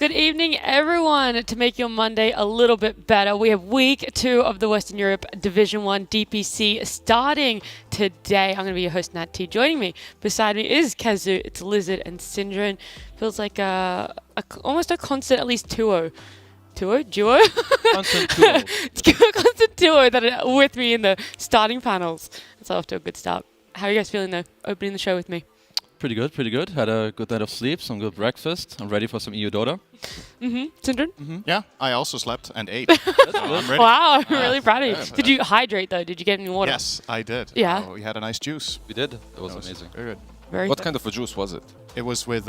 Good evening, everyone. To make your Monday a little bit better, we have week 2 of the Western Europe Division 1 DPC starting today. I'm going to be your host, Nat T. Joining me beside me is Kazu, it's Lizard, and Syndron. Feels like almost a constant, at least duo. Constant duo. Constant duo that are with me in the starting panels. It's off to a good start. How are you guys feeling, though, opening the show with me? Pretty good, pretty good. Had a good night of sleep, some good breakfast. I'm ready for some EU Dota. Syndron? Yeah, I also slept and ate. I'm ready. Wow, I'm really proud of you. Did you hydrate, though? Did you get any water? Yes, I did. Yeah. We had a nice juice. We did. It was amazing. Very good. Very What good. kind of a juice was it? It was with,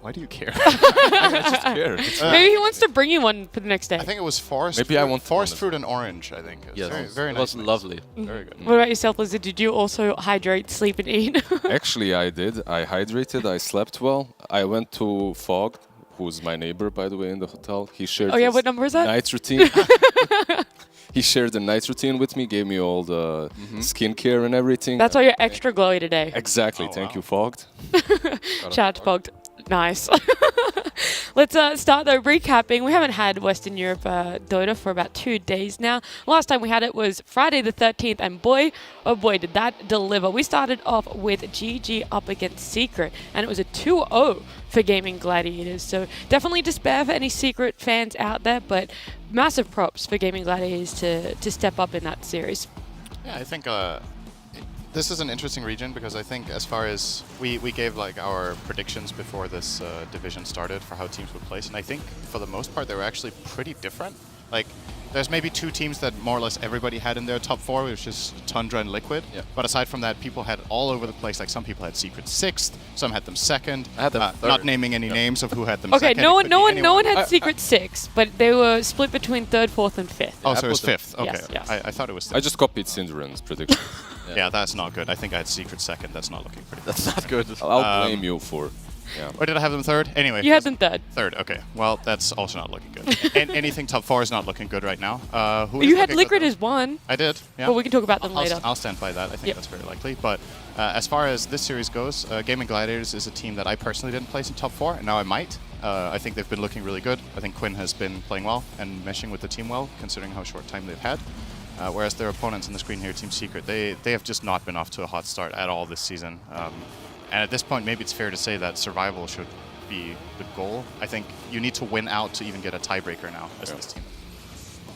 why do you care? I just care. Maybe he wants to bring you one for the next day. I think it was forest Maybe fruit, I want forest one. fruit and orange, I think. It was Yes, very, very it nice. was lovely. Very good. What about yourself, Lizard? Did you also hydrate, sleep, and eat? Actually, I did. I hydrated. I slept well. I went to Fog, who's my neighbor, by the way, in the hotel. He shared Oh, yeah, his what number is that? night routine. He shared the night routine with me, gave me all the skincare and everything. That's why you're extra glowy today. Exactly. Oh, Thank wow. you, Fogged. Shout out to Pogged. Nice. Let's start though recapping. We haven't had Western Europe Dota for about 2 days now. Last time we had it was Friday the 13th, and boy, oh boy, did that deliver. We started off with GG up against Secret, and it was a 2-0 for Gaming Gladiators. So definitely despair for any Secret fans out there, but massive props for Gaming Gladiators to step up in that series. Yeah, I think this is an interesting region because I think as far as we gave like our predictions before this division started for how teams would place, and I think for the most part they were actually pretty different. Like there's maybe 2 teams that more or less everybody had in their top 4, which is Tundra and Liquid. Yeah. But aside from that, people had all over the place. Like some people had Secret 6th, some had them 2nd. I had them Not 3rd. naming any names of who had them Okay, 2nd. no It one, could no be one, no one anyone. had Secret 6, but they were split between 3rd, 4th, and 5th. Oh, I so it was put them- 5th. Okay. Yes, yes. I thought it was 5th. I just copied Syndron's prediction. Yeah, that's not good. I think I had Secret 2nd. That's not looking pretty good. That's not good. I'll blame you for. Yeah. Or did I have them 3rd? Anyway. You had them 3rd. 3rd, okay. Well, that's also not looking good. Anything top 4 is not looking good right now. Who is You had looking good, Liquid though? as 1, I did, yeah. but we can talk about them later. I'll stand by that. I think Yep. that's very likely. But as far as this series goes, Gaming Gladiators is a team that I personally didn't place in top 4, and now I might. I think they've been looking really good. I think Quinn has been playing well and meshing with the team well, considering how short time they've had. Whereas their opponents on the screen here, Team Secret, they have just not been off to a hot start at all this season. And at this point, maybe it's fair to say that survival should be the goal. I think you need to win out to even get a tiebreaker now as this team.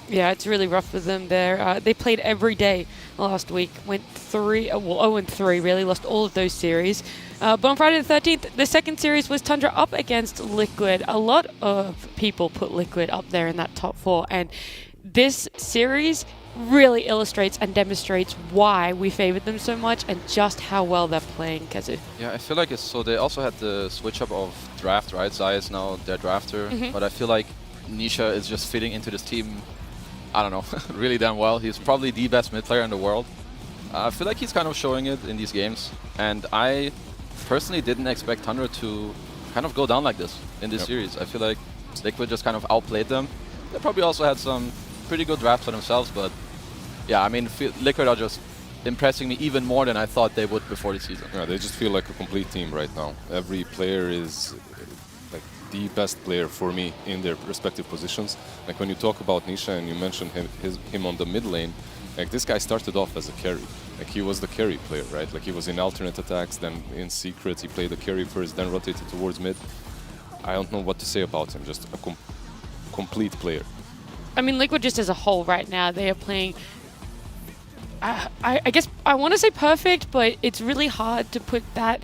Yeah, it's really rough for them there. They played every day last week, went 0-3, really lost all of those series. But on Friday the 13th, the second series was Tundra up against Liquid. A lot of people put Liquid up there in that top 4, and this series really illustrates and demonstrates why we favored them so much and just how well they're playing, Kazu. Yeah, I feel like it's so. They also had the switch up of draft, right? Zai is now their drafter, but I feel like Nisha is just fitting into this team. I don't know, really damn well. He's probably the best mid player in the world. I feel like he's kind of showing it in these games, and I personally didn't expect Tundra to kind of go down like this in this series. I feel like Liquid just kind of outplayed them. They probably also had some pretty good drafts for themselves, but yeah, I mean, Liquid are just impressing me even more than I thought they would before the season. Yeah, they just feel like a complete team right now. Every player is like the best player for me in their respective positions. Like when you talk about Nisha and you mentioned him on the mid lane, like this guy started off as a carry. Like he was the carry player, right? Like he was in alternate attacks, then in Secret he played the carry first, then rotated towards mid. I don't know what to say about him, just a complete player. I mean, Liquid just as a whole right now, they are playing, I guess I want to say perfect, but it's really hard to put that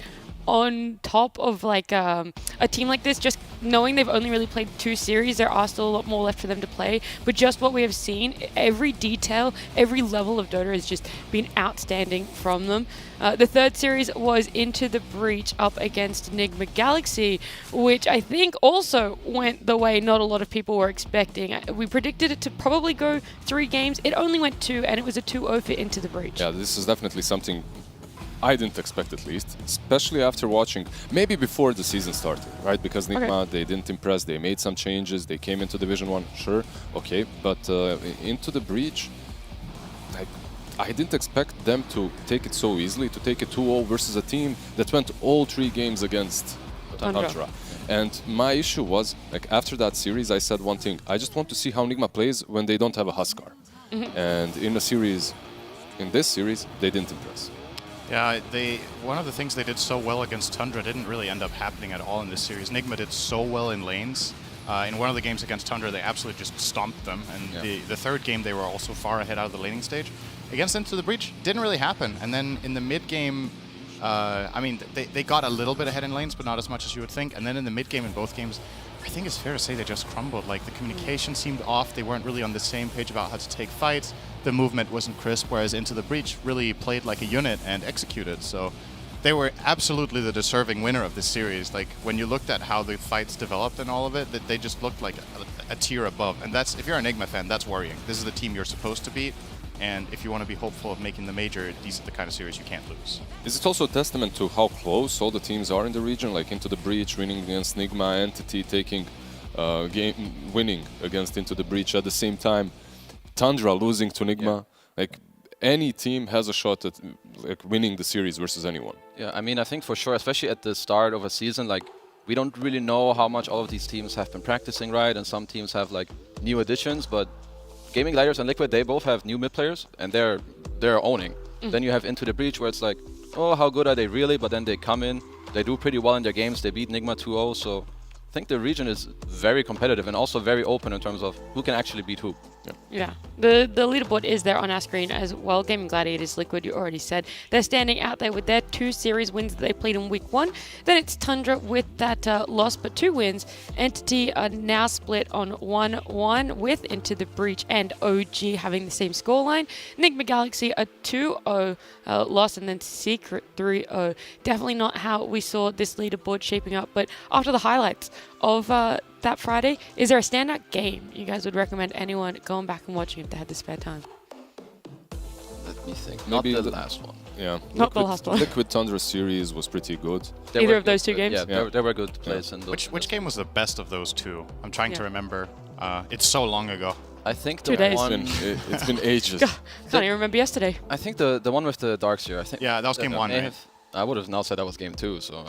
on top of like a team like this, just knowing they've only really played 2 series. There are still a lot more left for them to play, but just what we have seen, every detail, every level of Dota has just been outstanding from them. The 3rd series was Into the Breach up against Enigma Galaxy, which I think also went the way not a lot of people were expecting. We predicted it to probably go 3 games. It only went 2, and it was a 2-0 for Into the Breach. Yeah, this is definitely something I didn't expect, at least, especially after watching, maybe before the season started, right? Because Nigma, they didn't impress, they made some changes, they came into Division 1, sure, okay, but Into the Breach, I didn't expect them to take it so easily, to take it 2-0 versus a team that went all 3 games against Tundra. And my issue was, like, after that series, I said one thing. I just want to see how Nigma plays when they don't have a Huskar. And in this series, they didn't impress. Yeah, one of the things they did so well against Tundra didn't really end up happening at all in this series. Nigma did so well in lanes. In one of the games against Tundra, they absolutely just stomped them. And the third game, they were also far ahead out of the laning stage. Against Into the Breach, didn't really happen. And then in the mid game, I mean, they got a little bit ahead in lanes, but not as much as you would think. And then in the mid game in both games, I think it's fair to say they just crumbled. Like, the communication seemed off. They weren't really on the same page about how to take fights. The movement wasn't crisp, whereas Into the Breach really played like a unit and executed. So they were absolutely the deserving winner of this series. Like, when you looked at how the fights developed and all of it, that they just looked like a tier above. And that's, if you're an Enigma fan, that's worrying. This is the team you're supposed to beat. And if you want to be hopeful of making the major, these are the kind of series you can't lose. Is it also a testament to how close all the teams are in the region? Like Into the Breach winning against Nigma, Entity taking winning against Into the Breach at the same time, Tundra losing to Nigma. Like, any team has a shot at like winning the series versus anyone. Yeah, I mean, I think for sure, especially at the start of a season, like, we don't really know how much all of these teams have been practicing, right? And some teams have like new additions, but Gaming Gliders and Liquid, they both have new mid players, and they're owning. Then you have Into the Breach, where it's like, oh, how good are they really? But then they come in, they do pretty well in their games, they beat Nigma 2-0, so I think the region is very competitive and also very open in terms of who can actually beat who. Yeah, the leaderboard is there on our screen as well. Gaming Gladiators, Liquid, you already said. They're standing out there with their 2 series wins that they played in week 1. Then it's Tundra with that loss, but 2 wins. Entity are now split on 1-1 with Into the Breach and OG having the same scoreline. Nigma Galaxy a 2-0 loss, and then Secret 3-0. Definitely not how we saw this leaderboard shaping up, but after the highlights of that Friday, is there a standout game you guys would recommend anyone going back and watching if they had the spare time? Let me think. Maybe Not the last one. Yeah. Not the last one. Liquid Tundra series was pretty good. Either of those 2 games? Yeah, they were good plays. In Which game was the best of those 2? I'm trying to remember. It's so long ago. I think 2 the days. one. It's been ages. God, can't even remember yesterday. I think the one with the Darkseer. I think. Yeah, that was game 1, right? I would have now said that was game 2. So.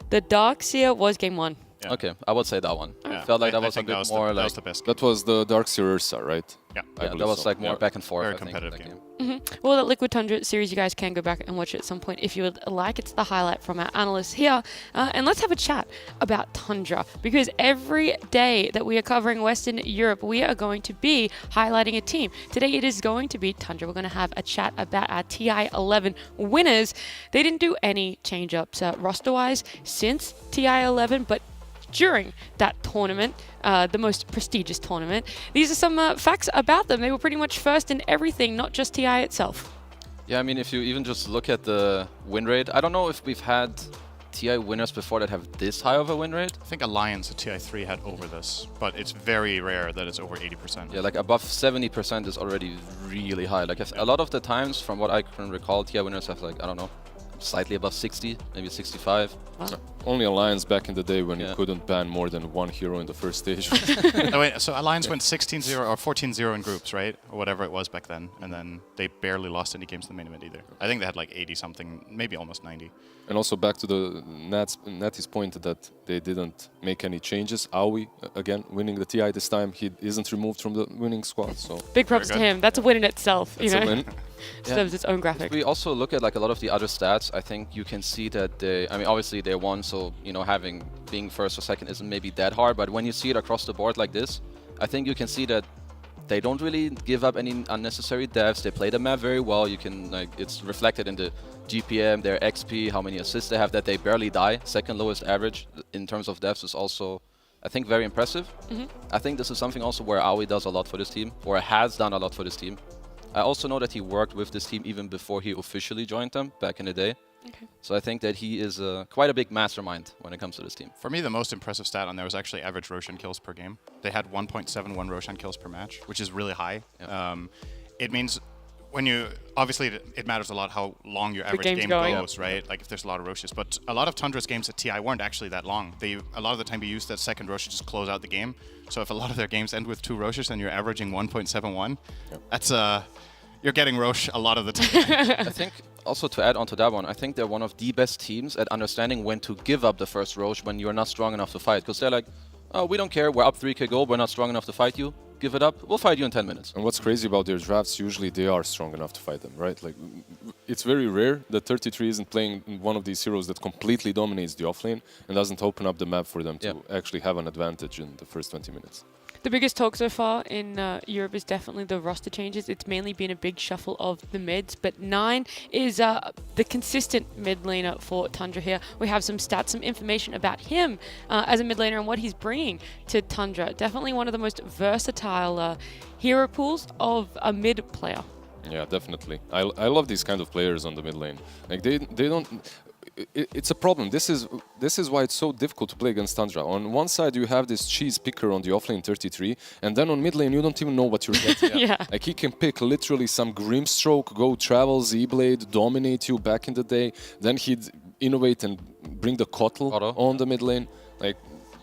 The Darkseer was game 1. Yeah. Okay, I would say that one. Yeah. Felt like that I was a think bit more that like. was the best. That was the Darkseer Ursa, right? Yeah. Yeah, that was like more back and forth. Very I think, competitive that game. Well, that Liquid Tundra series, you guys can go back and watch it at some point if you would like. It's the highlight from our analysts here. And let's have a chat about Tundra, because every day that we are covering Western Europe, we are going to be highlighting a team. Today it is going to be Tundra. We're going to have a chat about our TI-11 winners. They didn't do any change-ups roster-wise since TI-11, but during that tournament, the most prestigious tournament. These are some facts about them. They were pretty much first in everything, not just TI itself. Yeah, I mean, if you even just look at the win rate, I don't know if we've had TI winners before that have this high of a win rate. I think Alliance at TI3 had over this, but it's very rare that it's over 80%. Yeah, like above 70% is already really high. Like a lot of the times, from what I can recall, TI winners have like, I don't know, slightly above 60, maybe 65. Wow. Only Alliance back in the day when you couldn't ban more than 1 hero in the first stage. Oh, wait, so Alliance went 16-0 or 14-0 in groups, right? Or whatever it was back then. And then they barely lost any games in the main event either. I think they had like 80-something, maybe almost 90. And also back to the Natty's point that they didn't make any changes. Aoi, again, winning the TI this time. He isn't removed from the winning squad. So Big props to him. That's a win in itself. it's you a know, win. deserves its own graphic. If we also look at like a lot of the other stats, I think you can see that they, I mean, obviously they won, so, you know, being first or second isn't maybe that hard, but when you see it across the board like this, I think you can see that they don't really give up any unnecessary devs. They play the map very well. You can, like, it's reflected in the GPM, their XP, how many assists they have, that they barely die. Second lowest average in terms of devs is also, I think, very impressive. I think this is something also where Aoi does a lot for this team, or has done a lot for this team. I also know that he worked with this team even before he officially joined them back in the day. Okay. So I think that he is quite a big mastermind when it comes to this team. For me, the most impressive stat on there was actually average Roshan kills per game. They had 1.71 Roshan kills per match, which is really high. Yeah. It means when you, obviously it matters a lot how long your average game's game going. goes, right? Like if there's a lot of Roshes. But a lot of Tundra's games at TI weren't actually that long. A lot of the time you use that second Rosh to just close out the game. So if a lot of their games end with 2 Roshes and you're averaging 1.71, that's you're getting Roche a lot of the time. I think also to add on to that one, I think they're one of the best teams at understanding when to give up the first Roche when you're not strong enough to fight. Because they're like, oh, we don't care, we're up 3k gold, we're not strong enough to fight you. Give it up, we'll fight you in 10 minutes. And what's crazy about their drafts, usually they are strong enough to fight them, right? Like, it's very rare that 33 isn't playing one of these heroes that completely dominates the offlane and doesn't open up the map for them to actually have an advantage in the first 20 minutes. The biggest talk so far in Europe is definitely the roster changes. It's mainly been a big shuffle of the mids, but 9 is the consistent mid laner for Tundra here. We have some stats, some information about him as a mid laner and what he's bringing to Tundra. Definitely one of the most versatile hero pools of a mid player. Yeah, definitely. I love these kind of players on the mid lane. Like they don't. It's a problem. This is why it's so difficult to play against Tundra. On one side you have this cheese picker on the offlane 33, and then on mid lane you don't even know what you're getting. Yeah. Like he can pick literally some Grimstroke, go travel Z-Blade, dominate you back in the day. Then he'd innovate and bring the Kotl on the mid lane. Like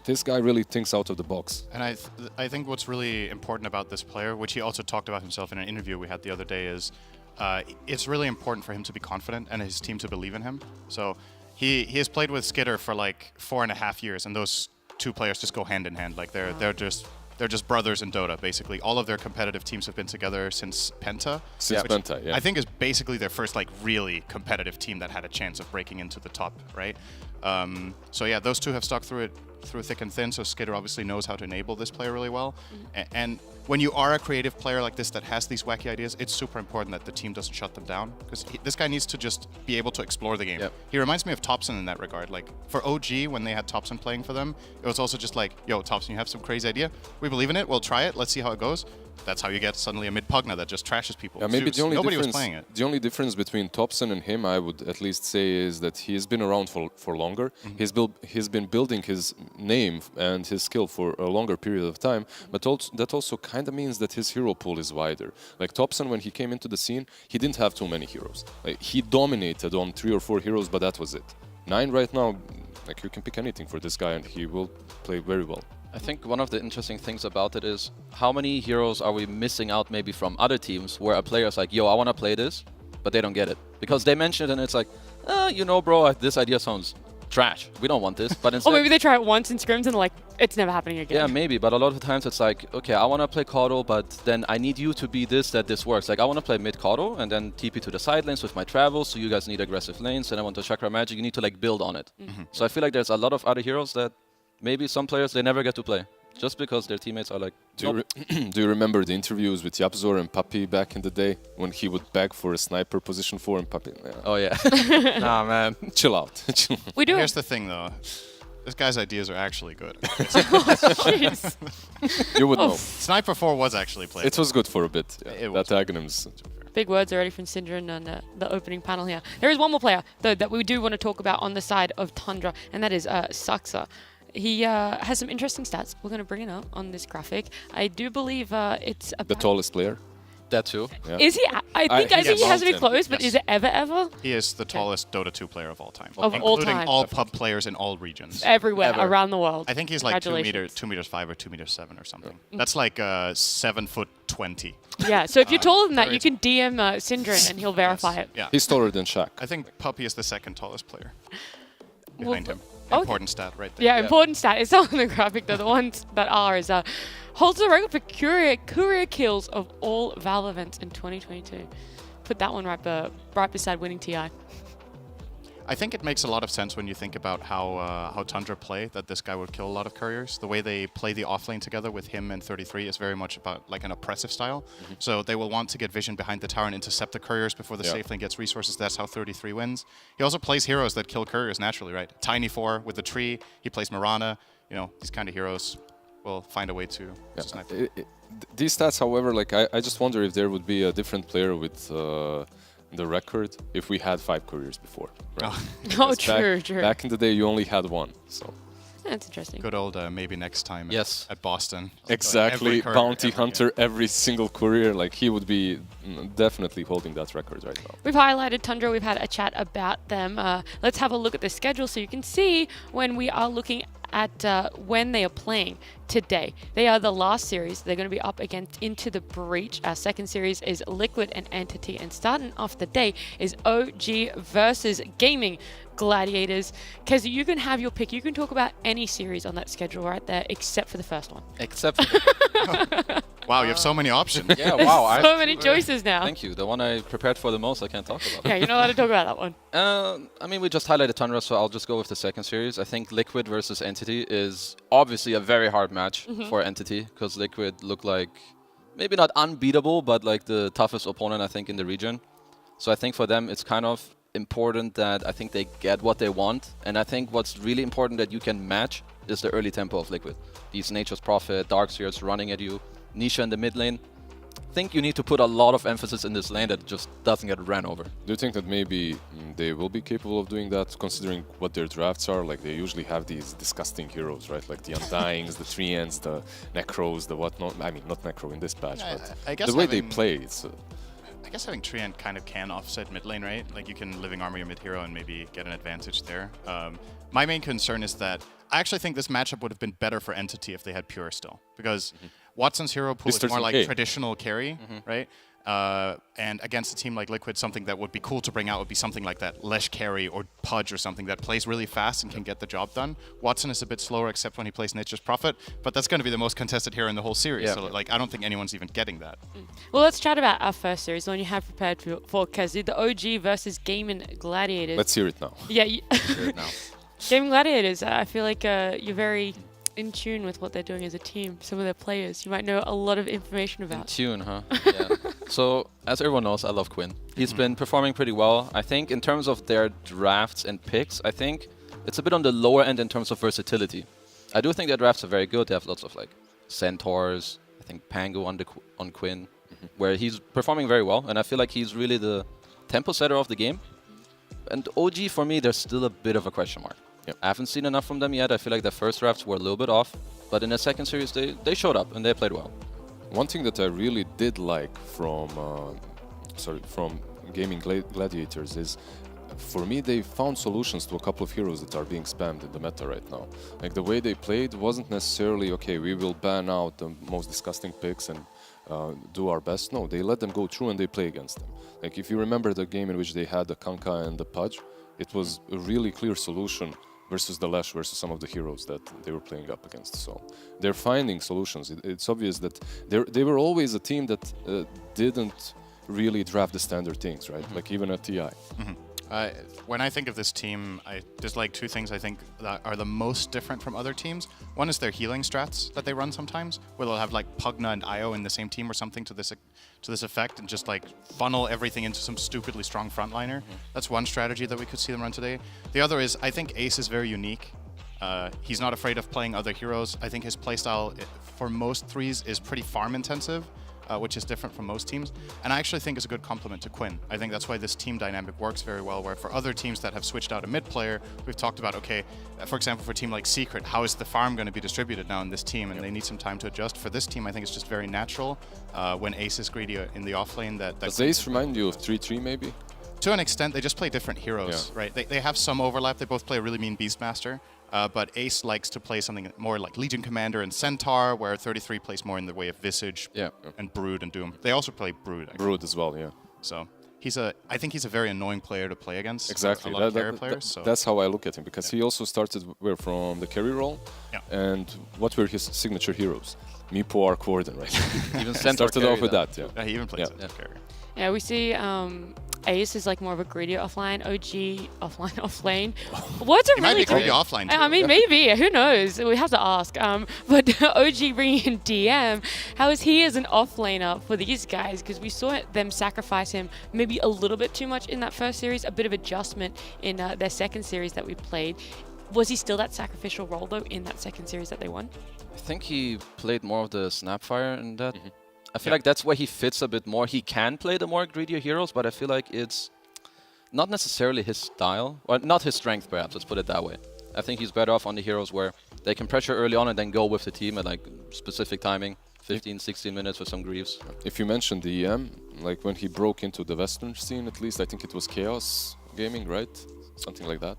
this guy really thinks out of the box. And I think what's really important about this player, which he also talked about himself in an interview we had the other day, is it's really important for him to be confident and his team to believe in him. So he has played with Skitter for like 4.5 years, and those two players just go hand in hand. Like they're just brothers in Dota, basically. All of their competitive teams have been together since Penta. Since Penta, yeah. I think is basically their first like really competitive team that had a chance of breaking into the top, right? So yeah, those two have stuck through it through thick and thin, so Skitter obviously knows how to enable this player really well. And when you are a creative player like this that has these wacky ideas, it's super important that the team doesn't shut them down, because this guy needs to just be able to explore the game. Yep. He reminds me of Topson in that regard. Like for OG, when they had Topson playing for them, it was also just like, yo, Topson, you have some crazy idea. We believe in it. We'll try it. Let's see how it goes. That's how you get suddenly a mid Pugna that just trashes people. Yeah, maybe Zeus, the only nobody was difference, playing it. the only difference between Topson and him, I would at least say, is that he's been around for longer. He's been building his name and his skill for a longer period of time, but that also kind of means that his hero pool is wider. Like Topson, when he came into the scene, he didn't have too many heroes. Like, he dominated on 3 or 4 heroes, but that was it. 9 right now, like you can pick anything for this guy and he will play very well. I think one of the interesting things about it is how many heroes are we missing out maybe from other teams where a player's like, yo, I want to play this, but they don't get it. Because they mention it and it's like, you know, bro, this idea sounds trash. We don't want this. But instead, Or maybe they try it once in scrims and they're like, it's never happening again. yeah, maybe. But a lot of the times it's like, okay, I want to play Kotl, but then I need you to be this, that this works. Like, I want to play mid Kotl and then TP to the side lanes with my travels, so you guys need aggressive lanes, and I want to Chakra Magic. You need to like build on it. So I feel like there's a lot of other heroes that maybe some players, they never get to play. Just because their teammates are like, Do you remember the interviews with Yapzor and Papi back in the day when he would beg for a sniper position 4 and Papi? oh yeah. Nah, man. Chill out. We do. Here's the thing, though. This guy's ideas are actually good. Jeez. You would know. Sniper 4 was actually played. It was good for a bit. Yeah. It was. That Aghanims. Big words already from Syndra on the opening panel here. There is one more player, though, that we do want to talk about on the side of Tundra, and that is Saxa. He has some interesting stats. We're going to bring it up on this graphic. I do believe it's about... The tallest player. That too. Yeah. Is he? I think he has to be mountain. close, but is it ever? He is the tallest Dota 2 player of all time. Of all including time. all pub players in all regions. Everywhere, Ever. around the world. I think he's like 2 Congratulations. meters 5 or 2 meters 7 or something. That's like 7'20". Yeah, so if you're taller than that, very you can DM Syndra and he'll verify it. Yeah. He's taller than Shaq. I think Puppy is the second tallest player Well, behind him. okay. Important stat right there. Yeah, important stat. It's not on the graphic, though. The ones that are is holds the record for courier kills of all Valve events in 2022. Put that one right beside winning TI. I think it makes a lot of sense when you think about how Tundra play, that this guy would kill a lot of couriers. The way they play the offlane together with him and 33 is very much about like an oppressive style. So they will want to get vision behind the tower and intercept the couriers before the safe lane gets resources. That's how 33 wins. He also plays heroes that kill couriers naturally, right? Tiny 4 with the tree. He plays Mirana. You know, these kind of heroes will find a way to snipe them. These stats, however, like I just wonder if there would be a different player with the record if we had 5 couriers before. Right? Oh, Because true. Back in the day, you only had 1. So That's interesting. Good old maybe next time Yes. at Boston. exactly, Every courier, bounty every hunter, every single courier, like he would be definitely holding that record right now. We've highlighted Tundra. We've had a chat about them. Let's have a look at the schedule so you can see when we are looking at when they are playing today. They are the last series. They're going to be up against Into the Breach. Our second series is Liquid and Entity. And starting off the day is OG versus Gaming Gladiators. Keza, you can have your pick. You can talk about any series on that schedule right there, except for the first one. Except for Wow, you have so many options. yeah, wow. So many choices now. Thank you. The one I prepared for the most, I can't talk about. Yeah, you're not allowed to talk about that one. I mean, we just highlighted Tundra, so I'll just go with the second series. I think Liquid versus Entity is obviously a very hard match for Entity, because Liquid look like maybe not unbeatable, but like the toughest opponent, I think, in the region. So I think for them, it's kind of important that I think they get what they want. And I think what's really important that you can match is the early tempo of Liquid. These Nature's Prophet, Darkseers running at you, Nisha in the mid lane. I think you need to put a lot of emphasis in this lane that just doesn't get ran over. Do you think that maybe they will be capable of doing that, considering what their drafts are? Like, they usually have these disgusting heroes, right? Like the Undyings, the Treants, the Necros, the whatnot. I mean, not Necro in this patch, Yeah, but I guess the way they having- play, it's... I guess having Treant kind of can offset mid lane, right? Like you can Living Armor your mid hero and maybe get an advantage there. My main concern is that I actually think this matchup would have been better for Entity if they had Pure still, because Watson's hero pool is more like 13K. traditional carry, right? And against a team like Liquid, something that would be cool to bring out would be something like that Lesh carry or Pudge or something that plays really fast and can get the job done. Watson is a bit slower, except when he plays Nature's Prophet, but that's going to be the most contested hero in the whole series. Yeah. So like, I don't think anyone's even getting that. Well, let's chat about our first series, the one you have prepared for Keza, the OG versus Gaming Gladiators. Let's hear it now. Yeah, Hear it now. Gaming Gladiators, I feel like you're very in tune with what they're doing as a team, some of their players. You might know a lot of information In about. tune, huh? Yeah. So, as everyone knows, I love Quinn. He's been performing pretty well. I think in terms of their drafts and picks, I think it's a bit on the lower end in terms of versatility. I do think their drafts are very good. They have lots of like Centaurs, I think Pango on Quinn, where he's performing very well. And I feel like he's really the tempo setter of the game. And OG, for me, there's still a bit of a question mark. Yep. I haven't seen enough from them yet. I feel like their first drafts were a little bit off. But in the second series, they showed up and they played well. One thing that I really did like from Gaming Gladiators is, for me, they found solutions to a couple of heroes that are being spammed in the meta right now. Like, the way they played wasn't necessarily, okay, we will ban out the most disgusting picks and do our best. No, they let them go through and they play against them. Like, if you remember the game in which they had the Kanka and the Pudge, it was a really clear solution versus the Lash versus some of the heroes that they were playing up against. So they're finding solutions. It's obvious that they were always a team that didn't really draft the standard things, right? Like even at TI. When I think of this team, there's like two things I think that are the most different from other teams. One is their healing strats that they run sometimes, where they'll have like Pugna and Io in the same team or something to this effect, and just like funnel everything into some stupidly strong frontliner. That's one strategy that we could see them run today. The other is I think Ace is very unique. He's not afraid of playing other heroes. I think his playstyle for most threes is pretty farm intensive, which is different from most teams. And I actually think is a good complement to Quinn. I think that's why this team dynamic works very well, where for other teams that have switched out a mid player, we've talked about, okay, for example, for a team like Secret, how is the farm going to be distributed now in this team? And they need some time to adjust. For this team, I think it's just very natural when Ace is greedy in the offlane. Does Ace remind you of 3-3 maybe? To an extent, they just play different heroes, right? They have some overlap. They both play a really mean Beastmaster. But Ace likes to play something more like Legion Commander and Centaur, where 33 plays more in the way of Visage and Brood and Doom. They also play Brood, actually. Brood as well, yeah. So I think he's a very annoying player to play against. Exactly. A lot of carry players. So. That's how I look at him, because he also started from the carry role. Yeah. And what were his signature heroes? Meepo, Arc Warden, right? Even Centaur started off with that, Yeah, he even plays Yeah. carrier. Yeah, we see Ace is like more of a greedier offline, OG offline, offlane. What's a He might really be greedy offline, too. I mean, maybe. Who knows? We have to ask. But OG bringing in DM, how is he as an offlaner for these guys? Because we saw them sacrifice him maybe a little bit too much in that first series, a bit of adjustment in their second series that we played. Was he still that sacrificial role, though, in that second series that they won? I think he played more of the Snapfire in that. I feel like that's where he fits a bit more. He can play the more greedier heroes, but I feel like it's not necessarily his style, or not his strength, perhaps, let's put it that way. I think he's better off on the heroes where they can pressure early on and then go with the team at like specific timing, 15, 16 minutes with some Greaves. If you mentioned the EM, like when he broke into the Western scene, at least I think it was Chaos Gaming, right? something like that.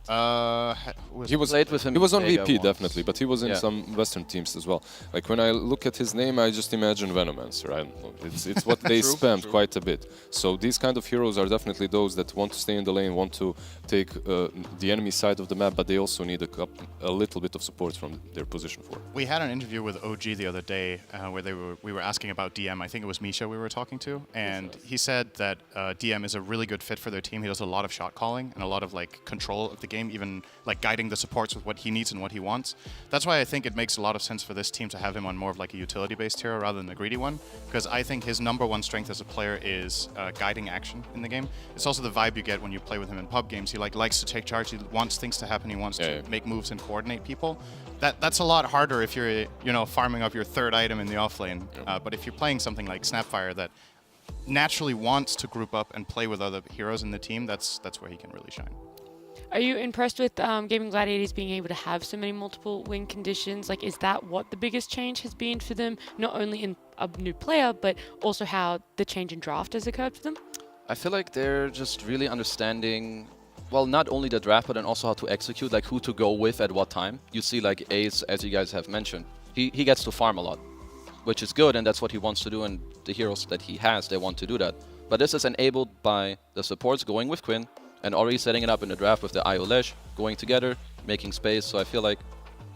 He was played with him. He was on Vega VP once. definitely, but he was in Yeah. some Western teams as well. Like when I look at his name, I just imagine Venomancer. I don't know. It's what they True, spam true. quite a bit. So these kind of heroes are definitely those that want to stay in the lane, want to take the enemy side of the map, but they also need a little bit of support from their position 4. We had an interview with OG the other day where we were asking about DM. I think it was Misha we were talking to, and he said that DM is a really good fit for their team. He does a lot of shot calling and a lot of like control of the game, even like guiding the supports with what he needs and what he wants. That's why I think it makes a lot of sense for this team to have him on more of like a utility-based hero rather than a greedy one, because I think his #1 strength as a player is guiding action in the game. It's also the vibe you get when you play with him in pub games. He like likes to take charge. He wants things to happen. He wants to make moves and coordinate people. That's a lot harder if you're farming up your 3rd item in the offlane. But if you're playing something like Snapfire that naturally wants to group up and play with other heroes in the team, that's where he can really shine. Are you impressed with Gaming Gladiators being able to have so many multiple win conditions? Like, is that what the biggest change has been for them? Not only in a new player, but also how the change in draft has occurred for them? I feel like they're just really understanding, well, not only the draft, but then also how to execute, like who to go with at what time. You see, like Ace, as you guys have mentioned, he gets to farm a lot, which is good, and that's what he wants to do, and the heroes that he has, they want to do that. But this is enabled by the supports going with Quinn, and already setting it up in the draft with the IO Lesh, going together, making space. So I feel like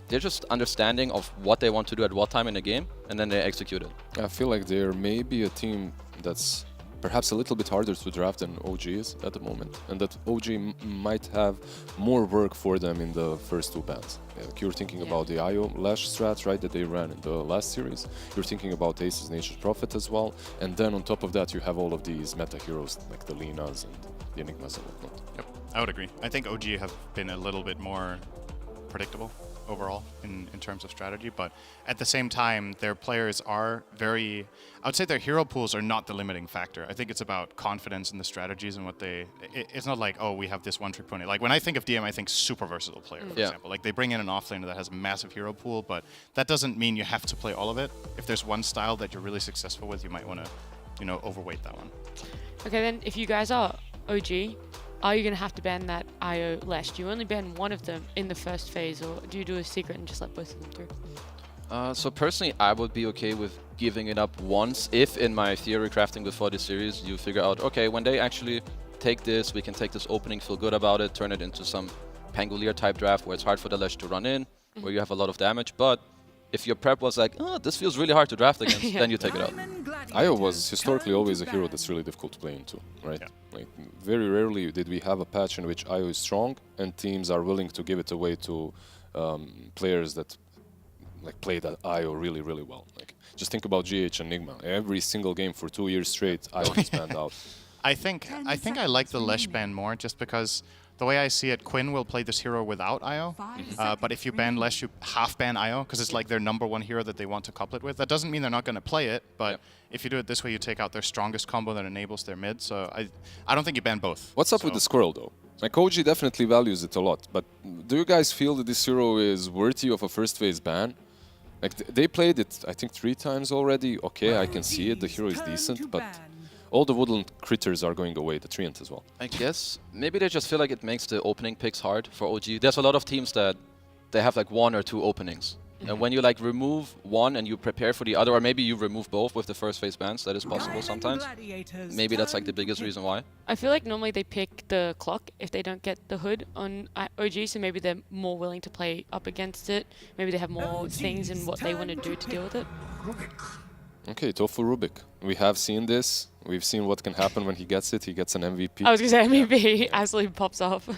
they're just understanding of what they want to do at what time in the game, and then they execute it. I feel like they're maybe a team that's perhaps a little bit harder to draft than OG is at the moment, and that OG might have more work for them in the first 2 bans. Like you're thinking about the IO Lash strats, right, that they ran in the last series. You're thinking about Ace's Nature's Prophet as well, and then on top of that you have all of these meta heroes like the Linas and the Enigmas and whatnot. Yep, I would agree. I think OG have been a little bit more predictable overall in terms of strategy, but at the same time, their players are I would say their hero pools are not the limiting factor. I think it's about confidence in the strategies and what it's not like, oh, we have this one-trick pony. Like when I think of DM, I think super versatile player, for example. Like they bring in an offlaner that has a massive hero pool, but that doesn't mean you have to play all of it. If there's one style that you're really successful with, you might want to, overweight that one. Okay, then if you guys are OG, are you going to have to ban that IO Lash? Do you only ban one of them in the first phase, or do you do a secret and just let both of them through? So personally, I would be okay with giving it up once if in my theory crafting before the series you figure out, okay, when they actually take this, we can take this opening, feel good about it, turn it into some Pangolier type draft where it's hard for the Lash to run in, where you have a lot of damage. But if your prep was like, oh, this feels really hard to draft against, then you take it out. IO was historically always a hero that's really difficult to play into, right? Yeah. Like very rarely did we have a patch in which IO is strong and teams are willing to give it away to players that like play that IO really, really well. Like just think about GH and Nigma. Every single game for 2 years straight, IO is banned out. I think I like the Lesh ban more just because the way I see it, Quinn will play this hero without IO, but if you ban Lesh, you half ban IO because it's like their #1 hero that they want to couple it with. That doesn't mean they're not going to play it, but if you do it this way, you take out their strongest combo that enables their mid. So I don't think you ban both. What's up with the Squirrel though? Like OG definitely values it a lot, but do you guys feel that this hero is worthy of a first phase ban? Like they played it, I think 3 times already. Okay, I can see it. The hero is decent, but all the woodland critters are going away, the treant as well. I guess maybe they just feel like it makes the opening picks hard for OG. There's a lot of teams that they have like 1 or 2 openings. And when you like remove one and you prepare for the other, or maybe you remove both with the first phase bans, that is possible sometimes. Maybe that's like the biggest reason why. I feel like normally they pick the clock if they don't get the hood on OG, so maybe they're more willing to play up against it. Maybe they have more things in what they want to do to deal with it. Okay, Tofu Rubik. We have seen this. We've seen what can happen when he gets it. He gets an MVP. I was going to say MVP absolutely pops off.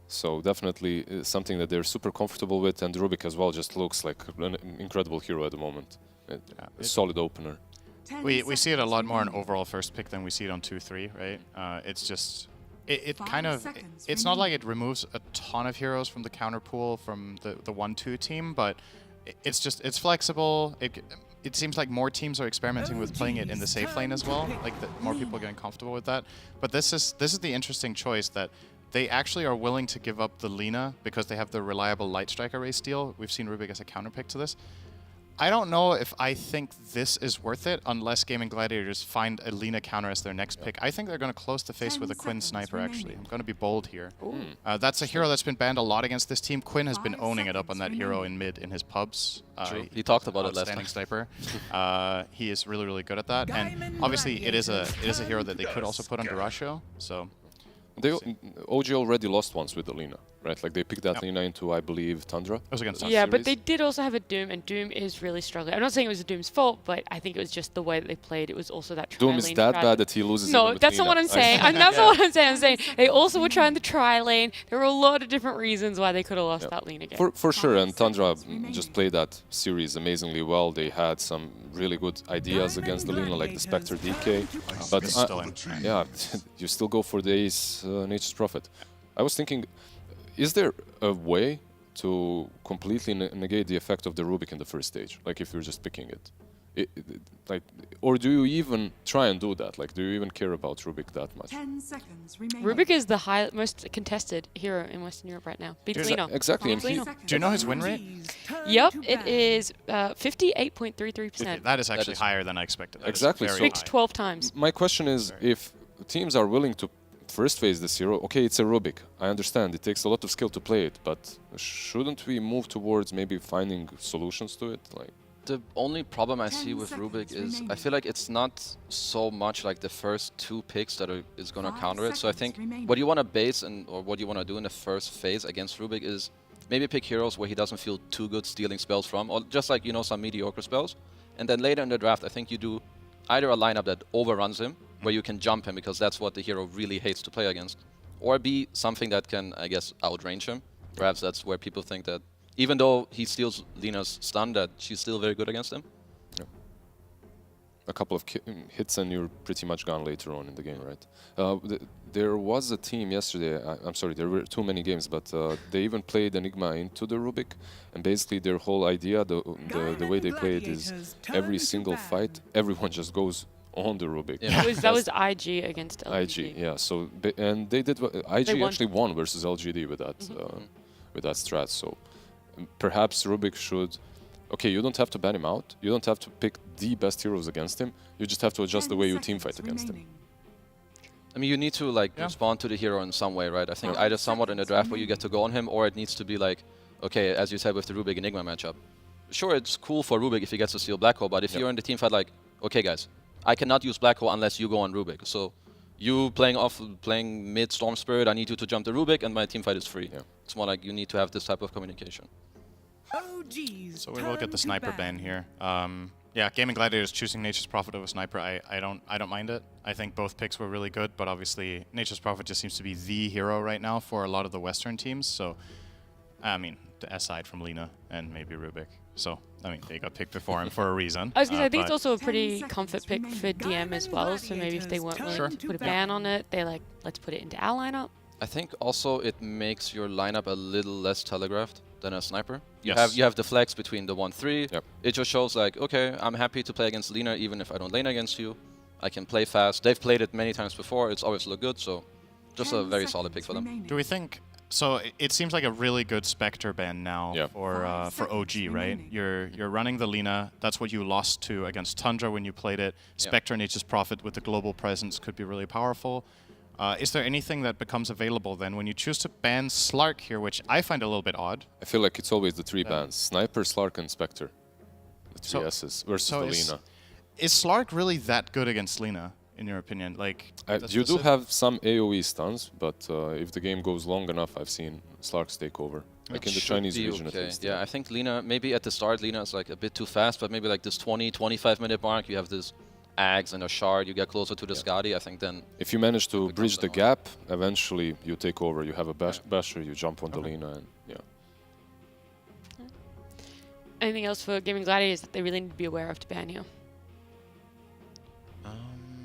So definitely something that they're super comfortable with, and Rubik as well just looks like an incredible hero at the moment. A solid opener. We see it a lot more on overall first pick than we see it on 2-3, right? It's just it kind of it's not like it removes a ton of heroes from the counter pool from the 1-2 team, but it's flexible. It seems like more teams are experimenting with playing it in the safe lane as well. Like more people are getting comfortable with that. But this is the interesting choice that they actually are willing to give up the Lina because they have the reliable Light Striker race deal. We've seen Rubik as a counterpick to this. I don't know if I think this is worth it unless Gaming Gladiators find a Lina counter as their next pick. I think they're going to close the face with a Quinn Sniper, actually. I'm going to be bold here. That's a hero that's been banned a lot against this team. Quinn has been owning it up on that hero in mid in his pubs. True. He talked about it last time. Sniper. He is really, really good at that. And obviously, it is a hero that they could also put under Ratio. So They OG already lost once with the Lina, right? Like they picked that Lina into, I believe, Tundra. It was against us. Yeah, but they did also have a Doom, and Doom is really struggling. I'm not saying it was Doom's fault, but I think it was just the way that they played. It was also that Doom is that bad that he loses. No, that's not what I'm saying. That's not what I'm saying. I'm saying they also were trying the tri-lane. There were a lot of different reasons why they could have lost that Lina game. For sure, and Tundra just played that series amazingly well. They had some really good ideas against the Lina, like the Spectre DK. But yeah, you still go for the Ace Nature's Prophet. I was thinking, is there a way to completely negate the effect of the Rubik in the first stage? Like if you're just picking it? Like, or do you even try and do that? Like, do you even care about Rubik that much? 10 seconds remaining. Rubik is the most contested hero in Western Europe right now. Beats Lina. Exactly. And do you know his win rate? Yep, it is 58.33%. That is actually higher than I expected. That exactly. So Picked 12 times. My question is, if teams are willing to first phase this hero, okay, it's a Rubik. I understand it takes a lot of skill to play it, but shouldn't we move towards maybe finding solutions to it? Like, the only problem I see with Rubik is I feel like it's not so much like the first two picks that is going to counter it. So I think what you want to base or what you want to do in the first phase against Rubik is maybe pick heroes where he doesn't feel too good stealing spells from, or just like, you know, some mediocre spells. And then later in the draft, I think you do either a lineup that overruns him, where you can jump him because that's what the hero really hates to play against, or B, something that can, I guess, outrange him. Perhaps that's where people think that even though he steals Lina's stun, that she's still very good against him. Yeah. A couple of hits and you're pretty much gone later on in the game, right? There was a team yesterday, I'm sorry, there were too many games, but they even played Enigma into the Rubik, and basically their whole idea, the way they play it is every single fight, everyone just goes on the Rubik. Yeah. That was IG against LGD. IG, yeah. So and they did. IG actually won versus LGD with that with that strat. So perhaps Rubik should. Okay, you don't have to ban him out. You don't have to pick the best heroes against him. You just have to adjust the way you team fight against him. I mean, you need to like respond to the hero in some way, right? I think either somewhat in the draft where you get to go on him, or it needs to be like, okay, as you said with the Rubik Enigma matchup. Sure, it's cool for Rubik if he gets to steal Black Hole, but if you're in the team fight, like, okay, guys, I cannot use Black Hole unless you go on Rubik. So you playing mid Storm Spirit, I need you to jump the Rubik, and my team fight is free. Yeah. It's more like you need to have this type of communication. So we will get the sniper ban here. Yeah, Gaming Gladiators choosing Nature's Prophet over Sniper, I don't mind it. I think both picks were really good, but obviously Nature's Prophet just seems to be the hero right now for a lot of the Western teams. So, I mean, aside from Lina and maybe Rubik. So, I mean, they got picked before him for a reason. I was gonna say, I think it's also a pretty comfort pick for DM as well. So maybe if they weren't willing to put a ban on it, they're like, let's put it into our lineup. I think also it makes your lineup a little less telegraphed than a sniper. Yes. You have the flex between the 1-3. Yep. It just shows like, okay, I'm happy to play against Lina even if I don't lane against you. I can play fast. They've played it many times before. It's always looked good, so just a very solid pick for them. Do we think... So it seems like a really good Spectre ban now for OG, right? You're running the Lina. That's what you lost to against Tundra when you played it. Spectre Nature's Prophet with the global presence could be really powerful. Is there anything that becomes available then when you choose to ban Slark here, which I find a little bit odd? I feel like it's always the three bans: Sniper, Slark, and Spectre. The three S's versus the Lina. Is Slark really that good against Lina, in your opinion? Like you do have some AoE stuns, but if the game goes long enough, I've seen Slarks take over. Like in the Chinese region at least. Yeah, I think Lina, maybe at the start, Lina is like a bit too fast, but maybe like this 20-25 minute mark, you have this Ags and a Shard, you get closer to the Skadi, I think then... If you manage to bridge the gap, eventually you take over. You have a basher, you jump on the Lina, and Anything else for Gaming Gladiators that they really need to be aware of to ban here?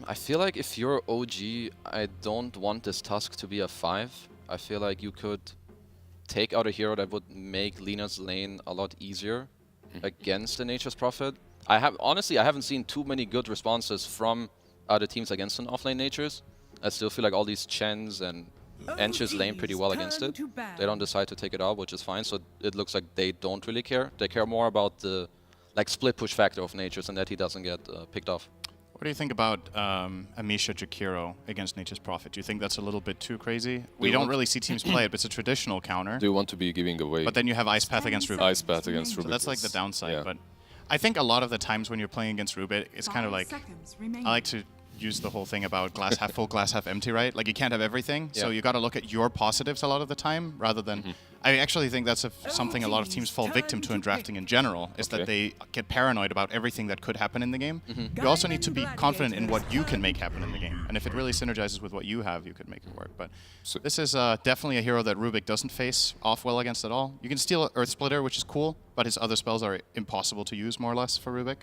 I feel like if you're OG, I don't want this Tusk to be a 5. I feel like you could take out a hero that would make Lina's lane a lot easier against the Nature's Prophet. Honestly, I haven't seen too many good responses from other teams against an offlane Natures. I still feel like all these Chens and Enches lane pretty well against it. They don't decide to take it out, which is fine. So it looks like they don't really care. They care more about the like split push factor of Nature's and that he doesn't get picked off. What do you think about Amisha Jakiro against Nature's Prophet? Do you think that's a little bit too crazy? We don't really see teams play it, but it's a traditional counter. Do you want to be giving away But then you have Ice Path against Rubik. Ice Path against Rubik? So that's like the is- downside. yeah. But I think a lot of the times when you're playing against Rubik, it's kind of like, I like to use the whole thing about glass half full, glass half empty, right? Like you can't have everything, so Yeah. you got to look at your positives a lot of the time rather than. I actually think that's something a lot of teams fall victim to in drafting in general, is that they get paranoid about everything that could happen in the game. You also need to be confident in what you can make happen in the game, and if it really synergizes with what you have, you could make it work. But So- this is definitely a hero that Rubik doesn't face off well against at all. You can steal Earth Splitter, which is cool, but his other spells are impossible to use more or less for Rubik.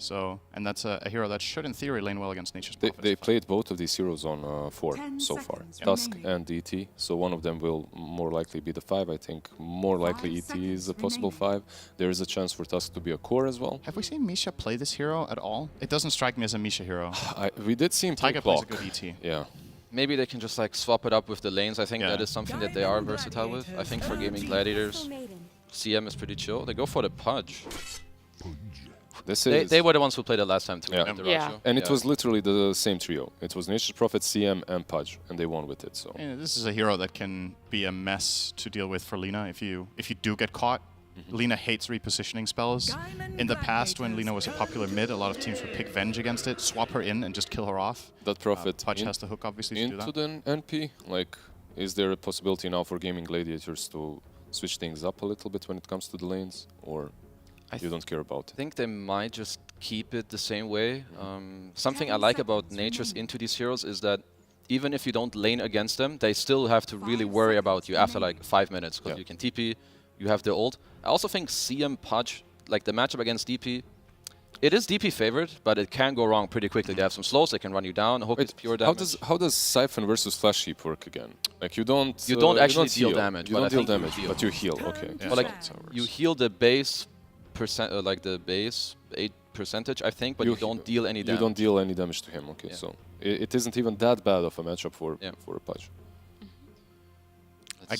So, and that's a hero that should, in theory, lane well against Nature's Prophet. They played both of these heroes on 4 so far, Tusk and DT. So one of them will more likely be the 5. I think more likely ET is a possible 5. There is a chance for Tusk to be a core as well. Have we seen Misha play this hero at all? It doesn't strike me as a Misha hero. We did see him play Tiger plays a Clock. good ET. Yeah. Maybe they can just like swap it up with the lanes. I think Yeah. that is something that they are versatile with. I think for gaming gladiators, CM is pretty chill. They go for the Pudge. This They, is they were the ones who played it last time too. Yeah. at the Yeah. Ratio. and it was literally the same trio. It was Nature's Prophet, CM, and Pudge, and they won with it. So Yeah, this is a hero that can be a mess to deal with for Lina if you do get caught. Lina hates repositioning spells. In the past, when Lina was a popular mid, a lot of teams would pick Venge against it, swap her in, and just kill her off. that Prophet Pudge has the hook, obviously, to do into that. the NP. Like, is there a possibility now for gaming gladiators to switch things up a little bit when it comes to the lanes, or you don't care about I it? think they might just keep it the same way. Something I like about Nature's into these heroes is that even if you don't lane against them, they still have to really worry about you after like 5 minutes because Yeah. you can TP, you have the ult. I also think CM Pudge, like the matchup against DP, it is DP favored, but it can go wrong pretty quickly. They have some slows, they can run you down. Hook is pure damage. How does Siphon versus Flash Heap work again? Like you don't actually deal heal. damage, You but I don't deal think you damage, heal. but you heal. Okay. Yeah, But like that's how it you works. heal the base like the base 8%, I think, but you don't deal any damage. You don't deal any damage to him. Okay, Yeah. so it isn't even that bad of a matchup for Yeah. a Pudge. I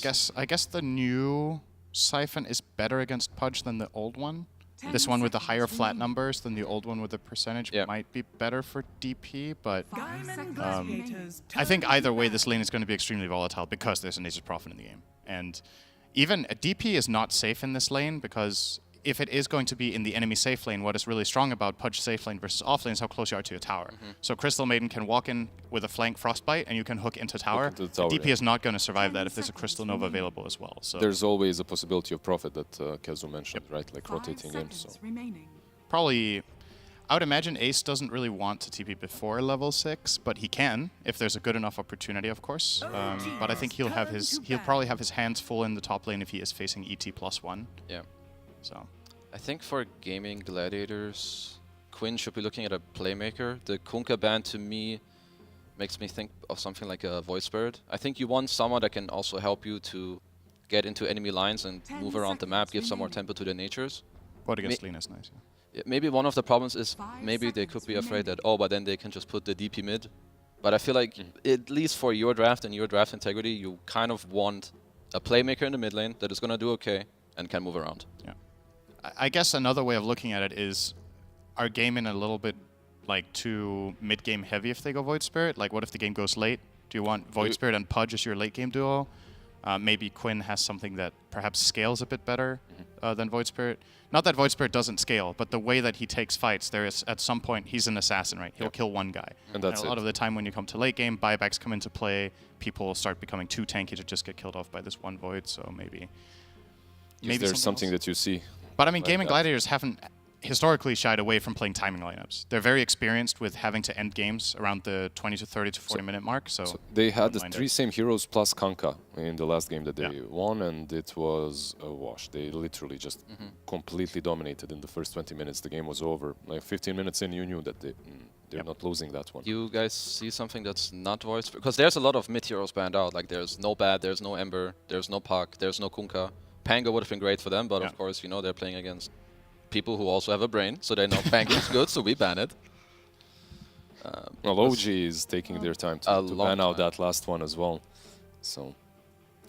guess the new Siphon is better against Pudge than the old one. This one with the higher flat numbers than the old one with the percentage Yeah. might be better for DP, but I think either way this lane is going to be extremely volatile because there's a Nature's Prophet in the game. And even a DP is not safe in this lane because if it is going to be in the enemy safe lane, what is really strong about Pudge safe lane versus off lane is how close you are to your tower. So Crystal Maiden can walk in with a flank Frostbite and you can hook into tower. into the tower, DP yeah. is not going to survive that if there's a Crystal Nova available as well. So There's always a possibility of Prophet that Kezu mentioned, right? Like rotating in. So probably, I would imagine Ace doesn't really want to TP before level 6, but he can if there's a good enough opportunity, of course. But I think he'll probably have his hands full in the top lane if he is facing ET +1. Yeah. So I think for gaming gladiators, Quinn should be looking at a playmaker. The Kunkka ban to me makes me think of something like a Voice Spirit. I think you want someone that can also help you to get into enemy lines and move around the map, give some more tempo to the natures. what against Lina is nice. Yeah. Yeah, maybe one of the problems is maybe they could be afraid that, oh, but then they can just put the DP mid. But I feel like, at least for your draft and your draft integrity, you kind of want a playmaker in the mid lane that is going to do okay and can move around. Yeah. I guess another way of looking at it is, are gaming a little bit like too mid-game heavy if they go Void Spirit? Like what if the game goes late? Do you want Void Spirit and Pudge as your late game duo? Maybe Quinn has something that perhaps scales a bit better than Void Spirit. Not that Void Spirit doesn't scale, but the way that he takes fights, there is at some point he's an assassin, right? He'll kill one guy. And that's a lot it. of the time when you come to late game, buybacks come into play. People start becoming too tanky to just get killed off by this one Void. So maybe is there something else. that you see? But I mean, like gaming that? gladiators haven't historically shied away from playing timing lineups. They're very experienced with having to end games around the 20 to 30 to 40 minute mark. So, They had the don't mind 3 it. same heroes plus Kanka in the last game that they Yeah. won, and it was a wash. They literally just completely dominated in the first 20 minutes. The game was over. Like 15 minutes in, you knew that they're not losing that one. You guys see something that's not voiced? Because there's a lot of mid heroes banned out. Like there's no Bad, there's no Ember, there's no Puck, there's no Kunkka. Pango would have been great for them, but of course, you know, they're playing against people who also have a brain, so they know Pango is good, so we ban it. Well, OG is taking their time A to long ban out time. that last one as well. So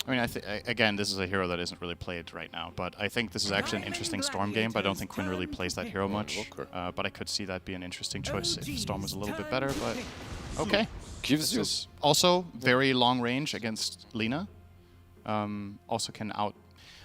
I mean, again, this is a hero that isn't really played right now, but I think this is actually an interesting Storm game, but I don't think Quinn really plays that hero much. But I could see that be an interesting choice if Storm was a little bit better, but okay. Gives you also very long range against Lina. Also can out...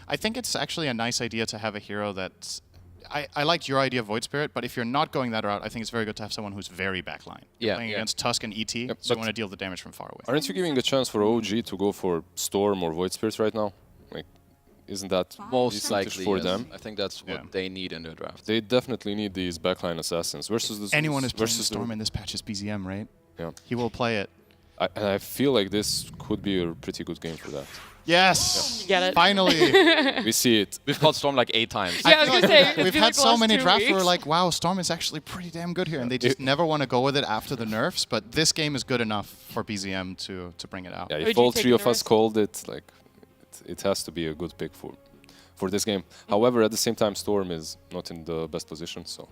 I think it's actually a nice idea to have a hero that's... I liked your idea of Void Spirit, but if you're not going that route, I think it's very good to have someone who's very backline. Playing against Tusk and ET, so you want to deal the damage from far away. Aren't you giving a chance for OG to go for Storm or Void Spirit right now? Like, isn't that most likely for them? I think that's what they need in their draft. They definitely need these backline assassins versus the anyone is playing Storm in this patch is BZM, right? Yeah, he will play it. And I feel like this could be a pretty good game for that. Yes! Get it. Finally! We see it. We've caught Storm like 8 times. Yeah, I was gonna say, we've had so many drafts where we're like, wow, Storm is actually pretty damn good here, and they just never want to go with it after the nerfs, but this game is good enough for BZM to bring it out. Yeah, if all 3 of us called it, like, it has to be a good pick for this game. However, at the same time, Storm is not in the best position, so...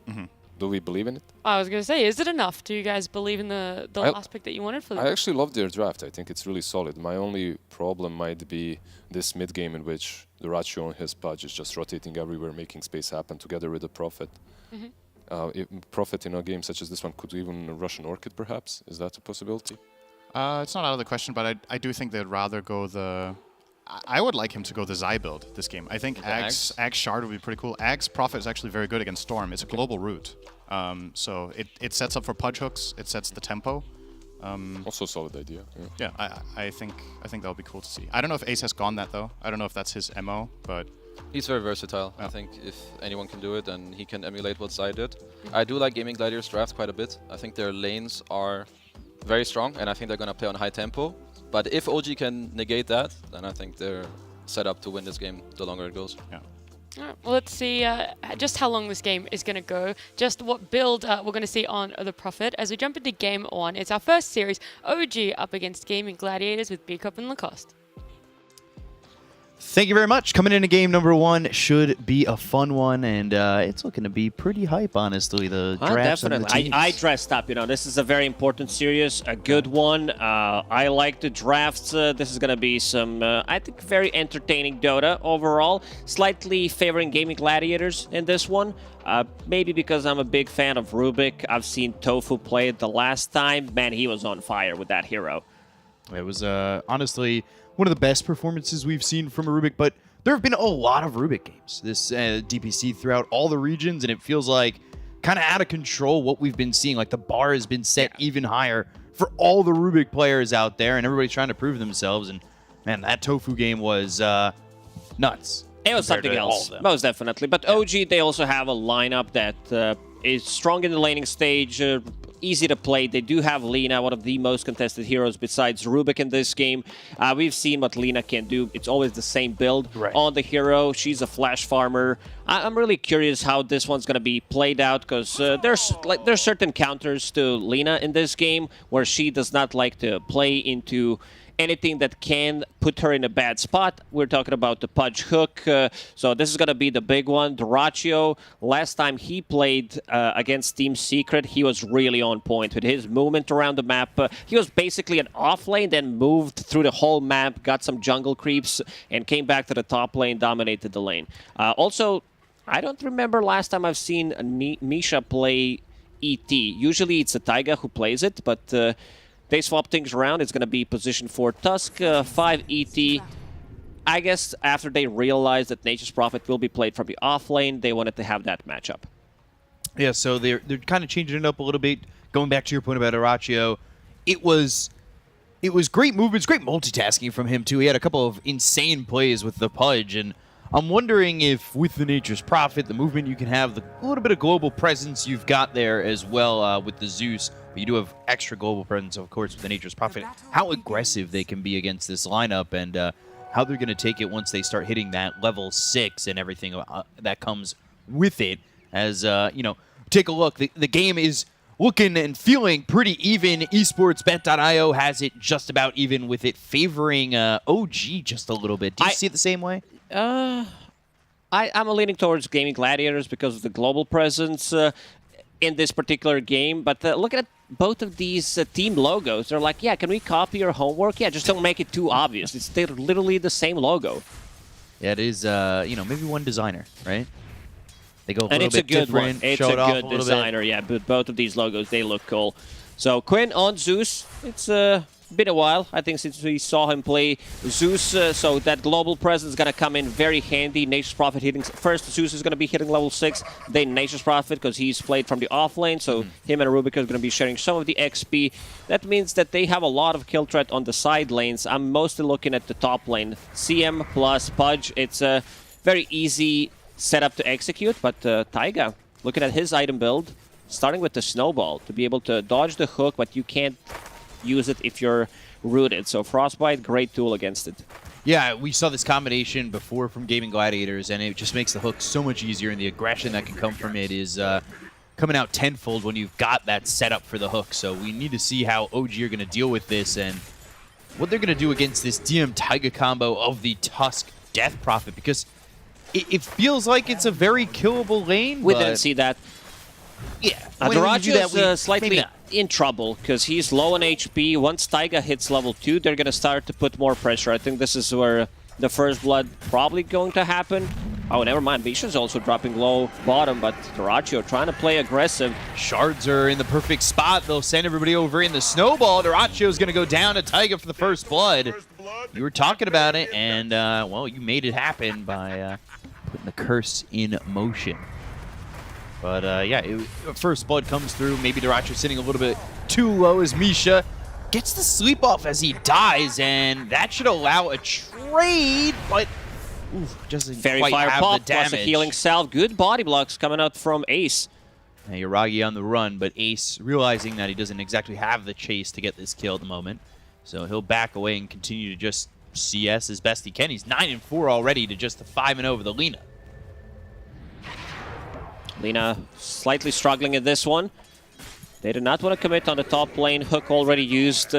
Do we believe in it? I was going to say, is it enough? Do you guys believe in the last pick that you wanted for them? I actually love their draft. I think it's really solid. My only problem might be this mid game in which the Ratio and his Pudge is just rotating everywhere, making space happen together with the Prophet. Prophet in a game such as this one could even rush an Orchid, perhaps? Is that a possibility? It's not out of the question, but I do think they'd rather go the... I would like him to go the Zai build this game. I think Ag's Shard would be pretty cool. Ag's Prophet is actually very good against Storm. It's a global route. So it sets up for Pudge hooks. It sets the tempo. Also a solid idea. Yeah, I think that would be cool to see. I don't know if Ace has gone that, though. I don't know if that's his MO, but... He's very versatile. I think if anyone can do it, then he can emulate what Zai did. I do like Gaming Gladiators draft quite a bit. I think their lanes are very strong, and I think they're going to play on high tempo. But if OG can negate that, then I think they're set up to win this game the longer it goes. Yeah. All right, well, let's see just how long this game is going to go, just what build we're going to see on the Prophet. As we jump into game 1, it's our first series, OG up against Gaming Gladiators with B-Cup and Lacoste. Thank you very much. Coming into game number 1 should be a fun one, and it's looking to be pretty hype, honestly. The drafts definitely. and the teams. I dressed up. You know, this is a very important series, a good one. I like the drafts. This is going to be some, I think, very entertaining Dota overall. Slightly favoring Gaming Gladiators in this one. Maybe because I'm a big fan of Rubik. I've seen Tofu play it the last time. Man, he was on fire with that hero. It was honestly one of the best performances we've seen from a Rubik, but there have been a lot of Rubik games this DPC throughout all the regions, and it feels like kind of out of control what we've been seeing. Like the bar has been set even higher for all the Rubik players out there, and everybody's trying to prove themselves. And man, that Tofu game was nuts. It was something else, most definitely. But OG, they also have a lineup that is strong in the laning stage, easy to play. They do have Lina, one of the most contested heroes besides Rubik in this game. We've seen what Lina can do. It's always the same build on the hero. She's a flash farmer. I'm really curious how this one's going to be played out, because there's certain counters to Lina in this game where she does not like to play into anything that can put her in a bad spot. We're talking about the Pudge hook. So this is going to be the big one. Duratio, last time he played against Team Secret, he was really on point with his movement around the map. He was basically an off lane, then moved through the whole map, got some jungle creeps, and came back to the top lane, dominated the lane. Also, I don't remember last time I've seen Misha play ET. Usually it's a Taiga who plays it, but... they swap things around. It's going to be position 4 Tusk, 5 ET. I guess after they realized that Nature's Prophet will be played from the off lane, they wanted to have that matchup. Yeah, so they're kind of changing it up a little bit. Going back to your point about Duratio, it was great movements, great multitasking from him too. He had a couple of insane plays with the Pudge, and I'm wondering if with the Nature's Prophet, the movement you can have, a little bit of global presence you've got there as well with the Zeus. But you do have extra global presence, of course, with the Nature's Prophet. How aggressive they can be against this lineup, and how they're going to take it once they start hitting that level 6 and everything that comes with it. As, take a look. The game is looking and feeling pretty even. esportsbet.io has it just about even, with it favoring OG just a little bit. Do you see it the same way? I'm leaning towards Gaming Gladiators because of the global presence. in this particular game. But look at both of these team logos. They're like, yeah, can we copy your homework? Yeah, just don't make it too obvious. They're literally the same logo. Yeah, it is, you know, maybe one designer, right? They go a And little it's a bit good different, one. It's show it off a good little designer, yeah. But both of these logos, they look cool. So Quinn on Zeus. It's been a while, I think, since we saw him play Zeus. So that global presence is going to come in very handy. Nature's Prophet hitting first. Zeus is going to be hitting level 6. Then Nature's Prophet, because he's played from the off lane. So him and Rubik are going to be sharing some of the XP. That means that they have a lot of kill threat on the side lanes. I'm mostly looking at the top lane. CM plus Pudge. It's a very easy setup to execute. But Taiga, looking at his item build, starting with the Snowball to be able to dodge the hook, but you can't use it if you're rooted. So Frostbite, great tool against it. Yeah, we saw this combination before from Gaming Gladiators, and it just makes the hook so much easier, and the aggression that can come from it is coming out tenfold when you've got that setup for the hook. So we need to see how OG are going to deal with this and what they're going to do against this DM Taiga combo of the Tusk Death Prophet, because it feels like it's a very killable lane. We didn't see that. Yeah. Duracio's slightly in trouble because he's low on HP. Once Taiga hits level 2, they're going to start to put more pressure. I think this is where the first blood probably going to happen. Oh, never mind. Bisha's also dropping low bottom, but Duracio trying to play aggressive. Shards are in the perfect spot. They'll send everybody over in the snowball. Duracio's going to go down to Taiga for the first blood. You were talking about it, and, well, you made it happen by putting the curse in motion. But, yeah, first blood comes through. Maybe Duracio sitting a little bit too low as Misha gets the sleep off as he dies, and that should allow a trade, but doesn't Fairy quite Fire have pop the damage. plus a healing salve. Good body blocks coming out from Ace. Now, Yuragi on the run, but Ace realizing that he doesn't exactly have the chase to get this kill at the moment. So he'll back away and continue to just CS as best he can. He's 9-4 already to just the 5-0 over the Lina. Lina slightly struggling in this one. They did not want to commit on the top lane. Hook already used.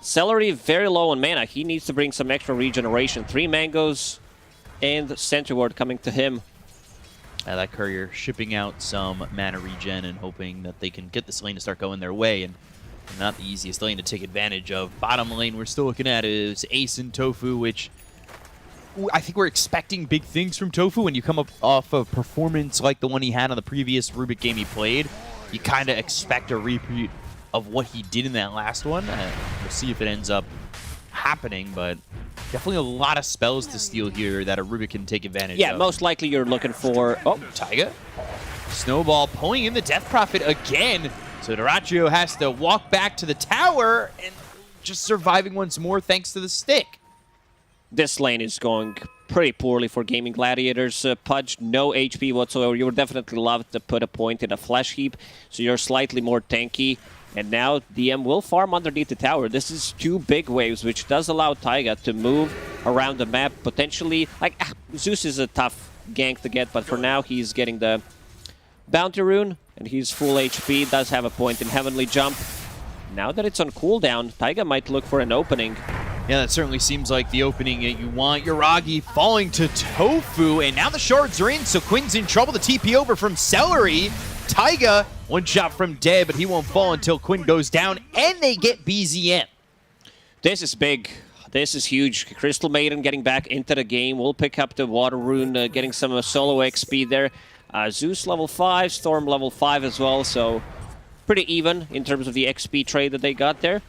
Celery very low on mana. He needs to bring some extra regeneration. 3 mangoes and Center Ward coming to him. That Courier shipping out some mana regen and hoping that they can get this lane to start going their way. And not the easiest lane to take advantage of. Bottom lane we're still looking at is Ace and Tofu, which I think we're expecting big things from Tofu. When you come up off a performance like the one he had on the previous Rubik game he played, you kind of expect a repeat of what he did in that last one. We'll see if it ends up happening, but definitely a lot of spells to steal here that a Rubik can take advantage of. Yeah, most likely you're looking for... Oh, Taiga. Snowball pulling in the Death Prophet again. So Duracio has to walk back to the tower and just surviving once more thanks to the stick. This lane is going pretty poorly for Gaming Gladiators. Pudge, no HP whatsoever. You would definitely love to put a point in a flash heap, so you're slightly more tanky. And now DM will farm underneath the tower. This is 2 big waves, which does allow Taiga to move around the map. Potentially, like, Zeus is a tough gank to get, but for now he's getting the Bounty Rune, and he's full HP, does have a point in Heavenly Jump. Now that it's on cooldown, Taiga might look for an opening. Yeah, that certainly seems like the opening that you want. Yuragi falling to Tofu, and now the shards are in, so Quinn's in trouble. The TP over from Celery. Taiga, one shot from dead, but he won't fall until Quinn goes down, and they get BZM. This is big. This is huge. Crystal Maiden getting back into the game. We'll pick up the Water Rune, getting some solo XP there. Zeus level 5, Storm level 5 as well, so pretty even in terms of the XP trade that they got there.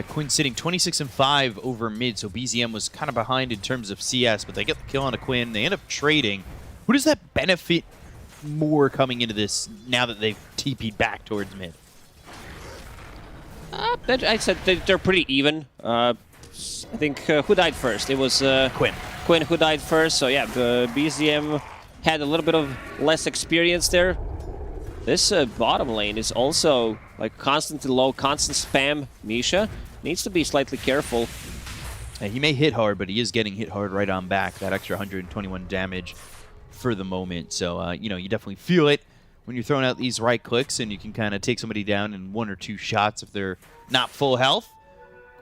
Quinn sitting 26-5 over mid, so BZM was kind of behind in terms of CS, but they get the kill on a Quinn. They end up trading. Who does that benefit more coming into this now that they've TP'd back towards mid? I said they're pretty even. I think who died first? It was Quinn. Quinn who died first, so yeah, BZM had a little bit of less experience there. This bottom lane is also like constantly low, constant spam. Misha needs to be slightly careful. He may hit hard, but he is getting hit hard right on back. That extra 121 damage for the moment. So, you know, you definitely feel it when you're throwing out these right clicks, and you can kind of take somebody down in 1 or 2 shots if they're not full health.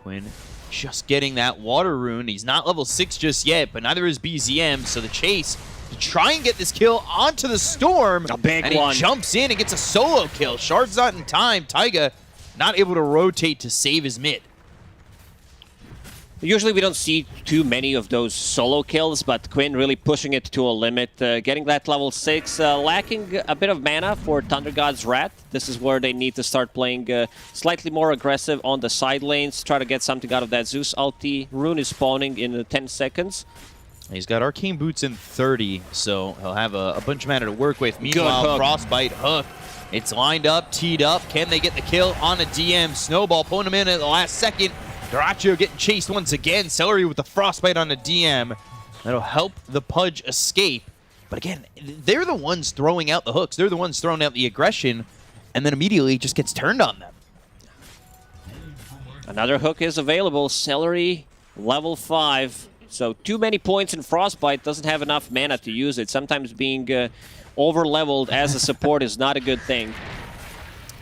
Quinn just getting that Water Rune. He's not level 6 just yet, but neither is BZM, so the chase to try and get this kill onto the Storm. A big and one. he jumps in and gets a solo kill. Shard's not in time. Taiga not able to rotate to save his mid. Usually we don't see too many of those solo kills, but Quinn really pushing it to a limit. Getting that level 6, lacking a bit of mana for Thunder God's Wrath. This is where they need to start playing slightly more aggressive on the side lanes, try to get something out of that Zeus ulti. Rune is spawning in 10 seconds. He's got Arcane Boots in 30, so he'll have a bunch of mana to work with. Meanwhile, Frostbite hook. It's lined up, teed up. Can they get the kill on a DM? Snowball pulling him in at the last second. Dyrachyo getting chased once again. Celery with the Frostbite on the DM. That'll help the Pudge escape. But again, they're the ones throwing out the hooks. They're the ones throwing out the aggression. And then immediately just gets turned on them. Another hook is available. Celery, level 5. So too many points in Frostbite, doesn't have enough mana to use it. Sometimes being over-leveled as a support is not a good thing.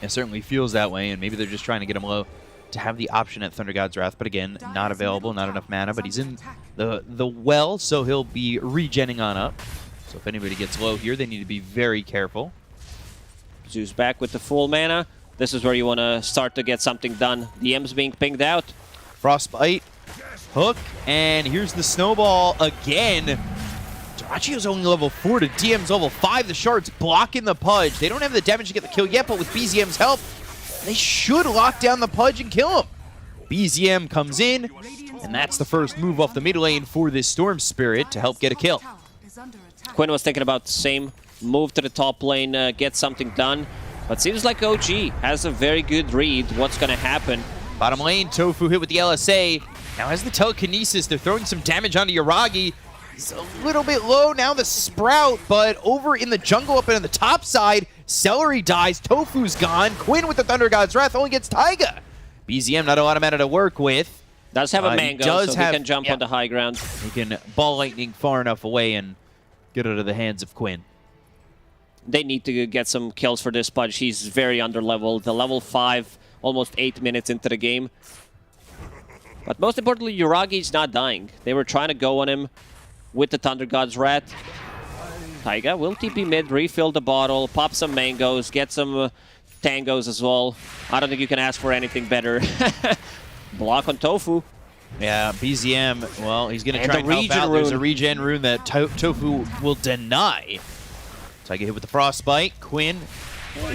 It certainly feels that way, and maybe they're just trying to get him low to have the option at Thunder God's Wrath, but again, not available, not enough mana, but he's in the well, so he'll be regenning on up. So if anybody gets low here, they need to be very careful. Zeus back with the full mana. This is where you want to start to get something done. DM's being pinged out. Frostbite, hook, and here's the snowball again. Dyrachyo's only level 4 to DM's level 5. The Shard's blocking the Pudge. They don't have the damage to get the kill yet, but with BZM's help, they should lock down the Pudge and kill him. BZM comes in, and that's the first move off the mid lane for this Storm Spirit to help get a kill. Quinn was thinking about the same move to the top lane, get something done. But seems like OG has a very good read what's going to happen. Bottom lane, Tofu hit with the LSA. Now has the telekinesis. They're throwing some damage onto Yuragi. He's a little bit low now, the Sprout, but over in the jungle up and on the top side, Celery dies, Tofu's gone. Quinn with the Thunder God's Wrath only gets Taiga. BZM not a lot of mana to work with. Does have a mango, so he can jump yeah, on the high ground. He can ball lightning far enough away and get out of the hands of Quinn. They need to get some kills for this Pudge. He's very underleveled. The level 5, almost 8 minutes into the game. But most importantly, Yuragi's not dying. They were trying to go on him with the Thunder God's Wrath. Taiga will TP mid, refill the bottle, pop some mangoes, get some tangos as well. I don't think you can ask for anything better. Block on Tofu. Yeah, BZM, well, he's going to try and help out. There's a regen rune that Tofu will deny. Taiga hit with the Frostbite. Quinn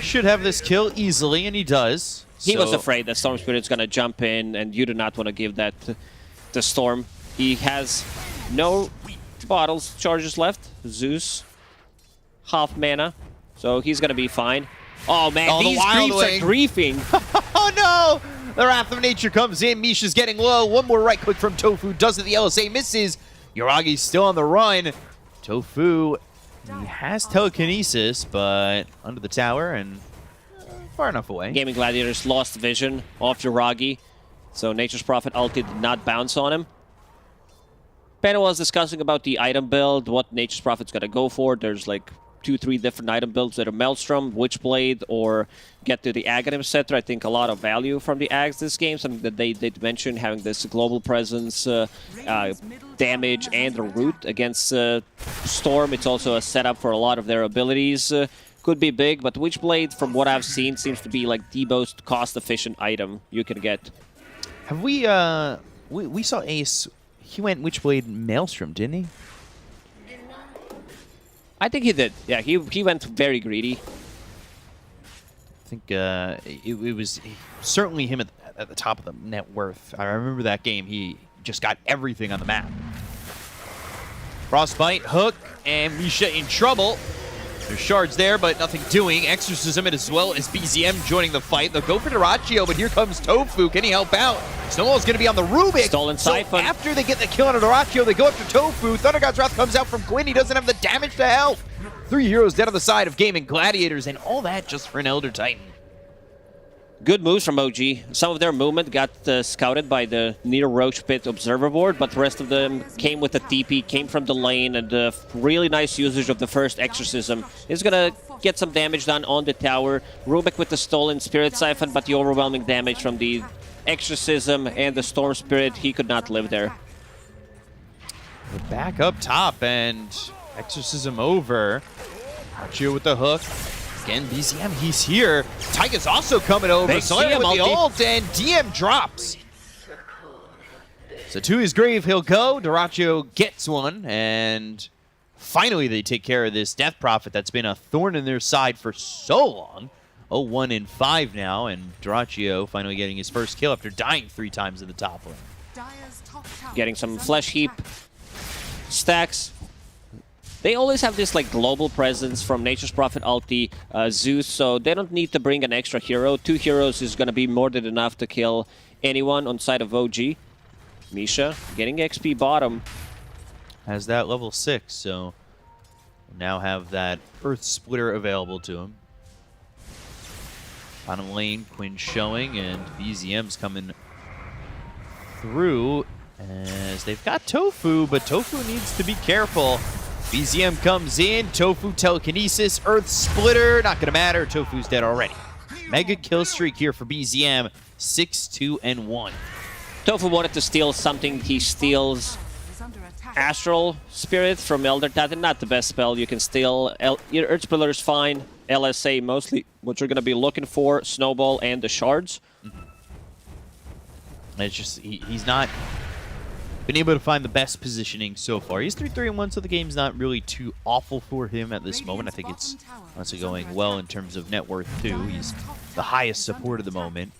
should have this kill easily, and he does. He was afraid that Storm Spirit's going to jump in, and you do not want to give that to Storm. He has no bottles charges left. Zeus, half mana, so he's going to be fine. Oh, man, these creeps are griefing. Oh, no! The Wrath of Nature comes in. Misha's getting low. One more right click from Tofu. Does it. The LSA misses. Yuragi's still on the run. Tofu, he has telekinesis, but under the tower and far enough away. Gaming Gladiators lost vision off Yuragi, so Nature's Prophet ulti did not bounce on him. Panel was discussing about the item build, what Nature's Prophet's going to go for. There's like 2-3 different item builds that are Maelstrom, Witchblade, or get to the Aghanim Scepter. I think a lot of value from the Ags this game, something that they did mention, having this global presence, damage, and a root against Storm. It's also a setup for a lot of their abilities. Could be big, but Witchblade, from what I've seen, seems to be like the most cost-efficient item you can get. Have we saw Ace, he went Witchblade Maelstrom, didn't he? I think he did. Yeah, he went very greedy. I think it was certainly him at the top of the net worth. I remember that game. He just got everything on the map. Frostbite, hook, and Misha in trouble. There's shards there, but nothing doing. Exorcism as well as BZM joining the fight. They'll go for Dyrachyo, but here comes Tofu. Can he help out? Snowball's going to be on the Rubik. Stolen Siphon. So after they get the kill on Dyrachyo, they go after Tofu. Thunder God's Wrath comes out from Quinn. He doesn't have the damage to help. 3 heroes dead on the side of Gaming Gladiators, and all that just for an Elder Titan. Good moves from OG. Some of their movement got scouted by the near Roach Pit Observer Board, but the rest of them came with the TP, came from the lane, and really nice usage of the first Exorcism. Is going to get some damage done on the tower. Rubik with the stolen Spirit Siphon, but the overwhelming damage from the Exorcism and the Storm Spirit, he could not live there. We're back up top, and Exorcism over. Archio with the hook. Again, BZM, he's here. Taiga's also coming over. Big Sawyer with CM the ulti. ult, and DM drops. So to his grave he'll go. Dyrachyo gets one, and finally they take care of this Death Prophet that's been a thorn in their side for so long. 0-1 in 5 now, and Dyrachyo finally getting his first kill after dying 3 times in the top lane. Getting some flesh heap stacks. They always have this like global presence from Nature's Prophet ulti, Zeus, so they don't need to bring an extra hero. 2 heroes is going to be more than enough to kill anyone on side of OG. Misha getting XP bottom. Has that level 6, so now have that Earth Splitter available to him. Bottom lane, Quinn showing, and BZM's coming through as they've got Tofu, but Tofu needs to be careful. BZM comes in, Tofu telekinesis, Earth Splitter, not gonna matter, Tofu's dead already. Mega kill streak here for BZM, 6-2-1. Tofu wanted to steal something. He steals Astral Spirit from Elder Titan. Not the best spell you can steal. Your Earth Spiller's fine. LSA mostly what you're gonna be looking for. Snowball and the shards. It's just he's not been able to find the best positioning so far. He's 3-3-1, so the game's not really too awful for him at this moment. I think it's honestly going well in terms of net worth too. He's the highest support at the moment.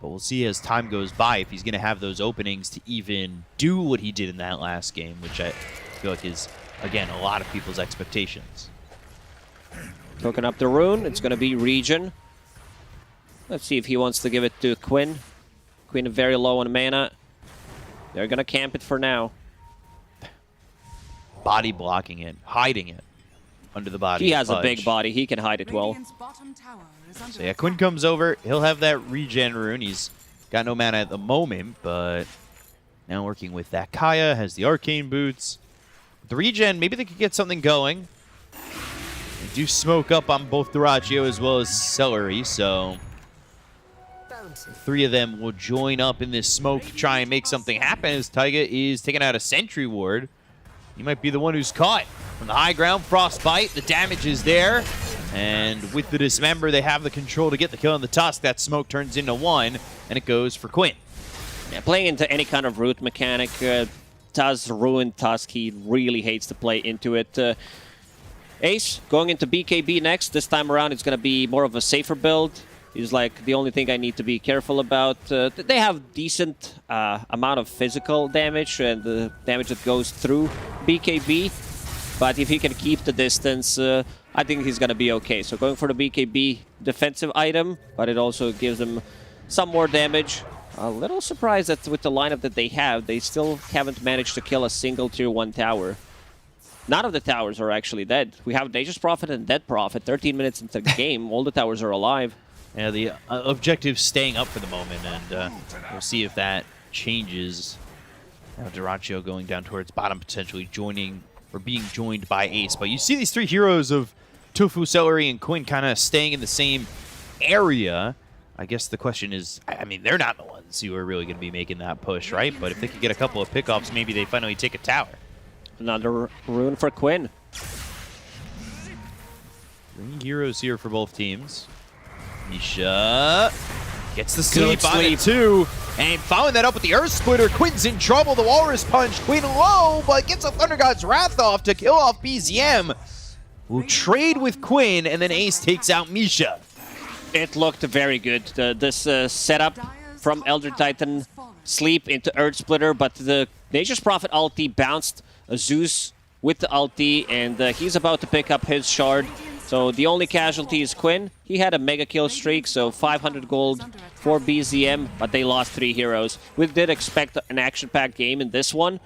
But we'll see as time goes by if he's going to have those openings to even do what he did in that last game, which I feel like is, again, a lot of people's expectations. Hooking up the rune. It's going to be Regen. Let's see if he wants to give it to Quinn. Quinn very low on mana. They're going to camp it for now. Body blocking it, hiding it under the body. He has a big body. He can hide it well. So yeah, Quinn comes over. He'll have that regen rune. He's got no mana at the moment, but now working with that Kaya, has the arcane boots. The regen, maybe they could get something going. They do smoke up on both Dyrachyo as well as Celery, so the 3 of them will join up in this smoke to try and make something happen as Taiga is taking out a sentry ward. He might be the one who's caught from the high ground. Frostbite, the damage is there. And with the Dismember, they have the control to get the kill on the Tusk. That smoke turns into 1, and it goes for Quinn. Yeah, playing into any kind of root mechanic does ruin Tusk. He really hates to play into it. Ace going into BKB next. This time around, it's going to be more of a safer build. Is like the only thing I need to be careful about. They have decent amount of physical damage and the damage that goes through BKB. But if he can keep the distance, I think he's going to be okay. So going for the BKB defensive item, but it also gives them some more damage. A little surprised that with the lineup that they have, they still haven't managed to kill a single tier 1 tower. None of the towers are actually dead. We have Nature's Prophet and Dead Prophet. 13 minutes into the game, all the towers are alive. Yeah, the objective's staying up for the moment, and we'll see if that changes. Now Dyrachyo going down towards bottom, potentially joining or being joined by Ace. But you see these 3 heroes of Tofu, Celery, and Quinn kind of staying in the same area. I guess the question is, I mean, they're not the ones who are really going to be making that push, right? But if they could get a couple of pickoffs, maybe they finally take a tower. Another rune for Quinn. 3 heroes here for both teams. Misha gets the sleep on sleep. it too, and following that up with the Earth Splitter. Quinn's in trouble. The Walrus Punch. Quinn low, but gets a Thunder God's Wrath off to kill off BZM. Will trade with Quinn, and then Ace takes out Misha. It looked very good. This setup from Elder Titan sleep into Earth Splitter, but the Nature's Prophet ulti bounced Zeus with the ulti, and he's about to pick up his shard. So the only casualty is Quinn. He had a mega kill streak, so 500 gold for BZM, but they lost 3 heroes. We did expect an action-packed game in this one,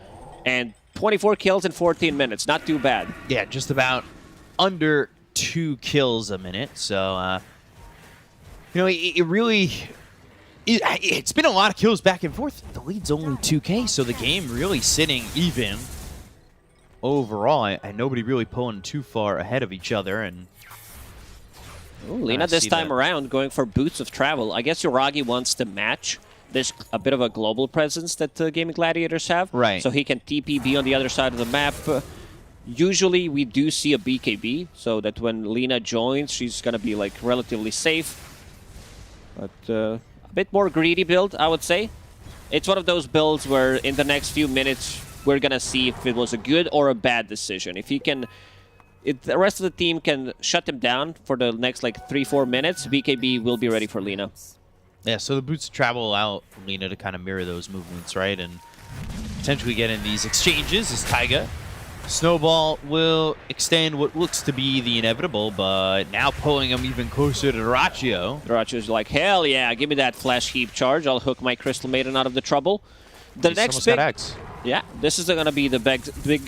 and 24 kills in 14 minutes. Not too bad. Yeah, just about under 2 kills a minute. So, you know, it really... It's been a lot of kills back and forth. The lead's only 2K, so the game really sitting even overall. And nobody really pulling too far ahead of each other. And Ooh, Lina this time around going for Boots of Travel. I guess Yuragi wants to match. There's a bit of a global presence that Gaming Gladiators have. Right. So he can TP, be on the other side of the map. Usually we do see a BKB, so that when Lina joins, she's gonna be like relatively safe. But a bit more greedy build, I would say. It's one of those builds where in the next few minutes we're gonna see if it was a good or a bad decision. If he can, if the rest of the team can shut him down for the next like 3-4 minutes, BKB will be ready for Lina. Yeah, so the boots travel allow Lina to kind of mirror those movements, right? And potentially get in these exchanges as Taiga. Snowball will extend what looks to be the inevitable, but now pulling him even closer to Dyrachyo. Dyrachyo's like, hell yeah, give me that flash heap charge. I'll hook my Crystal Maiden out of the trouble. The He's next almost big... got Axe. Yeah, this is going to be the big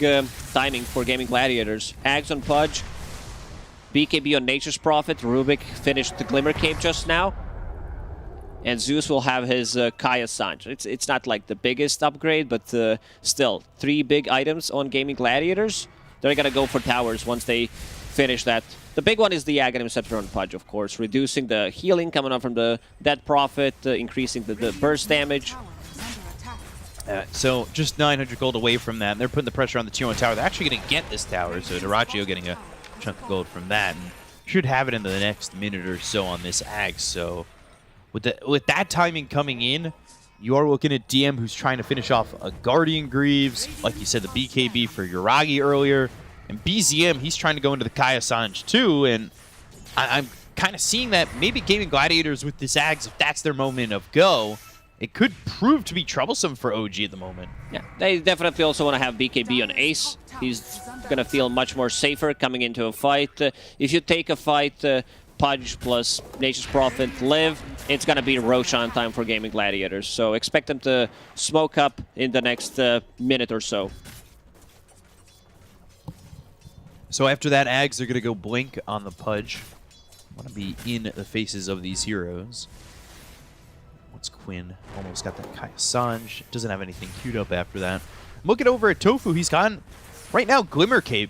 timing for Gaming Gladiators. Ags on Pudge, BKB on Nature's Prophet. Rubik finished the Glimmer Cape just now. And Zeus will have his Kaya Sanj. It's not like the biggest upgrade, but still, 3 big items on Gaming Gladiators. They're going to go for towers once they finish that. The big one is the Aghanim Scepter on Pudge, of course, reducing the healing coming up from the Dead Prophet, increasing the burst damage. So just 900 gold away from that. And they're putting the pressure on the tier 1 tower. They're actually going to get this tower, so Dyrachyo getting a chunk of gold from that. And should have it in the next minute or so on this Axe, so... With that timing coming in, you are looking at DM who's trying to finish off a Guardian Greaves, like you said, the BKB for Yuragi earlier, and BZM, he's trying to go into the Kaya Sanj too, and I'm kind of seeing that maybe Gaming Gladiators with this Ags, if that's their moment of go, it could prove to be troublesome for OG at the moment. Yeah, they definitely also want to have BKB on Ace. He's going to feel much more safer coming into a fight. If you take a fight... Pudge plus Nature's Prophet live, it's going to be Roshan time for Gaming Gladiators. So expect them to smoke up in the next minute or so. So after that Ags, they're going to go Blink on the Pudge. Want to be in the faces of these heroes. What's Quinn? Almost got that Kaya Sanj. Doesn't have anything queued up after that. Looking over at Tofu, he's gone right now Glimmer Cape.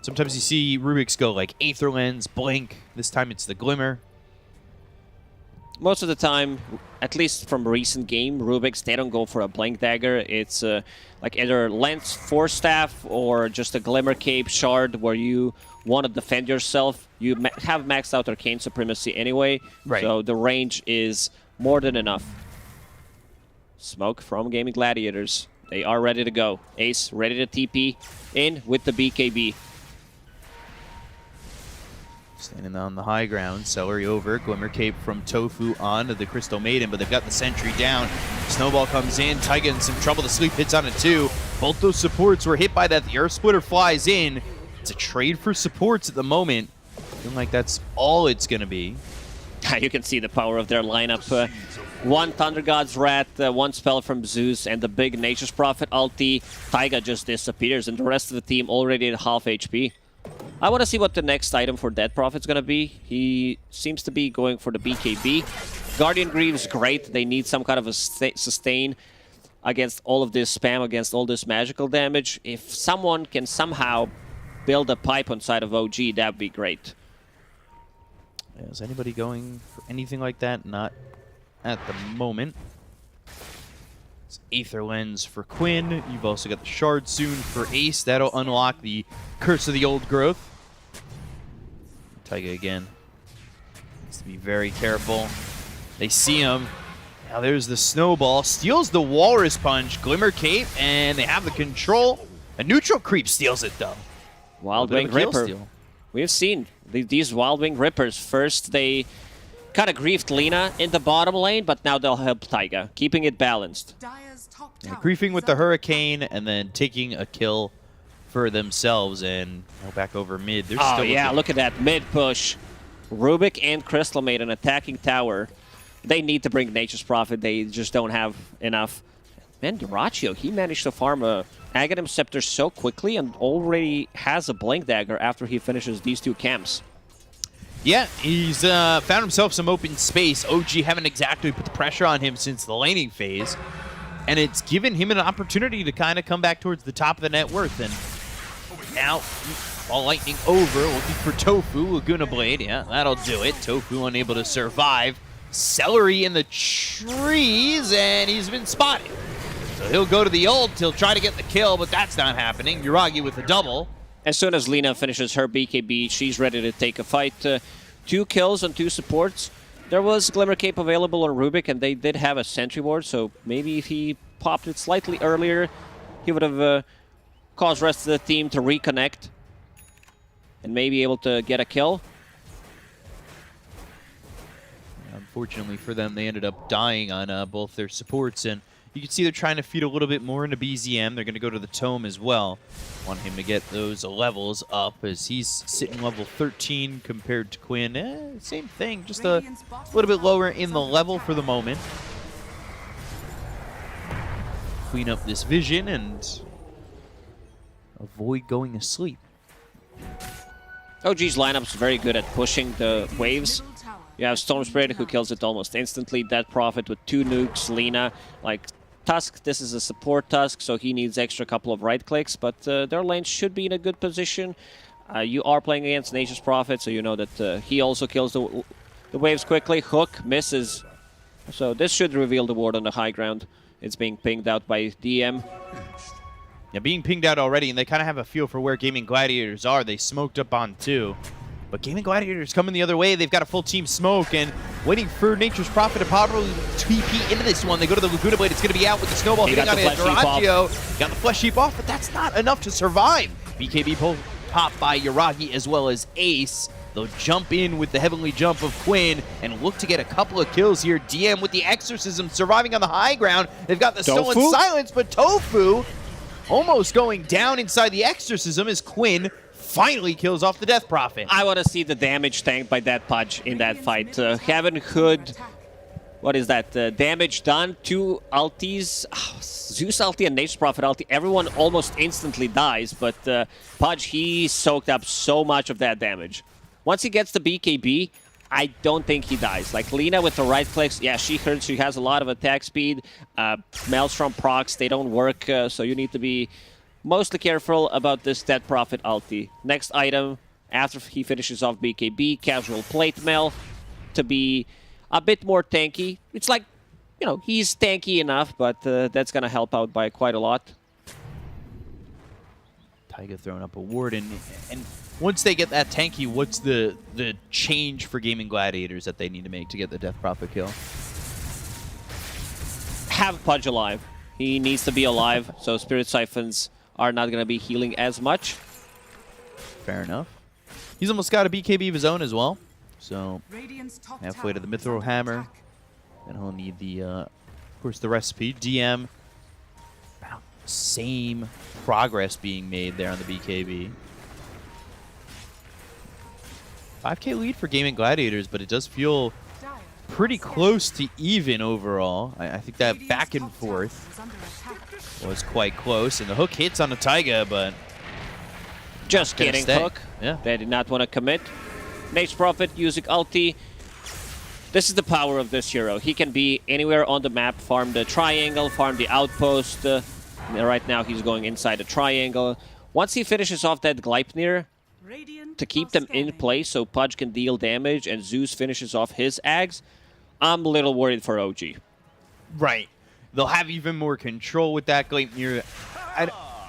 Sometimes you see Rubik's go like Aether Lens, Blink. This time it's the Glimmer. Most of the time, at least from recent game, Rubik's, they don't go for a Blink Dagger. It's like either Lens, Force Staff, or just a Glimmer Cape Shard where you want to defend yourself. You have maxed out Arcane Supremacy anyway, right. So the range is more than enough. Smoke from Gaming Gladiators. They are ready to go. Ace ready to TP in with the BKB. Standing on the high ground, Celery over, Glimmer Cape from Tofu onto the Crystal Maiden, but they've got the Sentry down. Snowball comes in, Taiga in some trouble, the Sleep hits on it too. Both those supports were hit by that, the Earth Splitter flies in. It's a trade for supports at the moment. Feeling like that's all it's going to be. You can see the power of their lineup. One Thunder God's Wrath, one spell from Zeus, and the big Nature's Prophet ulti. Taiga just disappears, and the rest of the team already at half HP. I want to see what the next item for Dead Prophet's going to be. He seems to be going for the BKB. Guardian Greaves, great. They need some kind of a sustain against all of this spam, against all this magical damage. If someone can somehow build a pipe on side of OG, that would be great. Yeah, is anybody going for anything like that? Not at the moment. It's Aether Lens for Quinn. You've also got the Shard soon for Ace. That'll unlock the Curse of the Old Growth. Taiga again. Needs to be very careful. They see him. Now there's the Snowball. Steals the Walrus Punch. Glimmer Cape. And they have the control. A neutral creep steals it, though. Wild Wing Ripper. We've seen these Wild Wing Rippers. First, they kind of griefed Lina in the bottom lane, but now they'll help Taiga, keeping it balanced. Yeah, griefing with the Hurricane and then taking a kill for themselves and back over mid. They're oh, still yeah, look at that mid push. Rubik and Crystal Maiden attacking tower. They need to bring Nature's Prophet. They just don't have enough. Man, Dyrachyo, he managed to farm a Aghanim Scepter so quickly and already has a Blink Dagger after he finishes these 2 camps. Yeah, he's found himself some open space. OG haven't exactly put the pressure on him since the laning phase. And it's given him an opportunity to kind of come back towards the top of the net worth. And now, Ball Lightning over, looking for Tofu, Laguna Blade. Yeah, that'll do it. Tofu unable to survive. Celery in the trees, and he's been spotted. So he'll go to the ult, he'll try to get the kill, but that's not happening. Yuragi with the double. As soon as Lina finishes her BKB, she's ready to take a fight. 2 kills on 2 supports. There was Glimmer Cape available on Rubik, and they did have a sentry ward, so maybe if he popped it slightly earlier, he would have caused the rest of the team to reconnect and maybe able to get a kill. Unfortunately for them, they ended up dying on both their supports, and you can see they're trying to feed a little bit more into BZM. They're going to go to the Tome as well. Want him to get those levels up as he's sitting level 13 compared to Quinn. Same thing, just a little bit lower in the level for the moment. Clean up this vision and avoid going asleep. OG's lineup's very good at pushing the waves. You have Storm Spirit who kills it almost instantly. Dead Prophet with 2 nukes. Lina, like Tusk, this is a support Tusk, so he needs extra couple of right clicks, but their lane should be in a good position. You are playing against Nature's Prophet, so you know that he also kills the waves quickly. Hook misses, so this should reveal the ward on the high ground. It's being pinged out by DM. Yeah, being pinged out already, and they kind of have a feel for where Gaming Gladiators are. They smoked up on 2. But Gaming Gladiators coming the other way. They've got a full team smoke and waiting for Nature's Prophet to probably TP into this one. They go to the Laguna Blade. It's going to be out with the snowball hitting on it. Duraccio got the flesh heap off, but that's not enough to survive. BKB pulled pop by Yuragi as well as Ace. They'll jump in with the heavenly jump of Quinn and look to get a couple of kills here. DM with the Exorcism surviving on the high ground. They've got the stolen silence, but Tofu almost going down inside the Exorcism as Quinn finally kills off the Death Prophet. I want to see the damage tanked by that Pudge in that fight. Heaven Hood, what is that? Damage done, 2 ultis, Zeus ulti and Nature's Prophet ulti. Everyone almost instantly dies, but Pudge, he soaked up so much of that damage. Once he gets the BKB, I don't think he dies. Like Lina with the right clicks, yeah, she hurts. She has a lot of attack speed. Maelstrom procs, they don't work, so you need to be mostly careful about this Dead Prophet ulti. Next item, after he finishes off BKB, casual plate mail to be a bit more tanky. It's like, you know, he's tanky enough, but that's going to help out by quite a lot. Taiga throwing up a ward, and once they get that tanky, what's the change for Gaming Gladiators that they need to make to get the Death Prophet kill? Have Pudge alive. He needs to be alive, so Spirit Siphons are not going to be healing as much. Fair enough. He's almost got a BKB of his own as well. So halfway to the Mithril Hammer. And he'll need the, of course, the recipe. DM, about same progress being made there on the BKB. 5k lead for Gaming Gladiators, but it does feel pretty close to even overall. I think that back and forth was quite close, and the hook hits on the Taiga, but just kidding, Hook. Yeah. They did not want to commit. Nature's Prophet using ulti. This is the power of this hero. He can be anywhere on the map, farm the triangle, farm the outpost. Right now he's going inside the triangle. Once he finishes off that Gleipnir, to keep them in place so Pudge can deal damage and Zeus finishes off his Ags, I'm a little worried for OG. Right. They'll have even more control with that Gleipnir.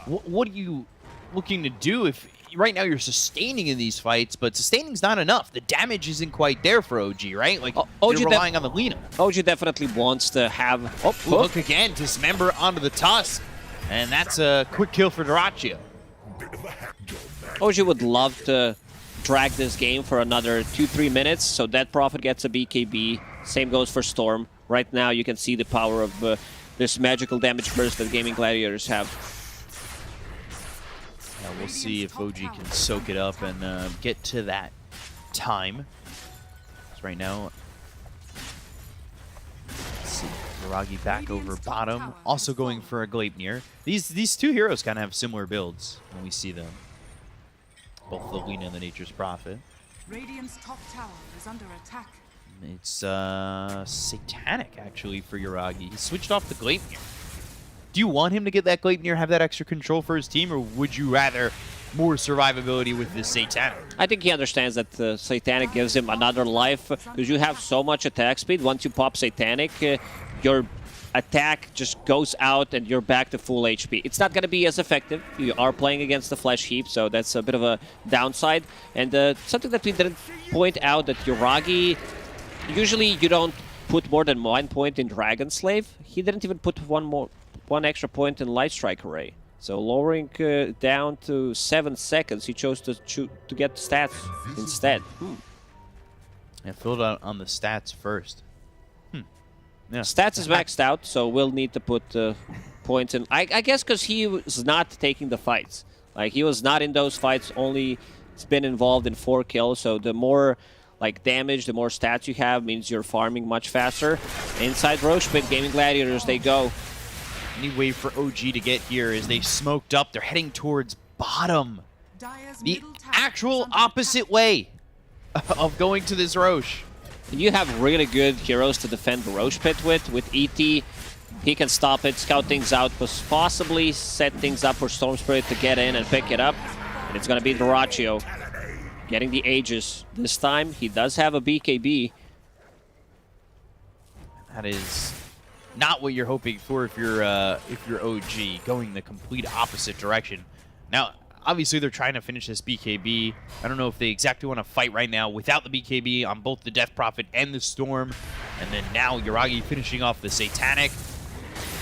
What are you looking to do if right now you're sustaining in these fights, but sustaining's not enough. The damage isn't quite there for OG, right? Like, OG you're relying on the Lina. OG definitely wants to have... Oh, hook again, dismember onto the Tusk. And that's a quick kill for Duraccio. OG would love to drag this game for another 2-3 minutes, so Dead Prophet gets a BKB. Same goes for Storm. Right now you can see the power of this magical damage burst that Gaming Gladiators have. Now we'll see if OG can soak it up and get to that time. So right now, let's see, Yuragi back over bottom, also going for a Gleipnir. These two heroes kind of have similar builds when we see them. Both the Lina and the Nature's Prophet. Radiant's top tower is under attack. It's satanic, actually, for Yuragi. He switched off the Gleipnir. Do you want him to get that Gleipnir, have that extra control for his team, or would you rather more survivability with this Satanic? I think he understands that Satanic gives him another life, because you have so much attack speed. Once you pop Satanic, your attack just goes out and you're back to full HP. It's not going to be as effective. You are playing against the Flesh Heap, so that's a bit of a downside. And something that we didn't point out, that Yuragi, usually you don't put more than 1 point in Dragon Slave. He didn't even put one extra point in Light Strike Array. So lowering down to 7 seconds, he chose to get stats instead. I filled out on the stats first. Yeah. Stats is maxed out, so we'll need to put points in. I guess because he was not taking the fights. Like, he was not in those fights, only it's been involved in 4 kills, so the more like damage, the more stats you have means you're farming much faster. Inside Roche Pit, Gaming Gladiators, they go. Any way for OG to get here is they smoked up. They're heading towards bottom. The actual opposite way of going to this Roche. You have really good heroes to defend the Roche Pit with ET. He can stop it, scout things out, possibly set things up for Storm Spirit to get in and pick it up. And it's going to be Dyrachyo getting the Aegis. This time, he does have a BKB. That is not what you're hoping for if you're OG, going the complete opposite direction. Now, obviously, they're trying to finish this BKB. I don't know if they exactly want to fight right now without the BKB on both the Death Prophet and the Storm. And then now Yuragi finishing off the Satanic.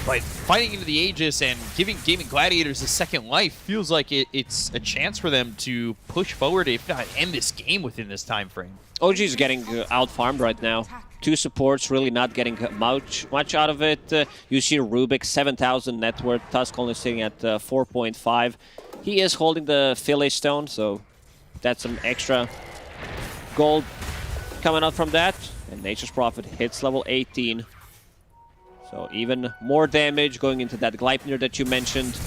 But fighting into the Aegis and giving Gaming Gladiators a second life feels like it's a chance for them to push forward, if not end this game within this time frame. OG is getting out-farmed right now. 2 supports really not getting much out of it. You see Rubik, 7,000 net worth. Tusk only sitting at 4.5. He is holding the Fillet Stone, so that's some extra gold coming out from that. And Nature's Prophet hits level 18. So even more damage going into that Gleipnir that you mentioned.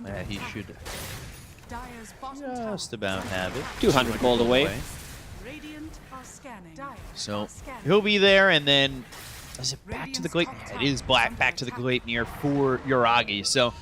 Yeah, he should just about have it. 200 gold away. So he'll be there, and then is it back to the Gleipnir? It is back to the Gleipnir for Yuragi. So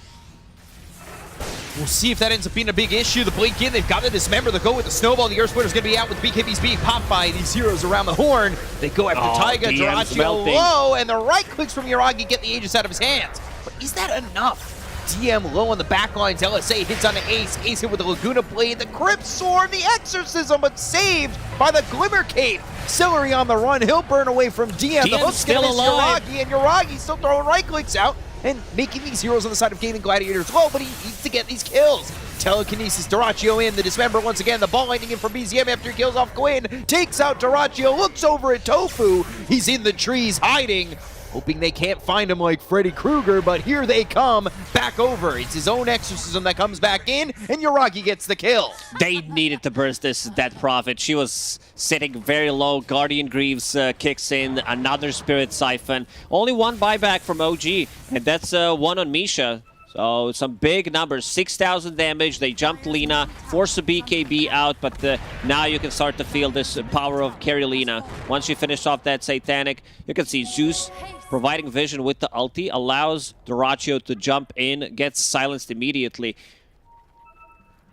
we'll see if that ends up being a big issue. The blink in, they've got to dismember. They'll go with the snowball. The Earth Splitter's going to be out with BKBs being popped by these heroes around the horn. They go after Taiga, Dyrachyo low, and the right clicks from Yuragi get the Aegis out of his hands. But is that enough? DM low on the back lines. LSA hits on the Ace. Ace hit with the Laguna Blade. The Crypt Sword, the Exorcism, but saved by the Glimmer Cape. Celery on the run. He'll burn away from DM. The hook's going to miss Yuragi, and Yuragi still throwing right clicks out and making these heroes on the side of Gaming Gladiators low, but he needs to get these kills. Telekinesis, Dyrachyo in. The Dismember once again. The ball lightning in for BZM after he kills off Quinn. Takes out Dyrachyo. Looks over at Tofu. He's in the trees hiding, hoping they can't find him like Freddy Krueger, but here they come back over. It's his own Exorcism that comes back in, and Yuragi gets the kill. They needed to burst this Death Prophet. She was sitting very low. Guardian Greaves kicks in, another Spirit Siphon. Only 1 buyback from OG, and that's 1 on Misha. So some big numbers, 6,000 damage. They jumped Lina, forced the BKB out, but now you can start to feel this power of carry Lina. Once you finish off that Satanic, you can see Zeus providing vision with the ulti, allows Dyrachyo to jump in, gets silenced immediately.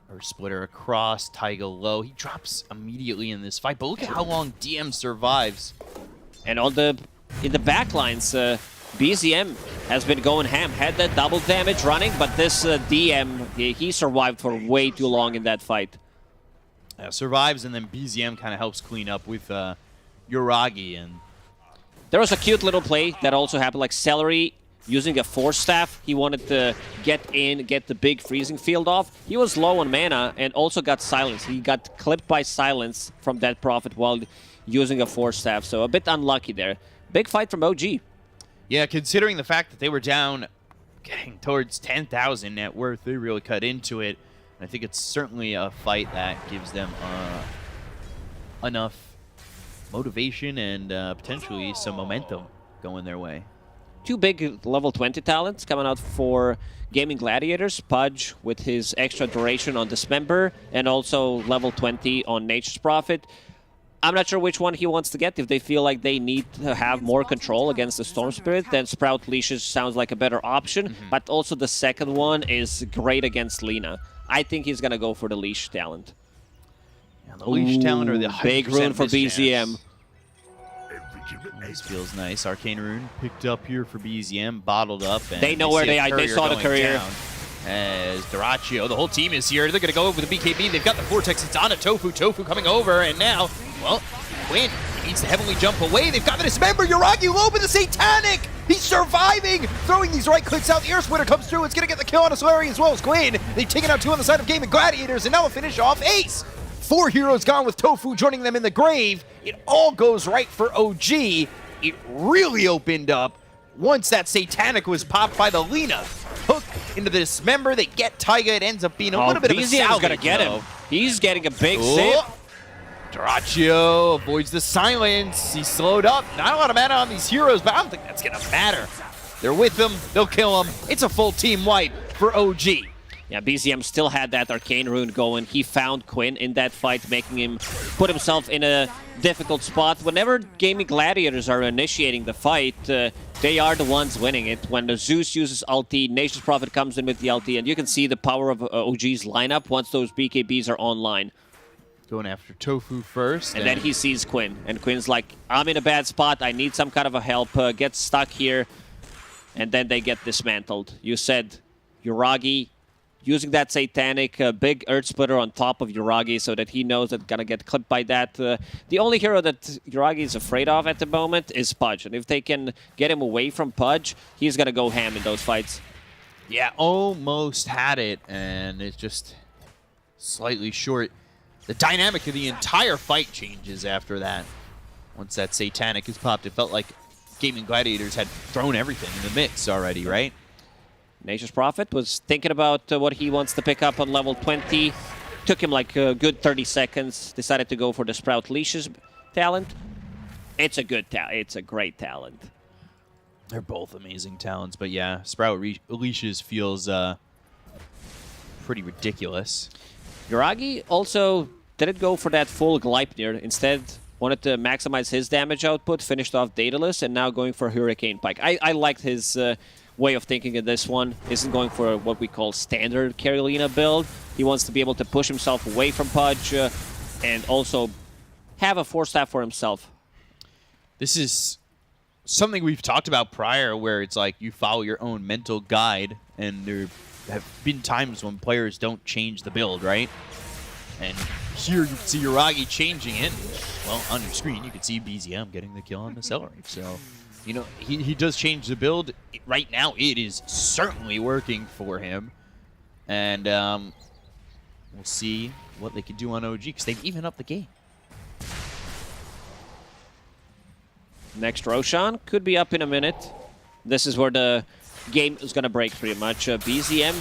Earth Splitter across, Taiga low. He drops immediately in this fight, but look at how long DM survives. And in the backlines, BZM has been going ham. Had that double damage running, but this DM, he survived for way too long in that fight. Survives, and then BZM kind of helps clean up with Yuragi. And there was a cute little play that also happened, like Celery using a Force Staff. He wanted to get in, get the big freezing field off. He was low on mana and also got silenced. He got clipped by silence from that Prophet while using a Force Staff, so a bit unlucky there. Big fight from OG. Yeah, considering the fact that they were down getting towards 10,000 net worth, they really cut into it. And I think it's certainly a fight that gives them enough motivation and potentially some momentum going their way. 2 big level 20 talents coming out for Gaming Gladiators. Pudge with his extra duration on Dismember, and also level 20 on Nature's Prophet. I'm not sure which one he wants to get. If they feel like they need to have more control against the Storm Spirit, then Sprout Leashes sounds like a better option. But also the second one is great against Lina. I think he's going to go for the Leash talent. Yeah, the Leash talent or the big rune for BZM. This feels nice. Arcane Rune picked up here for BZM, bottled up. And They know where see they a are. They courier saw the going courier. down. As Duraccio, the whole team is here. They're going to go over the BKB. They've got the Vortex. It's on a Tofu. Tofu coming over. And now, well, Quinn needs to heavily jump away. They've got the Dismember. Yuragi low with the Satanic. He's surviving. Throwing these right clicks out. The Air Splitter comes through. It's going to get the kill on a Solari as well as Quinn. They've taken out 2 on the side of Gaming Gladiators. And now they'll finish off Ace. 4 heroes gone with Tofu joining them in the grave. It all goes right for OG. It really opened up once that Satanic was popped by the Lina. Hook into the Dismember. They get Taiga. It ends up being a little bit of a BZM's salvage. gonna get him. He's getting a big sip. Duraccio avoids the silence. He's slowed up. Not a lot of mana on these heroes, but I don't think that's going to matter. They're with him. They'll kill him. It's a full team wipe for OG. Yeah, BZM still had that Arcane Rune going. He found Quinn in that fight, making him put himself in a difficult spot. Whenever Gaming Gladiators are initiating the fight, they are the ones winning it. When the Zeus uses ulti, Nature's Prophet comes in with the ulti, and you can see the power of OG's lineup once those BKBs are online. Going after Tofu first. And then he sees Quinn, and Quinn's like, I'm in a bad spot, I need some kind of a help, gets stuck here, and then they get dismantled. You said Yuragi using that Satanic, big Earth Splitter on top of Yuragi so that he knows that gonna get clipped by that. The only hero that Yuragi is afraid of at the moment is Pudge, and if they can get him away from Pudge, he's gonna go ham in those fights. Yeah, almost had it, and it's just slightly short. The dynamic of the entire fight changes after that. Once that Satanic is popped, it felt like Gaming Gladiators had thrown everything in the mix already, right? Nature's Prophet was thinking about what he wants to pick up on level 20. Took him like a good 30 seconds. Decided to go for the Sprout Leashes talent. It's a good talent. It's a great talent. They're both amazing talents, but yeah, Sprout Leashes feels pretty ridiculous. Yuragi also didn't go for that full Gleipnir. Instead, wanted to maximize his damage output, finished off Daedalus, and now going for Hurricane Pike. I liked his way of thinking in this one. Isn't going for what we call standard Carolina build. He wants to be able to push himself away from Pudge and also have a Force Staff for himself. This is something we've talked about prior, where it's like you follow your own mental guide, and there have been times when players don't change the build, right? And here you can see Yuragi changing it. Well, on your screen, you can see BZM getting the kill on the Celery. So, you know, he does change the build. Right now, it is certainly working for him. And we'll see what they can do on OG, because they've even up the game. Next Roshan could be up in a minute. This is where the game is going to break pretty much. BZM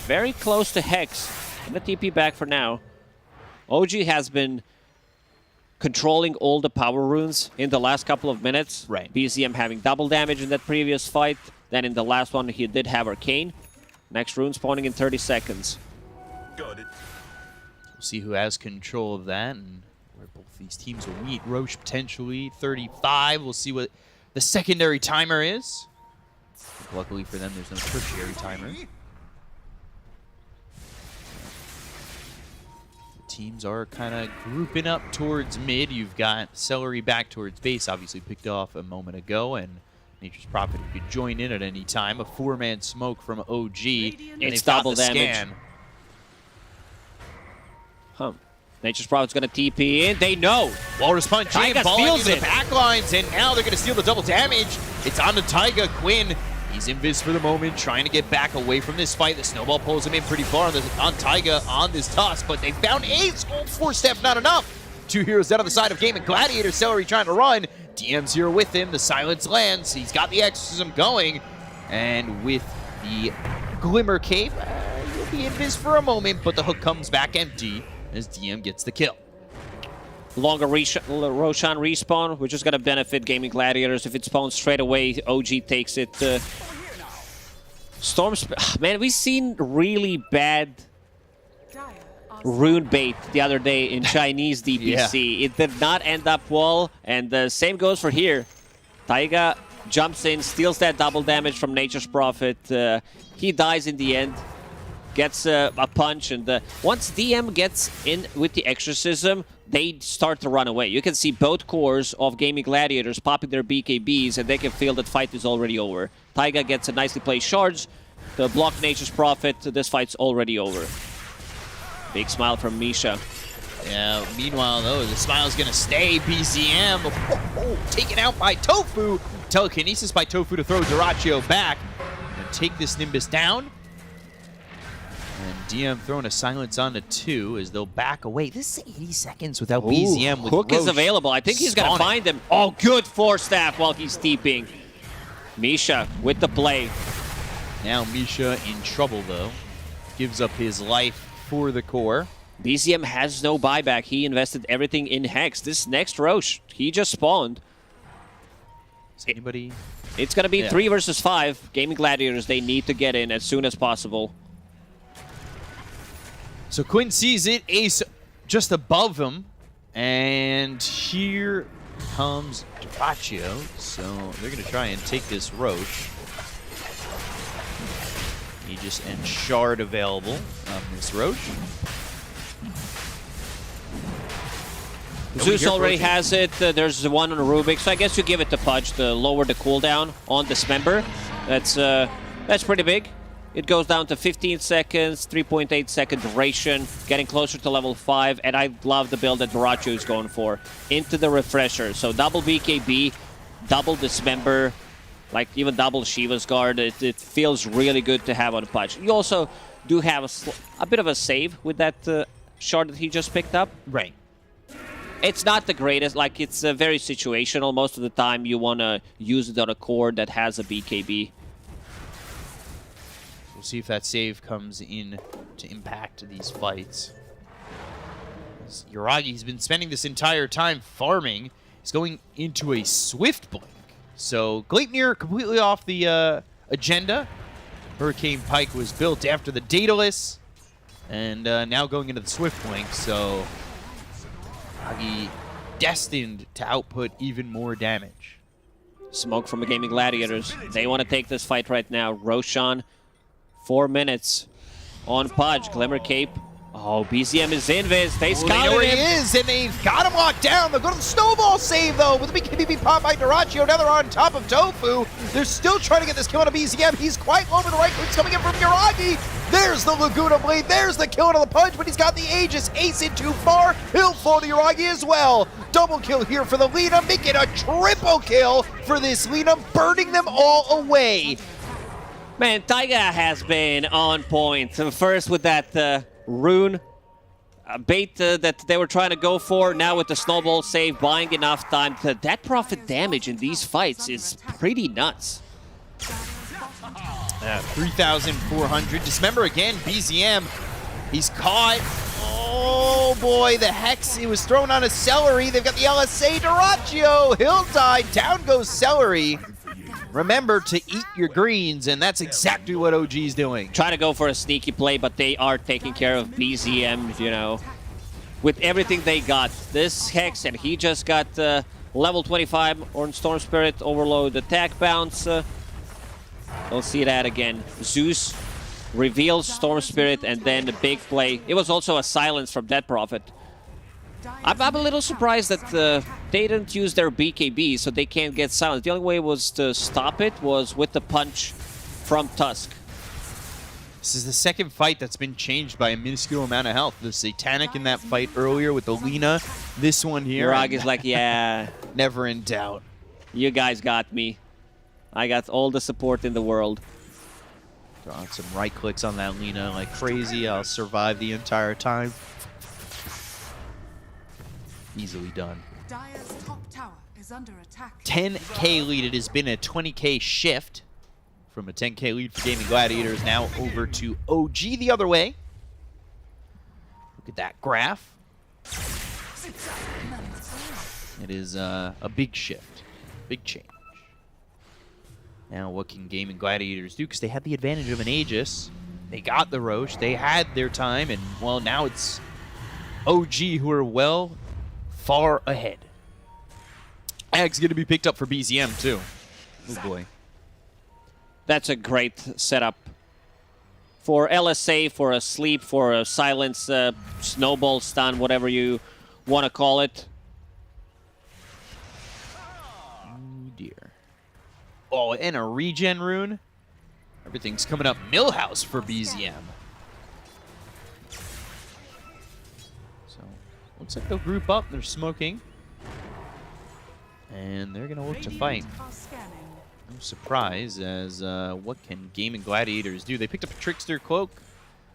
very close to Hex. And the TP back for now. OG has been controlling all the power runes in the last couple of minutes. Right. BZM having double damage in that previous fight. Then in the last one, he did have Arcane. Next rune spawning in 30 seconds. We'll see who has control of that and where both these teams will meet. Roche potentially 35. We'll see what the secondary timer is. Luckily for them, there's no tertiary timer. Teams are kind of grouping up towards mid. You've got Celery back towards base, obviously picked off a moment ago, and Nature's Prophet could join in at any time. A 4-man smoke from OG. It's double damage. Nature's Prophet's going to TP in. They know. Walrus Punch in, Taiga falling feels into it. the backlines, and now they're going to steal the double damage. It's on to Taiga. Quinn, he's invis for the moment, trying to get back away from this fight. The snowball pulls him in pretty far on Taiga on this toss, but they found Ace. Old 4-step, not enough. 2 heroes down on the side of Gaming Gladiator. Celery trying to run. DM's here with him. The silence lands. He's got the exorcism going. And with the Glimmer Cape, he'll be invis for a moment, but the hook comes back empty as DM gets the kill. Longer Roshan respawn, which is going to benefit Gaming Gladiators. If it spawns straight away, OG takes it. Man, we've seen really bad rune bait the other day in Chinese DPC. Yeah. It did not end up well, and the same goes for here. Taiga jumps in, steals that double damage from Nature's Prophet. He dies in the end. Gets a punch, and once DM gets in with the exorcism, they start to run away. You can see both cores of Gaming Gladiators popping their BKBs, and they can feel that fight is already over. Taiga gets a nicely placed charge. The block Nature's Prophet. This fight's already over. Big smile from Misha. Yeah, meanwhile, though, the smile's going to stay. BZM taken out by Tofu. Telekinesis by Tofu to throw Dyrachyo back and take this Nimbus down. And DM throwing a silence on to 2 as they'll back away. This is 80 seconds without BZM. With Hook is Roche available. I think he's going to find him. Oh, good force staff while he's steeping. Misha with the play. Now Misha in trouble, though. Gives up his life for the core. BZM has no buyback. He invested everything in Hex. This next Roche, he just spawned. Is anybody? It's going to be 3 versus 5. Gaming Gladiators, they need to get in as soon as possible. So Quinn sees it. Ace just above him. And here comes Dyrachyo. So they're going to try and take this Roche. Aegis and Shard available on this Roche. Zeus already has it. There's one on Rubik, so I guess you give it to Pudge to lower the cooldown on Dismember. That's pretty big. It goes down to 15 seconds, 3.8 second duration, getting closer to level 5, and I love the build that Dyrachyo is going for. Into the Refresher, so double BKB, double Dismember, like even double Shiva's Guard. It feels really good to have on Pudge. You also do have a bit of a save with that shard that he just picked up. Right. It's not the greatest, like it's very situational. Most of the time you want to use it on a core that has a BKB. We'll see if that save comes in to impact these fights. Yuragi's been spending this entire time farming. He's going into a Swift Blink. So Gleipnir completely off the agenda. Hurricane Pike was built after the Daedalus. And now going into the Swift Blink, so Yuragi destined to output even more damage. Smoke from the Gaming Gladiators. They want to take this fight right now. Roshan, 4 minutes on Pudge. Glimmer Cape. Oh, BZM is invis. They scouted where him. he is, and they've got him locked down. They'll go to the snowball save, though, with the BKB pop by Dyrachyo. Now they're on top of Tofu. They're still trying to get this kill on a BZM. He's quite low to the right. It's coming in from Yuragi. There's the Laguna Blade. There's the kill on the Pudge, but he's got the Aegis. Ace in too far. He'll fall to Yuragi as well. Double kill here for the Lina, making a triple kill for this Lina, burning them all away. Man, Taiga has been on point. First with that rune bait that they were trying to go for. Now with the snowball save, buying enough time. That profit damage in these fights is pretty nuts. 3,400. Dismember again, BZM. He's caught. Oh boy, the Hex, it was thrown on a Celery. They've got the LSA. Dyrachyo, he'll die. Down goes Celery. Remember to eat your greens, and that's exactly what OG's doing. Try to go for a sneaky play, but they are taking care of BZM, you know, with everything they got. This Hex, and he just got level 25 on Storm Spirit Overload attack bounce. We'll see that again. Zeus reveals Storm Spirit, and then the big play. It was also a silence from Dead Prophet. I'm a little surprised that they didn't use their BKB, so they can't get silenced. The only way was to stop it was with the punch from Tusk. This is the second fight that's been changed by a minuscule amount of health. The Satanic in that fight earlier with the Lina. This one here. Yuragi is like, yeah. Never in doubt. You guys got me. I got all the support in the world. Got some right clicks on that Lina like crazy. I'll survive the entire time. Easily done. Dire's top tower is under attack. 10k lead. It has been a 20k shift from a 10k lead for Gaming Gladiators now over to OG the other way. Look at that graph. It is a big shift, big change. Now what can Gaming Gladiators do? Because they had the advantage of an Aegis. They got the Roche. They had their time, and well, now it's OG who are far ahead. Ag's going to be picked up for BZM too. Oh boy. That's a great setup for LSA, for a sleep, for a silence, snowball stun, whatever you want to call it. Oh dear. Oh, and a regen rune. Everything's coming up Millhouse for BZM. So, looks like they'll group up. They're smoking. And they're going to look to fight. No surprise, as what can Gaming Gladiators do? They picked up a Trickster Cloak.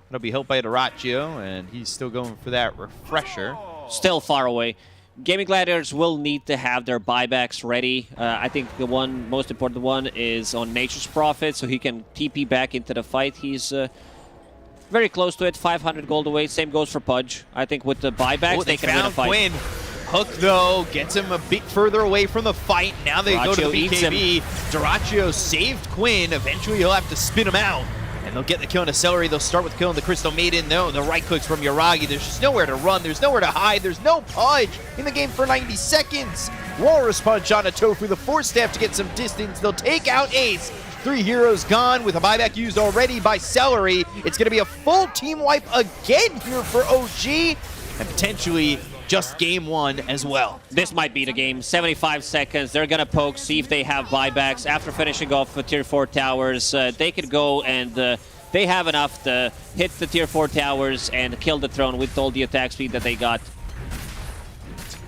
That'll be helped by Doraccio, and he's still going for that refresher. Still far away. Gaming Gladiators will need to have their buybacks ready. I think the most important one is on Nature's Prophet, so he can TP back into the fight. He's very close to it, 500 gold away. Same goes for Pudge. I think with the buybacks, they can win a fight. Quinn. Hook, though, gets him a bit further away from the fight. Now they go to the BKB. Doraccio saved Quinn. Eventually, he'll have to spin him out. And they'll get the kill on the Celery. They'll start with killing the Crystal Maiden. No, the right clicks from Yuragi. There's just nowhere to run. There's nowhere to hide. There's no Pudge in the game for 90 seconds. Walrus Punch on a Tofu. The Force Staff to get some distance. They'll take out Ace. 3 heroes gone with a buyback used already by Celery. It's going to be a full team wipe again here for OG. And potentially just game 1 as well. This might be the game. 75 seconds. They're going to poke, see if they have buybacks. After finishing off the Tier 4 towers, they could go and they have enough to hit the Tier 4 towers and kill the throne with all the attack speed that they got.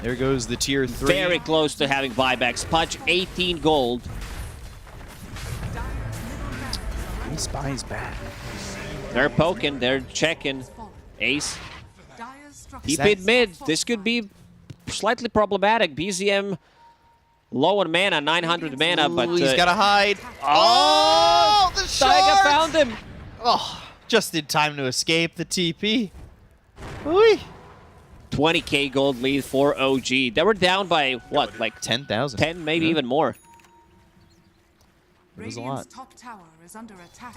There goes the Tier 3. Very close to having buybacks. Pudge, 18 gold. He spies back. They're poking. They're checking. Ace. Deep in mid. This could be slightly problematic. BZM low on mana, 900 mana, but he's got to hide. Oh, the Taiga found him. Oh, just in time to escape the TP. Ooh. 20k gold lead for OG. They were down by what, like 10,000? 10, maybe even more. It was a lot. Top tower is under attack.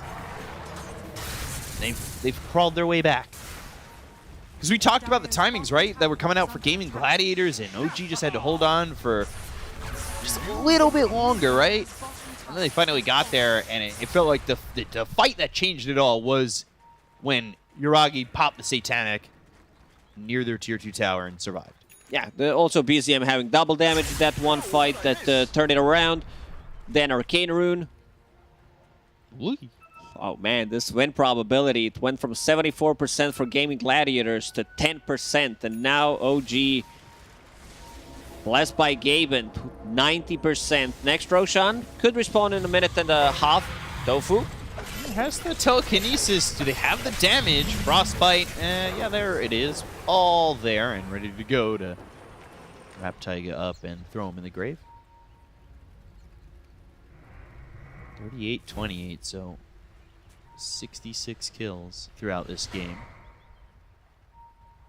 They've crawled their way back. Because we talked about the timings, right? That were coming out for Gaming Gladiators, and OG just had to hold on for just a little bit longer, right? And then they finally got there, and it felt like the fight that changed it all was when Yuragi popped the Satanic near their Tier 2 tower and survived. Yeah, also BZM having double damage in that one fight that turned it around. Then Arcane Rune. Ooh. Oh man, this win probability, it went from 74% for Gaming Gladiators to 10%, and now OG, blessed by Gaben, 90%. Next Roshan could respawn in a minute and a half. Tofu. Has the telekinesis. Do they have the damage? Frostbite. Yeah, there it is. All there and ready to go to wrap Taiga up and throw him in the grave. 38-28, so 66 kills throughout this game.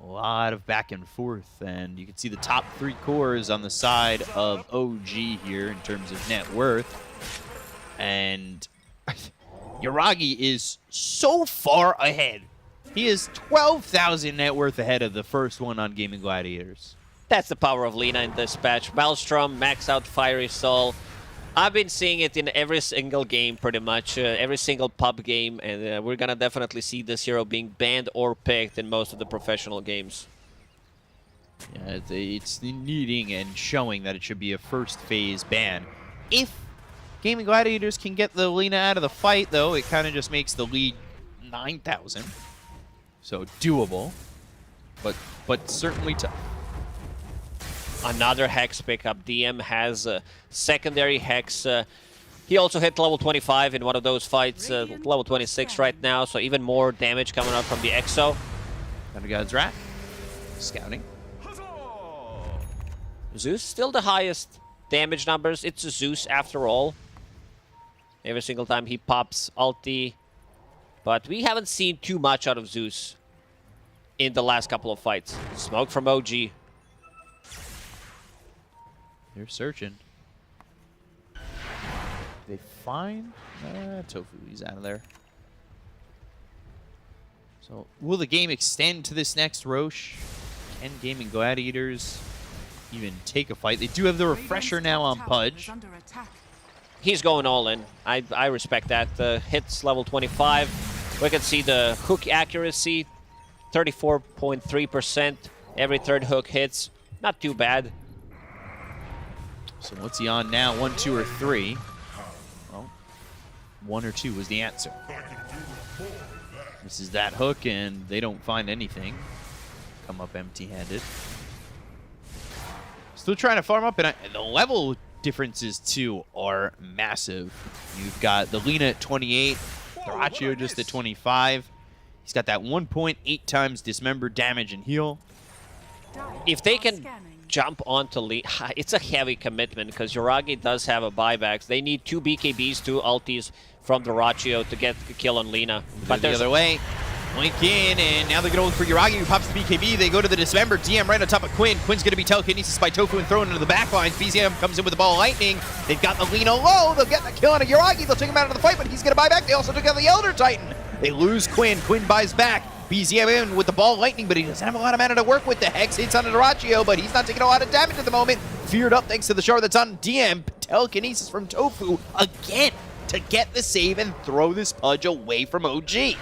A lot of back and forth, and you can see the top 3 cores on the side of OG here in terms of net worth. And Yuragi is so far ahead. He is 12,000 net worth ahead of the first one on Gaming Gladiators. That's the power of Lina in this patch. Maelstrom, max out Fiery Soul. I've been seeing it in every single game, pretty much, every single pub game, and we're gonna definitely see this hero being banned or picked in most of the professional games. Yeah, it's needing and showing that it should be a first phase ban. If Gaming Gladiators can get the Lina out of the fight, though, it kind of just makes the lead 9,000. So doable, but certainly tough. Another Hex pickup. DM has a secondary Hex. He also hit level 25 in one of those fights, level 26 right now, so even more damage coming up from the Exo. God's Wrath. Scouting. Zeus still the highest damage numbers. It's Zeus after all. Every single time he pops ulti. But we haven't seen too much out of Zeus in the last couple of fights. Smoke from OG. They're searching. They find Tofu. He's out of there. So will the game extend to this next Roche? Can Gaming Gladiators even take a fight? They do have the refresher now on Pudge. He's going all in. I respect that. Hits level 25. We can see the hook accuracy, 34.3%. Every third hook hits. Not too bad. So what's he on now? 1, 2, or 3? Well, 1 or 2 was the answer. This is that hook, and they don't find anything. Come up empty-handed. Still trying to farm up, and the level differences, too, are massive. You've got the Lina at 28, Thoraccio just at 25. He's got that 1.8 times dismember damage and heal. If they can jump onto Lina, it's a heavy commitment because Yoragi does have a buyback. They need 2 BKBs, 2 ultis from Thoraccio to get the kill on Lina. But the other way. Link in, and now they're going to look for Yoragi, who pops the BKB. They go to the Dismember. DM right on top of Quinn. Quinn's going to be telekinesis by Tofu and thrown into the back lines. BZM comes in with the ball of lightning. They've got the Lina low. They'll get the kill on a Yoragi. They'll take him out of the fight, but he's going to buy back. They also took out the Elder Titan. They lose Quinn. Quinn buys back. BZM in with the ball of lightning, but he doesn't have a lot of mana to work with. The Hex hits on Thoraccio, but he's not taking a lot of damage at the moment. Feared up thanks to the shard that's on DM. Telekinesis from Tofu again to get the save and throw this Pudge away from OG.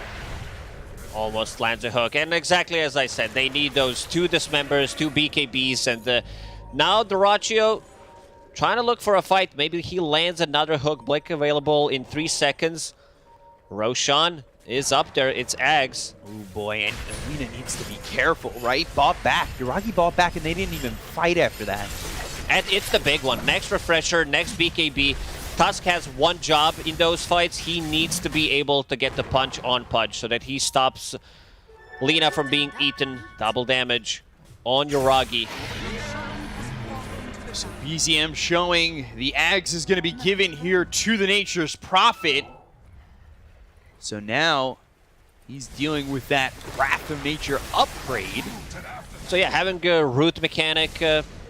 Almost lands a hook. And exactly as I said, they need those 2 dismembers, 2 BKBs, and now Thoraccio trying to look for a fight. Maybe he lands another hook. Blink available in 3 seconds. Roshan is up there. It's Ags. Oh boy, and Lina needs to be careful, right? Bought back. Yoragi bought back, and they didn't even fight after that. And it's the big one. Next refresher, next BKB. Tusk has one job in those fights. He needs to be able to get the punch on Pudge so that he stops Lina from being eaten. Double damage on Yoragi. So BZM showing the Ags is going to be given here to the Nature's Prophet. So now he's dealing with that Wrath of Nature upgrade. So yeah, having a root mechanic,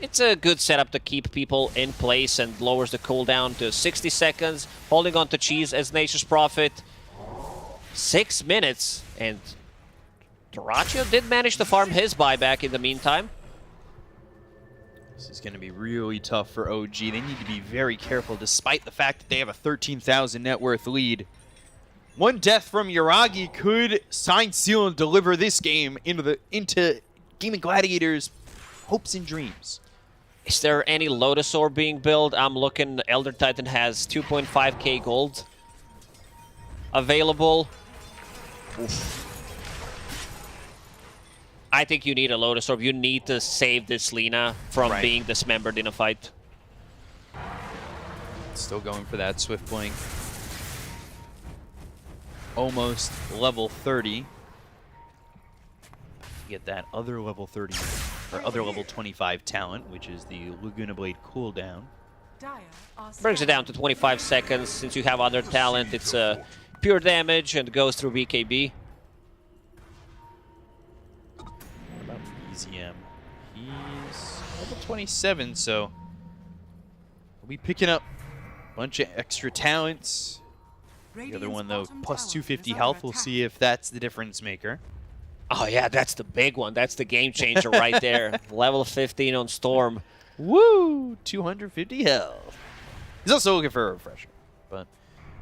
it's a good setup to keep people in place and lowers the cooldown to 60 seconds. Holding on to Cheese as Nature's Prophet. 6 minutes, and Thoraccio did manage to farm his buyback in the meantime. This is going to be really tough for OG. They need to be very careful despite the fact that they have a 13,000 net worth lead. One death from Yoragi could sign, seal, and deliver this game into Gaming Gladiators' hopes and dreams. Is there any Lotus Orb being built? I'm looking. Elder Titan has 2.5k gold available. Oof. I think you need a Lotus Orb. You need to save this Lina from being dismembered in a fight. Still going for that Swift Blink. Almost level 30. Get that other level 30, or other level 25 talent, which is the Laguna Blade cooldown. Brings it down to 25 seconds. Since you have other talent, it's pure damage and goes through BKB. What about BZM? He's level 27, so we'll be picking up a bunch of extra talents. The other one, though, plus 250 health. We'll see if that's the difference maker. Oh yeah, that's the big one. That's the game changer right there. Level 15 on Storm. Woo! 250 health. He's also looking for a refresher, but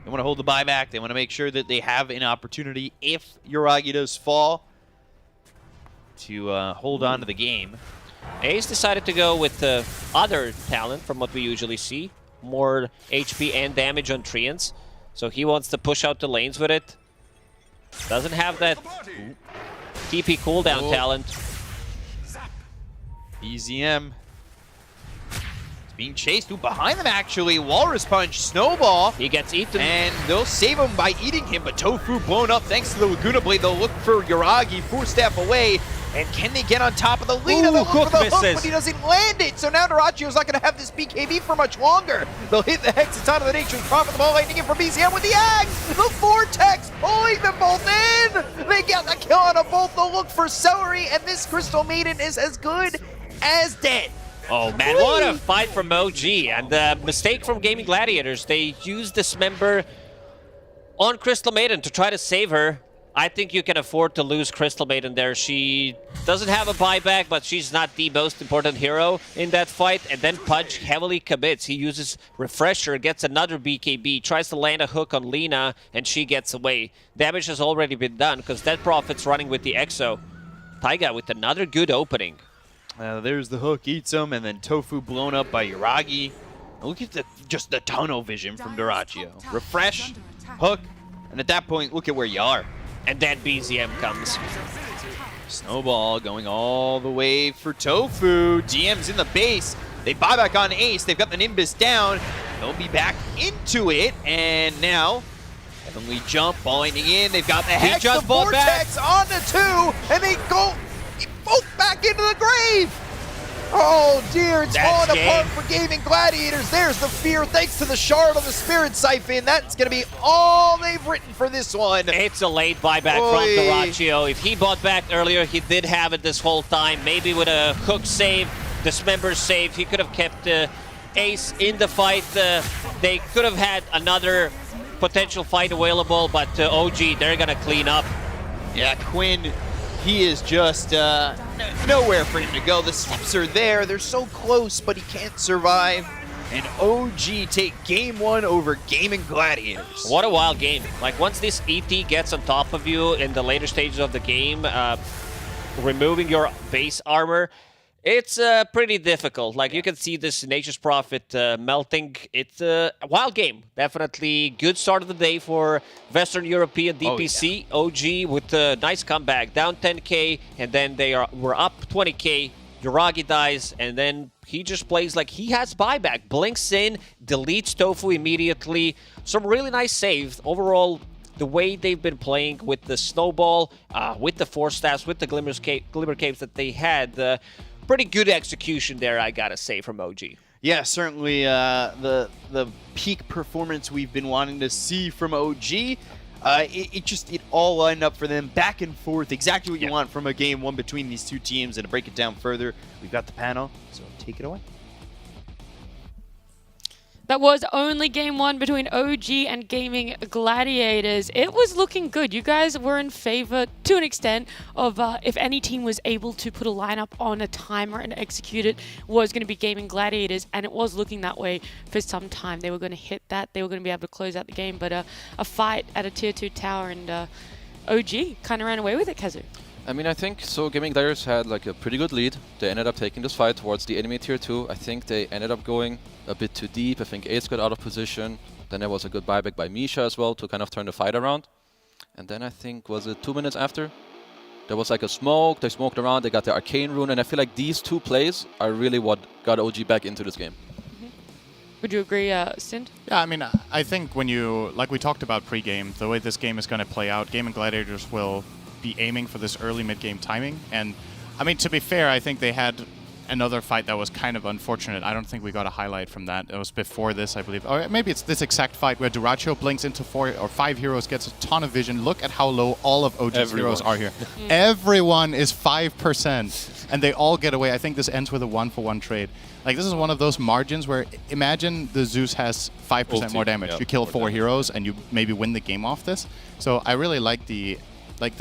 they want to hold the buyback. They want to make sure that they have an opportunity, if Yoragi does fall, to hold on to the game. Ace decided to go with the other talent from what we usually see. More HP and damage on Treants. So he wants to push out the lanes with it. Doesn't have that TP cooldown talent. BZM is being chased. Ooh, behind them, actually. Walrus Punch, Snowball. He gets eaten. And they'll save him by eating him, but Tofu blown up thanks to the Laguna Blade. They'll look for Yoragi, 4-step away. And can they get on top of the lead? They'll look for the hook, but he doesn't land it. So now Thoracchio's not going to have this BKB for much longer. They'll hit the Hex. It's onto the Nature's Prophet. The ball lightning in from BZM with the Axe. The Vortex pulling them both in. They get the kill on them both. They'll look for Celery, and this Crystal Maiden is as good as dead. Oh man, what a fight from OG. And the mistake from Gaming Gladiators, they used Dismember on Crystal Maiden to try to save her. I think you can afford to lose Crystal Maiden there. She doesn't have a buyback, but she's not the most important hero in that fight. And then Pudge heavily commits. He uses Refresher, gets another BKB, tries to land a hook on Lina, and she gets away. Damage has already been done because Dead Prophet's running with the Exo. Taiga with another good opening. There's the hook, eats him, and then Tofu blown up by Yuragi. Look at just the tunnel vision from Dyrachyo. Refresh, hook, and at that point, look at where you are. And then BZM comes. Snowball going all the way for Tofu. GM's in the base. They buy back on Ace. They've got the Nimbus down. They'll be back into it. And now, Heavenly Jump balling in. They've got the Hex, the Vortex onto 2. And they go both back into the grave. Oh dear, it's falling apart for Gaming Gladiators. There's the fear thanks to the shard on the Spirit Siphon. That's going to be all they've written for this one. It's a late buyback from Dyrachyo. If he bought back earlier, he did have it this whole time. Maybe with a hook save, dismember save, he could have kept Ace in the fight. They could have had another potential fight available, but OG, they're going to clean up. Yeah, Quinn, he is just nowhere for him to go. The steps are there. They're so close, but he can't survive. And OG take game 1 over Gaming Gladiators. What a wild game. Like, once this ET gets on top of you in the later stages of the game, removing your base armor, it's pretty difficult. Like, you can see this Nature's Prophet melting. It's a wild game. Definitely good start of the day for Western European DPC. Oh, yeah. OG with a nice comeback. Down 10k, and then were up 20k. Yuragi dies, and then he just plays like he has buyback. Blinks in, deletes Tofu immediately. Some really nice saves. Overall, the way they've been playing with the Snowball, with the Force Staffs, with the Glimmer Capes that they had, pretty good execution there, I gotta say, from OG. Yeah, certainly the peak performance we've been wanting to see from OG. It all lined up for them, back and forth, exactly what you want from a game 1 between these two teams. And to break it down further, we've got the panel, so take it away. That was only game 1 between OG and Gaming Gladiators. It was looking good. You guys were in favor, to an extent, of if any team was able to put a lineup on a timer and execute it, was going to be Gaming Gladiators, and it was looking that way for some time. They were going to hit that. They were going to be able to close out the game, but a fight at a Tier 2 tower, and OG kind of ran away with it, Kazu. I mean, I think so. Gaming Gladiators had like a pretty good lead. They ended up taking this fight towards the enemy Tier 2. I think they ended up going a bit too deep. I think Ace got out of position. Then there was a good buyback by Misha as well to kind of turn the fight around. And then I think, was it 2 minutes after? There was like a smoke. They smoked around. They got the Arcane Rune. And I feel like these 2 plays are really what got OG back into this game. Would you agree, Sind? Yeah, I mean, I think when you, like we talked about pre-game, the way this game is going to play out, Gaming Gladiators will be aiming for this early mid-game timing. And, I mean, to be fair, I think they had another fight that was kind of unfortunate. I don't think we got a highlight from that. It was before this, I believe. Or maybe it's this exact fight where Dyrachyo blinks into 4 or 5 heroes, gets a ton of vision. Look at how low all of OG's heroes are here. Everyone is 5%, and they all get away. I think this ends with a 1-for-1 trade. Like, this is one of those margins where, imagine the Zeus has 5% more damage. You kill 4 heroes, and you maybe win the game off this. So I really like the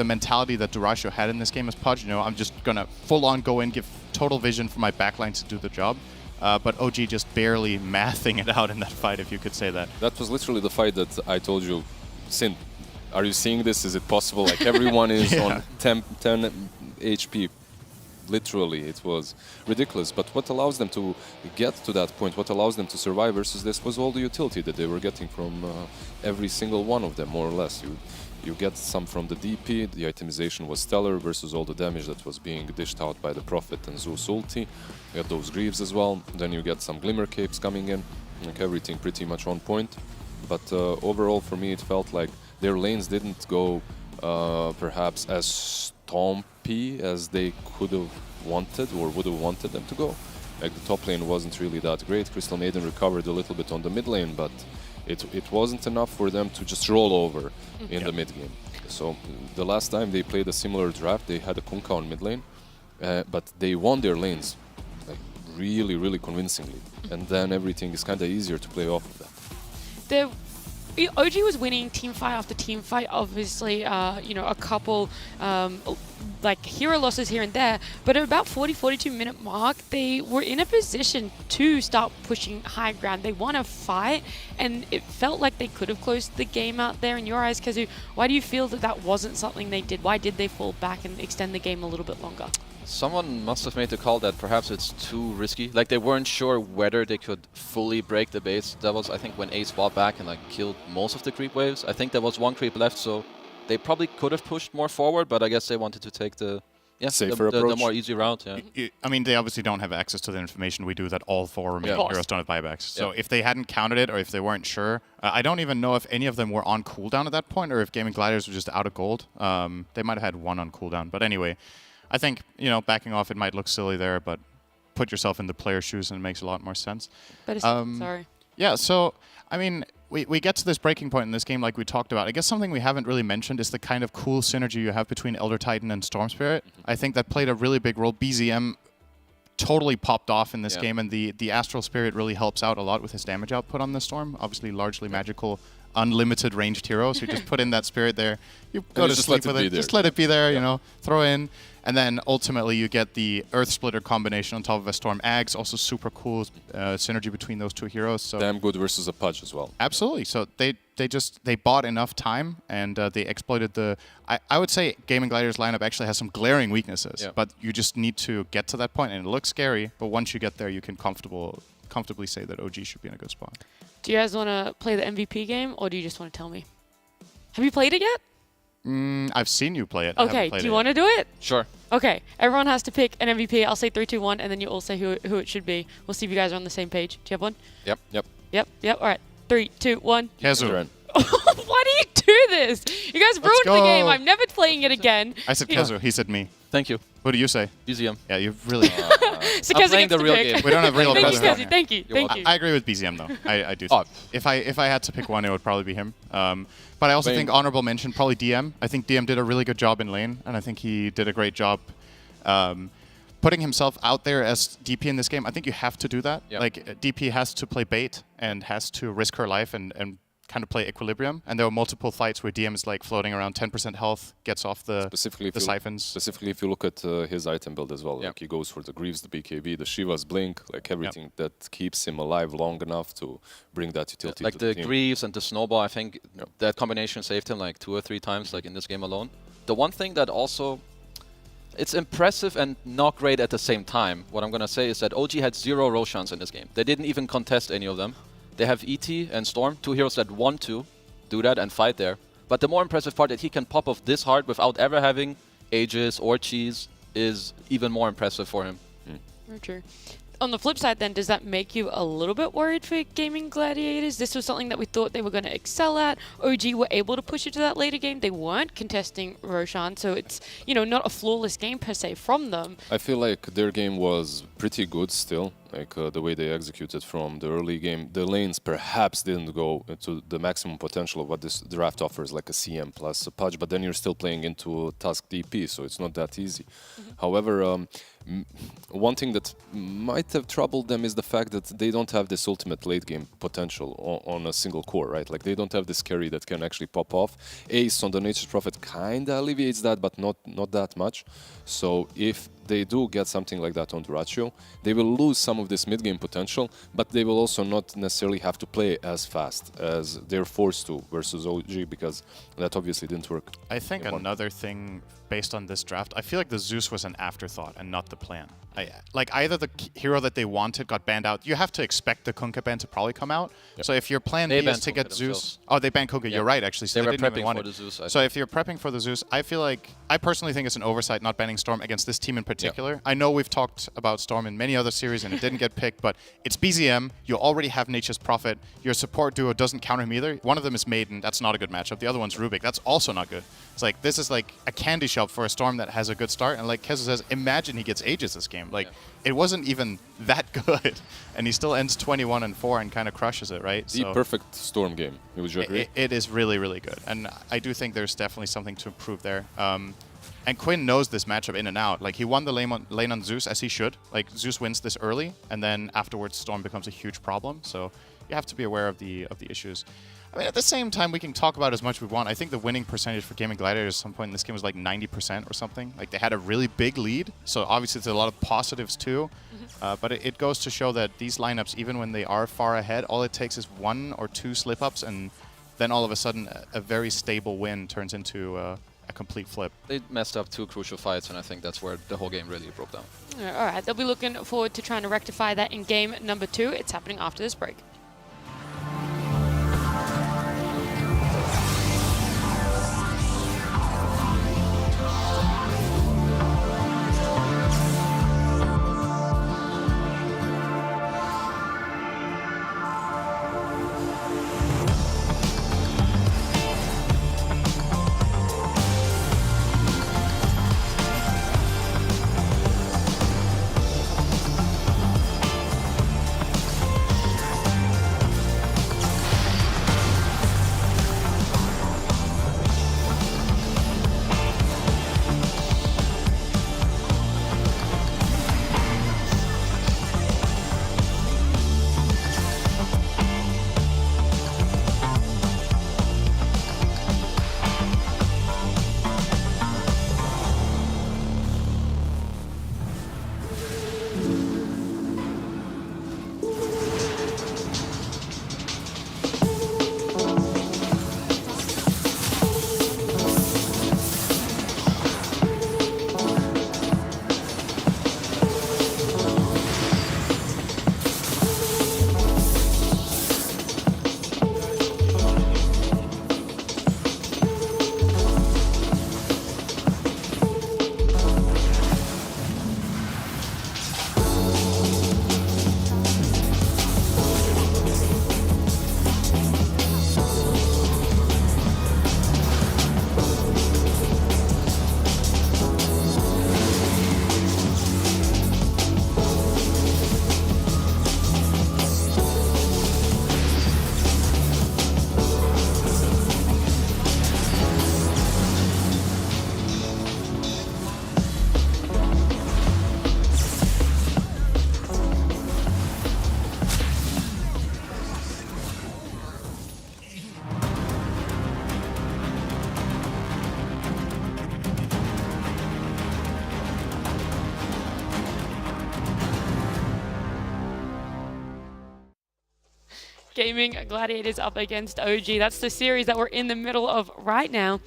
mentality that Dyrachyo had in this game as Pudge. You know, I'm just going to full-on go in, give total vision for my backline to do the job. But OG just barely mathing it out in that fight, if you could say that. That was literally the fight that I told you, Sin, are you seeing this? Is it possible? Like, everyone is on 10 HP. Literally, it was ridiculous. But what allows them to get to that point, what allows them to survive versus this, was all the utility that they were getting from every single one of them, more or less. You get some from the DP, the itemization was stellar versus all the damage that was being dished out by the Prophet and Zeus ulti. You get those Greaves as well, then you get some Glimmer Capes coming in, like everything pretty much on point. But overall for me it felt like their lanes didn't go perhaps as stompy as they could have wanted or would have wanted them to go. Like, the top lane wasn't really that great. Crystal Maiden recovered a little bit on the mid lane, but it wasn't enough for them to just roll over in the mid game. So the last time they played a similar draft, they had a Kunkka on mid lane, but they won their lanes like really, really convincingly. And then everything is kind of easier to play off of that. OG was winning team fight after team fight. Obviously, you know, a couple like hero losses here and there, but at about 40-42 minute mark, they were in a position to start pushing high ground. They won a fight, and it felt like they could have closed the game out there. In your eyes, Kazu, why do you feel that that wasn't something they did? Why did they fall back and extend the game a little bit longer? Someone must have made the call that perhaps it's too risky. Like they weren't sure whether they could fully break the base. That was, I think, when Ace fought back and like killed most of the creep waves. I think there was one creep left, so they probably could have pushed more forward, but I guess they wanted to take the safer the approach. more easy route. Yeah. I mean, they obviously don't have access to the information we do that all 4 remaining heroes don't have buybacks. So if they hadn't counted it or if they weren't sure, I don't even know if any of them were on cooldown at that point or if Gaming Gliders were just out of gold. They might have had one on cooldown. But anyway, I think, you know, backing off, it might look silly there, but put yourself in the player's shoes and it makes a lot more sense. But it's, sorry. Yeah, so, I mean, we get to this breaking point in this game like we talked about. I guess something we haven't really mentioned is the kind of cool synergy you have between Elder Titan and Storm Spirit. I think that played a really big role. BZM totally popped off in this game, and the Astral Spirit really helps out a lot with his damage output on the Storm. Obviously, largely magical, unlimited ranged hero, so you just put in that Spirit there. You go to sleep with it. Just let it be there, you know, throw in. And then ultimately you get the Earth Splitter combination on top of a Storm Ags, also super cool synergy between those 2 heroes. So Damn good versus a Pudge as well. absolutely. So they bought enough time and they exploited the. I would say Gaming Gliders lineup actually has some glaring weaknesses, but you just need to get to that point, and it looks scary. But once you get there, you can comfortably say that OG should be in a good spot. Do you guys want to play the MVP game, or do you just want to tell me? Have you played it yet? I've seen you play it. I haven't Okay, played do you it want to do it? Sure. Okay, everyone has to pick an MVP. I'll say 3, 2, 1, and then you all say who it should be. We'll see if you guys are on the same page. Do you have one? Yep. Yep. All right. 3, 2, 1. Kezu. Why do you do this? You guys ruined the game. go. I'm never playing it again. I said Kezu. He said me. Thank you. What do you say? BZM. Yeah, you really. So I'm Kezu playing gets the to real pick. game. We don't have real Thank you, president Kezu. here. Thank you. Thank you. I agree with BZM though. I do. Oh. If I had to pick one, it would probably be him. But I also think honorable mention probably DM. I think DM did a really good job in lane, and I think he did a great job putting himself out there as DP in this game. I think you have to do that. Yep. Like DP has to play bait and has to risk her life and kind of play equilibrium. And there were multiple fights where DM is like floating around 10% health, gets off the siphons. Specifically, if you look at his item build as well, like he goes for the Greaves, the BKB, the Shiva's Blink, like everything that keeps him alive long enough to bring that utility Like to the team. Greaves and the Snowball, I think that combination saved him like 2 or 3 times, like in this game alone. The one thing that also, it's impressive and not great at the same time, what I'm going to say is that OG had 0 Roshans in this game. They didn't even contest any of them. They have ET and Storm, 2 heroes that want to do that and fight there. But the more impressive part that he can pop off this hard without ever having Aegis or Cheese is even more impressive for him. Very true. On the flip side then, does that make you a little bit worried for Gaming Gladiators? This was something that we thought they were going to excel at. OG were able to push it to that later game. They weren't contesting Roshan, so it's, you know, not a flawless game per se from them. I feel like their game was pretty good still. Like the way they executed from the early game. The lanes perhaps didn't go to the maximum potential of what this draft offers, like a CM plus a Pudge, but then you're still playing into Tusk DP, so it's not that easy. However, one thing that might have troubled them is the fact that they don't have this ultimate late game potential on a single core, right? Like they don't have this carry that can actually pop off. Ace on the Nature's Prophet kinda alleviates that, but not that much. So if they do get something like that on Duratio, they will lose some of this mid-game potential, but they will also not necessarily have to play as fast as they're forced to versus OG, because that obviously didn't work. I think another thing based on this draft, I feel like the Zeus was an afterthought and not the plan. Like either the hero that they wanted got banned out. You have to expect the Kunkka ban to probably come out. So if your plan B is to get Zeus... Oh, they banned Kunkka. You're right, actually. So they were didn't even prepping want for it. the Zeus. So if you're prepping for the Zeus, I feel like... I personally think it's an oversight not banning Storm against this team in particular. I know we've talked about Storm in many other series and it didn't get picked, but it's BZM. You already have Nature's Prophet. Your support duo doesn't counter him either. One of them is Maiden. That's not a good matchup. The other one's Rubik. That's also not good. It's like, this is like a candy shop for a Storm that has a good start. And like Kezu says, imagine he gets Aegis this game. Like, it wasn't even that good. And he still ends 21-4 and kind of crushes it, right? The perfect Storm game. Would you agree? It is really, really good. And I do think there's definitely something to improve there. And Quinn knows this matchup in and out. Like, he won the lane on Zeus, as he should. Like, Zeus wins this early, and then afterwards Storm becomes a huge problem. So you have to be aware of the issues. I mean, at the same time, we can talk about as much as we want. I think the winning percentage for Gaming Gladiators at some point in this game was like 90% or something. Like, they had a really big lead, so obviously there's a lot of positives too. But it goes to show that these lineups, even when they are far ahead, all it takes is 1 or 2 slip-ups, and then all of a sudden a very stable win turns into a a complete flip. They messed up 2 crucial fights, and I think that's where the whole game really broke down. All right, they'll be looking forward to trying to rectify that in game number 2. It's happening after this break. Gaming Gladiators up against OG. That's the series that we're in the middle of right now.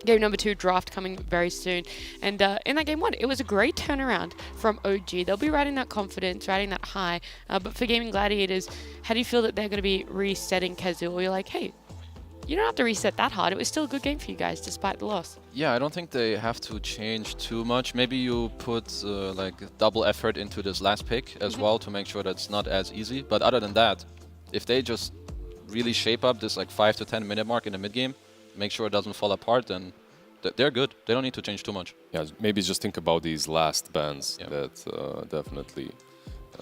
Game number 2 draft coming very soon. And in that game 1, it was a great turnaround from OG. They'll be riding that confidence, riding that high. But for Gaming Gladiators, how do you feel that they're going to be resetting Kazoo? Or you're like, hey, you don't have to reset that hard. It was still a good game for you guys, despite the loss. Yeah, I don't think they have to change too much. Maybe you put like double effort into this last pick as well to make sure that's not as easy. But other than that, if they just really shape up this like 5 to 10 minute mark in the mid game, make sure it doesn't fall apart, then they're good. They don't need to change too much. Yeah, maybe just think about these last bans that definitely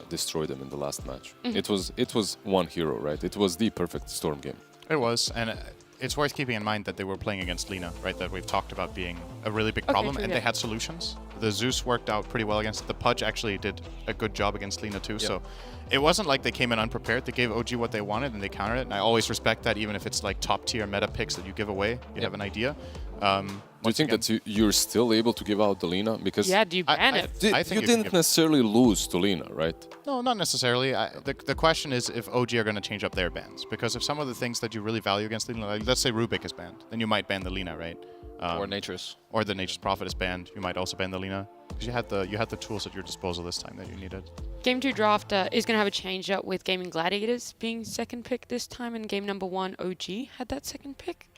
destroyed them in the last match. It was one hero, right? It was the perfect Storm game. It was, and it's worth keeping in mind that they were playing against Lina, right? That we've talked about being a really big problem, and they had solutions. The Zeus worked out pretty well against it. The Pudge actually did a good job against Lina too, so it wasn't like they came in unprepared. They gave OG what they wanted, and they countered it, and I always respect that, even if it's like top-tier meta picks that you give away. You have an idea. Do you think that you're still able to give out the Lina? Because do you ban it? I think you didn't necessarily lose to Lina, right? No, not necessarily. The question is if OG are going to change up their bans. Because if some of the things that you really value against Lina, like let's say Rubik is banned, then you might ban the Lina, right? Or Nature's. Or the Nature's Prophet is banned. You might also ban the Lina. Because you had the tools at your disposal this time that you needed. Game 2 draft is going to have a change up with Gaming Gladiators being second pick this time, and game number 1, OG had that second pick.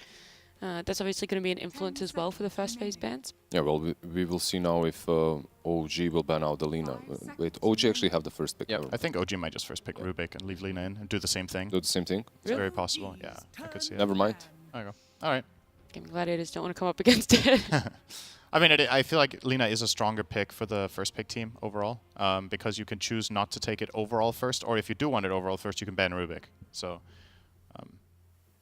That's obviously going to be an influence as well for the first phase bans. Yeah, well, we will see now if OG will ban out the Lina. Wait, OG actually have the first pick. Yeah, I think OG might just first pick Rubik and leave Lina in and do the same thing. Do the same thing? It's very possible. Yeah, I could see it. Never mind. There you go. All right. Gaming Gladiators don't want to come up against it. I mean, I feel like Lina is a stronger pick for the first pick team overall, because you can choose not to take it overall first, or if you do want it overall first, you can ban Rubik. So,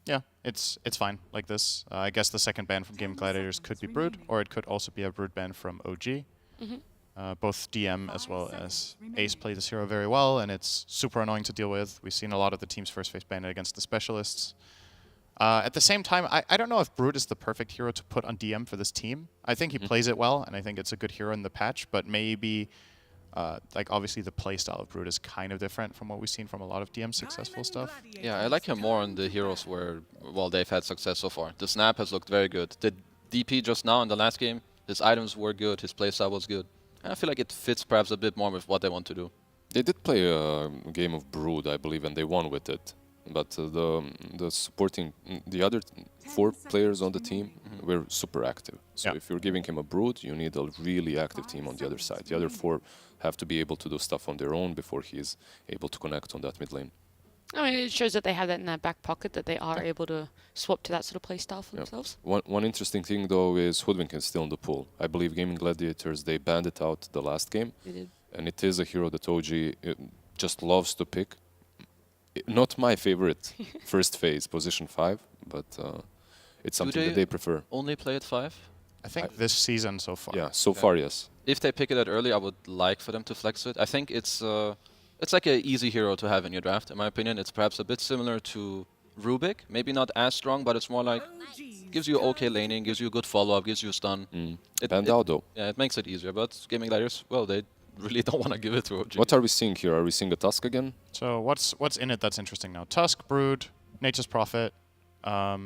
yeah, it's fine like this. I guess the second ban from Game Gladiators could be Brood, or it could also be a Brood ban from OG. Both DM as well as Ace play this hero very well, and it's super annoying to deal with. We've seen a lot of the teams first phase ban it against the specialists. At the same time, I don't know if Brood is the perfect hero to put on DM for this team. I think he plays it well, and I think it's a good hero in the patch, but maybe, like, obviously the playstyle of Brood is kind of different from what we've seen from a lot of DM successful stuff. Yeah, I like him more on the heroes where, well, they've had success so far. The Snap has looked very good. The DP just now in the last game, his items were good, his playstyle was good. And I feel like it fits perhaps a bit more with what they want to do. They did play a game of Brood, I believe, and they won with it. But the supporting, the other 4 players on the team were super active. So if you're giving him a Brood, you need a really active team on the other side. The other 4 have to be able to do stuff on their own before he's able to connect on that mid lane. I mean, it shows that they have that in their back pocket, that they are able to swap to that sort of play style for themselves. One interesting thing, though, is Hoodwink is still in the pool. I believe Gaming Gladiators, they banned it out the last game. They did. And it is a hero that OG just loves to pick. Not my favorite first phase, position 5, but it's something that they prefer. Only play at 5? I think this season so far. Yeah, so far, yes. If they pick it out early, I would like for them to flex it. I think it's like an easy hero to have in your draft, in my opinion. It's perhaps a bit similar to Rubik. Maybe not as strong, but it's more like gives you okay laning, gives you a good follow-up, gives you a stun. Banned out, though. Yeah, it makes it easier. But Gaming Gladiators, well, they really don't want to give it to OG. What are we seeing here? Are we seeing a Tusk again? So what's in it that's interesting now? Tusk, Brood, Nature's Prophet,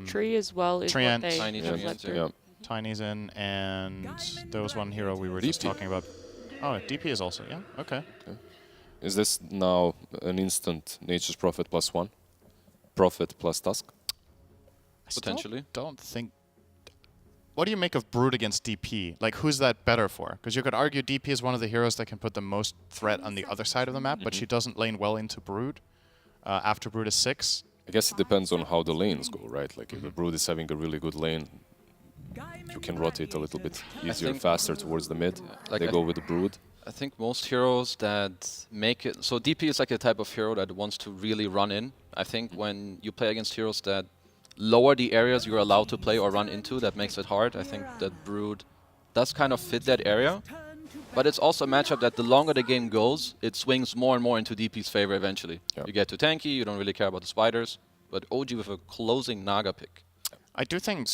Tree as well is Treant. what they Tiny have Treant, left yeah. through. Tiny's in, and there was one hero we were just DP. talking about. Oh, DP is also, yeah, okay. Is this now an instant Nature's Prophet +1? Prophet plus Tusk? I still Potentially. don't think... What do you make of Brood against DP? Like, who's that better for? Because you could argue DP is one of the heroes that can put the most threat on the other side of the map, but she doesn't lane well into Brood after Brood is 6. I guess it depends on how the lanes go, right? Like if the Brood is having a really good lane, you can rotate a little bit easier, faster towards the mid. Like they go with the Brood. I think most heroes that make it... So DP is like a type of hero that wants to really run in. I think when you play against heroes that lower the areas you're allowed to play or run into, that makes it hard. I think that Brood does kind of fit that area. But it's also a matchup that the longer the game goes, it swings more and more into DP's favor eventually. You get too tanky, you don't really care about the spiders. But OG with a closing Naga pick. I do think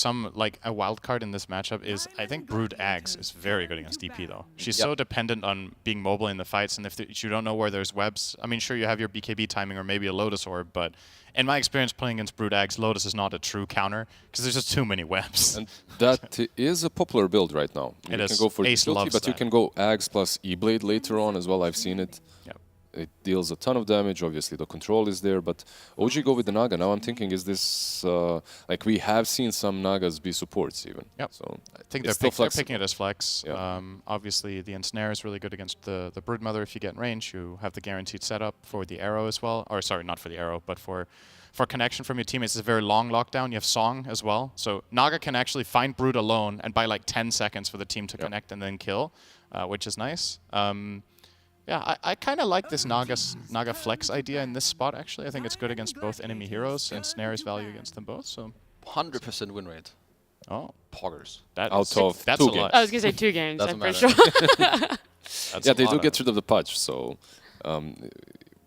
a wild card in this matchup is, I think Brood Ags is very good against DP though. She's so dependent on being mobile in the fights, and if you don't know where there's webs, I mean, sure, you have your BKB timing or maybe a Lotus Orb, but in my experience playing against Brood Ags, Lotus is not a true counter, because there's just too many webs. And that is a popular build right now. You can go for Ace difficulty, loves but you that. can go Ags plus E-Blade later on as well, I've seen it. Yep. It deals a ton of damage, obviously the control is there, but OG go with the Naga. Now I'm thinking, is this, like we have seen some Nagas be supports even. Yep. So I think it's they're still picking it as flex. Yeah. Obviously, the Ensnare is really good against the Broodmother. If you get in range, you have the guaranteed setup for the arrow as well. Or sorry, not for the arrow, but for connection from your teammates. It's a very long lockdown. You have Song as well. So Naga can actually find Brood alone and buy like 10 seconds for the team to connect and then kill, which is nice. Yeah, I kind of like this Naga flex idea in this spot, actually. I think it's good against both enemy heroes, and Snare's value against them both, so... 100% win rate. Oh. Poggers. That's of a 2 lot. games. I was going to say 2 games, Doesn't I'm matter. pretty sure. Yeah, they do get rid of the Pudge, so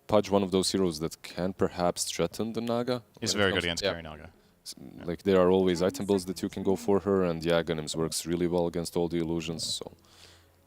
Pudge, one of those heroes that can perhaps threaten the Naga. He's very good against carry Naga. Like there are always item builds that you can go for her, and yeah, Ganims works really well against all the illusions, so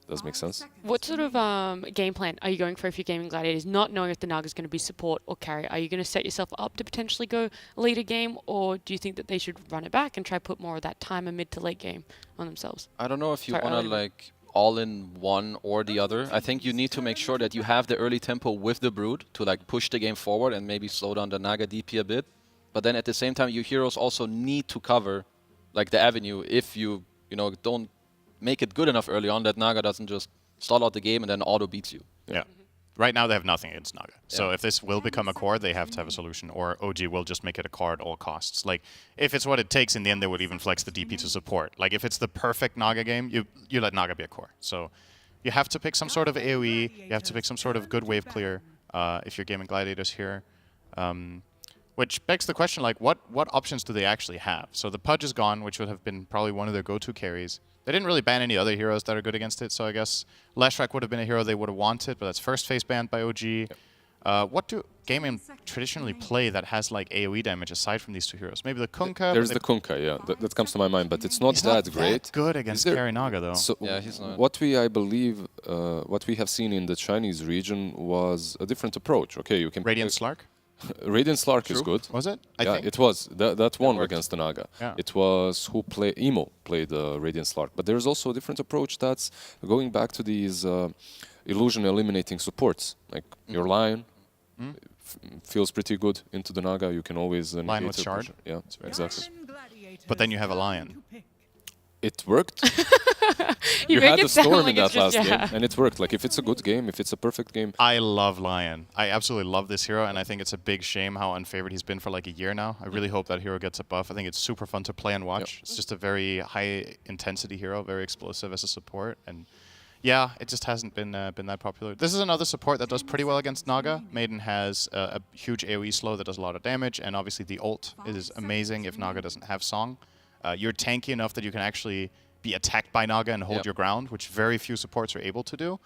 does make sense. What sort of game plan are you going for if you're gaming Gladiators, not knowing if the Naga's going to be support or carry? Are you going to set yourself up to potentially go later game, or do you think that they should run it back and try put more of that timer mid to late game on themselves? I don't know if you Sorry, want to like all in one or the other. I think you need to make sure that you have the early tempo with the Brood to like push the game forward and maybe slow down the Naga DP a bit. But then at the same time, your heroes also need to cover like the avenue if you don't make it good enough early on that Naga doesn't just stall out the game and then auto beats you. Yeah. Right now they have nothing against Naga. So if this will become a core, they have to have a solution, or OG will just make it a core at all costs. Like, if it's what it takes, in the end they would even flex the DP to support. Like, if it's the perfect Naga game, you let Naga be a core. So you have to pick some sort of AoE, you have to pick some sort of good wave clear if you're gaming Gladiators here. Which begs the question, like, what options do they actually have? So the Pudge is gone, which would have been probably one of their go-to carries. They didn't really ban any other heroes that are good against it, so I guess Leshrac would have been a hero they would have wanted, but that's first phase banned by OG. Yep. What do gaming traditionally play that has like AoE damage aside from these two heroes? Maybe the Kunkka? There's the Kunkka, yeah. That comes to my mind, but it's not that great. That good against carry Naga, though. So yeah, he's not. What we have seen in the Chinese region was a different approach. Okay, you can Radiant Slark? Radiant Slark is True. good. Was it? I Yeah, think. it was. That one worked. against the Naga. Yeah. It was who play Emo played Radiant Slark. But there's also a different approach that's going back to these illusion eliminating supports. Like your Lion feels pretty good into the Naga. You can always Lion with negate Shard? pressure. Yeah, exactly. But then you have a lion. It worked. You You make had it the sound storm like in it's that last just, game, and it worked. Like if it's a good game, if it's a perfect game, I love Lion. I absolutely love this hero, and I think it's a big shame how unfavored he's been for like a year now. I really hope that hero gets a buff. I think it's super fun to play and watch. It's just a very high intensity hero, very explosive as a support, and yeah, it just hasn't been that popular. This is another support that does pretty well against Naga. Maiden has a huge AoE slow that does a lot of damage, and obviously the ult is amazing if Naga doesn't have Song. You're tanky enough that you can actually be attacked by Naga and hold your ground, which very few supports are able to do.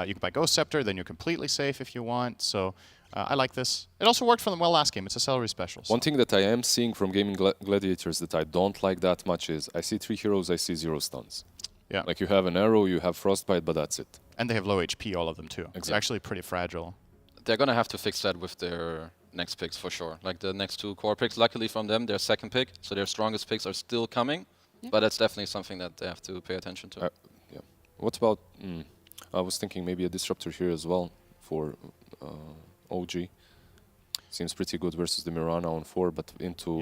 You can buy Ghost Scepter, then you're completely safe if you want. So I like this. It also worked for them well last game. It's a celery special. So. one thing that I am seeing from Gaming Gladiators that I don't like that much is I see 3 heroes, I see 0 stuns. Yeah. Like you have an arrow, you have frostbite, but that's it. And they have low HP, all of them too. It's Exactly. actually pretty fragile. They're gonna have to fix that with their next picks for sure. Like the next 2 core picks, luckily from them, their second pick, so their strongest picks are still coming. But that's definitely something that they have to pay attention to. Yeah. What about? I was thinking maybe a disruptor here as well for OG. Seems pretty good versus the Mirana on 4, but into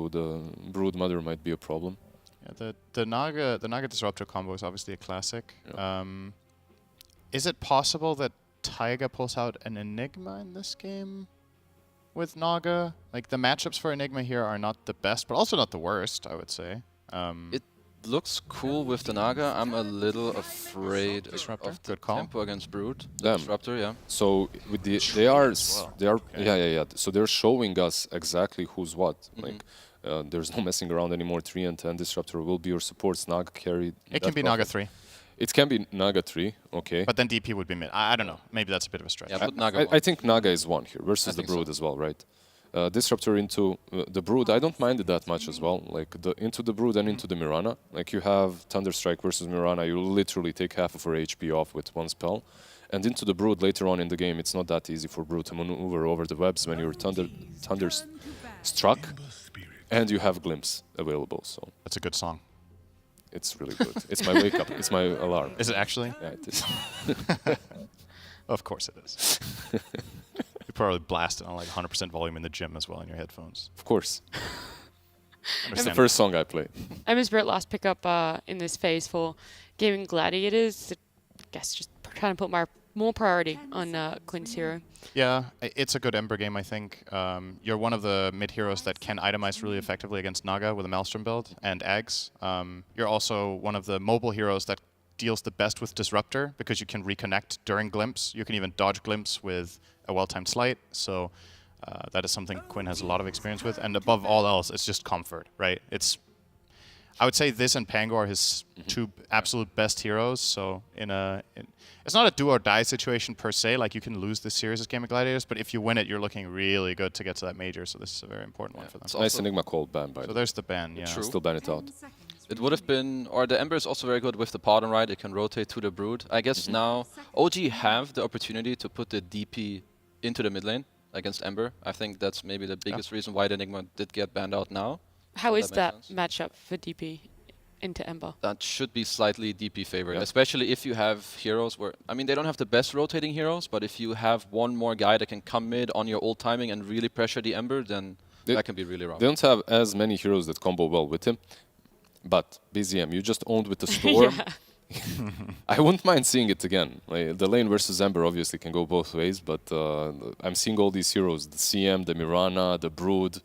the Brood Mother might be a problem. Yeah, the Naga Disruptor combo is obviously a classic. Yeah. Is it possible that Taiga pulls out an Enigma in this game with Naga? Like the matchups for Enigma here are not the best, but also not the worst, I would say. It looks cool with the Naga. I'm a little afraid Disruptor, of the good call. tempo against Brood. Damn. Disruptor, yeah. So with the yeah. So they're showing us exactly who's what. Like there's no messing around anymore. 3 and 10 disruptor will be your supports. Naga carry. It can be Naga 3, It can be Naga 3. Okay. but then DP would be mid. I don't know. Maybe that's a bit of a stretch. Yeah, put Naga I think Naga is 1 here versus the think so. Brood as well, right? Disruptor into the Brood, I don't mind it that much as well. Like into the Brood and into the Mirana. Like you have Thunderstrike versus Mirana, you literally take half of her HP off with 1 spell. And into the Brood later on in the game, it's not that easy for Brood to maneuver over the webs when you're Thunderstruck and you have Glimpse available. So That's a good song. it's really good. It's my wake up. It's my alarm. Is it actually? Yeah, it is. Of course it is. You probably blast it on like 100% volume in the gym as well in your headphones. Of course. It's the Understand. first song I play. I'm his last pickup in this phase for Gaming Gladiators. I guess just trying to put more priority on Quinn's hero. Yeah, it's a good Ember game, I think. You're one of the mid heroes that can itemize really effectively against Naga with a Maelstrom build and Ags. You're also one of the mobile heroes that deals the best with Disruptor because you can reconnect during Glimpse. You can even dodge Glimpse with a well-timed Slight. So that is something Quinn has a lot of experience with. And above all else, it's just comfort, right? I would say this and Pango are his 2 absolute best heroes. So it's not a do or die situation per se. Like you can lose this series as Game of Gladiators, but if you win it, you're looking really good to get to that major. So this is a very important one for them. It's Nice also- Enigma cold ban, by the So way. there's the ban, yeah. True. Still ban it out. It would have been, or the Ember is also very good with the Pardon Ride. It can rotate to the Brood. I guess now OG have the opportunity to put the DP into the mid lane against Ember. I think that's maybe the biggest reason why the Enigma did get banned out now. How is that that makes matchup for DP into Ember? That should be slightly DP favored, Yeah. especially if you have heroes where, I mean, they don't have the best rotating heroes, but if you have one more guy that can come mid on your old timing and really pressure the Ember, then that can be really rough. They don't have as many heroes that combo well with him. But BZM, you just owned with the Storm. I wouldn't mind seeing it again. Like, the lane versus Ember obviously can go both ways, but I'm seeing all these heroes, the CM, the Mirana, the Brood.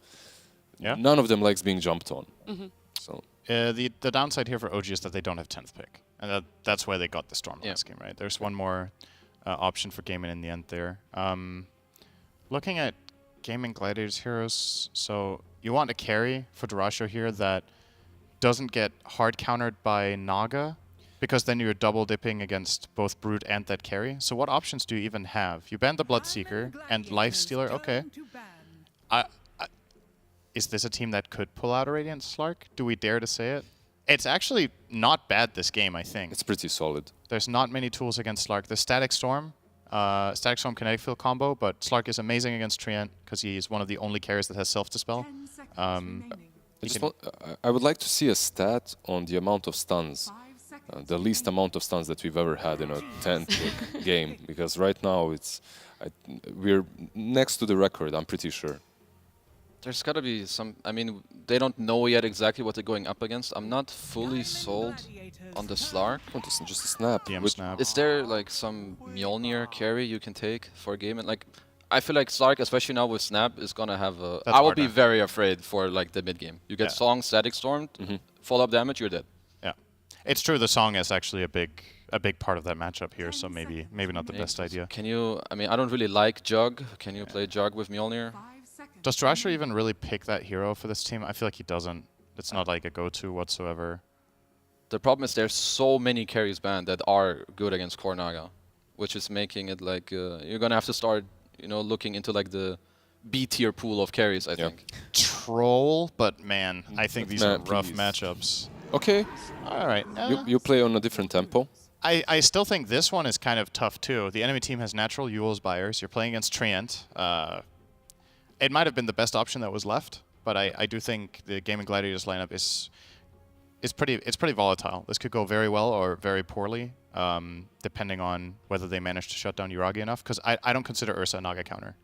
Yeah. None of them likes being jumped on. So The downside here for OG is that they don't have 10th pick. And that's why they got the Storm last game, right? There's one more option for gaming in the end there. Looking at Gaming Gladiators heroes, so you want a carry for Durasho here that doesn't get hard countered by Naga, because then you're double dipping against both Brood and that carry. So what options do you even have? You ban the Bloodseeker and Lifestealer, okay. Is this a team that could pull out a Radiant Slark? Do we dare to say it? It's actually not bad this game, I think. it's pretty solid. There's not many tools against Slark. The Static Storm Static Storm Kinetic Field combo, but Slark is amazing against Treant because he's one of the only carries that has Self-Dispel. 10 seconds Um, remaining. I would like to see a stat on the amount of stuns, 5 seconds the least amount of stuns that we've ever had in a 10th game, because right now we're next to the record, I'm pretty sure. There's got to be some. I mean, they don't know yet exactly what they're going up against. I'm not fully sold on the Slark. Oh, this is just a snap. DM Which- snap. Is there like some Mjolnir carry you can take for a game? And like, I feel like Slark, especially now with Snap, is gonna have a. That's I will be harder. very afraid for like the mid game. You get Yeah. Song, Static Stormed, follow-up damage, you're dead. Yeah, it's true. The song is actually a big part of that matchup here, so maybe not the best idea. Can you? I mean, I don't really like Jug. Can you play Jug with Mjolnir? 5 seconds. Does Thrasher even really pick that hero for this team? I feel like he doesn't. It's not like a go-to whatsoever. The problem is there's so many carries banned that are good against Kornaga, which is making it like you're gonna have to start, looking into like the B tier pool of carries. I think. Troll, but man, I think these are Man, rough please. matchups. Okay, All right. you play on a different tempo. I still think this one is kind of tough too. The enemy team has natural Yule's Buyers. You're playing against Treant. It might have been the best option that was left, but I do think the Gaming Gladiators lineup is pretty volatile. This could go very well or very poorly, depending on whether they manage to shut down Yuragi enough. Because I don't consider Ursa a Naga counter,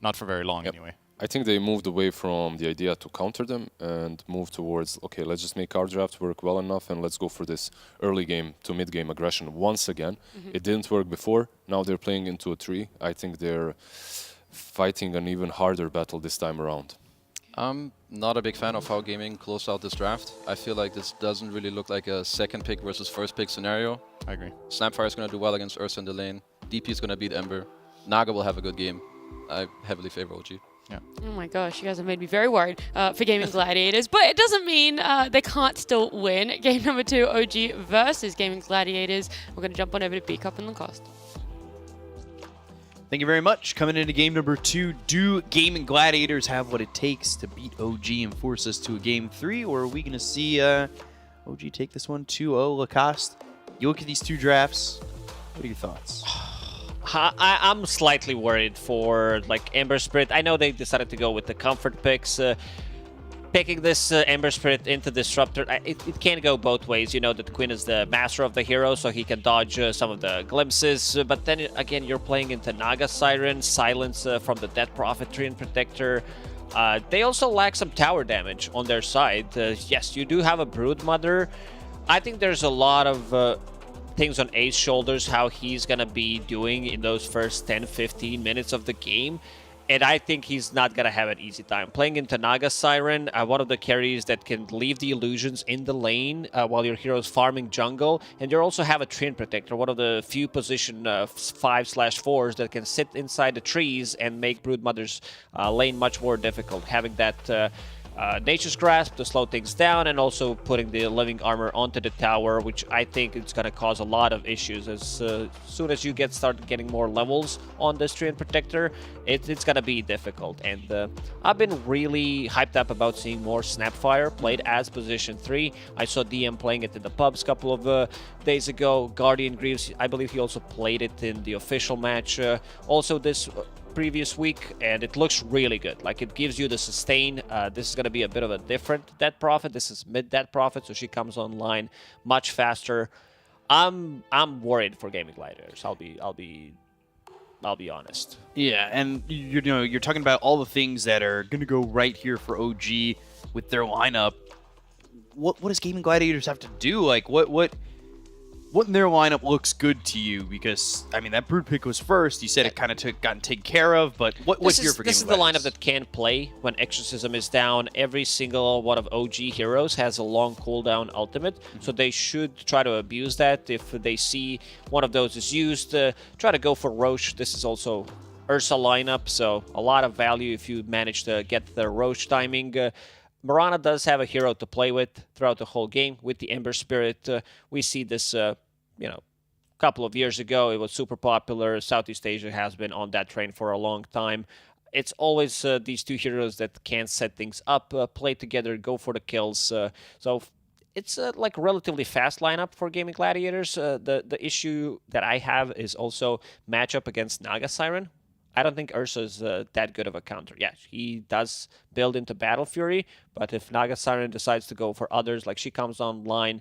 not for very long Yep. anyway. I think they moved away from the idea to counter them and moved towards, okay, let's just make our draft work well enough and let's go for this early game to mid game aggression once again. It didn't work before. Now they're playing into a 3. I think they're fighting an even harder battle this time around. I'm not a big fan of how gaming closed out this draft. I feel like this doesn't really look like a second pick versus first pick scenario. I agree. Snapfire is going to do well against Ursa in the lane. DP is going to beat Ember. Naga will have a good game. I heavily favor OG. Oh my gosh, you guys have made me very worried for Gaming Gladiators, but it doesn't mean they can't still win. Game number 2, OG versus Gaming Gladiators. We're going to jump on over to B Cup and Lacoste. Thank you very much. Coming into game number 2, do Gaming Gladiators have what it takes to beat OG and force us to a game 3, or are we going to see OG take this one 2-0 Lacoste? You look at these two drafts. What are your thoughts? I'm slightly worried for like Ember Spirit. I know they decided to go with the comfort picks. Picking this Ember Spirit into Disruptor, it can go both ways. You know that Quinn is the master of the hero, so he can dodge some of the glimpses. But then again, you're playing into Naga Siren, Silence from the Death Prophet, Treant Protector. They also lack some tower damage on their side. Yes, you do have a Brood Mother. I think there's a lot of things on Ace's shoulders, how he's gonna be doing in those first 10-15 minutes of the game, and I think he's not gonna have an easy time playing into Naga Siren, one of the carries that can leave the illusions in the lane while your hero's farming jungle, and you also have a Treant Protector, one of the few position 5/4s that can sit inside the trees and make Broodmother's lane much more difficult. Having that Nature's Grasp to slow things down, and also putting the Living Armor onto the tower, which I think it's going to cause a lot of issues. As soon as you start getting more levels on this Treant Protector, it's going to be difficult. And I've been really hyped up about seeing more Snapfire played as position 3. I saw DM playing it in the pubs a couple of days ago. Guardian Greaves, I believe he also played it in the official match. Also this previous week, and it looks really good. Like, it gives you the sustain. This is going to be a bit of a different Death Prophet. This is mid Death Prophet, so she comes online much faster. I'm worried for Gaming Gladiators. I'll be honest. Yeah, and you're talking about all the things that are going to go right here for OG with their lineup. What does Gaming Gladiators have to do? Like, what in their lineup looks good to you? Because, I mean, that Brood pick was first. You said it kind of gotten taken care of, but what's here for Gaming This is the lineup that can play when Exorcism is down. Every single one of OG heroes has a long cooldown ultimate, so they should try to abuse that. If they see one of those is used, try to go for Roche. This is also Ursa lineup, so a lot of value if you manage to get the Roche timing. Mirana does have a hero to play with throughout the whole game with the Ember Spirit. We see this, a couple of years ago. It was super popular. Southeast Asia has been on that train for a long time. It's always these two heroes that can set things up, play together, go for the kills. So it's a like relatively fast lineup for Gaming Gladiators. The issue that I have is also matchup against Naga Siren. I don't think Ursa is that good of a counter. Yeah, he does build into Battle Fury, but if Naga Siren decides to go for others, like she comes online,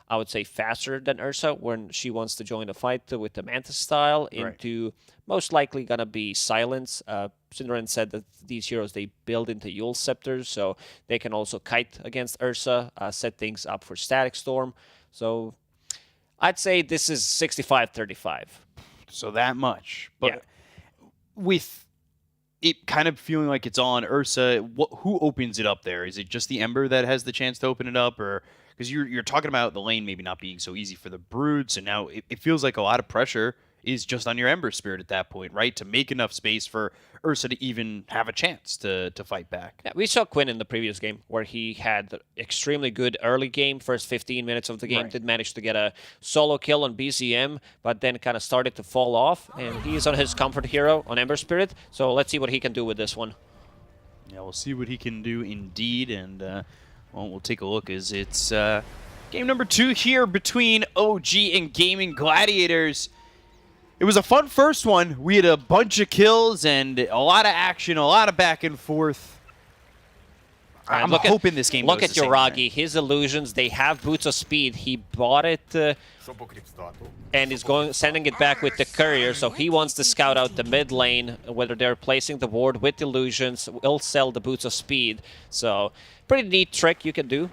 I would say faster than Ursa when she wants to join the fight with the Mantis style into most likely gonna be Silence. Synderen said that these heroes, they build into Yule Scepters, so they can also kite against Ursa, set things up for Static Storm. So I'd say this is 65-35. So that much. But Yeah. with it kind of feeling like it's on Ursa, who opens it up there? Is it just the Ember that has the chance to open it up? Or because you're talking about the lane maybe not being so easy for the Broods, and now it feels like a lot of pressure is just on your Ember Spirit at that point, right? To make enough space for Ursa to even have a chance to fight back. Yeah, we saw Quinn in the previous game where he had extremely good early game. First 15 minutes of the game, did manage to get a solo kill on BZM, but then kind of started to fall off. And he's on his comfort hero on Ember Spirit. So let's see what he can do with this one. Yeah, we'll see what he can do indeed. And well, we'll take a look as it's game number 2 here between OG and Gaming Gladiators. It was a fun first one. We had a bunch of kills and a lot of action, a lot of back and forth. I'm hoping this game Look goes at the same Yoragi, way. his illusions, they have Boots of Speed. He bought it and is sending it back with the courier, so he wants to scout out the mid lane, whether they're placing the ward with illusions, will sell the Boots of Speed. So pretty neat trick you can do.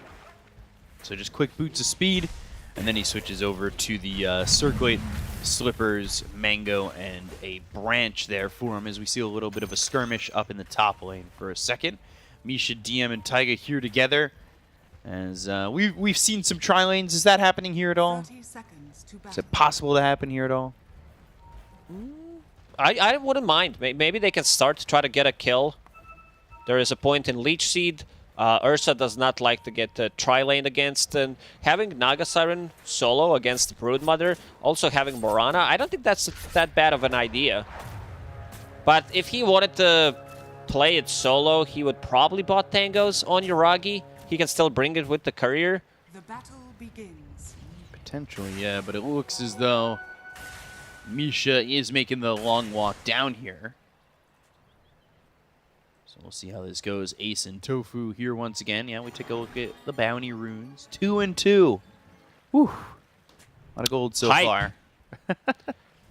So just quick Boots of Speed, and then he switches over to the Circlate, Slippers, Mango, and a branch there for him as we see a little bit of a skirmish up in the top lane for a second. Misha, DM, and Taiga here together. As we've seen some tri-lanes. Is that happening here at all? 30 seconds to Is it possible to happen here at all? I wouldn't mind. Maybe they can start to try to get a kill. There is a point in Leech Seed. Ursa does not like to get tri-lane against, and having Naga Siren solo against Broodmother, also having Morana, I don't think that's that bad of an idea. But if he wanted to play it solo, he would probably bot tangos on Yoragi. He can still bring it with the courier. The battle begins. Potentially, yeah, but it looks as though Misha is making the long walk down here. So we'll see how this goes. Ace and Tofu here once again. Yeah, we take a look at the bounty runes. 2 and 2. Whew. A lot of gold so Hype. far.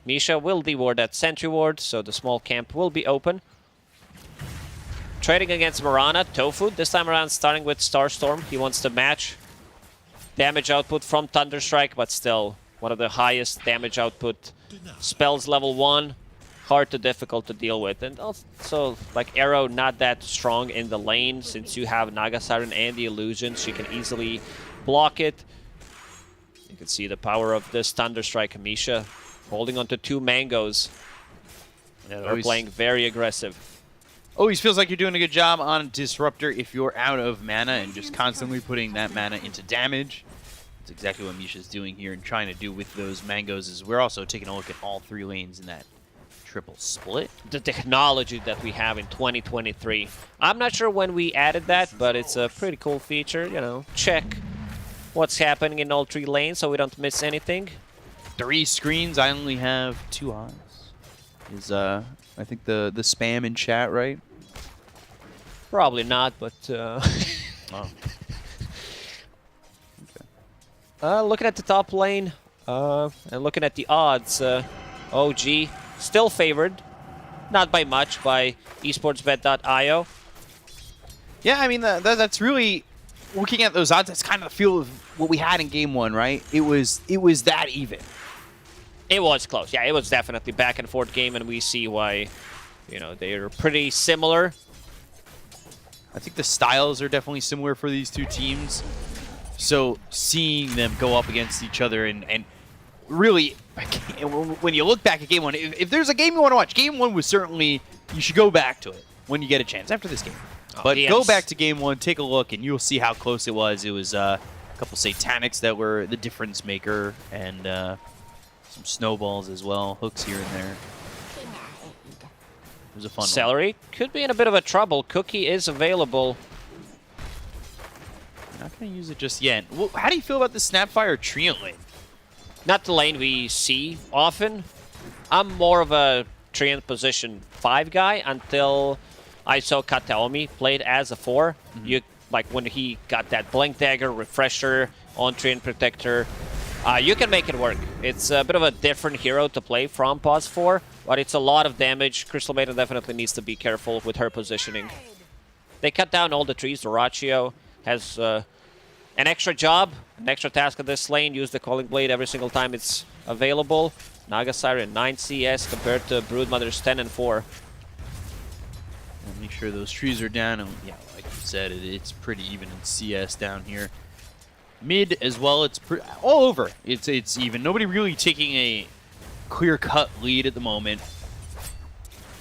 Misha will deward that sentry ward, so the small camp will be open. Trading against Morana, Tofu, this time around starting with Starstorm. He wants to match damage output from Thunderstrike, but still one of the highest damage output spells level 1. Hard to difficult to deal with. And also, like, Arrow not that strong in the lane since you have Naga Siren and the illusions. She can easily block it. You can see the power of this Thunderstrike. Misha holding onto 2 mangoes. Yeah, They're playing very aggressive. Always feels like you're doing a good job on Disruptor if you're out of mana and just constantly putting that mana into damage. That's exactly what Misha's doing here and trying to do with those mangoes. Is we're also taking a look at all 3 lanes in that triple split. The technology that we have in 2023. I'm not sure when we added that, but it's a pretty cool feature. You know, check what's happening in all 3 lanes so we don't miss anything. 3 screens. I only have 2 eyes. Is I think the spam in chat, right? Probably not, but Oh. looking at the top lane and looking at the odds, OG still favored, not by much, by esportsbet.io. Yeah, I mean that's really looking at those odds. That's kind of the feel of what we had in game 1, right? It was that even. It was close. Yeah, it was definitely back and forth game, and we see why, you know, they are pretty similar. I think the styles are definitely similar for these 2 teams. So seeing them go up against each other and really, when you look back at game 1, if there's a game you want to watch, game 1 was certainly, you should go back to it when you get a chance after this game. But go back to game 1, take a look, and you'll see how close it was. It was a couple Satanics that were the difference maker, and some snowballs as well, hooks here and there. It was a fun one. Celery could be in a bit of a trouble. Cookie is available. Not going to use it just yet. Well, how do you feel about the Snapfire Treant lane? Not the lane we see often. I'm more of a Treant position 5 guy until I saw Kataomi played as a 4. You like when he got that Blink Dagger, Refresher on Treant Protector. You can make it work. It's a bit of a different hero to play from Pos 4, but it's a lot of damage. Crystal Maiden definitely needs to be careful with her positioning. They cut down all the trees. Doraccio has an extra job, an extra task on this lane. Use the Calling Blade every single time it's available. Naga Siren 9 CS compared to Broodmother's 10 and 4. I'll make sure those trees are down. And yeah, like you said, it's pretty even in CS down here. Mid as well, it's all over. It's even. Nobody really taking a clear-cut lead at the moment.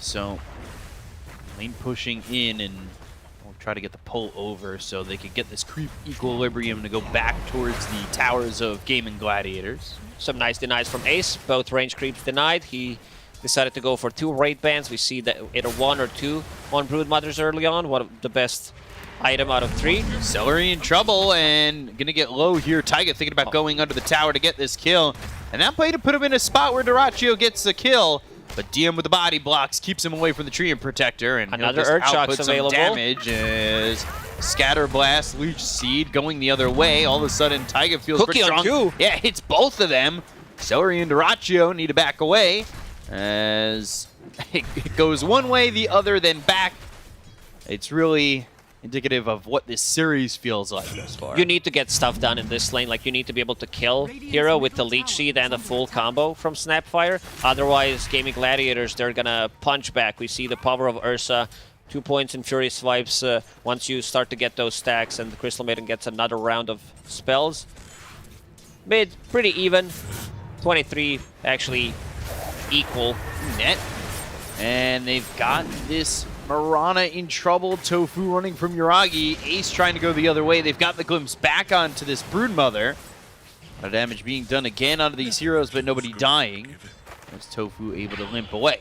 So, lane pushing in, and we'll try to get the pull over so they could get this creep equilibrium to go back towards the towers of Gaming Gladiators. Some nice denies from Ace. Both range creeps denied. He decided to go for 2 raid bans. We see that either 1 or 2 on Broodmothers early on. One of the best item out of 3. Celery in trouble and gonna get low here. Taiga thinking about going under the tower to get this kill. And that play to put him in a spot where Doraccio gets the kill. But DM with the body blocks keeps him away from the tree and protector. And another Earthshock's available. Damage as Scatter Blast, Leech Seed going the other way. All of a sudden, Taiga feels Cookie pretty on strong. 2. Yeah, hits both of them. Celery and Doraccio need to back away as it goes one way, the other, then back. It's really indicative of what this series feels like thus far. You need to get stuff done in this lane. Like, you need to be able to kill hero with the Leech Seed and the full combo from Snapfire. Otherwise, Gaming Gladiators, they're gonna punch back. We see the power of Ursa. 2 points in Fury Swipes once you start to get those stacks, and the Crystal Maiden gets another round of spells. Mid, pretty even. 23, actually equal. Net. And they've got this Mirana in trouble. Tofu running from Yuragi. Ace trying to go the other way. They've got the glimpse back onto this Broodmother. A lot of damage being done again onto these heroes, but nobody dying. As Tofu able to limp away.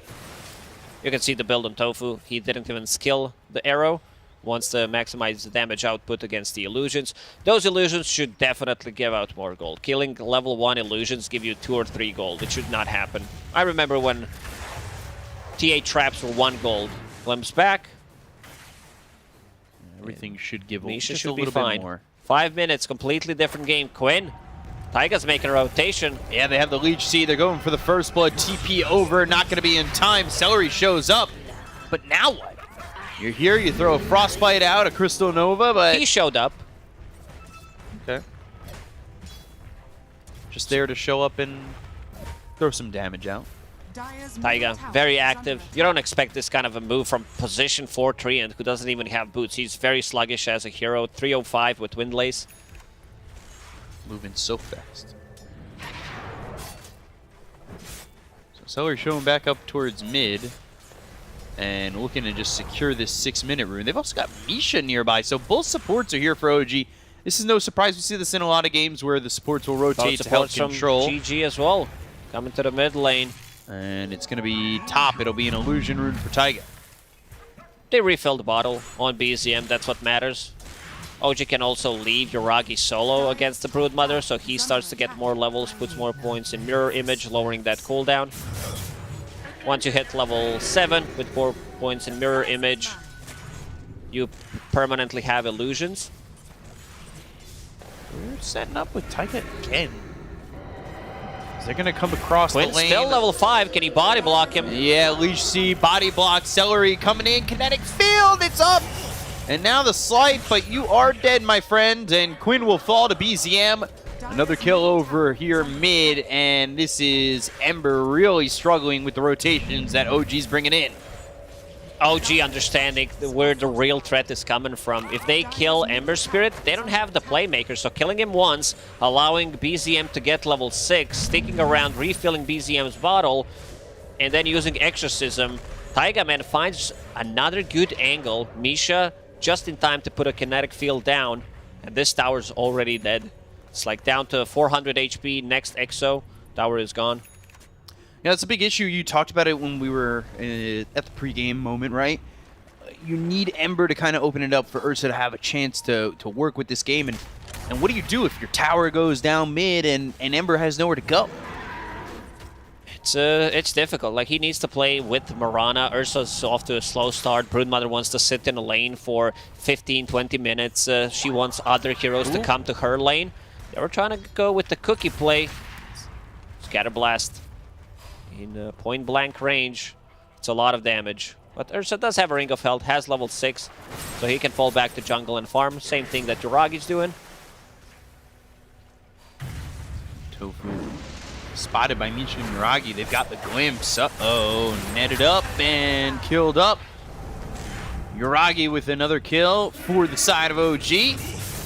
You can see the build on Tofu. He didn't even skill the arrow. Wants to maximize the damage output against the illusions. Those illusions should definitely give out more gold. Killing level 1 illusions give you 2 or 3 gold. It should not happen. I remember when TA traps were 1 gold. Glimpse back. Everything should give Misha just should a little be fine. bit more. 5 minutes, completely different game. Quinn. Taiga's making a rotation. Yeah, they have the Leech Seed. They're going for the first blood. TP over. Not going to be in time. Celery shows up. But now what? You're here. You throw a Frostbite out, a Crystal Nova, but... He showed up. Okay. Just there to show up and throw some damage out. Taiga, very active. You don't expect this kind of a move from position 4 Treant, who doesn't even have boots. He's very sluggish as a hero. 305 with Windlace. Moving so fast. So Celery showing back up towards mid. And looking to just secure this 6-minute rune. They've also got Misha nearby, so both supports are here for OG. This is no surprise. We see this in a lot of games where the supports will rotate to help control. GG as well. Coming to the mid lane. And it's going to be top. It'll be an illusion rune for Taiga. They refilled the bottle on BZM. That's what matters. OG can also leave Yuragi solo against the Broodmother, so he starts to get more levels, puts more points in Mirror Image, lowering that cooldown. Once you hit level 7 with 4 points in Mirror Image, you permanently have illusions. We're setting up with Taiga again. Is they going to come across Quinn's the lane? Still level 5. Can he body block him? Yeah, Leech Seed, body block, Celery coming in, kinetic field, it's up! And now the slide, but you are dead, my friend, and Quinn will fall to BZM. Another kill over here mid, and this is Ember really struggling with the rotations that OG's bringing in. OG understanding where the real threat is coming from. If they kill Ember Spirit, they don't have the playmaker, so killing him once, allowing BZM to get level 6, sticking around, refilling BZM's bottle, and then using Exorcism. Taiga Man finds another good angle. Misha just in time to put a kinetic field down, and this tower's already dead. It's like down to 400 HP, next Exo, tower is gone. Yeah, that's a big issue. You talked about it when we were at the pregame moment, right? you need Ember to kind of open it up for Ursa to have a chance to work with this game. And what do you do if your tower goes down mid and Ember has nowhere to go? It's difficult. Like, he needs to play with Mirana. Ursa's off to a slow start. Broodmother wants to sit in a lane for 15-20 minutes. She wants other heroes to come to her lane. They were trying to go with the cookie play. Scatterblast in point-blank range. It's a lot of damage. But Ursa does have a Ring of Health, has level 6, so he can fall back to jungle and farm. Same thing that Yuragi's doing. Tofu spotted by Misha and Yuragi. They've got the glimpse. Uh-oh, netted up and killed up. Yuragi with another kill for the side of OG.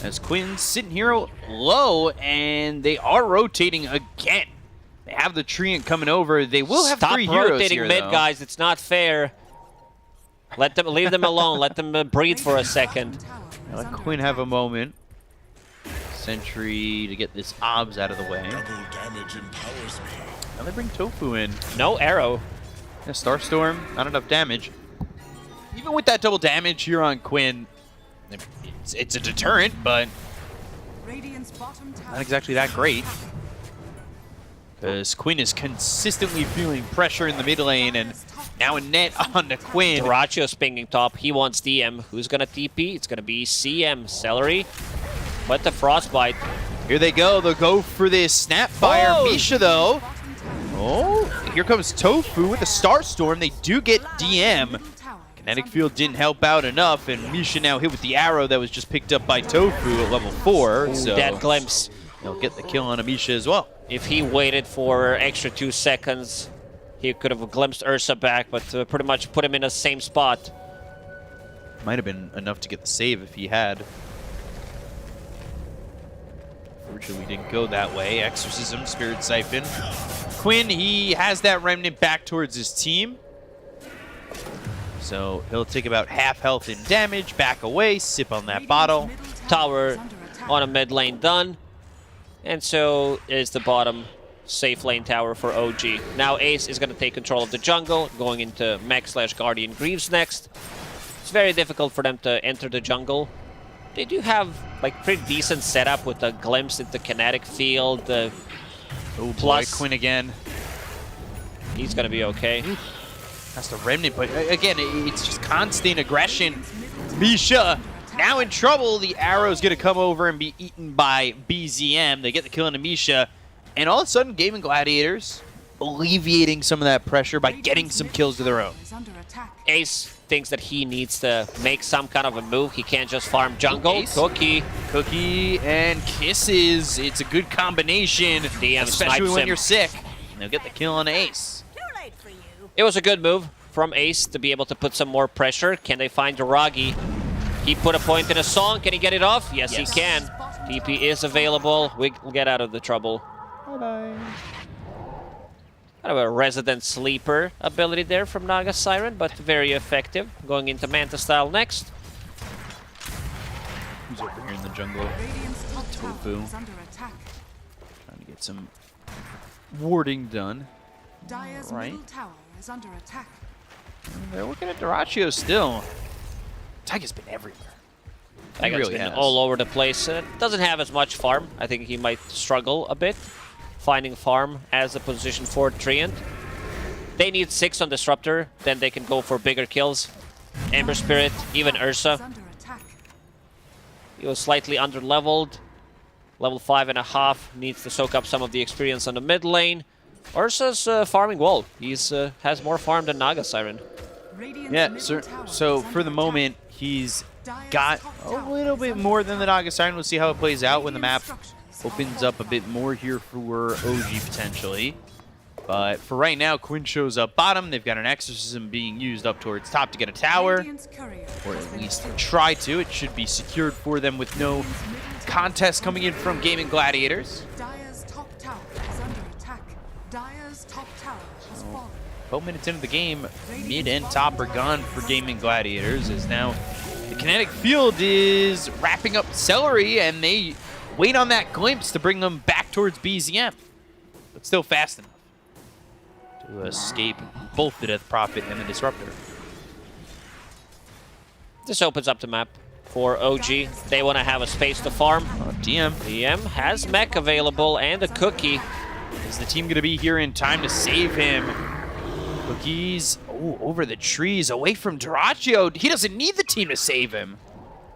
As Quinn's sitting here low, and they are rotating again. They have the Treant coming over. They will have 3 heroes here, Stop rotating mid, though. guys. It's not fair. Leave them alone. Let them breathe for a second. Now let Quinn have a moment. Sentry to get this obs out of the way. Now they bring Tofu in. No arrow. Yeah, Starstorm, not enough damage. Even with that double damage here on Quinn, it's a deterrent, but not exactly that great. Because Quinn is consistently feeling pressure in the mid lane, and now a net on the Quinn. Duracio's pinging top. He wants DM. Who's going to TP? It's going to be CM. Celery. But the Frostbite. Here they go. They'll go for this Snapfire. Oh! Misha, though. Oh, here comes Tofu with the Starstorm. They do get DM. Kinetic Field didn't help out enough, and Misha now hit with the arrow that was just picked up by Tofu at level 4. Ooh, so that glimpse. He'll get the kill on Amisha as well. If he waited for extra 2 seconds, he could have glimpsed Ursa back, but pretty much put him in the same spot. Might have been enough to get the save if he had. Unfortunately, we didn't go that way. Exorcism, Spirit Siphon. Quinn, he has that Remnant back towards his team. So he'll take about half health in damage, back away, sip on that bottle. Tower on a mid lane done. And so is the bottom safe lane tower for OG. Now Ace is going to take control of the jungle, going into Mech/Guardian Greaves next. It's very difficult for them to enter the jungle. They do have like pretty decent setup with a glimpse into Kinetic Field. Oh Plus, boy, Quinn again. He's going to be okay. That's the Remnant, but again, it's just constant aggression. Misha now in trouble. The arrow's going to come over and be eaten by BZM. They get the kill on Misha, and all of a sudden, Gaming Gladiators alleviating some of that pressure by getting some kills of their own. Ace thinks that he needs to make some kind of a move. He can't just farm jungle. Ace. Cookie and Kisses. It's a good combination, DM especially snipes when him. you're sick. And they'll get the kill on Ace. It was a good move from Ace to be able to put some more pressure. Can they find Yuragi? He put a point in a song. Can he get it off? Yes, he can. TP is available. We'll get out of the trouble. Bye-bye. Kind of a resident sleeper ability there from Naga Siren, but very effective. Going into Manta style next. Who's over here in the jungle? Tofu. Trying to get some warding done. Dire's Right. middle tower is under attack. And they're looking at Duraccio still. Taiga's been everywhere. He Taiga's really been has. all over the place. Doesn't have as much farm. I think he might struggle a bit finding farm as a position for Treant. They need 6 on Disruptor, then they can go for bigger kills. Ember Spirit, even Ursa. Under attack. He was slightly under-leveled. Level 5.5, needs to soak up some of the experience on the mid lane. Ursa's farming well. He's has more farm than Naga Siren. Radiant's Yeah, middle so, tower so is for under the attack. moment, he's Dire's got top a tower little is bit under more than attack. the Naga Siren. We'll see how it plays out when the map Radiant structures opens are up a bit more here for OG potentially. But for right now, Quinn shows up bottom. They've got an Exorcism being used up towards top to get a tower, Radiant's courier or has at been least killed. try to. It should be secured for them with no Radiant's middle tower contest coming in from Gaming Gladiators. Dire's top tower is under attack. Dire's top tower has fallen. 12 minutes into the game, mid and top are gone for Gaming Gladiators, as now the Kinetic Field is wrapping up Celery, and they wait on that glimpse to bring them back towards BZM. But still fast enough to escape both the Death Prophet and the Disruptor. This opens up the map for OG. They want to have a space to farm. DM. DM has mech available and a cookie. Is the team going to be here in time to save him? Cookies, over the trees, away from Dyrachyo. He doesn't need the team to save him.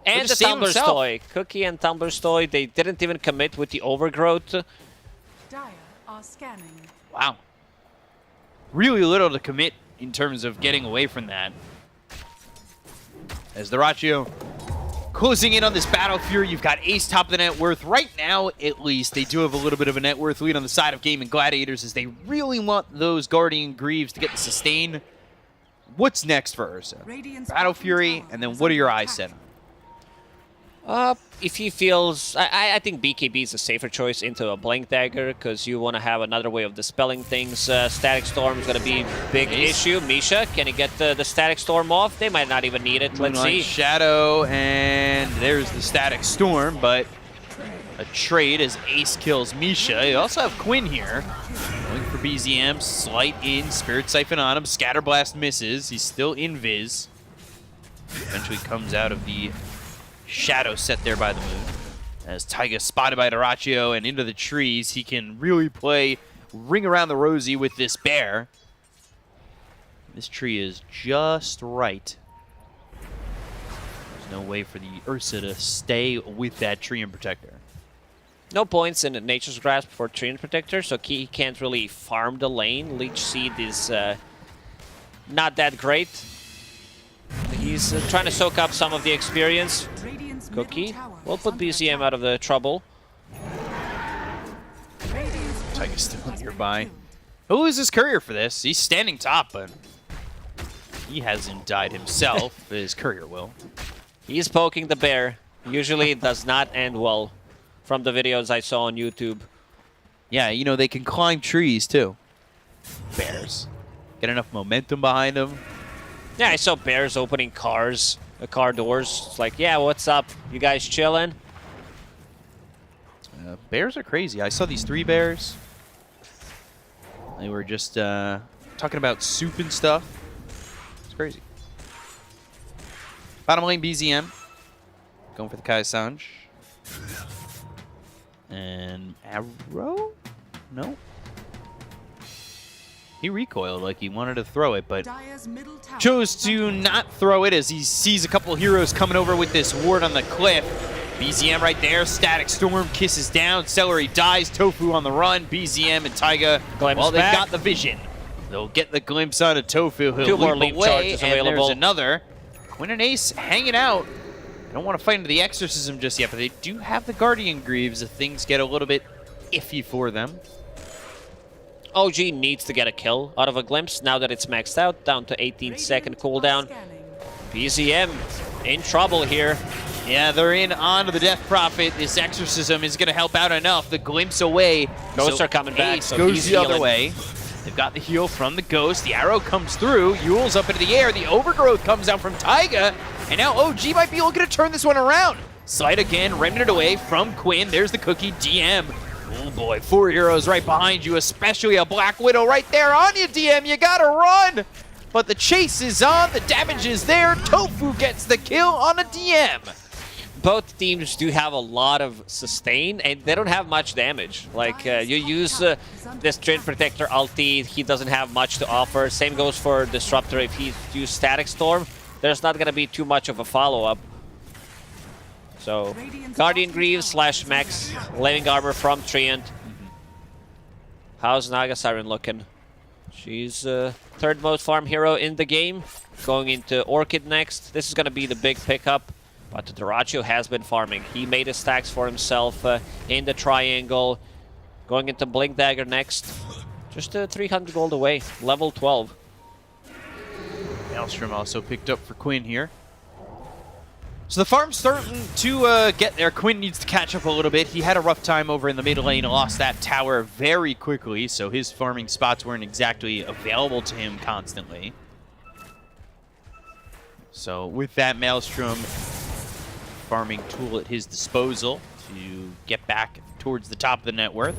And the just save himself. Tumblerstoy. Cookie and Tumblerstoy, they didn't even commit with the overgrowth. Dire are scanning. Wow. Really little to commit in terms of getting away from that. As Dyrachyo closing in on this Battle Fury, you've got Ace top of the net worth. Right now, at least, they do have a little bit of a net worth lead on the side of Gaming Gladiators as they really want those Guardian Greaves to get the sustain. What's next for Ursa? Battle Fury, and then what are your eyes set on? If he feels... I think BKB is a safer choice into a Blink Dagger, because you want to have another way of dispelling things. Static Storm is going to be a big issue. Misha, can he get the Static Storm off? They might not even need it. Let's see. Shadow, and there's the Static Storm, but a trade as Ace kills Misha. You also have Quinn here. Going for BZM, slight in, Spirit Siphon on him, Scatterblast misses. He's still invis. Eventually comes out of the shadow set there by the moon. As Taiga spotted by Dyrachyo and into the trees, he can really play Ring Around the Rosie with this bear. This tree is just right. There's no way for the Ursa to stay with that tree and protector. No points in Nature's Grasp for Tree and Protector, so he can't really farm the lane. Leech Seed is not that great. He's trying to soak up some of the experience. Cookie will put BZM out of the trouble. Taiga's still nearby. He'll lose his courier for this. He's standing top, but he hasn't died himself. His courier will. He's poking the bear. Usually it does not end well from the videos I saw on YouTube. Yeah, you know, they can climb trees too. Bears. Get enough momentum behind them. Yeah, I saw bears opening cars. Car doors. It's like, yeah, what's up? You guys chilling? Bears are crazy. I saw these 3 bears. They were just talking about soup and stuff. It's crazy. Bottom lane BZM. Going for the Kai Sanj. And Arrow? No. He recoiled like he wanted to throw it, but chose to not throw it as he sees a couple heroes coming over with this ward on the cliff. BZM right there. Static Storm kisses down. Celery dies. Tofu on the run. BZM and Taiga, well, they've got the vision. They'll get the glimpse out of Tofu. He'll 2 more leap leap away, charges and available. there's another. Quinn and Ace hanging out. They don't want to fight into the Exorcism just yet, but they do have the Guardian Greaves if things get a little bit iffy for them. OG needs to get a kill out of a glimpse now that it's maxed out, down to 18-second cooldown. BZM in trouble here. Yeah, they're in onto the Death Prophet. This Exorcism is going to help out enough. The glimpse away. Ghosts are coming back, Ace so goes he's the other healing. way. They've got the heal from the Ghost. The arrow comes through. Yule's up into the air. The Overgrowth comes out from Taiga. And now OG might be looking to turn this one around. Slide again, remnant away from Quinn. There's the Cookie DM. Oh boy, 4 heroes right behind you, especially a Black Widow right there on you, DM. You gotta run! But the chase is on, the damage is there. Tofu gets the kill on a DM. Both teams do have a lot of sustain, and they don't have much damage. Like, you use this Trade Protector ulti, he doesn't have much to offer. Same goes for Disruptor. If he uses Static Storm, there's not gonna be too much of a follow-up. So, Guardian Greaves / Max, Living Armor from Treant. How's Naga Siren looking? She's third most farm hero in the game. Going into Orchid next. This is going to be the big pickup. But Dyrachyo has been farming. He made his stacks for himself in the triangle. Going into Blink Dagger next. Just 300 gold away. Level 12. Maelstrom also picked up for Quinn here. So the farm's starting to get there. Quinn needs to catch up a little bit. He had a rough time over in the mid lane, lost that tower very quickly, so his farming spots weren't exactly available to him constantly. So with that Maelstrom farming tool at his disposal to get back towards the top of the net worth.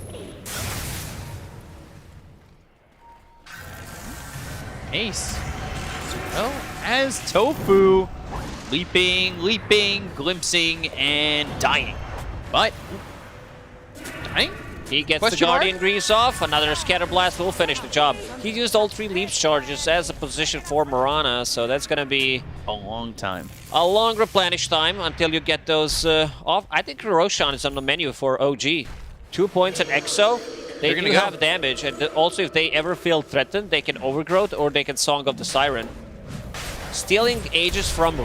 Ace, as well as Tofu. leaping, glimpsing, and dying. But, dying? He gets Question the Guardian mark? Grease off. Another Scatter Blast will finish the job. He used all 3 Leaps charges as a position for Mirana, so that's going to be A long time. a long replenish time until you get those off. I think Roshan is on the menu for OG. 2 points at EXO. They They're do gonna go. have damage, and also if they ever feel threatened, they can Overgrowth or they can Song of the Siren. Stealing Aegis from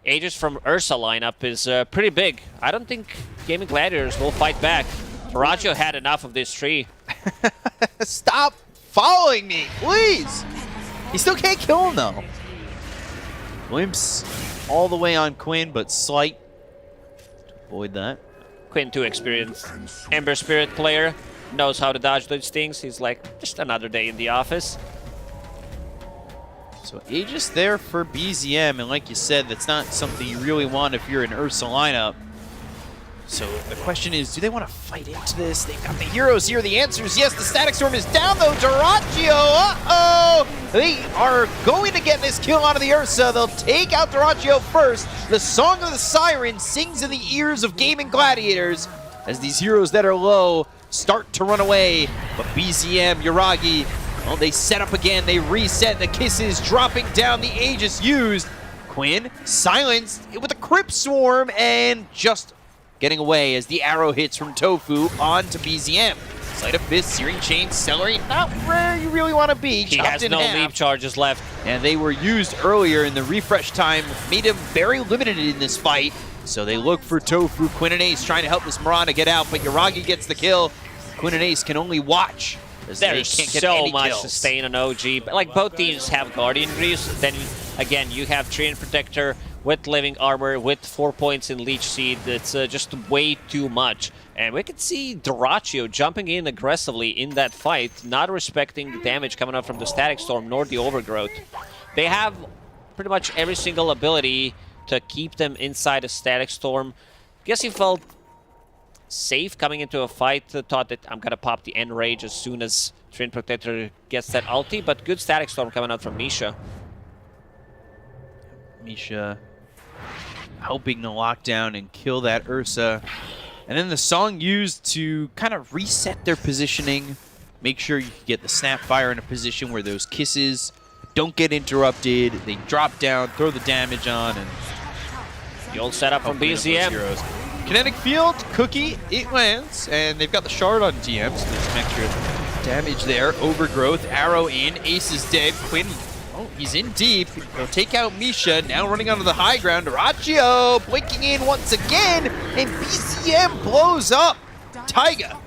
Aegis from Ursa lineup is pretty big. I don't think Gaming Gladiators will fight back. Tarajo had enough of this tree. Stop following me, please! He still can't kill him, though. Glimpse all the way on Quinn, but slight to avoid that. Quinn, too experienced Ember Spirit player, knows how to dodge those things. He's like, just another day in the office. So Aegis there for BZM, and like you said, that's not something you really want if you're an Ursa lineup. So the question is, do they want to fight into this? They've got the heroes here. The answer is yes. The Static Storm is down, though. Dyrachyo, uh-oh! They are going to get this kill out of the Ursa. They'll take out Dyrachyo first. The Song of the Siren sings in the ears of Gaming Gladiators as these heroes that are low start to run away. But BZM, Yuragi, well, they set up again. They reset. The kisses dropping down. The Aegis used. Quinn silenced with a Crypt Swarm and just getting away as the arrow hits from Tofu onto BZM. Sleight of Fist, Searing Chain, Celery, not where you really want to be. He Chopped has in no half. leap charges left. And they were used earlier in the refresh time, made him very limited in this fight. So they look for Tofu. Quinn and Ace trying to help this Mirana get out, but Yuragi gets the kill. Quinn and Ace can only watch as There's they can't get so any much kills. sustain on OG. But like both teams have Guardian Greaves. Then again, you have Treant Protector with Living Armor, with 4 points in Leech Seed. It's just way too much. And we can see Dyrachyo jumping in aggressively in that fight, not respecting the damage coming up from the Static Storm nor the Overgrowth. They have pretty much every single ability to keep them inside a Static Storm. Guess he felt safe coming into a fight, thought that I'm gonna pop the Enrage as soon as Treant Protector gets that ulti, but good Static Storm coming out from Misha. Misha helping to lock down and kill that Ursa. And then the song used to kind of reset their positioning, make sure you can get the Snapfire in a position where those kisses don't get interrupted. They drop down, throw the damage on, and The old setup from help clean up those BZM. heroes. Kinetic Field, Cookie, it lands, and they've got the shard on DM, so there's some extra damage there. Overgrowth, arrow in, Ace is dead. Quinn, oh, he's in deep. He'll take out Misha, now running onto the high ground. Dyrachyo blinking in once again, and BZM blows up Taiga.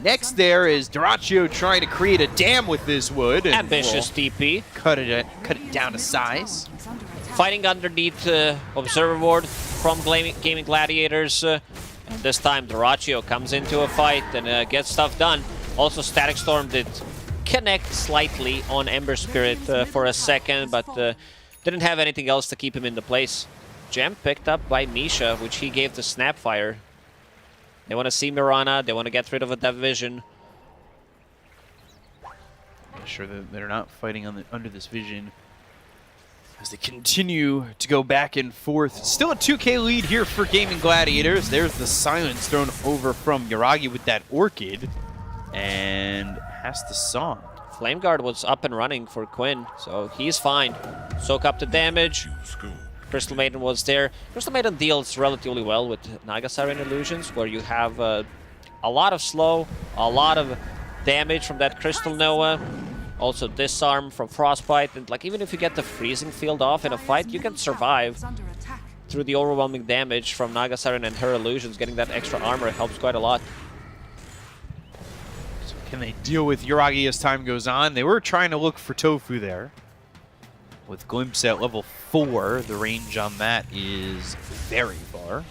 Next there is Dyrachyo trying to create a dam with this wood. And Ambitious we'll TP. cut it down to size. Fighting underneath Observer Ward from Gaming Gladiators. And this time Dyrachyo comes into a fight and gets stuff done. Also Static Storm did connect slightly on Ember Spirit for a second, but didn't have anything else to keep him in the place. Gem picked up by Misha, which he gave to Snapfire. They want to see Mirana, they want to get rid of a division. Make sure that they're not fighting on under this vision as they continue to go back and forth. Still a 2K lead here for Gaming Gladiators. There's the silence thrown over from Yuragi with that Orchid, and has the song. Flame Guard was up and running for Quinn, so he's fine. Soak up the damage. Crystal Maiden was there. Crystal Maiden deals relatively well with Naga Siren Illusions, where you have a lot of slow, a lot of damage from that Crystal Noah. Also disarm from Frostbite, and like even if you get the freezing field off in a fight, you can survive through the overwhelming damage from Naga Siren and her illusions. Getting that extra armor helps quite a lot. So can they deal with Yuragi as time goes on? They were trying to look for Tofu there. With Glimpse at level 4, the range on that is very far.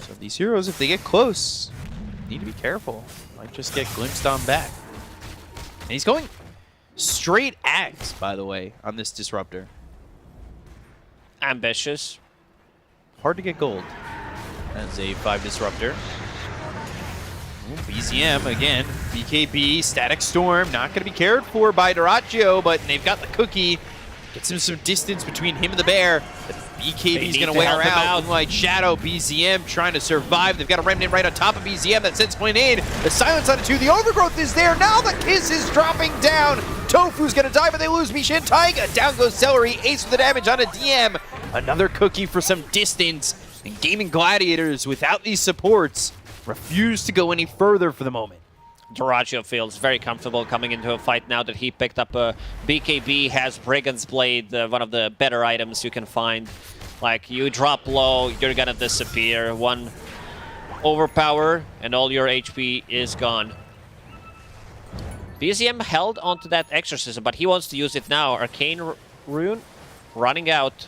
So these heroes, if they get close, need to be careful. Might just get glimpsed on back. And he's going straight axe, by the way, on this Disruptor. Ambitious. Hard to get gold as a 5 Disruptor. BZM again. BKB, Static Storm, not going to be cared for by Dyrachyo, but they've got the cookie. Gets him some distance between him and the bear. But BKB's going to wear out. Moonlight Shadow, BZM trying to survive. They've got a Remnant right on top of BZM that sends Quinn in. The silence on the 2. The overgrowth is there. Now the kiss is dropping down. Tofu's going to die, but they lose Mishin Taiga. Down goes Celery. Ace with the damage on a DM. Another cookie for some distance. And Gaming Gladiators, without these supports, refuse to go any further for the moment. Dyrachyo feels very comfortable coming into a fight now that he picked up a BKB, has Brigand's Blade, one of the better items you can find. Like, you drop low, you're gonna disappear. One overpower, and all your HP is gone. BZM held onto that Exorcism, but he wants to use it now. Arcane Rune running out.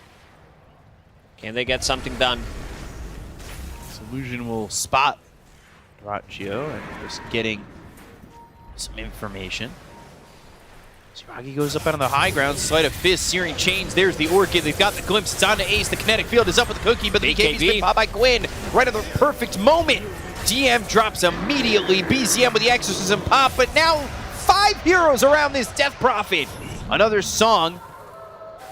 Can they get something done? Illusion will spot Dyrachyo and just getting some information. Ziragi goes up out on the high ground, Sleight of Fist, Searing Chains. There's the Orchid. They've got the glimpse. It's on to Ace. The kinetic field is up with the cookie, but the BKB's been popped by Quinn right at the perfect moment. DM drops immediately. BZM with the Exorcism pop, but now 5 heroes around this Death Prophet. Another song.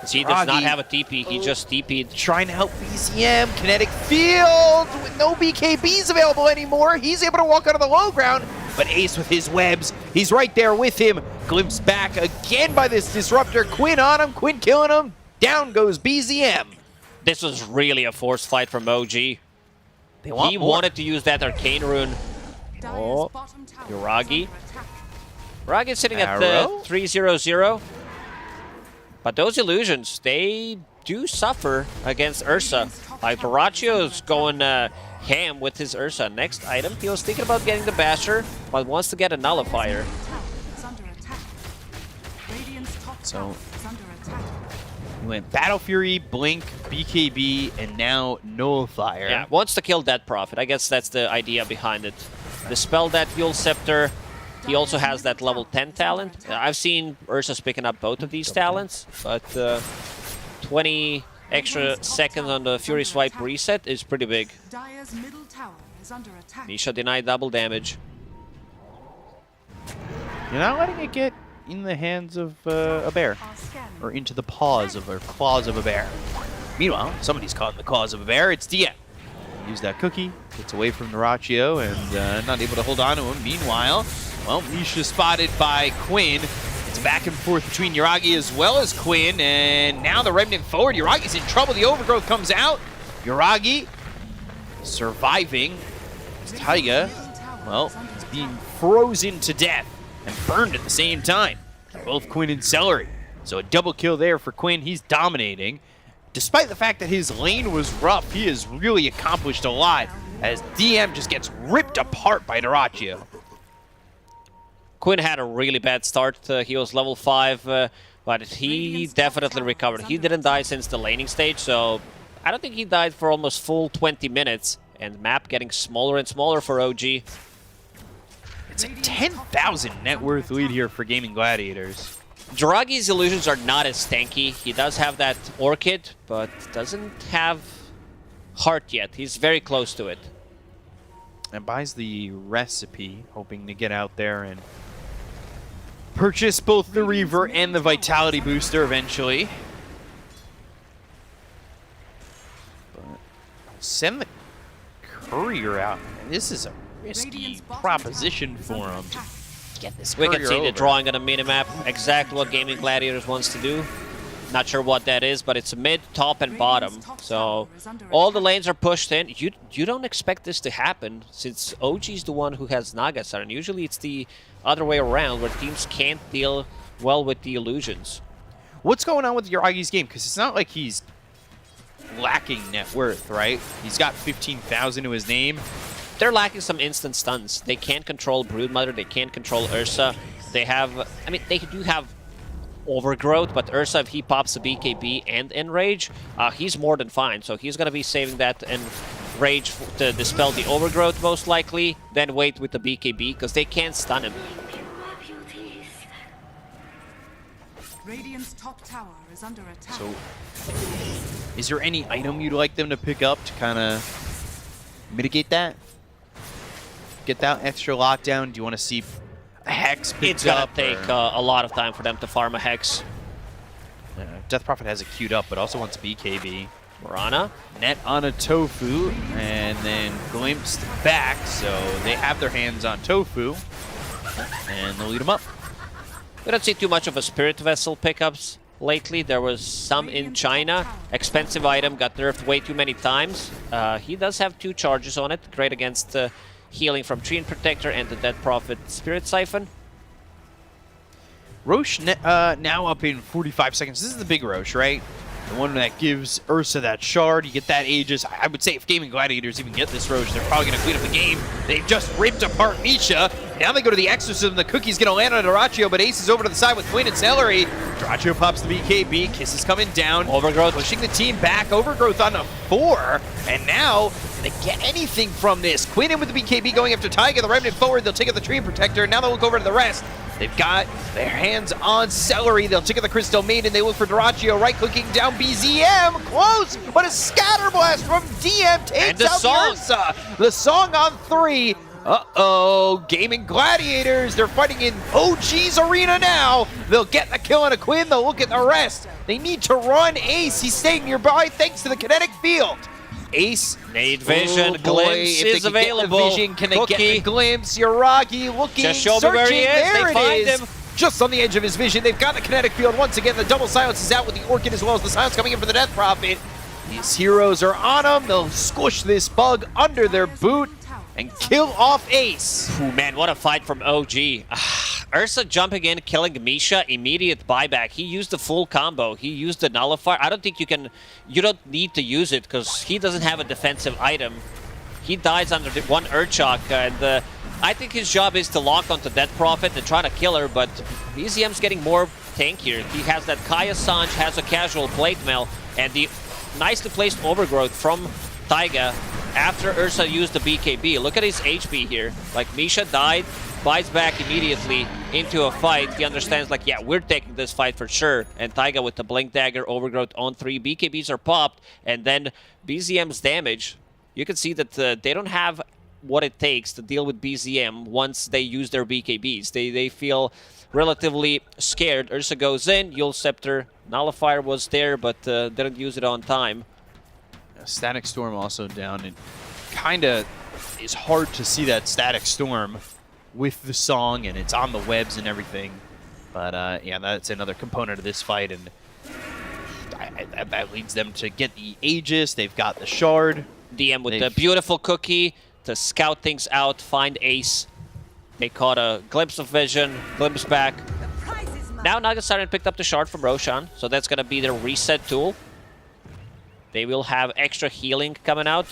He does not have a TP, he just TP'd. Trying to help BZM, kinetic field, with no BKBs available anymore. He's able to walk out of the low ground, but Ace with his webs, he's right there with him. Glimpse back again by this Disruptor. Quinn on him, Quinn killing him. Down goes BZM. This was really a forced fight from OG. He wanted to use that Arcane Rune. Oh, Yuragi. Yuragi's sitting at the 3-0-0. But those illusions, they do suffer against Ursa. Like, Dyrachyo's going ham with his Ursa. Next item, he was thinking about getting the Basher, but wants to get a Nullifier. So, he went Battle Fury, Blink, BKB, and now Nullifier. Yeah, wants to kill that Prophet. I guess that's the idea behind it. Dispel that Yule Scepter. He also has that level 10 talent. I've seen Ursa's picking up both of these talents, but 20 extra seconds on the Fury Swipe reset is pretty big. Nisha denied double damage. You're not letting it get in the hands of a bear, or into the paws of, or claws of a bear. Meanwhile, somebody's caught in the claws of a bear. It's DM. Use that cookie, gets away from Dyrachyo, and not able to hold on to him. Meanwhile, well, Nisha spotted by Quinn. It's back and forth between Yuragi as well as Quinn, and now the Remnant forward. Yuragi's in trouble. The overgrowth comes out. Yuragi surviving. Taiga, well, is being frozen to death and burned at the same time. Both Quinn and Celery. So a double kill there for Quinn. He's dominating. Despite the fact that his lane was rough, he has really accomplished a lot as DM just gets ripped apart by Dyrachyo. Quinn had a really bad start. He was level 5, but he definitely recovered. He didn't die since the laning stage, so I don't think he died for almost full 20 minutes. And map getting smaller and smaller for OG. It's a 10,000 net worth lead here for Gaming Gladiators. Jiragi's illusions are not as tanky. He does have that Orchid, but doesn't have Heart yet. He's very close to it. And buys the recipe, hoping to get out there and purchase both the Reaver and the Vitality Booster eventually. But send the Courier out. This is a risky proposition for him to get this Courier We can see over. the drawing on the minimap, exactly what Gaming Gladiators wants to do. Not sure what that is, but it's mid, top, and bottom. So all the lanes are pushed in. You don't expect this to happen since OG's the one who has Nagasar, and usually it's the other way around where teams can't deal well with the illusions. What's going on with Yuragi's game? Because it's not like he's lacking net worth, right? He's got 15,000 to his name. They're lacking some instant stuns. They can't control Broodmother. They can't control Ursa. They have, I mean, they do have Overgrowth, but Ursa, if he pops a BKB and Enrage, he's more than fine. So he's going to be saving that Enrage to dispel the Overgrowth most likely, then wait with the BKB, because they can't stun him. Radiant's top tower is under attack. So, is there any item you'd like them to pick up to kind of mitigate that? get that extra lockdown? Do you want to see a Hex picked It's gonna up, take or- a lot of time for them to farm a Hex. Death Prophet has it queued up, but also wants BKB. Morana. Net on a Tofu, and then glimpsed back, so they have their hands on Tofu, and they'll lead him up. We don't see too much of a Spirit Vessel pickups lately. There was some in China. Expensive item, got nerfed way too many times. He does have 2 charges on it. Great against healing from Treant Protector and the Dead Prophet Spirit Siphon. Roche now up in 45 seconds. This is the big Roche, right? The one that gives Ursa that shard. You get that Aegis. I would say if Gaming Gladiators even get this Roche, they're probably going to clean up the game. They've just ripped apart Misha. Now they go to the Exorcism. The Cookie's going to land on Duraccio, but Ace is over to the side with Quinn and Celery. Duraccio pops the BKB. Kiss is coming down. Overgrowth. Pushing the team back. Overgrowth on a 4. And now, they get anything from this. Quinn in with the BKB going after Taiga. The Remnant forward. They'll take out the Treant Protector. Now they'll look over to the rest. They've got their hands on Celery. They'll take out the Crystal Maiden. They look for Duraccio. Right clicking down BZM. Close, but a scatter blast from DM takes the out song. Ursa. The song on 3. Uh-oh, Gaming Gladiators. They're fighting in OG's arena now. They'll get the kill on a Quinn. They'll look at the rest. They need to run Ace. He's staying nearby thanks to the kinetic field. Ace. Nade vision. Oh boy, Glimpse if they is can get the available. vision, can they get Cookie. the glimpse? Yuragi looking, Just show me searching. where he is. There They it find is. him. Just on the edge of his vision. They've got the kinetic field once again. The double silence is out with the Orchid as well as the silence coming in for the Death Prophet. These heroes are on them. They'll squish this bug under their boot and kill off Ace. Ooh, man, what a fight from OG. Ursa jumping in, killing Misha, immediate buyback. He used the full combo. He used the nullifier. I don't think you don't need to use it because he doesn't have a defensive item. He dies under the 1 Urchok, and I think his job is to lock onto Death Prophet and try to kill her, but BZM's getting more tankier. He has that Kaya Sanj, has a casual plate mail, and the nicely placed Overgrowth from Taiga after Ursa used the BKB. Look at his HP here. Like, Misha died, buys back immediately into a fight. He understands, like, yeah, we're taking this fight for sure. And Taiga with the Blink Dagger, Overgrowth on 3. BKBs are popped, and then BZM's damage. You can see that they don't have what it takes to deal with BZM once they use their BKBs. They feel relatively scared. Ursa goes in, Yule Scepter, Nullifier was there, but didn't use it on time. Static Storm also down. It kind of is hard to see that Static Storm with the song, and it's on the webs and everything. But yeah, that's another component of this fight, and that leads them to get the Aegis. They've got the Shard. DM with the beautiful Cookie to scout things out, find Ace. They caught a glimpse of vision, glimpse back. Now Naga Siren picked up the shard from Roshan, so that's going to be their reset tool. They will have extra healing coming out.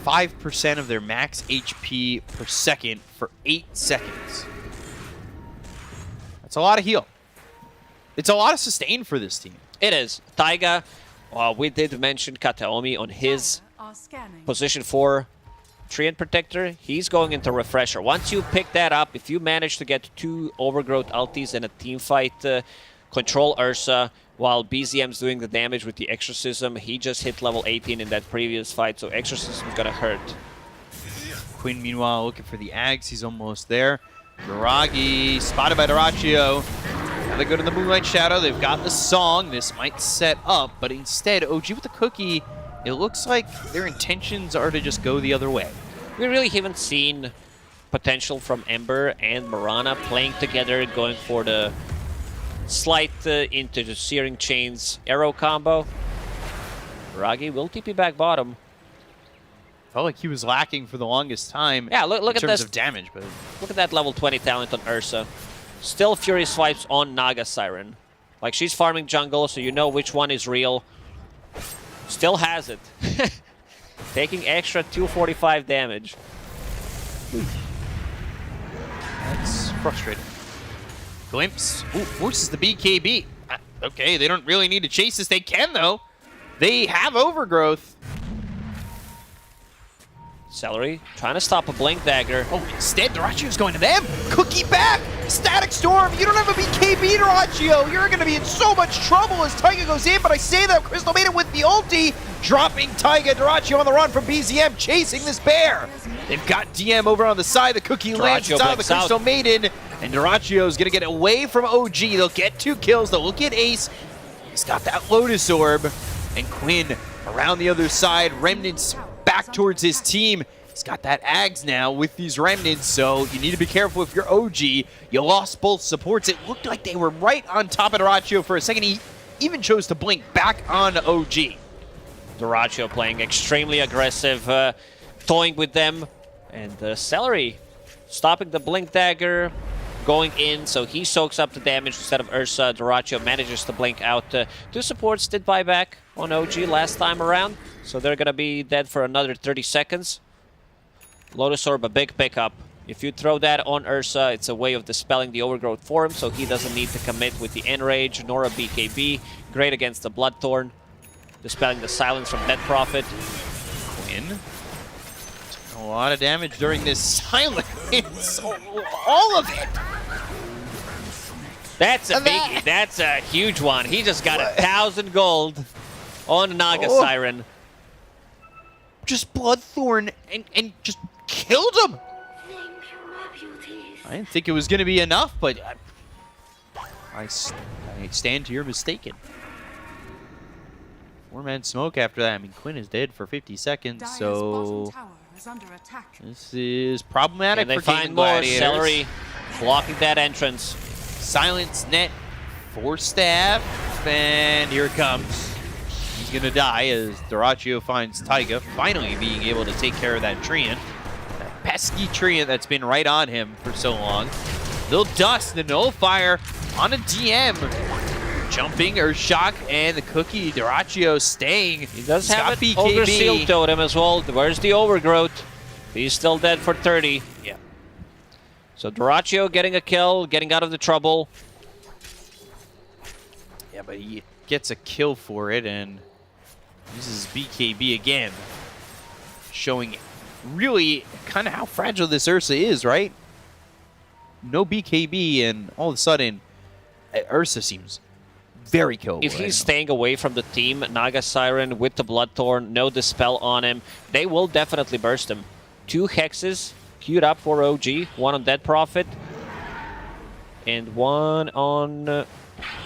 5% of their max HP per second for 8 seconds. That's a lot of heal. It's a lot of sustain for this team. It is. Taiga, we did mention Kataomi on his position 4 Treant Protector. He's going into Refresher. Once you pick that up, if you manage to get 2 Overgrowth ultis in a team fight, control Ursa while BZM's doing the damage with the Exorcism. He just hit level 18 in that previous fight, so Exorcism's gonna hurt. Quinn, meanwhile, looking for the Ags. He's almost there. Yuragi spotted by Duraccio. Now they go to the Moonlight Shadow. They've got the song. This might set up, but instead, OG with the Cookie, it looks like their intentions are to just go the other way. We really haven't seen potential from Ember and Morana playing together, going for the slight into the Searing Chains arrow combo. Ragi will TP back bottom. Felt like he was lacking for the longest time. Yeah, look in at terms this of damage, but look at that level 20 talent on Ursa. Still Fury swipes on Naga Siren. Like, she's farming jungle, so you know which one is real. Still has it. Taking extra 245 damage. that's frustrating. Glimpse. Ooh, forces the BKB. Okay, they don't really need to chase this. They can, though. They have Overgrowth. Celery trying to stop a Blink Dagger. Oh, instead, Duraccio's going to them. Cookie back. Static Storm. You don't have a BKB, Duraccio. You're going to be in so much trouble as Taiga goes in, but I say that Crystal made it with the ulti. dropping Taiga. Dyrachyo on the run from BZM, chasing this bear. They've got DM over on the side. The cookie lands Dyrachyo inside of the blinks out. Crystal Maiden. And Dyrachyo's going to get away from OG. They'll get 2 kills. They'll look at Ace. He's got that Lotus Orb. And Quinn around the other side. Remnants back towards his team. He's got that Ags now with these Remnants, so you need to be careful if you're OG. You lost both supports. It looked like they were right on top of Dyrachyo for a second. He even chose to blink back on OG. Dyrachyo playing extremely aggressive, toying with them. And Celery stopping the blink dagger, going in, so he soaks up the damage instead of Ursa. Dyrachyo manages to blink out. 2 supports did buy back on OG last time around, so they're going to be dead for another 30 seconds. Lotus Orb, a big pickup. If you throw that on Ursa, it's a way of dispelling the overgrowth for him, so he doesn't need to commit with the Enrage nor a BKB. Great against the Bloodthorn. Dispelling the silence from Dead Prophet. Quinn. A lot of damage during this silence. All of it. That's a biggie. That's a huge one. He just got 1,000 gold on Naga Siren. Just Bloodthorn and just killed him. I didn't think it was going to be enough, but I stand here mistaken. 4-man smoke after that. I mean, Quinn is dead for 50 seconds, Dire's so bottom tower is under attack. this is problematic And they for find Gaming more. Gladiators. Celery blocking that entrance. Silence net for Staff, and here it comes. He's gonna die as Dyrachyo finds Taiga, finally being able to take care of that Treant. That pesky Treant that's been right on him for so long. They'll dust the nullifier on a DM. Jumping Shock and the cookie. Dyrachyo staying. He does He's got have an Ogre Seal Totem as well. Where's the overgrowth? He's still dead for 30. Yeah. So Dyrachyo getting a kill, getting out of the trouble. Yeah, but he gets a kill for it and uses BKB again. Showing really kind of how fragile this Ursa is, right? No BKB and all of a sudden Ursa seems very killable. If he's staying away from the team, Naga Siren with the Bloodthorn, no Dispel on him, they will definitely burst him. 2 Hexes queued up for OG, 1 on Dead Prophet, and 1 on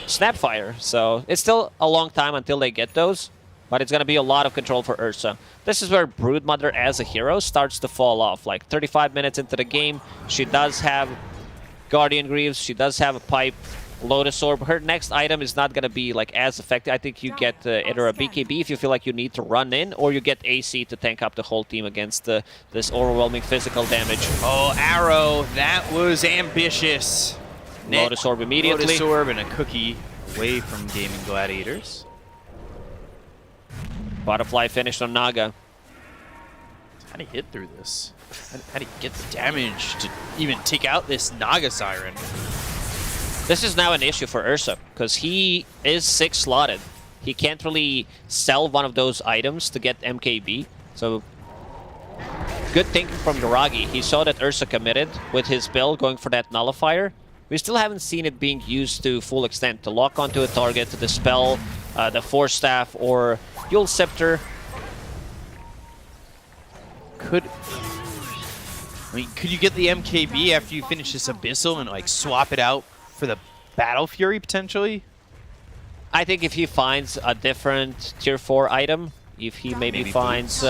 Snapfire. So it's still a long time until they get those, but it's going to be a lot of control for Ursa. This is where Broodmother as a hero starts to fall off. Like 35 minutes into the game, she does have Guardian Greaves, she does have a Pipe, Lotus Orb. Her next item is not going to be like as effective. I think you get either a BKB if you feel like you need to run in, or you get AC to tank up the whole team against this overwhelming physical damage. Oh, Arrow, that was ambitious. Lotus Orb immediately. Lotus Orb and a cookie away from Gaming Gladiators. Butterfly finished on Naga. How do you hit through this? How do you get the damage to even take out this Naga Siren? This is now an issue for Ursa, because he is 6 slotted. He can't really sell one of those items to get MKB. So, good thinking from Duragi. He saw that Ursa committed with his build going for that Nullifier. We still haven't seen it being used to full extent, to lock onto a target, to dispel the Force Staff or Yule Scepter. Could you get the MKB after you finish this Abyssal and like swap it out for the Battle Fury potentially? I think if he finds a different tier 4 item, if he maybe finds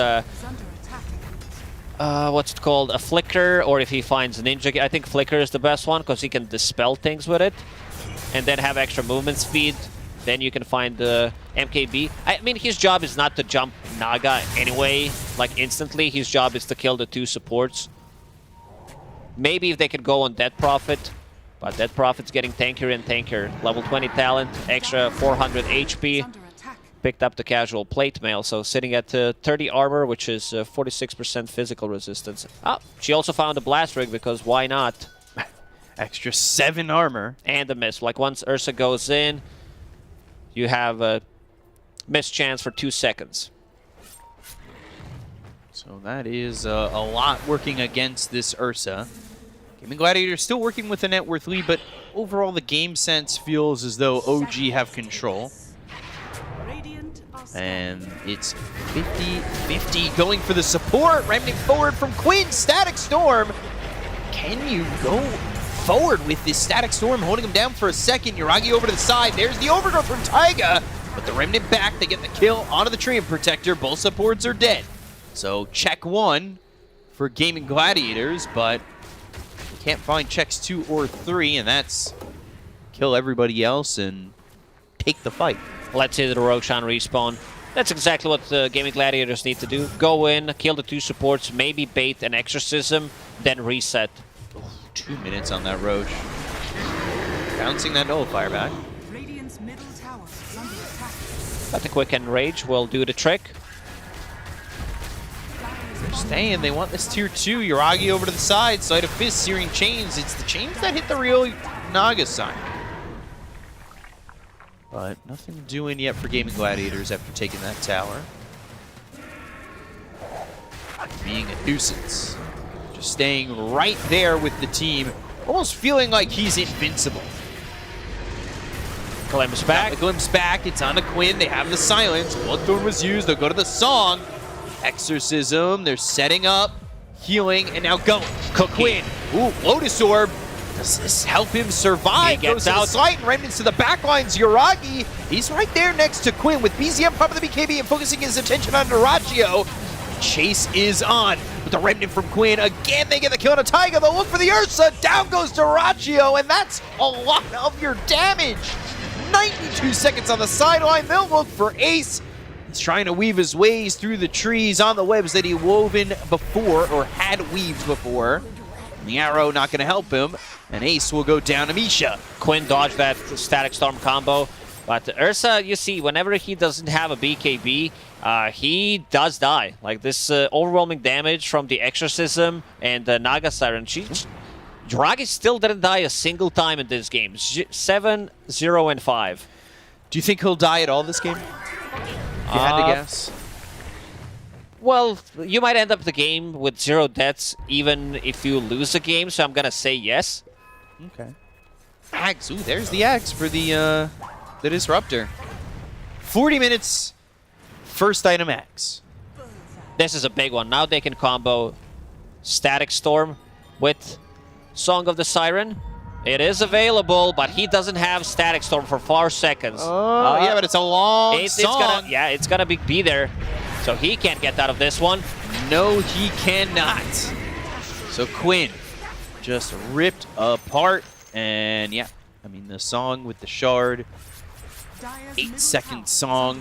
what's it called, a Flicker, or if he finds Ninja, I think Flicker is the best one because he can dispel things with it and then have extra movement speed. Then you can find the MKB. I mean, his job is not to jump Naga anyway, like instantly. His job is to kill the 2 supports. Maybe if they could go on Dead Prophet, but Dead Prophet's getting tankier and tankier. Level 20 talent, extra 400 HP. Picked up the casual plate mail, so sitting at 30 armor, which is 46% physical resistance. Oh, she also found a blast rig because why not? Extra 7 armor. And a miss. Like once Ursa goes in, you have a miss chance for 2 seconds. So that is a lot working against this Ursa. Gaming Gladiator still working with a net worth lead, but overall the game sense feels as though OG have control. And it's 50-50 going for the support. Remnant forward from Quinn. Static Storm. Can you go forward with this Static Storm holding him down for a second? Yuragi over to the side. There's the overgrowth from Taiga. But the Remnant back. They get the kill onto the Treant Protector. Both supports are dead. So check 1 for Gaming Gladiators, but can't find checks 2 or 3, and that's kill everybody else and take the fight. Let's hit the Roshan respawn. That's exactly what the Gaming Gladiators need to do. Go in, kill the 2 supports, maybe bait an Exorcism, then reset. 2 minutes on that Roche. Bouncing that nullifier back. Radiant's middle tower is under attack. But the Quick Enrage will do the trick. They're staying. They want this tier 2. Yuragi over to the side. Sleight of Fist, Searing Chains. It's the chains that hit the real Naga sign. But nothing doing yet for Gaming Gladiators after taking that tower. Being a nuisance. Just staying right there with the team. Almost feeling like he's invincible. Glimpse back. The glimpse back. It's on to Quinn. They have the silence. Bloodthorn was used. They'll go to the song. Exorcism. They're setting up. Healing. And now going. Quinn. Ooh, Lotus Orb. Does this help him survive? He gets Goes to out. the side and Remnants to the back lines. Yuragi. He's right there next to Quinn with BZM popping the BKB and focusing his attention on Narachio. Chase is on with the Remnant from Quinn. Again, they get the kill on a Taiga. They'll look for the Ursa. Down goes Narachio, and that's a lot of your damage. 92 seconds on the sideline. They'll look for Ace. He's trying to weave his ways through the trees on the webs that he woven before, or had weaved before. The arrow not going to help him, and Ace will go down to Misha. Quinn dodged that Static Storm combo. But Ursa, you see, whenever he doesn't have a BKB, he does die. Like this overwhelming damage from the Exorcism and the Naga Siren. Dragi still didn't die a single time in this game. 7, 0, and 5. Do you think he'll die at all this game? If you had to guess. Well, you might end up the game with 0 deaths even if you lose the game, so I'm gonna say yes. Okay. Axe. Ooh, there's the axe for the Disruptor. 40 minutes. First item axe. This is a big one. Now they can combo Static Storm with Song of the Siren. It is available, but he doesn't have Static Storm for 4 seconds. Oh, yeah, but it's a long song. It's gonna be there. So he can't get out of this one. No, he cannot. So Quinn just ripped apart. And yeah, I mean, the song with the shard. 8-second song.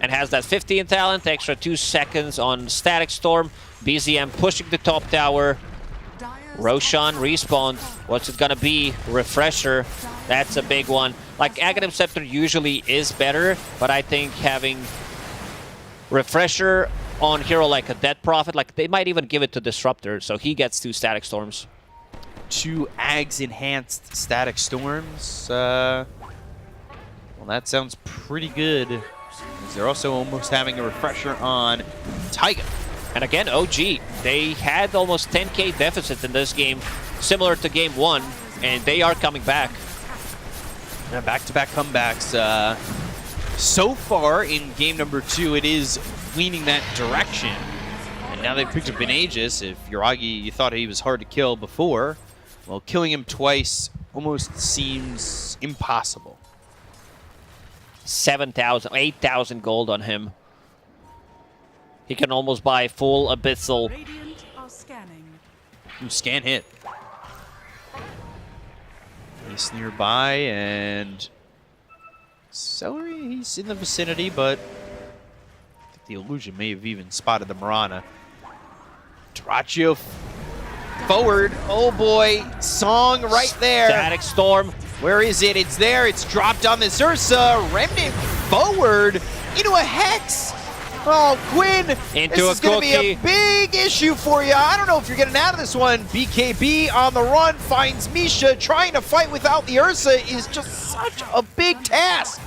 And has that 15 talent, extra 2 seconds on Static Storm. BZM pushing the top tower. Roshan respawned. What's it gonna be? Refresher. That's a big one. Like, Aghanim Scepter usually is better, but I think having Refresher on hero like a Dead Prophet, like they might even give it to Disruptor, so he gets 2 Static Storms. 2 Ags enhanced Static Storms. Well, that sounds pretty good. As they're also almost having a refresher on Taiga. And again, OG, they had almost 10k deficit in this game, similar to game 1, and they are coming back. Yeah, back-to-back comebacks. So far in game number 2, it is leaning that direction. And now they've picked up an Aegis. If Yuragi, you thought he was hard to kill before, well, killing him twice almost seems impossible. 7,000, 8,000 gold on him. He can almost buy full Abyssal. Radiant are scanning. Ooh, scan hit. He's nearby, and Celery, he's in the vicinity, but I think the illusion may have even spotted the Mirana. Terraccio forward. Oh boy, song right there. Static Storm. Where is it? It's there. It's dropped on this Ursa. Remnant forward into a Hex. Oh, Quinn, this is going to be a big issue for you. I don't know if you're getting out of this one. BKB on the run finds Misha. Trying to fight without the Ursa is just such a big task.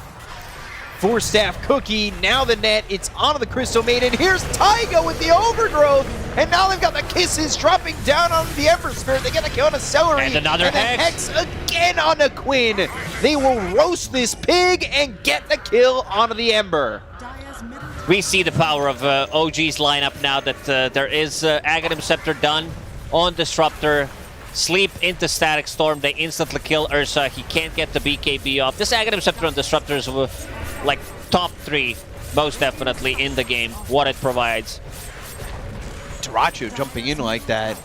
4-staff Cookie, now the net. It's onto the Crystal Maiden. Here's Taiga with the overgrowth. And now they've got the kisses dropping down on the Ember Spirit. They get a kill on a Celery. And another Hex again on a Quinn. They will roast this pig and get the kill onto the Ember. Dire's middle We see the power of OG's lineup now that there is Aghanim Scepter done on Disruptor. Sleep into Static Storm, they instantly kill Ursa. He can't get the BKB off. This Aghanim Scepter on Disruptor is like top 3, most definitely, in the game, what it provides. Taracho jumping in like that,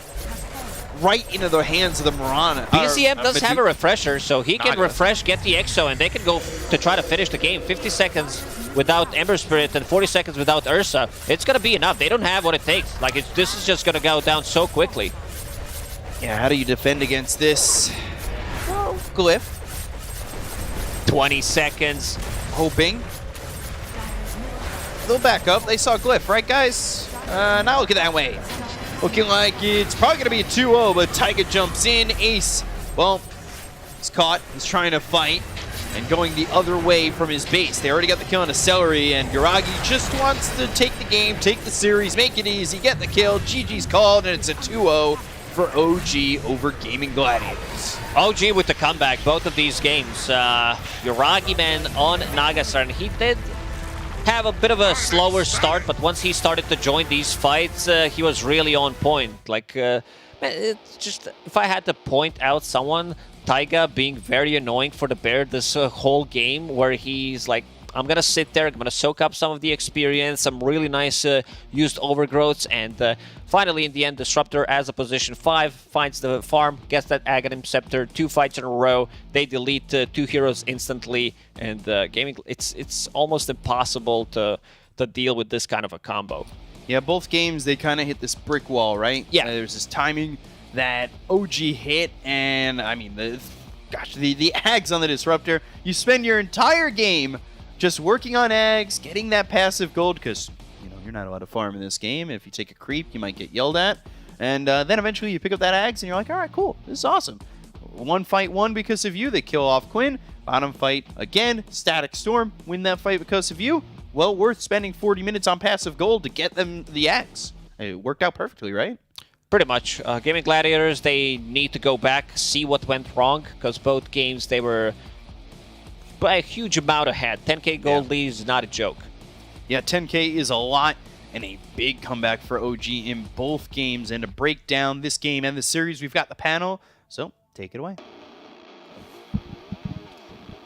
right into the hands of the Mirana. BCM does have a refresher, so he can refresh, get the Exo, and they can go to try to finish the game. 50 seconds without Ember Spirit and 40 seconds without Ursa. It's going to be enough. They don't have what it takes. Like, this is just going to go down so quickly. Yeah, how do you defend against this? Well, Glyph. 20 seconds. Hoping. They'll back up. They saw Glyph, right, guys? Not looking that way. Looking like it's probably going to be a 2-0, but Taiga jumps in. Ace, well, he's caught. He's trying to fight and going the other way from his base. They already got the kill on a Celery, and Yuragi just wants to take the game, take the series, make it easy, get the kill. GG's called, and it's a 2-0 for OG over Gaming Gladiators. OG with the comeback, both of these games. Yuragi man on Nagasar, and he did have a bit of a slower start, but once he started to join these fights, he was really on point. Like, it's just, if I had to point out someone, Taiga being very annoying for the Bear this whole game, where he's like, I'm going to sit there, I'm going to soak up some of the experience, some really nice used overgrowths, and finally, in the end, Disruptor as a position 5 finds the farm, gets that Aghanim Scepter, 2 fights in a row, they delete 2 heroes instantly, and gaming, it's almost impossible to deal with this kind of a combo. Yeah, both games, they kind of hit this brick wall, right? Yeah. There's this timing that OG hit, and I mean, the Ags on the Disruptor, you spend your entire game just working on Ags, getting that passive gold, because you're not allowed to farm in this game. If you take a creep, you might get yelled at. And then eventually you pick up that Ags, and you're like, all right, cool, this is awesome. One fight won because of you. They kill off Quinn. Bottom fight again, Static Storm, win that fight because of you. Well worth spending 40 minutes on passive gold to get them the Ags. It worked out perfectly, right? Pretty much. Gaming Gladiators, they need to go back, see what went wrong, because both games, they were by a huge amount ahead. 10k gold lead is not a joke. Yeah, 10k is a lot, and a big comeback for OG in both games. And to break down this game and the series, we've got the panel, so take it away.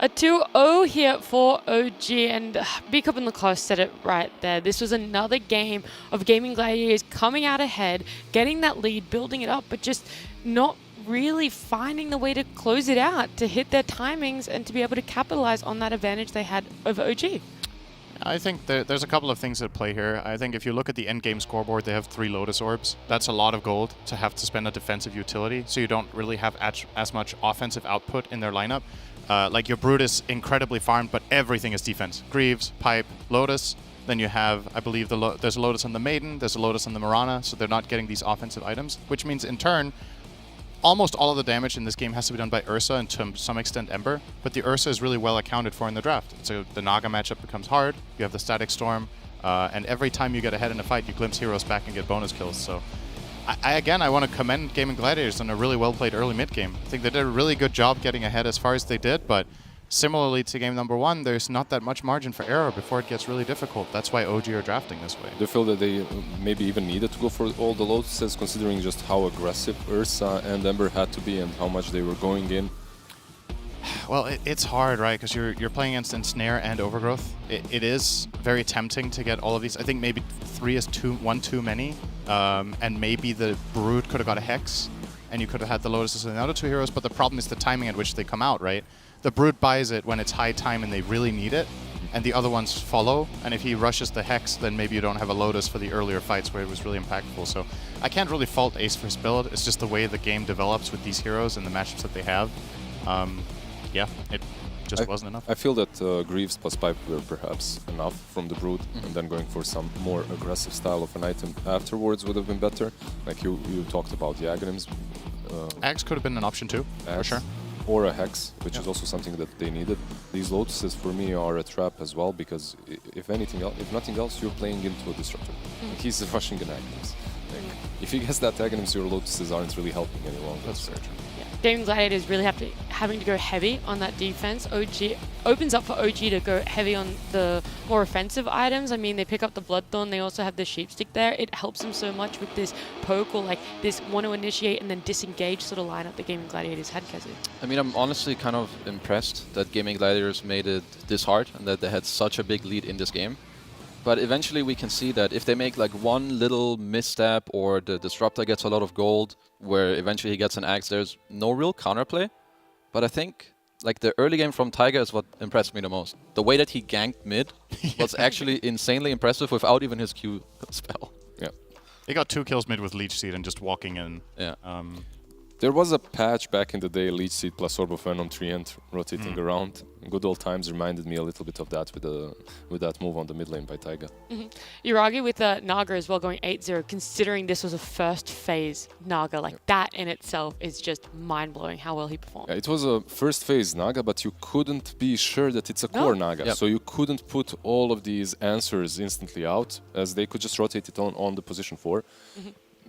A 2-0 here for OG, and Big Up in the Claw said it right there. This was another game of Gaming Gladiators coming out ahead, getting that lead, building it up, but just not really finding the way to close it out, to hit their timings, and to be able to capitalize on that advantage they had over OG. I think there's a couple of things at play here. I think if you look at the endgame scoreboard, they have 3 Lotus Orbs. That's a lot of gold to have to spend a defensive utility, so you don't really have as much offensive output in their lineup. Like your Brood is incredibly farmed, but everything is defense. Greaves, Pipe, Lotus. Then you have, I believe, there's a Lotus on the Maiden, there's a Lotus on the Mirana, so they're not getting these offensive items, which means in turn, almost all of the damage in this game has to be done by Ursa and to some extent Ember, but the Ursa is really well accounted for in the draft. So the Naga matchup becomes hard, you have the Static Storm, and every time you get ahead in a fight, you glimpse heroes back and get bonus kills. So again, I want to commend Gaming Gladiators on a really well-played early mid-game. I think they did a really good job getting ahead as far as they did, but similarly to game number 1, there's not that much margin for error before it gets really difficult. That's why OG are drafting this way. Do you feel that they maybe even needed to go for all the Lotuses, considering just how aggressive Ursa and Ember had to be and how much they were going in? Well, it's hard, right? Because you're playing against Ensnare and Overgrowth. It is very tempting to get all of these. I think maybe 3 is one too many, and maybe the Brood could have got a Hex, and you could have had the Lotuses and the other 2 heroes, but the problem is the timing at which they come out, right? The Brood buys it when it's high time and they really need it, and the other ones follow, and if he rushes the Hex, then maybe you don't have a Lotus for the earlier fights where it was really impactful. So I can't really fault Ace for his build. It's just the way the game develops with these heroes and the matchups that they have. Yeah, it just wasn't enough. I feel that Greaves plus Pipe were perhaps enough from the Brood, and then going for some more aggressive style of an item afterwards would have been better. Like you talked about the Aghanims. Axe could have been an option too, for sure. Or a Hex, which is also something that they needed. These Lotuses for me are a trap as well, because if nothing else, you're playing into a Disruptor. He's rushing an Aghanims. If he gets that tag against your Lotuses aren't really helping any longer. That's very true. Gaming Gladiators really having to go heavy on that defense. OG opens up for OG to go heavy on the more offensive items. I mean, they pick up the Bloodthorn. They also have the Sheepstick there. It helps them so much with this poke or like this want to initiate and then disengage sort of lineup that Gaming Gladiators had, Kazu. I mean, I'm honestly kind of impressed that Gaming Gladiators made it this hard and that they had such a big lead in this game. But eventually we can see that if they make like one little misstep or the Disruptor gets a lot of gold, where eventually he gets an axe, there's no real counterplay. But I think like the early game from Taiga is what impressed me the most. The way that he ganked mid was actually insanely impressive without even his Q spell. Yeah. He got 2 kills mid with Leech Seed and just walking in. Yeah. There was a patch back in the day, Leech Seed plus Orb of Venom Treant rotating around. Good old times reminded me a little bit of that with that move on the mid lane by Taiga. Yuragi with Naga as well going 8-0, considering this was a first phase Naga. Like that in itself is just mind-blowing how well he performed. Yeah, it was a first phase Naga, but you couldn't be sure that it's a core Naga. Yep. So you couldn't put all of these answers instantly out, as they could just rotate it on the position 4.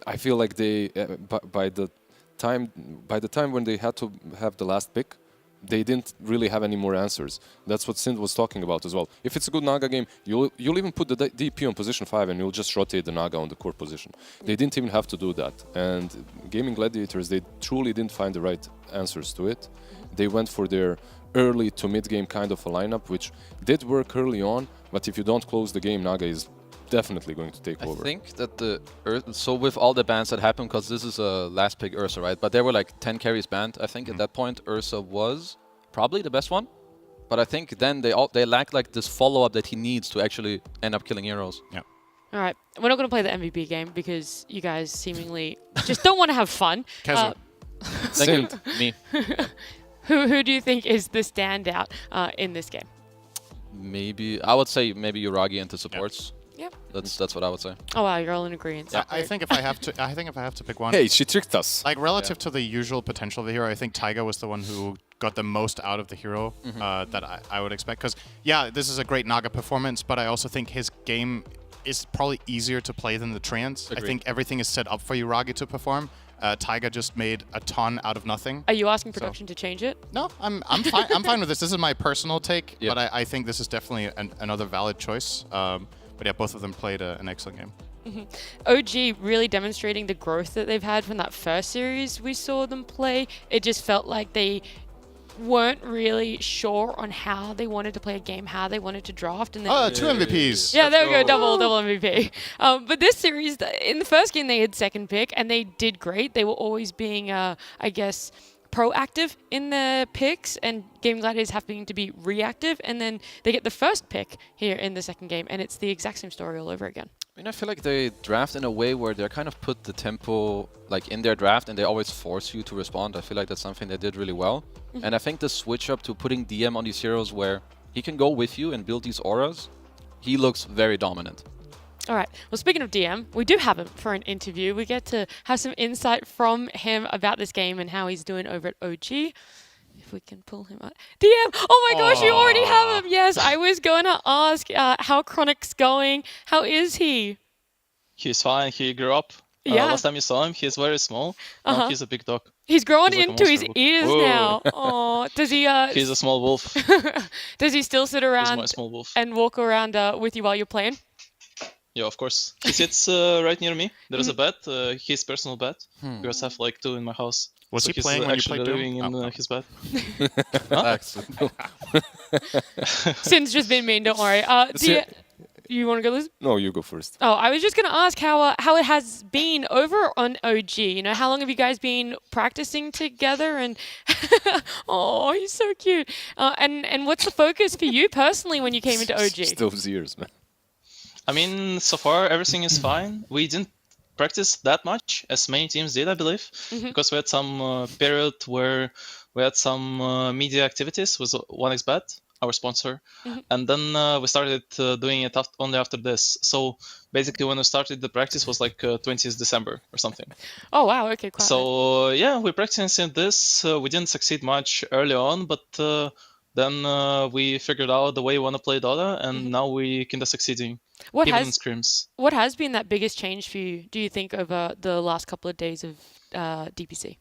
I feel like they, by the time when they had to have the last pick, they didn't really have any more answers. That's what Sint was talking about as well. If it's a good Naga game, you'll even put the DP on position 5 and you'll just rotate the Naga on the core position. They didn't even have to do that. And Gaming Gladiators, they truly didn't find the right answers to it. They went for their early to mid game kind of a lineup, which did work early on, but if you don't close the game, Naga is definitely going to take over. I think that so with all the bans that happened, because this is a last pick Ursa, right? But there were like 10 carries banned. I think at that point Ursa was probably the best one. But I think then they lack like this follow-up that he needs to actually end up killing heroes. Yeah. All right, we're not going to play the MVP game because you guys seemingly just don't want to have fun. Kazu. Thank you. Me. Who do you think is the standout in this game? Maybe I would say maybe Yuragi into supports. Yep. That's what I would say. Oh wow, you're all in agreement. Yeah, I think if I have to pick one. Hey, she tricked us. Like relative to the usual potential of the hero, I think Taiga was the one who got the most out of the hero that I would expect. Because yeah, this is a great Naga performance, but I also think his game is probably easier to play than the Treants. I think everything is set up for Yuragi to perform. Taiga just made a ton out of nothing. Are you asking production to change it? No, I'm fine. I'm fine with this. This is my personal take, Yep. but I think this is definitely another valid choice. But yeah, both of them played an excellent game. OG really demonstrating the growth that they've had from that first series we saw them play. It just felt like they weren't really sure on how they wanted to play a game, how they wanted to draft. And then 2 MVPs. yeah, there we go, double MVP. But this series, in the first game, they had second pick, and they did great. They were always being, I guess, proactive in their picks, and Gaming Gladiators having to be reactive, and then they get the first pick here in the second game, and it's the exact same story all over again. I mean, I feel like they draft in a way where they kind of put the tempo like in their draft, and they always force you to respond. I feel like that's something they did really well. And I think the switch up to putting DM on these heroes where he can go with you and build these auras, he looks very dominant. All right. Well, speaking of DM, we do have him for an interview. We get to have some insight from him about this game and how he's doing over at OG. If we can pull him out. DM! Oh my gosh, you already have him! Yes, I was going to ask how Chronic's going. How is he? He's fine. He grew up. Yeah. Last time you saw him, he's very small. Now he's a big dog. He's growing He's like a into his monster. ears Whoa. now. Oh, does he? He's a small wolf. Does he still sit He's around my small wolf. and walk around with you while you're playing? Yeah, of course. He sits right near me. There is a bed, his personal bed. We also have like 2 in my house. Was So he he's playing when you actually played Doom? living in Oh. his bed. Sin's just been mean. Don't worry. You want to go, Liz? No, you go first. Oh, I was just going to ask how it has been over on OG. You know, how long have you guys been practicing together? And oh, he's so cute. And what's the focus for you personally when you came into OG? Just those ears, man. I mean, so far everything is fine. We didn't practice that much as many teams did, I believe, because we had some period where we had some media activities with 1xBet, our sponsor, and then we started doing it only after this. So basically, when we started the practice was like 20th December or something. Oh wow, okay, quite. So yeah, we're practicing this. We didn't succeed much early on, but Then we figured out the way we want to play Dota, and now we kinda succeeding. What Even in has scrims. what has been that biggest change for you, do you think, over the last couple of days of DPC?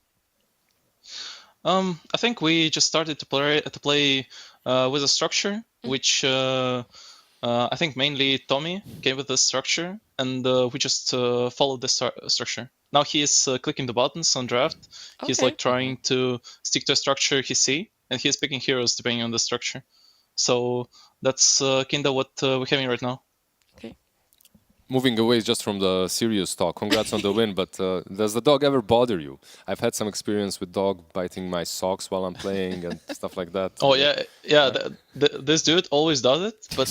I think we just started to play with a structure, which I think mainly Tommy came with the structure, and we just followed the structure. Now he is clicking the buttons on draft. He's Okay. like trying to stick to a structure he see, and he's picking heroes depending on the structure. So that's kinda what we're having right now. Okay. Moving away just from the serious talk, congrats on the win, but does the dog ever bother you? I've had some experience with dog biting my socks while I'm playing and stuff like that. Oh yeah. This dude always does it, but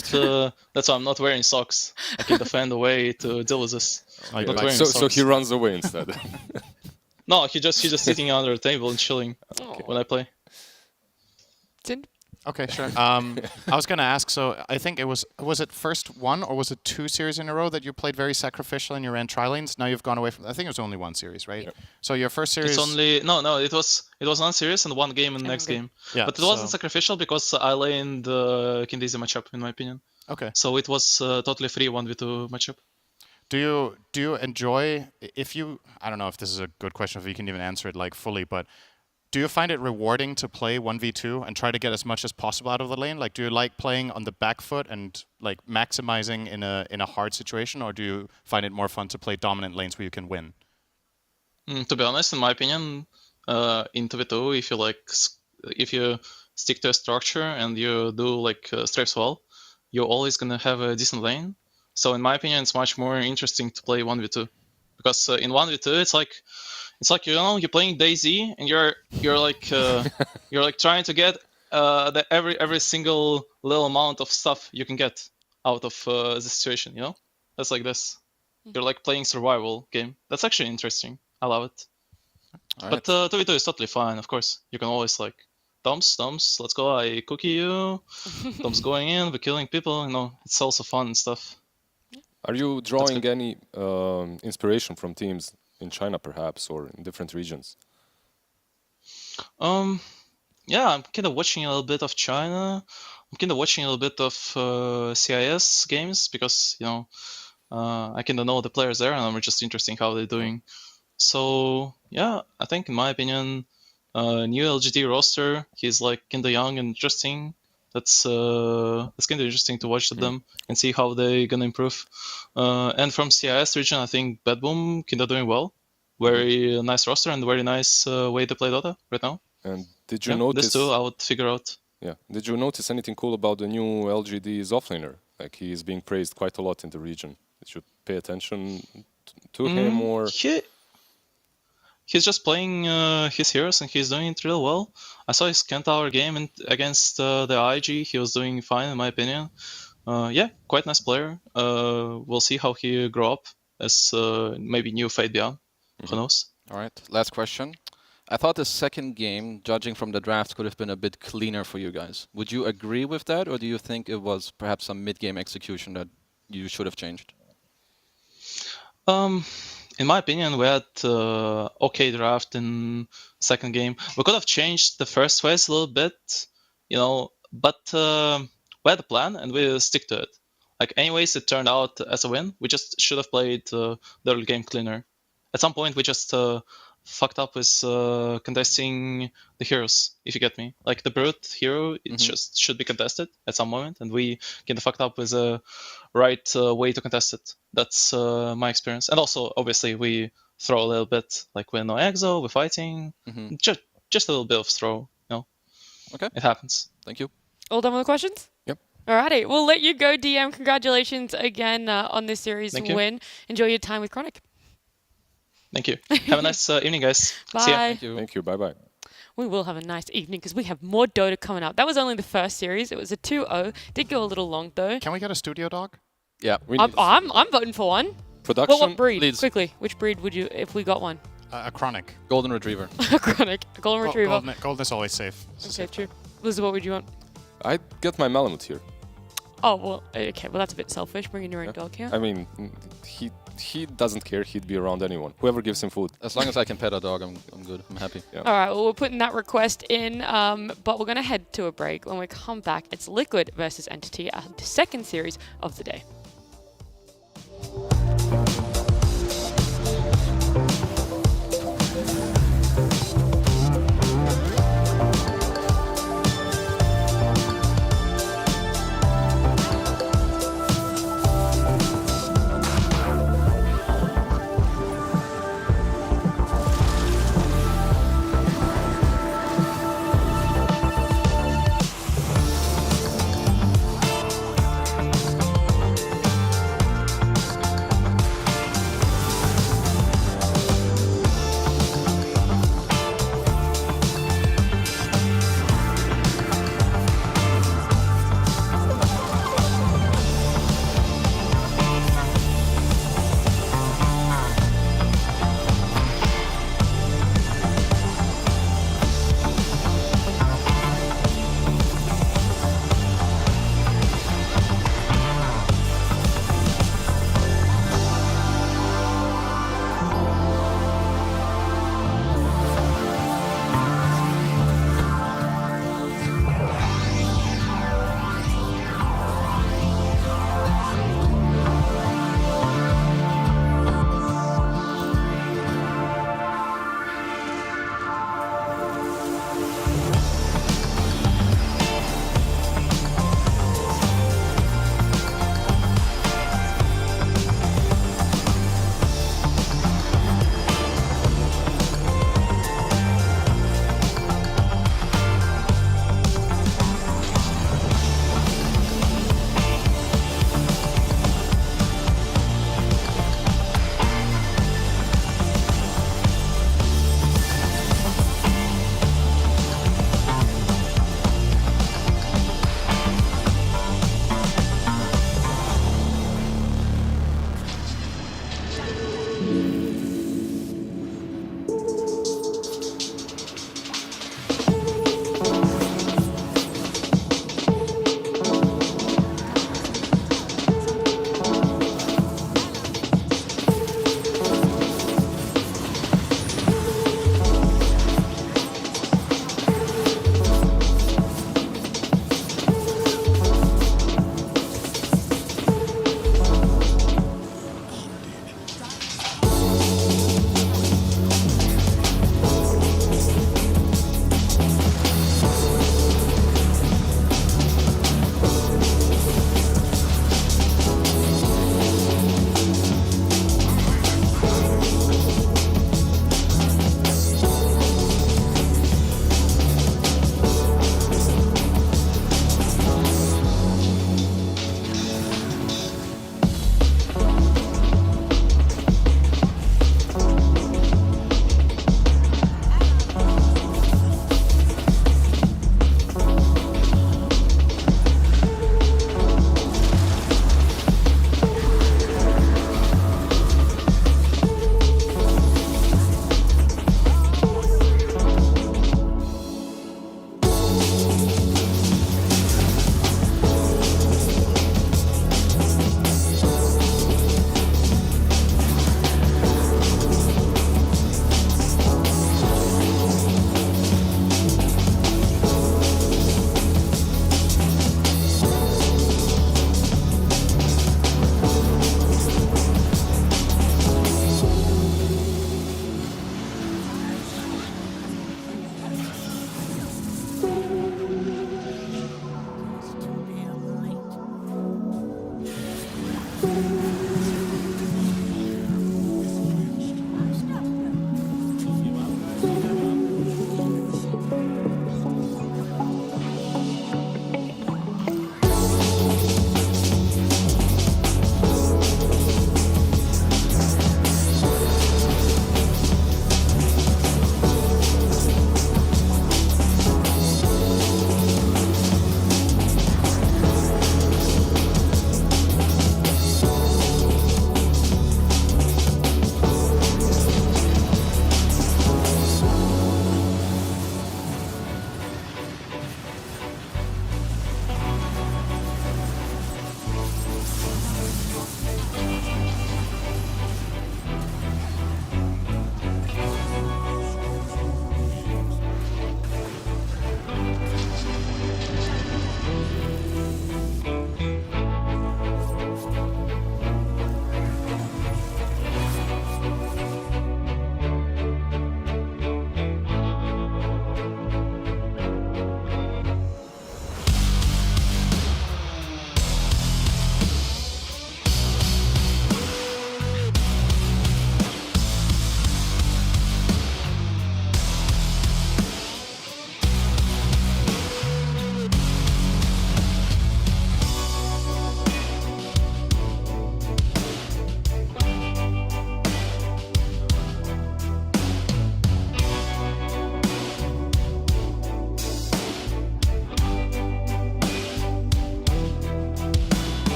that's why I'm not wearing socks. I can defend a way to deal with this. Like, Not like- wearing So socks. he runs away instead. No, he's just sitting under the table and chilling when I play. Sind? Okay, sure. I was going to ask, so I think it was it first one or was it 2 series in a row that you played very sacrificial and you ran tri-lanes? Now you've gone away from, I think it was only 1 series, right? Yep. So your first series... It's only no. It was 1 series and 1 game in the next game. Yeah, But it wasn't so- sacrificial because I laned the Kindezi matchup, in my opinion. Okay. So it was totally free 1v2 matchup. Do you enjoy, if you, I don't know if this is a good question, if you can even answer it like fully, but do you find it rewarding to play 1v2 and try to get as much as possible out of the lane? Like, do you like playing on the back foot and like maximizing in a hard situation, or do you find it more fun to play dominant lanes where you can win? To be honest, in my opinion, in 2v2, if you stick to a structure and you do like stripes well, you're always gonna have a decent lane. So in my opinion, it's much more interesting to play 1v2 because in 1v2 it's like you're playing DayZ and you're like trying to get every single little amount of stuff you can get out of the situation. That's like this. You're like playing survival game. That's actually interesting. I love it. But 2v2 is totally fine. Of course, you can always like Toms, let's go. I cookie you. Toms going in, we're killing people. It's also fun and stuff. Are you drawing any inspiration from teams in China, perhaps, or in different regions? Yeah, I'm kind of watching a little bit of China. I'm kind of watching a little bit of CIS games because I kind of know the players there, and I'm just interested how they're doing. So yeah, I think in my opinion, new LGD roster, he's like kind of young and interesting. That's kind of interesting to watch them and see how they're gonna improve. And from CIS region, I think Bad Boom kind of doing well. Very nice roster and very nice way to play Dota right now. And did you notice? This too, I would figure out. Yeah. Did you notice anything cool about the new LGD's offlaner? Like he's being praised quite a lot in the region. Did you pay attention to him or? He's just playing his heroes and he's doing it real well. I saw his Kentaur game against the IG. He was doing fine in my opinion. Yeah, quite nice player. We'll see how he grow up as maybe new Fate Beyond. Who knows? All right, last question. I thought the second game, judging from the draft, could have been a bit cleaner for you guys. Would you agree with that, or do you think it was perhaps some mid-game execution that you should have changed? In my opinion, we had okay draft in second game. We could have changed the first phase a little bit, but we had a plan and we stick to it. Like, anyways, it turned out as a win. We just should have played the early game cleaner. At some point, we just fucked up with contesting the heroes, if you get me. Like, the Brute hero, it just should be contested at some moment, and we kind of fucked up with the right way to contest it. That's my experience. And also, obviously, we throw a little bit, like we're no exo, we're fighting. Just a little bit of throw, Okay. It happens. Thank you. All done with the questions? Yep. Alrighty, we'll let you go, DM. Congratulations again on this series Thank you. win. Enjoy your time with Chronic. Thank you. Have a nice evening, guys. Bye. See ya. Thank you. Thank you. Bye-bye. We will have a nice evening because we have more Dota coming up. That was only the first series. It was a 2-0. Did go a little long though. Can we get a studio dog? Yeah. I'm voting for one. Production. What breed? Leads. Quickly, which breed would you, if we got one? A chronic. Golden Retriever. Chronic, a golden retriever. Golden is always safe. Okay, true. Liz, what would you want? I'd get my Malamute here. Oh well, okay. Well, that's a bit selfish. Bringing your own dog here. I mean, he doesn't care. He'd be around anyone. Whoever gives him food. As long as I can pet a dog, I'm good. I'm happy. Yeah. All right, well, we're putting that request in, but we're going to head to a break. When we come back, it's Liquid versus Entity, our second series of the day.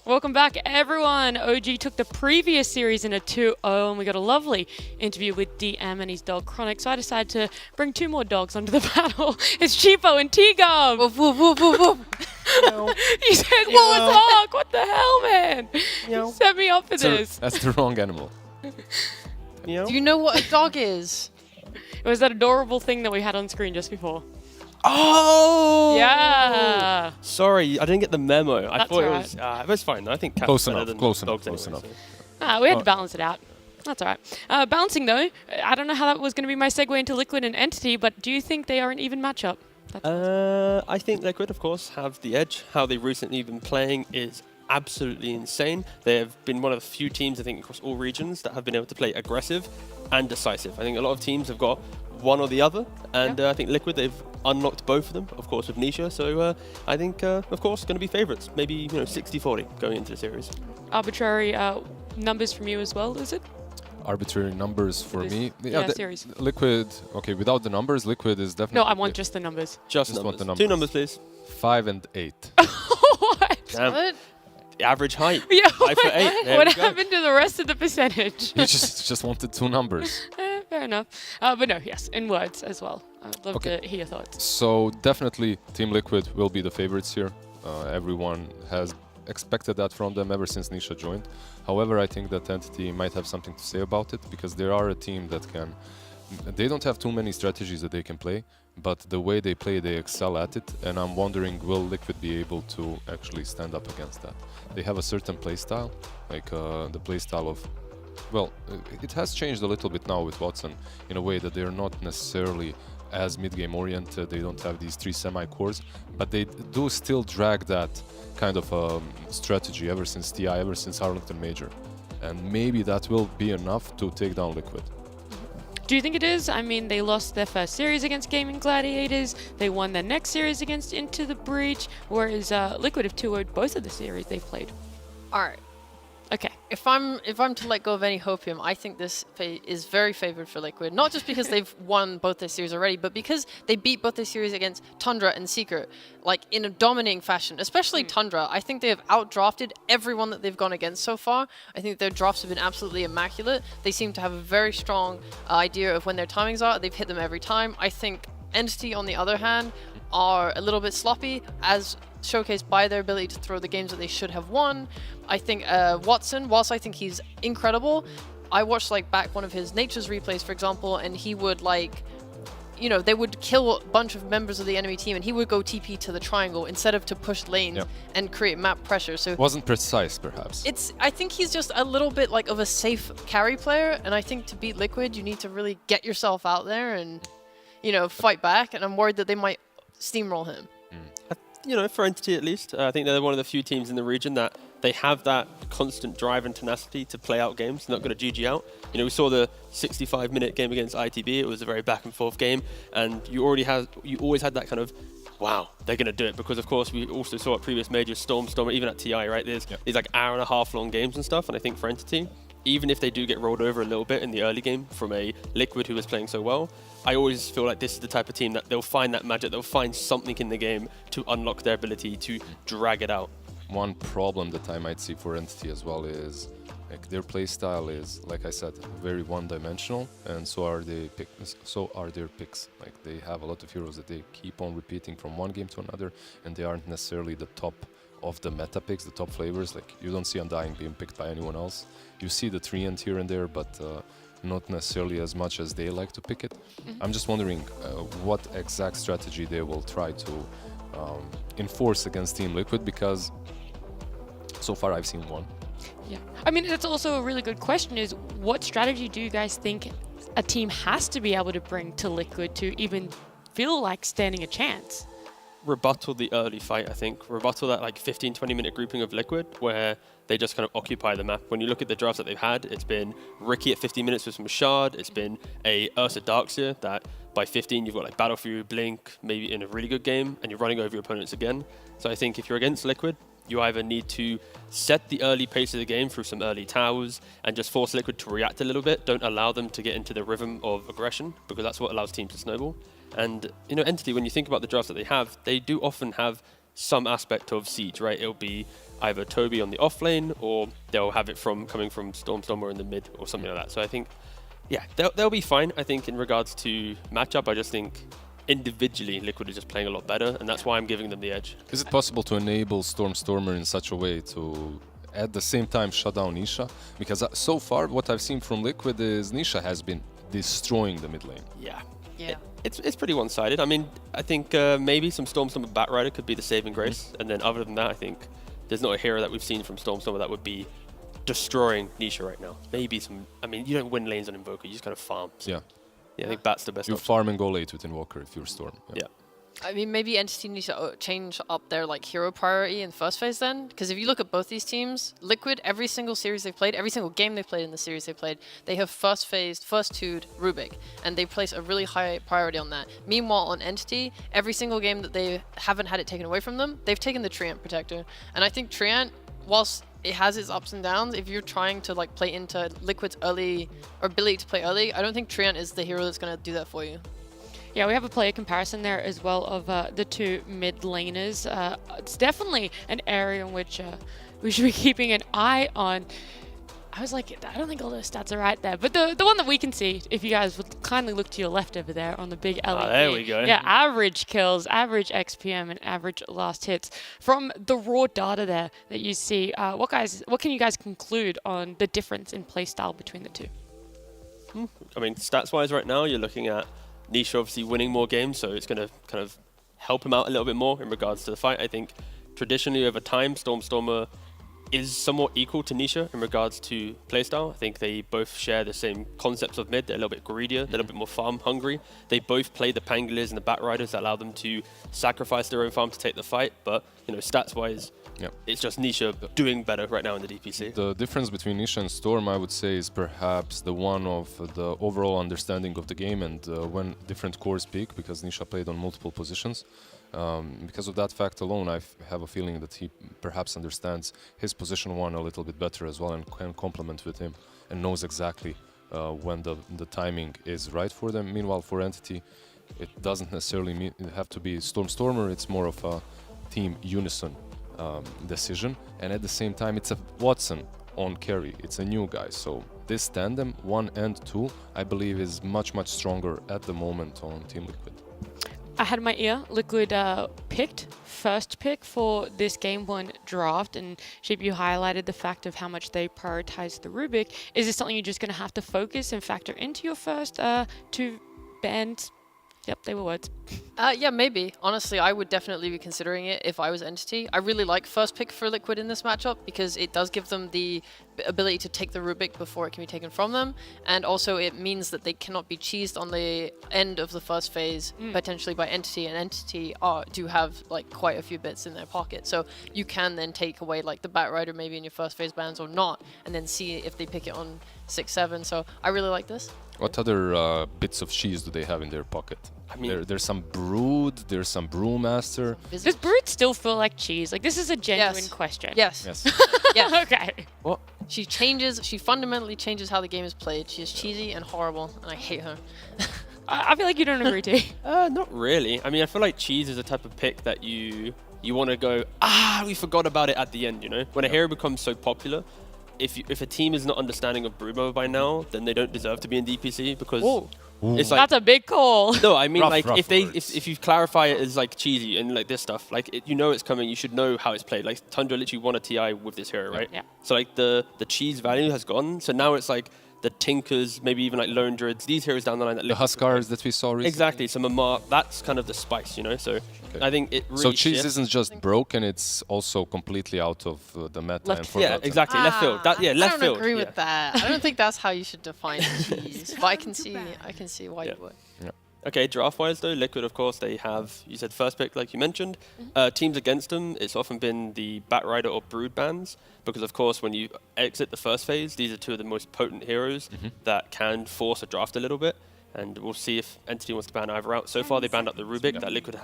Welcome back, everyone. OG took the previous series in a 2-0, and we got a lovely interview with DM and his dog Chronic. So I decided to bring 2 more dogs onto the battle. It's Cheapo and T-Gum. Woof, woof, woof, woof, woof. He said, "Whoa, it's Hawk! What the hell, man? Meow. You set me up for this." That's the wrong animal. Do you know what a dog is? It was that adorable thing that we had on screen just before. Oh! Yeah. Sorry, I didn't get the memo. I That's thought alright. it was fine. I think cats Close are better enough, than close dogs enough, close anyway, enough. so. We had to balance it out. That's all right. Balancing, though, I don't know how that was going to be my segue into Liquid and Entity, but do you think they are an even matchup? I think Liquid, of course, have the edge. How they've recently been playing is absolutely insane. They have been one of the few teams, I think, across all regions that have been able to play aggressive and decisive. I think a lot of teams have got one or the other, and I think Liquid, they've unlocked both of them, of course, with Nisha. So I think, of course, going to be favourites. Maybe 60-40 going into the series. Arbitrary numbers from you as well, is it? Arbitrary numbers for me. Yeah, series. Liquid, okay, without the numbers, Liquid is definitely... No, I want just the numbers. Just want the numbers. numbers. 2 numbers, please. 5 and 8. What? Damn. What? The average height. Yeah, 5 foot 8. There what we go. happened to the rest of the percentage? You just wanted 2 numbers. Fair enough. But no, yes, in words as well. I'd love to hear your thoughts. So definitely Team Liquid will be the favorites here. Everyone has expected that from them ever since Nisha joined. However, I think that Entity might have something to say about it, because they are a team that can... They don't have too many strategies that they can play, but the way they play, they excel at it, and I'm wondering, will Liquid be able to actually stand up against that? They have a certain playstyle, like the playstyle of... Well, it has changed a little bit now with Watson, in a way that they're not necessarily as mid-game oriented. They don't have these 3 semi-cores, but they do still drag that kind of strategy ever since TI, ever since Arlington Major. And maybe that will be enough to take down Liquid. Do you think it is? I mean, they lost their first series against Gaming Gladiators. They won their next series against Into the Breach, whereas Liquid have 2-0'd both of the series they've played. All right. Okay. If I'm to let go of any hopium, I think this is very favored for Liquid. Not just because they've won both their series already, but because they beat both their series against Tundra and Secret, like in a dominating fashion. Especially Tundra, I think they have outdrafted everyone that they've gone against so far. I think their drafts have been absolutely immaculate. They seem to have a very strong idea of when their timings are. They've hit them every time. I think Entity, on the other hand, are a little bit sloppy, as showcased by their ability to throw the games that they should have won. I think Watson, whilst I think he's incredible, I watched back one of his Nature's replays, for example, and he would they would kill a bunch of members of the enemy team, and he would go TP to the triangle instead of to push lanes and create map pressure. So wasn't precise, perhaps. I think he's just a little bit of a safe carry player, and I think to beat Liquid, you need to really get yourself out there and fight back. And I'm worried that they might steamroll him. For Entity at least, I think they're one of the few teams in the region that they have that constant drive and tenacity to play out games. They're not going to GG out. We saw the 65-minute game against ITB. It was a very back and forth game, and you always had that kind of, wow, they're going to do it, because of course we also saw at previous majors, Storm, even at TI, right? There's these hour and a half long games and stuff, and I think for Entity, even if they do get rolled over a little bit in the early game from a Liquid who was playing so well, I always feel like this is the type of team that they'll find that magic, they'll find something in the game to unlock their ability to drag it out. One problem that I might see for Entity as well is their playstyle is, like I said, very one-dimensional, and so are their picks. They have a lot of heroes that they keep on repeating from one game to another, and they aren't necessarily the top of the meta picks, the top flavors. You don't see Undying being picked by anyone else. You see the Treant here and there, but not necessarily as much as they like to pick it. I'm just wondering what exact strategy they will try to enforce against Team Liquid, because so far I've seen one. Yeah. I mean, that's also a really good question, is what strategy do you guys think a team has to be able to bring to Liquid to even feel like standing a chance? Rebuttal the early fight, I think. Rebuttal that 15-20 minute grouping of Liquid where they just kind of occupy the map. When you look at the drafts that they've had, it's been Ricky at 15 minutes with some Shard. It's been a Ursa Darkseer that by 15 you've got Battle Fury, Blink, maybe in a really good game, and you're running over your opponents again. So I think if you're against Liquid, you either need to set the early pace of the game through some early towers and just force Liquid to react a little bit. Don't allow them to get into the rhythm of aggression, because that's what allows teams to snowball. And, Entity, when you think about the drafts that they do often have some aspect of Siege, right? It'll be either Toby on the off lane, or they'll have it coming from Stormstormer in the mid or something like that. So I think, yeah, they'll be fine. I think in regards to matchup, I just think individually Liquid is just playing a lot better, and that's why I'm giving them the edge. Is it possible to enable Stormstormer in such a way to at the same time shut down Nisha? Because so far what I've seen from Liquid is Nisha has been destroying the mid lane. Yeah. Yeah. It's pretty one-sided. I mean, I think maybe some Stormstormer Batrider could be the saving grace, and then other than that, I think there's not a hero that we've seen from Stormstormer that would be destroying Nisha right now. Maybe some. I mean, you don't win lanes on Invoker; you just kind of farm. So, Yeah. yeah, I think that's the best. You option. farm and go late with Invoker if you're Storm. Yeah. I mean, maybe Entity needs to change up their like hero priority in first phase then, because if you look at both these teams, Liquid, every single series they've played, every single game they've played in the series they played, they have first phased, first two'd Rubik, and they place a really high priority on that. Meanwhile, on Entity, every single game that they haven't had it taken away from them, they've taken the Treant Protector, and I think Treant, whilst it has its ups and downs, if you're trying to like play into Liquid's early or ability to play early, I don't think Treant is the hero that's going to do that for you. Yeah, we have a player comparison there as well of the two mid laners. It's definitely an area in which we should be keeping an eye on. I was like, I don't think all those stats are right there, but the one that we can see, if you guys would kindly look to your left over there on the big LED. there we go. Yeah, average kills, average XPM, and average last hits. From the raw data there that you see, what can you guys conclude on the difference in playstyle between the two? I mean, stats-wise right now, you're looking at Nisha obviously winning more games, so it's going to kind of help him out a little bit more in regards to the fight. I think traditionally over time, Stormstormer is somewhat equal to Nisha in regards to playstyle. I think they both share the same concepts of mid. They're a little bit greedier, they're a little bit more farm hungry. They both play the Pangoliers and the Batriders that allow them to sacrifice their own farm to take the fight, but you know, stats-wise, it's just Nisha doing better right now in the DPC. The difference between Nisha and Storm, I would say, is perhaps the one of the overall understanding of the game and when different cores peak, because Nisha played on multiple positions. Because of that fact alone, I have a feeling that he perhaps understands his position one a little bit better as well and can complement with him and knows exactly when the timing is right for them. Meanwhile, for Entity, it doesn't necessarily have to be Stormer, it's more of a team unison decision, and at the same time it's a Watson on carry, it's a new guy, so this tandem 1 and 2 I believe is much stronger at the moment on Team Liquid. I had in my ear, Liquid picked first pick for this Game 1 draft, and Sheep, you highlighted the fact of how much they prioritized the Rubik. Is this something you're just going to have to focus and factor into your first two bands? Yep, they were words. Yeah, maybe. Honestly, I would definitely be considering it if I was Entity. I really like first pick for Liquid in this matchup because it does give them the ability to take the Rubik before it can be taken from them, and also it means that they cannot be cheesed on the end of the first phase, potentially by Entity, and Entity do have like quite a few bits in their pocket. So you can then take away like the Batrider maybe in your first phase bans or not, and then see if they pick it on 6-7. So I really like this. What other bits of cheese do they have in their pocket? I mean, there's some Brood, there's some Brewmaster. Does Brood still feel like cheese? Like, this is a genuine question. Yes. Yes. Okay. What? She fundamentally changes how the game is played. She is cheesy and horrible, and I hate her. I feel like you don't agree, T. Not really. I mean, I feel like cheese is a type of pick that you want to go, we forgot about it at the end, you know? When a hero becomes so popular, if a team is not understanding of Brood Mode by now, then they don't deserve to be in DPC because it's like, that's a big call. no, I mean Rough if you clarify it as like cheesy and like this stuff, like you know it's coming, you should know how it's played. Like Tundra literally won a TI with this hero, right? Yeah. So like the cheese value has gone. So now it's like the Tinkers, maybe even like Lone Druids, these heroes down the line that The Huskars that we saw recently. Exactly. So Mamar, that's kind of the spice, you know. So I think it really. So cheese shifts. isn't just broken; it's also completely out of the meta and Yeah, forgotten. exactly. Left field. Left I don't field. agree yeah. with that. I don't think that's how you should define cheese. But I can see why you would. Okay, draft-wise though, Liquid, of course, they have, you said first pick, like you mentioned. Teams against them, it's often been the Batrider or Brood bans, because of course, when you exit the first phase, these are two of the most potent heroes that can force a draft a little bit, and we'll see if Entity wants to ban either out. So far, they banned out the Rubik that Liquid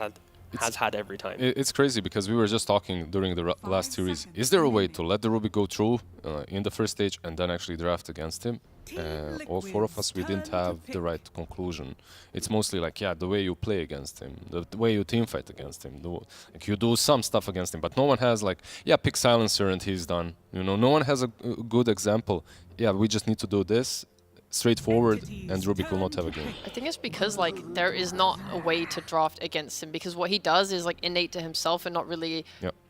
has had every time. It's crazy because we were just talking during the last series. Is there a way to let the Rubik go through in the first stage and then actually draft against him? all four of us, we didn't have the right conclusion. It's mostly like, yeah, the way you play against him, the way you team fight against him, like you do some stuff against him, but no one has like, yeah, pick silencer and he's done. You know, no one has a good example. Yeah, we just need to do this straightforward, and Rubik will not have a game. I think it's because like there is not a way to draft against him, because what he does is like innate to himself and not really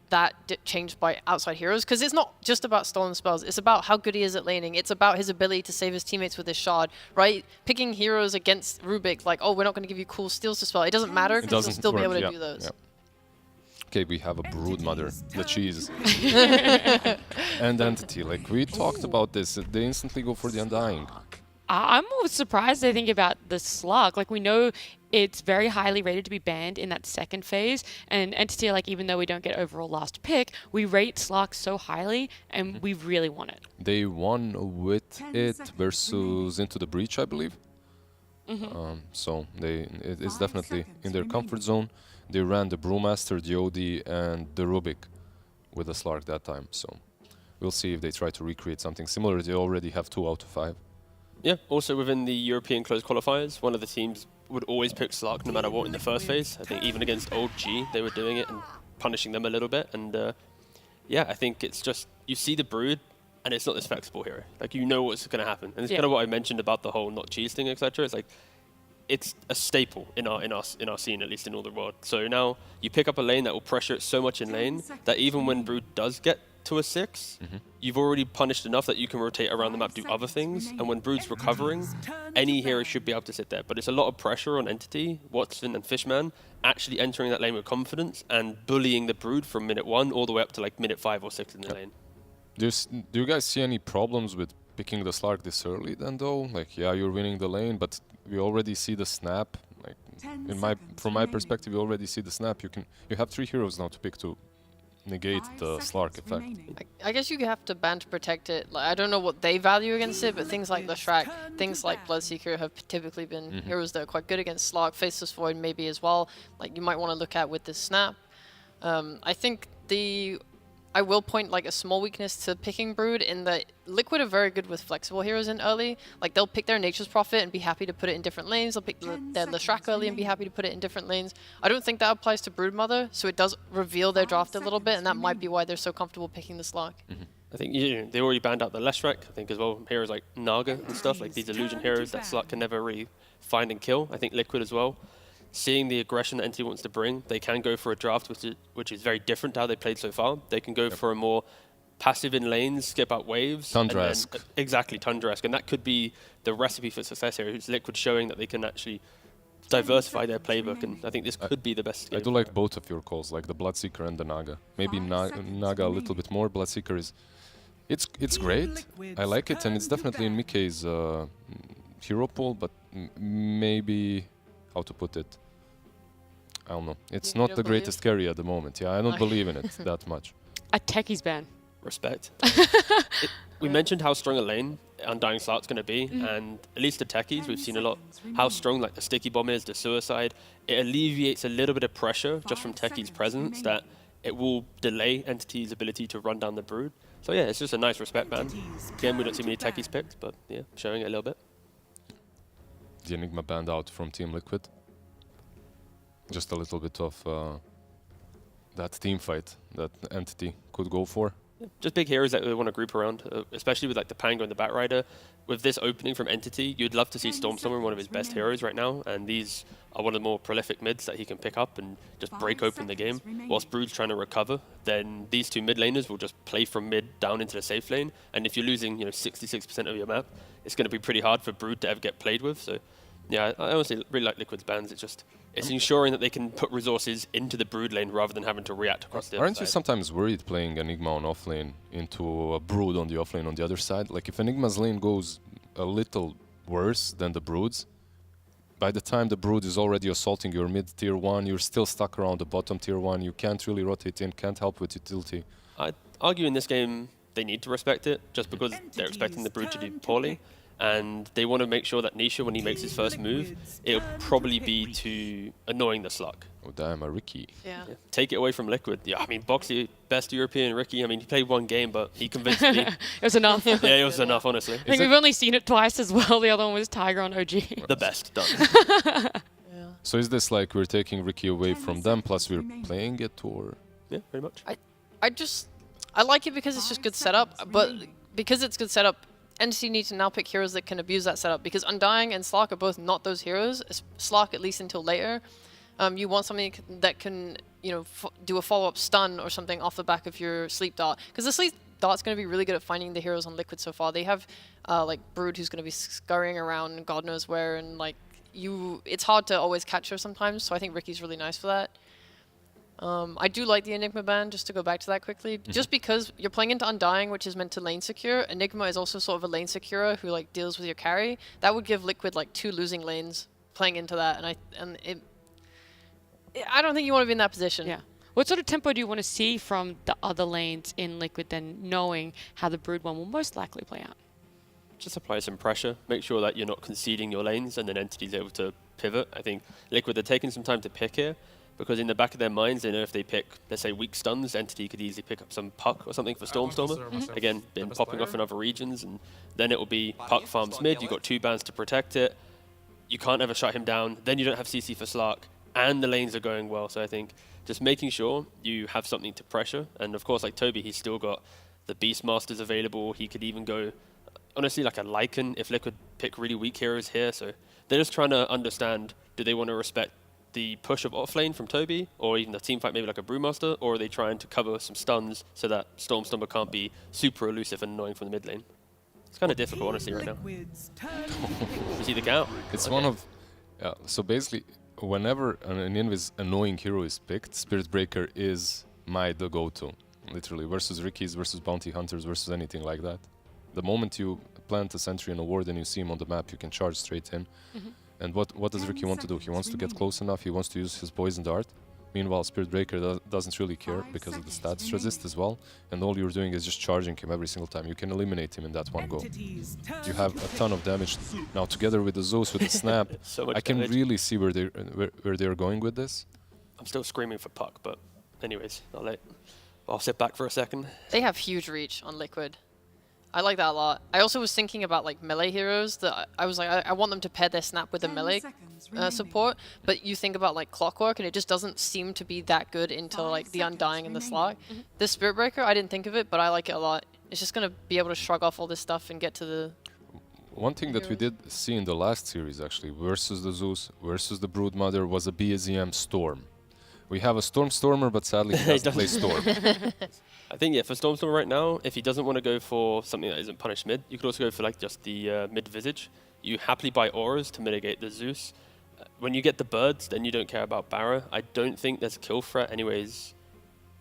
that changed by outside heroes, because it's not just about stolen spells, it's about how good he is at laning, it's about his ability to save his teammates with his shard, right? Picking heroes against Rubik, like, oh, we're not going to give you cool steals to spell, it doesn't matter because he'll still be able to do those. Okay, we have a brood mother, the cheese. And Entity, like we talked about this, they instantly go for the Undying. I'm more surprised, I think, about the Slug. Like, we know it's very highly rated to be banned in that second phase, and Entity, like, even though we don't get overall last pick, we rate Slug so highly, and we really want it. They won with it versus Into the Breach, I believe. So it's definitely in their comfort zone. They ran the Brewmaster, the OD, and the Rubik with the Slark that time. So we'll see if they try to recreate something similar. They already have 2 out of 5. Yeah, also within the European closed qualifiers, one of the teams would always pick Slark no matter what in the first phase. I think even against Old G, they were doing it and punishing them a little bit. And yeah, I think it's just, you see the Brood, and it's not this flexible hero. Like, you know what's going to happen. And it's kind of what I mentioned about the whole not cheese thing, etc. It's like, it's a staple in our scene, at least in all the world. So now you pick up a lane that will pressure it so much in lane that even when Brood does get to a 6, you've already punished enough that you can rotate around the map, do other things, and when Brood's recovering, any hero should be able to sit there. But it's a lot of pressure on Entity, Watson, and Fishman actually entering that lane with confidence and bullying the Brood from minute 1 all the way up to like minute 5 or 6 in the lane. Do you guys see any problems with picking the Slark this early then, though? Like, yeah, you're winning the lane, but we already see the snap. Like, from my perspective, you already see the snap. You have 3 heroes now to pick to negate the Slark effect. I guess you have to ban to protect it. Like, I don't know what they value against it, but things like the Shrek, things like Bloodseeker have typically been heroes that are quite good against Slark. Faceless Void maybe as well. Like, you might want to look at with this snap. I think I will point like a small weakness to picking Brood in that Liquid are very good with flexible heroes in early. Like, they'll pick their Nature's Prophet and be happy to put it in different lanes. They'll pick their Leshrac early and be happy to put it in different lanes. I don't think that applies to Broodmother, so it does reveal their draft a little bit, and that might be why they're so comfortable picking the Slark. I think they already banned out the Leshrac, I think, as well. Heroes like Naga and stuff, like these illusion heroes that Slark can never really find and kill. I think Liquid as well. Seeing the aggression that Entity wants to bring, they can go for a draft which is very different to how they played so far. They can go for a more passive in lanes, skip out waves. Tundra-esque. Exactly, Tundra-esque. And that could be the recipe for success here. It's Liquid showing that they can actually diversify their playbook, and I think this could be the best game. I do like both of your calls, like the Bloodseeker and the Naga. Maybe Naga a little bit more. Bloodseeker is... It's great. I like it, and it's definitely in Mikkei's hero pool, but maybe... How to put it? I don't know. It's not the greatest carry at the moment. Yeah, I don't believe in it that much. A techies ban. Respect. We mentioned how strong a lane Undying Slark's going to be, and at least the techies, we've seen a lot how strong like the sticky bomb is, the suicide. It alleviates a little bit of pressure just from techies' presence that it will delay Entity's ability to run down the Brood. So yeah, it's just a nice respect ban. Again, we don't see many techies picked, but yeah, showing it a little bit. The Enigma banned out from Team Liquid. Just a little bit of that team fight that Entity could go for. Yeah, just big heroes that we want to group around, especially with like the Pango and the Batrider. With this opening from Entity, you'd love to see Stormstormer, one of his best heroes right now, and these are one of the more prolific mids that he can pick up and just break open the game. Whilst Brood's trying to recover, then these 2 mid laners will just play from mid down into the safe lane, and if you're losing 66% of your map, it's going to be pretty hard for Brood to ever get played with. So yeah, I honestly really like Liquid's bans. It's ensuring that they can put resources into the Brood lane rather than having to react across the other side. Aren't you sometimes worried playing Enigma on offlane into a Brood on the offlane on the other side? Like, if Enigma's lane goes a little worse than the Brood's, by the time the Brood is already assaulting your mid tier 1, you're still stuck around the bottom tier 1, you can't really rotate in, can't help with utility. I'd argue in this game they need to respect it, just because they're expecting the Brood to do poorly. and they want to make sure that Nisha, when he makes his first move, it'll probably be to annoying the Slug. Oh damn, a Ricky. Yeah. Take it away from Liquid. Yeah, I mean, Boxy, best European Ricky. I mean, he played one game, but he convinced me. It was enough. Yeah, it was enough, honestly. I think we've only seen it twice as well. The other one was Tiger on OG. The best, done. So is this like we're taking Ricky away from them, plus we're playing it, or? Yeah, pretty much. I like it because it's just good setup, but because it's good setup, NC need to now pick heroes that can abuse that setup, because Undying and Slark are both not those heroes. Slark at least until later. You want something that can, you know, do a follow-up stun or something off the back of your sleep dart, because the sleep dart's going to be really good at finding the heroes on Liquid so far. They have like Brood, who's going to be scurrying around God knows where, and like it's hard to always catch her sometimes. So I think Ricky's really nice for that. I do like the Enigma ban, just to go back to that quickly, just because you're playing into Undying, which is meant to lane secure. Enigma is also sort of a lane securer who like deals with your carry. That would give Liquid like 2 losing lanes playing into that, and I don't think you want to be in that position. Yeah. What sort of tempo do you want to see from the other lanes in Liquid, then knowing how the Brood one will most likely play out? Just apply some pressure. Make sure that you're not conceding your lanes, and then Entity's able to pivot. I think Liquid, they're taking some time to pick here, because in the back of their minds, they know if they pick, let's say, weak stuns, Entity could easily pick up some Puck or something for Stormstormer. Again, been popping off in other regions, and then it will be Puck farms mid, you've got 2 bans to protect it, you can't ever shut him down, then you don't have CC for Slark, and the lanes are going well. So I think just making sure you have something to pressure, and of course, like Toby, he's still got the Beastmasters available, he could even go, honestly, like a Lycan if Liquid pick really weak heroes here. So they're just trying to understand, do they want to respect the push of offlane from Toby, or even the team fight maybe like a Brewmaster, or are they trying to cover some stuns so that Stormstormer can't be super elusive and annoying from the mid lane? It's kind of difficult, honestly, right now. You see the count? It's one of... Yeah, so basically, whenever an Invis annoying hero is picked, Spirit Breaker is the go-to, literally, versus Rickies, versus Bounty Hunters, versus anything like that. The moment you plant a sentry and a ward and you see him on the map, you can charge straight in. And what does Ricky want to do? He wants to get close enough, he wants to use his Poison Dart. Meanwhile, Spirit Breaker doesn't really care because of the stats resist as well, and all you're doing is just charging him every single time. You can eliminate him in that one go. You have a ton of damage. Now, together with the Zeus, with the Snap, So I can damage. really see where they're going with this. I'm still screaming for Puck, but anyways, I'll sit back for a second. They have huge reach on Liquid. I like that a lot. I also was thinking about like melee heroes that I was like, I want them to pair their snap with a melee support, but you think about like Clockwork and it just doesn't seem to be that good into like the Undying and the Slark. The Spirit Breaker, I didn't think of it, but I like it a lot. It's just going to be able to shrug off all this stuff and get to the... One thing that we did see in the last series actually, versus the Zeus, versus the Broodmother, was a BSEM Storm. We have a Stormer, but sadly he doesn't play Storm. I think, yeah, for Stormstormer right now, if he doesn't want to go for something that isn't punished mid, you could also go for like just the mid Visage. You happily buy auras to mitigate the Zeus. When you get the birds, then you don't care about Barra. I don't think there's a kill threat anyways,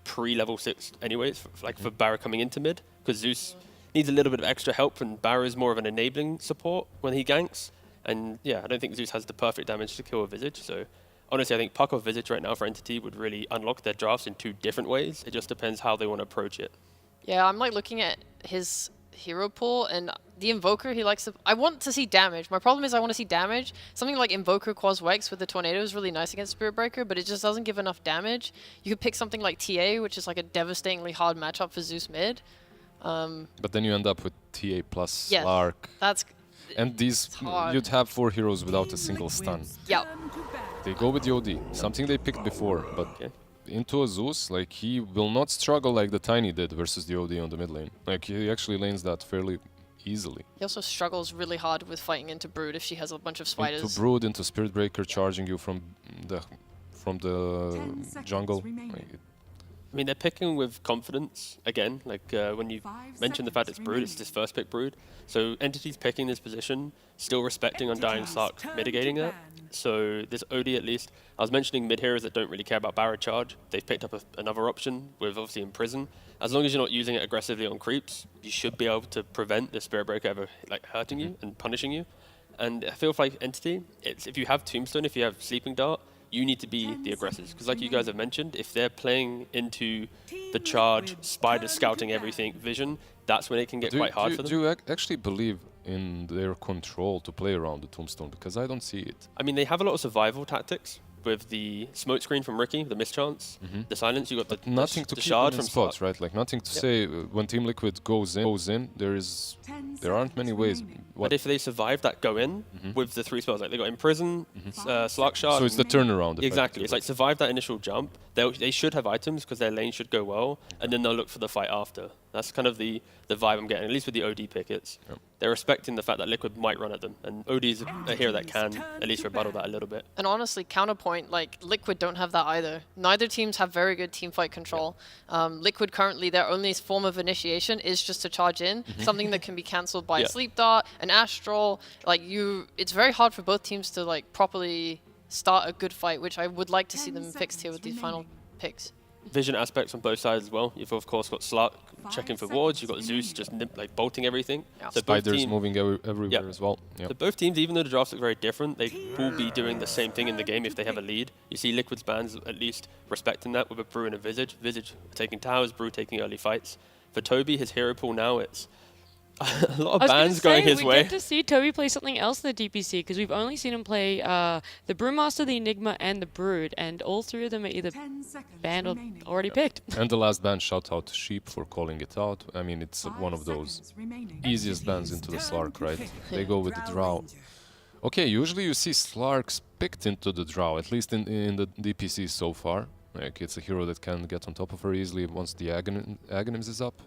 pre-level 6 anyways, for Barra coming into mid, because Zeus needs a little bit of extra help, and Barra is more of an enabling support when he ganks. And yeah, I don't think Zeus has the perfect damage to kill a Visage, so honestly, I think Puck or Visage right now for Entity would really unlock their drafts in 2 different ways. It just depends how they want to approach it. Yeah, I'm like looking at his hero pool, and the Invoker, he likes to... I want to see damage. My problem is I want to see damage. Something like Invoker Quas Wex with the Tornado is really nice against Spirit Breaker, but it just doesn't give enough damage. You could pick something like TA, which is like a devastatingly hard matchup for Zeus mid. But then you end up with TA plus Yeah, Slark. that's... And these, hard. you'd have 4 heroes without a single stun. Yeah. They go with the OD, something they picked before, but into a Zeus, like he will not struggle like the Tiny did versus the OD on the mid lane. Like he actually lanes that fairly easily. He also struggles really hard with fighting into Brood if she has a bunch of spiders. Into Brood, into Spirit Breaker, charging you from the jungle. I mean, they're picking with confidence, again, like when you mentioned the fact it's Brood, it's his first pick Brood. So Entity's picking this position, still respecting Undying Slark, mitigating that. So this OD at least, I was mentioning mid heroes that don't really care about Barra charge. They've picked up another option with obviously Imprison. As long as you're not using it aggressively on creeps, you should be able to prevent the Spirit Breaker ever like hurting you and punishing you. And I feel like Entity, if you have Tombstone, if you have Sleeping Dart, you need to be the aggressors. Because like you guys have mentioned, if they're playing into the charge, spider scouting everything, vision, that's when it can get quite hard for them. Do you actually believe in their control to play around the Tombstone? Because I don't see it. I mean, they have a lot of survival tactics with the smoke screen from Ricky, the mischance, the silence. You got But the nothing to the keep shard them in from spots, Slark. right? Like nothing to say when Team Liquid goes in. There aren't many ways. But if they survive that go in with the 3 spells, like they got Imprison, Slark Shard. So it's the turnaround. Exactly. It's like survive that initial jump. They should have items because their lane should go well, and then they'll look for the fight after. That's kind of the vibe I'm getting, at least with the OD pickets. Yep. They're respecting the fact that Liquid might run at them, and OD is a hero that can at least rebuttal that a little bit. And honestly, counterpoint, like Liquid don't have that either. Neither teams have very good team fight control. Liquid currently, their only form of initiation is just to charge in, something that can be cancelled by a sleep dart, an astral. Like it's very hard for both teams to like properly start a good fight, which I would like to see them fixed here with these final picks. Vision aspects on both sides as well. You've of course got Slark checking for wards. You've got Zeus just like bolting everything. Yeah. So both Spiders moving everywhere as well. Yep. So both teams, even though the drafts look very different, they will be doing the same thing in the game if they have a lead. You see Liquid's bans at least respecting that with a Brew and a Visage. Visage taking towers, Brew taking early fights. For Toby, his hero pool now, it's a lot of bans going his way. We get to see Toby play something else in the DPC because we've only seen him play the Brewmaster, the Enigma, and the Brood, and all 3 of them are either banned or already picked. And the last ban, shout out to Sheep for calling it out. I mean, it's one of those easiest bans into the Slark, right? They go with the Drow. Okay, usually you see Slarks picked into the Drow, at least in the DPC so far. Like, it's a hero that can get on top of her easily once the Aghanims is up.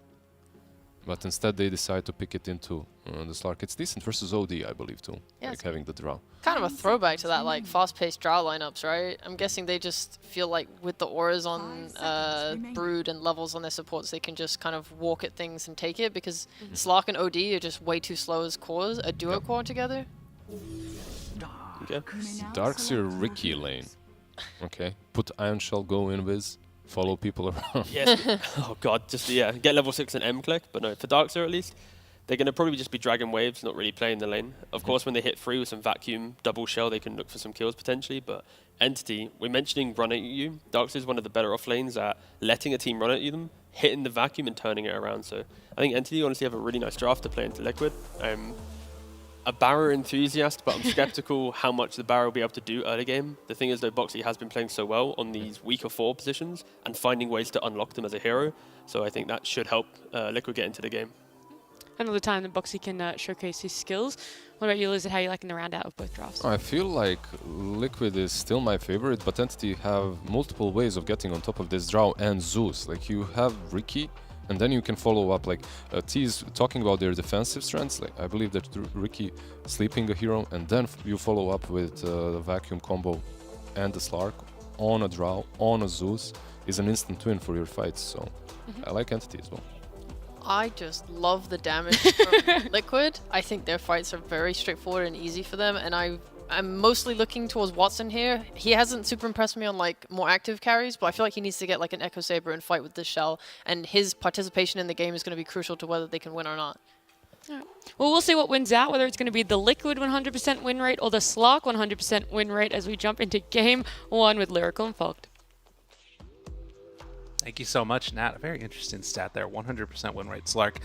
But instead they decide to pick it into the Slark. It's decent versus OD, I believe, too. Yeah, like having the Drow. Kind of a throwback to that like fast-paced draw lineups, right? I'm guessing they just feel like with the auras on Brood and levels on their supports, they can just kind of walk at things and take it because Slark and OD are just way too slow as cores, a duo core together. Okay. Darkseer Ricky lane. Okay. Put Iron Shell, go in with, follow people around. Yes. Oh god, just get level 6 and M click, but no, for Darkseer at least, they're going to probably just be dragging waves, not really playing the lane. Of course, when they hit 3 with some vacuum, double shell, they can look for some kills potentially, but Entity, we're mentioning run at you. Darkseer is one of the better off lanes at letting a team run at you, them, hitting the vacuum and turning it around. So I think Entity honestly have a really nice draft to play into Liquid. I'm a Barrow enthusiast, but I'm skeptical how much the Barrow will be able to do early game. The thing is, though, Boxy has been playing so well on these weaker 4 positions and finding ways to unlock them as a hero. So I think that should help Liquid get into the game. Another time that Boxy can showcase his skills. What about you, Liz? How are you liking the round out of both drafts? I feel like Liquid is still my favorite, but Entity have multiple ways of getting on top of this Drow and Zeus. Like, you have Ricky, and then you can follow up, like, T is talking about their defensive strengths. Like, I believe that Ricky sleeping a hero, and then you follow up with the vacuum combo and the Slark on a Drow, on a Zeus, is an instant win for your fights. So I like Entity as well. I just love the damage from Liquid. I think their fights are very straightforward and easy for them, and I'm mostly looking towards Watson here. He hasn't super impressed me on like more active carries, but I feel like he needs to get like an Echo Saber and fight with this shell, and his participation in the game is going to be crucial to whether they can win or not. Right. Well, we'll see what wins out, whether it's going to be the Liquid 100% win rate or the Slark 100% win rate as we jump into Game 1 with Lyrical and Fogged. Thank you so much, Nat. A very interesting stat there, 100% win rate Slark.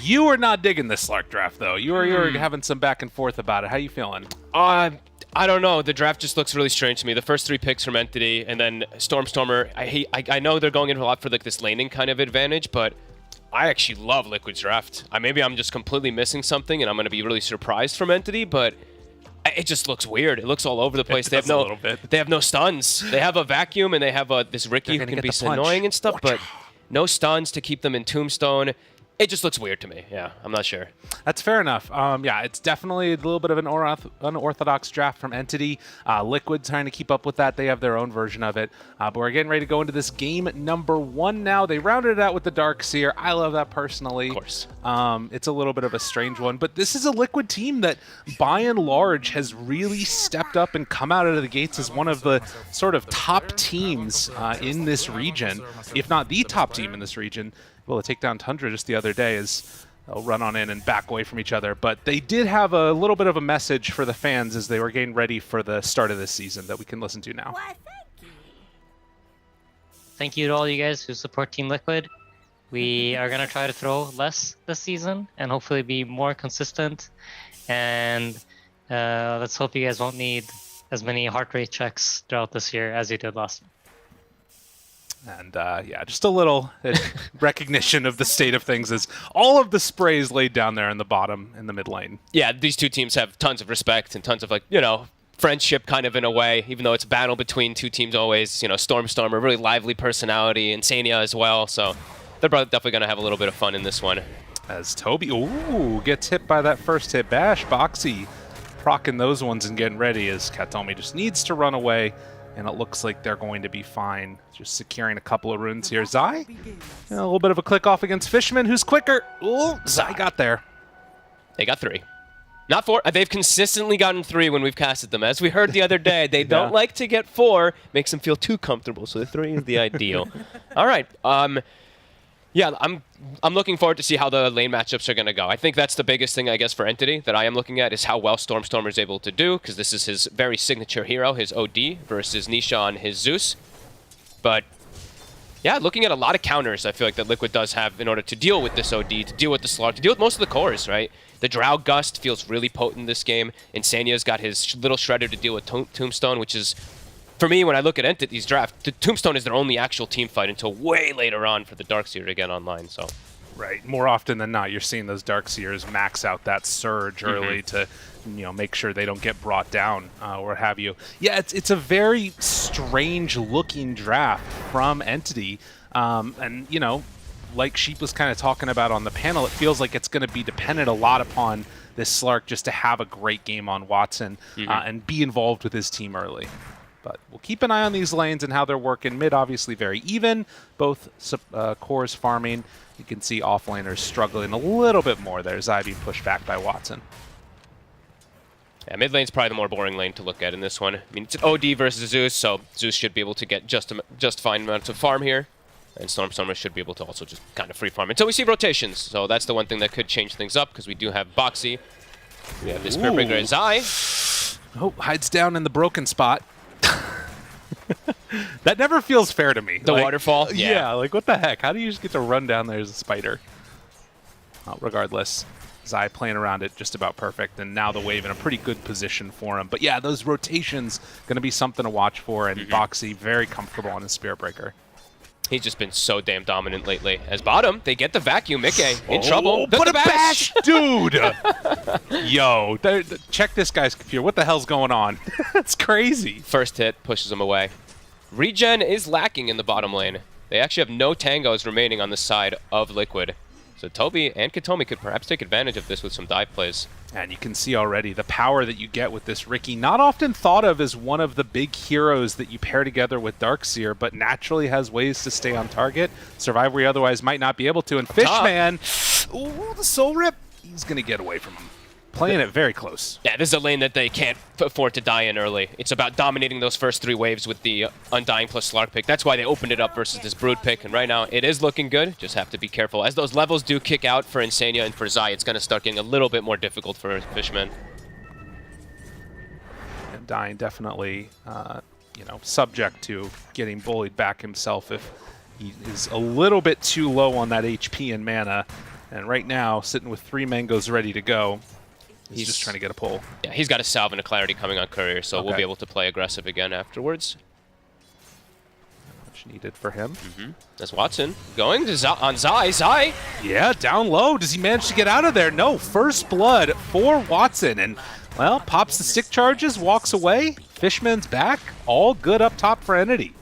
You were not digging this Slark draft, though. You were having some back and forth about it. How you feeling? I don't know. The draft just looks really strange to me. The first 3 picks from Entity, and then Stormstormer. I know they're going in a lot for like this laning kind of advantage, but I actually love Liquid's draft. Maybe I'm just completely missing something, and I'm going to be really surprised from Entity, but it just looks weird. It looks all over the place. They have no stuns. They have a vacuum, and they have this Ricky who can be so annoying and stuff, but no stuns to keep them in Tombstone. It just looks weird to me. Yeah, I'm not sure. That's fair enough. Yeah, it's definitely a little bit of an unorthodox draft from Entity. Liquid trying to keep up with that. They have their own version of it. But we're getting ready to go into this game number 1 now. They rounded it out with the Darkseer. I love that personally. Of course. It's a little bit of a strange one, but this is a Liquid team that, by and large, has really stepped up and come out of the gates as one of the sort of top teams in this region, if not the top team in this region. Well, to take down Tundra just the other day as they'll run on in and back away from each other. But they did have a little bit of a message for the fans as they were getting ready for the start of this season that we can listen to now. Thank you to all you guys who support Team Liquid. We are going to try to throw less this season and hopefully be more consistent. And let's hope you guys won't need as many heart rate checks throughout this year as you did last year. And yeah, just a little recognition of the state of things as all of the sprays laid down there in the bottom, in the mid lane. Yeah, these two teams have tons of respect and tons of, like, you know, friendship kind of in a way, even though it's a battle between two teams always. You know, Stormstormer, really lively personality, and Sania as well. So they're definitely going to have a little bit of fun in this one. As Toby, ooh, gets hit by that first hit bash. Boxy procking those ones and getting ready as Katomi just needs to run away. And it looks like they're going to be fine. Just securing a couple of runes here. Zai, a little bit of a click off against Fishman, who's quicker. Ooh, Zai got there. They got 3. Not 4. They've consistently gotten 3 when we've casted them. As we heard the other day, they don't like to get 4. Makes them feel too comfortable, so the 3 is the ideal. All right. Yeah, I'm looking forward to see how the lane matchups are going to go. I think that's the biggest thing, I guess, for Entity that I am looking at is how well Stormstormer is able to do, because this is his very signature hero, his OD, versus Nisha on his Zeus. But yeah, looking at a lot of counters, I feel like that Liquid does have in order to deal with this OD, to deal with the Slark, to deal with most of the cores, right? The Drow Gust feels really potent this game. Insania's got his little Shredder to deal with Tombstone, which is, for me, when I look at Entity's draft, the Tombstone is their only actual team fight until way later on for the Darkseer to get online. So, right, more often than not, you're seeing those Darkseers max out that surge early to, you know, make sure they don't get brought down or have you. Yeah, it's a very strange looking draft from Entity, and you know, like Sheep was kind of talking about on the panel, it feels like it's going to be dependent a lot upon this Slark just to have a great game on Watson and be involved with his team early. But we'll keep an eye on these lanes and how they're working. Mid, obviously, very even. Both cores farming. You can see offlaners struggling a little bit more there. Zai being pushed back by Watson. yeah, mid lane's probably the more boring lane to look at in this one. I mean, it's an OD versus Zeus, so Zeus should be able to get just fine amounts of farm here. And Stormstormer should be able to also just kind of free farm until we see rotations. So that's the one thing that could change things up, because we do have Boxy. We have this Spirit Breaker Zai. Oh, hides down in the broken spot. That never feels fair to me. The waterfall? Yeah, like what the heck? How do you just get to run down there as a spider? Regardless, Zai playing around it just about perfect, and now the wave in a pretty good position for him. But yeah, those rotations going to be something to watch for, and Boxy very comfortable on his Spirit Breaker. He's just been so damn dominant lately. As bottom, they get the vacuum. Mickey in trouble. Put a bash, dude! Yo, check this guy's computer. What the hell's going on? That's crazy. First hit pushes him away. Regen is lacking in the bottom lane. They actually have no tangos remaining on the side of Liquid. So Toby and Katomi could perhaps take advantage of this with some dive plays. And you can see already the power that you get with this Riki. Not often thought of as one of the big heroes that you pair together with Darkseer, but naturally has ways to stay on target, survive where he otherwise might not be able to. And Fishman, ooh, the Soul Rip, he's going to get away from him. Playing it very close. Yeah, this is a lane that they can't afford to die in early. It's about dominating those first 3 waves with the Undying plus Slark pick. That's why they opened it up versus this Brood pick. And right now, it is looking good. Just have to be careful. As those levels do kick out for Insania and for Zai, it's going to start getting a little bit more difficult for Fishman. And Dying definitely, you know, subject to getting bullied back himself if he is a little bit too low on that HP and mana. And right now, sitting with 3 mangoes ready to go, he's just trying to get a pull. Yeah, he's got a Salve and a Clarity coming on Courier, so we'll be able to play aggressive again afterwards. Much needed for him. That's Watson going to on Zai. Zai! Yeah, down low. Does he manage to get out of there? No, first blood for Watson. And, well, pops the stick charges, walks away. Fishman's back. All good up top for Entity.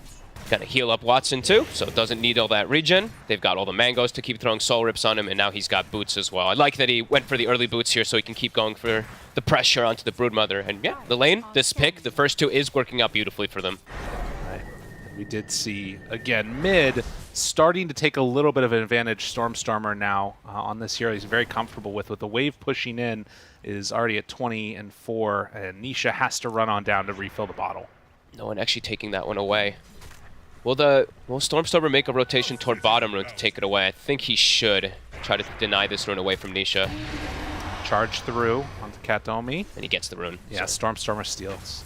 Got to heal up Watson too, so it doesn't need all that regen. They've got all the mangoes to keep throwing soul rips on him, and now he's got boots as well. I like that he went for the early boots here so he can keep going for the pressure onto the Broodmother. And yeah, the lane, this pick, the first 2 is working out beautifully for them. Right. We did see, again, mid starting to take a little bit of an advantage. Stormstormer now on this hero he's very comfortable with the wave pushing in is already at 20-4, and Nisha has to run on down to refill the bottle. No one actually taking that one away. Will Stormstormer make a rotation toward bottom rune to take it away? I think he should try to deny this rune away from Nisha. Charge through onto Katomi. And he gets the rune. Yeah, so. Stormstormer steals.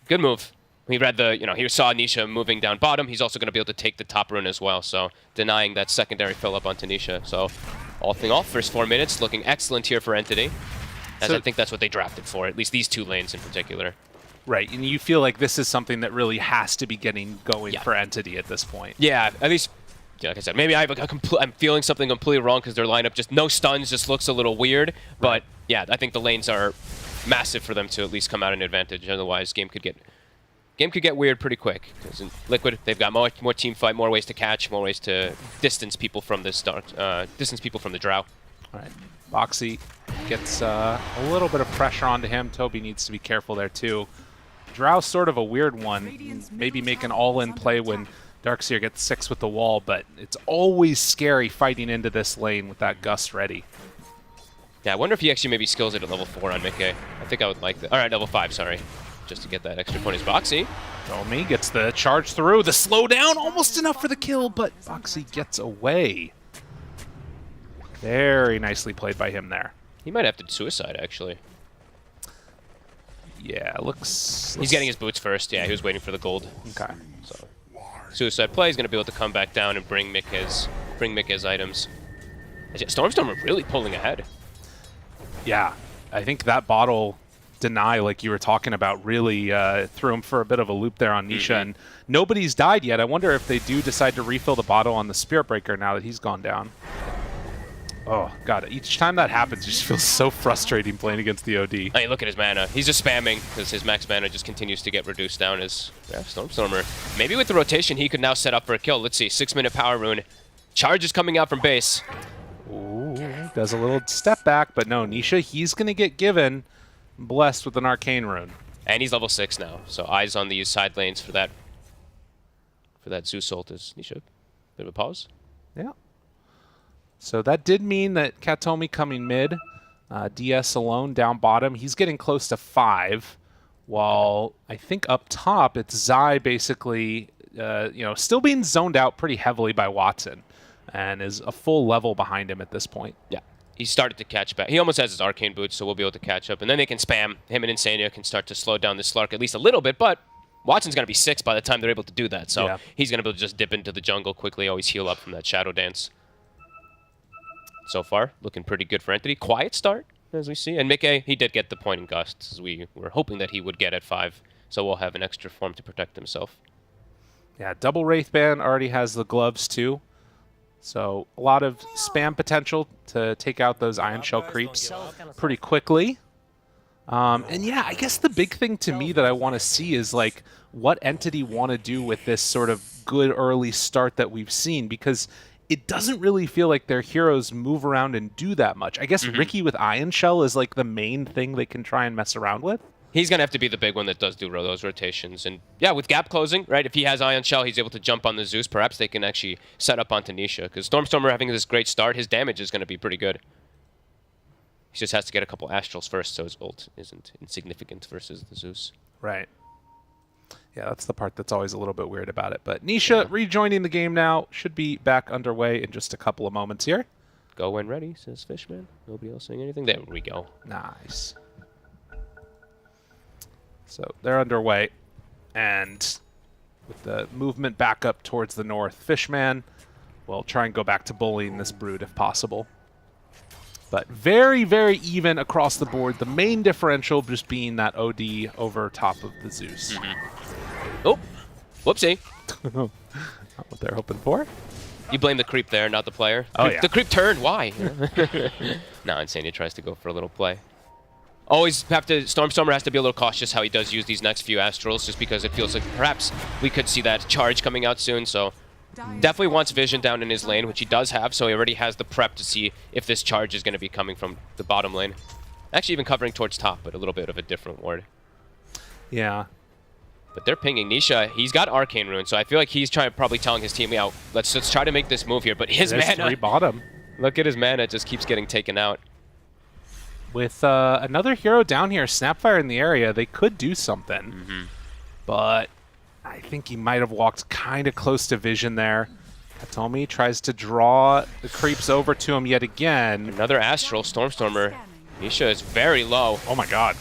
Good move. he read the, he saw Nisha moving down bottom. He's also going to be able to take the top rune as well, so denying that secondary fill-up onto Nisha. So all thing off, first 4 minutes, looking excellent here for Entity. As I think that's what they drafted for, at least these 2 lanes in particular. Right, and you feel like this is something that really has to be getting going for Entity at this point. Yeah, at least, like I said, maybe I'm feeling something completely wrong because their lineup just no stuns just looks a little weird. But yeah, I think the lanes are massive for them to at least come out an advantage. Otherwise, game could get weird pretty quick. Because in Liquid, they've got more team fight, more ways to catch, more ways to distance people from this distance people from the Drow. All right, Boxy gets a little bit of pressure onto him. Toby needs to be careful there too. Drow's sort of a weird one. Maybe make an all-in play when Darkseer gets 6 with the wall, but it's always scary fighting into this lane with that Gust ready. Yeah, I wonder if he actually maybe skills it at level 4 on Mickey. I think I would like that. All right, level 5, sorry. Just to get that extra point is Boxy. Tomy gets the charge through. The slowdown, almost enough for the kill, but Boxy gets away. Very nicely played by him there. He might have to suicide, actually. Yeah, looks... He's getting his boots first. Yeah, he was waiting for the gold. Okay. So, suicide play. He's going to be able to come back down and bring Mick his items. Stormstormer really pulling ahead. Yeah, I think that bottle deny, like you were talking about, really threw him for a bit of a loop there on Nisha. And nobody's died yet. I wonder if they do decide to refill the bottle on the Spirit Breaker now that he's gone down. Oh, God. Each time that happens, it just feels so frustrating playing against the OD. I mean, look at his mana. He's just spamming because his max mana just continues to get reduced down as Stormstormer. Maybe with the rotation, he could now set up for a kill. Let's see. 6-minute power rune. Charge is coming out from base. Ooh, does a little step back, but no, Nisha, he's going to get given blessed with an Arcane Rune. And he's level 6 now, so eyes on these side lanes for that Zeus ult is Nisha. Bit of a pause. Yeah. So that did mean that Katomi coming mid, DS alone down bottom. He's getting close to 5, while I think up top it's Zai basically, still being zoned out pretty heavily by Watson, and is a full level behind him at this point. Yeah, he started to catch back. He almost has his Arcane Boots, so we'll be able to catch up, and then they can spam. Him and Insania can start to slow down the Slark at least a little bit, but Watson's going to be 6 by the time they're able to do that, so he's going to be able to just dip into the jungle quickly, always heal up from that Shadow Dance. So far, looking pretty good for Entity. Quiet start, as we see. And Mickey, he did get the point in Gusts, as we were hoping that he would get at 5. So we'll have an extra form to protect himself. Yeah, double Wraithband already has the gloves, too. So a lot of spam potential to take out those Ion Shell creeps pretty quickly. And yeah, I guess the big thing to me that I want to see is, like, what Entity want to do with this sort of good early start that we've seen, because it doesn't really feel like their heroes move around and do that much. I guess Ricky with Ion Shell is like the main thing they can try and mess around with. He's going to have to be the big one that does do those rotations. And yeah, with gap closing, right, if he has Ion Shell, he's able to jump on the Zeus. Perhaps they can actually set up onto Nisha, because Stormstormer having this great start, his damage is going to be pretty good. He just has to get a couple Astrals first, so his ult isn't insignificant versus the Zeus. Right. Yeah, that's the part that's always a little bit weird about it. But Nisha rejoining the game now. Should be back underway in just a couple of moments here. Go when ready, says Fishman. Nobody else saying anything. There we go. Nice. So they're underway. And with the movement back up towards the north, Fishman will try and go back to bullying this Brood if possible. But very, very even across the board. The main differential just being that OD over top of the Zeus. Oh, whoopsie. Not what they're hoping for. You blame the creep there, not the player. Oh, yeah. The creep turned. Why? No, Insania tries to go for a little play. Always have to... Stormstormer has to be a little cautious how he does use these next few Astrals, just because it feels like perhaps we could see that charge coming out soon, so... Definitely wants vision down in his lane, which he does have, so he already has the prep to see if this charge is going to be coming from the bottom lane. Actually even covering towards top, but a little bit of a different ward. Yeah. But they're pinging Nisha. He's got Arcane Rune, so I feel like he's probably telling his team, yeah, let's try to make this move here. But his mana... 3 bottom. Look at his mana, it just keeps getting taken out. With another hero down here, Snapfire in the area, they could do something. But I think he might have walked kind of close to vision there. Katomi tries to draw the creeps over to him yet again. Another Astral, Stormstormer. Nisha is very low. Oh my god.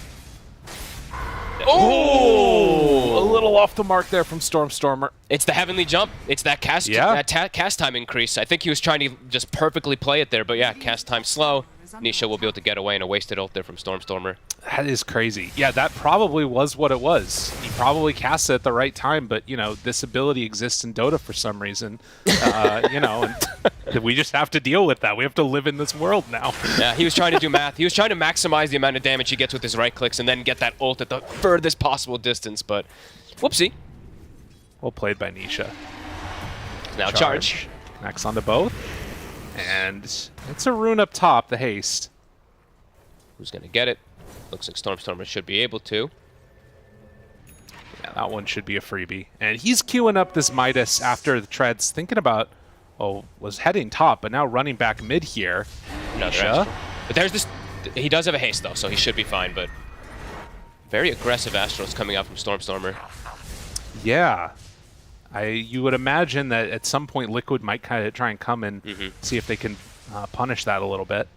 Oh! A little off the mark there from Stormstormer. It's the heavenly jump. It's that cast cast time increase. I think he was trying to just perfectly play it there, but yeah, cast time slow. Nisha will be able to get away, and a wasted ult there from Stormstormer. That is crazy. Yeah, that probably was what it was. He probably cast it at the right time, but, you know, this ability exists in Dota for some reason. You know, and we just have to deal with that. We have to live in this world now. Yeah, he was trying to do math. He was trying to maximize the amount of damage he gets with his right clicks and then get that ult at the furthest possible distance, but whoopsie. Well played by Nisha. Now charge. Connects onto both. And it's a rune up top, the haste. Who's going to get it? Looks like Stormstormer should be able to. Yeah, that one should be a freebie. And he's queuing up this Midas after the treads, thinking about, was heading top, but now running back mid here. Nisha. But there's this, he does have a haste though, so he should be fine, but very aggressive Astros coming out from Stormstormer. Yeah. You would imagine that at some point Liquid might kind of try and come and see if they can punish that a little bit.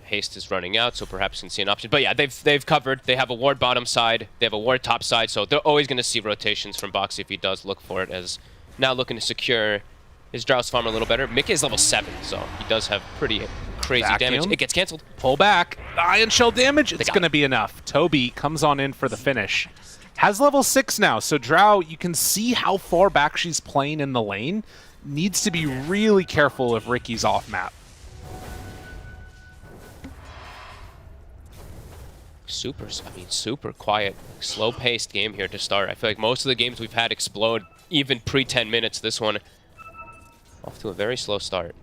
Haste is running out, so perhaps you can see an option. But yeah, they've covered. They have a ward bottom side. They have a ward top side, so they're always going to see rotations from Boxy if he does look for it, as now looking to secure his Drows farm a little better. Mickey is level 7, so he does have pretty crazy damage. It gets cancelled. Pull back. Ion Shell damage. It's going to be enough. Toby comes on in for the finish. Has level 6 now, so Drow, you can see how far back she's playing in the lane. Needs to be really careful if Ricky's off map. Super quiet, slow-paced game here to start. I feel like most of the games we've had explode even pre-10 minutes. This one off to a very slow start.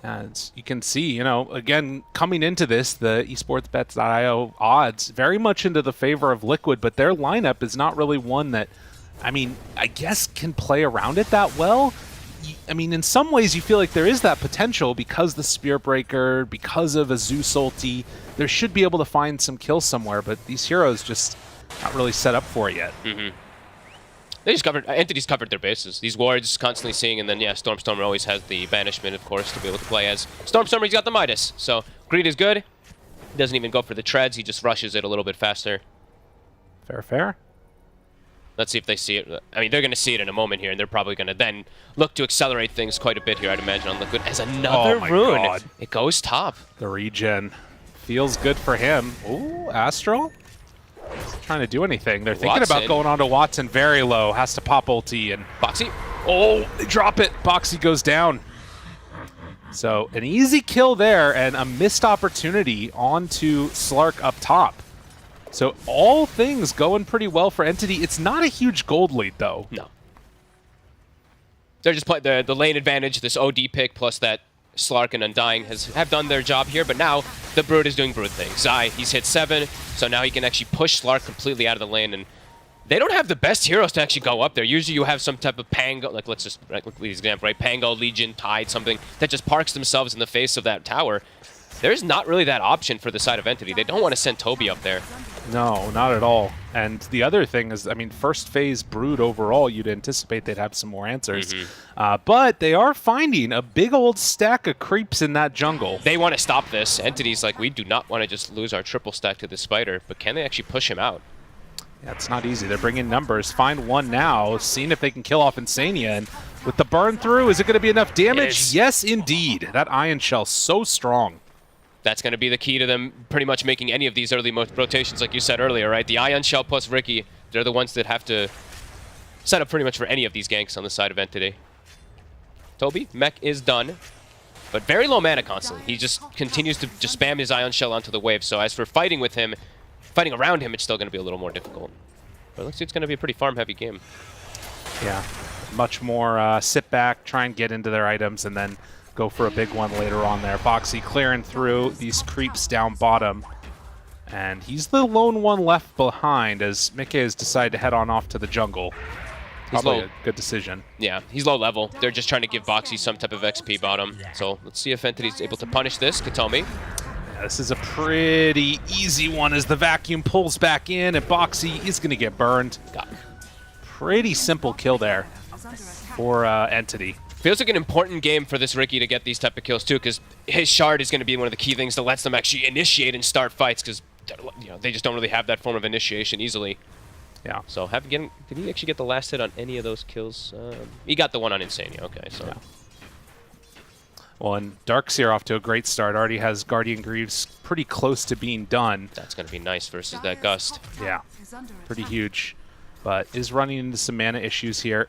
As you can see, you know, again, coming into this, the esportsbets.io odds very much into the favor of Liquid, but their lineup is not really one that, I mean, I guess can play around it that well. I mean, in some ways you feel like there is that potential because the Spear Breaker, because of a Zeus ulti, there should be able to find some kills somewhere, but these heroes just not really set up for it yet. They just covered, Entity's covered their bases. These wards constantly seeing, and then yeah, Stormstormer always has the banishment, of course, to be able to play as. Stormstormer, he's got the Midas, so greed is good. He doesn't even go for the treads, he just rushes it a little bit faster. Fair. Let's see if they see it. I mean, they're going to see it in a moment here, and they're probably going to then look to accelerate things quite a bit here, I'd imagine, on Liquid. As another rune, God. It goes top. The regen feels good for him. Ooh, Astral? Trying to do anything. They're thinking about going on to Watson very low. Has to pop ulti and Boxy. Oh, they drop it. Boxy goes down. So an easy kill there and a missed opportunity onto Slark up top. So all things going pretty well for Entity. It's not a huge gold lead though. No. They're just playing the lane advantage. This OD pick plus that Slark and Undying have done their job here, but now the Brood is doing Brood things. Zai, he's hit 7, so now he can actually push Slark completely out of the lane, and they don't have the best heroes to actually go up there. Usually you have some type of Pango, like let's just look at the example, right? Pango, Legion, Tide, something that just parks themselves in the face of that tower. There's not really that option for the side of Entity. They don't want to send Toby up there. No, not at all. And the other thing is, I mean, first phase Brood overall, you'd anticipate they'd have some more answers. But they are finding a big old stack of creeps in that jungle. They want to stop this. Entity's like, we do not want to just lose our triple stack to the Spider, but can they actually push him out? Yeah, it's not easy. They're bringing numbers. Find one now, seeing if they can kill off Insania. And with the burn through, is it going to be enough damage? Yes, indeed. That Ion Shell so strong. That's going to be the key to them pretty much making any of these early rotations, like you said earlier, right? The Ion Shell plus Ricky, they're the ones that have to set up pretty much for any of these ganks on the side of Entity. Toby, mech is done, but very low mana constantly. He just continues to just spam his Ion Shell onto the wave. So as for fighting with him, fighting around him, it's still going to be a little more difficult. But it looks like it's going to be a pretty farm-heavy game. Yeah, much more sit back, try and get into their items, and then go for a big one later on there. Boxy clearing through these creeps down bottom. And he's the lone one left behind as Mickey has decided to head on off to the jungle. Probably a good decision. Yeah, he's low level. They're just trying to give Boxy some type of XP bottom. So let's see if Entity's able to punish this. Katomi. Yeah, this is a pretty easy one as the vacuum pulls back in and Boxy is going to get burned. Pretty simple kill there for Entity. Feels like an important game for this Ricky to get these type of kills too, because his shard is going to be one of the key things that lets them actually initiate and start fights, because they just don't really have that form of initiation easily. Yeah. So did he actually get the last hit on any of those kills? He got the one on Insania. Okay, so. Yeah. Well, and Darkseer off to a great start. Already has Guardian Greaves pretty close to being done. That's going to be nice versus that Gust. Yeah, pretty huge. But is running into some mana issues here.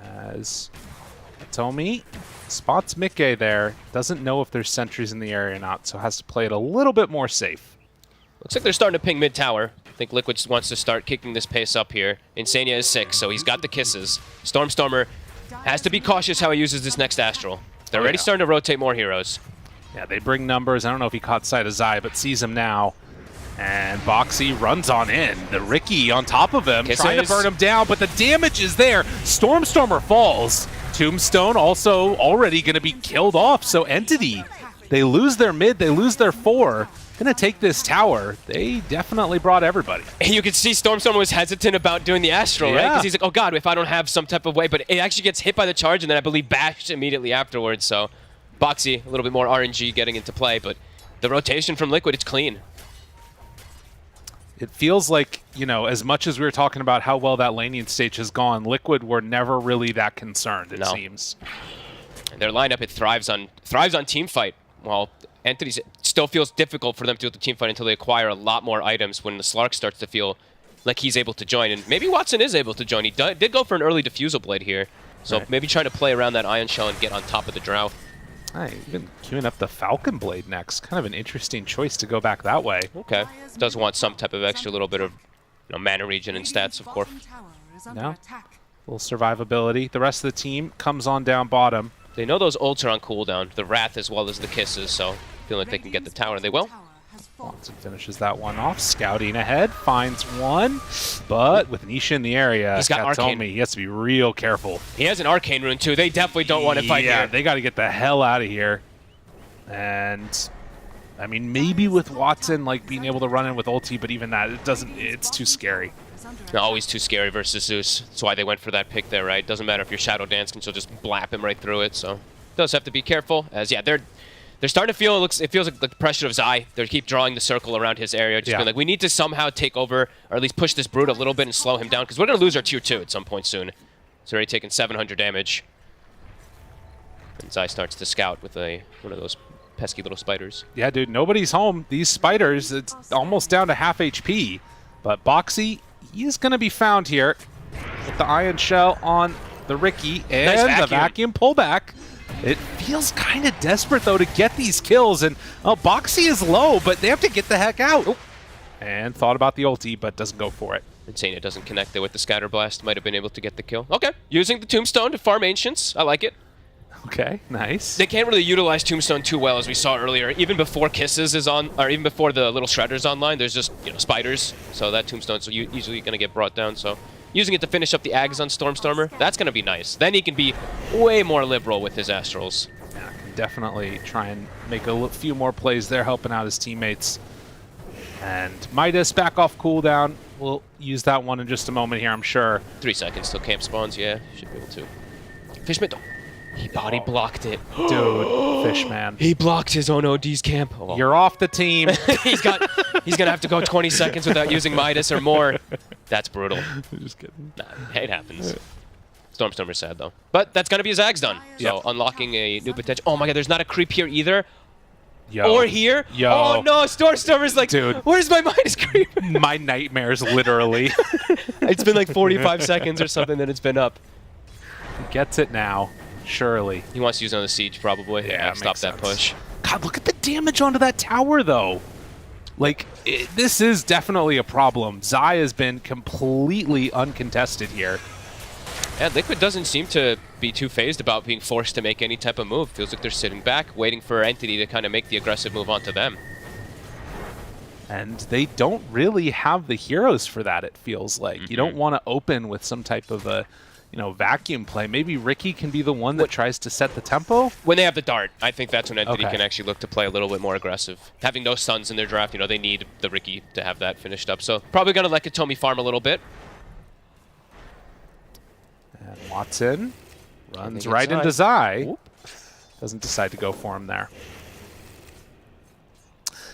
As Tomi spots Mikke there. Doesn't know if there's sentries in the area or not, so has to play it a little bit more safe. Looks like they're starting to ping mid tower. I think Liquid wants to start kicking this pace up here. Insania is 6, so he's got the kisses. Stormstormer has to be cautious how he uses this next Astral. They're already starting to rotate more heroes. Yeah, they bring numbers. I don't know if he caught sight of Zai, but sees him now. And Boxy runs on in. The Ricky on top of him, trying to burn him down, but the damage is there. Stormstormer falls. Tombstone also already going to be killed off. So Entity, they lose their mid, they lose their 4. Gonna take this tower. They definitely brought everybody. And you can see Stormstormer was hesitant about doing the Astral, right? Because he's like, oh god, if I don't have some type of way, but it actually gets hit by the charge and then I believe bashed immediately afterwards. So Boxy, a little bit more RNG getting into play, but the rotation from Liquid, it's clean. It feels like, you know, as much as we were talking about how well that laning stage has gone, Liquid were never really that concerned, it seems. And their lineup, it thrives on team fight. Well, Entities, it still feels difficult for them to do the team fight until they acquire a lot more items when the Slark starts to feel like he's able to join. And maybe Watson is able to join. He did go for an early Diffusal Blade here. So maybe trying to play around that Ion Shell and get on top of the Drow. I've been queuing up the Falcon Blade next. Kind of an interesting choice to go back that way. Okay. Does want some type of extra little bit of mana regen and stats, of course. No. Little survivability. The rest of the team comes on down bottom. They know those ults are on cooldown, the Wrath as well as the Kisses, so feel like they can get the tower, and they will. Watson finishes that one off. Scouting ahead, finds one, but with Nisha in the area, he's got Arcane. He has to be real careful. He has an Arcane rune too. They definitely don't want to fight here. Yeah, they got to get the hell out of here. And I mean, maybe with Watson like being able to run in with ulti, but even that, it doesn't. It's too scary. Always too scary versus Zeus. That's why they went for that pick there, right? Doesn't matter if your Shadow Dance can still just blap him right through it. So does have to be careful. As they're starting to feel it feels like the pressure of Zai. They keep drawing the circle around his area, just being like, we need to somehow take over or at least push this Brute a little bit and slow him down because we're gonna lose our tier 2 at some point soon. It's already taken 700 damage. And Zai starts to scout with one of those pesky little spiders. Yeah, dude, nobody's home. These spiders, it's almost down to half HP. But Boxy, he is going to be found here with the Ion Shell on the Ricky and the vacuum pullback. It feels kind of desperate, though, to get these kills. And Boxy is low, but they have to get the heck out. Oh. And thought about the ulti, but doesn't go for it. Insane, it doesn't connect there with the Scatter Blast. Might have been able to get the kill. Okay, using the Tombstone to farm Ancients. I like it. Okay, nice. They can't really utilize Tombstone too well, as we saw earlier. Even before Kisses is on, or even before the little Shredder's online, there's just spiders. So that Tombstone's easily going to get brought down. So using it to finish up the Ags on Stormstormer, that's going to be nice. Then he can be way more liberal with his Astrals. Yeah, can definitely try and make a few more plays there, helping out his teammates. And Midas back off cooldown. We'll use that one in just a moment here, I'm sure. 3 seconds till camp spawns, yeah. Should be able to. Fishman, he body blocked it. Dude, Fishman. He blocked his own OD's camp. Oh. You're off the team. He's going to have to go 20 seconds without using Midas or more. That's brutal. Just kidding. Nah, it happens. Stormstormer's sad, though. But that's going to be his Ags done. So unlocking a new potential. Oh my god, there's not a creep here either. Yo. Or here. Yo. Oh no, Stormstormer's like, dude, where's my Midas creep? My nightmares, literally. It's been like 45 seconds or something that it's been up. He gets it now. Surely. He wants to use it on the siege, probably. Yeah, stop that push. God, look at the damage onto that tower, though. Like, this is definitely a problem. Zai has been completely uncontested here. Yeah, Liquid doesn't seem to be too phased about being forced to make any type of move. Feels like they're sitting back, waiting for Entity to kind of make the aggressive move onto them. And they don't really have the heroes for that, it feels like. You don't want to open with some type of a vacuum play. Maybe Ricky can be the one that tries to set the tempo? When they have the dart, I think that's when Entity can actually look to play a little bit more aggressive. Having no stuns in their draft, they need the Ricky to have that finished up. So probably going to let Katomi farm a little bit. And Watson runs right into Zai. Doesn't decide to go for him there.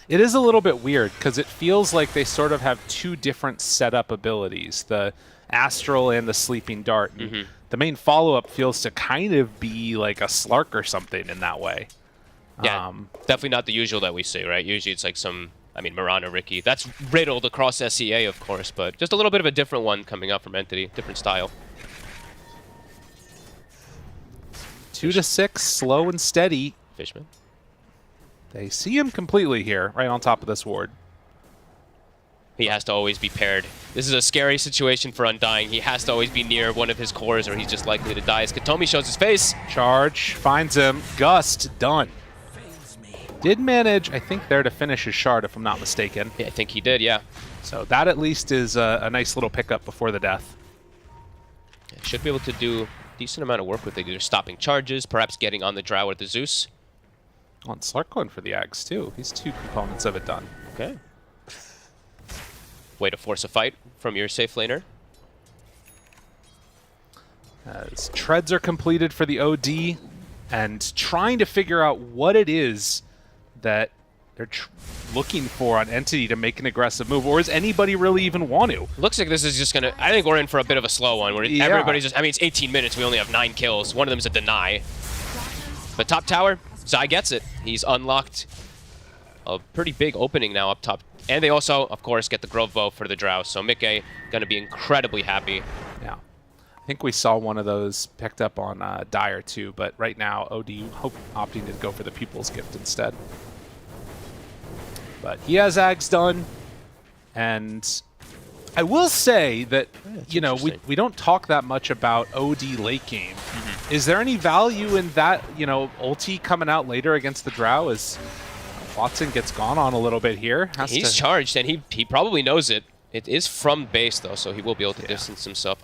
It is a little bit weird because it feels like they sort of have two different setup abilities, the Astral and the Sleeping Dart. And the main follow-up feels to kind of be like a Slark or something in that way. Yeah, definitely not the usual that we see, right? Usually it's like some, I mean, Mirana, Ricky. That's riddled across SEA, of course, but just a little bit of a different one coming up from Entity, different style. 2 to 6, slow and steady. Fishman. They see him completely here, right on top of this ward. He has to always be paired. This is a scary situation for Undying. He has to always be near one of his cores or he's just likely to die. As Katomi shows his face. Charge, finds him. Gust, done. Did manage, I think, there to finish his shard, if I'm not mistaken. Yeah, I think he did, yeah. So that at least is a nice little pickup before the death. Yeah, should be able to do a decent amount of work with it. Either stopping charges, perhaps getting on the Drow or the Zeus. On Slark going for the Ags, too. He's 2 components of it done. Okay. Way to force a fight from your safe laner. As treads are completed for the OD, and trying to figure out what it is that they're looking for on Entity to make an aggressive move, or does anybody really even want to? Looks like this is just gonna, I think we're in for a bit of a slow one, where everybody's just, I mean, it's 18 minutes, we only have 9 kills. One of them is a deny. But top tower, Zai gets it. He's unlocked a pretty big opening now up top. And they also, of course, get the Grove Bow for the Drow. So Mickey going to be incredibly happy. Yeah. I think we saw one of those picked up on Dire too, but right now OD opting to go for the Pupil's Gift instead. But he has Ags done, and I will say that, you know, we don't talk that much about OD late game. Is there any value in that, you know, ulti coming out later against the Drow as Watson gets gone on a little bit here? He's charged, and he probably knows it. It is from base, though, so he will be able to distance himself.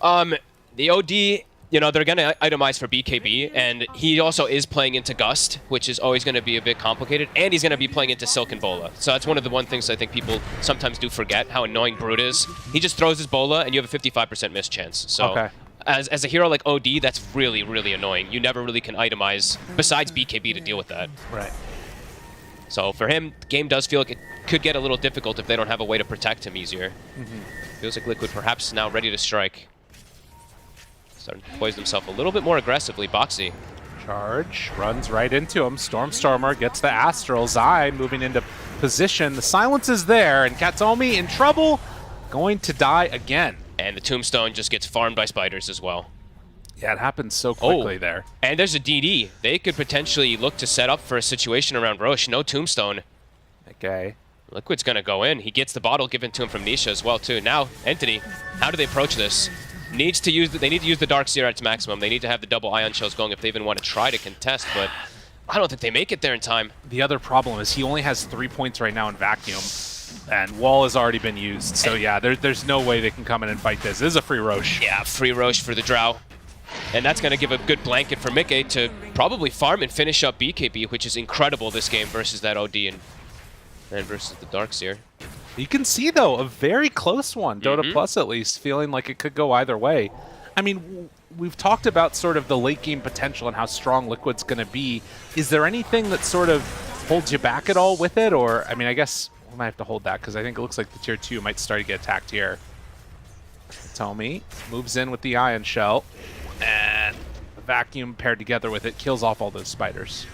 The OD, you know, they're going to itemize for BKB, and he also is playing into Gust, which is always going to be a bit complicated, and he's going to be playing into Silk and Bola. So that's one of the things I think people sometimes do forget, how annoying Brute is. He just throws his Bola, and you have a 55% miss chance. So as a hero like OD, that's really, really annoying. You never really can itemize, besides BKB, to deal with that. Right. So for him, the game does feel like it could get a little difficult if they don't have a way to protect him easier. Feels like Liquid perhaps now ready to strike. Starting to poise himself a little bit more aggressively. Boxy. Charge, runs right into him. Stormstormer gets the Astral. Zai moving into position. The silence is there, and Katomi in trouble, going to die again. And the Tombstone just gets farmed by spiders as well. Yeah, it happens so quickly there. And there's a DD. They could potentially look to set up for a situation around Roche. No Tombstone. Okay. Liquid's going to go in. He gets the bottle given to him from Nisha as well, too. Now, Entity, how do they approach this? They need to use the Dark Seer at its maximum. They need to have the double Ion Shells going if they even want to try to contest, but I don't think they make it there in time. The other problem is he only has 3 points right now in Vacuum, and Wall has already been used. So yeah, there's no way they can come in and fight this. This is a free Roche. Yeah, free Roche for the Drow. And that's going to give a good blanket for Mickey to probably farm and finish up BKB, which is incredible this game versus that OD and versus the Darkseer. You can see, though, a very close one. Dota Plus, at least, feeling like it could go either way. I mean, we've talked about sort of the late game potential and how strong Liquid's going to be. Is there anything that sort of holds you back at all with it? Or, I mean, I guess we might have to hold that because I think it looks like the tier 2 might start to get attacked here. Tomi moves in with the Ion Shell. And the Vacuum paired together with it kills off all those spiders.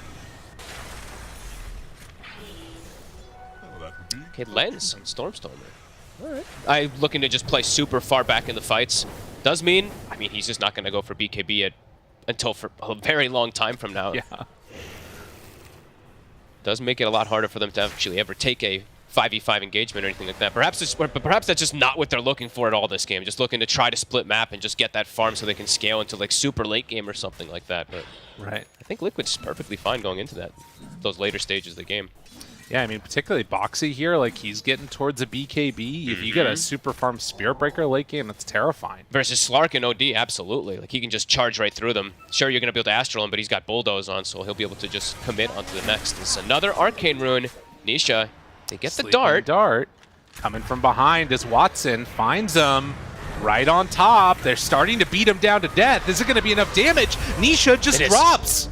Okay, Lens on Stormstormer. Alright. I'm looking to just play super far back in the fights. Does mean, I mean, he's just not going to go for BKB until for a very long time from now. Yeah. Does make it a lot harder for them to actually ever take a 5v5 engagement or anything like that. Perhaps that's just not what they're looking for at all this game. Just looking to try to split map and just get that farm so they can scale into like super late game or something like that. But right. I think Liquid's perfectly fine going into those later stages of the game. Yeah, I mean, particularly Boxy here, like he's getting towards a BKB. If you get a super farm Spirit Breaker late game, that's terrifying. Versus Slark and OD, absolutely. Like he can just charge right through them. Sure, you're going to be able to Astral him, but he's got Bulldoze on, so he'll be able to just commit onto the next. It's another Arcane Rune. Nisha, they get the dart. Dart coming from behind as Watson finds him right on top. They're starting to beat him down to death. Is it going to be enough damage? Nisha just drops.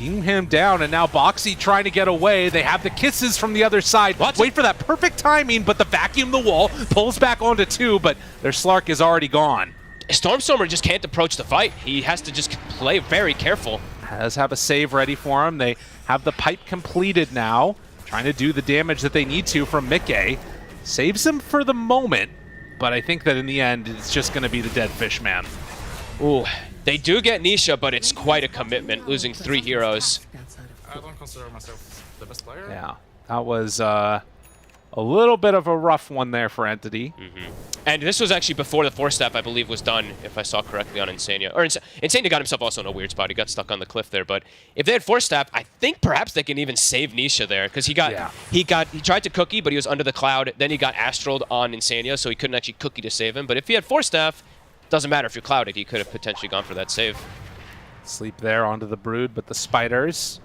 Beam him down, and now Boxy trying to get away. They have the kisses from the other side. Wait for that perfect timing, but the vacuum the wall, pulls back onto 2, but their Slark is already gone. Stormstormer just can't approach the fight. He has to just play very careful. Has have a save ready for him. They have the pipe completed now, trying to do the damage that they need to from Mickey. Saves him for the moment, but I think that in the end, it's just going to be the dead fish man. Ooh, they do get Nisha, but it's quite a commitment, losing 3 heroes. I don't consider myself the best player. Yeah, that was a little bit of a rough one there for Entity. And this was actually before the 4-step, I believe, was done, if I saw correctly on Insania. Or Insania got himself also in a weird spot. He got stuck on the cliff there. But if they had 4-step, I think perhaps they can even save Nisha there. Because he tried to cookie, but he was under the cloud. Then he got astraled on Insania, so he couldn't actually cookie to save him. But if he had 4-step, doesn't matter if you're clouded. He could have potentially gone for that save. Sleep there onto the Brood, but the Spiders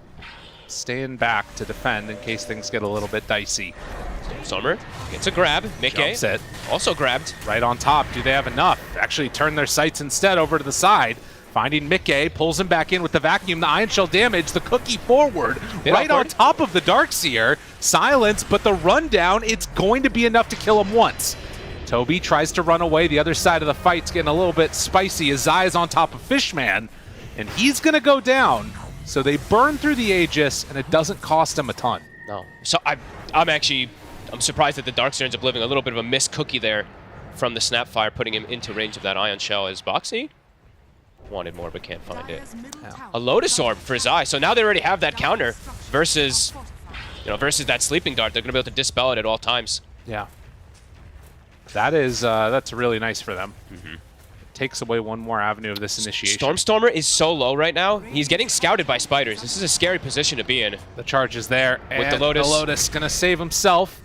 staying back to defend in case things get a little bit dicey. Stormer gets a grab. Mickey Jumps it. also grabbed. Right on top. Do they have enough? Actually turn their sights instead over to the side. Finding Mickey, pulls him back in with the vacuum. The Ion Shell damage, the cookie forward. Right on top of the Darkseer. Silence, but the rundown, it's going to be enough to kill him once. Toby tries to run away. The other side of the fight's getting a little bit spicy as Zai is on top of Fishman. And he's going to go down. So they burn through the Aegis, and it doesn't cost him a ton. No. So I'm surprised that the Darkseer ends up living a little bit of a missed cookie there from the Snapfire, putting him into range of that Ion Shell. Is Boxy wanted more but can't find it. Yeah. A Lotus Orb for Zai. So now they already have that counter versus that Sleeping Dart. They're going to be able to dispel it at all times. Yeah. That's really nice for them. Takes away one more avenue of this initiation. Stormstormer is so low right now. He's getting scouted by spiders. This is a scary position to be in. The charge is there. With the Lotus. The Lotus going to save himself.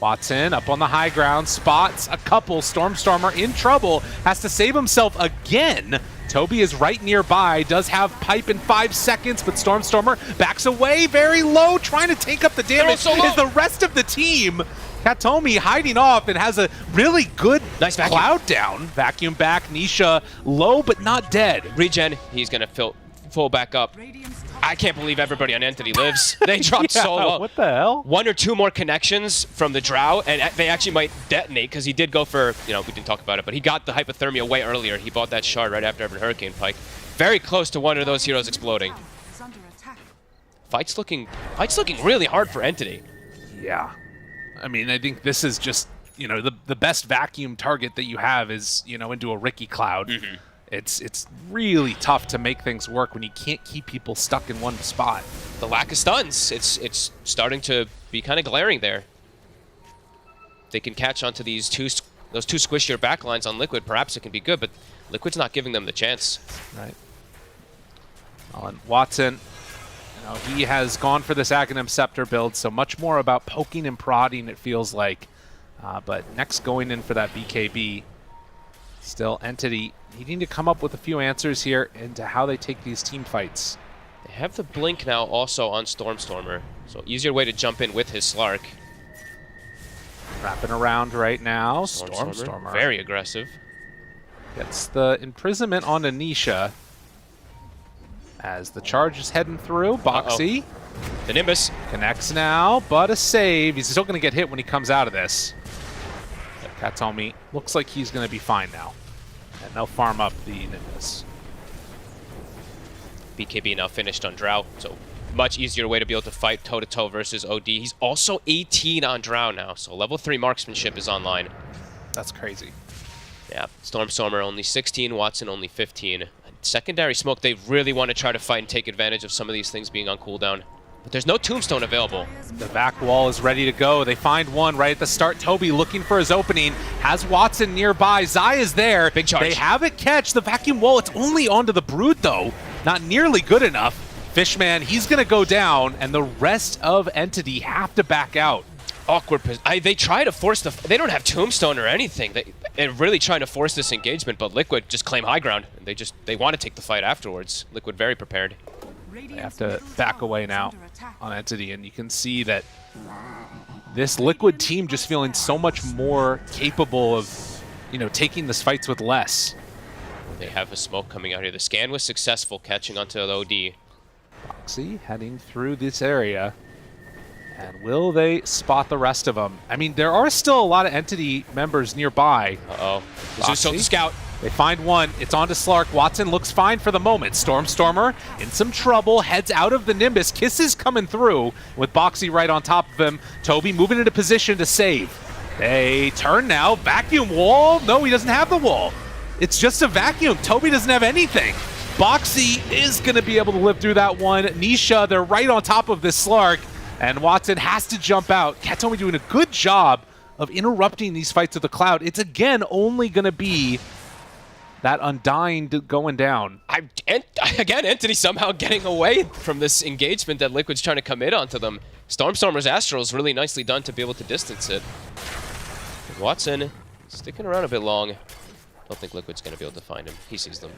Watson up on the high ground. Spots a couple. Stormstormer in trouble. Has to save himself again. Toby is right nearby. Does have pipe in 5 seconds, but Stormstormer backs away very low, trying to take up the damage. Is the rest of the team. Katomi hiding off and has a really good cloud down. Vacuum back, Nisha low but not dead. Regen, he's going to full back up. I can't believe everybody on Entity lives. They dropped so low. What the hell? 1 or 2 more connections from the Drow, and they actually might detonate because he did go for, we didn't talk about it, but he got the hypothermia way earlier. He bought that shard right after having Hurricane Pike. Very close to one of those heroes exploding. Fight's looking really hard for Entity. Yeah. I mean, I think this is just, the best vacuum target that you have is, into a Ricky Cloud. It's really tough to make things work when you can't keep people stuck in one spot. The lack of stuns, it's starting to be kind of glaring there. They can catch onto those two squishier backlines on Liquid. Perhaps it can be good, but Liquid's not giving them the chance. Right. And Watson, he has gone for this Aghanim Scepter build, so much more about poking and prodding, it feels like. But next going in for that BKB, still Entity needing to come up with a few answers here into how they take these team fights. They have the Blink now also on Stormstormer, so easier way to jump in with his Slark. Wrapping around right now. Stormstormer. Very aggressive. Gets the imprisonment on Anisha. As the charge is heading through, Boxy. The Nimbus. Connects now, but a save. He's still going to get hit when he comes out of this. Katomi looks like he's going to be fine now. And they'll farm up the Nimbus. BKB now finished on Drow, so much easier way to be able to fight toe-to-toe versus OD. He's also 18 on Drow now, so level 3 marksmanship is online. That's crazy. Yeah, Stormstormer only 16, Watson only 15. Secondary smoke, they really want to try to fight and take advantage of some of these things being on cooldown. But there's no tombstone available. The back wall is ready to go. They find one right at the start. Toby looking for his opening. Has Watson nearby. Zai is there. Big charge. They have it catch. The vacuum wall, it's only onto the Brood, though. Not nearly good enough. Fishman, he's going to go down, and the rest of Entity have to back out. Awkward. They try to force they don't have tombstone or anything. They're really trying to force this engagement, but Liquid just claim high ground. They want to take the fight afterwards. Liquid very prepared. They have to back away now on Entity, and you can see that this Liquid team just feeling so much more capable of, taking these fights with less. They have a smoke coming out here. The scan was successful, catching onto the OD. Boxy heading through this area. And will they spot the rest of them? I mean, there are still a lot of Entity members nearby. Uh-oh. This is the scout. They find one. It's on to Slark. Watson looks fine for the moment. Stormer in some trouble, heads out of the Nimbus. Kisses coming through with Boxy right on top of him. Toby moving into position to save. They turn now. Vacuum wall. No, he doesn't have the wall. It's just a vacuum. Toby doesn't have anything. Boxy is going to be able to live through that one. Nisha, they're right on top of this Slark. And Watson has to jump out. Katomi doing a good job of interrupting these fights with the Cloud. It's again only going to be that Undying going down. Again, Entity somehow getting away from this engagement that Liquid's trying to commit onto them. Stormstormer's Astral is really nicely done to be able to distance it. Watson sticking around a bit long. Don't think Liquid's going to be able to find him. He sees them.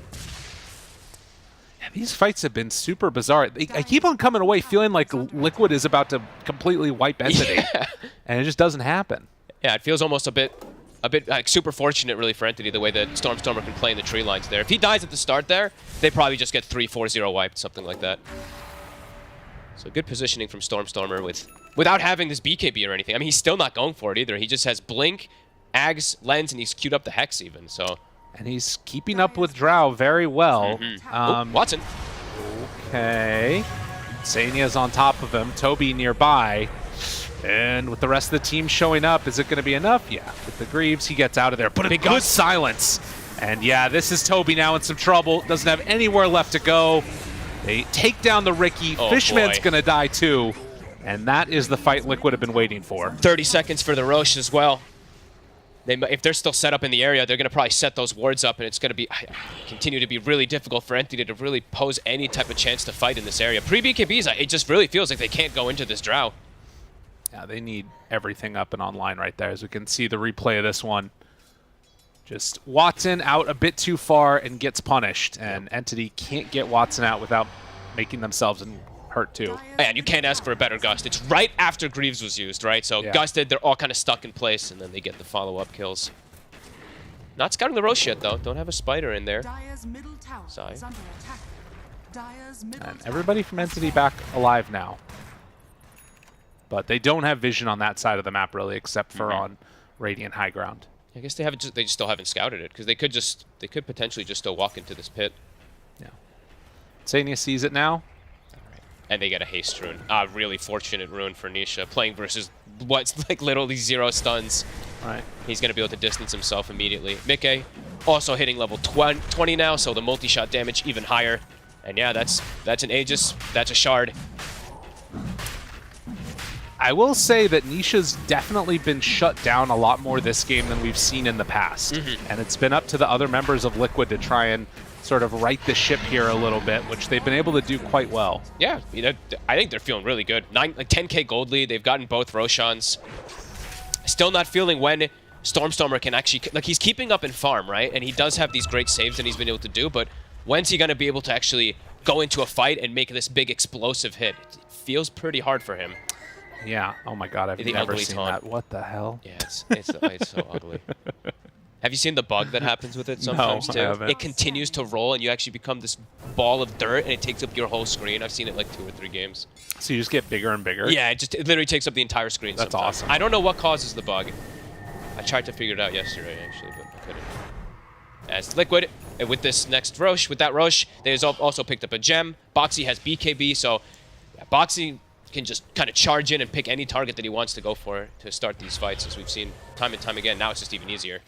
Yeah, these fights have been super bizarre. I keep on coming away feeling like Liquid is about to completely wipe Entity. Yeah. And it just doesn't happen. Yeah, it feels almost a bit like super fortunate really for Entity the way that Stormstormer can play in the tree lines there. If he dies at the start there, they probably just get 3-4-0 wiped, something like that. So good positioning from Stormstormer without having this BKB or anything. I mean, he's still not going for it either. He just has Blink, Ags, Lens, and he's queued up the Hex even, so. And he's keeping up with Drow very well. Watson. Okay. Sania's on top of him. Toby nearby. And with the rest of the team showing up, is it going to be enough? Yeah, with the Greaves, he gets out of there. But a good silence. And yeah, this is Toby now in some trouble. Doesn't have anywhere left to go. They take down the Riki. Fishman's going to die too. And that is the fight Liquid have been waiting for. 30 seconds for the Roche as well. If they're still set up in the area, they're going to probably set those wards up, and it's going to continue to be really difficult for Entity to really pose any type of chance to fight in this area. Pre-BKBs, it just really feels like they can't go into this Drow. Yeah, they need everything up and online right there, as we can see the replay of this one. Just Watson out a bit too far and gets punished, and Entity can't get Watson out without making themselves hurt too. And you can't ask for a better Gust. It's right after Greaves was used, right? So Gusted, they're all kind of stuck in place, and then they get the follow-up kills. Not scouting the Roche yet, though. Don't have a Spider in there. Sorry. And everybody from Entity back alive now. But they don't have vision on that side of the map, really, except for on Radiant High Ground. I guess they just still haven't scouted it, because they could potentially just still walk into this pit. Yeah. Sania sees it now. And they get a haste rune. Really fortunate rune for Nisha, playing versus what's like literally 0 stuns. Right. He's going to be able to distance himself immediately. Mickey also hitting level 20 now, so the multi-shot damage even higher. And yeah, that's an Aegis, that's a Shard. I will say that Nisha's definitely been shut down a lot more this game than we've seen in the past. And it's been up to the other members of Liquid to try and sort of right the ship here a little bit, which they've been able to do quite well. Yeah, I think they're feeling really good. 10k gold lead, they've gotten both Roshans. Still not feeling when Stormstormer can actually, like he's keeping up in farm, right? And he does have these great saves that he's been able to do, but when's he going to be able to actually go into a fight and make this big explosive hit? It feels pretty hard for him. Yeah, oh my god, I've never seen that. What the hell? Yeah, it's so ugly. Have you seen the bug that happens with it sometimes too? I haven't. It continues to roll and you actually become this ball of dirt and it takes up your whole screen. I've seen it like 2 or 3 games. So you just get bigger and bigger? Yeah, it literally takes up the entire screen. That's sometimes. awesome. I don't know what causes the bug. I tried to figure it out yesterday actually, but I couldn't. As Liquid, and with this next Roche, with that Roche, they also picked up a gem. Boxy has BKB, so yeah, Boxy can just kind of charge in and pick any target that he wants to go for to start these fights, as we've seen time and time again. Now it's just even easier.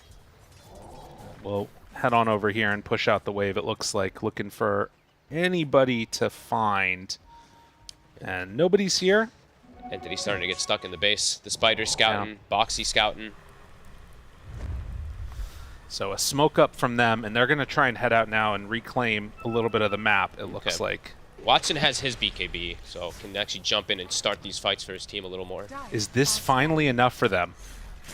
We'll head on over here and push out the wave, it looks like, looking for anybody to find. And nobody's here. Entity's starting to get stuck in the base. The Spider's scouting, Boxy scouting. So a smoke up from them, and they're going to try and head out now and reclaim a little bit of the map, it looks like. Watson has his BKB, so can actually jump in and start these fights for his team a little more. Is this finally enough for them?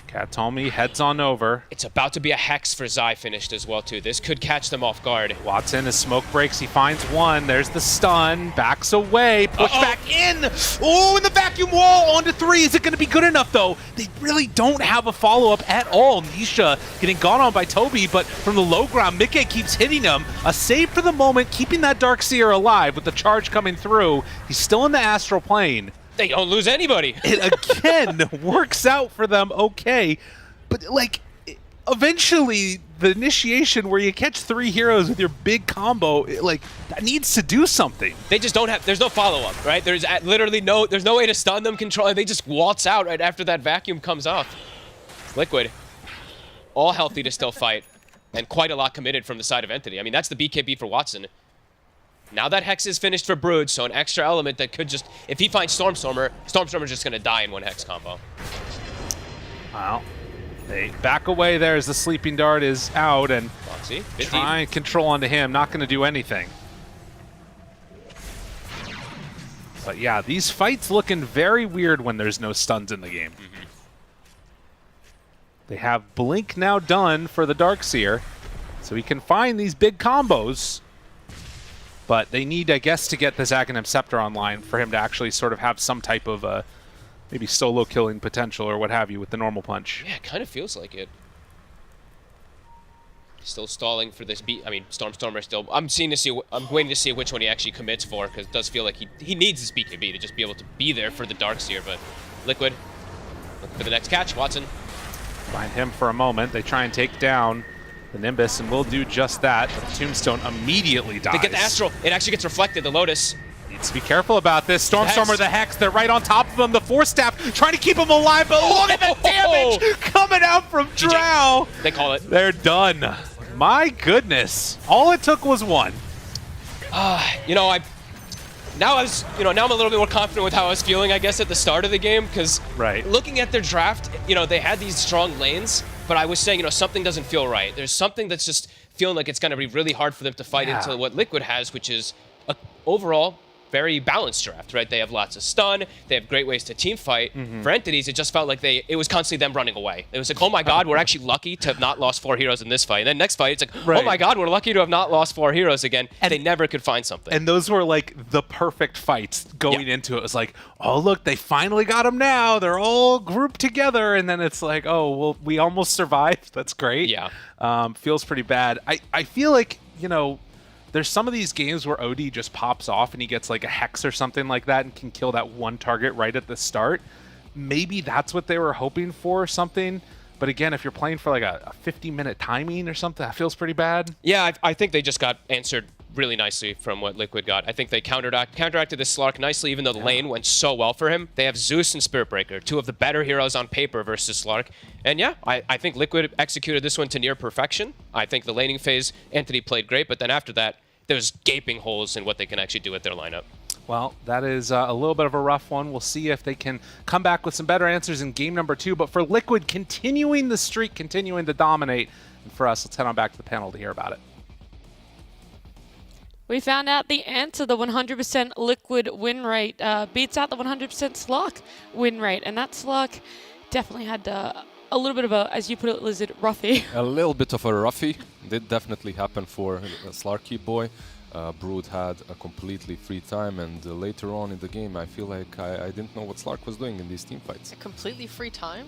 Katomi heads on over. It's about to be a Hex for Zai finished as well, too. This could catch them off guard. Watson, as smoke breaks, he finds one. There's the stun. Backs away. Push back in. Oh, and the vacuum wall onto 3. Is it going to be good enough, though? They really don't have a follow-up at all. Nisha getting gone on by Toby, but from the low ground, Mikke keeps hitting him. A save for the moment, keeping that Darkseer alive with the charge coming through. He's still in the astral plane. They don't lose anybody. It again works out for them okay. But, like, eventually the initiation where you catch 3 heroes with your big combo, like, that needs to do something. They just don't have, there's no follow-up, right? There's literally there's no way to stun them, control, they just waltz out right after that vacuum comes off. Liquid, all healthy to still fight, and quite a lot committed from the side of Entity. I mean, that's the BKB for Watson. Now that Hex is finished for Brood, so an extra element that could just, if he finds Stormstormer, Stormstormer's just gonna die in one Hex combo. Wow. They back away there as the Sleeping Dart is out, and Foxy, try and control onto him. Not going to do anything. But yeah, these fights looking very weird when there's no stuns in the game. They have Blink now done for the Darkseer, so he can find these big combos. But they need, I guess, to get this Aghanim Scepter online for him to actually sort of have some type of maybe solo killing potential or what have you with the normal punch. Yeah, it kind of feels like it. Still stalling for this beat. I mean, Stormstormer still. I'm waiting to see which one he actually commits for, because it does feel like he needs his BKB to just be able to be there for the Darkseer. But Liquid looking for the next catch. Watson. Find him for a moment. They try and take down the Nimbus, and will do just that. But the Tombstone immediately dies. They get the Astral. It actually gets reflected. The Lotus. Needs to be careful about this. Stormstormer, the Hex, they're right on top of him. The Force Staff trying to keep him alive, but look at the damage coming out from Drow. They call it. They're done. My goodness. All it took was one. Now I'm a little bit more confident with how I was feeling, I guess, at the start of the game, because looking at their draft, they had these strong lanes, but I was saying, something doesn't feel right. There's something that's just feeling like it's going to be really hard for them to fight into what Liquid has, which is a overall very balanced draft, right? They have lots of stun. They have great ways to team fight. For Entities, it just felt like it was constantly them running away. It was like, oh my god, we're actually lucky to have not lost 4 heroes in this fight. And then next fight, it's like, oh my god, we're lucky to have not lost 4 heroes again. And they never could find something. And those were like the perfect fights going into it. It was like, oh look, they finally got them now. They're all grouped together. And then it's like, oh, well, we almost survived. That's great. Yeah. Feels pretty bad. I feel like, there's some of these games where OD just pops off and he gets like a Hex or something like that and can kill that one target right at the start. Maybe that's what they were hoping for or something. But again, if you're playing for like a 50-minute timing or something, that feels pretty bad. Yeah, I think they just got answered really nicely from what Liquid got. I think they counteracted this Slark nicely, even though the lane went so well for him. They have Zeus and Spirit Breaker, 2 of the better heroes on paper versus Slark. And yeah, I think Liquid executed this one to near perfection. I think the laning phase, Entity played great, but then after that, there's gaping holes in what they can actually do with their lineup. Well, that is a little bit of a rough one. We'll see if they can come back with some better answers in game number 2. But for Liquid, continuing the streak, continuing to dominate. And for us, let's head on back to the panel to hear about it. We found out the answer. The 100% Liquid win rate beats out the 100% Slark win rate. And that Slark definitely had a little bit of a, as you put it, Lizard, roughie. A little bit of a roughie. Did definitely happen for Slarky boy. Brood had a completely free time, and later on in the game, I feel like I didn't know what Slark was doing in these team fights. A completely free time?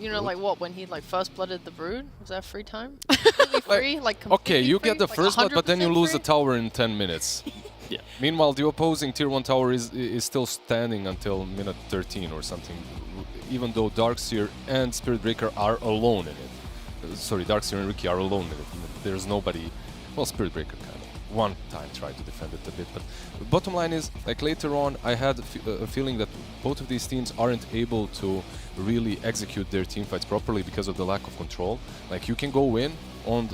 Like what, when he first blooded the Brood? Was that free time? Completely free? Okay, you get the first blood, but then you lose the tower in 10 minutes. Yeah. Meanwhile, the opposing tier 1 tower is still standing until minute 13 or something, even though Darkseer and Spirit Breaker are alone in it. Sorry, Darkseer and Riki are alone in it. There's nobody. Well, Spirit Breaker kind of one time tried to defend it a bit, but bottom line is, like, later on, I had a feeling that both of these teams aren't able to really execute their team fights properly because of the lack of control. Like, you can go in on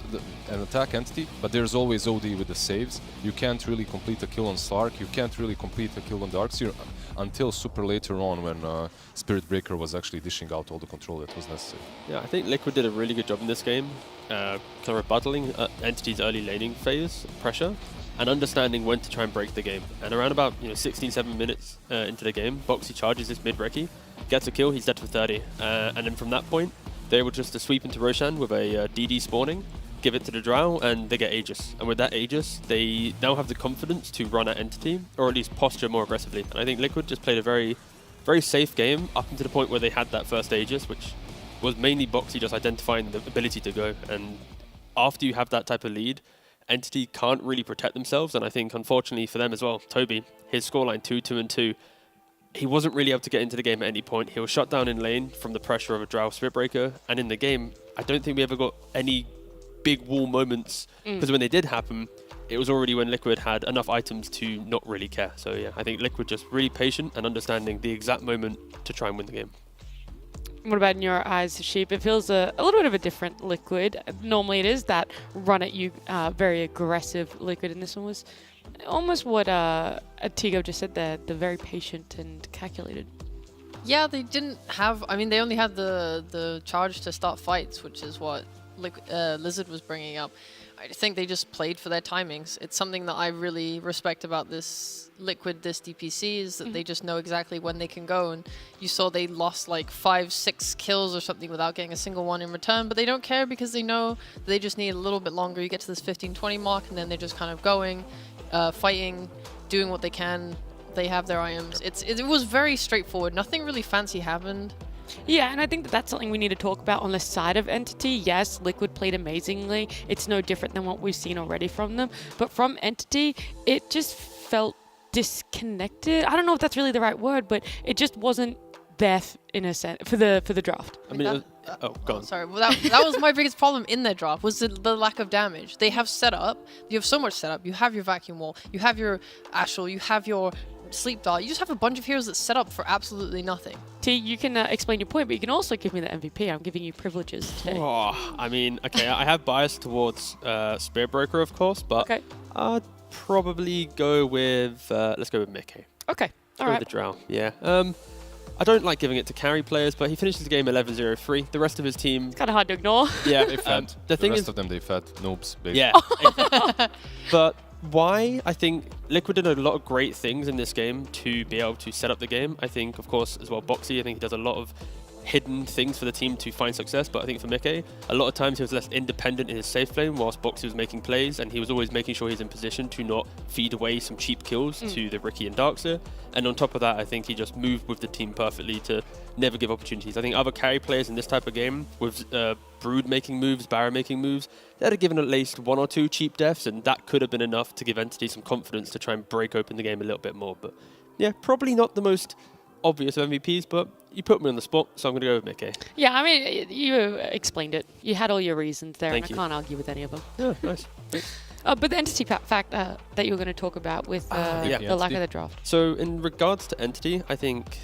an attack entity, but there's always OD with the saves. You can't really complete a kill on Slark, you can't really complete a kill on Darkseer until super later on when Spirit Breaker was actually dishing out all the control that was necessary. Yeah, I think Liquid did a really good job in this game, kind of rebuttaling Entity's early laning phase pressure. and understanding when to try and break the game. And around about 16-7 minutes into the game, Boxy charges this mid-Reki, gets a kill, he's dead for 30. And then from that point, they're able just to sweep into Roshan with a DD spawning, give it to the Drow, and they get Aegis. And with that Aegis, they now have the confidence to run at Entity, or at least posture more aggressively. And I think Liquid just played a very, very safe game up until the point where they had that first Aegis, which was mainly Boxy just identifying the ability to go. And after you have that type of lead, Entity can't really protect themselves. And I think, unfortunately for them as well, Toby, his scoreline 2-2-2, he wasn't really able to get into the game at any point. He was shut down in lane from the pressure of a Drow Spiritbreaker. And in the game, I don't think we ever got any big wall moments, because when they did happen, it was already when Liquid had enough items to not really care. So yeah, I think Liquid just really patient and understanding the exact moment to try and win the game. What about in your eyes, Sheep? It feels a little bit of a different Liquid. Normally it is that run at you, very aggressive Liquid, and this one was almost what Tigo just said there, the very patient and calculated. Yeah, they didn't have... I mean, they only had the charge to start fights, which is what Lizard was bringing up. I think they just played for their timings. It's something that I really respect about this Liquid, this DPC, is that they just know exactly when they can go. And you saw they lost like 5-6 kills or something without getting a single one in return, but they don't care because they know they just need a little bit longer. You get to this 15-20 mark and then they're just kind of going, fighting, doing what they can. They have their IMs. It was very straightforward. Nothing really fancy happened. Yeah, and I think that's something we need to talk about on the side of Entity. Yes, Liquid played amazingly. It's no different than what we've seen already from them. But from Entity, it just felt disconnected. I don't know if that's really the right word, but it just wasn't there in a sense for the draft. I mean, go on. Sorry, well, that was my biggest problem in their draft, was the lack of damage. They have setup. You have so much setup. You have your Vacuum Wall. You have your Astral. You have your Sleep Dart. You just have a bunch of heroes that set up for absolutely nothing. T, you can explain your point, but you can also give me the MVP. I'm giving you privileges today. Oh, I mean, okay, I have bias towards Spiritbreaker, of course, but I'd probably go with, let's go with Mickey. Okay, all right. right. The Drow, yeah. I don't like giving it to carry players, but he finishes the game 11-0-3. The rest of his team... It's kind of hard to ignore. Yeah, they fed. The thing rest is, of them, they fed noobs, basically. Yeah. But why? I think Liquid did a lot of great things in this game to be able to set up the game. I think, of course, as well, Boxy, I think he does a lot of hidden things for the team to find success, but I think for Mickey, a lot of times he was less independent in his safe lane whilst Boxy was making plays, and he was always making sure he's in position to not feed away some cheap kills to the Riki and Darkseer. And on top of that, I think he just moved with the team perfectly to never give opportunities. I think other carry players in this type of game, with Brood making moves, Barra making moves, they'd have given at least 1 or 2 cheap deaths, and that could have been enough to give Entity some confidence to try and break open the game a little bit more. But yeah, probably not the most obvious of MVPs, but you put me on the spot, so I'm going to go with Mickey. Yeah, I mean, you explained it. You had all your reasons there, Thank and you. I can't argue with any of them. Yeah, nice. But the Entity fact that you were going to talk about with the lack of the draft. So in regards to Entity, I think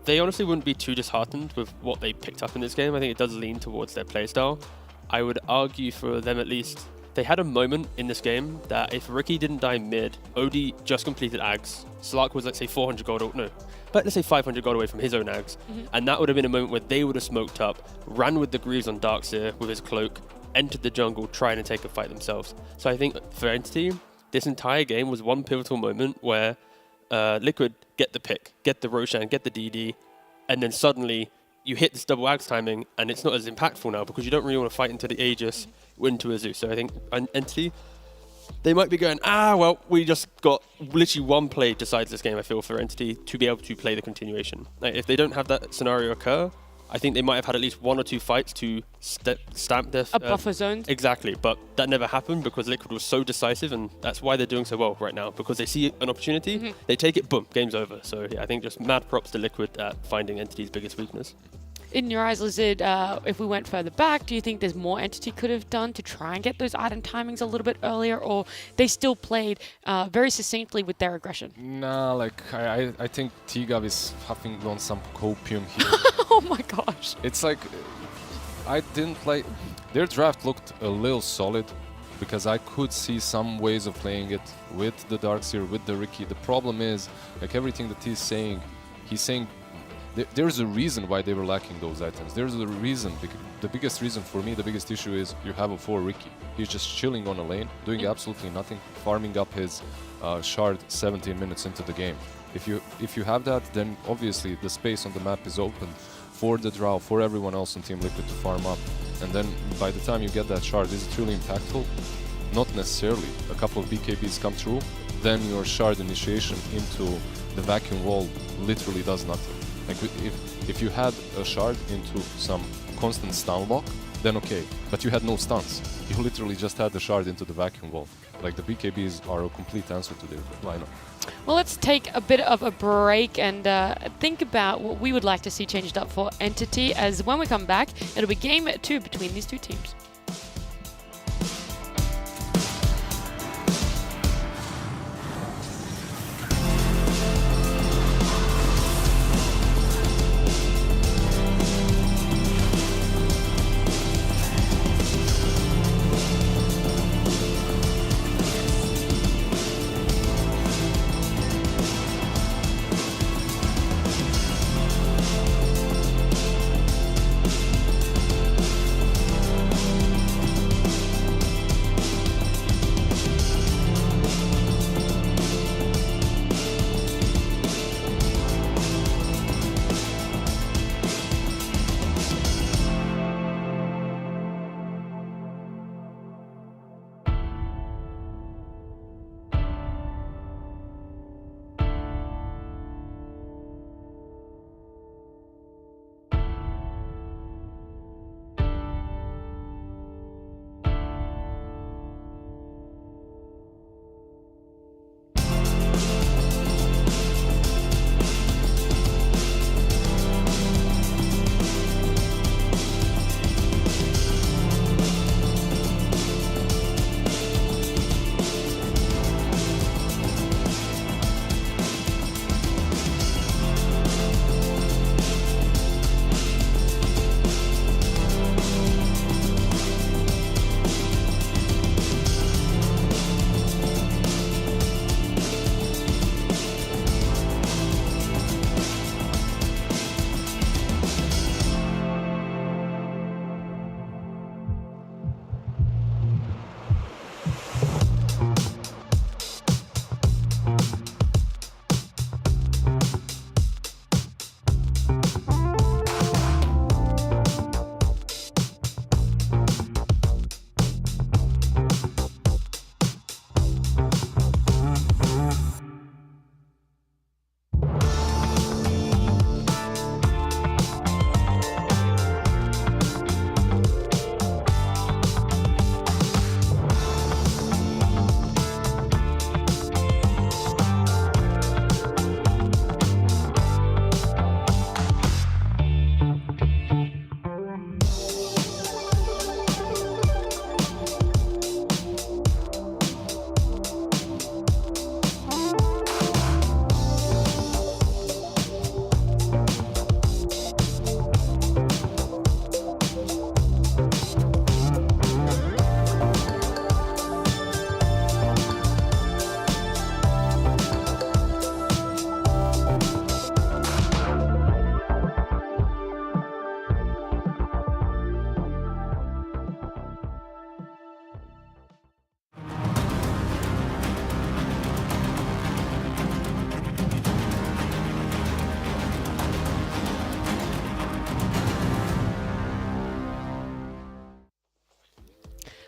they honestly wouldn't be too disheartened with what they picked up in this game. I think it does lean towards their playstyle. I would argue for them at least, they had a moment in this game that if Riki didn't die mid, Odie just completed Ags. Slark was, let's say, 400 gold, but let's say 500 gold away from his own Ags. And that would have been a moment where they would have smoked up, ran with the Greaves on Darkseer with his cloak, entered the jungle trying to take a fight themselves. So I think for Entity, this entire game was one pivotal moment where Liquid get the pick, get the Roshan, get the DD, and then suddenly you hit this double Axe timing, and it's not as impactful now because you don't really want to fight into the Aegis, into a Zeus. So I think Entity, they might be going, well, we just got literally one play decides this game, I feel, for Entity to be able to play the continuation. Like, if they don't have that scenario occur, I think they might have had at least 1 or 2 fights to stamp their... buffer zone. Exactly, but that never happened because Liquid was so decisive, and that's why they're doing so well right now, because they see an opportunity, they take it, boom, game's over. So yeah, I think just mad props to Liquid at finding Entity's biggest weakness. In your eyes, Lizard, if we went further back, do you think there's more Entity could have done to try and get those item timings a little bit earlier, or they still played very succinctly with their aggression? Nah, like, I think T-Gav is huffing on some copium here. Oh my gosh. It's like, I didn't like, their draft looked a little solid, because I could see some ways of playing it with the Darkseer, with the Riki. The problem is, like everything that he's saying there's a reason why they were lacking those items. There's a reason. The biggest reason for me, the biggest issue is you have a 4 Ricky. He's just chilling on a lane, doing absolutely nothing, farming up his shard 17 minutes into the game. If you have that, then obviously the space on the map is open for the Drow, for everyone else on Team Liquid to farm up. And then by the time you get that shard, is it really impactful? Not necessarily. A couple of BKBs come through, then your shard initiation into the vacuum wall literally does nothing. Like if you had a shard into some constant stun lock, then okay, but you had no stuns. You literally just had the shard into the vacuum wall. Like the BKBs are a complete answer to their lineup. Well, let's take a bit of a break and think about what we would like to see changed up for Entity, as when we come back, it'll be game 2 between these two teams.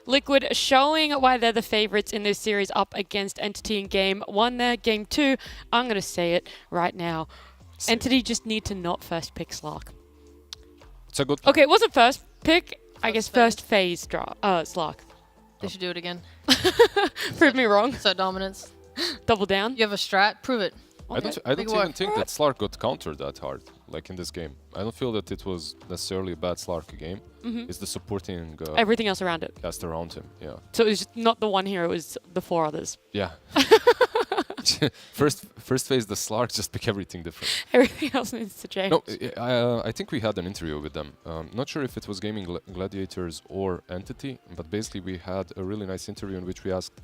Liquid showing why they're the favorites in this series up against Entity in game 1 there. Game 2, I'm going to say it right now. Entity just need to not first pick Slark. It's a good... Okay, it wasn't first pick. I guess first phase draw. Slark. They should do it again. Prove me wrong. So dominance. Double down. You have a strat. Prove it. Okay. I don't even think that Slark got countered that hard, like in this game. I don't feel that it was necessarily a bad Slark game. It's the supporting... everything else around it. Cast around him, yeah. So it was not the one hero, it was the 4 others. Yeah. first phase, the Slark just pick everything different. Everything else needs to change. No, I think we had an interview with them. Not sure if it was Gaming Gladiators or Entity, but basically we had a really nice interview in which we asked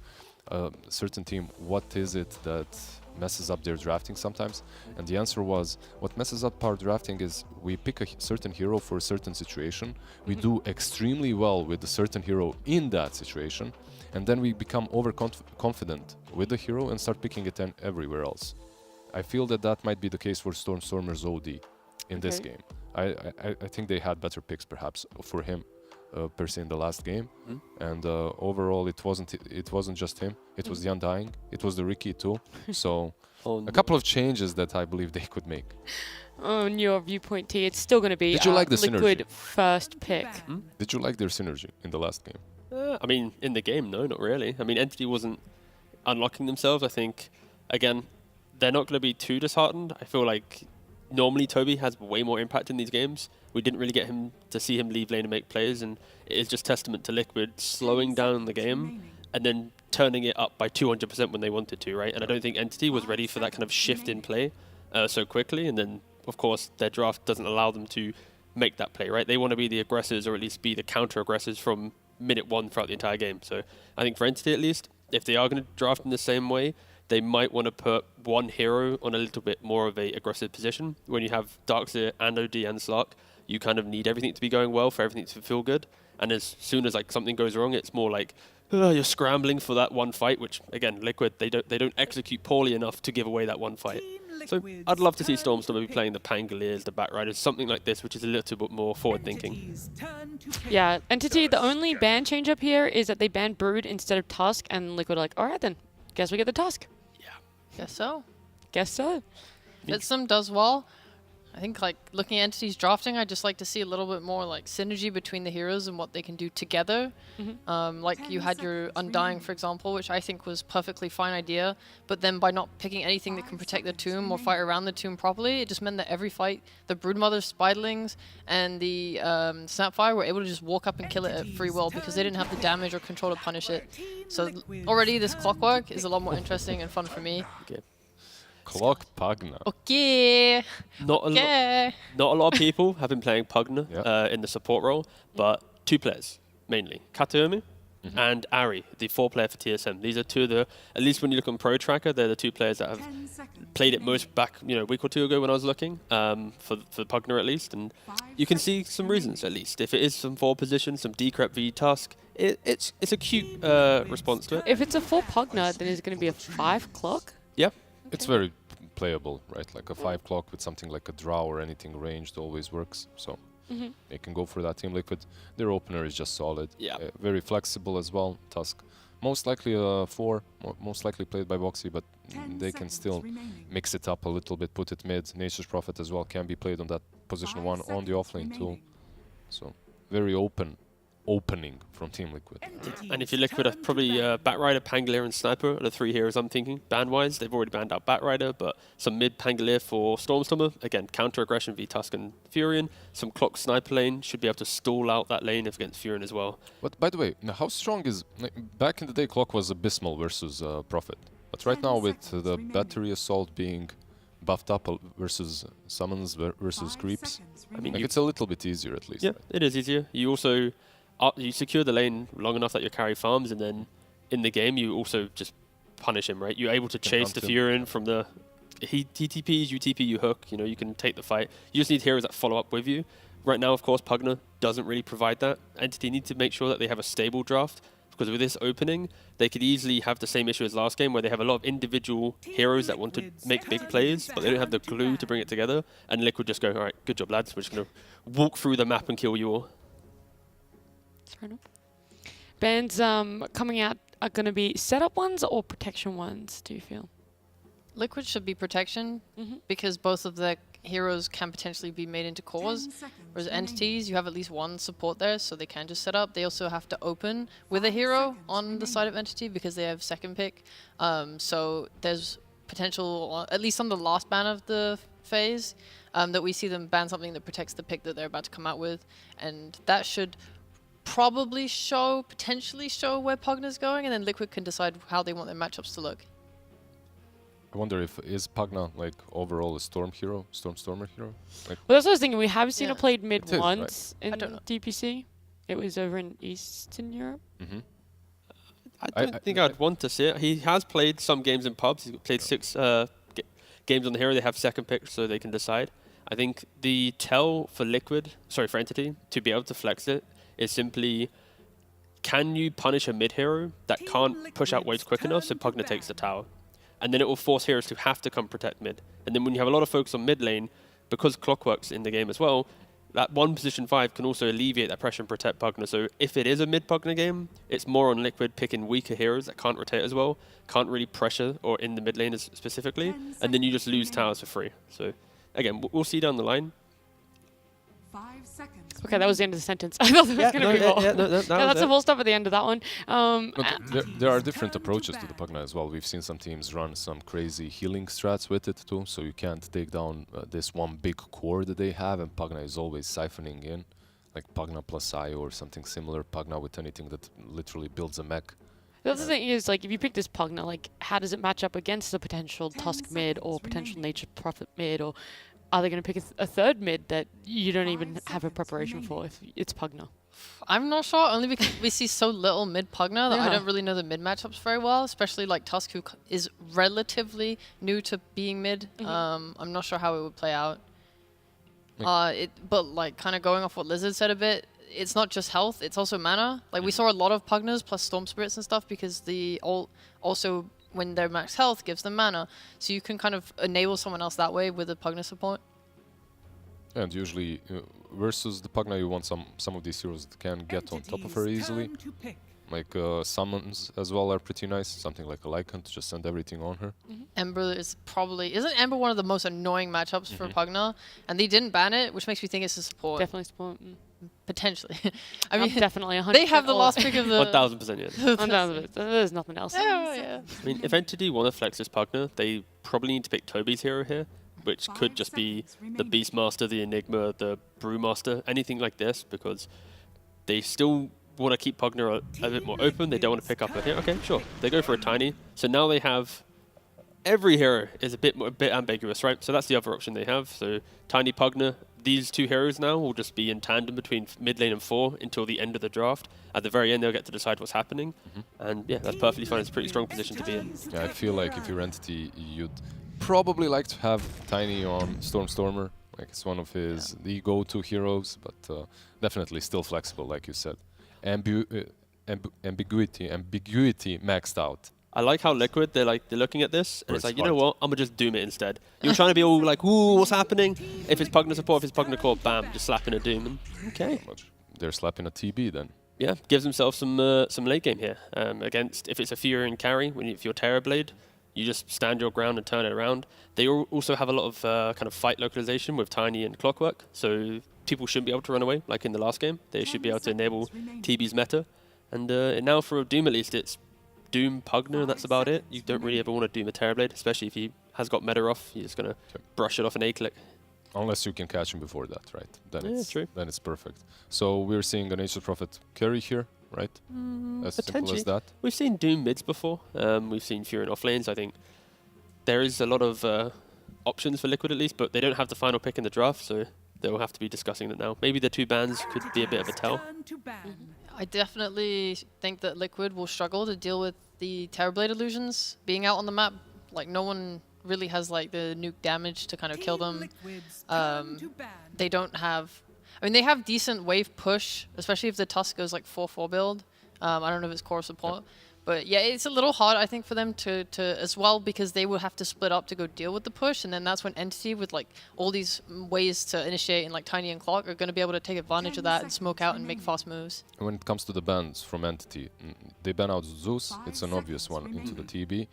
a certain team, what is it that messes up their drafting sometimes. And the answer was, what messes up our drafting is we pick a certain hero for a certain situation, we do extremely well with a certain hero in that situation, and then we become overconfident with the hero and start picking it everywhere else. I feel that that might be the case for Stormstormer's OD in this game. I think they had better picks perhaps for him per se in the last game, and overall it wasn't just him. It was the Undying, it was the Ricky too. So a couple of changes that I believe they could make. On your viewpoint, T, it's still going to be Did you like the Liquid synergy? first pick. Did you like their synergy in the last game? I mean, in the game, no, not really. I mean, Entity wasn't unlocking themselves. I think, again, they're not going to be too disheartened. I feel like normally Toby has way more impact in these games. We didn't really get him to see him leave lane and make plays, and it is just testament to Liquid slowing down the game and then turning it up by 200% when they wanted to, right? And I don't think Entity was ready for that kind of shift in play so quickly, and then, of course, their draft doesn't allow them to make that play, right? They want to be the aggressors, or at least be the counter-aggressors from minute one throughout the entire game. So I think for Entity, at least, if they are going to draft in the same way, they might want to put one hero on a little bit more of a aggressive position. When you have Darkseer and OD and Slark, you kind of need everything to be going well for everything to feel good. And as soon as like something goes wrong, it's more like you're scrambling for that one fight, which again, Liquid, they don't execute poorly enough to give away that one fight. So I'd love to see Stormstormer be playing the Pangoliers, the Backriders, something like this, which is a little bit more forward-thinking. Yeah, Entity, the only ban change up here is that they banned Brood instead of Tusk, and Liquid are like, alright then, guess we get the Tusk. Guess so. Guess so. Fitsum does well. I think like looking at Entity's drafting, I'd just like to see a little bit more like synergy between the heroes and what they can do together. Like you had your Undying, for example, which I think was perfectly fine idea, but then by not picking anything that can protect the tomb or fight around the tomb properly, it just meant that every fight, the Broodmother, Spiderlings, and the Snapfire were able to just walk up and kill it at free will because they didn't have the damage or control to punish it. So already this clockwork is a lot more interesting and fun for me. Okay. Clock Pugna. Okay. Not a lot of people have been playing Pugna in the support role, but two players mainly, Kataomi and Ari, the 4-player for TSM. These are two of the, at least when you look on Pro Tracker, they're the two players that have played it most back, a week or two ago when I was looking, for Pugna at least, and you can see some reasons at least. If it is some 4 position, some Decrep v Tusk, it's a cute response to it. If it's a 4 Pugna, then it's going to be a 5 clock? Yeah. It's very playable, right? Like a 5 clock with something like a Drow or anything ranged always works. So they can go for that. Team Liquid, their opener is just solid. Yeah. Very flexible as well. Tusk, most likely a 4, most likely played by Boxy, but they can still mix it up a little bit, put it mid. Nature's Prophet as well can be played on that position 1 on the offlane too. So very opening from Team Liquid. And if you Liquid, probably Batrider, Pangolier, and Sniper are the 3 heroes I'm thinking. Ban-wise, they've already banned out Batrider, but some mid Pangolier for Stormstormer. Again, counter-aggression v Tusk and Furion. Some Clock Sniper lane should be able to stall out that lane against Furion as well. But by the way, now how strong is... back in the day, Clock was abysmal versus Prophet. But right now, with the battery assault being buffed up versus summons versus creeps, I mean, it's a little bit easier at least. Yeah, right? it is easier. You also... you secure the lane long enough that your carry farms, and then in the game you also just punish him, right? You're able to chase the Furion from the... He TPs, you TP, you hook, you can take the fight. You just need heroes that follow up with you. Right now, of course, Pugna doesn't really provide that. Entity need to make sure that they have a stable draft, because with this opening, they could easily have the same issue as last game, where they have a lot of individual heroes that want to make big plays, but they don't have the glue to bring it together, and Liquid just go, all right, good job, lads. We're just going to walk through the map and kill you all. Fair enough. Bans coming out are going to be setup ones or protection ones, do you feel? Liquid should be protection because both of the heroes can potentially be made into cores. Whereas entities, you have at least one support there, so they can just set up. They also have to open with a hero on the side of entity because they have second pick. So there's potential, at least on the last ban of the phase, that we see them ban something that protects the pick that they're about to come out with. And that should probably potentially show where Pugna's going, and then Liquid can decide how they want their matchups to look. I wonder if is Pugna like overall a Stormstormer hero? Like, well, that's what I was thinking. We have seen her played mid It is, once right? in DPC. It was over in Eastern Europe. I don't think I'd want to see it. He has played some games in pubs. He's played 6 games on the hero. They have second pick so they can decide. I think the tell for for Entity, to be able to flex it is simply, can you punish a mid hero that can't push out waves quick enough so Pugna takes the tower? And then it will force heroes to have to come protect mid. And then when you have a lot of focus on mid lane, because Clockwork's in the game as well, that 1 position 5 can also alleviate that pressure and protect Pugna. So if it is a mid Pugna game, it's more on Liquid picking weaker heroes that can't rotate as well, can't really pressure or in the mid lane specifically, and then you just lose towers for free. So again, we'll see down the line. 5 seconds. Okay, that was the end of the sentence. I thought there was going to be more. That's the full stop at the end of that one. There are different approaches to the Pugna as well. We've seen some teams run some crazy healing strats with it too, so you can't take down this one big core that they have, and Pugna is always siphoning in, like Pugna plus I or something similar, Pugna with anything that literally builds a mech. The other thing is, like, if you pick this Pugna, like, how does it match up against the potential Tusk mid or potential Nature Prophet mid, or are they going to pick a third mid that you don't even have a preparation for if it's Pugna? I'm not sure, only because we see so little mid Pugna that I don't really know the mid matchups very well, especially like Tusk, who is relatively new to being mid. I'm not sure how it would play out. But like kind of going off what Lizard said a bit, it's not just health, it's also mana. Like we saw a lot of Pugnas plus Storm Spirits and stuff because the also when they're max health gives them mana. So you can kind of enable someone else that way with a Pugna support. And usually versus the Pugna you want some of these heroes that can get on top of her easily. Like summons as well are pretty nice, something like a Lycan to just send everything on her. Ember is isn't Ember one of the most annoying matchups for Pugna? And they didn't ban it, which makes me think it's a support. Definitely support. Potentially. I mean, definitely 100%. They have the last pick of the... 1000%, yeah. 1000%. There's nothing else. Yeah. I mean, if Entity want to flex this Pugna, they probably need to pick Toby's hero here, which could just be the Beastmaster, the Enigma, the Brewmaster, anything like this, because they still want to keep Pugna a bit more open. They don't want to pick up a hero. Okay, sure. They go for a Tiny. So now they have... Every hero is a bit ambiguous, right? So that's the other option they have. So Tiny Pugna, these two heroes now will just be in tandem between mid lane and 4 until the end of the draft. At the very end, they'll get to decide what's happening. And yeah, that's perfectly fine. It's a pretty strong position to be in. Yeah, I feel like if you're Entity, you'd probably like to have Tiny on Stormer. Like it's one of the go-to heroes, but definitely still flexible, like you said. Ambiguity maxed out. I like how Liquid, they're looking at this, and it's like, you know what, I'm going to just Doom it instead. You're trying to be all like, ooh, what's happening? If it's Pugna support, if it's Pugna core, bam, just slapping a Doom. And okay. They're slapping a TB then. Yeah, gives themselves some late game here. Against, if it's a Fury and carry, if you're Terrorblade, you just stand your ground and turn it around. They also have a lot of kind of fight localization with Tiny and Clockwork, so people shouldn't be able to run away, like in the last game. They should be able to enable TB's meta. And now for Doom at least, it's Doom Pugna, and that's about it. You don't really ever want to Doom a Terrorblade, especially if he has got meta off. You're just going to brush it off an A-click. Unless you can catch him before that, right? Then true. Then it's perfect. So we're seeing a Nature Prophet carry here, right? As simple as that. We've seen Doom mids before. We've seen Fury in off lanes. I think there is a lot of options for Liquid at least, but they don't have the final pick in the draft, so they'll have to be discussing that now. Maybe the 2 bans could be a bit of a tell. I definitely think that Liquid will struggle to deal with the Terrorblade illusions being out on the map. Like, no one really has like the nuke damage to kind of kill them. They don't have... I mean, they have decent wave push, especially if the Tusk goes like 4-4 build. I don't know if it's core support. But yeah, it's a little hard, I think, for them to as well, because they will have to split up to go deal with the push, and then that's when Entity, with like all these ways to initiate in like Tiny and Clock, are going to be able to take advantage of that and smoke out and make fast moves. When it comes to the bans from Entity, they ban out Zeus. It's an obvious one into the TB.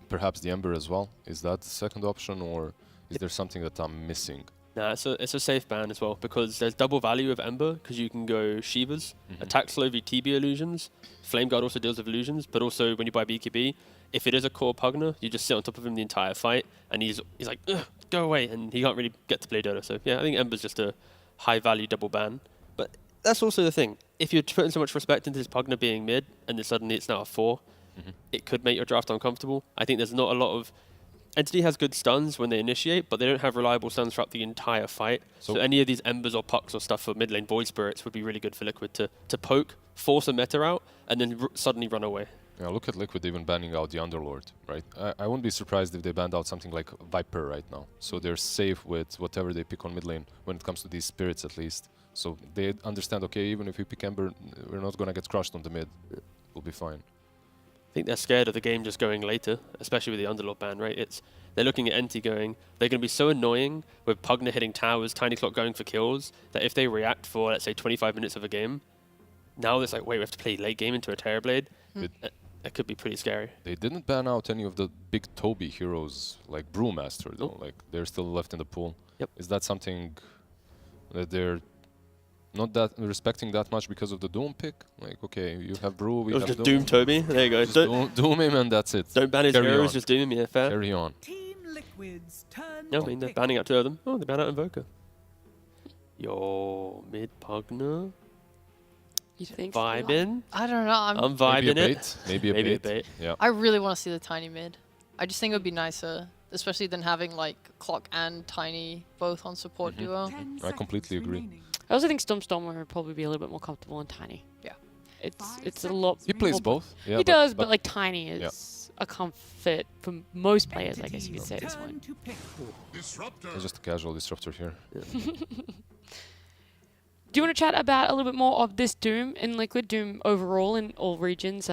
Perhaps the Ember as well. Is that the second option, or is there something that I'm missing? Nah, it's a safe ban as well, because there's double value of Ember, because you can go Shivas, attack slow v TB illusions. Flame Guard also deals with illusions, but also when you buy BKB, if it is a core Pugna, you just sit on top of him the entire fight, and he's like, ugh, go away, and he can't really get to play Dota. So yeah, I think Ember's just a high value double ban. But that's also the thing. If you're putting so much respect into this Pugna being mid, and then suddenly it's now a 4, it could make your draft uncomfortable. I think there's not a lot of... Entity has good stuns when they initiate, but they don't have reliable stuns throughout the entire fight. So any of these Embers or Pucks or stuff for mid lane Void Spirits would be really good for Liquid to poke, force a meta out, and then suddenly run away. Yeah, look at Liquid even banning out the Underlord, right? I wouldn't be surprised if they banned out something like Viper right now. So they're safe with whatever they pick on mid lane when it comes to these spirits at least. So they understand, okay, even if we pick Ember, we're not going to get crushed on the mid. We'll be fine. I think they're scared of the game just going later, especially with the Underlord ban, right? They're looking at NT going, they're going to be so annoying with Pugna hitting towers, Tiny Clock going for kills, that if they react for, let's say, 25 minutes of a game, now it's like, wait, we have to play late game into a Terrorblade. That could be pretty scary. They didn't ban out any of the big Toby heroes, like Brewmaster, though. Like, they're still left in the pool. Yep. Is that something that they're not that respecting that much because of the Doom pick? Like, okay, you have Brew, we have just Doom Toby. There you go. Just Doom him and that's it. Don't ban his heroes, just Doom him, yeah, fair. Carry on. No, I mean, they're banning out 2 of them. Oh, they banned out Invoker. Yo, mid Pugna. You think? Vibing? I don't know. I'm vibing it. Maybe a bait. Yeah. I really want to see the Tiny mid. I just think it would be nicer, especially than having like Clock and Tiny both on support duo. I completely agree. I also think Stormstormer would probably be a little bit more comfortable in Tiny. Yeah. It's a lot. He plays both. Yeah, he does, but like Tiny is a comfort for most players, I guess you could say at this point. It's just a casual disruptor here. Do you want to chat about a little bit more of this Doom in Liquid? Doom overall in all regions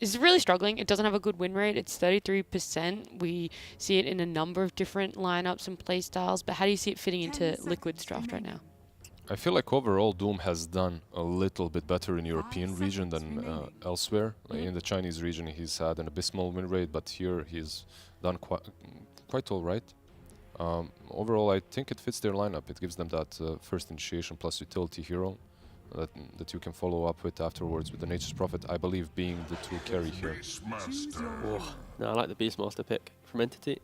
is really struggling. It doesn't have a good win rate. It's 33%. We see it in a number of different lineups and play styles, but how do you see it fitting into Liquid's draft right now? I feel like overall Doom has done a little bit better in European region than elsewhere. Like in the Chinese region he's had an abysmal win rate, but here he's done quite all right. Overall, I think it fits their lineup. It gives them that first initiation plus utility hero that you can follow up with afterwards with the Nature's Prophet, I believe, being the true carry here. Oh, no, I like the Beastmaster pick from Entity.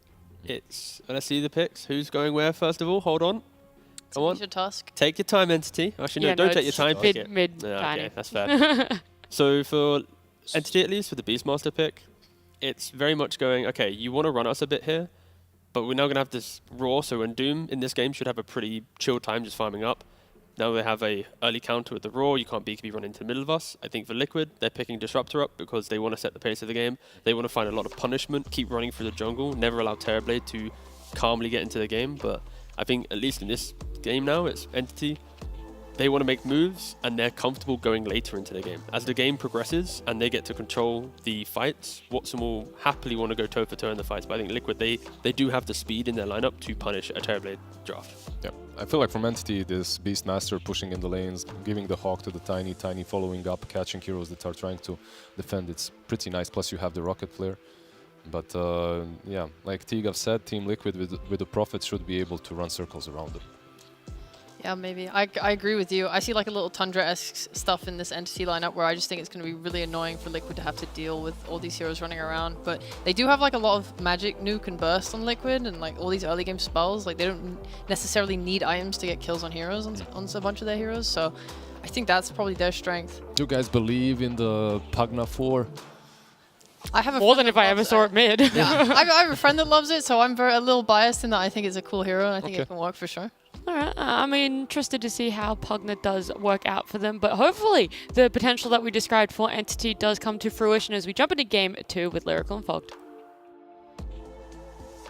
Let's see the picks. Who's going where, first of all? Hold on. Come on. Your task. Take your time, Entity. Actually, no, don't take your time. Pick it. Tiny. Okay, that's fair. So for Entity, at least, for the Beastmaster pick, it's very much going, okay, you want to run us a bit here, but we're now going to have this Raw, so when Doom in this game should have a pretty chill time just farming up. Now they have a early counter with the Raw, you can't BKB run into the middle of us. I think for Liquid, they're picking Disruptor up because they want to set the pace of the game. They want to find a lot of punishment, keep running through the jungle, never allow Terrorblade to calmly get into the game. But I think at least in this game now, it's Entity. They want to make moves and they're comfortable going later into the game. As the game progresses and they get to control the fights, Watson will happily want to go toe for toe in the fights. But I think Liquid, they do have the speed in their lineup to punish a Terrorblade draft. Yeah, I feel like from Entity, this Beastmaster pushing in the lanes, giving the Hawk to the Tiny following up, catching heroes that are trying to defend, it's pretty nice. Plus you have the Rocket Flare. But yeah, like Tigav said, Team Liquid with the Prophet should be able to run circles around them. Yeah, maybe. I agree with you. I see like a little Tundra-esque stuff in this Entity lineup where I just think it's going to be really annoying for Liquid to have to deal with all these heroes running around. But they do have like a lot of magic, nuke, and burst on Liquid and like all these early game spells. Like they don't necessarily need items to get kills on heroes, on a bunch of their heroes. So I think that's probably their strength. Do you guys believe in the Pugna 4? I have a more than if I ever saw it mid. Yeah, I have a friend that loves it, so I'm a little biased in that I think it's a cool hero and I think it can work for sure. All right, I'm interested to see how Pugna does work out for them, but hopefully the potential that we described for Entity does come to fruition as we jump into Game 2 with Lyrical and Fogged.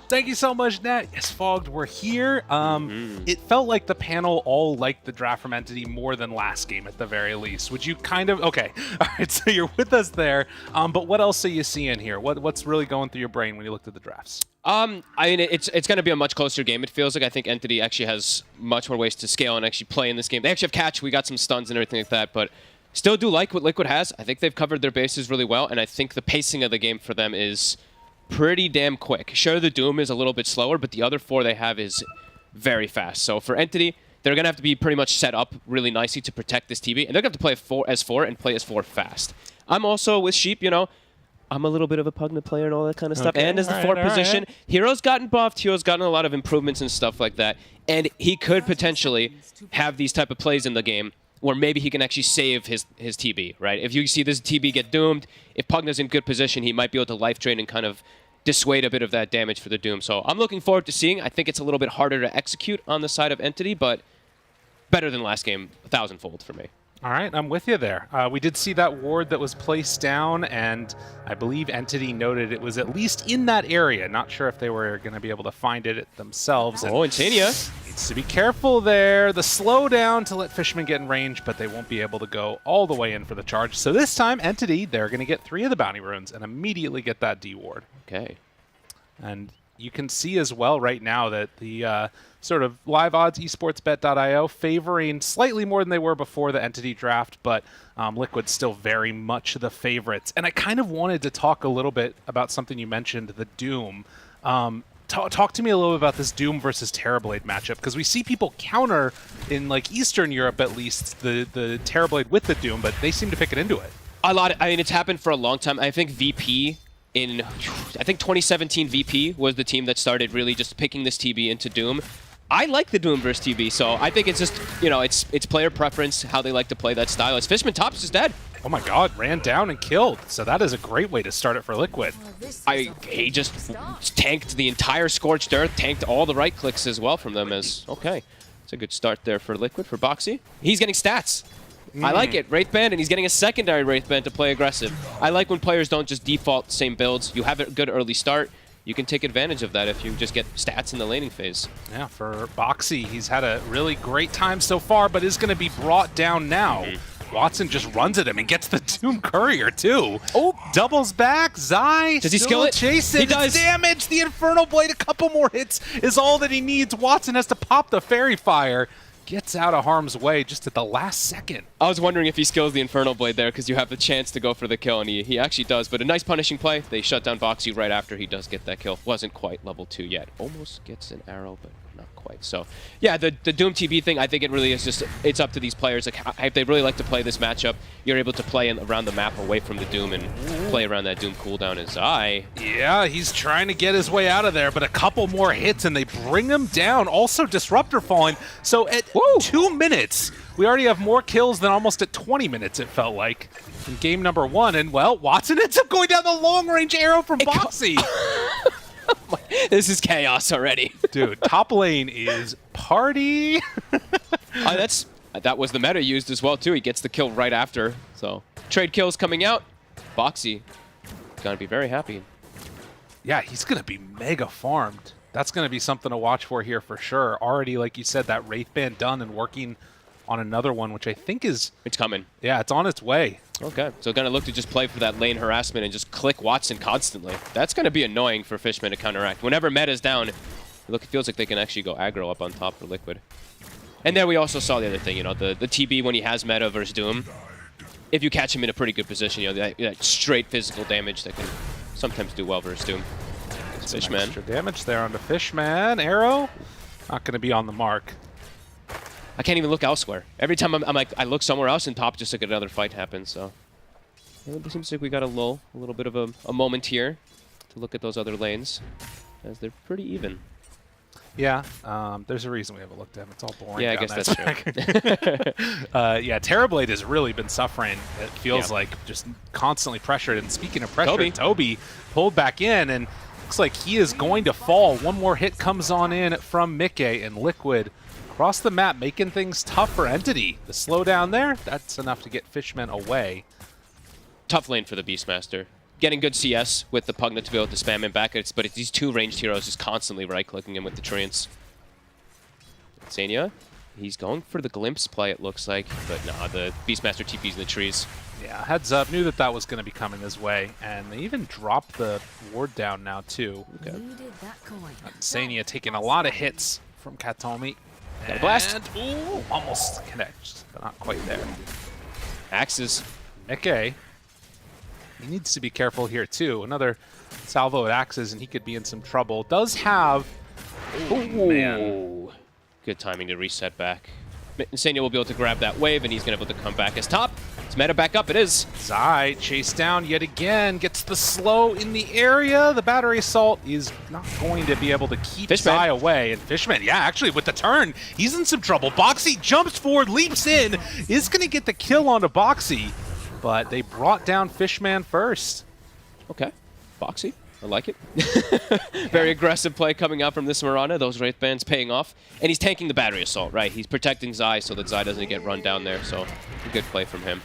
Thank you so much, Nat. Yes, Fogged, we're here. It felt like the panel all liked the draft from Entity more than last game at the very least. Would you kind of... Okay, all right, so you're with us there. But what else are you seeing here? What's really going through your brain when you looked at the drafts? I mean, it's going to be a much closer game. It feels like I think Entity actually has much more ways to scale and actually play in this game. They actually have catch. We got some stuns and everything like that, but still do like what Liquid has. I think they've covered their bases really well, and I think the pacing of the game for them is pretty damn quick. Sure, the Doom is a little bit slower, but the other 4 they have is very fast. So for Entity, they're going to have to be pretty much set up really nicely to protect this TB, and they're going to have to play as 4 and play as 4 fast. I'm also with Sheep, you know, I'm a little bit of a Pugna player and all that kind of stuff. And as the 4th position, Hero's gotten buffed, Hero's gotten a lot of improvements and stuff like that. And he could potentially have these type of plays in the game where maybe he can actually save his TB, right? If you see this TB get doomed, if Pugna's in good position, he might be able to life drain and kind of dissuade a bit of that damage for the Doom. So I'm looking forward to seeing. I think it's a little bit harder to execute on the side of Entity, but better than last game, 1,000-fold for me. All right, I'm with you there. We did see that ward that was placed down, and I believe Entity noted it was at least in that area. Not sure if they were going to be able to find it themselves. Oh, Insania needs to be careful there. The slowdown to let Fishman get in range, but they won't be able to go all the way in for the charge. So this time, Entity, they're going to get 3 of the bounty runes and immediately get that D ward. Okay. And you can see as well right now that the sort of live odds esportsbet.io favoring slightly more than they were before the Entity draft, but Liquid's still very much the favorites. And I kind of wanted to talk a little bit about something you mentioned, the Doom. Talk to me a little bit about this Doom versus Terrorblade matchup, because we see people counter in like Eastern Europe at least the Terrorblade with the Doom, but they seem to pick it into it. I mean, it's happened for a long time. I think VP I think 2017 VP was the team that started really just picking this TB into Doom. I like the Doom versus TB, so I think it's just, you know, it's player preference, how they like to play that style. As Fishman Tops is dead. Oh my god, ran down and killed. So that is a great way to start it for Liquid. He just tanked the entire Scorched Earth, tanked all the right clicks as well from them as, okay. It's a good start there for Liquid, for Boxy. He's getting stats. I like it. Wraith Band, and he's getting a secondary Wraith Band to play aggressive. I like when players don't just default same builds. You have a good early start. You can take advantage of that if you just get stats in the laning phase. Yeah, for Boxy, he's had a really great time so far, but is going to be brought down now. Watson just runs at him and gets the Doom Courier, too. Oh, doubles back. Zai does he skill it? Chase it. He does. It's damage. The Infernal Blade, a couple more hits is all that he needs. Watson has to pop the Fairy Fire. Gets out of harm's way just at the last second. I was wondering if he skills the Infernal Blade there because you have the chance to go for the kill, and he actually does. But a nice punishing play. They shut down Boxy right after he does get that kill. Wasn't quite level 2 yet. Almost gets an arrow, but not quite. So, yeah, the Doom TB thing, I think it really is just, it's up to these players. Like, if they really like to play this matchup, you're able to play around the map away from the Doom and play around that Doom cooldown as Yeah, he's trying to get his way out of there, but a couple more hits and they bring him down. Also, Disruptor falling. So at 2 minutes, we already have more kills than almost at 20 minutes, it felt like, in game number 1. And, well, Watson ends up going down the long-range arrow from Boxy. This is chaos already. Dude, top lane is party. That was the meta used as well, too. He gets the kill right after. So, trade kills coming out. Boxy gonna be very happy. Yeah, he's gonna be mega farmed. That's gonna be something to watch for here for sure. Already, like you said, that Wraith Band done and working on another one, which I think is... It's coming. Yeah, it's on its way. Okay, so gonna look to just play for that lane harassment and just click Watson constantly. That's gonna be annoying for Fishman to counteract. Whenever meta's down, it feels like they can actually go aggro up on top for Liquid. And there we also saw the other thing, you know, the TB when he has meta versus Doom. If you catch him in a pretty good position, you know, that straight physical damage that can sometimes do well versus Doom. Fishman. Extra damage there onto Fishman. Arrow, not gonna be on the mark. I can't even look elsewhere. Every time I'm like, I look somewhere else and top just like another fight happens, so. It seems like we got a little bit of a moment here to look at those other lanes, as they're pretty even. Yeah, there's a reason we haven't looked at them. It's all boring. Yeah, I guess that's true. Yeah, Terrorblade has really been suffering. It feels like just constantly pressured. And speaking of pressure, Toby pulled back in, and looks like he is going to fall. One more hit comes on in from Mikke, and Liquid across the map, making things tough for Entity. The slowdown there, that's enough to get Fishman away. Tough lane for the Beastmaster. Getting good CS with the Pugna to be able to spam him back, but it's these two ranged heroes just constantly right-clicking him with the treants. Sania, he's going for the glimpse play, it looks like, but nah, the Beastmaster TP's in the trees. Yeah, heads up, knew that was going to be coming his way, and they even dropped the ward down now, too. Okay. Sania taking a lot of hits from Katomi. Got a blast. Ooh, almost connects, but not quite there. Axes. Mikke. He needs to be careful here, too. Another salvo at Axes, and he could be in some trouble. Does have... Oh, man. Good timing to reset back. Insania will be able to grab that wave, and he's going to be able to come back as top. It's meta back up, it is. Zai chased down yet again, gets the slow in the area. The battery assault is not going to be able to keep Zai away. And Fishman, yeah, actually with the turn, he's in some trouble. Boxy jumps forward, leaps in, is going to get the kill onto Boxy, but they brought down Fishman first. Okay, Boxy I like it. Very aggressive play coming out from this Mirana. Those Wraith Bands paying off. And he's tanking the battery assault, right? He's protecting Zai so that Zai doesn't get run down there. So a good play from him.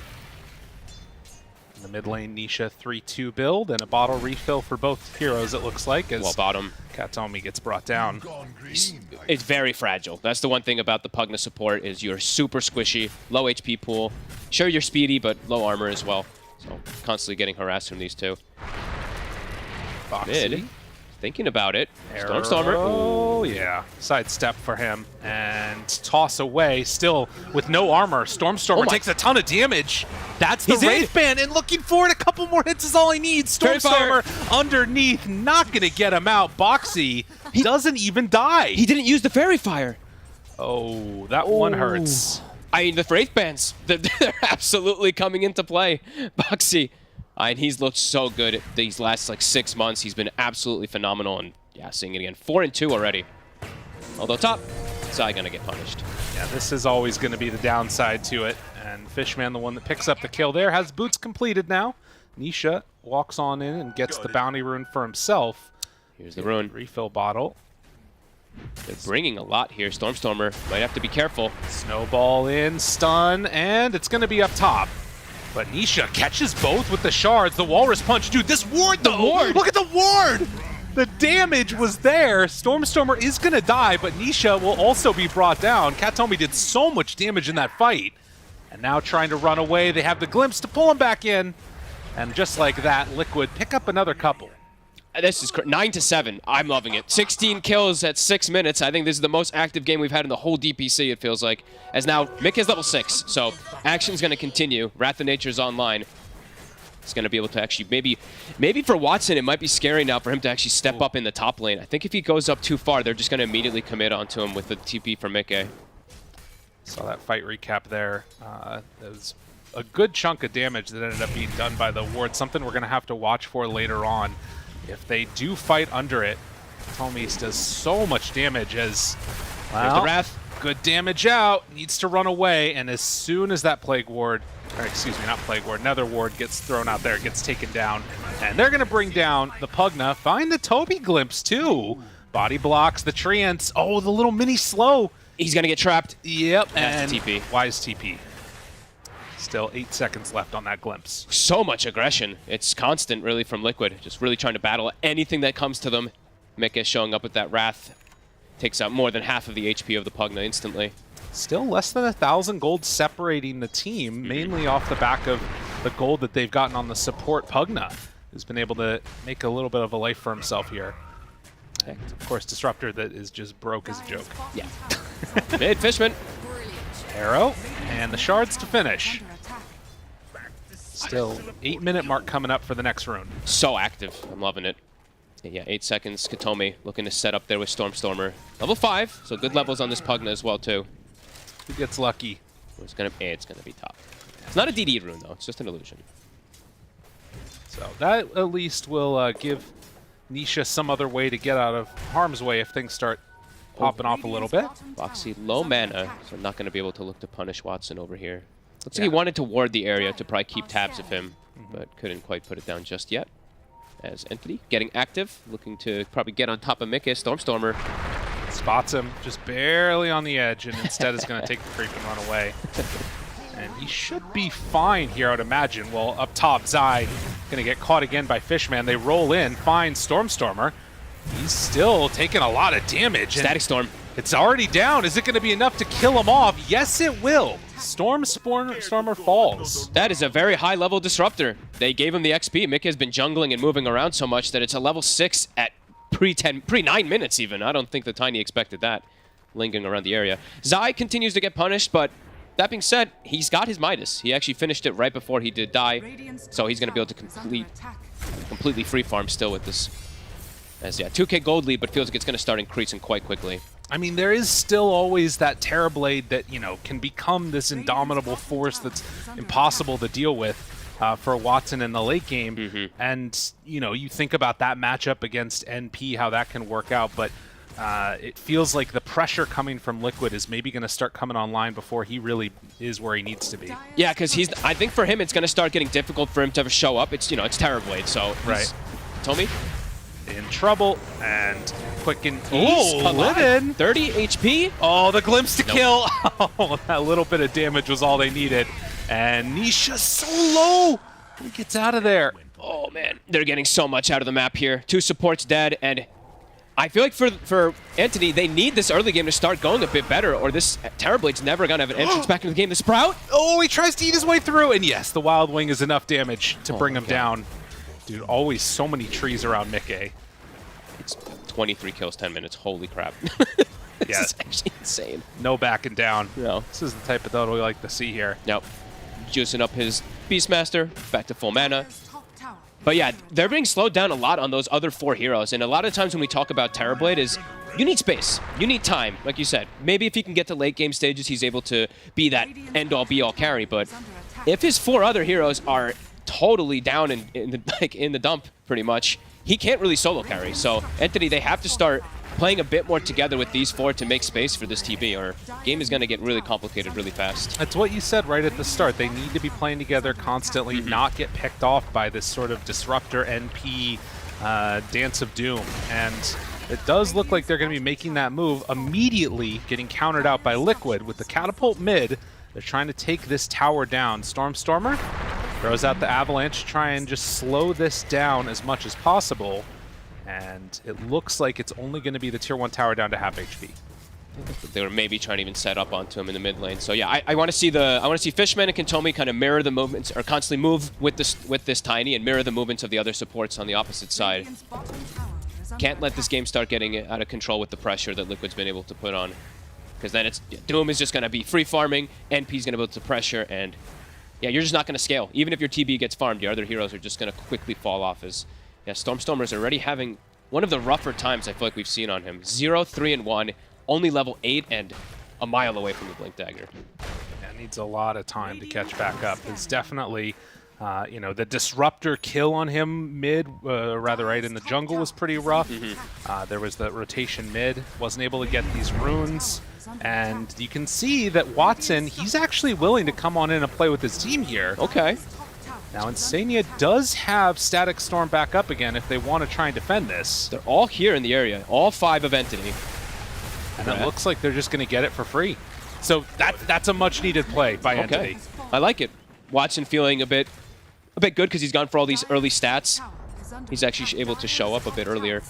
In the mid lane, Nisha 3-2 build and a bottle refill for both heroes, it looks like, as bottom. Katomi gets brought down. It's very fragile. That's the one thing about the Pugna support is you're super squishy, low HP pool. Sure, you're speedy, but low armor as well. So constantly getting harassed from these two. Foxy. Mid, thinking about it. Arrow. Stormstormer. Oh, yeah. Sidestep for him. And toss away, still with no armor. Stormstormer takes a ton of damage. That's the Wraith Band, and looking for it. A couple more hits is all he needs. Stormstormer underneath, not going to get him out. Boxy, he doesn't even die. He didn't use the Fairy Fire. Oh, that one hurts. I mean, the Wraith Bands, they're absolutely coming into play. Boxy. And he's looked so good these last like 6 months. He's been absolutely phenomenal. And yeah, seeing it again. 4-2 already. Although top, Zai gonna get punished. Yeah, this is always going to be the downside to it. And Fishman, the one that picks up the kill there, has boots completed now. Nisha walks on in and gets the bounty rune for himself. Here's the rune. Refill bottle. They're bringing a lot here. Stormstormer might have to be careful. Snowball in, stun, and it's going to be up top. But Nisha catches both with the shards. The Walrus Punch. Dude, this ward, though! Look at the ward! The damage was there. Stormstormer is going to die, but Nisha will also be brought down. Katomi did so much damage in that fight. And now trying to run away. They have the glimpse to pull him back in. And just like that, Liquid pick up another couple. This is 9-7. I'm loving it. 16 kills at 6 minutes. I think this is the most active game we've had in the whole DPC, it feels like. As now, Mick is level 6, so action's going to continue. Wrath of Nature's online. He's going to be able to actually, maybe for Watson, it might be scary now for him to actually step up in the top lane. I think if he goes up too far, they're just going to immediately commit onto him with the TP from Mick. Saw that fight recap there. There was a good chunk of damage that ended up being done by the ward. Something we're going to have to watch for later on. If they do fight under it, Tomis does so much damage as, well, the Wrath. Good damage out, needs to run away, and as soon as that Plague Ward, or excuse me, not Plague Ward, Nether Ward gets thrown out there, gets taken down, and they're going to bring down the Pugna. Find the Toby Glimpse, too. Body blocks, the Treants. Oh, the little mini slow. He's going to get trapped. Yep, and TP. Wise TP. Still 8 seconds left on that glimpse. So much aggression. It's constant, really, from Liquid. Just really trying to battle anything that comes to them. Mika showing up with that Wrath. Takes out more than half of the HP of the Pugna instantly. Still less than 1,000 gold separating the team, mainly off the back of the gold that they've gotten on the support Pugna, who's been able to make a little bit of a life for himself here. And of course, Disruptor that is just broke as a joke. Yeah. Mid Fishman. Arrow, and the shards to finish. Still 8-minute mark coming up for the next rune. So active. I'm loving it. Yeah, 8 seconds. Katomi looking to set up there with Stormstormer. Level 5, so good levels on this Pugna as well, too. Who gets lucky? It's gonna be top. It's not a DD rune, though. It's just an illusion. So that at least will give Nisha some other way to get out of harm's way if things start popping off a little bit. Boxy, low mana, so not going to be able to look to punish Watson over here. Looks like he wanted to ward the area to probably keep tabs of him, but couldn't quite put it down just yet. As Entity getting active, looking to probably get on top of Mika. Stormstormer spots him just barely on the edge, and instead is going to take the creep and run away. And he should be fine here, I would imagine. Well, up top, Zai going to get caught again by Fishman. They roll in, find Stormstormer. He's still taking a lot of damage. Static Storm. It's already down. Is it going to be enough to kill him off? Yes, it will. Stormer falls. That is a very high-level disruptor. They gave him the XP. Mick has been jungling and moving around so much that it's a level 6 at pre-9 minutes even. I don't think the Tiny expected that, lingering around the area. Zai continues to get punished, but that being said, he's got his Midas. He actually finished it right before he did die, so he's going to be able to completely free farm still with this. As, yeah, 2k gold lead, but feels like it's going to start increasing quite quickly. I mean, there is still always that Terrorblade that, you know, can become this indomitable force that's impossible to deal with for Watson in the late game. And, you know, you think about that matchup against NP, how that can work out, but it feels like the pressure coming from Liquid is maybe going to start coming online before he really is where he needs to be. Yeah, because I think for him, it's going to start getting difficult for him to ever show up. It's, you know, it's Terrorblade, so... Right. Tomi? in trouble, and quicken He's Livin. 30 HP. Oh, the glimpse to kill. Oh, that little bit of damage was all they needed. And Nisha's so low. He gets out of there. Oh, man. They're getting so much out of the map here. 2 supports dead, and I feel like for Entity, they need this early game to start going a bit better, or this Terrorblade's never going to have an entrance back into the game. The Sprout? Oh, he tries to eat his way through, and yes, the Wild Wing is enough damage to bring him down. Dude, always so many trees around Mickey. It's 23 kills, 10 minutes. Holy crap. This is actually insane. No backing down. No. This is the type of dota we like to see here. Nope. Juicing up his Beastmaster, back to full mana. But yeah, they're being slowed down a lot on those other 4 heroes. And a lot of times when we talk about Terrorblade is you need space. You need time, like you said. Maybe if he can get to late game stages, he's able to be that end-all be-all carry. But if his 4 other heroes are totally down in the dump, pretty much, he can't really solo carry. So Entity, they have to start playing a bit more together with these 4 to make space for this TB, or game is going to get really complicated really fast. That's what you said right at the start. They need to be playing together constantly, not get picked off by this sort of disruptor NP Dance of Doom. And it does look like they're going to be making that move, immediately getting countered out by Liquid with the catapult mid. They're trying to take this tower down. Stormer throws out the Avalanche to try and just slow this down as much as possible. And it looks like it's only going to be the tier 1 tower down to half HP. They were maybe trying to even set up onto him in the mid lane. So yeah, I want to see Fishman and Kentomi kind of mirror the movements, or constantly move with this Tiny and mirror the movements of the other supports on the opposite side. Can't let this game start getting out of control with the pressure that Liquid's been able to put on, because then it's Doom is just going to be free farming, NP's going to be able to pressure, and yeah, you're just not going to scale. Even if your TB gets farmed, your other heroes are just going to quickly fall off. As yeah, Stormstormer's already having one of the rougher times I feel like we've seen on him. 0-3-1, only level 8 and a mile away from the Blink Dagger. Yeah, needs a lot of time to catch back up. It's definitely, you know, the disruptor kill on him mid, rather right in the jungle was pretty rough. There was the rotation mid, wasn't able to get these runes. And you can see that Watson, he's actually willing to come on in and play with his team here. Okay. Now, Insania does have Static Storm back up again if they want to try and defend this. They're all here in the area, all 5 of Entity. And it looks like they're just going to get it for free. So that's a much-needed play by Entity. I like it. Watson feeling a bit good because he's gone for all these early stats. He's actually able to show up a bit earlier. It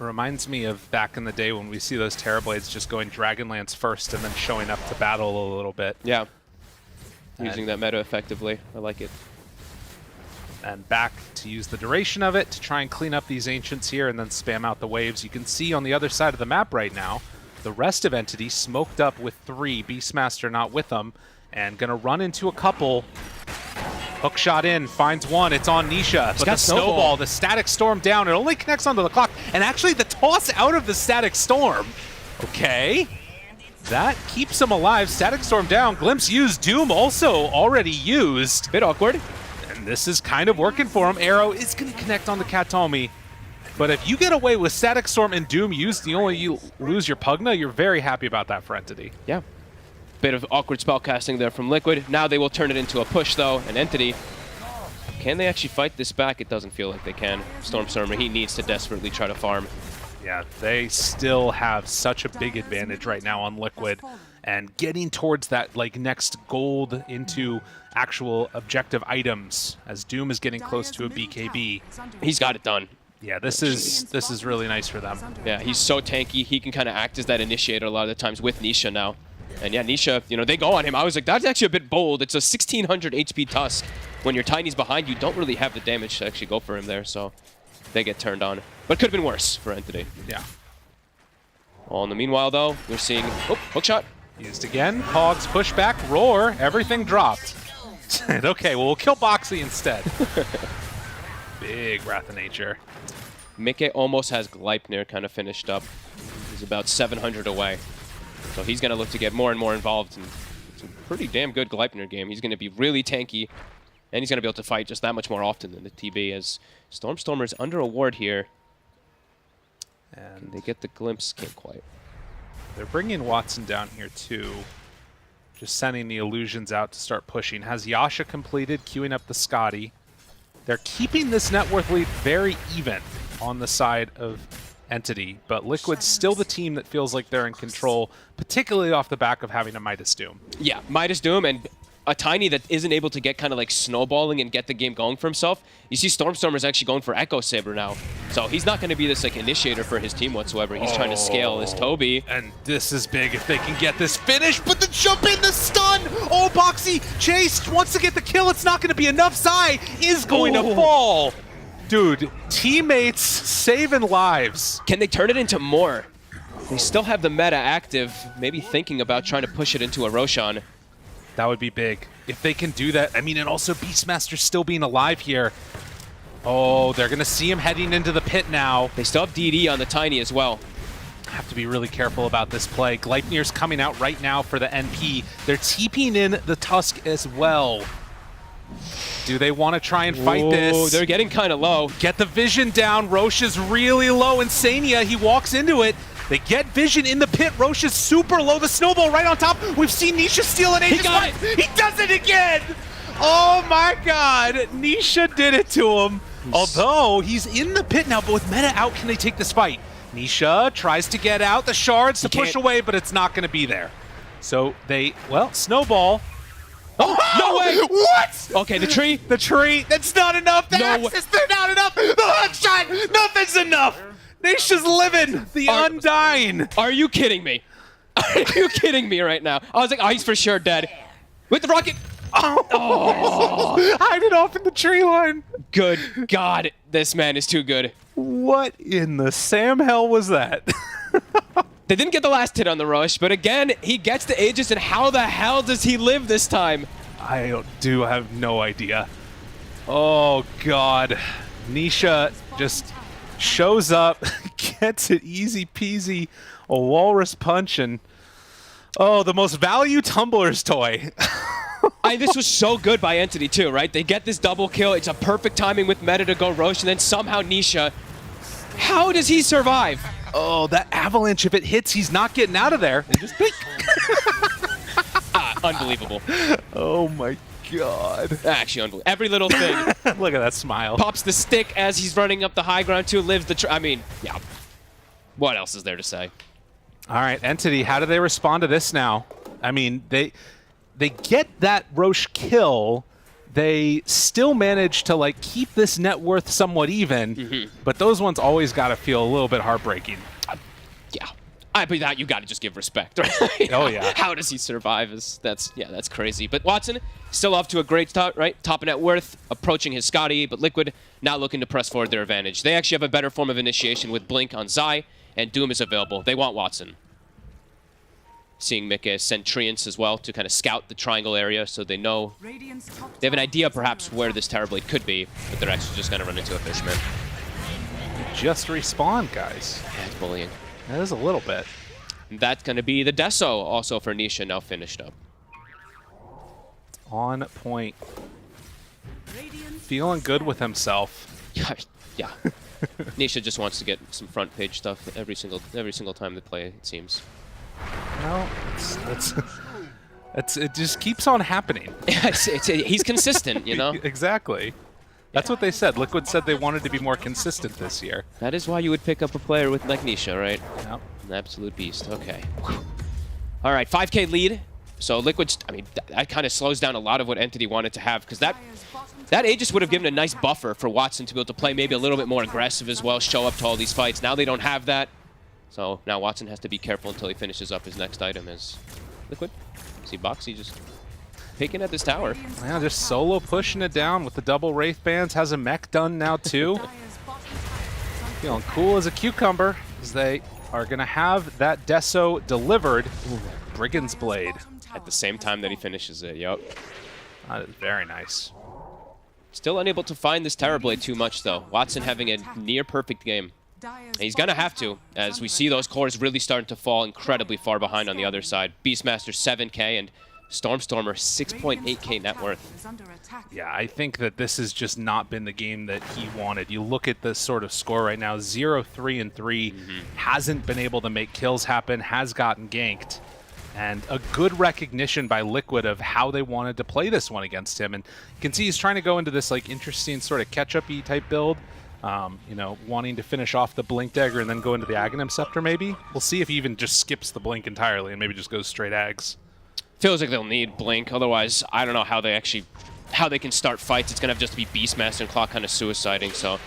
reminds me of back in the day when we see those Terrorblades just going Dragonlance first and then showing up to battle a little bit. Yeah. Using that meta effectively. I like it. And back to use the duration of it to try and clean up these Ancients here and then spam out the waves. You can see on the other side of the map right now, the rest of Entity smoked up with 3, Beastmaster not with them, and gonna run into a couple. Hook shot in, finds one, it's on Nisha. But the snowball, the Static Storm down, it only connects onto the clock. And actually the toss out of the Static Storm. Okay. That keeps him alive. Static Storm down. Glimpse used. Doom also already used. Bit awkward. And this is kind of working for him. Arrow is going to connect on the Katomi. But if you get away with Static Storm and Doom used, you lose your Pugna, you're very happy about that for Entity. Yeah. Bit of awkward spellcasting there from Liquid. Now they will turn it into a push, though. And Entity, can they actually fight this back? It doesn't feel like they can. Stormstormer, he needs to desperately try to farm. Yeah, they still have such a big advantage right now on Liquid, and getting towards that like next gold into actual objective items as Doom is getting close to a BKB. He's got it done. Yeah, this is really nice for them. Yeah, he's so tanky. He can kind of act as that initiator a lot of the times with Nisha now. And yeah, Nisha, you know, they go on him. I was like, that's actually a bit bold. It's a 1600 HP Tusk. When your Tiny's behind, you don't really have the damage to actually go for him there, so they get turned on. But could have been worse for Entity. Yeah. All in the meanwhile, though, we're seeing... Oh, hook shot. Used again. Hogs push back, roar, everything dropped. Okay, well, we'll kill Boxy instead. Big Wrath of Nature. Mickey almost has Gleipnir kind of finished up. He's about 700 away. So he's going to look to get more and more involved in some pretty damn good Gleipnir game. He's going to be really tanky, and he's going to be able to fight just that much more often than the TB, as Stormstormer's under a ward here. And they get the glimpse, can't quite. They're bringing Watson down here too. Just sending the illusions out to start pushing. Has Yasha completed, queuing up the Scotty. They're keeping this net worth lead very even on the side of Entity, but Liquid's still the team that feels like they're in control, particularly off the back of having a Midas Doom. Yeah, Midas Doom and a Tiny that isn't able to get kind of like snowballing and get the game going for himself. You see Stormstormer's actually going for Echo Saber now. So he's not going to be this like initiator for his team whatsoever. He's trying to scale this Toby. And this is big if they can get this finish, but the jump in, the stun! Oh, Boxy Chase wants to get the kill. It's not going to be enough. Zai is going to fall. Dude, teammates saving lives. Can they turn it into more? They still have the meta active, maybe thinking about trying to push it into a Roshan. That would be big. If they can do that, I mean, and also Beastmaster still being alive here. Oh, they're going to see him heading into the pit now. They still have DD on the Tiny as well. Have to be really careful about this play. Gleipnir's coming out right now for the NP. They're TPing in the Tusk as well. Do they want to try and fight this? They're getting kind of low. Get the vision down. Roche is really low. Insania, he walks into it. They get vision in the pit. Roche is super low. The snowball right on top. We've seen Nisha steal an Aegis. He does it again! Oh my god! Nisha did it to him. Although, he's in the pit now, but with meta out, can they take this fight? Nisha tries to get out. The shards to push away, but it's not going to be there. So they, well, snowball. Oh, no way! What? Okay, the tree. The tree. That's not enough. The axis, they're not enough. The hook shot. Nothing's enough. Nisha's living. The Undying. Are you kidding me? Are you kidding me right now? I was like, oh, he's for sure dead. With the rocket. Oh. Hide it off in the tree line. Good God, this man is too good. What in the Sam hell was that? They didn't get the last hit on the rush, but again, he gets the Aegis, and how the hell does he live this time? I do have no idea. Oh, God. Nisha just shows up, gets it easy peasy, a walrus punch, and oh, the most value Tumblr's toy. This was so good by Entity too, right? They get this double kill. It's a perfect timing with meta to go Roche, and then somehow Nisha. How does he survive? Oh, that avalanche, if it hits, he's not getting out of there. And just think. Unbelievable. Oh my God. Actually, unbelievable. Every little thing. Look at that smile. Pops the stick as he's running up the high ground too, lives the I mean, yeah. What else is there to say? All right, Entity, how do they respond to this now? I mean, they get that Roche kill. They still manage to like keep this net worth somewhat even, but those ones always got to feel a little bit heartbreaking. Yeah, but that you got to just give respect, right? Oh yeah. How does he survive? That's crazy. But Watson still off to a great start, right? Top of net worth, approaching his Scotty, but Liquid now looking to press forward their advantage. They actually have a better form of initiation with Blink on Zai, and Doom is available. They want Watson. Seeing Mika send Treants as well to kind of scout the triangle area so they know. They have an idea perhaps where this Terrorblade could be, but they're actually just going to run into a Fishman. Just respawn, guys. Yeah, it's bullying. That is a little bit. And that's going to be the Deso also for Nisha, now finished up. On point. Feeling good with himself. Yeah. Nisha just wants to get some front page stuff every single time they play, it seems. No, it just keeps on happening. He's consistent, you know? Exactly. That's what they said. Liquid said they wanted to be more consistent this year. That is why you would pick up a player with like Nisha, right? Yep. An absolute beast. Okay. All right, 5K lead. So Liquid's, I mean, that kind of slows down a lot of what Entity wanted to have, because that Aegis would have given a nice buffer for Watson to be able to play maybe a little bit more aggressive as well, show up to all these fights. Now they don't have that. So now Watson has to be careful until he finishes up his next item as Liquid. See Boxy just picking at this tower. Yeah, just solo pushing it down with the double Wraith Bands. Has a mech done now too. Feeling cool as a cucumber as they are going to have that Deso delivered. Brigand's Blade. At the same time that he finishes it, yep. That is very nice. Still unable to find this Terrorblade too much though. Watson having a near perfect game. And he's going to have to, as we see those cores really starting to fall incredibly far behind on the other side. Beastmaster 7K and Stormstormer 6.8K net worth. Yeah, I think that this has just not been the game that he wanted. You look at the sort of score right now, 0-3-3, hasn't been able to make kills happen, has gotten ganked. and a good recognition by Liquid of how they wanted to play this one against him. And you can see he's trying to go into this like interesting sort of catch-up-y type build, you know, wanting to finish off the Blink Dagger and then go into the Aghanim Scepter maybe. We'll see if he even just skips the Blink entirely and maybe just goes straight Ags. Feels like they'll need Blink, otherwise I don't know how they can start fights. It's gonna have just to be Beastmaster and Clock kind of suiciding, so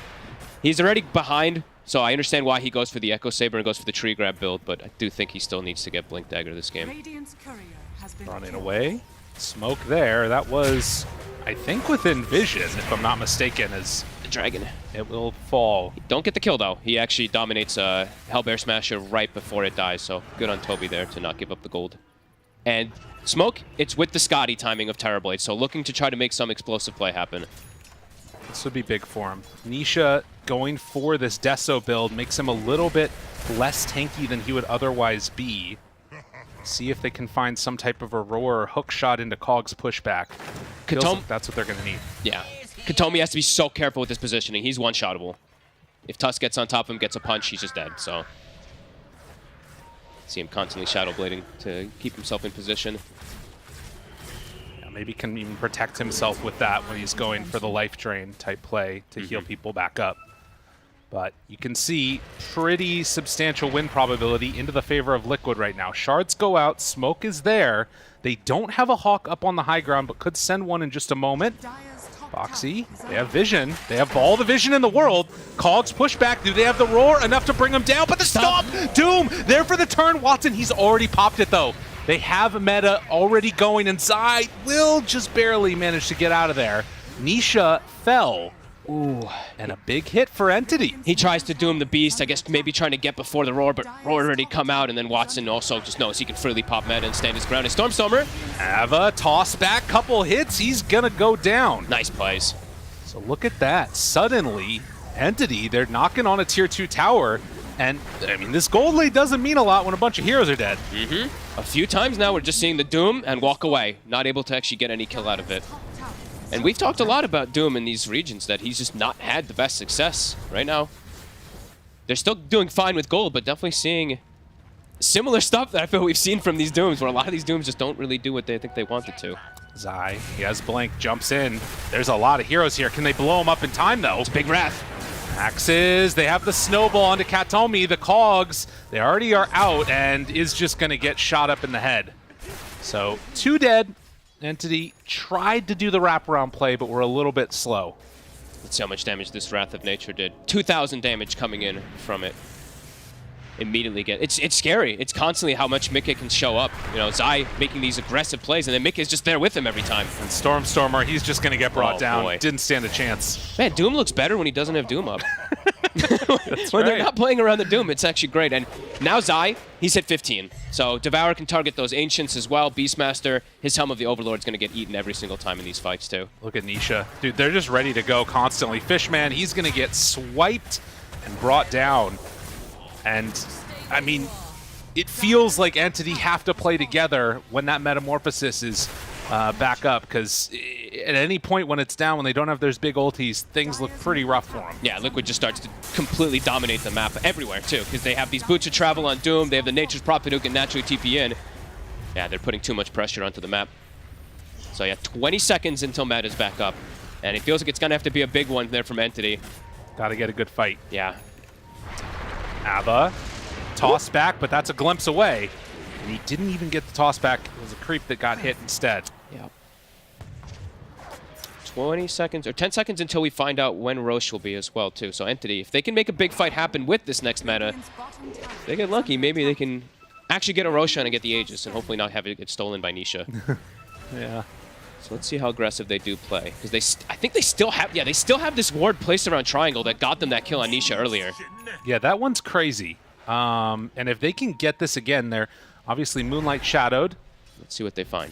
he's already behind, so I understand why he goes for the Echo Saber and goes for the Tree Grab build, but I do think he still needs to get Blink Dagger this game. Running away. Smoke there. That was, I think, within vision, if I'm not mistaken, as the dragon. It will fall. Don't get the kill, though. He actually dominates Hellbear Smasher right before it dies, so good on Toby there to not give up the gold. And Smoke, it's with the Scotty timing of Terrorblade, so looking to try to make some explosive play happen. This would be big for him. Nisha going for this Deso build makes him a little bit less tanky than he would otherwise be. See if they can find some type of Aurora or hook shot into Cog's pushback. Like that's what they're going to need. Yeah. Katomi has to be so careful with his positioning. He's one-shottable. If Tusk gets on top of him, gets a punch, he's just dead, so... See him constantly shadow blading to keep himself in position. Yeah, maybe can even protect himself with that when he's going for the life drain type play to heal people back up. But you can see pretty substantial win probability into the favor of Liquid right now. Shards go out, Smoke is there. They don't have a Hawk up on the high ground, but could send one in just a moment. Boxy, they have vision. They have all the vision in the world. Cogs push back. Do they have the roar? Enough to bring him down, but the stop! Doom, there for the turn. Watson, he's already popped it though. They have meta already going, and Zai will just barely manage to get out of there. Nisha fell. Ooh, and a big hit for Entity. He tries to Doom the Beast, I guess maybe trying to get before the Roar, but Roar already come out, and then Watson also just knows he can freely pop meta and stand his ground. And Stormstormer. Have a toss back, couple hits, he's gonna go down. Nice plays. So look at that. Suddenly, Entity, they're knocking on a tier 2 tower, and I mean, this gold lead doesn't mean a lot when a bunch of heroes are dead. A few times now we're just seeing the Doom and walk away, not able to actually get any kill out of it. And we've talked a lot about Doom in these regions, that he's just not had the best success right now. They're still doing fine with gold, but definitely seeing similar stuff that I feel we've seen from these Dooms, where a lot of these Dooms just don't really do what they think they wanted to. Zai, he has Blink, jumps in. There's a lot of heroes here. Can they blow him up in time, though? It's a big Wrath. Axes, they have the snowball onto Katomi. The Cogs, they already are out, and is just going to get shot up in the head. So, 2 dead. Entity tried to do the wraparound play, but we're a little bit slow. Let's see how much damage this Wrath of Nature did. 2,000 damage coming in from it. Immediately get it's scary. It's constantly how much Mickey can show up. You know, Zai making these aggressive plays, and then Mickey's just there with him every time. And Stormstormer, he's just going to get brought down. Boy. Didn't stand a chance. Man, Doom looks better when he doesn't have Doom up. That's when right. they're not playing around the Doom, it's actually great. And now Zai, he's hit 15. So Devour can target those Ancients as well. Beastmaster, his Helm of the Overlord's going to get eaten every single time in these fights too. Look at Nisha. Dude, they're just ready to go constantly. Fishman, he's going to get swiped and brought down. And, I mean, it feels like Entity have to play together when that Metamorphosis is back up, because at any point when it's down, when they don't have those big ultis, things look pretty rough for them. Yeah, Liquid just starts to completely dominate the map everywhere, too, because they have these Boots of Travel on Doom, they have the Nature's Prophet who can naturally TP in. Yeah, they're putting too much pressure onto the map. So yeah, 20 seconds until meta's back up, and it feels like it's going to have to be a big one there from Entity. Gotta get a good fight. Yeah. Abba, toss back, but that's a glimpse away. And he didn't even get the toss back. It was a creep that got hit instead. Yeah. 20 seconds, or 10 seconds until we find out when Roche will be as well, too. So Entity, if they can make a big fight happen with this next meta, if they get lucky, maybe they can actually get a Roshan and get the Aegis, and hopefully not have it get stolen by Nisha. Yeah. So let's see how aggressive they do play. Because I think they still have, they still have this ward placed around Triangle that got them that kill on Nisha earlier. Yeah, that one's crazy. And if they can get this again, they're obviously Moonlight shadowed. Let's see what they find.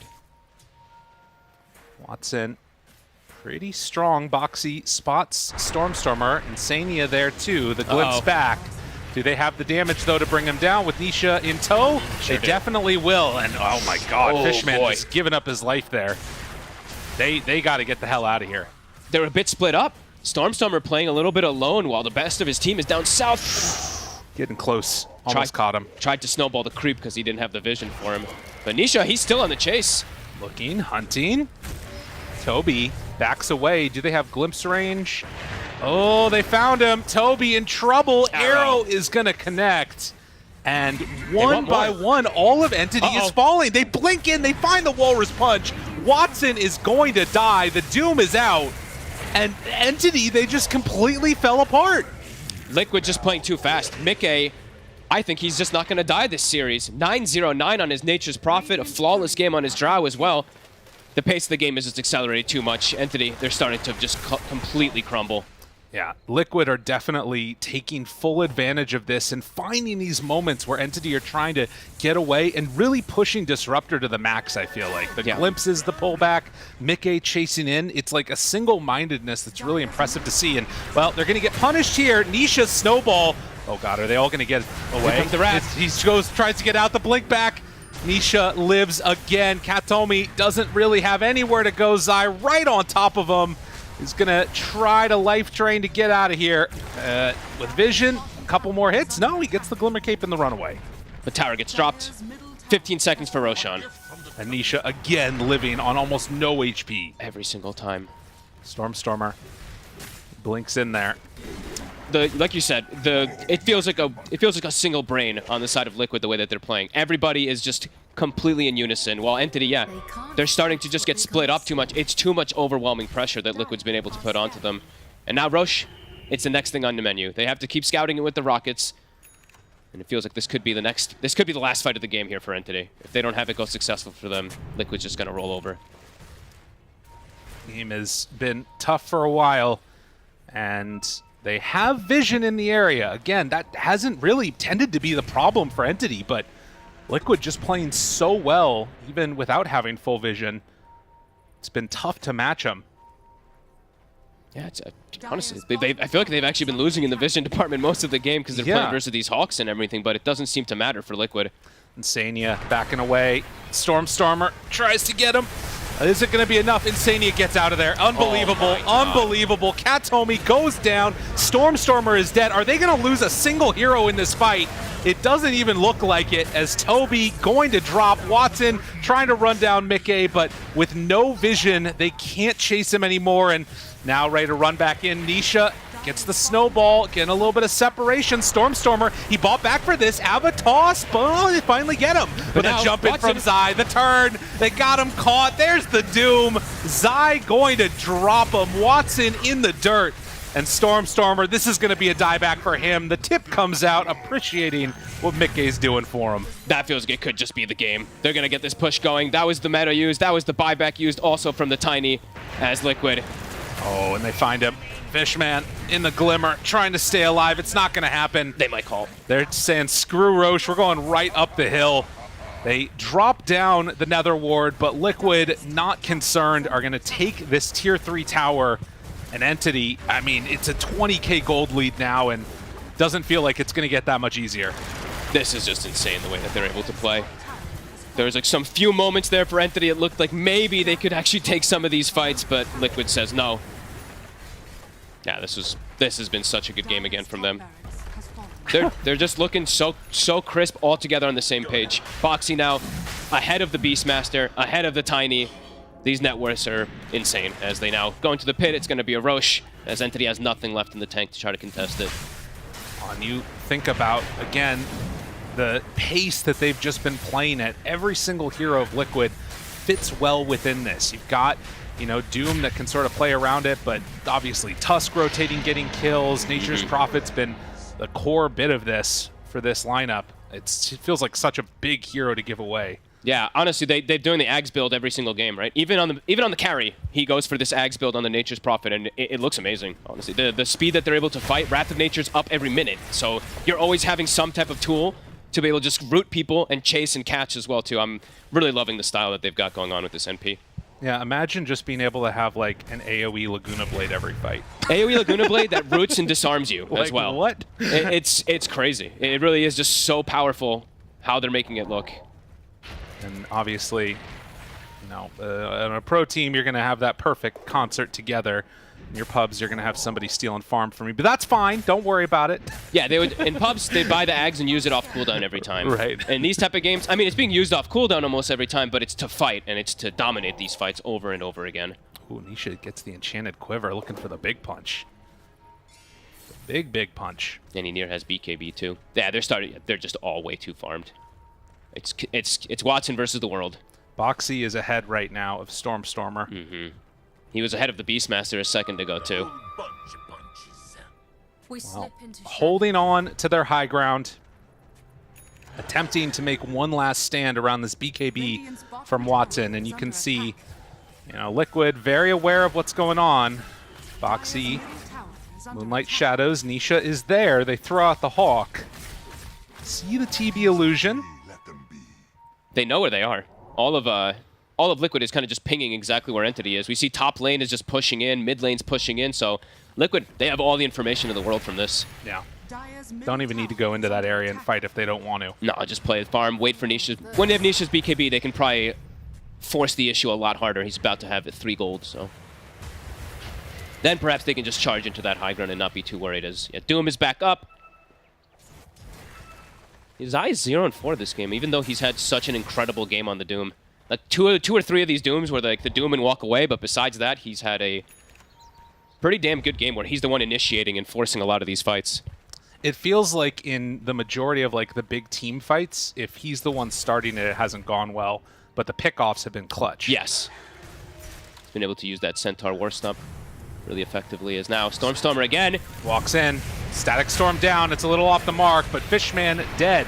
Watson, pretty strong. Boxy spots Stormstormer. Insania there too. The glimpse back. Do they have the damage though to bring him down with Nisha in tow? Sure they do. definitely will. And oh my God, Oh, Fishman boy. just giving up his life there. They got to get the hell out of here. They're a bit split up. Stormstormer playing a little bit alone while the best of his team is down south. Getting close. Almost caught him. Tried to snowball the creep because he didn't have the vision for him. But Nisha, he's still on the chase. Looking, hunting. Toby backs away. Do they have glimpse range? Oh, they found him. Toby in trouble. Arrow is going to connect. And one by one, all of Entity is falling. They blink in. They find the Walrus Punch. Watson is going to die. The Doom is out. And Entity, they just completely fell apart. Liquid just playing too fast. Mickey, I think he's just not going to die this series. 9-0-9 on his Nature's Prophet, a flawless game on his Drow as well. The pace of the game is just accelerated too much. Entity, they're starting to just completely crumble. Yeah, Liquid are definitely taking full advantage of this and finding these moments where Entity are trying to get away and really pushing Disruptor to the max, I feel like. The glimpses, the pullback, Mickey chasing in. It's like a single-mindedness that's really impressive to see. And, well, they're going to get punished here. Nisha's snowball. Oh, God, are they all going to get away? Here comes the rat. He tries to get out the blink back. Nisha lives again. Katomi doesn't really have anywhere to go. Zai right on top of him. He's going to try to life drain to get out of here. With vision, a couple more hits. No, he gets the Glimmer Cape in the runaway. The tower gets dropped. 15 seconds for Roshan. And Nisha again living on almost no HP. Every single time. Stormer blinks in there. Like you said, it feels like a single brain on the side of Liquid the way that they're playing. Everybody is just completely in unison. While Entity, they're starting to just get split up too much. It's too much overwhelming pressure that Liquid's been able to put onto them. And now Roche, it's the next thing on the menu. They have to keep scouting it with the rockets. And it feels like this could be the last fight of the game here for Entity. If they don't have it go successful for them, Liquid's just gonna roll over. Game has been tough for a while, and they have vision in the area. Again, that hasn't really tended to be the problem for Entity, but Liquid just playing so well, even without having full vision. It's been tough to match them. Yeah, honestly, I feel like they've actually been losing in the vision department most of the game because they're playing versus these Hawks and everything, but it doesn't seem to matter for Liquid. Insania backing away. Stormer tries to get him. Is it going to be enough? Insania gets out of there. Unbelievable. Unbelievable. Katomi goes down. Stormer is dead. Are they going to lose a single hero in this fight? It doesn't even look like it, as Toby going to drop. Watson trying to run down Mickey, but with no vision, they can't chase him anymore. And now ready to run back in. Nisha gets the snowball, getting a little bit of separation. Stormer, he bought back for this. Avatos, but they finally get him. But a jump in from Zai, the turn, they got him caught. There's the Doom. Zai going to drop him. Watson in the dirt. And Stormer, this is going to be a dieback for him. The tip comes out, appreciating what Mickey's doing for him. That feels like it could just be the game. They're going to get this push going. That was the meta used. That was the buyback used also from the Tiny as Liquid. Oh, and they find him. Fishman in the Glimmer, trying to stay alive. It's not going to happen. They might call. They're saying, screw Roche, we're going right up the hill. They drop down the Nether Ward, but Liquid, not concerned, are going to take this Tier 3 tower. An Entity, I mean, it's a 20k gold lead now, and doesn't feel like it's going to get that much easier. This is just insane the way that they're able to play. There was like some few moments there for Entity. It looked like maybe they could actually take some of these fights, but Liquid says no. Yeah, this has been such a good game again from them. They're just looking so crisp all together on the same page. Boxy now ahead of the Beastmaster, ahead of the Tiny. These net worths are insane as they now go into the pit. It's going to be a Roche as Entity has nothing left in the tank to try to contest it. And you think about, again, the pace that they've just been playing at. Every single hero of Liquid fits well within this. You've got, you know, Doom that can sort of play around it, but obviously Tusk rotating, getting kills. Nature's Prophet's been the core bit of this for this lineup. It feels like such a big hero to give away. Yeah, honestly, they're doing the Ags build every single game, right? Even on the carry, he goes for this Ags build on the Nature's Prophet, and it looks amazing, honestly. The speed that they're able to fight, Wrath of Nature's up every minute, so you're always having some type of tool to be able to just root people and chase and catch as well, too. I'm really loving the style that they've got going on with this NP. Yeah, imagine just being able to have, like, an AoE Laguna Blade every fight. AoE Laguna Blade that roots and disarms you as well. What? It's crazy. It really is just so powerful how they're making it look. And obviously, you know, on a pro team, you're going to have that perfect concert together. In your pubs, you're going to have somebody stealing farm from me, but that's fine. Don't worry about it. Yeah, they would in pubs, they'd buy the Ags and use it off cooldown every time. Right. In these type of games, I mean, it's being used off cooldown almost every time, but it's to fight, and it's to dominate these fights over and over again. Ooh, Nisha gets the enchanted quiver, looking for the big punch. The big punch. And he near has BKB too. Yeah, they're just all way too farmed. It's Watson versus the world. Boxy is ahead right now of Stormstormer. Mm-hmm. He was ahead of the Beastmaster a second ago too. Well, holding on to their high ground, attempting to make one last stand around this BKB from Watson, and you can see, you know, Liquid very aware of what's going on. Boxy, Moonlight Shadows, Nisha is there. They throw out the Hawk. See the TB illusion. They know where they are. All of Liquid is kind of just pinging exactly where Entity is. We see top lane is just pushing in, mid lane's pushing in, so Liquid, they have all the information in the world from this. Yeah. Don't even need to go into that area and fight if they don't want to. No, just play the farm, wait for Nisha's. When they have Nisha's BKB, they can probably force the issue a lot harder. He's about to have 3 gold, so. Then perhaps they can just charge into that high ground and not be too worried as Doom is back up. His eye is 0-4 this game, even though he's had such an incredible game on the Doom. Like two or three of these Dooms were like the Doom and walk away, but besides that, he's had a pretty damn good game where he's the one initiating and forcing a lot of these fights. It feels like in the majority of like the big team fights, if he's the one starting it, it hasn't gone well, but the pickoffs have been clutch. Yes. He's been able to use that Centaur War Stump really effectively as now. Stormstormer again. Walks in. Static Storm down. It's a little off the mark, but Fishman dead.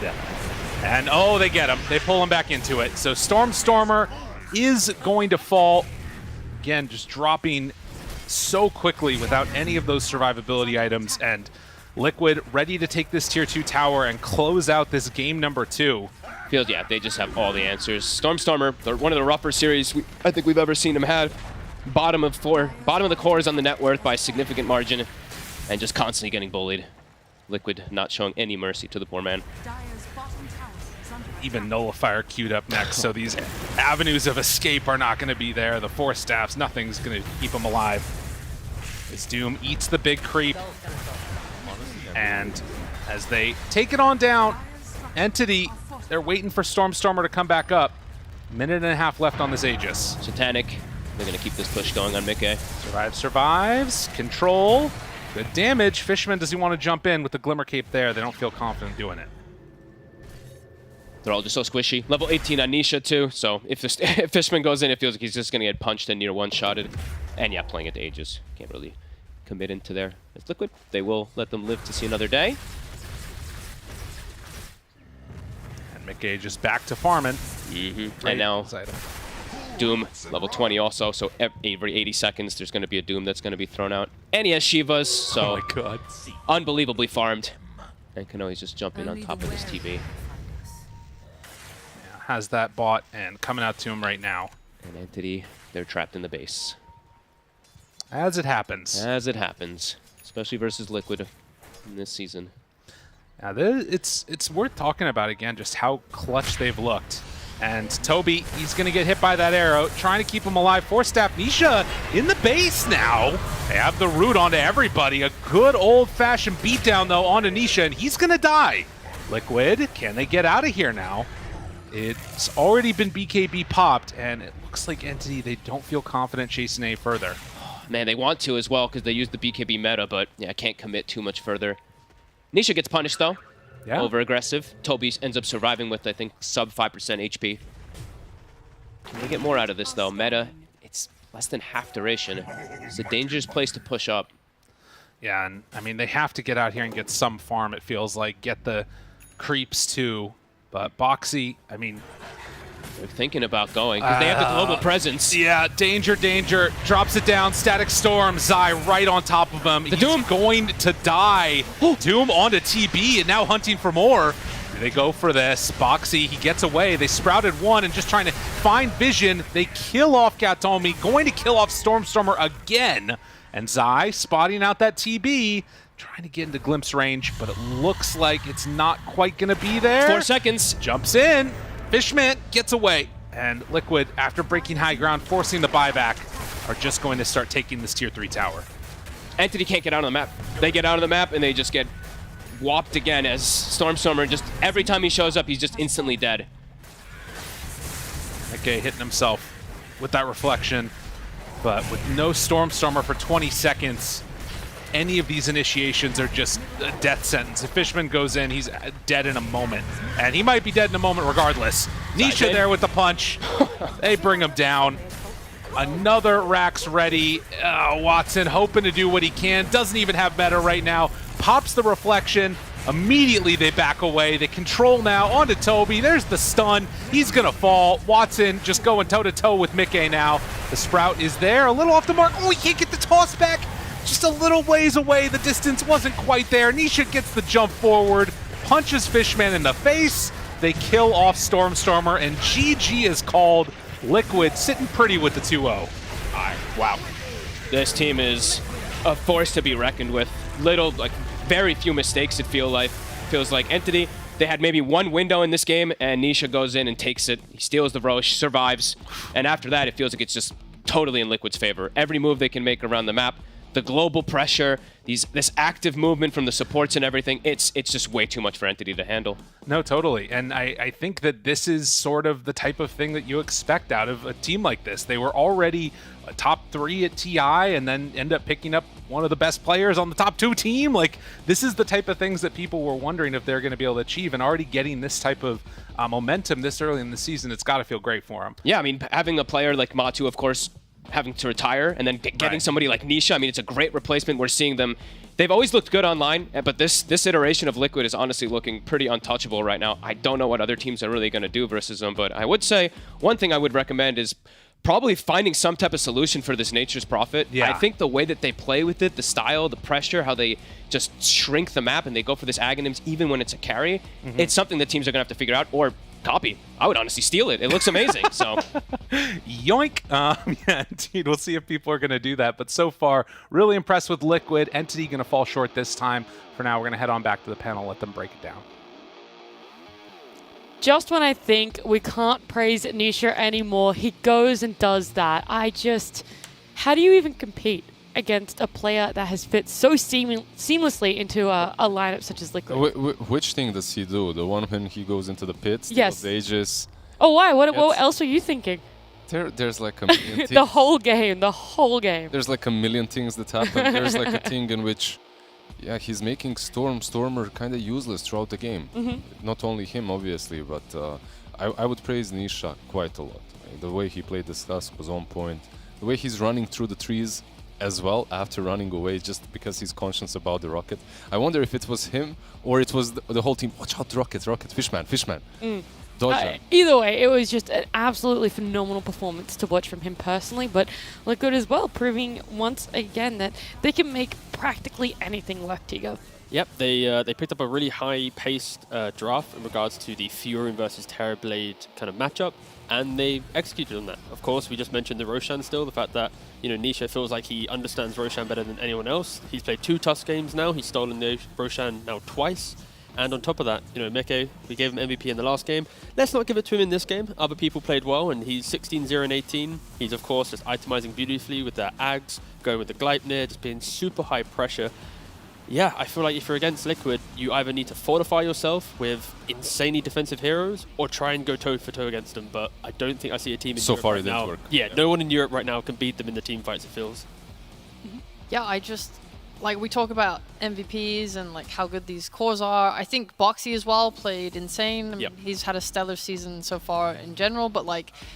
And oh, they get him. They pull him back into it. So Stormstormer is going to fall. Again, just dropping so quickly without any of those survivability items, and Liquid ready to take this tier 2 tower and close out this game number 2. Feels, yeah, they just have all the answers. Stormstormer, they're one of the rougher series I think we've ever seen them have. Bottom of the cores on the net worth by a significant margin, and just constantly getting bullied. Liquid not showing any mercy to the poor man. Even Nullifier queued up next, so these avenues of escape are not going to be there. The 4 staffs, nothing's going to keep them alive. As Doom eats the big creep, and as they take it on down, Entity, they're waiting for Stormstormer to come back up. Minute and a half left on this Aegis. Satanic, they're going to keep this push going on Mickey. Survives. Control. Good damage. Fishman, does he want to jump in with the Glimmer Cape there? They don't feel confident doing it. They're all just so squishy. Level 18 on Nisha too, so if Fishman goes in, it feels like he's just going to get punched and near one-shotted. And yeah, playing at the Aegis. Can't really commit into there. It's Liquid. They will let them live to see another day. And Mickey just back to farming. And now Doom, level 20 also, so every 80 seconds there's going to be a Doom that's going to be thrown out. And he has Shivas, so oh my God, unbelievably farmed. And Kanoi's just jumping on top of his TB. Has that bot and coming out to him right now. And Entity, they're trapped in the base. As it happens. As it happens. Especially versus Liquid in this season. Now, it's worth talking about again just how clutch they've looked. And Toby, he's going to get hit by that arrow, trying to keep him alive. 4-staff Nisha in the base now. They have the root onto everybody. A good old-fashioned beatdown, though, onto Nisha, and he's going to die. Liquid, can they get out of here now? It's already been BKB popped, and it looks like Entity, they don't feel confident chasing any further. Man, they want to as well because they use the BKB meta, but yeah, I can't commit too much further. Nisha gets punished, though. Yeah. Over-aggressive. Toby ends up surviving with, I think, sub 5% HP. Can they get more out of this, though? Meta, it's less than half duration. It's a dangerous place to push up. Yeah, and I mean, they have to get out here and get some farm, it feels like. Get the creeps, too. But Boxy, I mean... They're thinking about going, because they have the global presence. Yeah, danger. Drops it down. Static Storm. Zai right on top of him. He's Doom going to die. Doom onto TB and now hunting for more. Do they go for this? Boxy, he gets away. They sprouted one and just trying to find vision. They kill off Gatomi. Going to kill off Stormstormer again. And Zai spotting out that TB. Trying to get into glimpse range, but it looks like it's not quite going to be there. 4 seconds. Jumps in. Fishman gets away, and Liquid, after breaking high ground, forcing the buyback, are just going to start taking this tier 3 tower. Entity can't get out of the map. They get out of the map and they just get whopped again as Stormstormer just every time he shows up, he's just instantly dead. Okay, hitting himself with that reflection, but with no Stormstormer for 20 seconds, any of these initiations are just a death sentence. If Fishman goes in, he's dead in a moment, and he might be dead in a moment regardless. Nisha there with the punch. They bring him down. Another Rax ready. Watson hoping to do what he can. Doesn't even have meta right now. Pops the reflection. Immediately they back away. They control now onto Toby. There's the stun. He's going to fall. Watson just going toe-to-toe with Mickey now. The Sprout is there. A little off the mark. Oh, he can't get the toss back. Just a little ways away. The distance wasn't quite there. Nisha gets the jump forward. Punches Fishman in the face. They kill off Stormstormer. And GG is called. Liquid sitting pretty with the 2-0. Wow. This team is a force to be reckoned with. Very few mistakes, it feels like. Entity, they had maybe one window in this game, and Nisha goes in and takes it. He steals the Roche, survives, and after that, it feels like it's just totally in Liquid's favor. Every move they can make around the map, the global pressure, this active movement from the supports and everything, it's just way too much for Entity to handle. No, totally. And I think that this is sort of the type of thing that you expect out of a team like this. They were already a top 3 at TI and then end up picking up one of the best players on the top 2 team. Like, this is the type of things that people were wondering if they're going to be able to achieve, and already getting this type of momentum this early in the season, it's got to feel great for them. Yeah, I mean, having a player like Matu, of course, having to retire, and then getting somebody like Nisha, I mean, it's a great replacement. We're seeing them. They've always looked good online, but this iteration of Liquid is honestly looking pretty untouchable right now. I don't know what other teams are really going to do versus them, but I would say one thing I would recommend is probably finding some type of solution for this Nature's Prophet. Yeah. I think the way that they play with it, the style, the pressure, how they just shrink the map and they go for this Aghanims even when it's a carry, it's something that teams are going to have to figure out or copy. I would honestly steal it. It looks amazing. So, yoink. Yeah, indeed. We'll see if people are going to do that. But so far, really impressed with Liquid. Entity going to fall short this time. For now, we're going to head on back to the panel, let them break it down. Just when I think we can't praise Nisha anymore, he goes and does that. How do you even compete against a player that has fit so seamlessly into a lineup such as Liquid? Which thing does he do? The one when he goes into the pits? Yes. The Aegis? Oh, why? What else are you thinking? There's like a million things. The whole game. There's like a million things that happen. There's like a thing in which, yeah, he's making Stormer kind of useless throughout the game. Not only him, obviously, but I would praise Nisha quite a lot. The way he played this task was on point. The way he's running through the trees as well after running away just because he's conscious about the rocket. I wonder if it was him or it was the whole team. Watch out, rocket, Fishman. Dodge Either way, it was just an absolutely phenomenal performance to watch from him personally, but Liquid as well, proving once again that they can make practically anything work, Tigo. Yep, they picked up a really high-paced draft in regards to the Furion versus Terrorblade kind of matchup, and they executed on that. Of course, we just mentioned the Roshan still, the fact that, Nisha feels like he understands Roshan better than anyone else. He's played 2 Tusk games now. He's stolen the Roshan now twice. And on top of that, Meke, we gave him MVP in the last game. Let's not give it to him in this game. Other people played well, and he's 16-0 and 18. He's, of course, just itemizing beautifully with the Ags, going with the Gleipnir, just being super high pressure. Yeah, I feel like if you're against Liquid, you either need to fortify yourself with insanely defensive heroes or try and go toe-for-toe against them, but I don't think I see a team in so Europe far right it didn't now. work. Yeah, no one in Europe right now can beat them in the team fights, it feels. Yeah, we talk about MVPs and how good these cores are. I think Boxy as well played insane. I mean, he's had a stellar season so far in general, but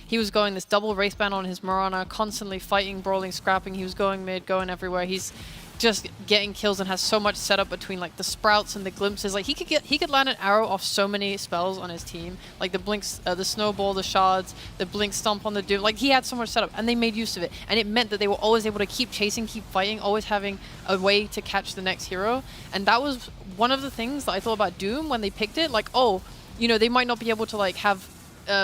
he was going this double race ban on his Mirana, constantly fighting, brawling, scrapping. He was going mid, going everywhere. He's just getting kills and has so much setup between the sprouts and the glimpses. He could land an arrow off so many spells on his team, the blinks, the snowball, the shards, the blink stomp on the doom. He had so much setup, and they made use of it, and it meant that they were always able to keep chasing, keep fighting, always having a way to catch the next hero. And that was one of the things that I thought about Doom when they picked it. They might not be able to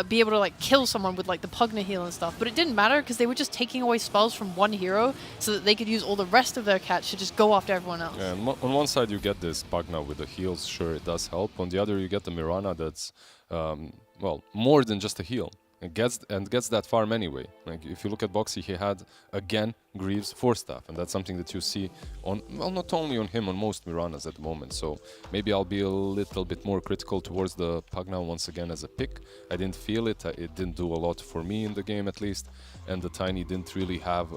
be able to kill someone with the Pugna heal and stuff, but it didn't matter because they were just taking away spells from one hero so that they could use all the rest of their catch to just go after everyone else. Yeah, on one side you get this Pugna with the heals, sure it does help. On the other you get the Mirana that's, more than just a heal. and gets that farm anyway. Like if you look at Boxy, he had again Greaves 4-staff, and that's something that you see on, well, not only on him, on most Miranas at the moment. So maybe I'll be a little bit more critical towards the Pugna once again as a pick. I didn't feel it. It didn't do a lot for me in the game at least, and the Tiny didn't really have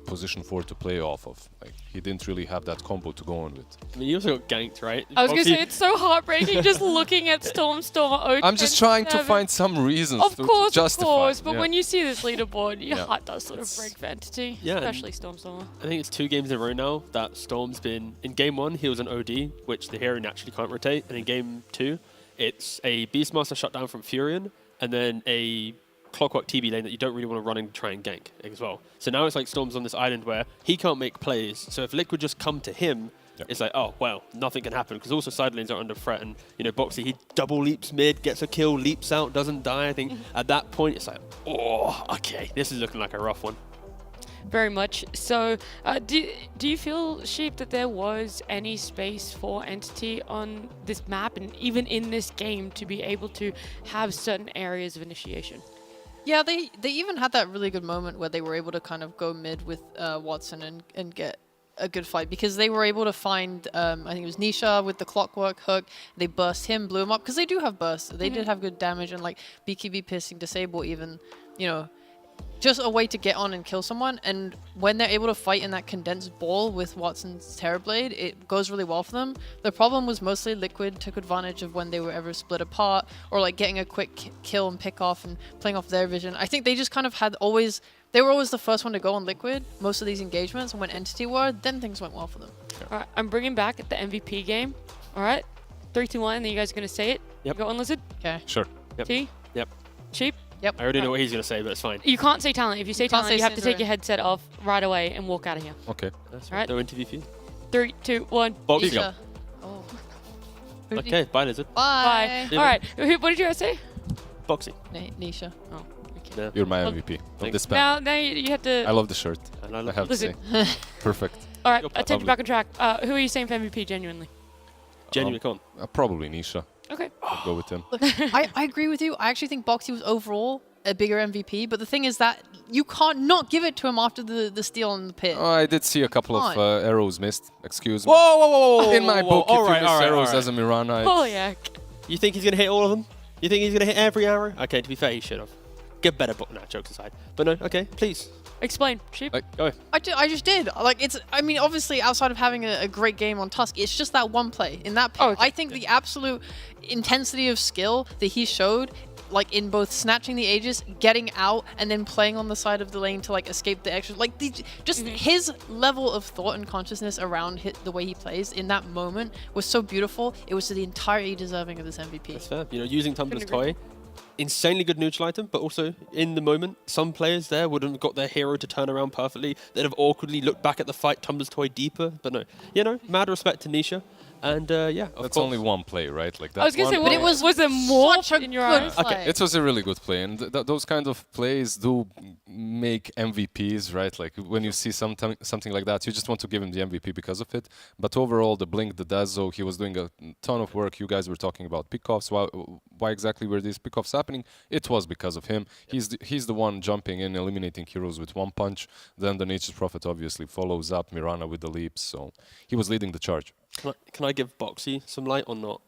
position 4 to play off of. Like he didn't really have that combo to go on with. I mean, you also got ganked, right? I was going to say, it's so heartbreaking just looking at Storm. I'm just trying to find some reasons to justify. Of course, but yeah. when you see this leaderboard, your heart does sort of break for Entity, Yeah, especially Storm. I think it's 2 games in a row now that Storm's been... In game 1, he was an OD, which the hero naturally can't rotate, and in game 2, it's a Beastmaster shutdown from Furion, and then a Clockwork TB lane that you don't really want to run and try and gank as well. So now it's like Storm's on this island where he can't make plays, so if Liquid just come to him, it's like, oh, well, nothing can happen, because also side lanes are under threat, and, you know, Boxy, he double leaps mid, gets a kill, leaps out, doesn't die. I think at that point, it's like, oh, okay, this is looking like a rough one. Very much. So, do you feel, Sheep, that there was any space for Entity on this map and even in this game to be able to have certain areas of initiation? Yeah, they even had that really good moment where they were able to kind of go mid with Watson and get a good fight, because they were able to find, I think it was Nisha with the Clockwork hook. They burst him, blew him up, because they do have bursts. They did have good damage, and like BKB piercing disable even, you know, just a way to get on and kill someone. And when they're able to fight in that condensed ball with Watson's Terrorblade, it goes really well for them. The problem was mostly Liquid took advantage of when they were ever split apart, or like getting a quick kill and pick off and playing off their vision. I think they just kind of had always... They were always the first one to go on Liquid, most of these engagements, and when Entity were, then things went well for them. All right, I'm bringing back the MVP game. All right, 3, 2, 1, and then you guys are going to say it. Yep. Go on, Lizard. Okay. Sure. Yep. T? Yep. Sheep? Yep. I already know what he's going to say, but it's fine. You can't say talent. If you say talent, you have to take Syndra. your headset off right away and walk out of here. Okay. That's All right. No interview for you. 3, 2, 1. Boxy. Nisha. Oh. Okay, bye, Lizard. Bye. Yeah. All right. What did you guys say? Boxy. Nisha. Oh. Yeah. You're my Well, MVP of thanks. this band. Now you have to... I love the shirt. And I I love have to say. Listen. Perfect. All right, I take Lovely. you back on track. Who are you saying for MVP, genuinely? Genuinely con. Probably Nisha. Okay. I'll go with him. Look, I agree with you. I actually think Boxy was overall a bigger MVP, but the thing is that you can't not give it to him after the steal in the pit. Oh, I did see a couple of arrows missed. Excuse me. Whoa. In my book, if All right, you miss all right, arrows all right. as a Mirana, Holy heck. You think he's going to hit all of them? You think he's going to hit every arrow? Okay, to be fair, he should have. Get better, but nah, jokes aside. But no, okay, please. Explain, Sheep. Go. I just did. Like, it's, I mean, obviously, outside of having a great game on Tusk, it's just that one play. In that pit, Oh, okay. I think the absolute intensity of skill that he showed, like, in both snatching the Aegis, getting out, and then playing on the side of the lane to, like, escape the extra, like, just his level of thought and consciousness around the way he plays in that moment was so beautiful. It was to the entirety deserving of this MVP. That's fair. You know, using Tumblr's Couldn't agree. toy, insanely good neutral item, but also in the moment, some players there wouldn't have got their hero to turn around perfectly. They'd have awkwardly looked back at the fight, Tumblr's toy deeper. But no, you know, mad respect to Nisha. And yeah, of that's course. only one play, right? Like that. I was going to say, one but play. was there more such a in your good eyes? play. It was a really good play, and those kind of plays do make MVPs, right? Like when you see something like that, you just want to give him the MVP because of it. But overall, the Blink, the Dazo, he was doing a ton of work. You guys were talking about pickoffs. Why exactly were these pickoffs happening? It was because of him. He's the one jumping in, eliminating heroes with one punch. Then the Nature's Prophet obviously follows up Mirana with the leaps. So he was leading the charge. Can I give Boxy some light or not?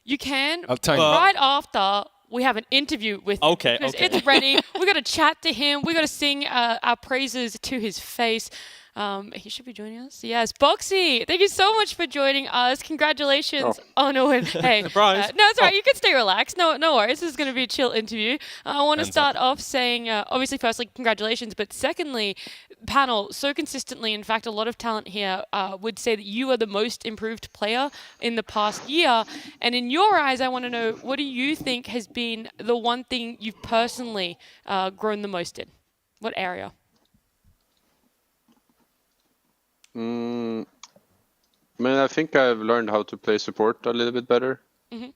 You can, tiny. right after we have an interview with him. Okay, Because okay. it's ready. We got to chat to him. We got to sing our praises to his face. He should be joining us. Yes, Boxy, thank you so much for joining us. Congratulations on a win. Hey, Surprise. no, it's all right. You can stay relaxed. No worries. This is going to be a chill interview. I want to start off saying, obviously, firstly, congratulations. But secondly, panel, so consistently, in fact, a lot of talent here would say that you are the most improved player in the past year. And in your eyes, I want to know, what do you think has been the one thing you've personally grown the most in? What area? I mean, I think I've learned how to play support a little bit better. Mhm.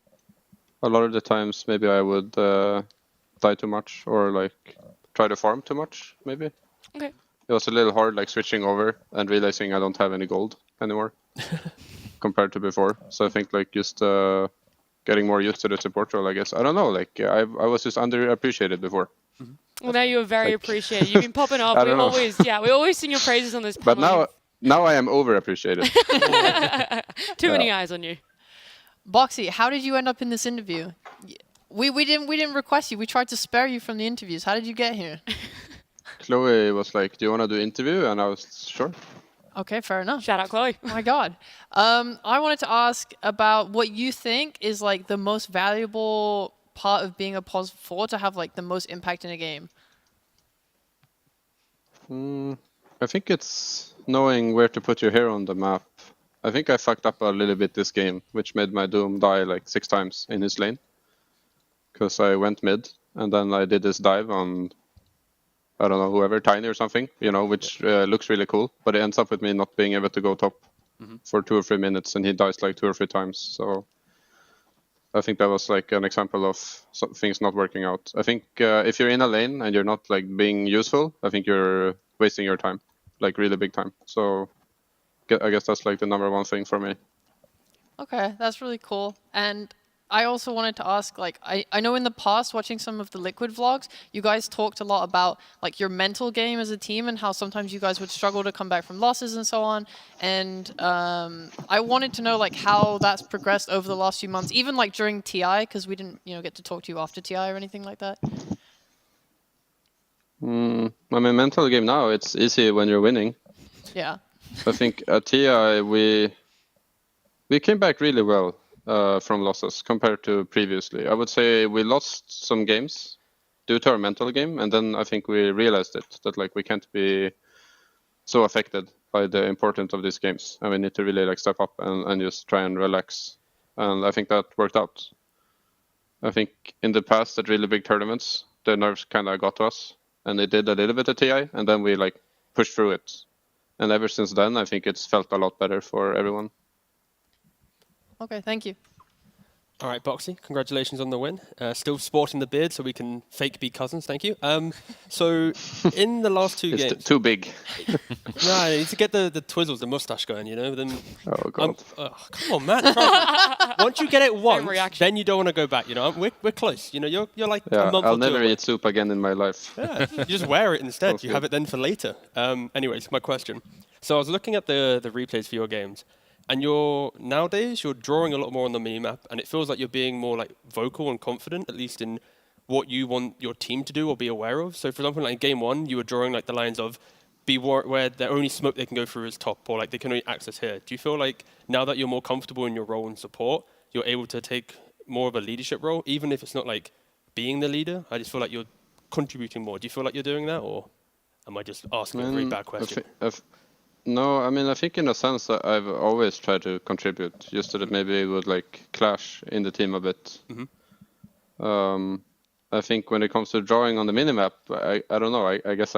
A lot of the times, maybe I would die too much or like try to farm too much. Maybe Okay. it was a little hard, like switching over and realizing I don't have any gold anymore compared to before. So I think like just getting more used to the support role, I guess. I don't know. Like I was just underappreciated before. Well, now you're very appreciated. You've been popping up. I We don't know. always sing your praises on this But panel. now I am overappreciated. Too many eyes on you. Boxy, how did you end up in this interview? We didn't request you. We tried to spare you from the interviews. How did you get here? Chloe was like, "Do you want to do interview?" And I was sure. Okay, fair enough. Shout out, Chloe. Oh my God. I wanted to ask about what you think is like the most valuable part of being a pos 4 to have like the most impact in a game. I think it's knowing where to put your hero on the map. I think I fucked up a little bit this game, which made my Doom die like 6 times in his lane. Because I went mid, and then I did this dive on, I don't know, whoever, Tiny or something, which looks really cool. But it ends up with me not being able to go top for 2 or 3 minutes, and he dies like 2 or 3 times. So I think that was like an example of some things not working out. I think if you're in a lane and you're not like being useful, I think you're wasting your time, like really big time. So I guess that's like the number one thing for me. Okay, that's really cool. And I also wanted to ask, like, I know in the past, watching some of the Liquid vlogs, you guys talked a lot about, like, your mental game as a team and how sometimes you guys would struggle to come back from losses and so on. And I wanted to know, like, how that's progressed over the last few months, even, like, during TI, because we didn't, get to talk to you after TI or anything like that. I mean, mental game now, it's easy when you're winning. Yeah. I think at TI, we came back really well. From losses compared to previously. I would say we lost some games due to our mental game, and then I think we realized that like we can't be so affected by the importance of these games, and we need to really like step up and just try and relax. And I think that worked out. I think in the past at really big tournaments, the nerves kind of got to us, and they did a little bit at TI, and then we like pushed through it. And ever since then, I think it's felt a lot better for everyone. Okay, thank you. All right, Boxy, congratulations on the win. Still sporting the beard so we can fake be cousins, thank you. So in the last 2 games... It's too big. No, you need to get the twizzles, the mustache going, Then, oh, God. Come on, man. Once you get it once, then you don't want to go back, We're close, You're like a month I'll or 2 never away. eat soup again in my life. Yeah, you just wear it instead. You have it then for later. Anyways, my question. So I was looking at the replays for your games. And nowadays you're drawing a lot more on the minimap, and it feels like you're being more like vocal and confident, at least in what you want your team to do or be aware of. So for example, like in game 1, you were drawing like the lines of be where the only smoke they can go through is top, or like they can only access here. Do you feel like now that you're more comfortable in your role in support, you're able to take more of a leadership role, even if it's not like being the leader? I just feel like you're contributing more. Do you feel like you're doing that, or am I just asking a very bad question? No, I mean, I think in a sense that I've always tried to contribute, just so that maybe it would like clash in the team a bit. I think when it comes to drawing on the minimap, I don't know, I guess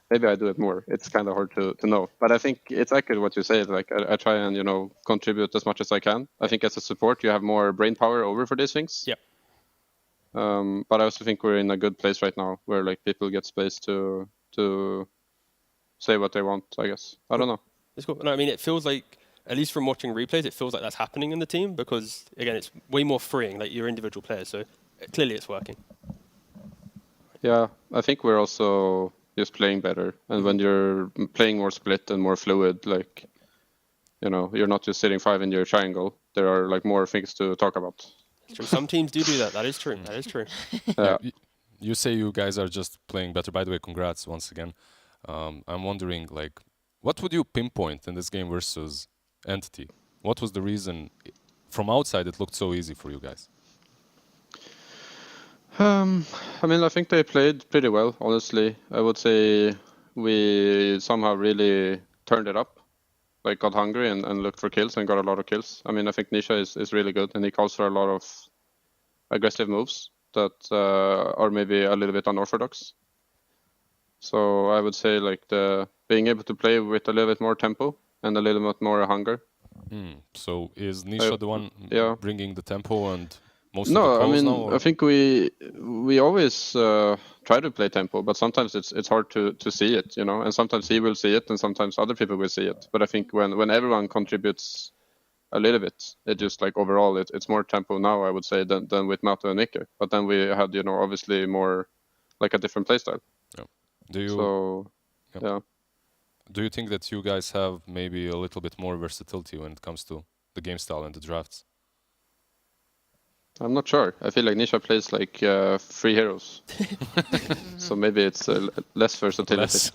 maybe I do it more. It's kind of hard to know. But I think it's accurate what you say, like I try and, contribute as much as I can. I think as a support, you have more brain power over for these things. Yeah. But I also think we're in a good place right now where like people get space to say what they want, I guess. I don't know. It's cool. No, I mean, it feels like, at least from watching replays, it feels like that's happening in the team because, again, it's way more freeing, like your individual players. So clearly it's working. Yeah, I think we're also just playing better. And when you're playing more split and more fluid, like, you're not just sitting 5 in your triangle. There are like more things to talk about. True. Some teams do that. That is true. That is true. Yeah. You say you guys are just playing better. By the way, congrats once again. I'm wondering, like, what would you pinpoint in this game versus Entity? What was the reason? From outside, it looked so easy for you guys. I mean, I think they played pretty well, honestly. I would say we somehow really turned it up, like got hungry and looked for kills and got a lot of kills. I mean, I think Nisha is really good, and he calls for a lot of aggressive moves that are maybe a little bit unorthodox. So I would say like being able to play with a little bit more tempo and a little bit more hunger. So is Nisha the one bringing the tempo and most of the calls? No, I mean, now, I think we always try to play tempo, but sometimes it's hard to see it, and sometimes he will see it and sometimes other people will see it. But I think when everyone contributes a little bit. It just like overall, it's more tempo now, I would say, than with Mato and Nikke. But then we had, obviously more like a different playstyle. Yeah. Do you? So, yeah. Do you think that you guys have maybe a little bit more versatility when it comes to the game style and the drafts? I'm not sure. I feel like Nisha plays like 3 heroes. So maybe it's less versatility.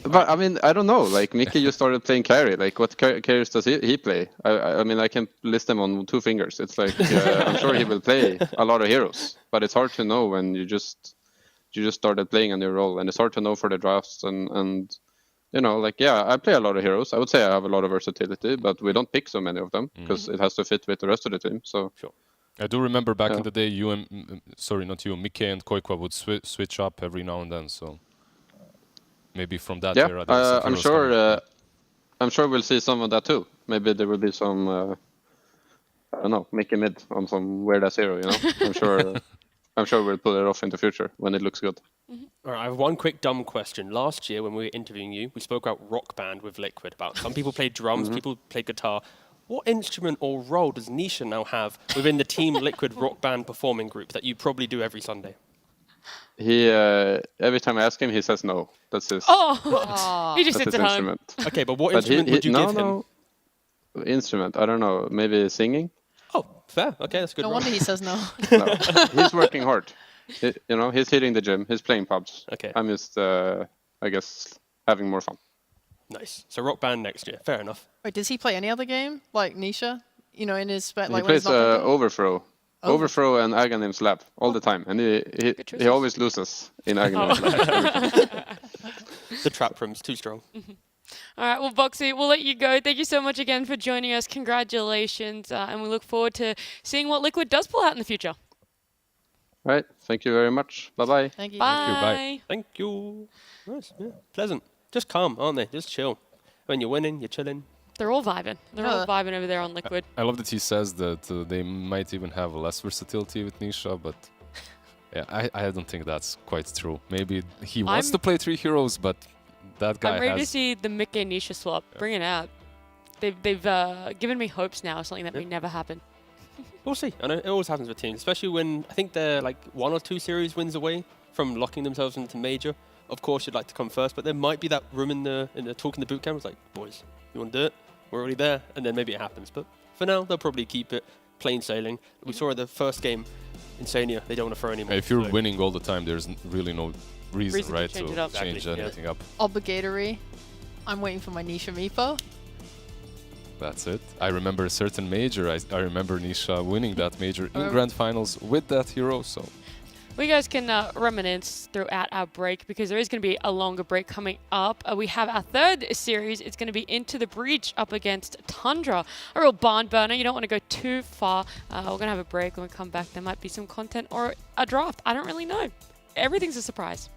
But I mean, I don't know. Like Mickey just started playing carry. Like what carries does he play? I mean, I can list them on 2 fingers. It's like I'm sure he will play a lot of heroes, but it's hard to know when you just started playing a new role, and it's hard to know for the drafts and like, yeah, I play a lot of heroes. I would say I have a lot of versatility, but we don't pick so many of them because it has to fit with the rest of the team. So sure. I do remember back in the day, Mikke and Koikwa would switch up every now and then. So maybe from that era. I'm sure we'll see some of that too. Maybe there will be some, I don't know, Mikke mid on some weird ass hero. I'm sure we'll pull it off in the future when it looks good. All right, I have one quick dumb question. Last year when we were interviewing you, we spoke about Rock Band with Liquid, about some people played drums, people played guitar. What instrument or role does Nisha now have within the Team Liquid Rock Band performing group that you probably do every Sunday? He every time I ask him, he says no. That's his. He just sits at home. Okay, but what instrument would you give him? Instrument, I don't know. Maybe singing. Oh, fair. Okay, that's good. No wonder he says no. No, he's working hard. He's hitting the gym. He's playing pubs. Okay. I'm just, I guess, having more fun. Nice. So Rock Band next year. Fair enough. Wait, does he play any other game like Nisha? In his like he plays Overthrow. Overthrow and Aghanim's Lab all the time, and he always loses in Aghanim's Lab. The trap room's too strong. All right, well, Boxy, we'll let you go. Thank you so much again for joining us. Congratulations, and we look forward to seeing what Liquid does pull out in the future. All right, thank you very much. Bye-bye. Thank you. Bye. Thank you. Nice, yeah. Pleasant. Just calm, aren't they? Just chill. When you're winning, you're chilling. They're all vibing. They're all vibing over there on Liquid. I love that he says that they might even have less versatility with Nisha, but yeah, I don't think that's quite true. Maybe he wants to play 3 heroes, but that guy I'm ready to see the Mikke Nisha swap. Bring it out. They've given me hopes now, something that may never happen. We'll see. I know it always happens with teams, especially when I think they're like 1 or 2 series wins away from locking themselves into major. Of course, you'd like to come first, but there might be that room in the talk in the boot camp. It's like, boys, you want to do it? We're already there, and then maybe it happens. But for now, they'll probably keep it plain sailing. We saw at the first game, Insania, they don't want to throw any more. If you're winning all the time, there's really no reason right, to change anything up. Obligatory. I'm waiting for my Nisha Meepo. That's it. I remember a certain major. I remember Nisha winning that major in grand finals with that hero. So we guys can reminisce throughout our break because there is going to be a longer break coming up. We have our 3rd series. It's going to be Into the Breach up against Tundra. A real barn burner. You don't want to go too far. We're going to have a break. When we come back, there might be some content or a draft. I don't really know. Everything's a surprise.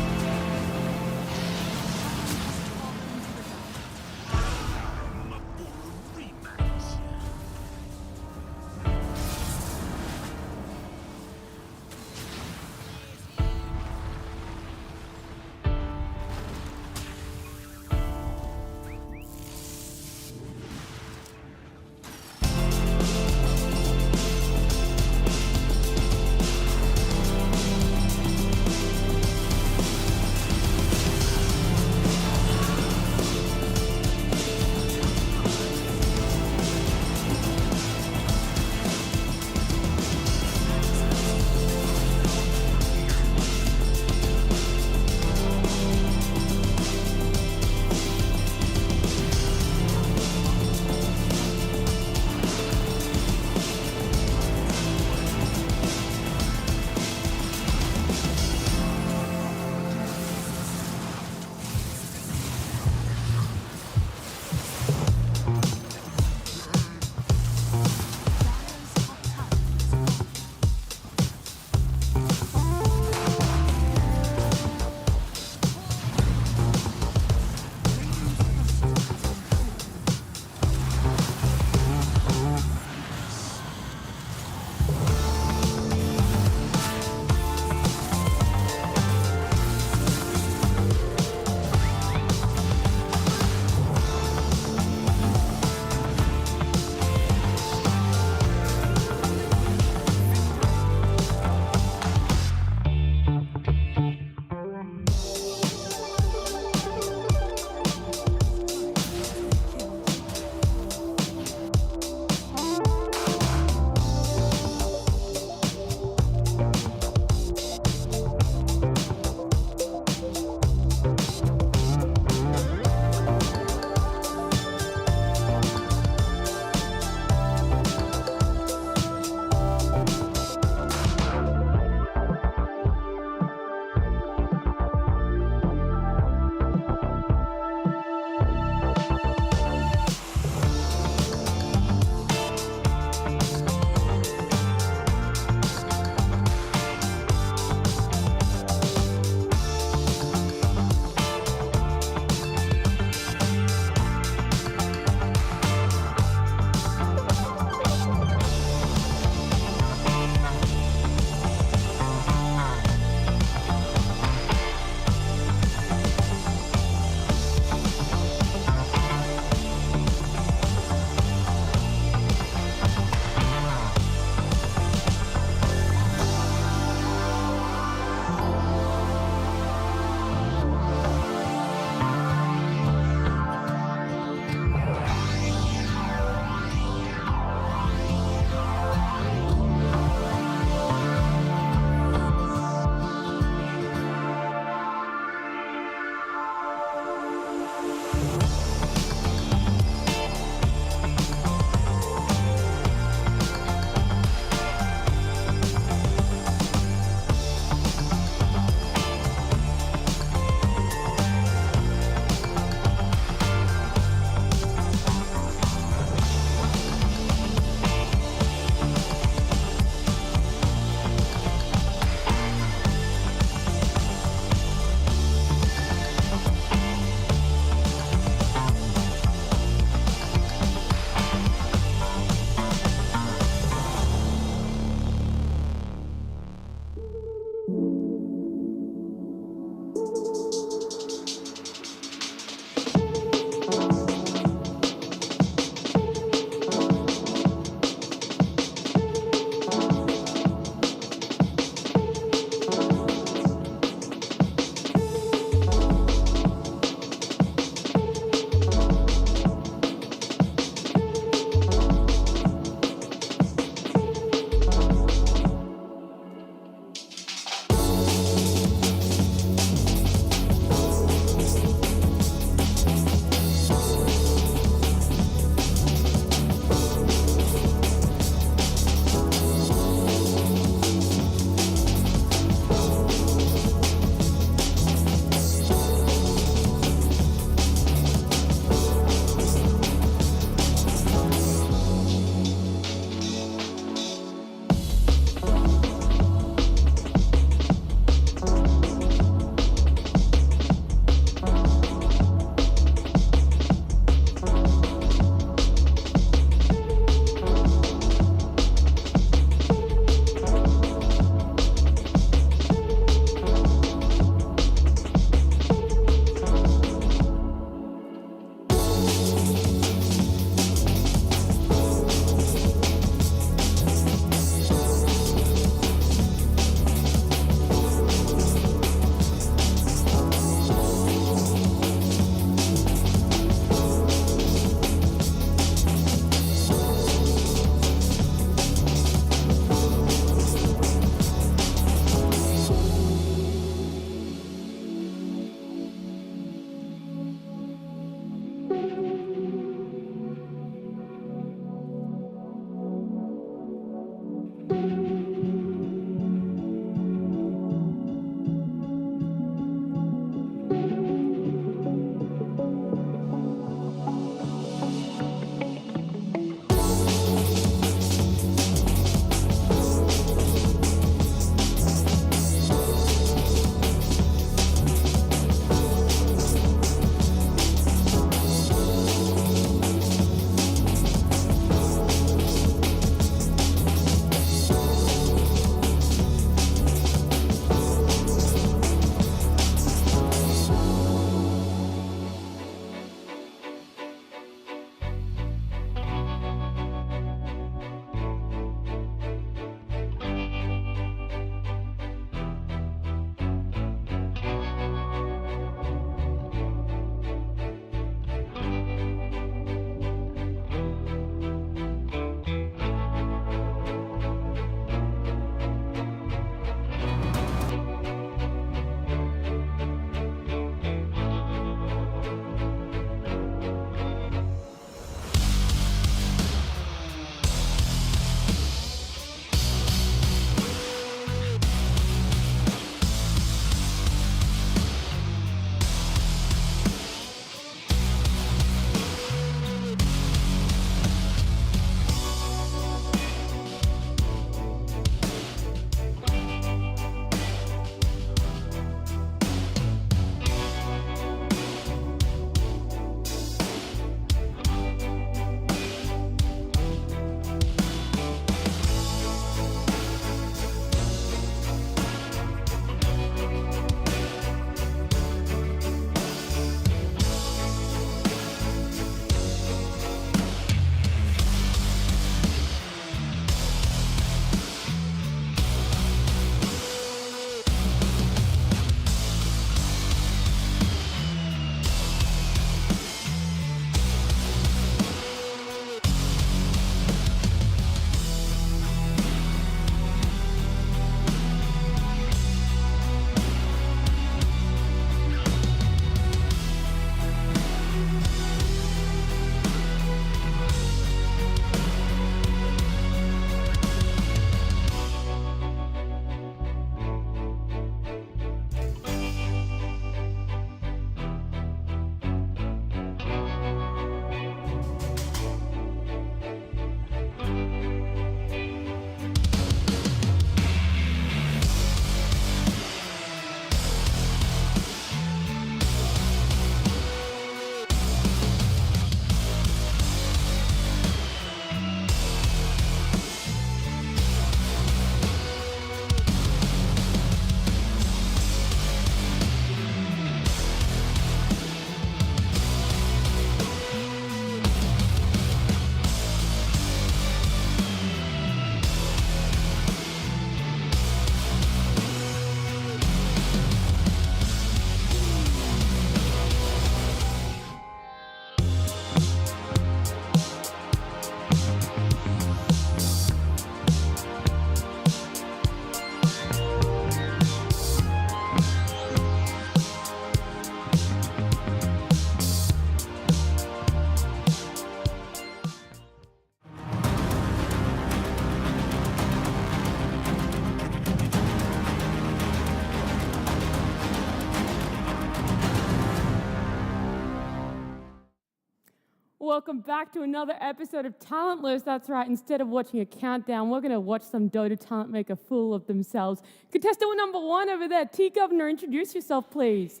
welcome back to another episode of Talentless. That's right, instead of watching a countdown, we're going to watch some Dota talent make a fool of themselves. Contestant number 1 over there, T-Governor, introduce yourself, please.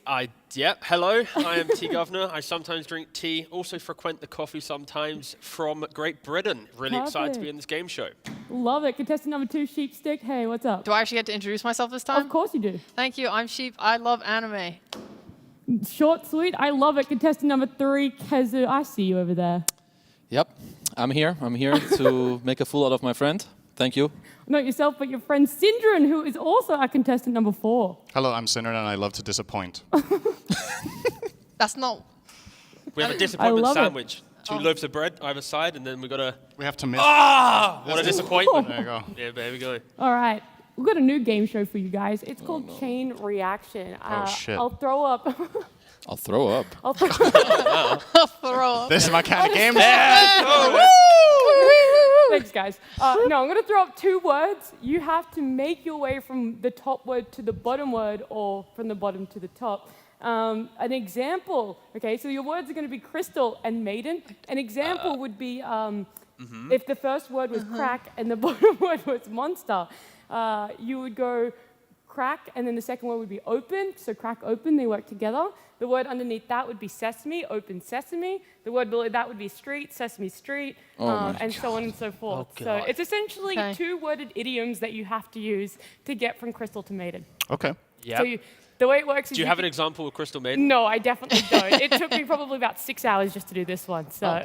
Yep, hello, I am T-Governor. I sometimes drink tea, also frequent the coffee sometimes from Great Britain. Really excited to be in this game show. Love it. Contestant number 2, Sheepstick, hey, what's up? Do I actually get to introduce myself this time? Of course you do. Thank you, I'm Sheep. I love anime. Short, sweet, I love it. Contestant number 3, Kezu, I see you over there. Yep, I'm here. I'm here to make a fool out of my friend. Thank you. Not yourself, but your friend Syndron, who is also our contestant number 4. Hello, I'm Sinner, and I love to disappoint. That's not... We have a disappointment sandwich. 2 loaves of bread either side, and then we got a... We have to miss... Ah! What a disappointment. There you go. Yeah, there we go. All right. We've got a new game show for you guys. It's called Chain Reaction. Shit. I'll throw up. I'll throw up. I'll throw up. This is my kind of game. Thanks, guys. No, I'm going to throw up 2 words. You have to make your way from the top word to the bottom word or from the bottom to the top. An example, okay, so your words are going to be crystal and maiden. An example would be if the first word was crack and the bottom word was monster, you would go crack, and then the second word would be open. So crack, open, they work together. The word underneath that would be sesame, open sesame. The word below that would be street, sesame street, and so on and so forth. So it's essentially 2-worded idioms that you have to use to get from crystal to maiden. Okay. Yeah. So the way it works is Do you have an example of Crystal Maiden? No, I definitely don't. It took me probably about 6 hours just to do this one. So.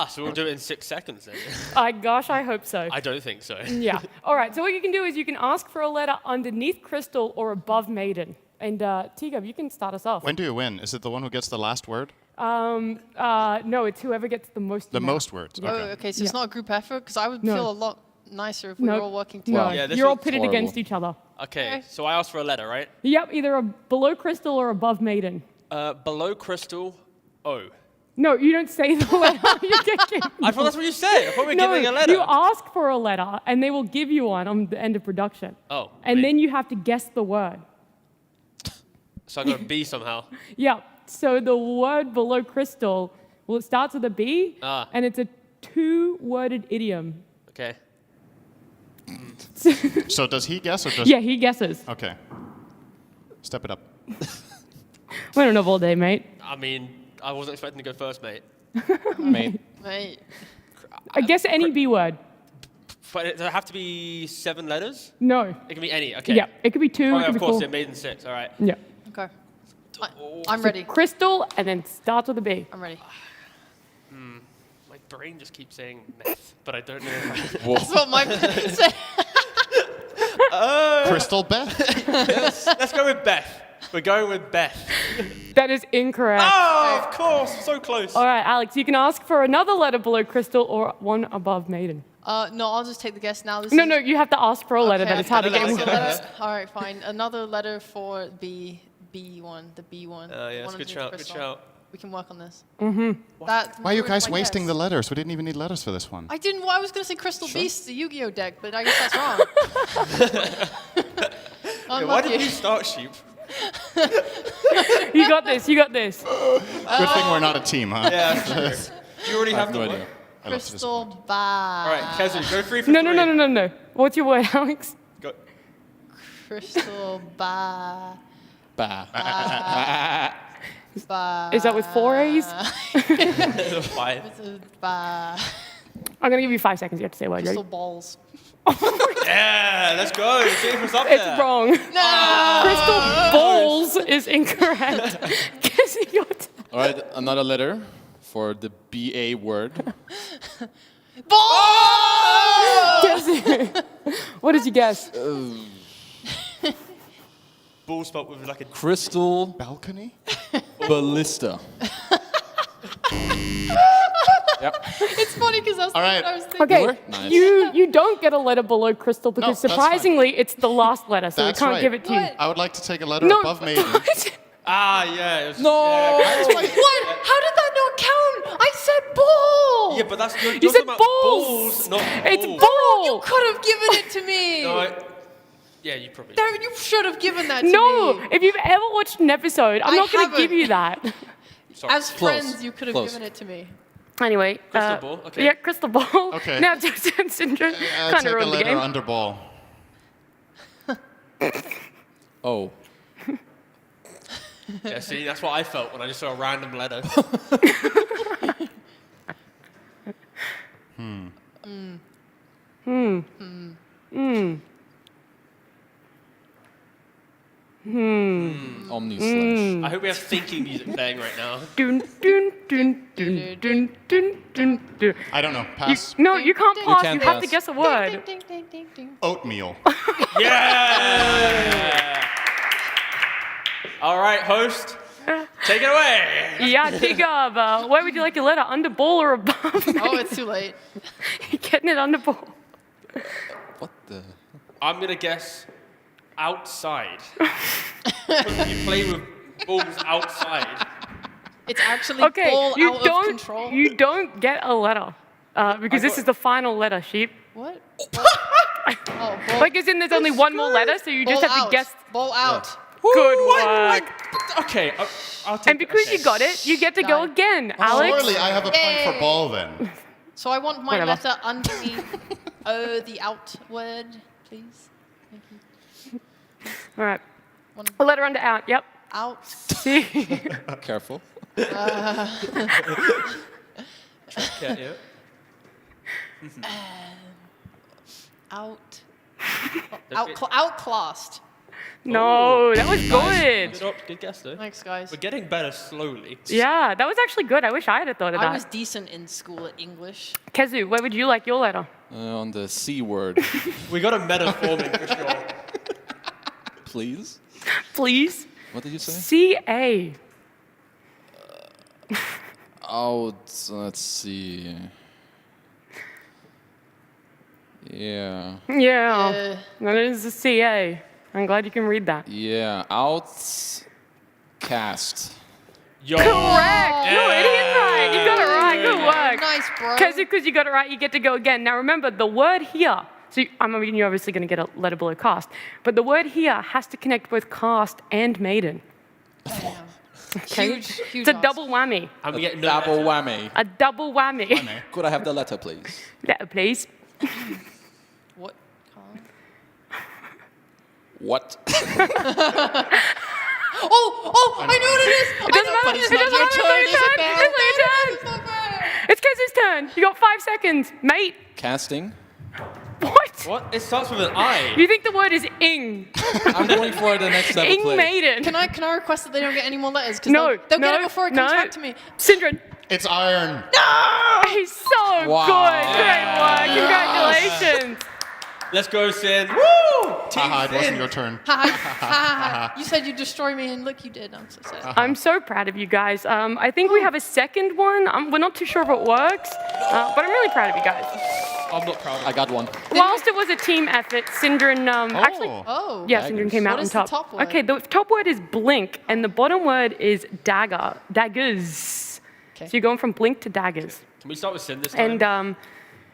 So we'll do it in 6 seconds then. Gosh, I hope so. I don't think so. Yeah. All right. So what you can do is you can ask for a letter underneath crystal or above maiden. And T-Gov, you can start us off. When do you win? Is it the one who gets the last word? No, it's whoever gets the most. The most words. Oh, okay. So it's not a group effort, because I would feel a lot nicer if we were all working No, together. you're all pitted against each other. Okay, so I asked for a letter, right? Yep, either below crystal or above maiden. Below crystal, O. No, you don't say the letter. I thought that's what you said. I thought we were giving a letter. You ask for a letter, and they will give you one on the end of production. Oh. And then you have to guess the word. So I got a B somehow. Yep. So the word below crystal, well, it starts with a B, and it's a 2-worded idiom. Okay. So does he guess or does... Yeah, he guesses. Okay. Step it up. We don't know all day, mate. I mean, I wasn't expecting to go first, mate. Mate. Mate. I guess any B word. But does it have to be 7 letters? No. It can be any, okay. Yeah, it could be 2. Oh, it yeah, could of be course, 4. yeah, maiden 6, all right. Yeah. Okay. I'm ready. Crystal, and then starts with a B. I'm ready. My brain just keeps saying meth, but I don't know if That's what my brain said. Crystal Beth? Yes. Let's go with Beth. We're going with Beth. That is incorrect. Oh, of course. So close. All right, Alex, you can ask for another letter below crystal or one above maiden. No, I'll just take the guess now. No, you have to ask for a letter. That is how the game works. All right, fine. Another letter for B1, the B1. Yeah, that's a good shout. Good shout. We can work on this. Mm-hmm. Why are you guys wasting the letters? We didn't even need letters for this one. I didn't. Well, I was going to say Crystal Beast, the Yu-Gi-Oh deck, but I guess that's wrong. Why did you start, Sheep? You got this. You got this. Good thing we're not a team, huh? Yeah, that's true. You already have no the idea. word. Crystal Ba. All right, Kezu, go 3 for 3. No. What's your word, Alex? Go. Crystal Ba. Bah. Ba. Is that with 4 A's? 5. Ba. I'm going to give you 5 seconds. You have to say a word. Crystal Ready? Balls. Yeah, let's go. See if it's up It's there. wrong. No! Crystal balls is incorrect. Guess you got. All right, another letter for the BA word. Balls! Guess. What did you guess? Ball spot with like a... Crystal Balcony? ballista. Yep. It's funny because that's All right. what I was thinking. Okay, Nice. you don't get a letter below crystal because that's fine. surprisingly it's the last letter, so That's we can't right. give it to you. What? I would like to take a letter No. above maiden. Ah, yeah. It was, No. Yeah, What? How did that not count? I said ball. yeah, but that's... You're You talking said about balls. not It's balls. ball. You could have given it to me. No, yeah, you probably... Darren, you should have given that to No, me. if you've ever watched an episode, I'm I not going to haven't. give you that. Sorry. As Close. friends, you could have Close. given it to me. Anyway. Crystal ball, okay. Yeah, crystal ball. Okay. Now Jackson and Syndrome kind Take of a ruined the letter game. under ball. Oh. Yeah, see, that's what I felt when I just saw a random letter. Omni slash. I hope we have thinking music playing right now. Dun, dun, dun, dun, dun, dun, dun, dun. I don't know. Pass. No, you can't pass. You can't have to pass. guess a word. Ding, ding, ding, ding, ding. Oatmeal. Yeah! All right, host, take it away. Yeah, Tigab. Where would you like your letter? Under ball or above? Oh, it's too late. You're getting it under ball. What the? I'm gonna guess outside. You play with balls outside. It's actually Okay, ball you out of don't. control. You don't get a letter because this is the final letter, sheep. What? Oh, ball, Like as in, there's only one more letter, so you just ball have out. to guess. Ball out. Good work. Okay, I'll take And because okay. you got it, you get to go Nine. again, Alex. Surely I have a point for ball then. So I want my Whatever. letter underneath the out word, please. Thank you. All right. One A letter under out. Yep. out. See. Careful. Yeah. Out. Outclassed. No, that was good. Good guess though. Thanks, guys. We're getting better slowly. Yeah, that was actually good. I wish I had thought of I was that. decent in school at English. Kezu, where would you like your letter? On the C word, We got a meta forming for sure. please. Please. What did you say? C-A. Let's see. Yeah. Yeah. That is a C-A. I'm glad you can read that. Yeah. Outcast. Yo. Correct. No, it is right. You got it right. Good work. Nice, bro. Because you got it right, you get to go again. Now remember, the word here, so I mean, you're obviously going to get a letter below cast, but the word here has to connect both cast and maiden. Damn. Okay? Huge It's a ask. double whammy. And we get no Double letter. whammy. A double whammy. Could I have the letter, please? Letter, please. What? What? Oh, I know what it is. It doesn't matter. But it's It not doesn't your matter. turn, It's is not it, your Bear? turn. It's not your turn. It's not fair. It's Kezu's turn. You got 5 seconds, mate. Casting. What? What? It starts with an I. You think the word is ing? I'm going for the next level Ing play. maiden. Can I request that they don't get any more letters? 'Cause No, they'll no, get it before it comes no. back to me. Syndrome. It's iron. He's so Wow. good. Great work. Congratulations. Let's go, Sin. Woo! Haha, it wasn't your turn. Ha ha ha. You said you'd destroy me, and look, you did. I'm so sad. I'm so proud of you guys. I think we have a second one. We're not too sure if it works, but I'm really proud of you guys. I'm not proud of I got one. Whilst it was a team effort, Syndrome actually. Oh. Yeah, Syndrome came out What on is the top. top word? Okay, the top word is blink, and the bottom word is dagger. Daggers. Okay. So you're going from blink to daggers. Can we start with Sin this time? And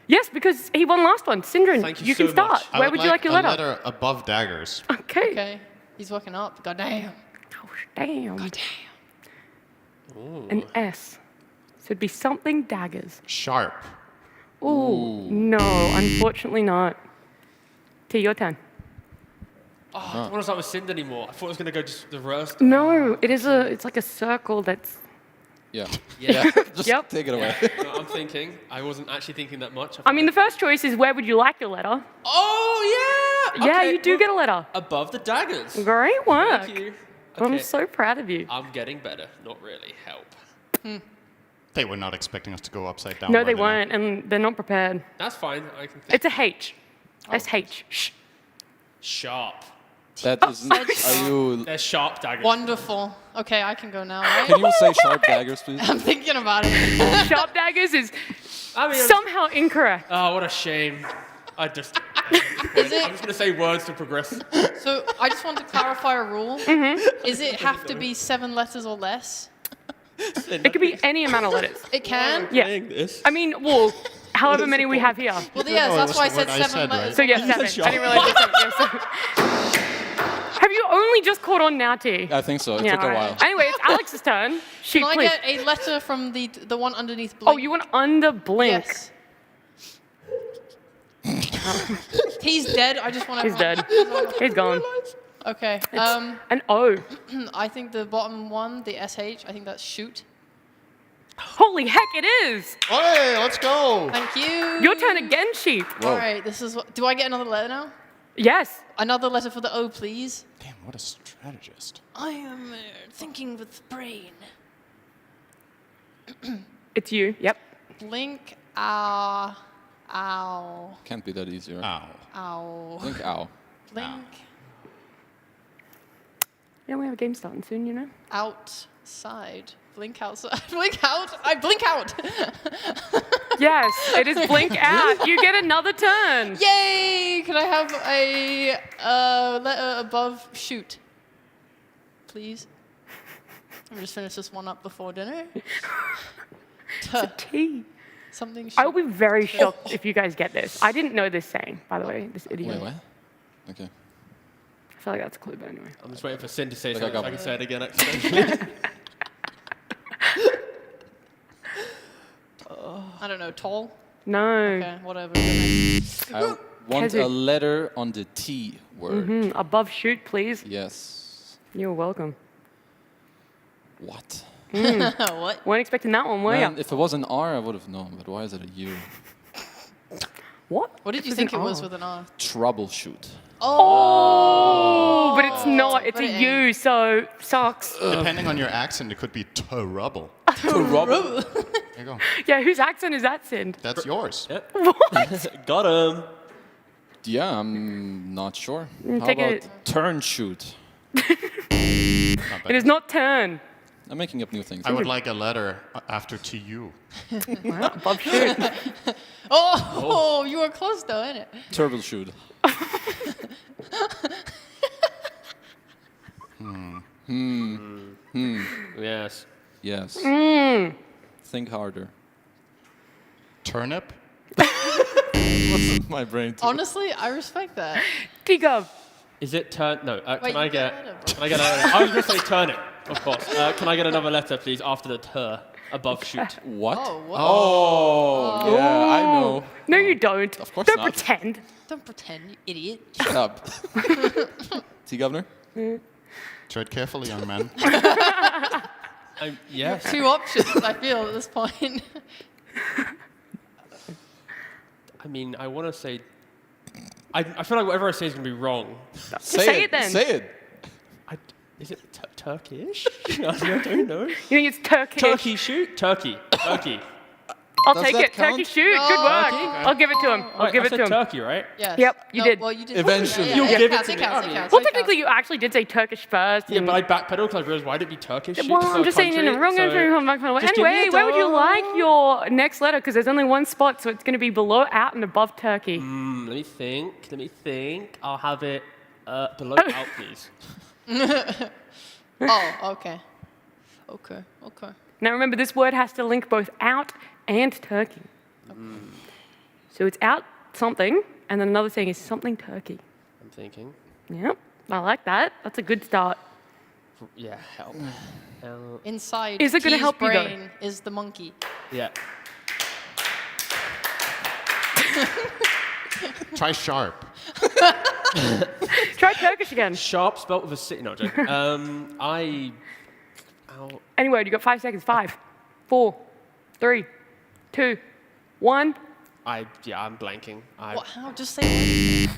yes, because he won last one. Syndrome, Thank you you can so start. much. I Where would you like your a letter? letter above daggers. Okay. Okay. He's working up. God damn. Oh, damn. God damn. An S. So it'd be something daggers. Sharp. Ooh. No, unfortunately not. T, your turn. Oh, I don't want to start with Sin anymore. I thought it was going to go just the reverse. No, it's like a circle that's. Yeah. Yeah. Just Yep. take it away. No, I'm thinking. I wasn't actually thinking that much. I mean, the first choice is where would you like your letter? Oh, yeah! Yeah, Okay, you do well, get a letter. above the daggers. Great work. Thank you. I'm Okay. so proud of you. I'm getting better. Not really. Help. They were not expecting us to go upside down. No, they right now. weren't, and they're not prepared. That's fine. I can think. It's a H. S-H. Shh. Sharp. That is. Are you? They're sharp daggers. Wonderful. Okay, I can go now, right? Can you say sharp daggers, please? I'm thinking about it. Sharp daggers is I mean, somehow incorrect. oh, what a shame. I just. Is it? I'm just going to say words to progress. So I just want to clarify a rule. Mm-hmm. Is it have to be 7 letters or less? It could be any amount of letters. It can? Yeah. Saying this. I mean, well, however many we have here. Well, yes, No, it that's was why I the said word I 7 said, letters. right? So yes, You said 7. I didn't realize it was 7. Have you only just caught on now, T? I think so. It Yeah, took a all while. right. Anyway, it's Alex's turn. Shoot, Can I please. get a letter from the one underneath Oh, Blink? you want under Blink? Yes. He's dead. I just want to. He's dead. He's gone. Okay. It's an O. I think the bottom one, the SH, I think that's shoot. Holy heck, it is! Hey, let's go! Thank you. Your turn again, Sheep. All right, this is what. Do I get another letter now? Yes. Another letter for the O, please. Damn, what a strategist. I am thinking with brain. It's you. Yep. Blink, ow. Can't be that easier. Ow. Blink ow. Blink. Yeah, we have a game starting soon, you know. Outside. Blink outside. Blink out. I blink out. Yes, it is blink out. You get another turn. Yay! Can I have a letter above shoot? Please. I'm just finish this one up before dinner. It's a T. Something shoot. I will be very shocked if you guys get this. I didn't know this saying, by the way, this idiom. Wait, what? Okay. I feel like that's a clue, but anyway. I'm just waiting for Sin to say Like I something so got I can one. say it again accidentally. I don't know, tall? No. Okay, whatever. I want Kezu. a letter on the T word. Above shoot, please. Yes. You're welcome. What? What? Weren't expecting that one, were Man, you? if it was an R, I would have known, but why is it a U? What? What did This you is think an it was R. with an R? Troubleshoot. Oh, but it's not. It's But a it U, so sucks. Depending on your accent, it could be trouble. Trouble. There you go. Yeah, whose accent is that, Sind? That's yours. Got him. Yeah, I'm not sure. How take about it. turn shoot? It is not turn. I'm making up new things. I would like a letter after TU. Wow, above shoot. Oh, you were close though, innit? Troubleshoot. Yes. Yes. Think harder. Turnip? What's in my brain? Too? Honestly, I respect that. T-Gov. Is it turn? No. Wait, Can I you get? get a letter, Can I get? I was going to say turnip, of course. Can I get another letter, please, after the tur above shoot? What? Oh, what? Oh, yeah, I know. No, you don't. Of course Don't not. pretend. Don't pretend, you idiot. Shut up. T-Governor? Tread carefully, young man. Yes. Two options, I feel, at this point. I mean, I want to say. I feel like whatever I say is going to be wrong. Say it then. Say it. Is it Turkish? I don't know. You think it's Turkish? Turkey shoot? Turkey. I'll Does take that it. Turkey count? shoot. Good work. Turkey? I'll give it to him. I'll Wait, give I it said to him. Turkey, right? Yes. Yep, you did. Well, you did. Eventually. Yeah, You'll yeah, give counts, it to me. counts, Okay. counts, Well, it technically, counts. you actually did say Turkish first. Yeah, and- but I backpedaled because I realized why did it be Turkish shoot? Well, It's I'm not just a saying in the country, wrong so country. just give me Anyway, a where would you dog. like your next letter? Because there's only one spot, so it's going to be below, out, and above Turkey. Let me think. I'll have it below out, please. Oh, okay. Okay. Now remember, this word has to link both out and Turkey. So it's out something, and then another thing is something Turkey. I'm thinking. Yep, I like that. That's a good start. Yeah, help. Inside Is it gonna T's help you, though? brain is the monkey. Yeah. Try sharp. Try Turkish again. Sharp spelt with a C. No, joking. Anyway, you got 5 seconds. 5, 4, 3, 2, 1. I'm blanking. What? How? Just say it.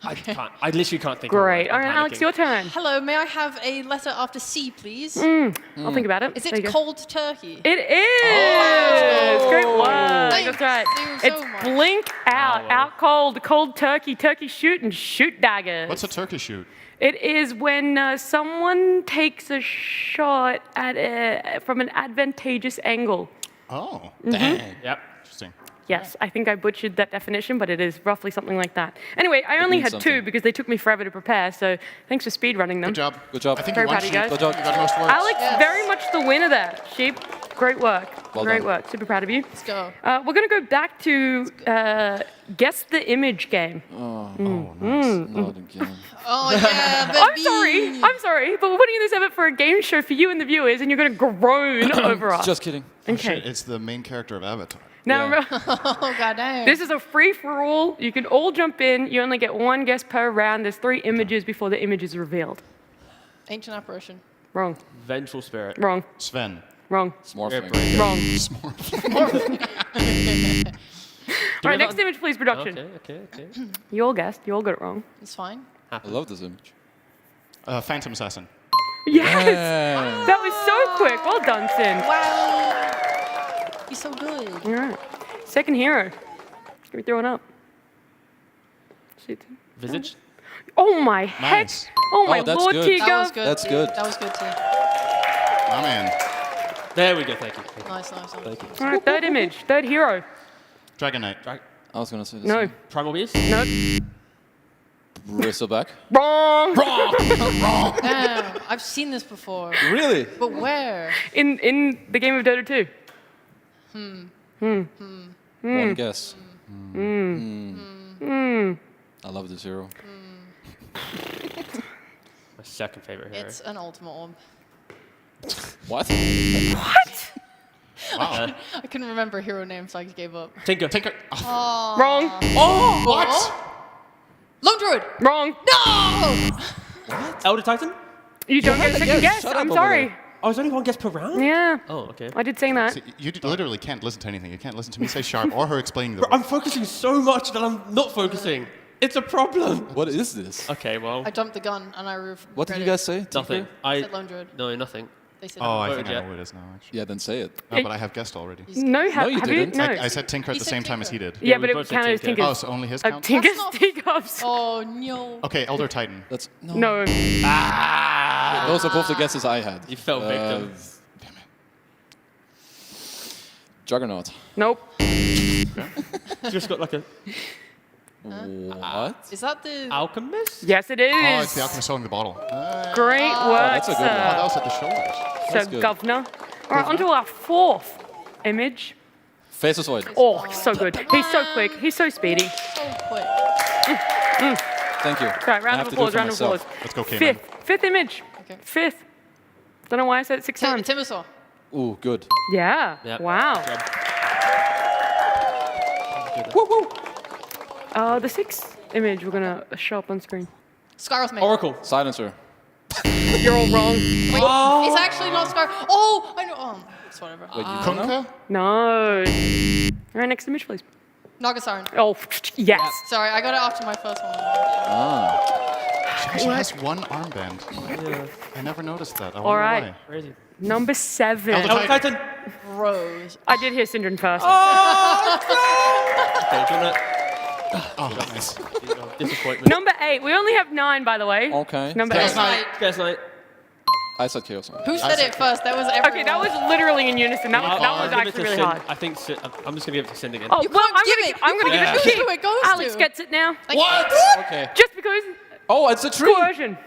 I can't. I literally can't think. Great. Of All right, Alex, your turn. Hello, may I have a letter after C, please? I'll think about it. Is There you it go. cold turkey? It is! Oh. Great work. Thanks. That's right. Thank you so It's much. blink out, out cold, cold turkey, turkey shoot, and shoot daggers. What's a turkey shoot? It is when someone takes a shot at from an advantageous angle. Oh, Mm-hmm. dang. Yep. Interesting. Yes, I think I butchered that definition, but it is roughly something like that. Anyway, I only means had 2 something. because they took me forever to prepare, so thanks for speed running them. Good job. Good job. I think Very you won, proud of you Sheep. guys. Good job. You got most words. Alex, very much the winner there. Sheep, great work. Great done. work. Super proud of you. Let's go. We're going to go back to guess the image game. Nice. Not again. Oh yeah, I'm sorry, but we're putting in this effort for a game show for you and the viewers, and you're going to groan over us. Just kidding. Okay. It's the main character of Avatar. Now, Yeah. Oh god damn. this is a free-for-all. You can all jump in. You only get one guess per round. There's 3 images before the image is revealed. Ancient apparition. Wrong. Vengeful spirit. Wrong. Sven. Wrong. Smorfling. Wrong. All right, next image, please, production. Okay. You all guessed. You all got it wrong. It's fine. I love this image. Phantom Assassin. Yes! Yeah. That was so quick. Well done, Sin. Wow. He's so good. All right. Second hero. Get me throwing up. Shit. Visage. Oh my heck. Nice. Oh my that's lord, good. Tiga. That was good. That's too. good. That was good too. My man. There we go. Thank you. Nice. Thank you. All right, third image. Third hero. Dragon Knight. I was gonna say this. No. Primal Beast. Nope. Bristleback. Wrong. Damn, I've seen this before. Really? But where? In the game of Dota 2. One guess. I love this hero. My second favorite hero. It's an ultimate orb. What? What? Wow. I couldn't remember hero names, so I just gave up. Tinker. Oh. Wrong. Oh, what? Lone Druid. Wrong. No. Elder Titan. You don't get a second guess. Shut up I'm over sorry. Oh, it's only one guess per round? Yeah. Oh, okay. I did say that. So you literally can't listen to anything. You can't listen to me say sharp or her explaining the I'm focusing so much that I'm not focusing. It's a problem. What is this? Okay, well. I jumped the gun and I What did you guys say? Nothing. I said Lone Druid. No, nothing. They said Oh, I Voted think I yet. know what it is now, actually. Yeah, then say it. No, but I have guessed already. No, No, have you you? didn't. No. I said Tinker at He the said same time as he Tinker. did. Yeah, Yeah, but we it both said counted as Tinker. Tinker's. Oh, so only his count? Tinker's not- Tinker's. Oh no. Okay, Elder Titan. That's no. No. Those are both the guesses I had. You fell victim. Juggernaut. Nope. Just got like a What? Is that the? alchemist? Yes, it is. Oh, it's the alchemist selling the bottle. Great work, that's a good Oh, that sir. was at the shoulders. That's So, good. Governor. All right, on to our fourth image. Faceless Void. Oh, so good. He's so quick. He's so speedy. So quick. Thank you. Right, I round have of to do it applause, for round of applause. myself. Let's go, Cayman. Fifth image. Okay. Fifth. Don't know why I said it 6 times. Timbersaw. Ooh, good. Yeah. Yep. Wow. The sixth image we're gonna show up on screen. Scarlet Mage. Oracle. Silencer. You're all wrong. Wait, it's actually not Scar. Oh, I know. Oh, it's whatever. Wait, you don't know? Kunkka? No. All right, next image, please. Nagasaran. Oh, yes. Sorry, I got it after my first one. Ah. She has one armband. I never noticed that. I All wonder right. why. Where is he? Number 7. Elder Elder Titan. Rose. I did hear Syndrome first. Okay, do you want Oh, nice. that? Disappointment. Number 8. We only have 9, by the way. Okay. Number Chaos 8. Knight. Guess night. I said Chaos Knight. Who said it first? That was everyone. Okay, that was literally in unison. That was give it actually to really Sin. hard. I think I'm just gonna give it to Sin again. Oh, You well, can't I'm give gonna it. I'm gonna You give can't it give to it. It goes Alex to. gets it now. What? Okay. Just because Oh, it's a tree. coercion.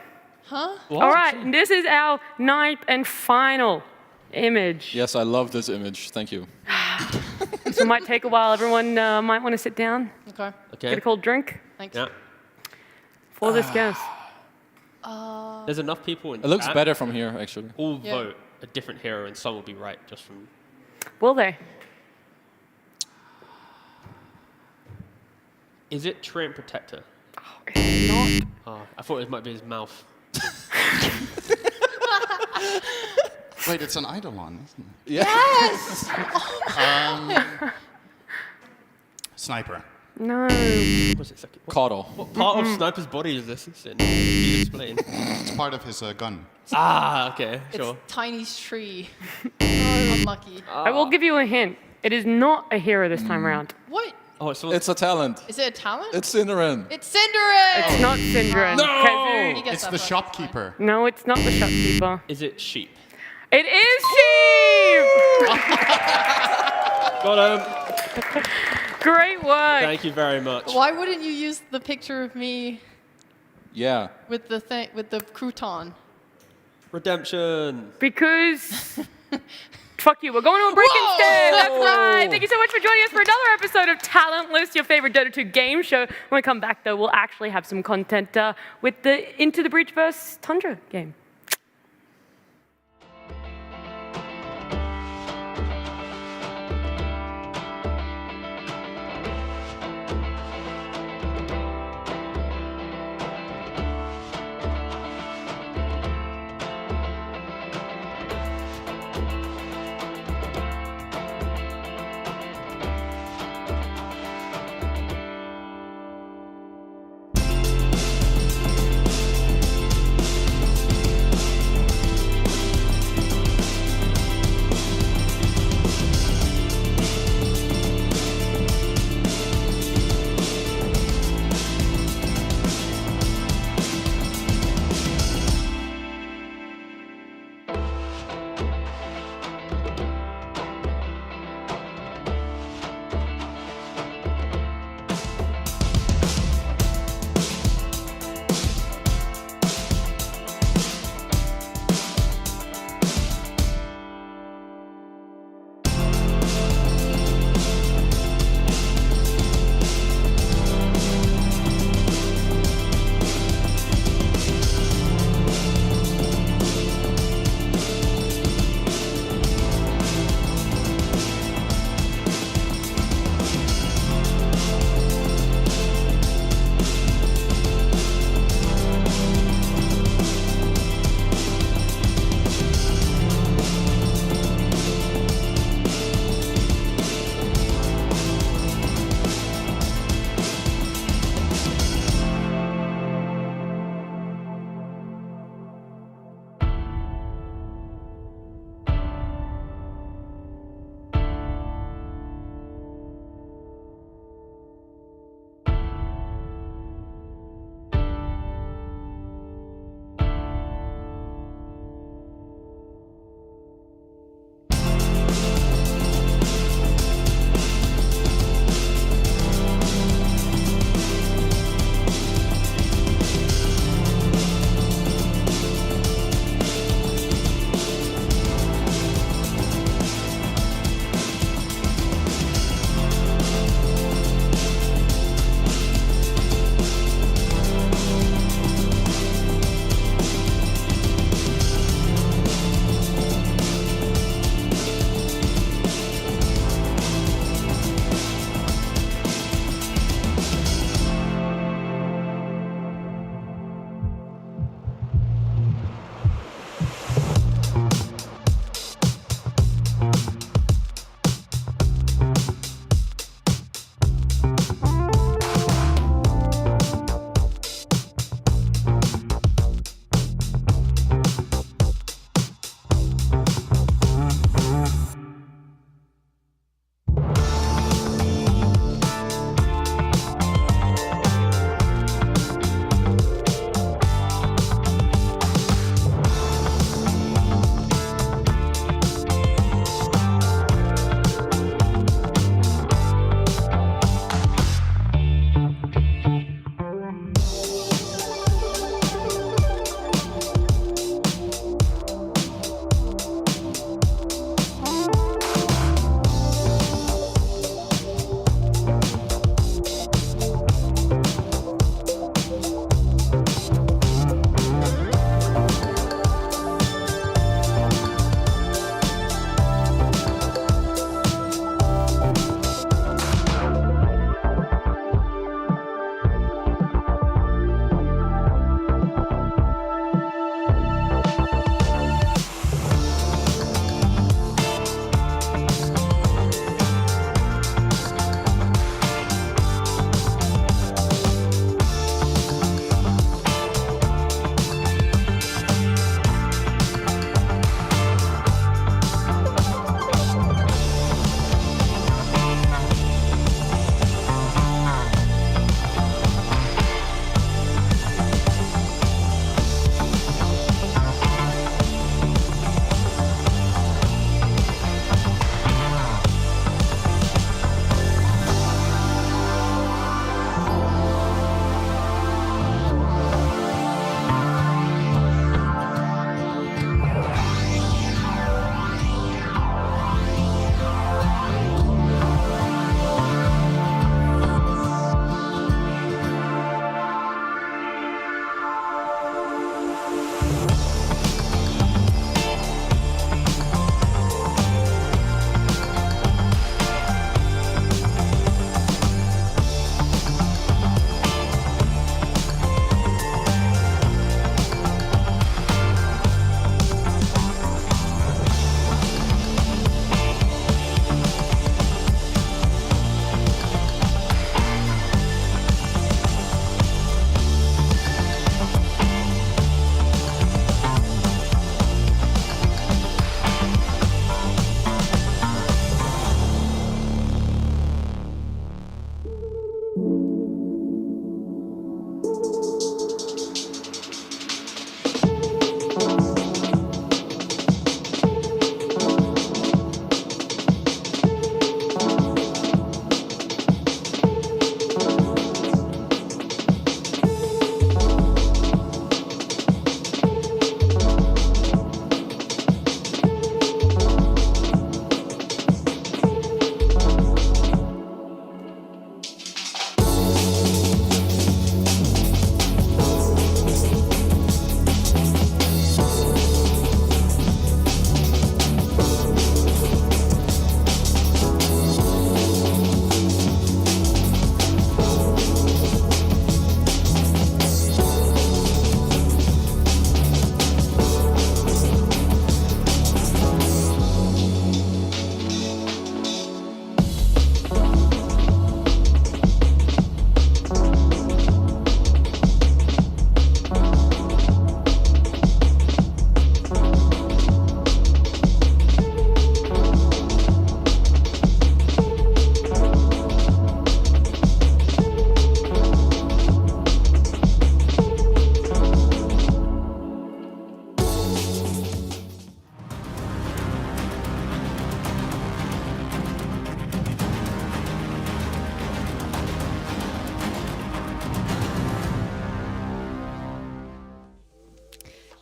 Huh? All right, and this is our 9th and final image. Yes, I love this image. Thank you. So it might take a while. Everyone might want to sit down, Okay. Okay. get a cold drink Thanks. Yeah. for this guess. There's enough people in It looks chat better from here, actually. all Yeah. vote a different hero and some will be right just from. Will they? Is it Treant Protector? It's not. Oh, I thought it might be his mouth. Wait, it's an Eidolon, isn't it? Yes. Sniper. No. What's it second? Caudal. What part of Sniper's body is this? Sin? Can you explain? It's part of his gun. Ah, okay, It's sure. Tiny's tree. Unlucky. I will give you a hint. It is not a hero this time around. What? Oh, it's It's a talent. Is it a talent? It's Cinderin. It's Cinderace. It's not Syndrome. No! Kazu. He gets It's that the first. shopkeeper. No, it's not the shopkeeper. Is it sheep? It is sheep! Got him. Great work. Thank you very much. Why wouldn't you use the picture of me Yeah. with the thing with the crouton? Redemption. Because Fuck you, we're going to a break instead. That's right. Thank you so much for joining us for another episode of Talentless, your favorite Dota 2 game show. When we come back, though, we'll actually have some content with the Into the Breach vs. Tundra game.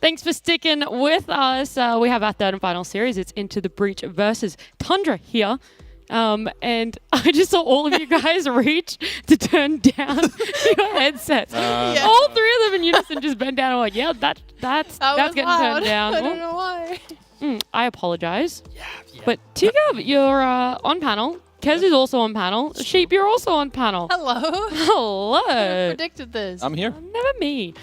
Thanks for sticking with us. We have our third and final series. It's Into the Breach versus Tundra here. And I just saw all of you guys reach to turn down your headsets. All three of them in unison just bent down. I'm like, yeah, that's getting turned down. I don't know why. I apologize. But Tigab, you're on panel. Kez is also on panel. Sheep, you're also on panel. Hello. Hello. Who predicted this? I'm here. Never me.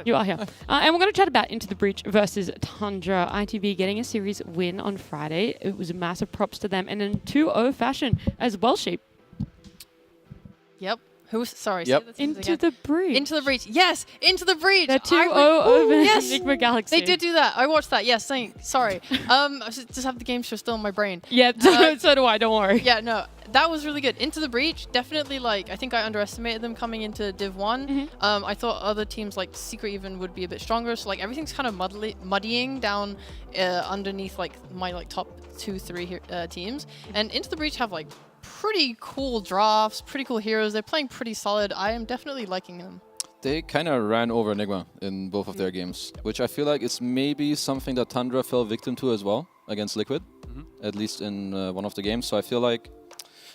You are here. And we're going to chat about Into the Breach versus Tundra. ITV getting a series win on Friday. It was massive props to them. And in 2-0 fashion as well, Sheep. Yep. Sorry. Yep. Say the teams Into again. the Breach. Into the Breach. Yes, Into the Breach. They're 2-0 over Enigma Galaxy. They did do that. I watched that. Yes, sorry. I just have the game show still in my brain. Yeah, so do I. Don't worry. Yeah, no, that was really good. Into the Breach, definitely. Like, I think I underestimated them coming into Div 1. I thought other teams like Secret even would be a bit stronger. So like everything's kind of muddying down underneath like my top 2-3 teams. And Into the Breach have like pretty cool drafts, pretty cool heroes. They're playing pretty solid. I am definitely liking them. They kind of ran over Enigma in both of their games, which I feel like is maybe something that Tundra fell victim to as well against Liquid, at least in one of the games. So I feel like,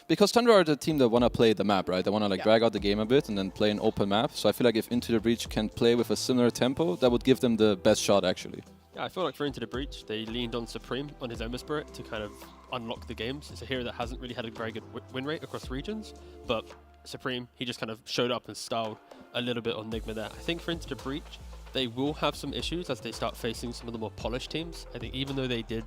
because Tundra are the team that want to play the map, right? They want to drag out the game a bit and then play an open map. So I feel like if Into the Breach can play with a similar tempo, that would give them the best shot, actually. Yeah, I feel like for Into the Breach, they leaned on Supreme on his Ember Spirit to kind of unlock the games. It's a hero that hasn't really had a very good win rate across regions, but Supreme, he just kind of showed up and styled a little bit on Nigma there. I think for Into the Breach, they will have some issues as they start facing some of the more polished teams. I think even though they did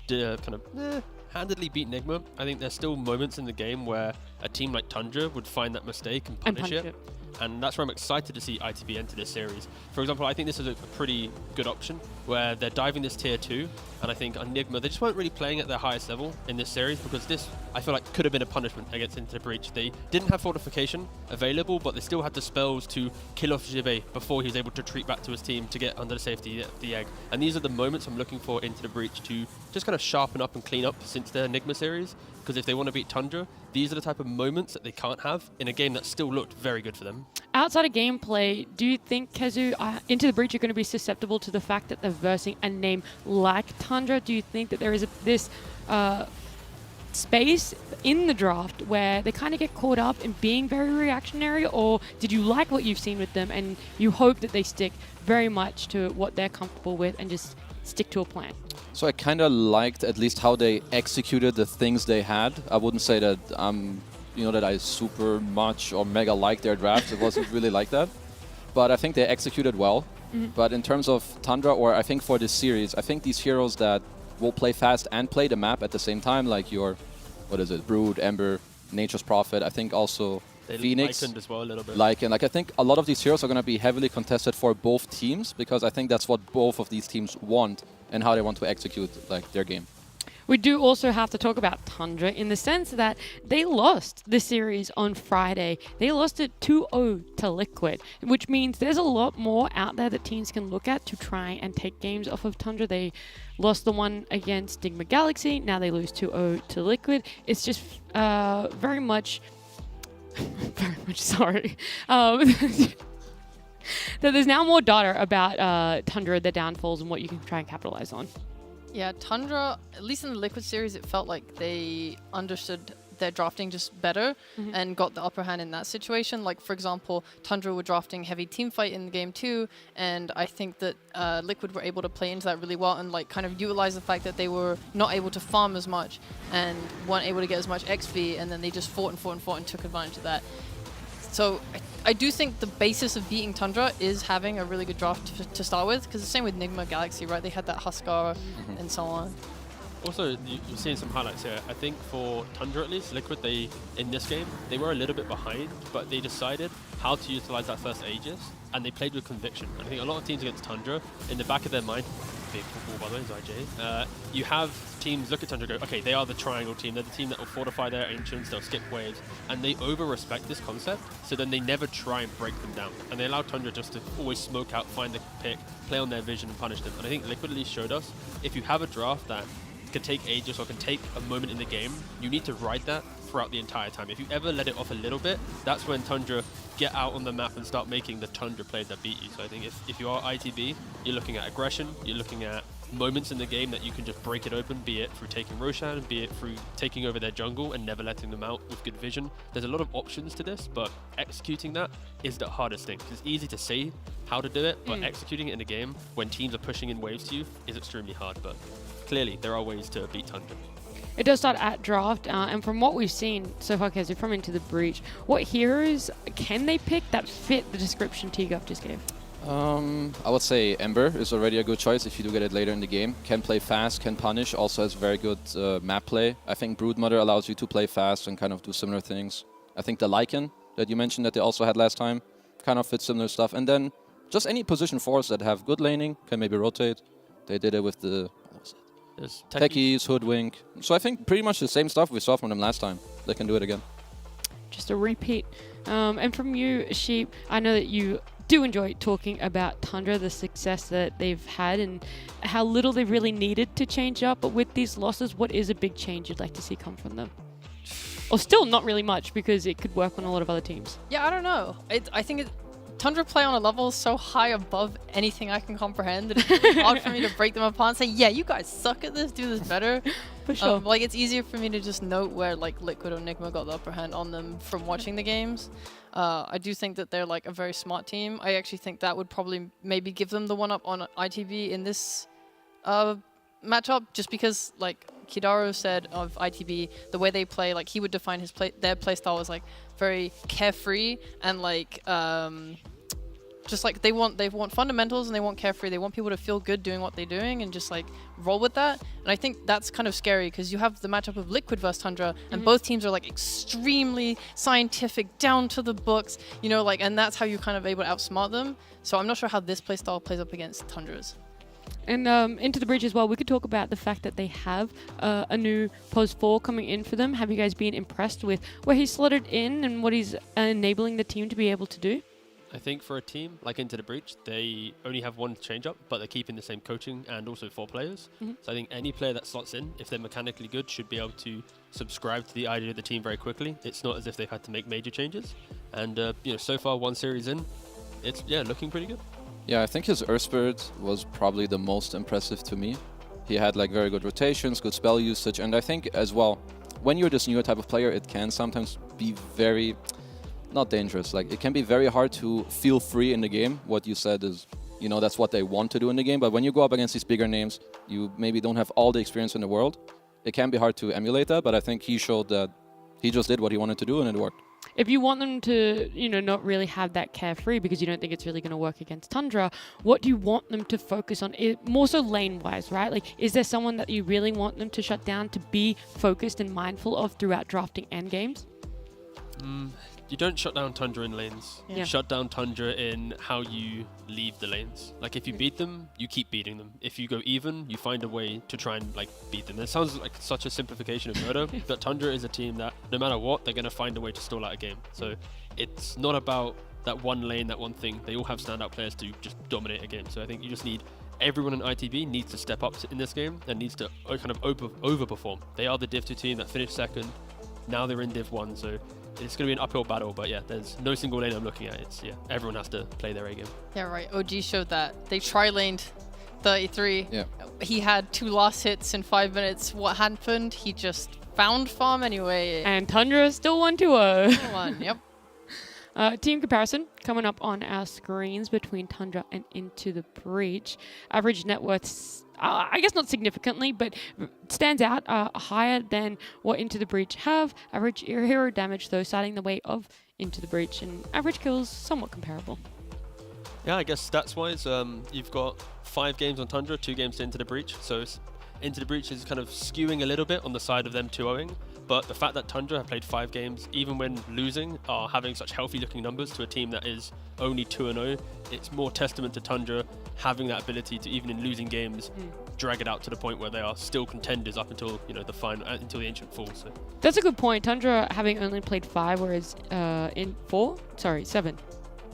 kind of handedly beat Nigma, I think there's still moments in the game where a team like Tundra would find that mistake and punish it. And that's where I'm excited to see ITB enter this series. For example, I think this is a pretty good option where they're diving this tier 2, and I think Enigma, they just weren't really playing at their highest level in this series because this, I feel like, could have been a punishment against Into the Breach. They didn't have fortification available, but they still had the spells to kill off Jibe before he was able to retreat back to his team to get under the safety of the egg. And these are the moments I'm looking for Into the Breach to just kind of sharpen up and clean up since their Enigma series, because if they want to beat Tundra, these are the type of moments that they can't have in a game that still looked very good for them. Outside of gameplay, do you think, Kezu, Into the Breach are going to be susceptible to the fact that they're versing a name like Tundra? Do you think that there is this space in the draft where they kind of get caught up in being very reactionary, or did you like what you've seen with them and you hope that they stick very much to what they're comfortable with and just stick to a plan? So I kind of liked at least how they executed the things they had. I wouldn't say that that I super much or mega liked their draft. It wasn't really like that. But I think they executed well. But in terms of Tundra, or I think for this series, I think these heroes that will play fast and play the map at the same time, like your, Brood, Ember, Nature's Prophet, I think also They Phoenix. likened as well a little bit. I think a lot of these heroes are going to be heavily contested for both teams, because I think that's what both of these teams want and how they want to execute their game. We do also have to talk about Tundra in the sense that they lost the series on Friday. They lost it 2-0 to Liquid, which means there's a lot more out there that teams can look at to try and take games off of Tundra. They lost the one against Enigma Galaxy. Now they lose 2-0 to Liquid. It's just very much sorry. That there's now more data about Tundra, their downfalls, and what you can try and capitalize on. Yeah, Tundra, at least in the Liquid series, it felt like they understood their drafting just better and got the upper hand in that situation. Like, for example, Tundra were drafting heavy teamfight in game 2, and I think that Liquid were able to play into that really well and kind of utilize the fact that they were not able to farm as much and weren't able to get as much XP, and then they just fought and took advantage of that. So I do think the basis of beating Tundra is having a really good draft to start with, because the same with Enigma Galaxy, right? They had that Huskar and so on. Also, you're seeing some highlights here. I think for Tundra at least, Liquid, in this game, they were a little bit behind, but they decided how to utilize that first Aegis, and they played with conviction. And I think a lot of teams against Tundra, in the back of their mind, big football by the way, IJ, you have teams look at Tundra and go, okay, they are the triangle team, they're the team that will fortify their ancients, they'll skip waves, and they over-respect this concept, so then they never try and break them down. And they allow Tundra just to always smoke out, find the pick, play on their vision and punish them. And I think Liquid at least showed us, if you have a draft that can take ages or can take a moment in the game, you need to ride that throughout the entire time. If you ever let it off a little bit, that's when Tundra get out on the map and start making the Tundra plays that beat you. So I think if you are ITB, you're looking at aggression, you're looking at moments in the game that you can just break it open, be it through taking Roshan, be it through taking over their jungle and never letting them out with good vision. There's a lot of options to this, but executing that is the hardest thing. It's easy to say how to do it, but executing it in a game when teams are pushing in waves to you is extremely hard. But clearly, there are ways to beat Tundra. It does start at draft, and from what we've seen so far, Kezu, from Into the Breach, what heroes can they pick that fit the description TGUF just gave? I would say Ember is already a good choice if you do get it later in the game. Can play fast, can punish, also has very good map play. I think Broodmother allows you to play fast and kind of do similar things. I think the Lycan that you mentioned that they also had last time kind of fits similar stuff. And then just any position 4s that have good laning, can maybe rotate. They did it with the Techies, Hoodwink. So I think pretty much the same stuff we saw from them last time. They can do it again. Just a repeat. And from you, Sheep, I know that you do enjoy talking about Tundra, the success that they've had and how little they really needed to change up. But with these losses, what is a big change you'd like to see come from them? Or still not really much, because it could work on a lot of other teams. Yeah, I don't know. I think Tundra play on a level so high above anything I can comprehend that it's really hard for me to break them apart and say, yeah, you guys suck at this, do this better. For sure. Like, it's easier for me to just note where like Liquid or Nigma got the upper hand on them from watching the games. I do think that they're like a very smart team. I actually think that would probably maybe give them the one up on ITB in this matchup, just because like Kidaro said of ITB, the way they play, like he would define their play style as like very carefree and like just like they want fundamentals and they want carefree. They want people to feel good doing what they're doing and just like roll with that. And I think that's kind of scary because you have the matchup of Liquid versus Tundra, and both teams are like extremely scientific, down to the books, you know, like, and that's how you're kind of able to outsmart them. So I'm not sure how this playstyle plays up against Tundra's. And Into the Bridge as well, we could talk about the fact that they have a new Pos 4 coming in for them. Have you guys been impressed with where he's slotted in and what he's enabling the team to be able to do? I think for a team like Into the Breach, they only have one change-up, but they're keeping the same coaching and also 4 players. So I think any player that slots in, if they're mechanically good, should be able to subscribe to the idea of the team very quickly. It's not as if they've had to make major changes. And you know, so far, one series in, it's looking pretty good. Yeah, I think his Earth Spirit was probably the most impressive to me. He had like very good rotations, good spell usage, and I think as well, when you're this newer type of player, it can sometimes be very, not dangerous, like it can be very hard to feel free in the game. What you said is, you know, that's what they want to do in the game, but when you go up against these bigger names, you maybe don't have all the experience in the world. It can be hard to emulate that, but I think he showed that he just did what he wanted to do and it worked. If you want them to, you know, not really have that carefree because you don't think it's really going to work against Tundra, what do you want them to focus on? More so lane-wise, right? Like, is there someone that you really want them to shut down to be focused and mindful of throughout drafting endgames? You don't shut down Tundra in lanes. Yeah. You shut down Tundra in how you leave the lanes. Like, if you beat them, you keep beating them. If you go even, you find a way to try and like beat them. It sounds like such a simplification of Murder, but Tundra is a team that no matter what, they're going to find a way to stall out a game. So it's not about that one lane, that one thing. They all have standout players to just dominate a game. So I think you just need everyone in ITB needs to step up in this game and needs to kind of overperform. They are the Div 2 team that finished second. Now they're in Div 1, so it's going to be an uphill battle, but yeah, there's no single lane I'm looking at. It's, everyone has to play their A game. Yeah, right. OG showed that. They tri-laned 33. Yeah. He had 2 last hits in 5 minutes. What happened? He just found farm anyway. And Tundra still 1-2-0. 1, yep. Team comparison coming up on our screens between Tundra and Into the Breach. Average net worths, I guess not significantly, but stands out higher than what Into the Breach have. Average hero damage, though, starting the way of Into the Breach, and average kills somewhat comparable. Yeah, I guess stats-wise, you've got 5 games on Tundra, 2 games to Into the Breach, so Into the Breach is kind of skewing a little bit on the side of them 2-0ing. But the fact that Tundra have played 5 games, even when losing, are having such healthy-looking numbers to a team that is only 2-0, it's more testament to Tundra having that ability to, even in losing games, drag it out to the point where they are still contenders up until the final, until the Ancient Fall. So that's a good point. Tundra having only played 5, whereas in 7.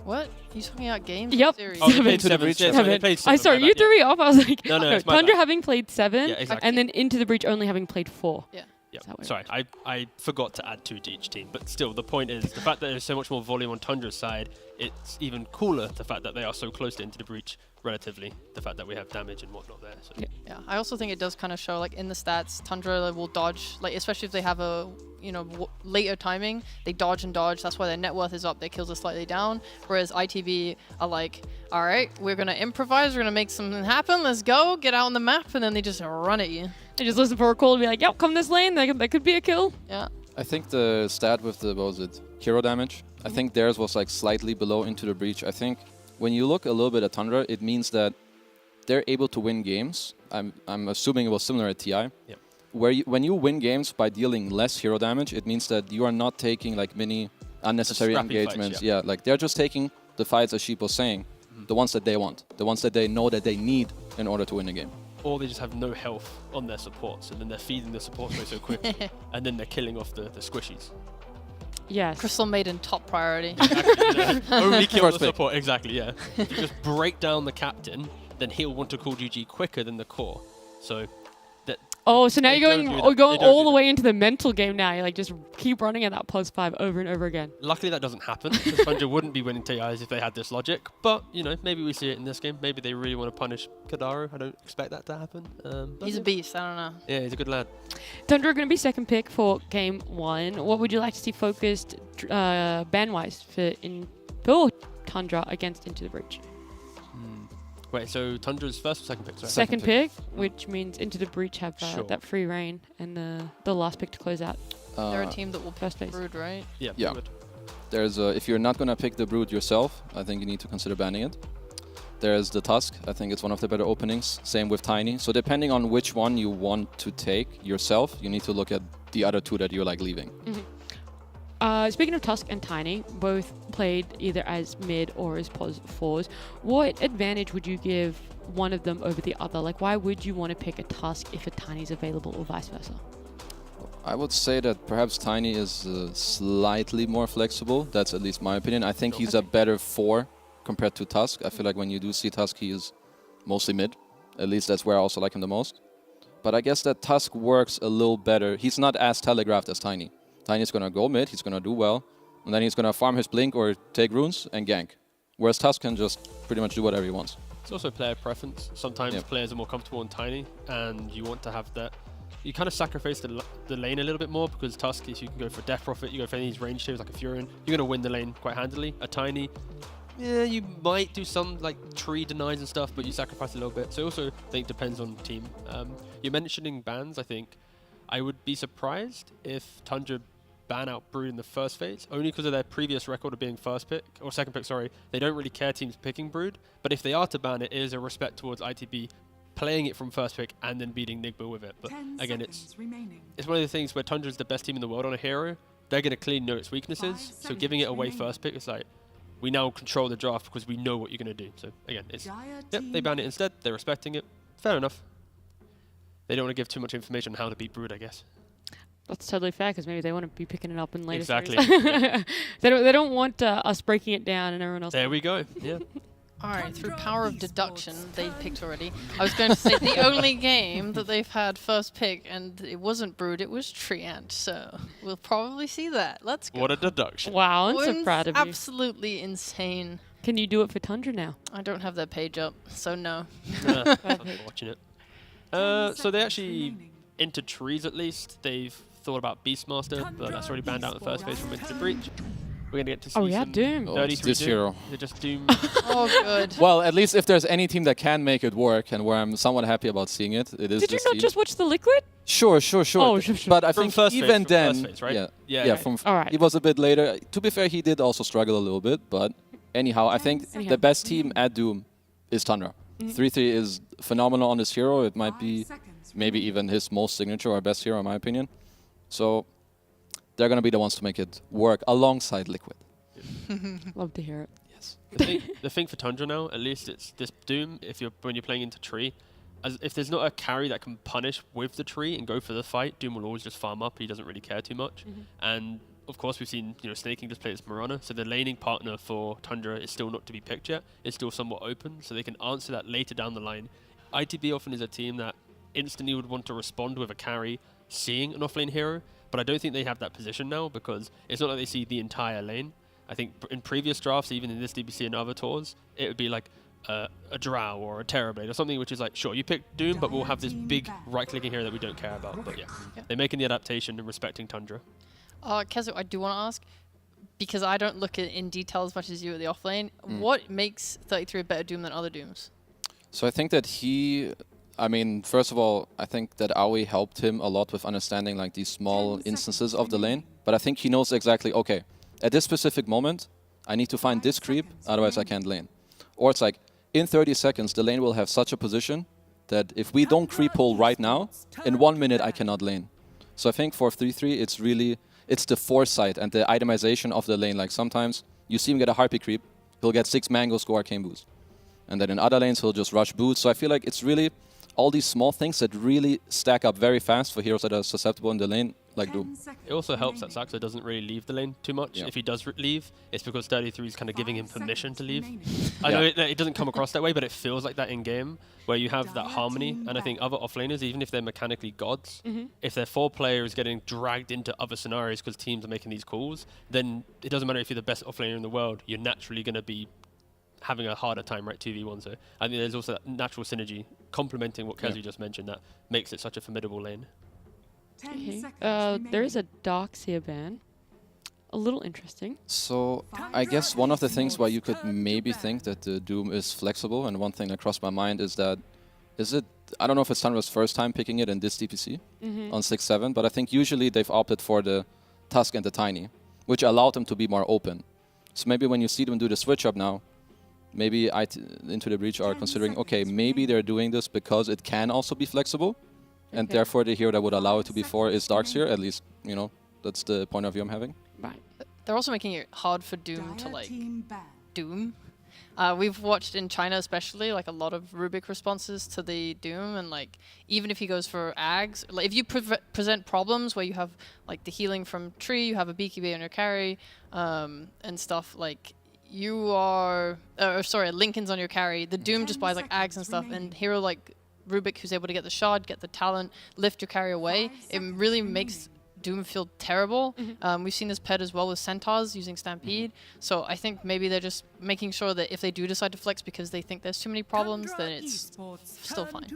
What? You talking about games? Yep. Series? Oh, they played Seven. seven. Yeah, Seven. they played I seven. sorry, My you bad, threw me off. I was like, No, it's my Tundra bad. having played 7, Yeah, exactly. and then Into the Breach only having played 4. Yeah. Yeah. Is that what Sorry, I forgot to add 2 to each team, but still, the point is the fact that there's so much more volume on Tundra's side. It's even cooler the fact that they are so close to Into the Breach relatively. The fact that we have damage and whatnot there. So. Yeah, I also think it does kind of show, like, in the stats, Tundra will dodge, like, especially if they have a, you know, later timing, they dodge and dodge. That's why their net worth is up, their kills are slightly down. Whereas ITV are like, all right, we're going to improvise, we're going to make something happen, let's go, get out on the map, and then they just run at you. They just listen for a call and be like, yep, come this lane, that could be a kill. Yeah. I think the stat with the, what was it, hero damage, I think theirs was like slightly below Into the Breach. I think when you look a little bit at Tundra, it means that they're able to win games. I'm assuming it was similar at TI. Yep. Where when you win games by dealing less hero damage, it means that you are not taking like many unnecessary scrappy engagements. fights, Yeah, like they're just taking the fights, as Sheep was saying, the ones that they want, the ones that they know that they need in order to win a game. Or they just have no health on their supports, and then they're feeding the supports so quick, and then they're killing off the squishies. Yes. Crystal Maiden top priority. Exactly, only kill First the pick. support, exactly, yeah. If you just break down the captain, then he'll want to call GG quicker than the core. So that. Oh, so now they you're don't going do that. going They don't all do the way into the mental game now. You like just keep running at that +5 over and over again. Luckily that doesn't happen, because Tundra wouldn't be winning TIs if they had this logic. But, you know, maybe we see it in this game. Maybe they really want to punish Kadaro. I don't expect that to happen. But He's a beast, I don't know. Yeah, he's a good lad. Tundra are going to be second pick for game 1. What would you like to see focused ban-wise for Tundra against Into the Breach? Wait, so Tundra's first or second pick? Sorry? Second pick, which means Into the Breach have Sure. that free reign and the last pick to close out. They're a team that will first place. Brood, right? Yeah. Yeah. Good. There's if you're not gonna pick the Brood yourself, I think you need to consider banning it. There's the Tusk. I think it's one of the better openings. Same with Tiny. So depending on which one you want to take yourself, you need to look at the other 2 that you're like leaving. Speaking of Tusk and Tiny, both played either as mid or as pos 4s. What advantage would you give one of them over the other? Like, why would you want to pick a Tusk if a Tiny's available or vice versa? I would say that perhaps Tiny is slightly more flexible. That's at least my opinion. I think he's a better 4 compared to Tusk. I feel like when you do see Tusk, he is mostly mid. At least that's where I also like him the most. But I guess that Tusk works a little better. He's not as telegraphed as Tiny. Tiny's going to go mid, he's going to do well, and then he's going to farm his Blink or take runes and gank. Whereas Tusk can just pretty much do whatever he wants. It's also player preference. Sometimes players are more comfortable in Tiny, and you want to have that. You kind of sacrifice the lane a little bit more, because Tusk, if you can go for Death Prophet, you go for any of these range shaves like a Furion, you're going to win the lane quite handily. A Tiny, yeah, you might do some like tree denies and stuff, but you sacrifice a little bit. So I also think it depends on the team. You're mentioning bans. I think I would be surprised if Tundra ban out Brood in the first phase, only because of their previous record of being first pick, or second pick, sorry. They don't really care teams picking Brood, but if they are to ban it, it is a respect towards ITB playing it from first pick and then beating Nigba with it. But again, it's one of the things where Tundra is the best team in the world on a hero. They're going to clearly know its weaknesses, so giving it away first pick is like, we now control the draft because we know what you're going to do. So again, it's, yep, they ban it instead, they're respecting it. Fair enough. They don't want to give too much information on how to beat Brood, I guess. That's totally fair, because maybe they want to be picking it up in later Exactly. series. They don't want us breaking it down and everyone else. There we go. Yeah. Alright, through power of deduction, they picked already. I was going to say the only game that they've had first pick, and it wasn't Brood, it was Treant, so we'll probably see that. Let's go. What a deduction. Wow, I'm so Owen's proud of you. absolutely insane. Can you do it for Tundra now? I don't have their page up, so no. I'm watching it. So they actually, into trees at least, they've thought about Beastmaster, but that's already banned out in the first phase from Into the Breach. We're going to get to see some Doom. Oh, it's this hero. They're just Doom. Oh, good. Well, at least if there's any team that can make it work and where I'm somewhat happy about seeing it, it is Did you this not team. just watch the Liquid? Sure. Oh, sure. But I From think first even phase, then, from first phase, right? yeah, from All right. he was a bit later. To be fair, he did also struggle a little bit, but anyhow, I think the best team at Doom is Tundra. 3-3 is phenomenal on this hero. It might be maybe even his most signature or best hero in my opinion. So they're going to be the ones to make it work alongside Liquid. Love to hear it. Yes. The thing for Tundra now, at least, it's this Doom. When you're playing into tree, if there's not a carry that can punish with the tree and go for the fight, Doom will always just farm up. He doesn't really care too much. And of course, we've seen Snaking just play as Mirana, so the laning partner for Tundra is still not to be picked yet. It's still somewhat open, so they can answer that later down the line. ITB often is a team that instantly would want to respond with a carry seeing an offlane hero, but I don't think they have that position now because it's not like they see the entire lane. I think in previous drafts, even in this DPC and other tours, it would be like a Drow or a Terrorblade or something which is like, sure, you pick Doom, but we'll have this big right-clicking hero that we don't care about. But yeah, they're making the adaptation and respecting Tundra. Kezu, I do want to ask, because I don't look at in detail as much as you at the offlane, what makes 33 a better Doom than other Dooms? So I think that first of all, I think that Aoi helped him a lot with understanding like these small instances of the lane. But I think he knows exactly, okay, at this specific moment, I need to find this creep, otherwise I can't lane. Or it's like, in 30 seconds, the lane will have such a position that if we don't creep pull right now, in 1 minute I cannot lane. So I think for 3-3, it's the foresight and the itemization of the lane. Like sometimes you see him get a Harpy creep, he'll get 6 mangoes, go arcane boost. And then in other lanes, he'll just rush boots. So I feel like it's really all these small things that really stack up very fast for heroes that are susceptible in the lane, like Doom. It also helps that Saxo doesn't really leave the lane too much. Yeah. If he does leave, it's because 33 is kind of giving him permission to leave. I know it doesn't come across that way, but it feels like that in-game, where you have that harmony. And I think other offlaners, even if they're mechanically gods, if their 4-player is getting dragged into other scenarios because teams are making these calls, then it doesn't matter if you're the best offlaner in the world, you're naturally going to be having a harder time, right, 2v1. So I think there's also that natural synergy complementing what Kezu just mentioned that makes it such a formidable lane. Okay. There is a Doxia ban. A little interesting. So I guess one of the things why you could maybe think that the Doom is flexible, and one thing that crossed my mind is that, I don't know if it's Tundra's first time picking it in this DPC on 6-7, but I think usually they've opted for the Tusk and the Tiny, which allowed them to be more open. So maybe when you see them do the switch up now, maybe Into the Breach are considering, okay, maybe they're doing this because it can also be flexible, and therefore the hero that would allow it to be 4 is Darkseer. At least, that's the point of view I'm having. Right. They're also making it hard for Doom to like Doom. We've watched in China especially like a lot of Rubik responses to the Doom, and like even if he goes for Ags, like if you present problems where you have like the healing from Tree, you have a BKB on your carry, and stuff like. You are, Lincoln's on your carry. The Doom just buys like Ags and stuff, and hero like Rubik, who's able to get the shard, get the talent, lift your carry away. It really makes Doom feel terrible. We've seen this paired as well with Centaurs using Stampede. So I think maybe they're just making sure that if they do decide to flex because they think there's too many problems, then it's still fine.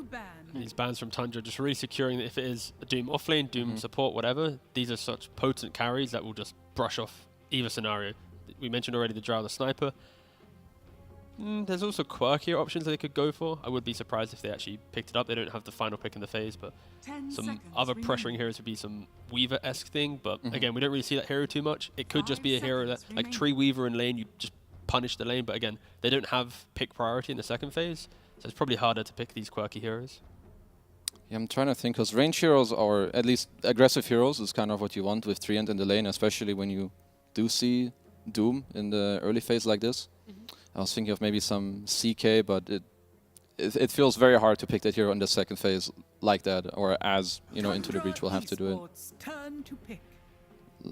These bans from Tundra just really securing that if it is a Doom offlane, Doom support, whatever, these are such potent carries that will just brush off either scenario. We mentioned already the Drow, the Sniper. There's also quirkier options that they could go for. I would be surprised if they actually picked it up. They don't have the final pick in the phase, but some other pressuring heroes would be some Weaver-esque thing. But again, we don't really see that hero too much. It could just be a hero that, like Tree Weaver in lane, you just punish the lane. But again, they don't have pick priority in the second phase, so it's probably harder to pick these quirky heroes. Yeah, I'm trying to think, because range heroes, or at least aggressive heroes, is kind of what you want with Treant in the lane, especially when you do see Doom in the early phase like this. I was thinking of maybe some CK, but it feels very hard to pick that hero in the second phase like that, or as Into the Breach will have to do it.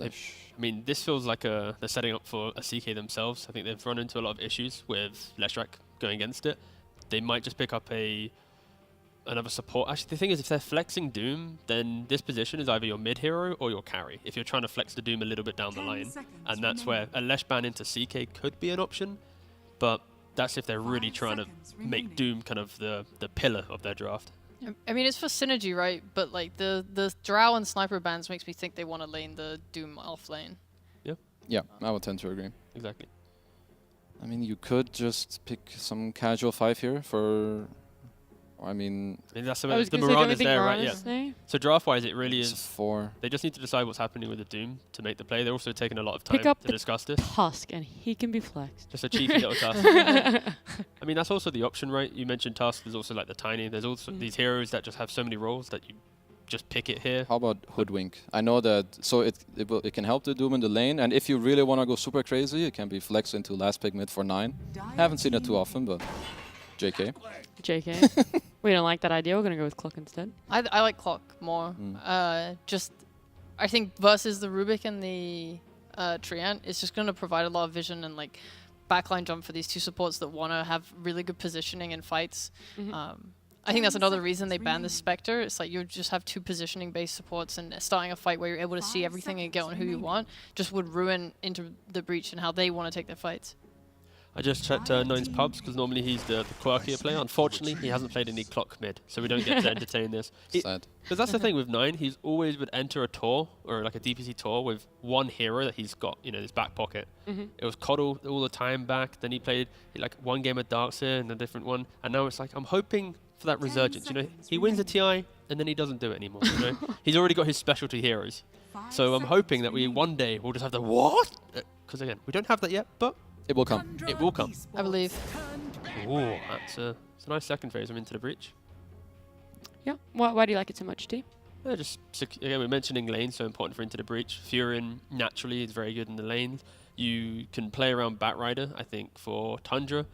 I mean, this feels like they're setting up for a CK themselves. I think they've run into a lot of issues with Leshrac going against it. They might just pick up another support. Actually, the thing is, if they're flexing Doom, then this position is either your mid hero or your carry, if you're trying to flex the Doom a little bit down the line. And that's where a Lesh ban into CK could be an option, but that's if they're really trying to make Doom kind of the pillar of their draft. I mean, it's for synergy, right? But like the Drow and Sniper bans makes me think they want to lane the Doom off lane. Yeah. Yeah, I would tend to agree. Exactly. I mean, you could just pick some casual 5 here for... I mean, that's the Mirana's there, right? Yeah. So draft-wise, it really is 4. They just need to decide what's happening with the Doom to make the play. They're also taking a lot of time to discuss this. Tusk, and he can be flexed. Just a cheeky little Tusk. I mean, that's also the option, right? You mentioned Tusk. There's also like the Tiny. There's also these heroes that just have so many roles that you just pick it here. How about Hoodwink? I know that, so it can help the Doom in the lane, and if you really want to go super crazy, it can be flexed into last pick mid for 9. Haven't seen it too often, but JK. We don't like that idea. We're going to go with Clock instead. I like Clock more. Just I think versus the Rubik and the Treant, it's just going to provide a lot of vision and like backline jump for these two supports that want to have really good positioning in fights. I think that's another reason they banned the Spectre. It's like you just have two positioning-based supports, and starting a fight where you're able to see everything and get on who you want just would ruin Into the Breach and how they want to take their fights. I just checked Nine's pubs because normally he's the quirkier player. Unfortunately, he hasn't played any clock mid, so we don't get to entertain this. Sad. Because that's the thing with Nine, he's always would enter a tour or like a DPC tour with one hero that he's got, in his back pocket. It was Coddle all the time back. Then he played like one game of Darkseer and a different one, and now it's like I'm hoping for that resurgence. He wins the TI and then he doesn't do it anymore. He's already got his specialty heroes, so I'm hoping that we one day will just have the what? Because again, we don't have that yet, but. It will come. It will come. I believe. Ooh, it's a nice second phase of Into the Breach. Yeah. Why do you like it so much, D? Again, we're mentioning lanes, so important for Into the Breach. Furin naturally is very good in the lanes. You can play around Batrider. I think for Tundra,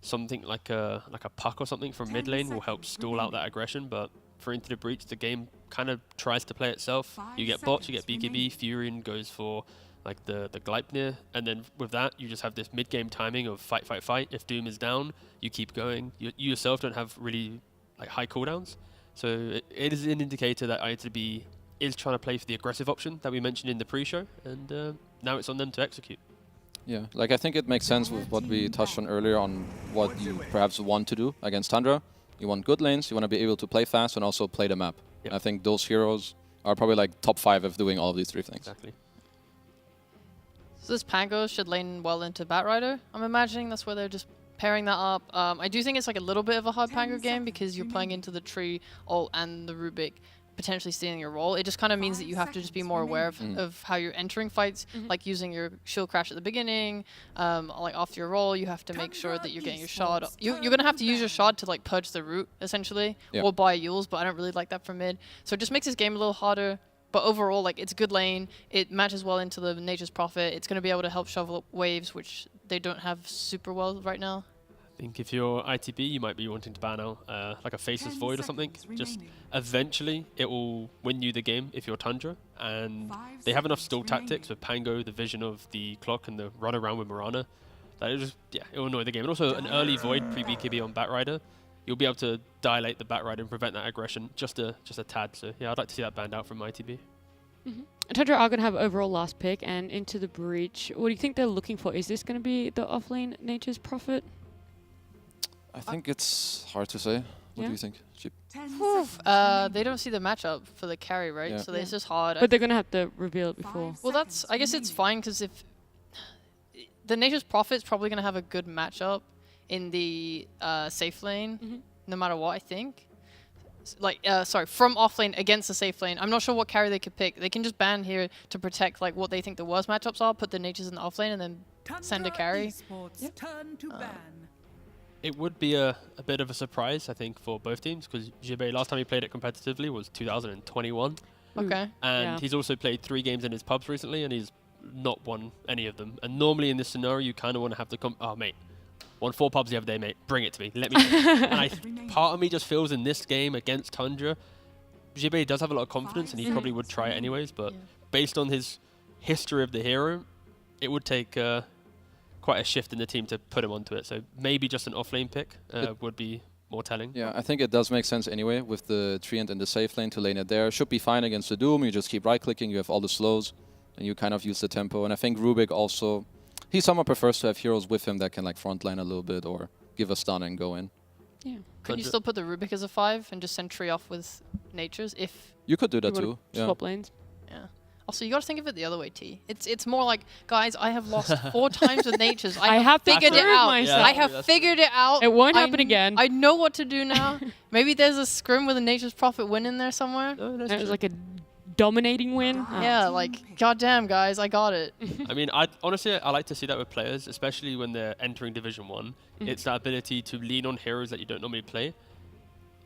something like a puck or something from mid lane will help stall out that aggression. But for Into the Breach, the game kind of tries to play itself. You get bots, you get BKB. Furin goes for like the Gleipnir, and then with that you just have this mid-game timing of fight. If Doom is down, you keep going. You yourself don't have really like high cooldowns, so it is an indicator that ITB is trying to play for the aggressive option that we mentioned in the pre-show, and now it's on them to execute. Yeah, like I think it makes sense with what we touched on earlier on what you perhaps want to do against Tundra. You want good lanes, you want to be able to play fast and also play the map. Yep. I think those heroes are probably like top 5 of doing all of these 3 things. Exactly. So this Pango should lane well into Batrider. I'm imagining that's where they're just pairing that up. I do think it's like a little bit of a hard Pango game because you're playing into the tree ult and the Rubik, potentially stealing your role. It just kind of means that you have to just be more aware of how you're entering fights, like using your shield crash at the beginning, like after your roll, you have to make sure that you're getting your shard. You're going to have to use your shard to like purge the root, essentially, or buy Yules, but I don't really like that for mid. So it just makes this game a little harder. But overall, like, it's a good lane. It matches well into the Nature's Prophet. It's going to be able to help shovel up waves, which they don't have super well right now. I think if you're ITB, you might be wanting to ban out like a Faceless Void or something. Just eventually, it will win you the game if you're Tundra. And they have enough stall tactics with Pango, the vision of the clock, and the run around with Mirana. That it just, it will annoy the game. And also an early Void pre-BKB on Batrider. You'll be able to dilate the Batrider and prevent that aggression just a tad. So yeah, I'd like to see that banned out from ITB. Tundra are going to have overall last pick and Into the Breach. What do you think they're looking for? Is this going to be the offlane Nature's Prophet? I think it's hard to say. What do you think, Jeep? They don't see the matchup for the carry, right? So it's just hard. But they're going to have to reveal it before. Well, I guess it's fine because if the Nature's Prophet's probably going to have a good matchup in the safe lane, no matter what, I think. Like, from off lane against the safe lane. I'm not sure what carry they could pick. They can just ban here to protect like what they think the worst matchups are, put the Natures in the off lane, and then send a carry. Turn to ban. It would be a bit of a surprise, I think, for both teams, because Jibei, last time he played it competitively was 2021. Okay. And he's also played 3 games in his pubs recently, and he's not won any of them. And normally in this scenario, you kind of want to have to oh, mate. Won 4 pubs the other day, mate. Bring it to me. Let me know. And part of me just feels in this game against Tundra, Jibei does have a lot of confidence, and he probably would try it anyways. But based on his history of the hero, it would take quite a shift in the team to put him onto it. So maybe just an offlane pick would be more telling. Yeah, I think it does make sense anyway with the Treant in the safe lane to lane it there. Should be fine against the Doom. You just keep right-clicking. You have all the slows, and you kind of use the tempo. And I think Rubik also... He somewhat prefers to have heroes with him that can like frontline a little bit or give a stun and go in. Yeah. Could you still put the Rubik as a 5 and just send Tree off with Natures if... You could do that too. Swap lanes. Yeah. Also, you got to think of it the other way, T. It's more like, guys, I have lost 4 times with Natures. I have figured it out. I have figured it out. It won't happen again. I know what to do now. Maybe there's a scrim with a Nature's Prophet win in there somewhere. No, it was like a dominating win. Yeah, like, goddamn, guys, I got it. I mean, honestly, I like to see that with players, especially when they're entering Division 1. It's that ability to lean on heroes that you don't normally play.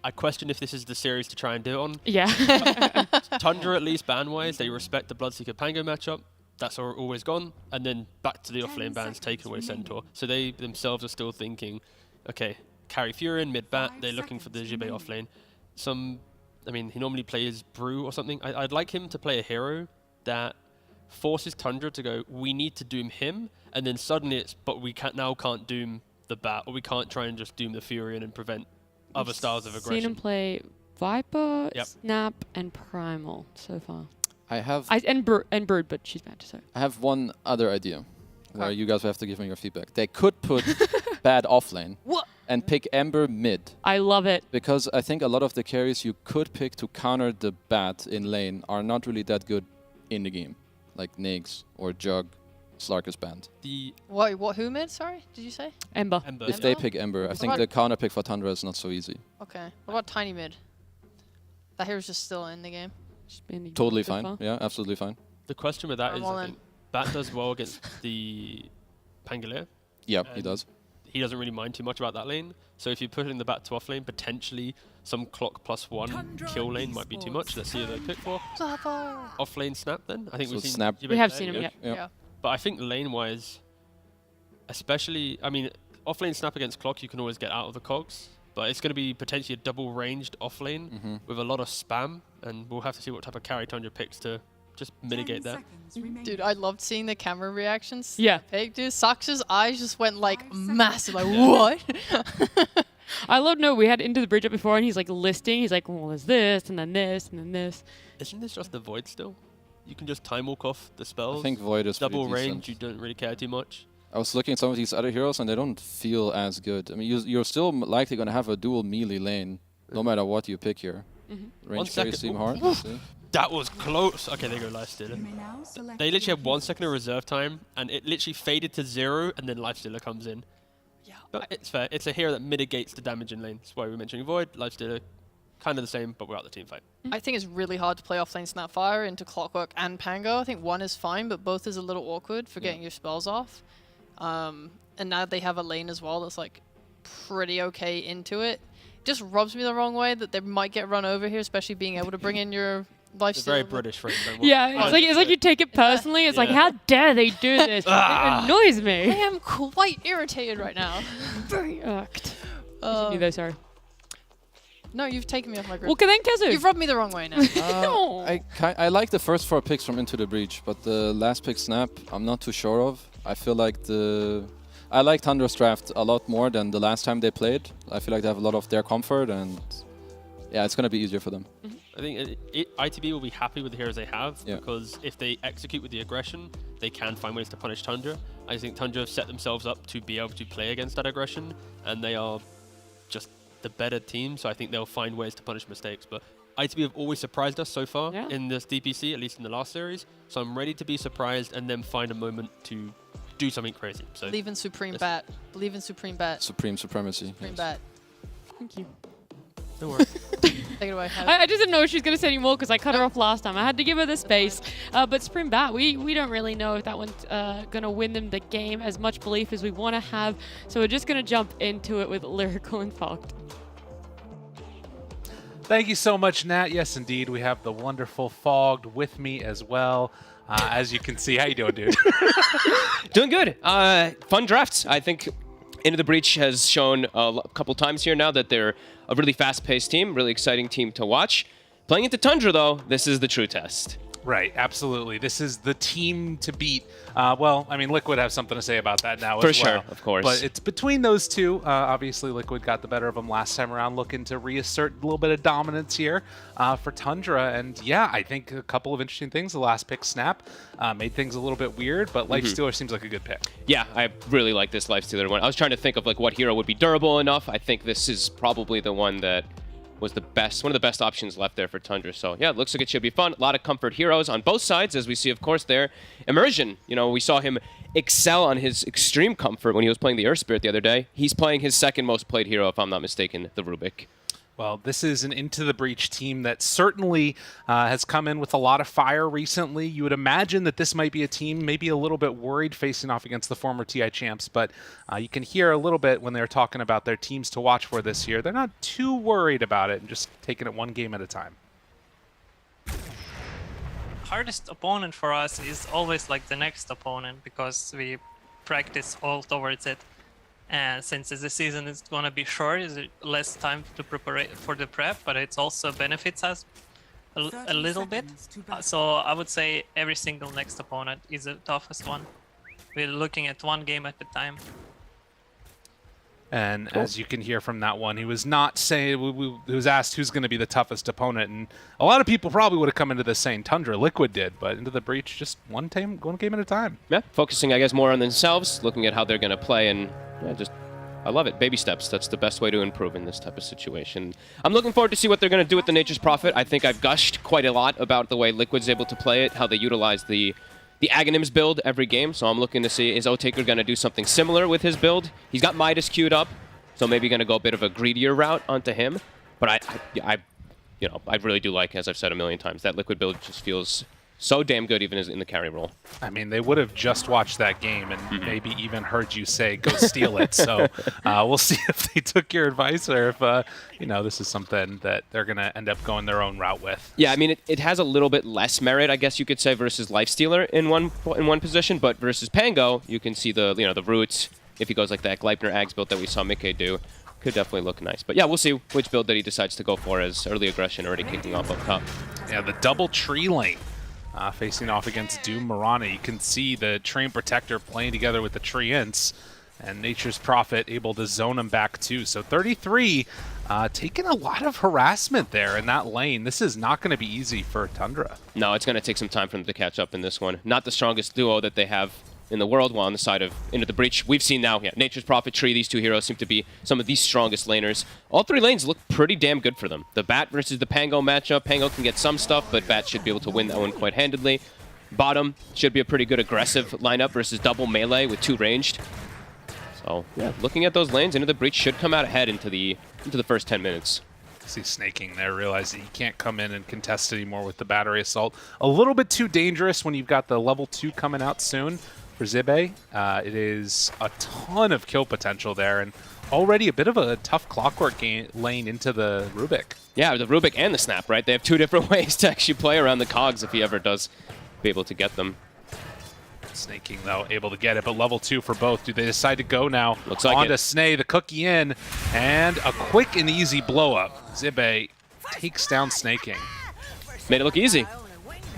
I question if this is the series to try and do it on. Yeah. Tundra, at least ban-wise, they respect the Bloodseeker Pango matchup. That's always gone. And then back to the offlane bans, taken away Centaur. So they themselves are still thinking, okay, carry Furin, mid-bat, they're looking for the Jibei offlane. I mean, he normally plays Brew or something. I'd like him to play a hero that forces Tundra to go, we need to doom him, and then suddenly it's, but we can't doom the Bat, or we can't try and just doom the Furion and prevent other styles of aggression. Seen him play Viper, Yep. Snap, and Primal so far. And Brood, but she's bad, so. I have one other idea where you guys have to give me your feedback. They could put Bad off lane and pick Ember mid. I love it. Because I think a lot of the carries you could pick to counter the Bat in lane are not really that good in the game. Like Nags or Jug, Slarkus Band. Who mid, sorry, did you say? Ember. If they pick Ember, I think the counter pick for Tundra is not so easy. Okay. What about Tiny mid? That hero's just still in the game. Totally fine. Yeah, absolutely fine. The question with that I'm is, all I in. think Bat does well against the Pangolier. Yeah, he does. He doesn't really mind too much about that lane. So if you put in the Bat to off lane, potentially some clock +1 kill lane might be too much. Let's see who they pick for. Off lane Snap then? I think So we've seen Snap. We have seen him, yeah. But I think lane-wise, especially, I mean, off lane Snap against clock, you can always get out of the cogs. But it's going to be potentially a double-ranged off lane with a lot of spam, and we'll have to see what type of carry Tundra picks to just mitigate that. Dude, I loved seeing the camera reactions. Yeah. Hey, dude, Sax's eyes just went like massive, like what? I love we had Into the Bridge up before, and he's like listing. He's like, well, there's this, and then this, and then this. Isn't this just the Void still? You can just time walk off the spells. I think Void is double pretty range. decent. You don't really care too much. I was looking at some of these other heroes and they don't feel as good. I mean, you're still likely going to have a dual melee lane, no matter what you pick here. Range carries seem hard. That was close. Okay, there you go, Lifestealer. They literally have 1 second of reserve time, and it literally faded to 0, and then Lifestealer comes in. Yeah, but it's fair. It's a hero that mitigates the damage in lane. That's why we're mentioning Void, Lifestealer, kind of the same, but we're out the team fight. I think it's really hard to play offlane Snapfire into Clockwork and Pango. I think one is fine, but both is a little awkward for getting your spells off. And now they have a lane as well that's like pretty okay into it. Just rubs me the wrong way that they might get run over here, especially being able to bring in your lifesteal. It's very British for them. Yeah, it's like you take it personally. It's like, how dare they do this? It annoys me. I am quite irritated right now. Very irked. Continue though, sorry. No, you've taken me off my grid. Well, then Kezu. You've rubbed me the wrong way now. I like the first 4 picks from Into the Breach, but the last pick Snap, I'm not too sure of. I feel like I like Tundra's draft a lot more than the last time they played. I feel like they have a lot of their comfort, and yeah, it's going to be easier for them. I think ITB will be happy with the heroes they have, because if they execute with the aggression, they can find ways to punish Tundra. I think Tundra have set themselves up to be able to play against that aggression, and they are just the better team, so I think they'll find ways to punish mistakes. But ITB have always surprised us so far in this DPC, at least in the last series, so I'm ready to be surprised and then find a moment to do something crazy. So Believe in Supreme Bat. Believe in Supreme Bat. Supreme Supremacy. Supreme Bat. Thank you. Don't worry. Take it away. I just didn't know if she was going to say any more because I cut her off last time. I had to give her the space. But Supreme Bat, we don't really know if that one's going to win them the game, as much belief as we want to have. So we're just going to jump into it with Lyrical and Fogged. Thank you so much, Nat. Yes, indeed. We have the wonderful Fogged with me as well. As you can see, how you doing, dude? Doing good. Fun drafts. I think Into the Breach has shown a couple times here now that they're a really fast-paced team, really exciting team to watch. Playing into Tundra, though, this is the true test. Right, absolutely. This is the team to beat. Well, I mean, Liquid have something to say about that now For as well. sure, of course. But it's between those two. Obviously, Liquid got the better of them last time around, looking to reassert a little bit of dominance here for Tundra. And yeah, I think a couple of interesting things. The last pick, Snap, made things a little bit weird, but Lifestealer seems like a good pick. Yeah, I really like this Lifestealer one. I was trying to think of like what hero would be durable enough. I think this is probably the one that was the best, one of the best options left there for Tundra. So yeah, it looks like it should be fun. A lot of comfort heroes on both sides, as we see, of course, there. Immersion, you know, we saw him excel on his extreme comfort when he was playing the Earth Spirit the other day. He's playing his second most played hero, if I'm not mistaken, the Rubik. Well, this is an Into the Breach team that certainly has come in with a lot of fire recently. You would imagine that this might be a team maybe a little bit worried facing off against the former TI champs, but you can hear a little bit when they're talking about their teams to watch for this year. They're not too worried about it and just taking it one game at a time. Hardest opponent for us is always like the next opponent, because we practice all towards it. And since the season is gonna be short, it's less time to prepare for the prep, but it also benefits us a little bit. So I would say every single next opponent is the toughest one. We're looking at one game at a time. And as you can hear from that one, he was not saying, he was asked who's going to be the toughest opponent, and a lot of people probably would have come into this saying Tundra. Liquid did, but into the Breach just one game at a time. Yeah, focusing, I guess, more on themselves, looking at how they're going to play, and yeah, just, I love it. Baby steps. That's the best way to improve in this type of situation. I'm looking forward to see what they're going to do with the Nature's Prophet. I think I've gushed quite a lot about the way Liquid's able to play it, how they utilize the Aghanims build every game, so I'm looking to see, is Otaker going to do something similar with his build? He's got Midas queued up, so maybe going to go a bit of a greedier route onto him. But I really do like, as I've said a million times, that Liquid build just feels so damn good even as in the carry role. I mean, they would have just watched that game and maybe even heard you say, go steal it. So we'll see if they took your advice or if, this is something that they're going to end up going their own route with. Yeah, I mean, it has a little bit less merit, I guess you could say, versus Lifestealer in one position, but versus Pango, you can see the roots. If he goes like that Gleipnir Ags build that we saw Mikke do, could definitely look nice. But yeah, we'll see which build that he decides to go for as early aggression already kicking off up top. Yeah, the double tree lane. Facing off against Doom Marana. You can see the Train Protector playing together with the Tree Ints, and Nature's Prophet able to zone him back too. So 33, taking a lot of harassment there in that lane. This is not going to be easy for Tundra. No, it's going to take some time for them to catch up in this one. Not the strongest duo that they have in the world, while on the side of Into the Breach, we've seen now, yeah, Nature's Prophet, Tree, these two heroes seem to be some of the strongest laners. All three lanes look pretty damn good for them. The Bat versus the Pango matchup, Pango can get some stuff, but Bat should be able to win that one quite handedly. Bottom should be a pretty good aggressive lineup versus double melee with 2 ranged. So, yeah, looking at those lanes, Into the Breach should come out ahead into the first 10 minutes. See Snaking there, realize that you can't come in and contest anymore with the Battery Assault. A little bit too dangerous when you've got the level 2 coming out soon. For Zibe, it is a ton of kill potential there, and already a bit of a tough clockwork lane into the Rubik. Yeah, the Rubik and the Snap, right? They have 2 different ways to actually play around the cogs if he ever does be able to get them. Snaking, though, able to get it, but level 2 for both. Do they decide to go now? Looks like on to Snay, the cookie in, and a quick and easy blow-up. Zibe takes down Snaking. Made it look easy.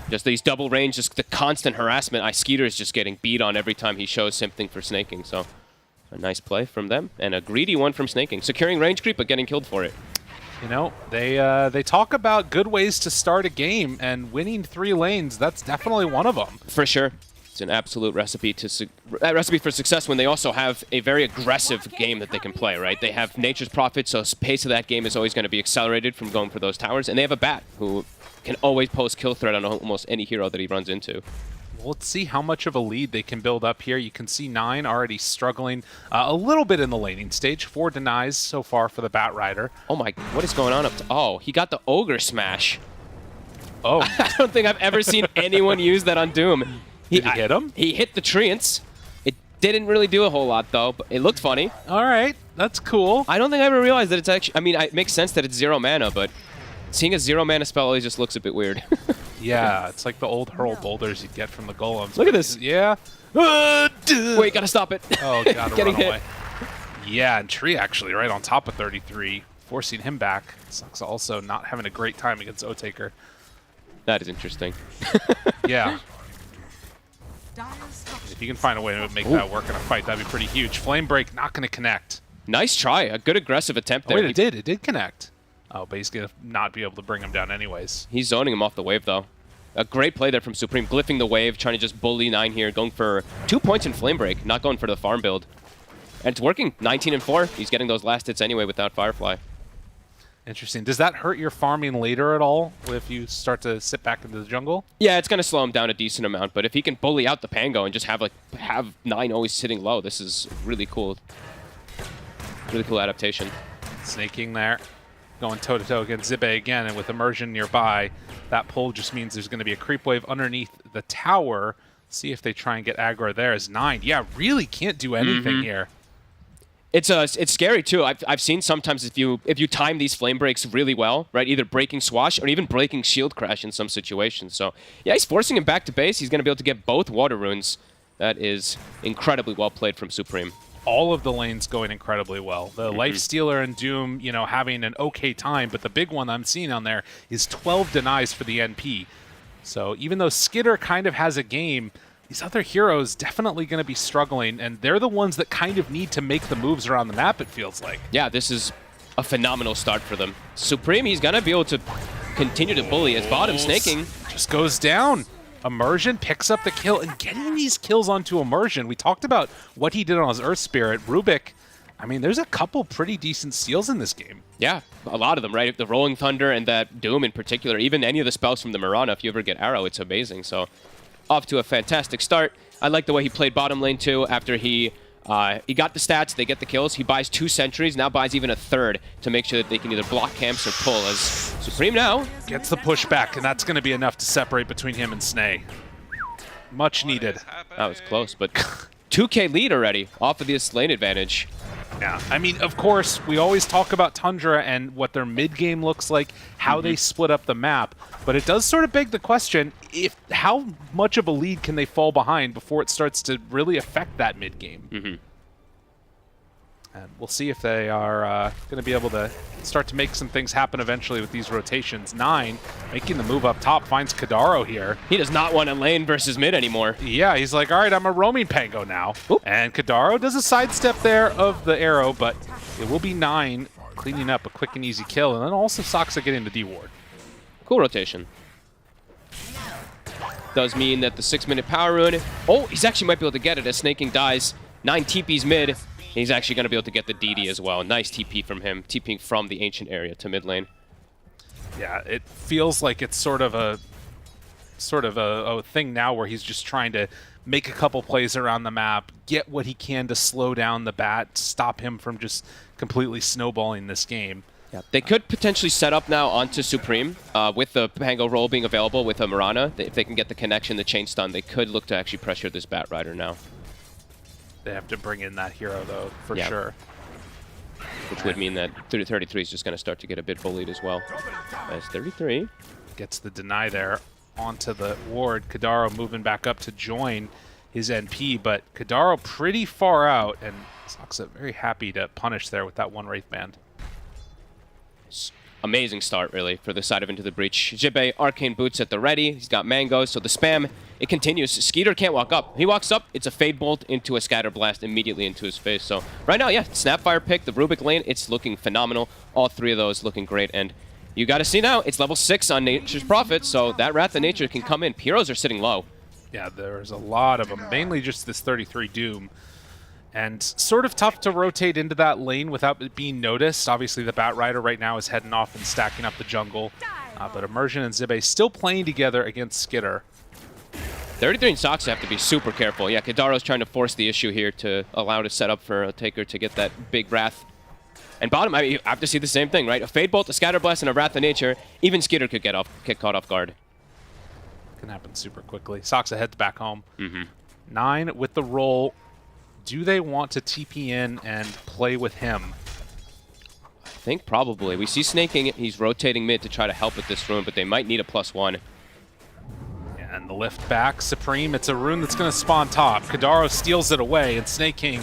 Just these double range, just the constant harassment. Skeeter is just getting beat on every time he shows something for Snaking. So a nice play from them, and a greedy one from Snaking. Securing range creep, but getting killed for it. You know, they talk about good ways to start a game, and winning 3 lanes, that's definitely one of them. For sure. It's an absolute recipe for success when they also have a very aggressive game that they can play, right? They have Nature's Prophet, so pace of that game is always going to be accelerated from going for those towers, and they have a Bat who can always pose kill threat on almost any hero that he runs into. Well, let's see how much of a lead they can build up here. You can see 9 already struggling a little bit in the laning stage. 4 denies so far for the Bat Rider. Oh my, what is going on up to? Oh, he got the Ogre Smash. Oh. I don't think I've ever seen anyone use that on Doom. Did he hit him? He hit the Treants. It didn't really do a whole lot, though, but it looked funny. All right, that's cool. I don't think I ever realized that it's actually... I mean, it makes sense that it's 0 mana, but seeing a 0 mana spell always just looks a bit weird. Yeah, it's like the old hurl boulders you'd get from the golems. Look at this. Yeah. Wait, gotta stop it. Oh, gotta Getting run hit. away. Yeah, and Tree actually right on top of 33, forcing him back. Sucks also not having a great time against Otaker. That is interesting. Yeah. If you can find a way to make that work in a fight, that'd be pretty huge. Flame Break not going to connect. Nice try. A good aggressive attempt there. Oh, wait, it did connect. Oh, but he's going to not be able to bring him down anyways. He's zoning him off the wave, though. A great play there from Supreme, glyphing the wave, trying to just bully 9 here, going for 2 points in Flame Break, not going for the farm build. And it's working. 19 and 4. He's getting those last hits anyway without Firefly. Interesting. Does that hurt your farming later at all if you start to sit back into the jungle? Yeah, it's going to slow him down a decent amount, but if he can bully out the Pango and just have 9 always sitting low, this is really cool. Really cool adaptation. Snaking there. Going toe-to-toe against Zibe again, and with Immersion nearby, that pull just means there's going to be a creep wave underneath the tower. See if they try and get aggro there as 9. Yeah, really can't do anything here. It's scary too. I've seen sometimes if you time these flame breaks really well, right, either breaking Swash or even breaking Shield Crash in some situations. So yeah, he's forcing him back to base. He's going to be able to get both Water Runes. That is incredibly well played from Supreme. all of the lanes going incredibly well. The Lifestealer and Doom, you know, having an okay time, but the big one I'm seeing on there is 12 denies for the NP. So even though Skitter kind of has a game, these other heroes definitely going to be struggling, and they're the ones that kind of need to make the moves around the map, it feels like. Yeah, this is a phenomenal start for them. Supreme, he's going to be able to continue to bully as bottom snaking. Just goes down. Immersion picks up the kill, and getting these kills onto Immersion. We talked about what he did on his Earth Spirit. Rubik, I mean, there's a couple pretty decent steals in this game. Yeah, a lot of them, right? The Rolling Thunder and that Doom in particular, even any of the spells from the Mirana, if you ever get Arrow, it's amazing. So off to a fantastic start. I like the way he played bottom lane too after he got the stats, they get the kills. He buys 2 sentries, now buys even a 3rd to make sure that they can either block camps or pull, as Supreme now gets the pushback, and that's going to be enough to separate between him and Snay. Much needed. That was close, but 2K lead already off of this lane advantage. Yeah, I mean, of course, we always talk about Tundra and what their mid-game looks like, how they split up the map, but it does sort of beg the question, how much of a lead can they fall behind before it starts to really affect that mid-game? And we'll see if they are going to be able to start to make some things happen eventually with these rotations. 9, making the move up top, finds Kadaro here. He does not want to lane versus mid anymore. Yeah, he's like, all right, I'm a roaming Pango now. Oop. And Kadaro does a sidestep there of the arrow, but it will be 9 cleaning up a quick and easy kill. And then also Saksa getting the D-ward. Cool rotation. Does mean that the 6-minute power rune... Oh, he's actually might be able to get it as Snaking dies. 9 TPs mid. He's actually going to be able to get the DD as well. Nice TP from him, TPing from the ancient area to mid lane. Yeah, it feels like it's sort of a thing now where he's just trying to make a couple plays around the map, get what he can to slow down the bat, stop him from just completely snowballing this game. Yeah, they could potentially set up now onto Supreme with the Pango roll being available with a Mirana. If they can get the connection, the chain stun, they could look to actually pressure this Bat Rider now. They have to bring in that hero, though, for sure. Which would mean that 33 is just going to start to get a bit bullied as well. As 33 gets the deny there onto the ward. Kadaro moving back up to join his NP, but Kadaro pretty far out, and Saksa very happy to punish there with that 1 Wraith Band. Amazing start, really, for the side of Into the Breach. Jibbe, Arcane Boots at the ready. He's got Mango, so the spam, it continues. Skeeter can't walk up. He walks up, it's a Fade Bolt into a Scatter Blast immediately into his face. So right now, yeah, Snapfire pick, the Rubik lane, it's looking phenomenal. All 3 of those looking great. And you got to see now, it's level 6 on Nature's Prophet, so that Wrath of Nature can come in. Heroes are sitting low. Yeah, there's a lot of them, mainly just this 33 Doom. And sort of tough to rotate into that lane without it being noticed. Obviously, the Bat Rider right now is heading off and stacking up the jungle. But Immersion and Zibbe still playing together against Skitter. 33 and Sox have to be super careful. Yeah, Kadaro's trying to force the issue here to allow to set up for a Taker to get that big Wrath. And bottom, I mean, you have to see the same thing, right? A Fade Bolt, a Scatter Blast, and a Wrath of Nature. Even Skitter could get caught off guard. Can happen super quickly. Soxa heads back home. 9 with the roll. Do they want to TP in and play with him? I think probably. We see Snaking. He's rotating mid to try to help with this rune, but they might need a +1. Yeah, and the lift back. Supreme, it's a rune that's going to spawn top. Kadaro steals it away, and Snake King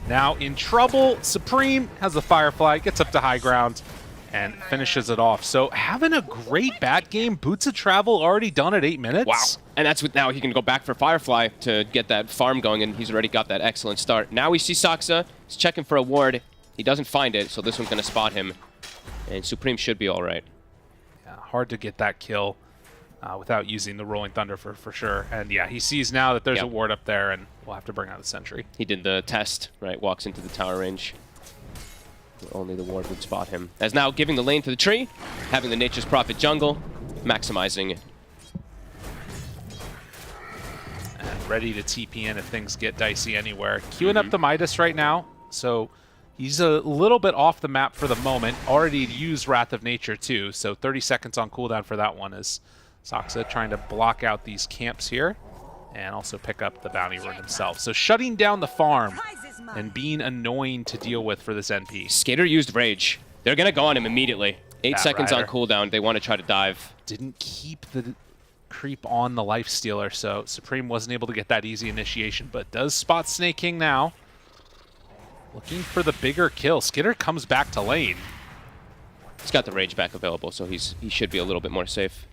now in trouble. Supreme has the Firefly, gets up to high ground, and finishes it off. So having a great bat game. Boots of Travel already done at 8 minutes. Wow. And that's what now he can go back for Firefly to get that farm going, and he's already got that excellent start. Now we see Saksa. He's checking for a ward. He doesn't find it, so this one's going to spot him. And Supreme should be all right. Yeah, hard to get that kill without using the Rolling Thunder for sure. And yeah, he sees now that there's a ward up there, and we'll have to bring out the sentry. He did the test, right? Walks into the tower range. Only the ward would spot him. As now giving the lane to the tree, having the Nature's Prophet jungle, maximizing. And ready to TP in if things get dicey anywhere. Queuing up the Midas right now, so he's a little bit off the map for the moment. Already used Wrath of Nature too, so 30 seconds on cooldown for that one as Saksa trying to block out these camps here and also pick up the bounty rune himself. So shutting down the farm and being annoying to deal with for this NP. Skater used Rage. They're going to go on him immediately. 8 seconds on cooldown. They want to try to dive. Didn't keep the creep on the Lifestealer, so Supreme wasn't able to get that easy initiation, but does spot Snake King now. looking for the bigger kill. Skitter comes back to lane. He's got the Rage back available, so he should be a little bit more safe.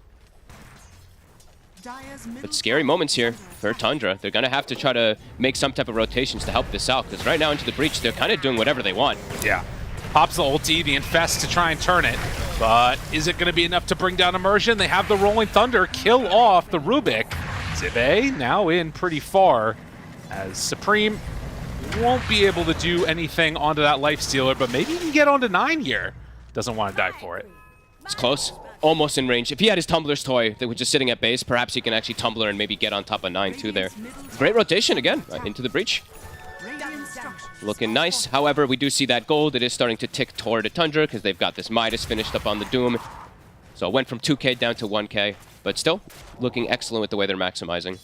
But scary moments here for Tundra. They're going to have to try to make some type of rotations to help this out, because right now into the breach, they're kind of doing whatever they want. Yeah. Pops the ulti, the Infest to try and turn it. But is it going to be enough to bring down Immersion? They have the Rolling Thunder kill off the Rubik. Zibe now in pretty far, as Supreme won't be able to do anything onto that Lifestealer, but maybe he can get onto 9 here. Doesn't want to die for it. It's close. Almost in range. If he had his Tumbler's toy that was just sitting at base, perhaps he can actually Tumbler and maybe get on top of 9 too there. Great rotation again, into the breach. Looking nice. However, we do see that gold. It is starting to tick toward a Tundra because they've got this Midas finished up on the Doom. So it went from 2k down to 1k, but still looking excellent with the way they're maximizing.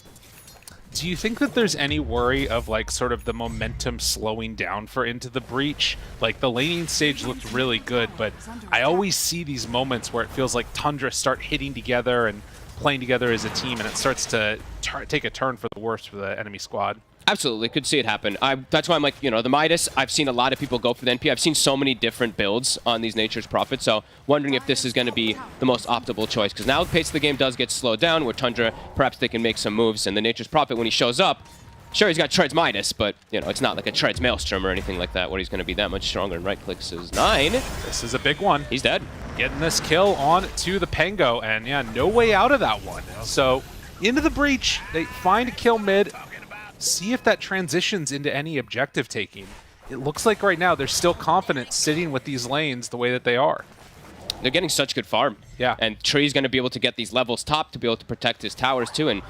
Do you think that there's any worry of like sort of the momentum slowing down for Into the Breach? Like the laning stage looked really good, but I always see these moments where it feels like Tundra start hitting together and playing together as a team, and it starts to take a turn for the worse for the enemy squad. Absolutely, could see it happen. That's why I'm like, you know, the Midas, I've seen a lot of people go for the NP. I've seen so many different builds on these Nature's Prophet, so wondering if this is going to be the most optimal choice. Because now the pace of the game does get slowed down, where Tundra, perhaps they can make some moves, and the Nature's Prophet, when he shows up, sure, he's got Treads Midas, but, you know, it's not like a Treads Maelstrom or anything like that, where he's going to be that much stronger. And right-clicks is 9. This is a big one. He's dead. Getting this kill on to the Pango, and yeah, no way out of that one. So, Into the Breach, they find a kill mid. See if that transitions into any objective taking. It looks like right now they're still confident sitting with these lanes the way that they are. They're getting such good farm. Yeah. And Tree's going to be able to get these levels top to be able to protect his towers too. And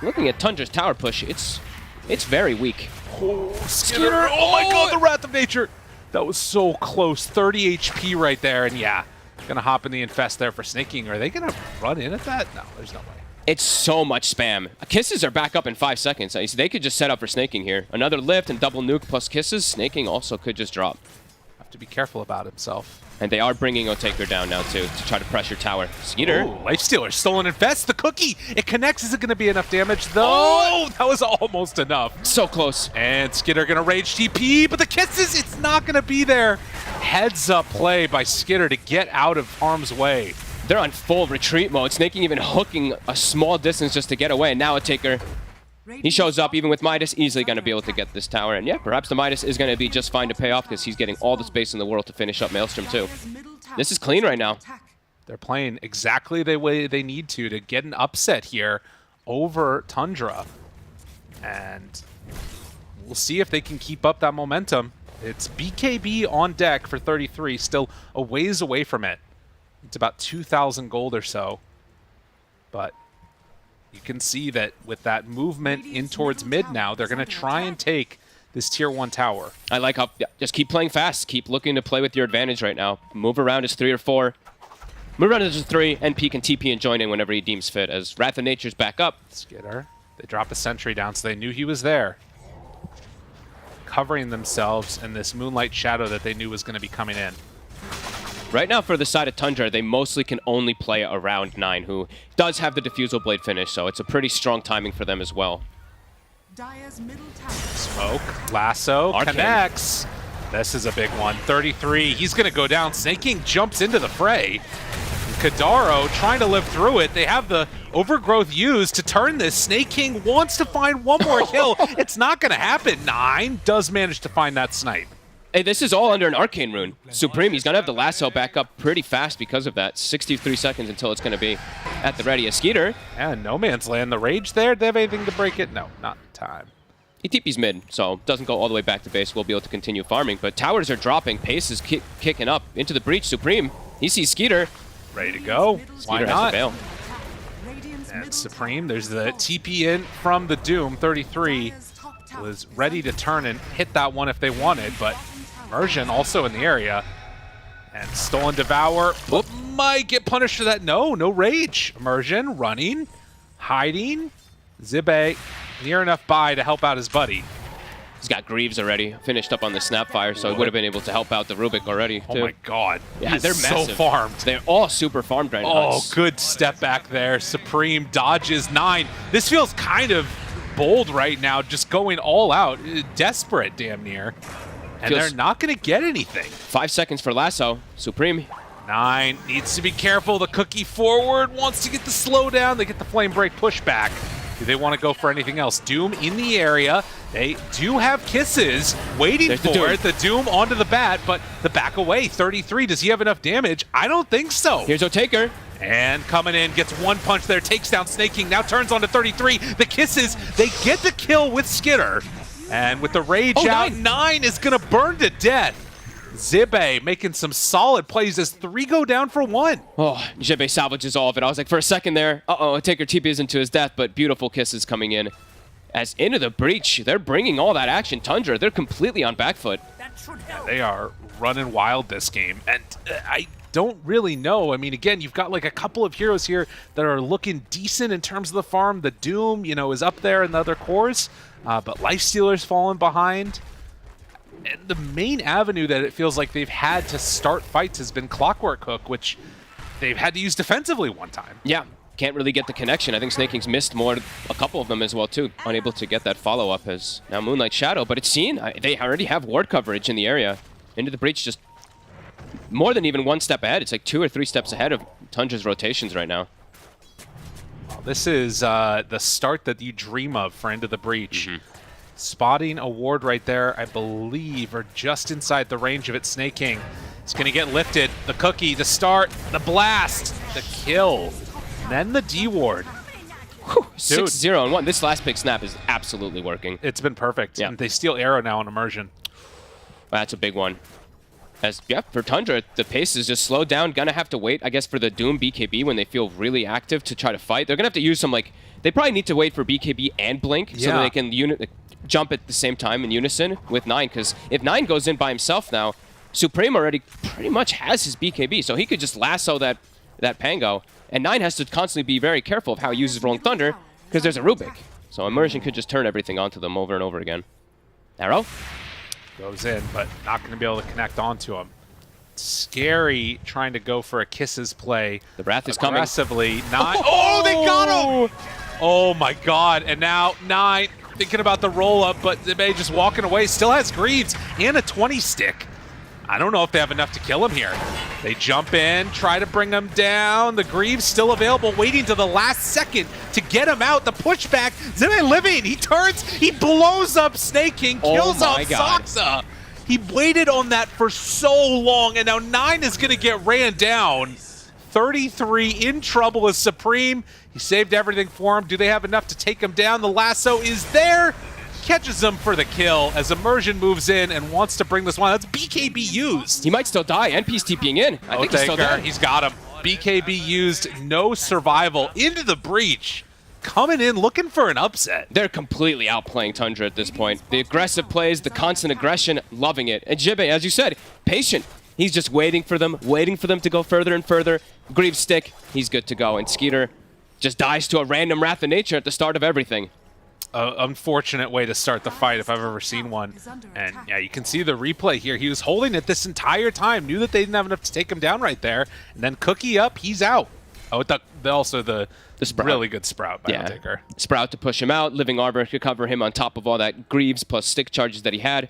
looking at Tundra's tower push, it's very weak. Oh, Skitter! Oh my god, the Wrath of Nature! That was so close. 30 HP right there, and yeah, gonna hop in the Infest there for snaking. Are they gonna run in at that? No, there's no way. It's so much spam. Kisses are back up in 5 seconds. They could just set up for snaking here. Another lift and double nuke plus kisses. Snaking also could just drop. Have to be careful about himself. And they are bringing Otaker down now too to try to pressure tower. Skeeter. Lifestealer stolen Infest. The cookie. It connects. Is it going to be enough damage though? Oh, that was almost enough. So close. And Skitter going to rage TP, but the kisses, it's not going to be there. Heads up play by Skitter to get out of harm's way. They're on full retreat mode. Snaking even hooking a small distance just to get away. And now Otaker, he shows up even with Midas, easily going to be able to get this tower. And yeah, perhaps the Midas is going to be just fine to pay off because he's getting all the space in the world to finish up Maelstrom too. This is clean right now. They're playing exactly the way they need to get an upset here over Tundra. And we'll see if they can keep up that momentum. It's BKB on deck for 33, still a ways away from it. It's about 2,000 gold or so. But you can see that with that movement in towards mid now, they're going to try and take this tier 1 tower. I like how, just keep playing fast. Keep looking to play with your advantage right now. Move around as 3 or 4. Move around as 3, NP can TP and join in whenever he deems fit. As Wrath of Nature's back up. Skitter, they drop a sentry down so they knew he was there. Covering themselves in this Moonlight Shadow that they knew was going to be coming in. Right now, for the side of Tundra, they mostly can only play around 9, who does have the Diffusal Blade finish, so it's a pretty strong timing for them as well. Smoke, lasso, Arcane. connects. This is a big one. 33, he's going to go down. Snaking jumps into the fray. Kadaro trying to live through it. They have the Overgrowth used to turn this. Snake King wants to find one more kill. It's not going to happen. 9 does manage to find that snipe. Hey, this is all under an Arcane Rune. Supreme, he's going to have the lasso back up pretty fast because of that. 63 seconds until it's going to be at the ready. A Skeeter. And No Man's Land. The Rage there. Do they have anything to break it? No, not in time. He TP's mid, so doesn't go all the way back to base. We'll be able to continue farming. But towers are dropping. Pace is kicking up into the breach. Supreme, he sees Skeeter. Ready to go. Why Skeeter not? has to bail. And Supreme, there's the TP in from the Doom. 33 was ready to turn and hit that one if they wanted, but Immersion also in the area. And Stolen Devour might get punished for that. No Rage. Immersion running, hiding. Zibe near enough by to help out his buddy. He's got Greaves already, finished up on the Snapfire, so he would have been able to help out the Rubik already, too. Oh my god. Yeah, they're massive. So farmed. They're all super farmed right now. Oh, good step back there. Supreme dodges 9. This feels kind of bold right now, just going all out. Desperate, damn near. And they're not going to get anything. 5 seconds for Lasso. Supreme. 9 needs to be careful. The cookie forward wants to get the slowdown. They get the flame break pushback. Do they want to go for anything else? Doom in the area. They do have kisses waiting for it. The Doom onto the bat, but the back away. 33. Does he have enough damage? I don't think so. Here's O'Taker. And coming in, gets one punch there, takes down Snake King, now turns on to 33. The kisses, they get the kill with Skitter. And with the rage out, 9 is going to burn to death. Zibe making some solid plays as 3 go down for 1. Oh, Zibe salvages all of it. I was like, for a second there, Taker TPs into his death, but beautiful kisses coming in. As into the breach, they're bringing all that action. Tundra, they're completely on back foot. Yeah, they are running wild this game. And I don't really know. I mean, again, you've got like a couple of heroes here that are looking decent in terms of the farm. The Doom, you know, is up there in the other cores, but Lifestealer's fallen behind. And the main avenue that it feels like they've had to start fights has been Clockwork Hook, which they've had to use defensively one time. Yeah, can't really get the connection. I think Snake King's missed a couple of them as well, too. Unable to get that follow-up as now Moonlight Shadow, but it's seen. They already have ward coverage in the area. Into the breach, just more than even 1 step ahead. It's like 2 or 3 steps ahead of Tundra's rotations right now. Well, this is the start that you dream of for Into the Breach. Spotting a ward right there, I believe, or just inside the range of it. Snake King is going to get lifted. The cookie to start, the blast, the kill, and then the D ward. 6-0 and 1. This last pick snap is absolutely working. It's been perfect. Yeah. And they steal arrow now on immersion. That's a big one. As for Tundra, the pace is just slowed down. Gonna have to wait, I guess, for the Doom BKB when they feel really active to try to fight. They're gonna have to use some they probably need to wait for BKB and Blink so that they can jump at the same time in unison with 9. Because if 9 goes in by himself now, Supreme already pretty much has his BKB, so he could just lasso that Pango. And 9 has to constantly be very careful of how he uses Rolling Thunder because there's a Rubik. So Immersion could just turn everything onto them over and over again. Arrow. Goes in, but not going to be able to connect onto him. Scary trying to go for a Kisses play. The Wrath is coming. Aggressively. 9. Oh, they got him! Oh my god. And now 9 thinking about the roll-up, but Zibe just walking away. Still has Greaves and a 20 stick. I don't know if they have enough to kill him here. They jump in, try to bring him down. The Greaves still available, waiting to the last second to get him out. The pushback, Zibe living. He turns, he blows up Snake King, kills off Saksa. He waited on that for so long, and now 9 is going to get ran down. 33 in trouble is Supreme. He saved everything for him. Do they have enough to take him down? The lasso is there. Catches him for the kill as Immersion moves in and wants to bring this one. That's BKB used. He might still die. NP's TPing in. I think he's still dead. He's got him. BKB used, no survival. Into the breach. Coming in, looking for an upset. They're completely outplaying Tundra at this point. The aggressive plays, the constant aggression, loving it. And Zibe, as you said, patient. He's just waiting for them to go further and further. Greaves stick, he's good to go. And Skeeter just dies to a random Wrath of Nature at the start of everything. Unfortunate way to start the fight if I've ever seen one. And yeah, you can see the replay here. He was holding it this entire time, knew that they didn't have enough to take him down right there, and then Cookie up, he's out. Oh, also the Sprout. Really good Sprout by Taker. Sprout to push him out, Living Arbor to cover him on top of all that Greaves plus stick charges that he had.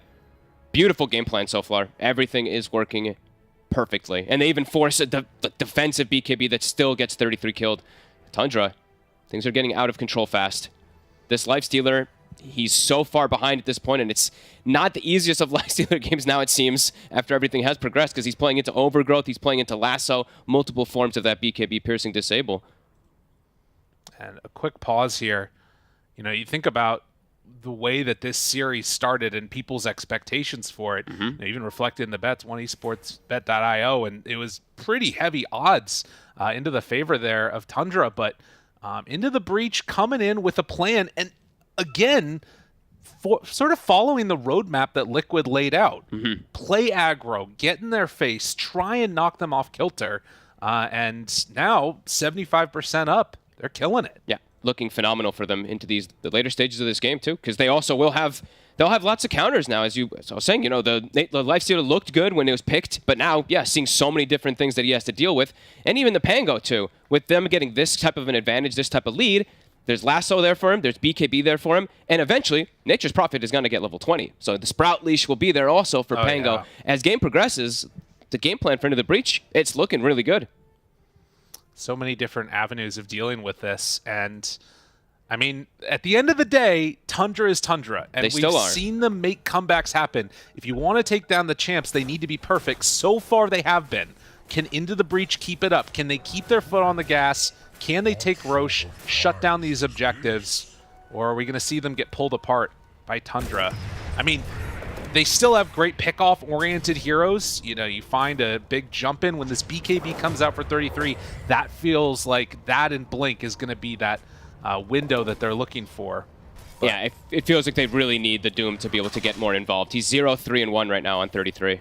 Beautiful game plan so far. Everything is working perfectly. And they even force the defensive BKB that still gets 33 killed. Tundra, things are getting out of control fast. This Lifestealer, he's so far behind at this point, and it's not the easiest of Lifestealer games now, it seems, after everything has progressed, because he's playing into Overgrowth, he's playing into Lasso, multiple forms of that BKB piercing disable. And a quick pause here. You know, you think about the way that this series started and people's expectations for it, you know, even reflected in the bets, OneEsportsBet.io, and it was pretty heavy odds into the favor there of Tundra, but Into the Breach coming in with a plan, and again, sort of following the roadmap that Liquid laid out. Play aggro, get in their face, try and knock them off kilter, and now 75% up. They're killing it. Yeah, looking phenomenal for them into the later stages of this game too, because they also they'll have lots of counters now. As I was saying, you know, the Lifestealer looked good when it was picked, but now, yeah, seeing so many different things that he has to deal with, and even the Pango too. With them getting this type of an advantage, this type of lead, There's Lasso there for him. There's BKB there for him. And eventually, Nature's Prophet is going to get level 20. So the Sprout Leash will be there also for Pango. Yeah. As game progresses, the game plan for Into the Breach, it's looking really good. So many different avenues of dealing with this. And, I mean, at the end of the day, Tundra is Tundra. And we've seen them make comebacks happen. If you want to take down the champs, they need to be perfect. So far, they have been. Can Into the Breach keep it up? Can they keep their foot on the gas? Can they take Roche, shut down these objectives, or are we going to see them get pulled apart by Tundra? I mean, they still have great pick-off-oriented heroes. You know, you find a big jump in when this BKB comes out for 33. That feels like that and Blink is going to be that window that they're looking for. But yeah, it feels like they really need the Doom to be able to get more involved. He's 0-3-1 right now on 33.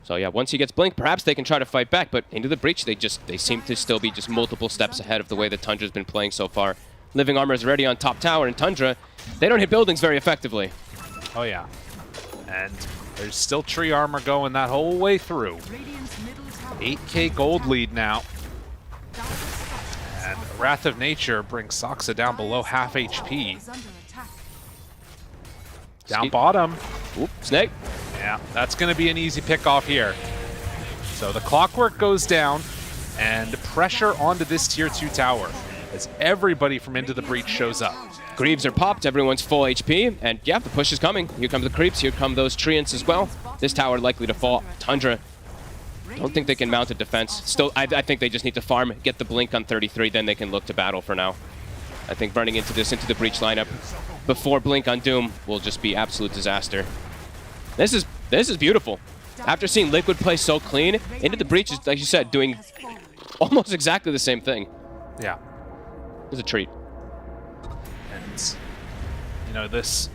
So yeah, once he gets Blink, perhaps they can try to fight back, but Into the Breach, they seem to still be just multiple steps ahead of the way that Tundra's been playing so far. Living Armor is already on top tower, and Tundra, they don't hit buildings very effectively. Oh yeah, and there's still tree armor going that whole way through. 8k gold lead now. And Wrath of Nature brings Saksa down below half HP. Down bottom. Oop, Snake. Yeah, that's going to be an easy pick off here. So the clockwork goes down, and pressure onto this tier 2 tower as everybody from Into the Breach shows up. Greaves are popped, everyone's full HP, and yeah, the push is coming. Here come the creeps, here come those treants as well. This tower likely to fall. Tundra, don't think they can mount a defense. Still, I think they just need to farm, get the Blink on 33, then they can look to battle for now. I think running into this Into the Breach lineup before Blink on Doom will just be absolute disaster. This is beautiful. After seeing Liquid play so clean, Into the Breach is, like you said, doing almost exactly the same thing. Yeah. It's a treat. And, you know, this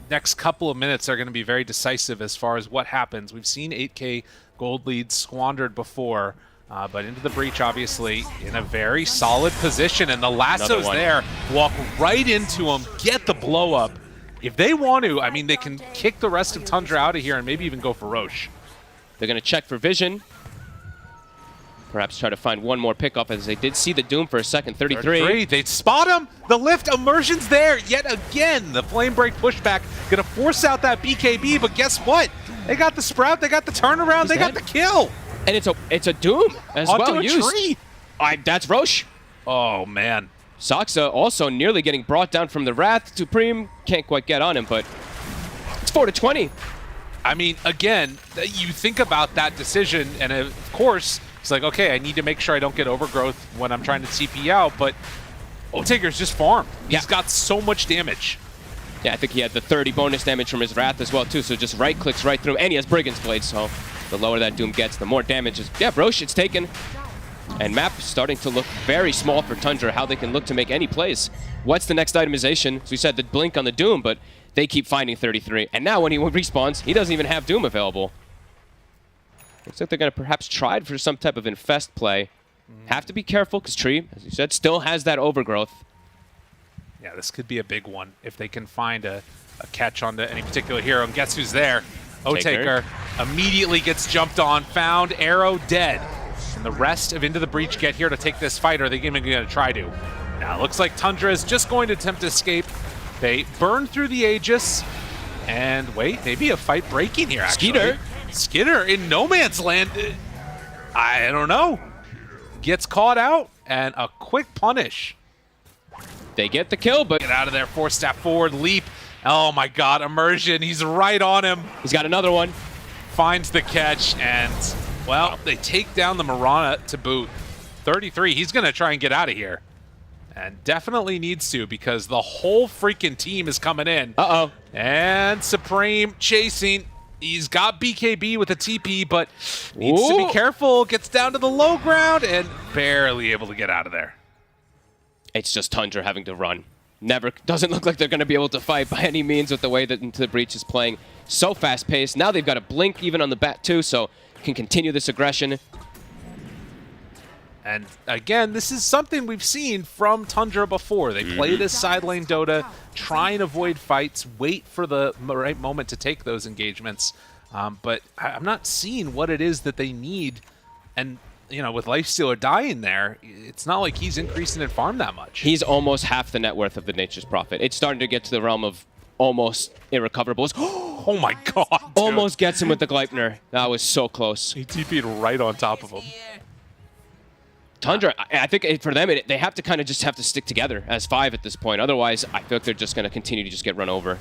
next couple of minutes are going to be very decisive as far as what happens. We've seen 8k gold leads squandered before, but Into the Breach, obviously, in a very solid position, and the lasso's there. Walk right into him, get the blow up. If they want to, I mean, they can kick the rest of Tundra out of here and maybe even go for Roche. They're going to check for vision. Perhaps try to find one more pickoff, as they did see the Doom for a second. 33. They spot him. The lift immersion's there yet again. The flame break pushback going to force out that BKB, but guess what? They got the Sprout, they got the turnaround, they got the kill. And it's a Doom as onto well a used. Tree. That's Roche. Oh, man. Saksa also nearly getting brought down from the Wrath. Supreme can't quite get on him, but it's 4-20. I mean, again, you think about that decision, and of course, it's like, okay, I need to make sure I don't get overgrowth when I'm trying to TP out, but Otaker's just farmed. He's got so much damage. Yeah, I think he had the 30 bonus damage from his Wrath as well, too, so just right-clicks right through, and he has Brigand's Blade, so the lower that Doom gets, the more damage is... Yeah, Roche, it's taken. And map is starting to look very small for Tundra, how they can look to make any plays. What's the next itemization? So we said the Blink on the Doom, but they keep finding 33. And now when he respawns, he doesn't even have Doom available. Looks like they're going to perhaps try for some type of infest play. Have to be careful, because Tree, as you said, still has that overgrowth. Yeah, this could be a big one if they can find a catch onto any particular hero. And guess who's there? Otaker immediately gets jumped on, found, arrow, dead. And the rest of Into the Breach get here to take this fight, or are they even going to try to? Now, it looks like Tundra is just going to attempt to escape. They burn through the Aegis. And wait, maybe a fight breaking here, actually. Skitter in no man's land. I don't know. Gets caught out, and a quick punish. They get the kill, but... Get out of there, 4-step forward, leap. Oh my god, immersion, he's right on him. He's got another one. Finds the catch, and... Well, they take down the Mirana to boot. 33, he's going to try and get out of here. And definitely needs to, because the whole freaking team is coming in. Uh-oh. And Supreme chasing. He's got BKB with a TP, but needs to be careful. Gets down to the low ground and barely able to get out of there. It's just Tundra having to run. Doesn't look like they're going to be able to fight by any means with the way that Into the Breach is playing. So fast-paced. Now they've got a Blink even on the bat, too, so... can continue this aggression. And again, this is something we've seen from Tundra before. They play this side lane Dota, try and avoid fights, wait for the right moment to take those engagements. But I'm not seeing what it is that they need. And you know, with Lifestealer dying there, it's not like he's increasing in farm that much. He's almost half the net worth of the Nature's Prophet. It's starting to get to the realm of almost irrecoverables. Oh my god. Dude. Almost gets him with the Gleipnir. That was so close. He TP'd right on top of him. Tundra, I think for them, they have to kind of just have to stick together as 5 at this point. Otherwise, I feel like they're just going to continue to just get run over.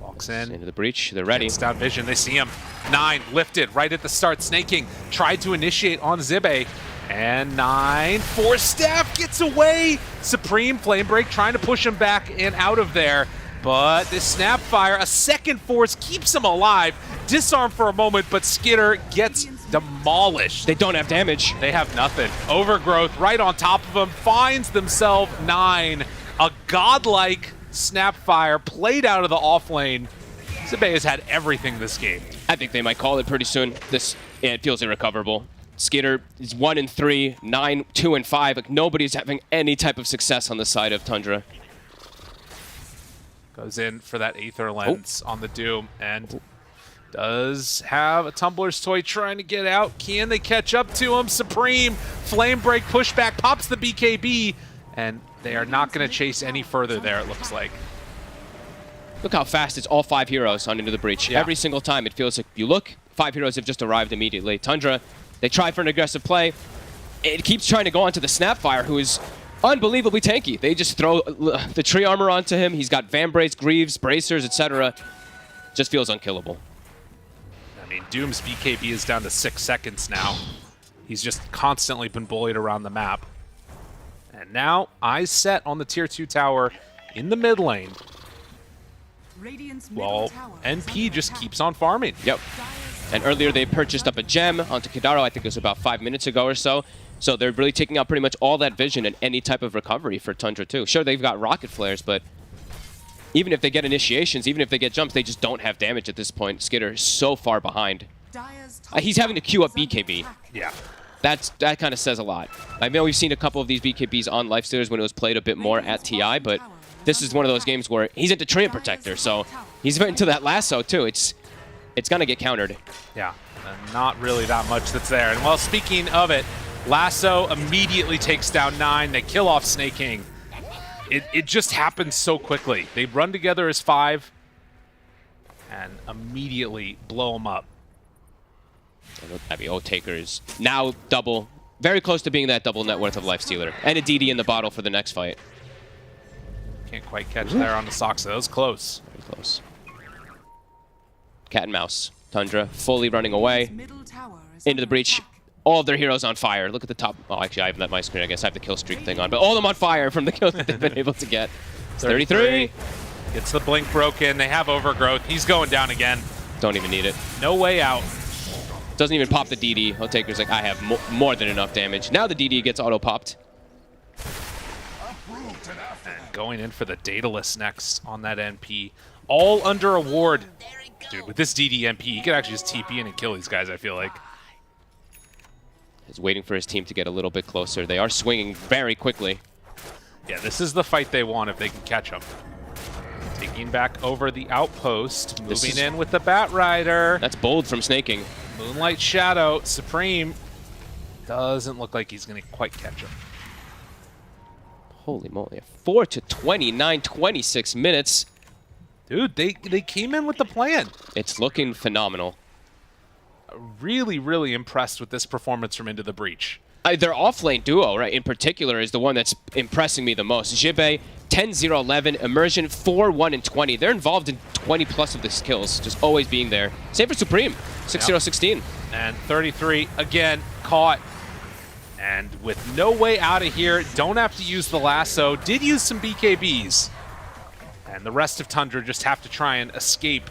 Walks in. Into the breach. They're ready. It's down vision. They see him. 9 lifted right at the start. Snaking tried to initiate on Zibe. And 9 force staff gets away. Supreme Flame Break trying to push him back and out of there. But this Snapfire, a second force, keeps him alive. Disarm for a moment, but Skitter gets demolished. They don't have damage. They have nothing. Overgrowth right on top of them. Finds themselves 9. A godlike Snapfire played out of the off lane. Zibe has had everything this game. I think they might call it pretty soon. It feels irrecoverable. Skitter is 1 and 3, 9, 2 and 5. Like nobody's having any type of success on the side of Tundra. Goes in for that Aether Lens on the Doom and does have a Tumbler's Toy trying to get out. Can they catch up to him? Supreme Flame Break pushback pops the BKB, and they are not going to chase any further there, it looks like. Look how fast it's all 5 heroes on into the breach. Yeah. Every single time it feels like you look, 5 heroes have just arrived immediately. Tundra, they try for an aggressive play. It keeps trying to go onto the Snapfire, who is unbelievably tanky. They just throw the tree armor onto him. He's got Vambrace, Greaves, Bracers, etc. Just feels unkillable. I mean, Doom's BKB is down to 6 seconds now. He's just constantly been bullied around the map. And now, eyes set on the Tier 2 tower in the mid lane. Well, NP just keeps on farming. Yep. And earlier they purchased up a gem onto Kidaro, I think it was about 5 minutes ago or so. So they're really taking out pretty much all that vision and any type of recovery for Tundra too. Sure, they've got rocket flares, but even if they get initiations, even if they get jumps, they just don't have damage at this point. Skitter is so far behind. He's having to queue up BKB. Yeah. That kind of says a lot. I know we've seen a couple of these BKBs on Lifestealers when it was played a bit more at TI, but this is one of those games where he's into Treant Protector, so he's into that lasso too. It's gonna get countered. Yeah, and not really that much that's there. And well, speaking of it, Lasso immediately takes down 9. They kill off Snake King. It just happens so quickly. They run together as 5 and immediately blow them up. I mean, Taker is now double, very close to being that double net worth of Lifestealer. And a DD in the bottle for the next fight. Can't quite catch there on the Soxa. That was close. Very close. Cat and mouse. Tundra fully running away into the breach. All of their heroes on fire. Look at the top. Oh, actually, I have that my screen. I guess I have the kill streak thing on. But all of them on fire from the kills that they've been able to get. 33. Gets the blink broken. They have overgrowth. He's going down again. Don't even need it. No way out. Doesn't even pop the DD. Taker's like, I have more than enough damage. Now the DD gets auto-popped. And going in for the Daedalus next on that NP. All under a ward. Dude, with this DD MP, he could actually just TP in and kill these guys, I feel like. He's waiting for his team to get a little bit closer. They are swinging very quickly. Yeah, this is the fight they want if they can catch him. Taking back over the outpost, moving in with the Bat Rider. That's bold from Snaking. Moonlight Shadow, Supreme. Doesn't look like he's going to quite catch him. Holy moly. 4 to 29, 26 minutes. Dude, they came in with the plan. It's looking phenomenal. Really, really impressed with this performance from Into the Breach. Their off-lane duo, right, in particular, is the one that's impressing me the most. Jibe, 10-0-11, Immersion, 4-1-20. They're involved in 20+ of these kills, just always being there. Same for Supreme, 6-0-16. And 33, again, caught. And with no way out of here, don't have to use the lasso. Did use some BKBs. And the rest of Tundra just have to try and escape.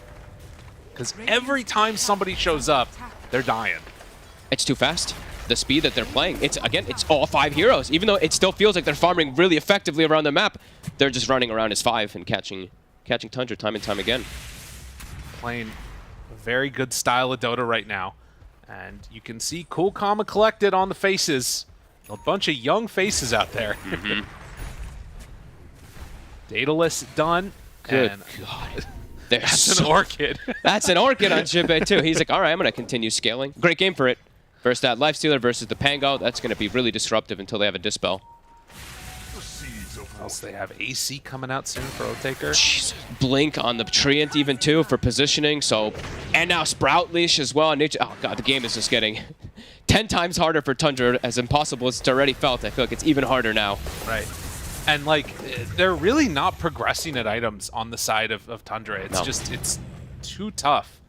Because every time somebody shows up, they're dying. It's too fast. The speed that they're playing, it's all 5 heroes. Even though it still feels like they're farming really effectively around the map, they're just running around as 5 and catching Tundra time and time again. Playing a very good style of Dota right now. And you can see cool, calm, and collected on the faces. A bunch of young faces out there. Daedalus done. Good and God. That's an Orchid. That's an Orchid on Jibe too. He's like, all right, I'm going to continue scaling. Great game for it. Versus that Lifestealer versus the Pango, that's going to be really disruptive until they have a Dispel. Else they have AC coming out soon for Otaker. Jeez. Blink on the Treant even too for positioning. So, and now Sprout Leash as well. Oh god, the game is just getting 10 times harder for Tundra, as impossible as it's already felt. I feel like it's even harder now. Right. And like, they're really not progressing at items on the side of Tundra. It's just, it's too tough.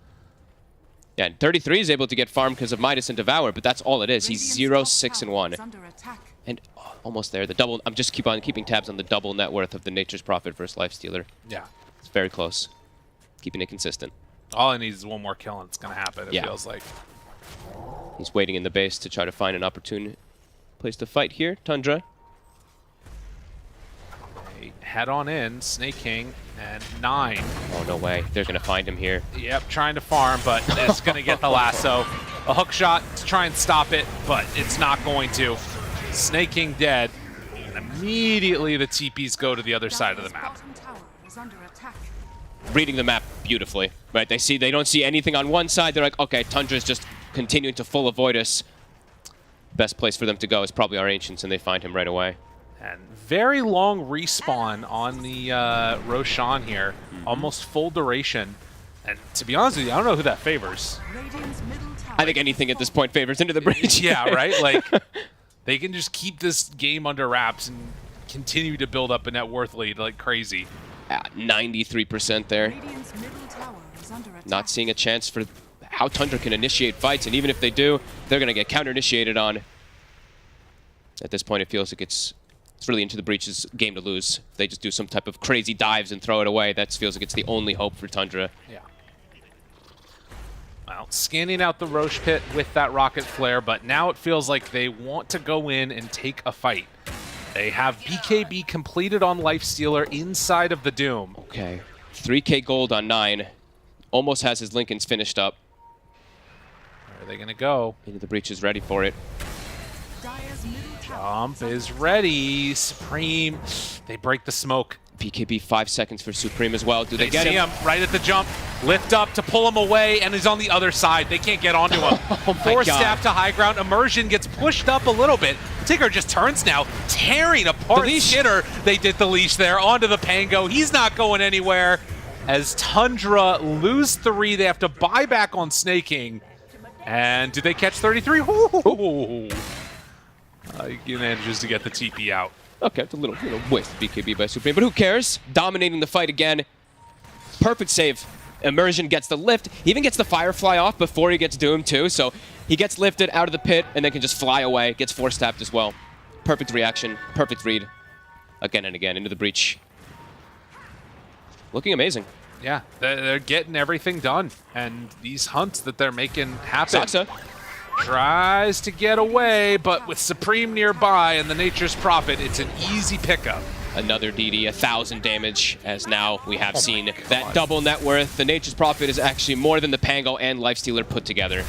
Yeah, and 33 is able to get farmed because of Midas and Devour, but that's all it is. He's 0, 6, and 1. And almost there. The double. I'm just keeping tabs on the double net worth of the Nature's Prophet versus Lifestealer. Yeah. It's very close. Keeping it consistent. All I need is one more kill and it's going to happen, it feels like. He's waiting in the base to try to find an opportune place to fight here. Tundra. They head on in. Snake King and 9. Oh, no way. They're going to find him here. Yep, trying to farm, but it's going to get the lasso. A hook shot to try and stop it, but it's not going to. Snake King dead. And immediately the TPs go to the other side of the map. Reading the map beautifully, right? They don't see anything on one side. They're like, okay, Tundra's just continuing to full avoid us. Best place for them to go is probably our Ancients, and they find him right away. And very long respawn on the Roshan here. Almost full duration. And to be honest with you, I don't know who that favors. I think anything at this point favors Into the Breach. Yeah, right? Like, they can just keep this game under wraps and continue to build up a net worth lead like crazy. 93% there. Not seeing a chance for how Tundra can initiate fights, and even if they do, they're going to get counter-initiated on. At this point, it feels like it's really Into the Breach's game to lose. If they just do some type of crazy dives and throw it away, that feels like it's the only hope for Tundra. Yeah. Well, scanning out the Roche pit with that rocket flare, but now it feels like they want to go in and take a fight. They have BKB completed on Lifestealer inside of the Doom. Okay. 3k gold on 9. Almost has his Lincolns finished up. Where are they going to go? Into the Breach is ready for it. Jump is ready. Supreme. They break the smoke. BKB 5 seconds for Supreme as well. Do they get see him? Right at the jump. Lift up to pull him away, and he's on the other side. They can't get onto him. Force staff to high ground. Immersion gets pushed up a little bit. Tigger just turns now, tearing apart Skinner. They did the leash there onto the Pango. He's not going anywhere. As Tundra lose 3, they have to buy back on Snake King. And do they catch 33? Ooh. He manages to get the TP out. Okay, it's a little waste of BKB by Supreme, but who cares? Dominating the fight again. Perfect save. Immersion gets the lift. He even gets the Firefly off before he gets doomed too, so he gets lifted out of the pit and then can just fly away. Gets force tapped as well. Perfect reaction, perfect read. Again and again into the Breach. Looking amazing. Yeah, they're getting everything done, and these hunts that they're making happen. Saksa tries to get away, but with Supreme nearby and the Nature's Prophet, it's an easy pickup. Another DD, 1,000 damage, as now we have seen that double net worth. The Nature's Prophet is actually more than the Pango and Lifestealer put together.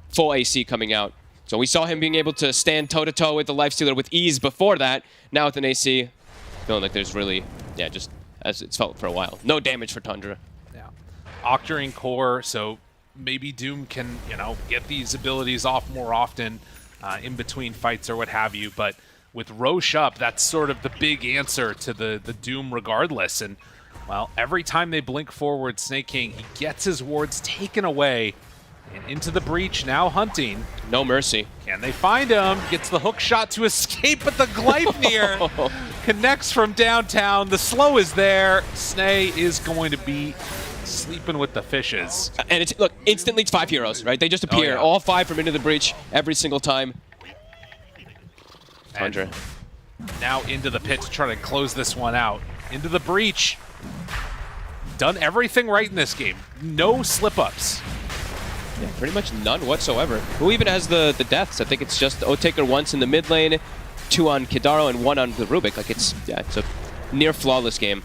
Full AC coming out. So we saw him being able to stand toe-to-toe with the Lifestealer with ease before that. Now with an AC, feeling like there's really, just as it's felt for a while. No damage for Tundra. Yeah. Octarine core, so maybe Doom can, get these abilities off more often in between fights or what have you, but with Roche up, that's sort of the big answer to the Doom regardless. And, well, every time they blink forward, Snake King, he gets his wards taken away. And Into the Breach, now hunting. No mercy. Can they find him? Gets the hook shot to escape, but the Gleipnir connects from downtown. The slow is there. Snay is going to be sleeping with the fishes. And it's, look, instantly it's 5 heroes, right? They just appear. All 5 from Into the Breach every single time. Tundra. Now into the pit to try to close this one out. Into the Breach. Done everything right in this game. No slip-ups. Yeah, pretty much none whatsoever. Who even has the deaths? I think it's just Otaker once in the mid lane, 2 on Kidaro, and 1 on the Rubik. Like it's a near flawless game.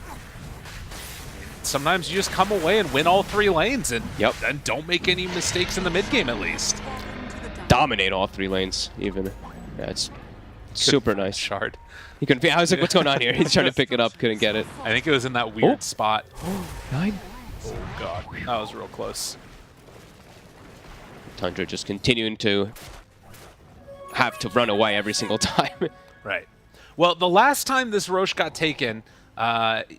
Sometimes you just come away and win all 3 lanes and then don't make any mistakes in the mid game at least. Dominate all 3 lanes even. Yeah, it's super nice. Shard. He couldn't. I was like, what's going on here? He's trying to pick it up, couldn't get it. I think it was in that weird spot. 9. Oh god, that was real close. Tundra just continuing to have to run away every single time. Right. Well, the last time this Roche got taken,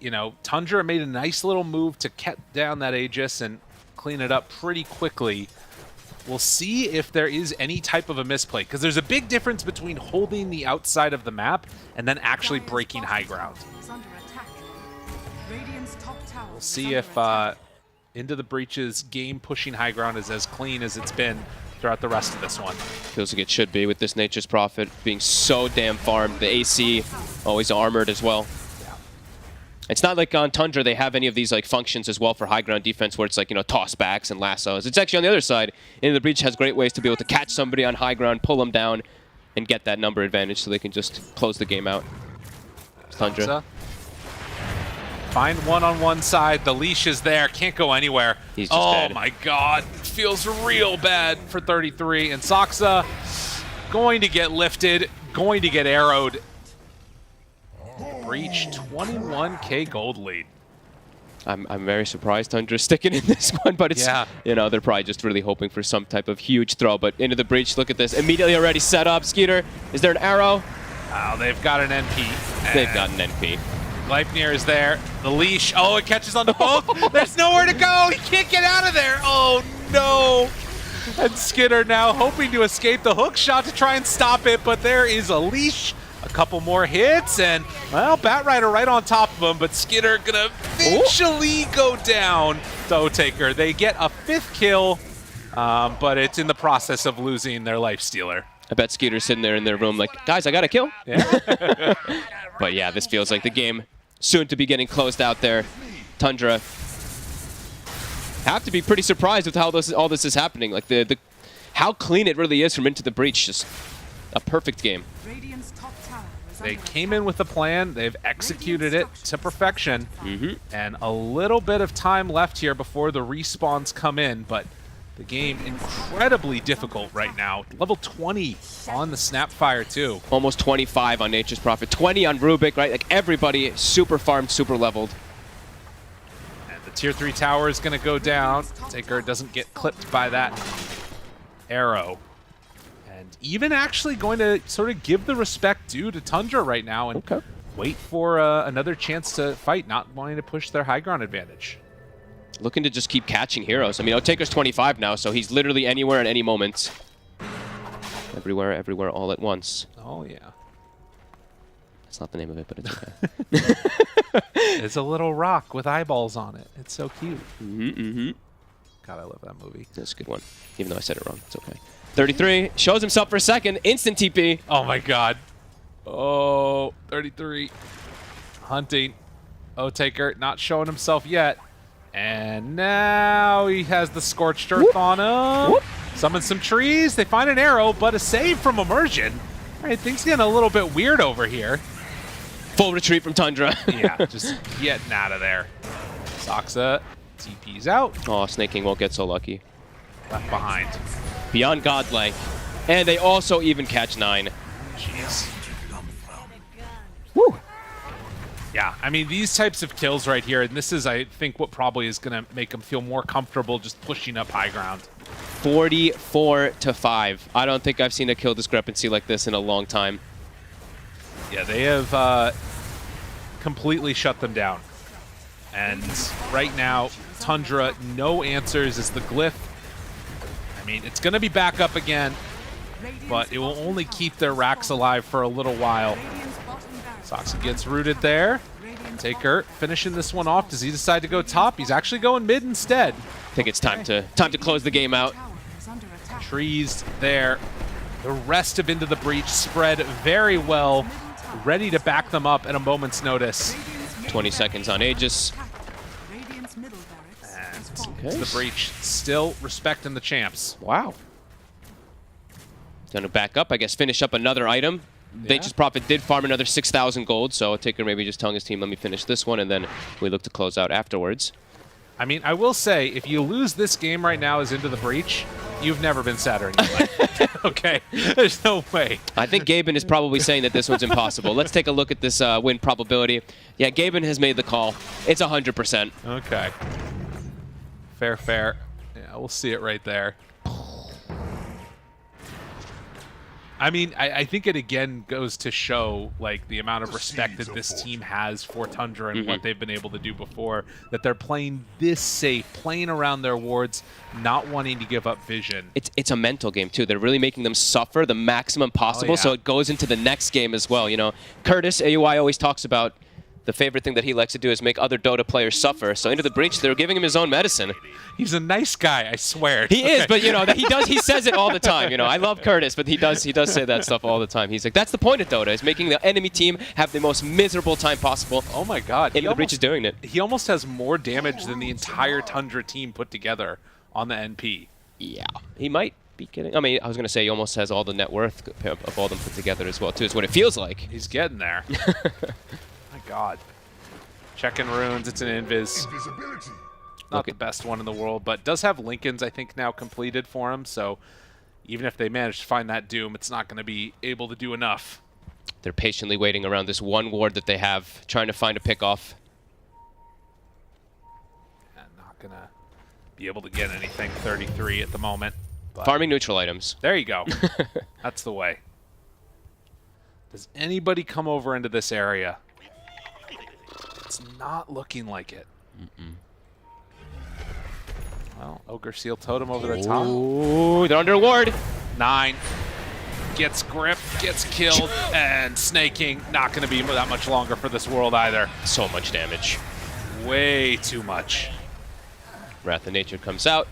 you know, Tundra made a nice little move to cut down that Aegis and clean it up pretty quickly. We'll see if there is any type of a misplay, because there's a big difference between holding the outside of the map and then actually breaking high ground. We'll see if Into the Breach's game pushing high ground is as clean as it's been throughout the rest of this one. Feels like it should be with this Nature's Prophet being so damn farmed. The AC always armored as well. It's not like on Tundra they have any of these like functions as well for high ground defense where it's like, you know, tossbacks and lassos. It's actually on the other side. Into the Breach has great ways to be able to catch somebody on high ground, pull them down, and get that number advantage so they can just close the game out. Tundra. Find one on one side. The leash is there. Can't go anywhere. He's just dead. Oh my god. Feels real bad for 33. And Saksa going to get lifted, going to get arrowed. Breach 21k gold lead. I'm very surprised Tundra's sticking in this one, but it's, you know, they're probably just really hoping for some type of huge throw. But Into the Breach, look at this. Immediately already set up. Skeeter, is there an arrow? Oh, they've got an NP. They've got an NP. Gleipnir is there. The leash. Oh, it catches onto both. There's nowhere to go. He can't get out of there. Oh, no. And Skidder now hoping to escape the hook shot to try and stop it, but there is a leash. A couple more hits, and, well, Batrider right on top of him, but Skidder gonna eventually go down to Otaker. They get a 5th kill, but it's in the process of losing their life stealer. I bet Skeeter's sitting there in their room like, guys, I got a kill. Yeah. But yeah, this feels like the game soon to be getting closed out there. Tundra have to be pretty surprised with how all this is happening. Like the how clean it really is from Into the Breach. Just a perfect game. They came in with a plan. They've executed it to perfection. And a little bit of time left here before the respawns come in, but the game incredibly difficult right now. Level 20 on the Snapfire too. Almost 25 on Nature's Prophet, 20 on Rubik, right? Like everybody super farmed, super leveled. And the tier 3 tower is going to go down. Taker doesn't get clipped by that arrow. And even actually going to sort of give the respect due to Tundra right now and wait for another chance to fight, not wanting to push their high ground advantage. Looking to just keep catching heroes. I mean, Otaker's 25 now, so he's literally anywhere at any moment. Everywhere, all at once. Oh, yeah. That's not the name of it, but it's okay. It's a little rock with eyeballs on it. It's so cute. God, I love that movie. That's a good one. Even though I said it wrong, it's okay. 33 shows himself for a second. Instant TP. Oh, my God. Oh, 33. Hunting. Otaker not showing himself yet. And now he has the Scorched Earth on him. Summon some trees. They find an arrow, but a save from Immersion. All right, things getting a little bit weird over here. Full retreat from Tundra. Yeah, just getting out of there. Saksa TP's out. Oh, Snake King won't get so lucky. Left behind. Beyond godlike. And they also even catch 9. Jeez. Woo. Yeah, I mean, these types of kills right here, and this is, I think, what probably is going to make them feel more comfortable just pushing up high ground. 44-5. I don't think I've seen a kill discrepancy like this in a long time. Yeah, they have completely shut them down. And right now, Tundra, no answers is the glyph. I mean, it's going to be back up again, but it will only keep their racks alive for a little while. Saksa gets rooted there. Taker finishing this one off. Does he decide to go top? He's actually going mid instead. I think it's time to close the game out. Trees there. The rest of Into the Breach spread very well, ready to back them up at a moment's notice. 20 seconds on Aegis. And the Breach still respecting the champs. Wow. Gonna back up, I guess, finish up another item. Nature's Prophet did farm another 6,000 gold, so Taker maybe just telling his team, let me finish this one, and then we look to close out afterwards. I mean, I will say, if you lose this game right now as Into the Breach, you've never been sadder in your life. Okay? There's no way. I think Gaben is probably saying that this one's impossible. Let's take a look at this win probability. Yeah, Gaben has made the call. It's 100%. Okay. Fair. Yeah, we'll see it right there. I mean, I think it again goes to show like the amount of respect that this team has for Tundra and what they've been able to do before, that they're playing this safe, playing around their wards, not wanting to give up vision. It's a mental game too. They're really making them suffer the maximum possible, so it goes into the next game as well. You know, Curtis, AUI always talks about the favorite thing that he likes to do is make other Dota players suffer. So Into the Breach, they're giving him his own medicine. He's a nice guy, I swear. He is, but you know, he says it all the time. You know, I love Curtis, but he does say that stuff all the time. He's like, that's the point of Dota, is making the enemy team have the most miserable time possible. Oh my god. Into the Breach is doing it. He almost has more damage than the entire Tundra team put together on the NP. Yeah, he might be kidding. I mean, I was going to say he almost has all the net worth of all them put together as well, too, is what it feels like. He's getting there. My god. Checking runes, it's an invis. Not the best one in the world, but does have Lincoln's, I think, now completed for him, so even if they manage to find that Doom, it's not going to be able to do enough. They're patiently waiting around this one ward that they have, trying to find a pick-off. Not going to be able to get anything 33 at the moment. Farming neutral items. There you go. That's the way. Does anybody come over into this area? It's not looking like it. Well, Ogre Seal Totem over the top. Ooh, they're under ward. 9. Gets gripped, gets killed, and snaking. Not going to be that much longer for this world either. So much damage. Way too much. Wrath of Nature comes out.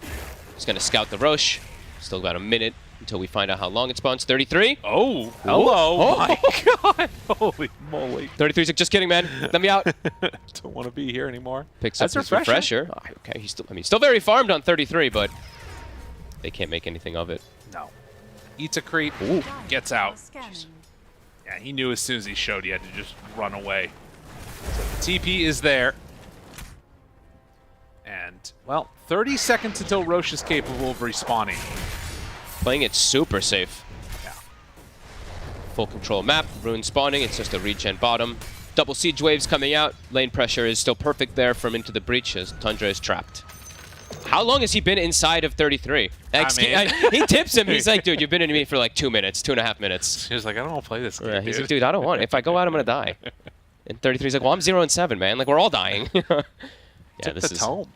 He's going to scout the Roche. Still got a minute until we find out how long it spawns. 33. Oh, hello. Oh My god. Holy moly. 33's like, just kidding, man. Let me out. Don't want to be here anymore. Picks up his refresher. Oh, okay, he's still very farmed on 33, but they can't make anything of it. No. Eats a creep. Ooh. Gets out. Yeah, he knew as soon as he showed he had to just run away. So the TP is there. And, well, 30 seconds until Roche is capable of respawning. Playing it super safe. Yeah. Full control map, rune spawning, it's just a regen bottom. Double siege waves coming out. Lane pressure is still perfect there from Into the Breach as Tundra is trapped. How long has he been inside of 33? He tips him. He's like, dude, you've been in me for like 2 minutes, 2.5 minutes. He's like, I don't want to play this game, yeah, he's like, dude, I don't want it. If I go out, I'm going to die. And 33's like, well, I'm 0 and 7, man. Like, we're all dying. Yeah, this is tome.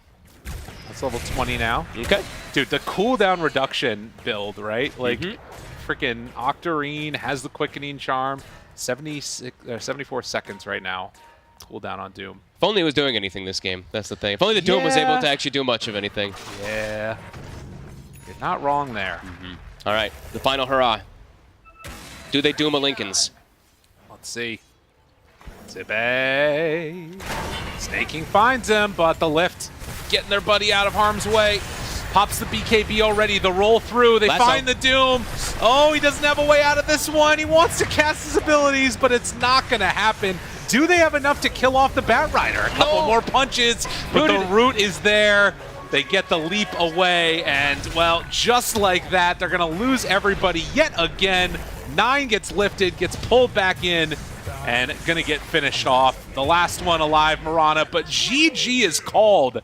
That's level 20 now. Okay. Dude, the cooldown reduction build, right? Like, freaking Octarine has the quickening charm. 74 seconds right now. Cooldown on Doom. If only it was doing anything this game. That's the thing. If only the Doom was able to actually do much of anything. Yeah. You're not wrong there. All right, the final hurrah. Do they Doom a Lincolns? Let's see. Zibe. Snaking finds him, but the lift getting their buddy out of harm's way. Pops the BKB already. The roll through. They find the Doom. Oh, he doesn't have a way out of this one. He wants to cast his abilities, but it's not going to happen. Do they have enough to kill off the Bat Rider? A couple more punches, but the root is there. They get the leap away, and, well, just like that, they're going to lose everybody yet again. 9 gets lifted, gets pulled back in, and going to get finished off. The last one alive, Marana, but GG is called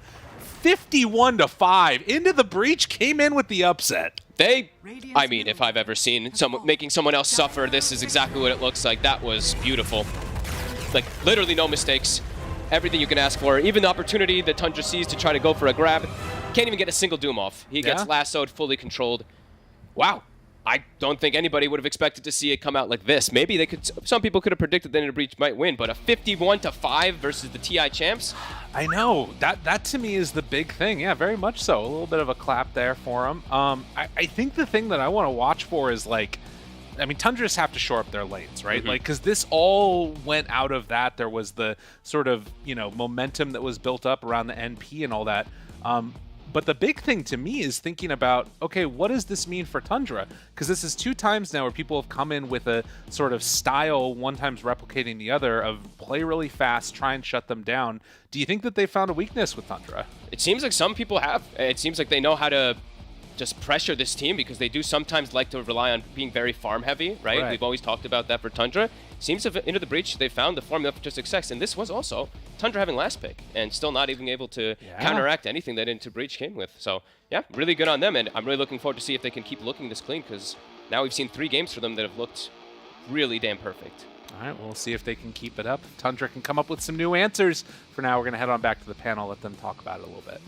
51-5. Into the Breach came in with the upset. I mean, if I've ever seen someone making someone else suffer, this is exactly what it looks like. That was beautiful. Like, literally no mistakes. Everything you can ask for. Even the opportunity that Tundra sees to try to go for a grab. Can't even get a single Doom off. He gets lassoed, fully controlled. Wow. I don't think anybody would have expected to see it come out like this. Maybe they could. Some people could have predicted that Into the Breach might win, but a 51-5 versus the TI champs. I know that to me is the big thing. Yeah, very much so. A little bit of a clap there for him. I think the thing that I want to watch for is, like, I mean, Tundra just have to shore up their lanes, right? Like, because this all went out of that. There was the sort of, you know, momentum that was built up around the NP and all that. But the big thing to me is thinking about, okay, what does this mean for Tundra? Because this is 2 times now where people have come in with a sort of style, one time's replicating the other, of play really fast, try and shut them down. Do you think that they found a weakness with Tundra? It seems like some people have. It seems like they know how to just pressure this team, because they do sometimes like to rely on being very farm heavy, right? We've always talked about that for Tundra. Seems to Into the Breach, they found the formula for success, and this was also Tundra having last pick and still not even able to counteract anything that Into Breach came with. So yeah, really good on them, and I'm really looking forward to see if they can keep looking this clean, because now we've seen 3 games for them that have looked really damn perfect. All right, we'll see if they can keep it up. Tundra can come up with some new answers. For now, we're going to head on back to the panel, let them talk about it a little bit.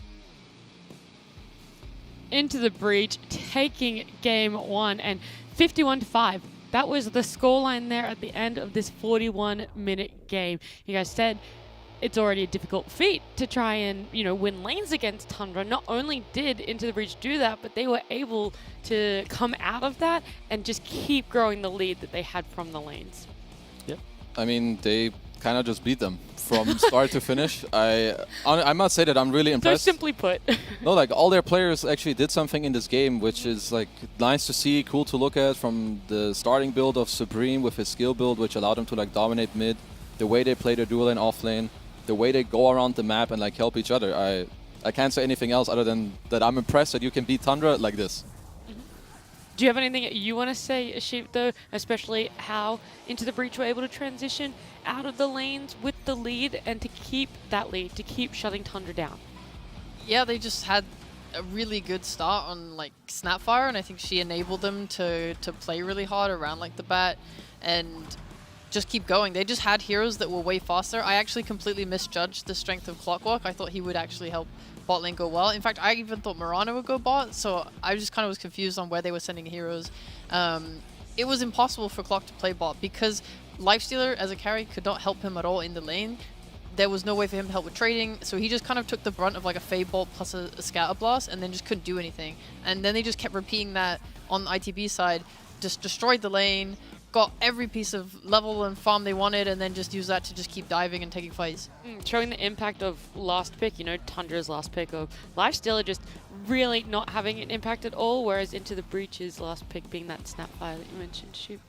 Into the breach, taking game 1 and 51-5. That was the scoreline there at the end of this 41-minute game. You guys said it's already a difficult feat to try and, win lanes against Tundra. Not only did Into the Breach do that, but they were able to come out of that and just keep growing the lead that they had from the lanes. Yep. I mean, they kind of just beat them from start to finish. I must say that I'm really impressed. So simply put. No, like all their players actually did something in this game, which is like nice to see, cool to look at, from the starting build of Supreme with his skill build, which allowed him to like dominate mid, the way they play their dual lane off lane, the way they go around the map and like help each other. I can't say anything else other than that I'm impressed that you can beat Tundra like this. Do you have anything that you want to say, Ashif, though, especially how Into the Breach were able to transition out of the lanes with the lead and to keep that lead, to keep shutting Tundra down? Yeah, they just had a really good start on like Snapfire, and I think she enabled them to play really hard around like the bat and just keep going. They just had heroes that were way faster. I actually completely misjudged the strength of Clockwork. I thought he would actually help bot lane go well. In fact, I even thought Mirana would go bot, so I just kind of was confused on where they were sending heroes. It was impossible for Clock to play bot because Lifestealer as a carry could not help him at all in the lane. There was no way for him to help with trading, so he just kind of took the brunt of like a Fade Bolt plus a Scatter Blast and then just couldn't do anything. And then they just kept repeating that on the ITB side, just destroyed the lane, got every piece of level and farm they wanted, and then just use that to just keep diving and taking fights. Showing the impact of last pick, Tundra's last pick of Lifestealer just really not having an impact at all, whereas Into the Breach's last pick being that Snapfire that you mentioned, Shoot.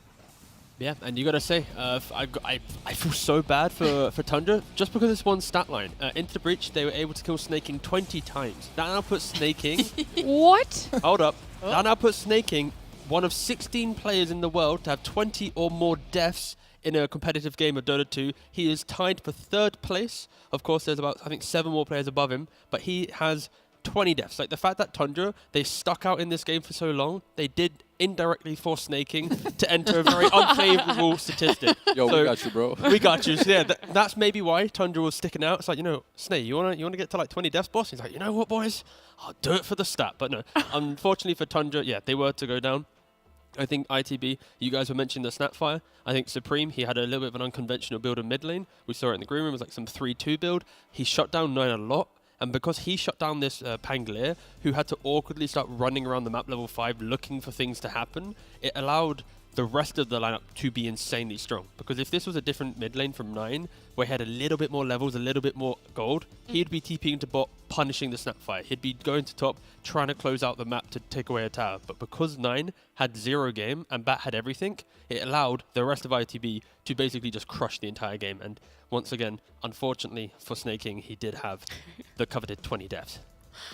Yeah, and you gotta say, I feel so bad for Tundra just because it's one stat line. Into the Breach, they were able to kill Snaking 20 times. That now puts Snaking... What? Hold up. Oh. That now puts Snaking one of 16 players in the world to have 20 or more deaths in a competitive game of Dota 2. He is tied for 3rd place. Of course, there's about, I think, 7 more players above him, but he has 20 deaths. Like, the fact that Tundra, they stuck out in this game for so long, they did indirectly force Snaking to enter a very unfavorable statistic. Yo, so we got you, bro. We got you. So yeah, that's maybe why Tundra was sticking out. It's like, Snake, you wanna get to like 20 deaths, boss? He's like, you know what, boys? I'll do it for the stat. But no, unfortunately for Tundra, yeah, they were to go down. I think ITB, you guys were mentioning the Snapfire. I think Supreme, he had a little bit of an unconventional build in mid lane. We saw it in the green room. It was like some 3-2 build. He shut down 9 a lot. And because he shut down this Pangolier, who had to awkwardly start running around the map level 5 looking for things to happen, it allowed the rest of the lineup to be insanely strong. Because if this was a different mid lane from 9, where he had a little bit more levels, a little bit more gold, he'd be TPing to bot, punishing the Snapfire. He'd be going to top, trying to close out the map to take away a tower. But because 9 had 0 game and Bat had everything, it allowed the rest of ITB to basically just crush the entire game. And once again, unfortunately for Snaking, he did have the coveted 20 deaths.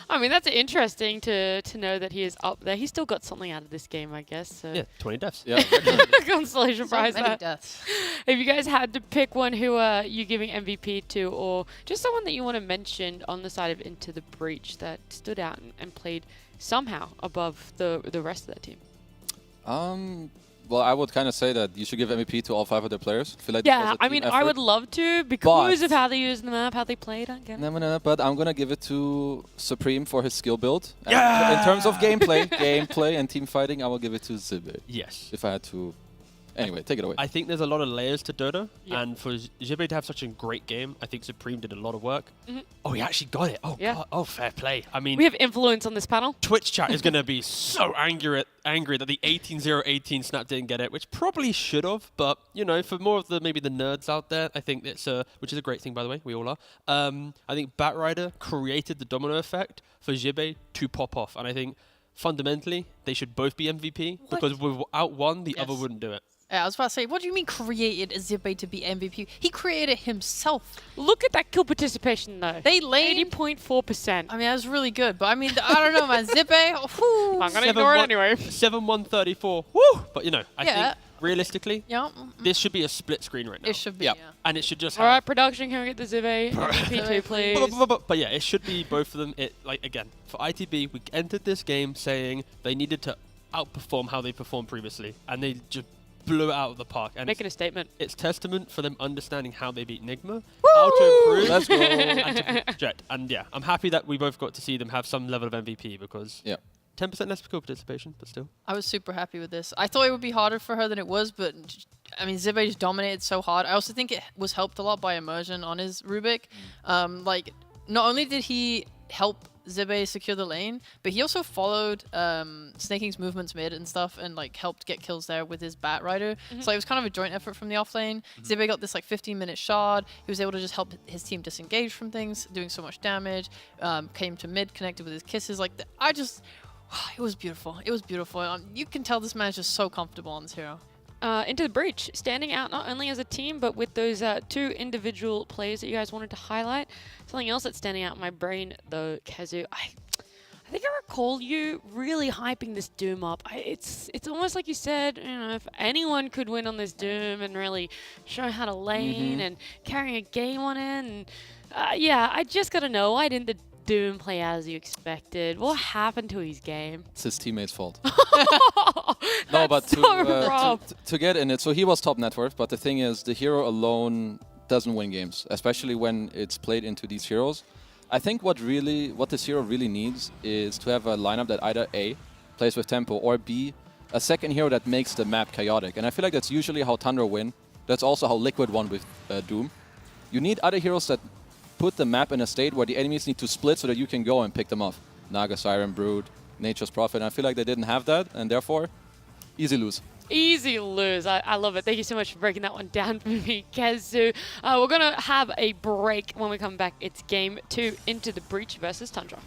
I mean, that's interesting to know that he is up there. He still got something out of this game, I guess. So. Yeah, 20 deaths. Yeah. Consolation prize. Many deaths. If you guys had to pick one, who are you giving MVP to, or just someone that you want to mention on the side of Into the Breach that stood out and played somehow above the rest of that team? Well, I would kind of say that you should give MVP to all 5 of their players. I feel like yeah, I mean, I would love to because of how they used the map, how they played. No, but I'm going to give it to Supreme for his skill build. Yeah! In terms of gameplay and team fighting, I will give it to Zibe. Yes. If I had to... Anyway, take it away. I think there's a lot of layers to Dota, and for Zibe to have such a great game, I think Supreme did a lot of work. Oh, he actually got it. Oh, yeah. God. Oh, fair play. I mean, we have influence on this panel. Twitch chat is going to be so angry that the 18-0-18 Snap didn't get it, which probably should have. But for more of the maybe the nerds out there, I think it's which is a great thing, by the way. We all are. I think Batrider created the domino effect for Zibe to pop off, and I think fundamentally they should both be MVP because without one, the other wouldn't do it. I was about to say, what do you mean created Zibe to be MVP? He created it himself. Look at that kill participation, though. They laid 80.4%. I mean, that was really good. But I mean, I don't know, man. Zibe, I'm going to ignore it anyway. 7-1-34. Woo! But, I think realistically, this should be a split screen right now. It should be, yeah. And it should just All right, production, can we get the Zibe MVP2, please? But yeah, it should be both of them. Again, for ITB, we entered this game saying they needed to outperform how they performed previously, and they just blew it out of the park. And Making a statement. It's testament for them understanding how they beat Nigma, how to improve, Let's go. and to project. And yeah, I'm happy that we both got to see them have some level of MVP because 10% less skill participation, but still. I was super happy with this. I thought it would be harder for her than it was, but I mean, Zibe just dominated so hard. I also think it was helped a lot by immersion on his Rubik. Like, not only did he help Zibe secure the lane, but he also followed Snaking's movements mid and stuff and like helped get kills there with his Bat Rider. So it was kind of a joint effort from the off lane. Zibe got this like 15-minute shard. He was able to just help his team disengage from things, doing so much damage. Came to mid, connected with his kisses. Like, it was beautiful. It was beautiful. You can tell this man is just so comfortable on this hero. Into the Breach, standing out not only as a team, but with those 2 individual plays that you guys wanted to highlight. Something else that's standing out in my brain, though, Kazu, I think I recall you really hyping this Doom up. It's almost like you said, you know, if anyone could win on this Doom and really show how to lane and carrying a game on it, and yeah, I just gotta know, why didn't the Doom play out as you expected? What happened to his game? It's his teammate's fault. No, but to get in it, so he was top net worth, but the thing is, the hero alone doesn't win games, especially when it's played into these heroes. I think what this hero really needs is to have a lineup that either A, plays with tempo, or B, a second hero that makes the map chaotic. And I feel like that's usually how Thunder win. That's also how Liquid won with Doom. You need other heroes that put the map in a state where the enemies need to split so that you can go and pick them off. Naga, Siren, Brood, Nature's Prophet. And I feel like they didn't have that, and therefore, easy lose. Easy lose. I love it. Thank you so much for breaking that one down for me, Kazu. We're going to have a break. When we come back, it's game 2 Into the Breach versus Tundra.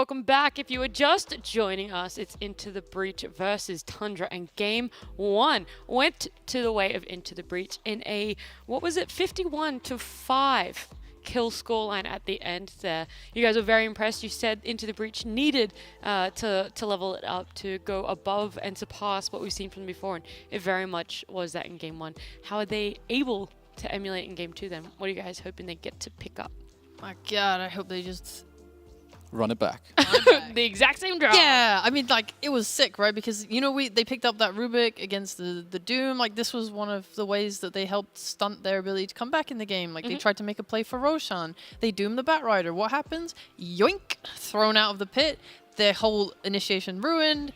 welcome back. If you are just joining us, it's Into the Breach versus Tundra, and game 1 went to the way of Into the Breach in a, 51-5 kill scoreline at the end there. You guys were very impressed. You said Into the Breach needed to level it up to go above and surpass what we've seen from before, and it very much was that in game 1. How are they able to emulate in game 2 then? What are you guys hoping they get to pick up? My God, I hope they just Run it back. The exact same draw. Yeah, I mean, like, it was sick, right? Because, you know, they picked up that Rubik against the Doom. Like, this was one of the ways that they helped stunt their ability to come back in the game. Like, they tried to make a play for Roshan. They doomed the Batrider. What happens? Yoink! Thrown out of the pit. Their whole initiation ruined.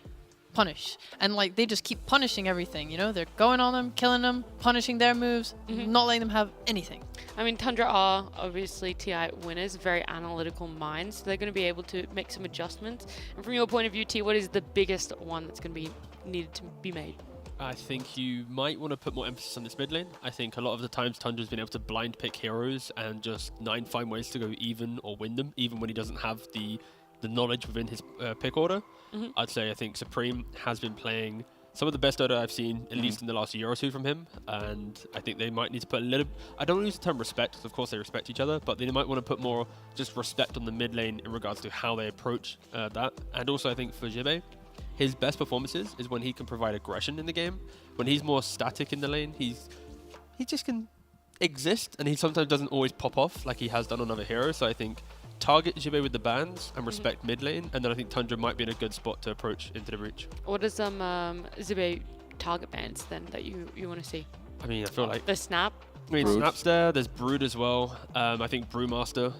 Punish. And, like, they just keep punishing everything, you know? They're going on them, killing them, punishing their moves, not letting them have anything. I mean, Tundra are obviously TI winners, very analytical minds, so they're going to be able to make some adjustments. And from your point of view, T, what is the biggest one that's going to be needed to be made? I think you might want to put more emphasis on this mid lane. I think a lot of the times Tundra's been able to blind pick heroes and just find ways to go even or win them, even when he doesn't have the knowledge within his pick order. I'd say I think Supreme has been playing some of the best Dota I've seen, at least in the last year or two from him, and I think they might need to put a little... I don't want to use the term respect, because of course they respect each other, but they might want to put more just respect on the mid lane in regards to how they approach that. And also I think for Jibe, his best performances is when he can provide aggression in the game. When he's more static in the lane, he just can exist, and he sometimes doesn't always pop off like he has done on other heroes. So I think target Jibe with the bans and respect mid lane, and then I think Tundra might be in a good spot to approach Into the Breach. What are some Jibe target bans then that you want to see? I mean, I feel like... The Snap? I mean, Snap's there, there's Brood as well. I think Brewmaster.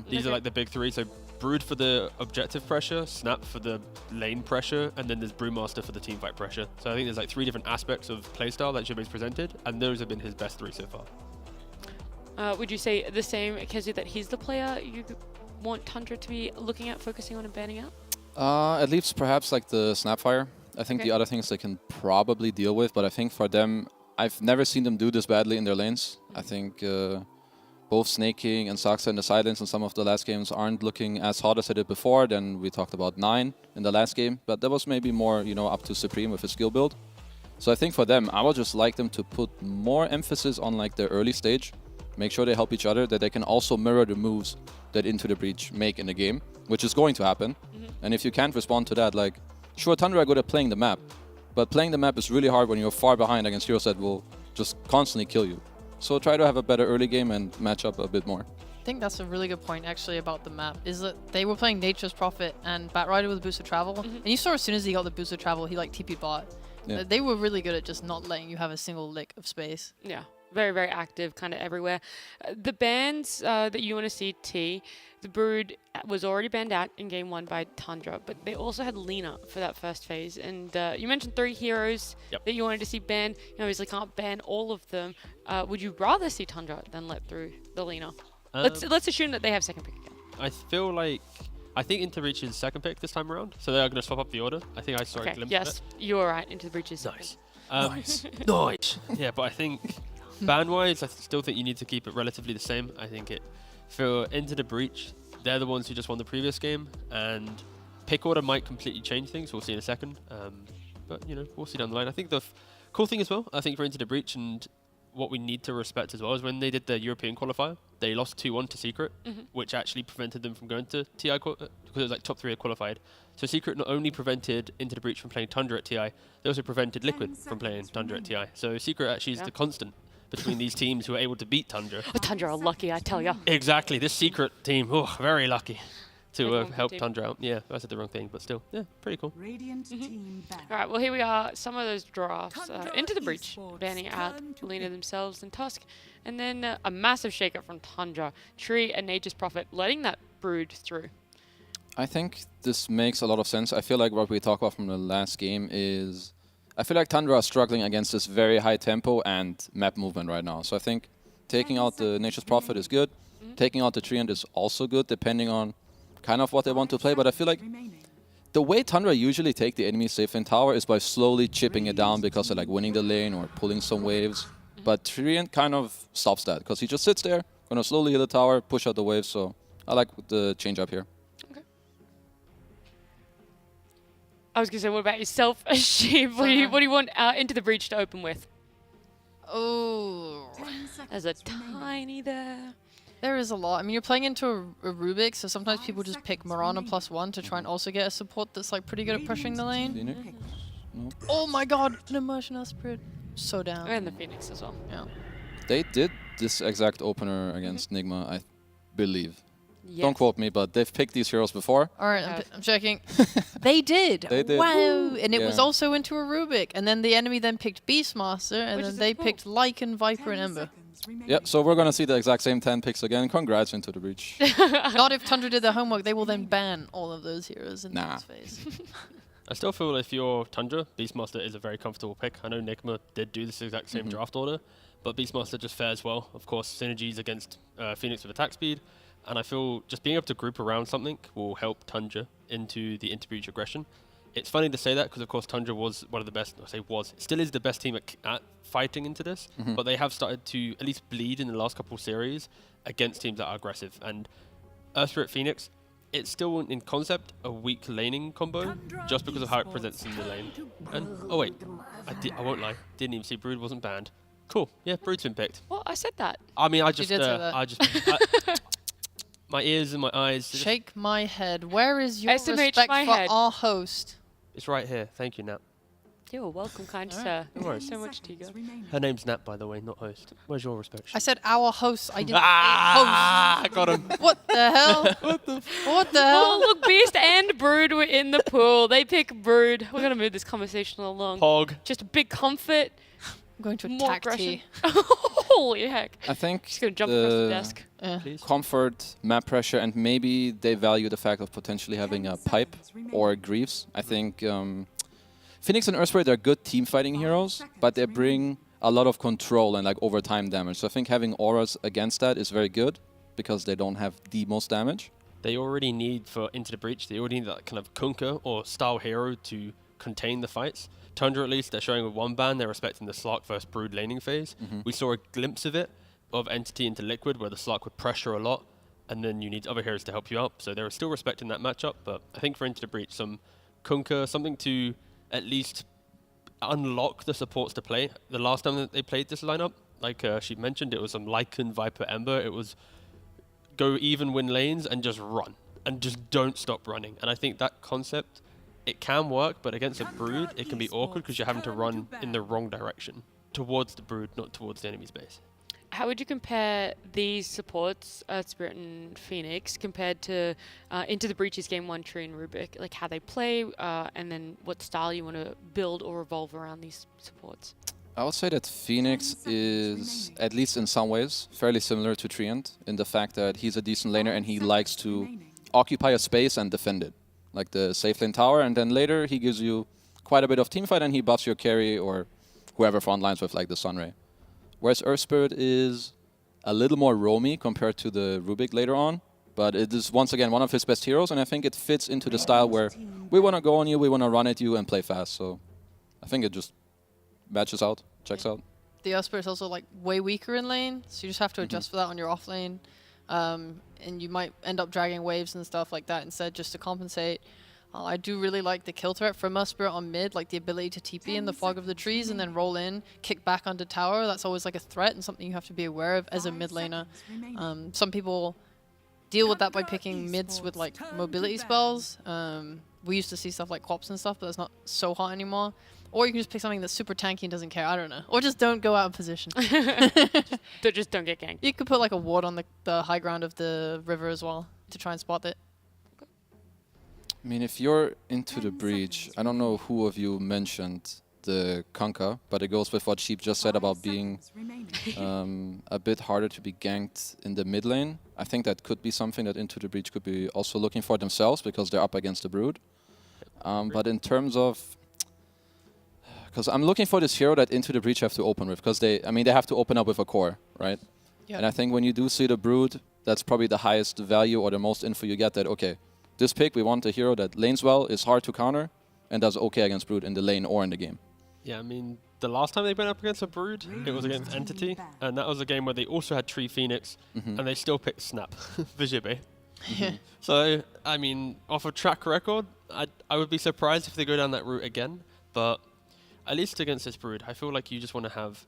These are like the big three. So Brood for the objective pressure, Snap for the lane pressure, and then there's Brewmaster for the teamfight pressure. So I think there's like 3 different aspects of playstyle that Jibe's presented, and those have been his best 3 so far. Would you say the same, Kezu, that he's the player you want Tundra to be looking at, focusing on and banning out? At least perhaps like the Snapfire. I think the other things they can probably deal with, but I think for them, I've never seen them do this badly in their lanes. I think both Snake King and Saksa in the side lanes in some of the last games aren't looking as hot as they did before. Then we talked about 9 in the last game, but that was maybe more, you know, up to Supreme with his skill build. So I think for them, I would just like them to put more emphasis on like their early stage, make sure they help each other, that they can also mirror the moves that Into the Breach make in the game, which is going to happen. And if you can't respond to that, like, sure, Tundra are good at playing the map, but playing the map is really hard when you're far behind against heroes that will just constantly kill you. So try to have a better early game and match up a bit more. I think that's a really good point, actually, about the map, is that they were playing Nature's Prophet and Batrider with boost of travel, and you saw as soon as he got the boost of travel, he, like, TP'd bot. Yeah. They were really good at just not letting you have a single lick of space. Yeah. Very, very active, kind of everywhere. The bans that you want to see, T, the Brood was already banned out in game 1 by Tundra, but they also had Lina for that first phase. And you mentioned 3 heroes that you wanted to see banned. You obviously can't ban all of them. Would you rather see Tundra than let through the Lina? Let's assume that they have second pick again. I feel like... I think Into the Breach is second pick this time around, so they are going to swap up the order. I think I saw a glimpse of it. You were right. Into the Breach is nice. Nice. Yeah, but I think... ban-wise, I still think you need to keep it relatively the same. I think for Into the Breach, they're the ones who just won the previous game, and pick order might completely change things. We'll see in a second. But, you know, we'll see down the line. I think the cool thing as well, I think for Into the Breach, and what we need to respect as well, is when they did the European qualifier, they lost 2-1 to Secret, which actually prevented them from going to TI, because it was like top 3 had qualified. So Secret not only prevented Into the Breach from playing Tundra at TI, they also prevented Liquid from playing Tundra at TI. So Secret actually is the constant between these teams who are able to beat Tundra. Tundra are lucky, I tell ya. Exactly, this Secret team, very lucky to help Tundra out. Yeah, I said the wrong thing, but still, yeah, pretty cool. All right, well, here we are. Some of those drafts. Into the Breach, banning out Lina themselves and Tusk. And then a massive shakeup from Tundra. Tree and Nature's Prophet letting that Brood through. I think this makes a lot of sense. I feel like what we talked about from the last game is... I feel like Tundra are struggling against this very high tempo and map movement right now. So I think taking out the Nature's Prophet is good. Taking out the Treant is also good, depending on kind of what they want to play. But I feel like the way Tundra usually take the enemy safe in tower is by slowly chipping it down because they're like winning the lane or pulling some waves. But Treant kind of stops that because he just sits there, gonna slowly heal the tower, push out the waves. So I like the change up here. I was gonna say, what about yourself, Sheep? What do you want Into the Breach to open with? Oh, there's a tiny there. There is a lot. I mean, you're playing into a Rubik, so sometimes people just pick Mirana +1 to try and also get a support that's like pretty good at pressuring the lane. Oh my god, an immersion Esprit. So down. And the Phoenix as well. Yeah. They did this exact opener against Nigma, I believe. Yes. Don't quote me, but they've picked these heroes before. All right, I'm checking. They did. They did. Wow. And it was Yeah. also into a Rubik. And then the enemy then picked Beastmaster, and then they picked Lycan, Viper, and Ember. Yeah, so we're gonna see the exact same 10 picks again. Congrats Into the Breach. Not if Tundra did their homework. They will then ban all of those heroes in this phase. I still feel if you're Tundra, Beastmaster is a very comfortable pick. I know Nigma did do this exact same draft order, but Beastmaster just fares well. Of course, synergies against Phoenix with attack speed, and I feel just being able to group around something will help Tundra into the Interbreach aggression. It's funny to say that because, of course, Tundra was one of the best, I say was, still is the best team at fighting into this, but they have started to at least bleed in the last couple of series against teams that are aggressive. And Earthspirit Phoenix, it's still in concept a weak laning combo just because of how it presents in the lane. And oh wait, I won't lie, didn't even see Brood wasn't banned. Cool, yeah, Brood's been picked. Well, I said that. I mean, did say that. My ears and my eyes. Shake my head. Where is your SMH respect my for head. our host? It's right here. Thank you, Nap. You're welcome, kind sir. No Thank worries. you so much, Tiga. Her name's Nap, by the way, not host. Where's your respect? I said our host. I didn't I got him. What the hell? What the hell? Oh, look, Beast and Brood were in the pool. They pick Brood. We're going to move this conversation along. Hog. Just a big comfort. I'm going to More attack aggression. T. Holy heck. I think Just going to jump across the desk. comfort, map pressure, and maybe they value the fact of potentially having a Pipe or Greaves. I think Phoenix and Earthspirit are good team fighting heroes, but they bring a lot of control and like overtime damage. So I think having auras against that is very good because they don't have the most damage. They already need, for Into the Breach, they already need that kind of Kunkka or style hero to contain the fights. Tundra, at least, they're showing with one ban, they're respecting the Slark versus Brood laning phase. We saw a glimpse of it, of Entity into Liquid, where the Slark would pressure a lot, and then you need other heroes to help you out. So they're still respecting that matchup, but I think for Into the Breach, some Kunkka, something to at least unlock the supports to play. The last time that they played this lineup, like she mentioned, it was some Lycan, Viper, Ember. It was go even win lanes and just run, and just don't stop running. And I think that concept, it can work, but against a Brood, it can be awkward because you're having to run in the wrong direction, towards the Brood, not towards the enemy's base. How would you compare these supports, Earthspirit and Phoenix, compared to Into the Breach's Game 1 Tree and Rubik? Like how they play, and then what style you want to build or revolve around these supports? I would say that Phoenix is, at least in some ways, fairly similar to Treant in the fact that he's a decent laner and he likes to occupy a space and defend it, like the safe lane tower, and then later he gives you quite a bit of teamfight and he buffs your carry or whoever front lines with like the Sunray. Whereas Earthspirit is a little more roamy compared to the Rubik later on, but it is once again one of his best heroes, and I think it fits into the style where we want to go on you, we want to run at you and play fast, so I think it just matches out, checks out. The Earthspirit is also like way weaker in lane, so you just have to adjust for that on your off lane, and you might end up dragging waves and stuff like that instead just to compensate. I do really like the kill threat from Earthspirit on mid, like the ability to TP in the fog of the trees and then roll in, kick back onto tower. That's always like a threat and something you have to be aware of as a mid laner. Some people deal with that by picking mids with like mobility spells. We used to see stuff like Quops and stuff, but that's not so hot anymore. Or you can just pick something that's super tanky and doesn't care, I don't know. Or just don't go out of position. just don't get ganked. You could put like a ward on the high ground of the river as well to try and spot it. I mean, if you're Into the Breach, I don't know who of you mentioned the Kunkka, but it goes with what Sheep just said about being a bit harder to be ganked in the mid lane. I think that could be something that Into the Breach could be also looking for themselves because they're up against the Brood. But in terms of... Because I'm looking for this hero that Into the Breach have to open with, because they have to open up with a core, right? Yeah. And I think when you do see the Brood, that's probably the highest value or the most info you get that, okay, this pick, we want a hero that lanes well, is hard to counter, and does okay against Brood in the lane or in the game. Yeah, I mean, the last time they went up against a Brood, it was against Entity, and that was a game where they also had Tree Phoenix, and they still picked Snap, Vigibe. So, I mean, off a track record, I would be surprised if they go down that route again. But at least against this Brood, I feel like you just want to have...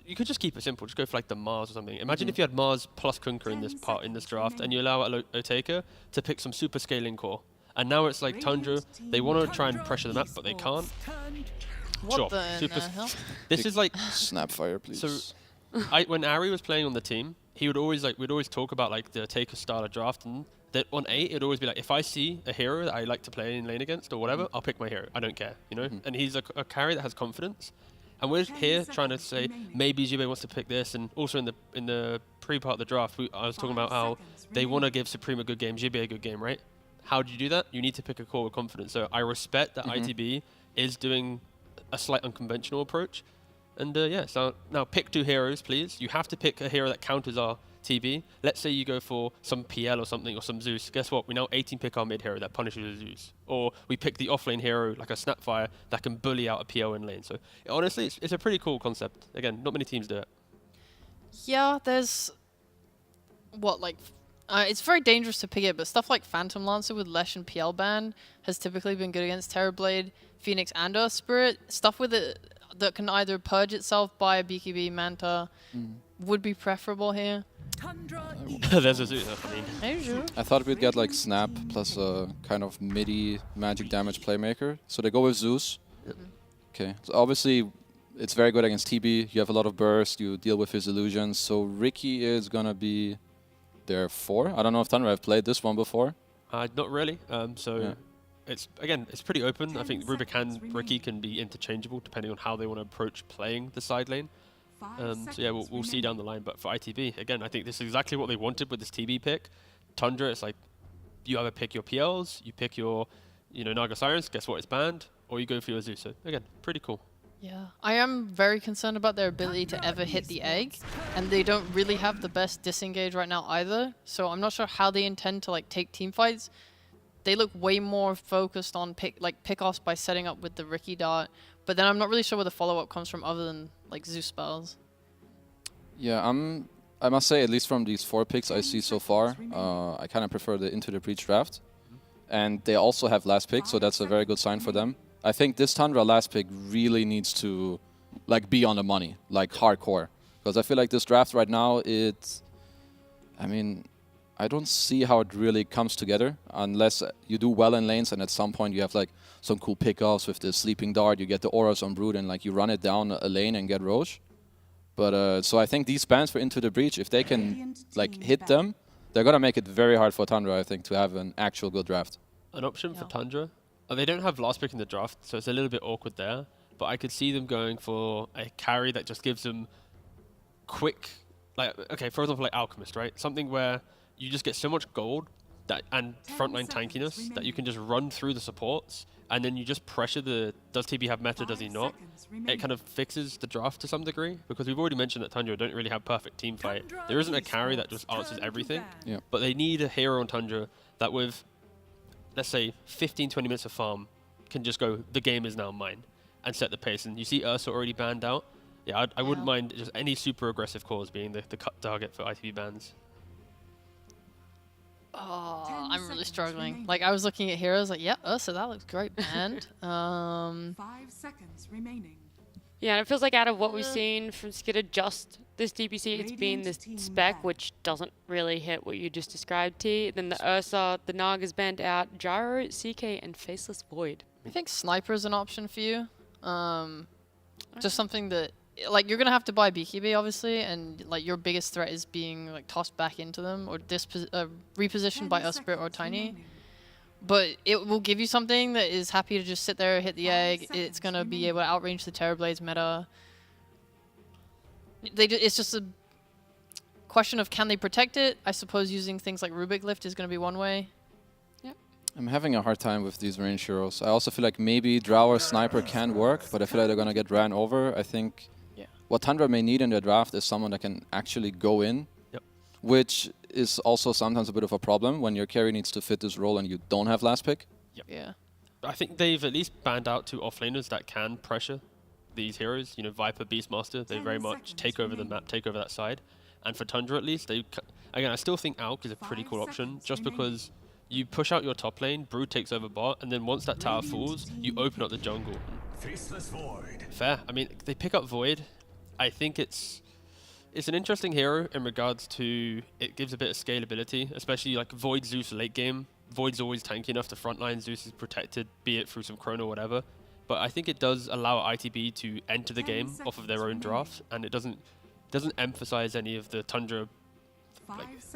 You could just keep it simple. Just go for like the Mars or something. Imagine if you had Mars plus Kunkka in this draft, and you allow Oteka to pick some super scaling core. And now it's like Tundra. They want to try and pressure the map, but they can't. What the hell? This is like Snapfire, please. So, when Ari was playing on the team, he would always we'd always talk about like the Taker style of draft, and that on 8 it'd always be like, if I see a hero that I like to play in lane against or whatever, I'll pick my hero. I don't care, you know. And he's a carry that has confidence. And we're here trying to say maybe Jibe wants to pick this, and also in the pre-part of the draft, I was talking about how they want to give Supreme a good game, Jibe a good game, right? How do you do that? You need to pick a core with confidence. So I respect that ITB is doing a slight unconventional approach. And yeah, so now pick 2 heroes, please. You have to pick a hero that counters our TB. Let's say you go for some PL or something, or some Zeus. Guess what? We now 18 pick our mid hero that punishes a Zeus. Or we pick the offlane hero, like a Snapfire, that can bully out a PL in lane. So honestly, it's a pretty cool concept. Again, not many teams do it. Yeah, there's... What, like... it's very dangerous to pick it, but stuff like Phantom Lancer with Lesh and PL ban has typically been good against Terrorblade, Phoenix, and Earth Spirit. Stuff with it that can either purge itself by a BKB Manta would be preferable here. There's a Zeus, I mean. Hey, I thought we'd get like Snap plus a kind of midi magic damage playmaker. So they go with Zeus. Okay, so obviously it's very good against TB. You have a lot of burst, you deal with his illusions. So Ricky is gonna be there 4. I don't know if Thunder have played this one before. Not really. It's it's pretty open. I think Rubik and Ricky can be interchangeable depending on how they want to approach playing the side lane. So yeah, we'll see down the line. But for ITB, again, I think this is exactly what they wanted with this TB pick. Tundra, it's like you either pick your PLs, you pick your Naga Sirens, guess what, it's banned, or you go for your Zeus. So again, pretty cool. Yeah, I am very concerned about their ability to ever hit the egg, and they don't really have the best disengage right now either. So I'm not sure how they intend to like take team fights. They look way more focused on pick-offs by setting up with the Ricky dart, but then I'm not really sure where the follow-up comes from other than like Zeus spells. Yeah, I must say, at least from these 4 picks I see so far, I kind of prefer the Into the Breach draft. And they also have last pick, so that's a very good sign for them. I think this Tundra last pick really needs to like be on the money, like hardcore. Because I feel like this draft right now, I don't see how it really comes together unless you do well in lanes and at some point you have like some cool pickoffs with the sleeping dart, you get the auras on Brood and like you run it down a lane and get Roche. But so I think these bans for Into the Breach, if they can like hit them, they're gonna make it very hard for Tundra, I think, to have an actual good draft. An option for Tundra? They don't have last pick in the draft, so it's a little bit awkward there. But I could see them going for a carry that just gives them quick, like, okay, for example, like Alchemist, right? Something where you just get so much gold and frontline tankiness that you can just run through the supports, and then you just pressure the, does TB have meta, does he not? It kind of fixes the draft to some degree, because we've already mentioned that Tundra don't really have perfect team fight. There isn't a carry that just answers everything, but they need a hero on Tundra that with, let's say, 15-20 minutes of farm can just go, the game is now mine, and set the pace. And you see Ursa already banned out. Yeah, I wouldn't mind just any super aggressive cores being the cut target for ITB bans. Oh, I'm really struggling. Like, I was looking at heroes, like, yeah, Ursa, that looks great, banned. 5 seconds remaining. Yeah, and it feels like out of what we've seen from Skitter just this DPC, it's been this spec, which doesn't really hit what you just described, T. Then the Ursa, the Naga's banned out, Gyro, CK, and Faceless Void. I think Sniper is an option for you. Just something that, like, you're going to have to buy BKB, obviously, and, like, your biggest threat is being, like, tossed back into them or repositioned by Usprit or Tiny. But it will give you something that is happy to just sit there, hit the egg. It's going to be able to outrange the Terrorblade's meta. It's just a question of can they protect it? I suppose using things like Rubik Lift is going to be one way. Yep. I'm having a hard time with these range heroes. I also feel like maybe Drow or Sniper can work, but I feel like they're going to get ran over. I think what Tundra may need in their draft is someone that can actually go in, which is also sometimes a bit of a problem when your carry needs to fit this role and you don't have last pick. Yeah. I think they've at least banned out 2 offlaners that can pressure these heroes. You know, Viper, Beastmaster, they very much take over the map, take over that side. And for Tundra at least, again, I still think Alk is a pretty cool option, just because you push out your top lane, Brood takes over bot, and then once that tower falls, you open up the jungle. Fair. I mean, they pick up Void. I think it's an interesting hero in regards to it gives a bit of scalability, especially like Void Zeus late game. Void's always tanky enough to frontline, Zeus is protected, be it through some chrono or whatever. But I think it does allow ITB to enter the game off of their own draft, and it doesn't emphasize any of the Tundra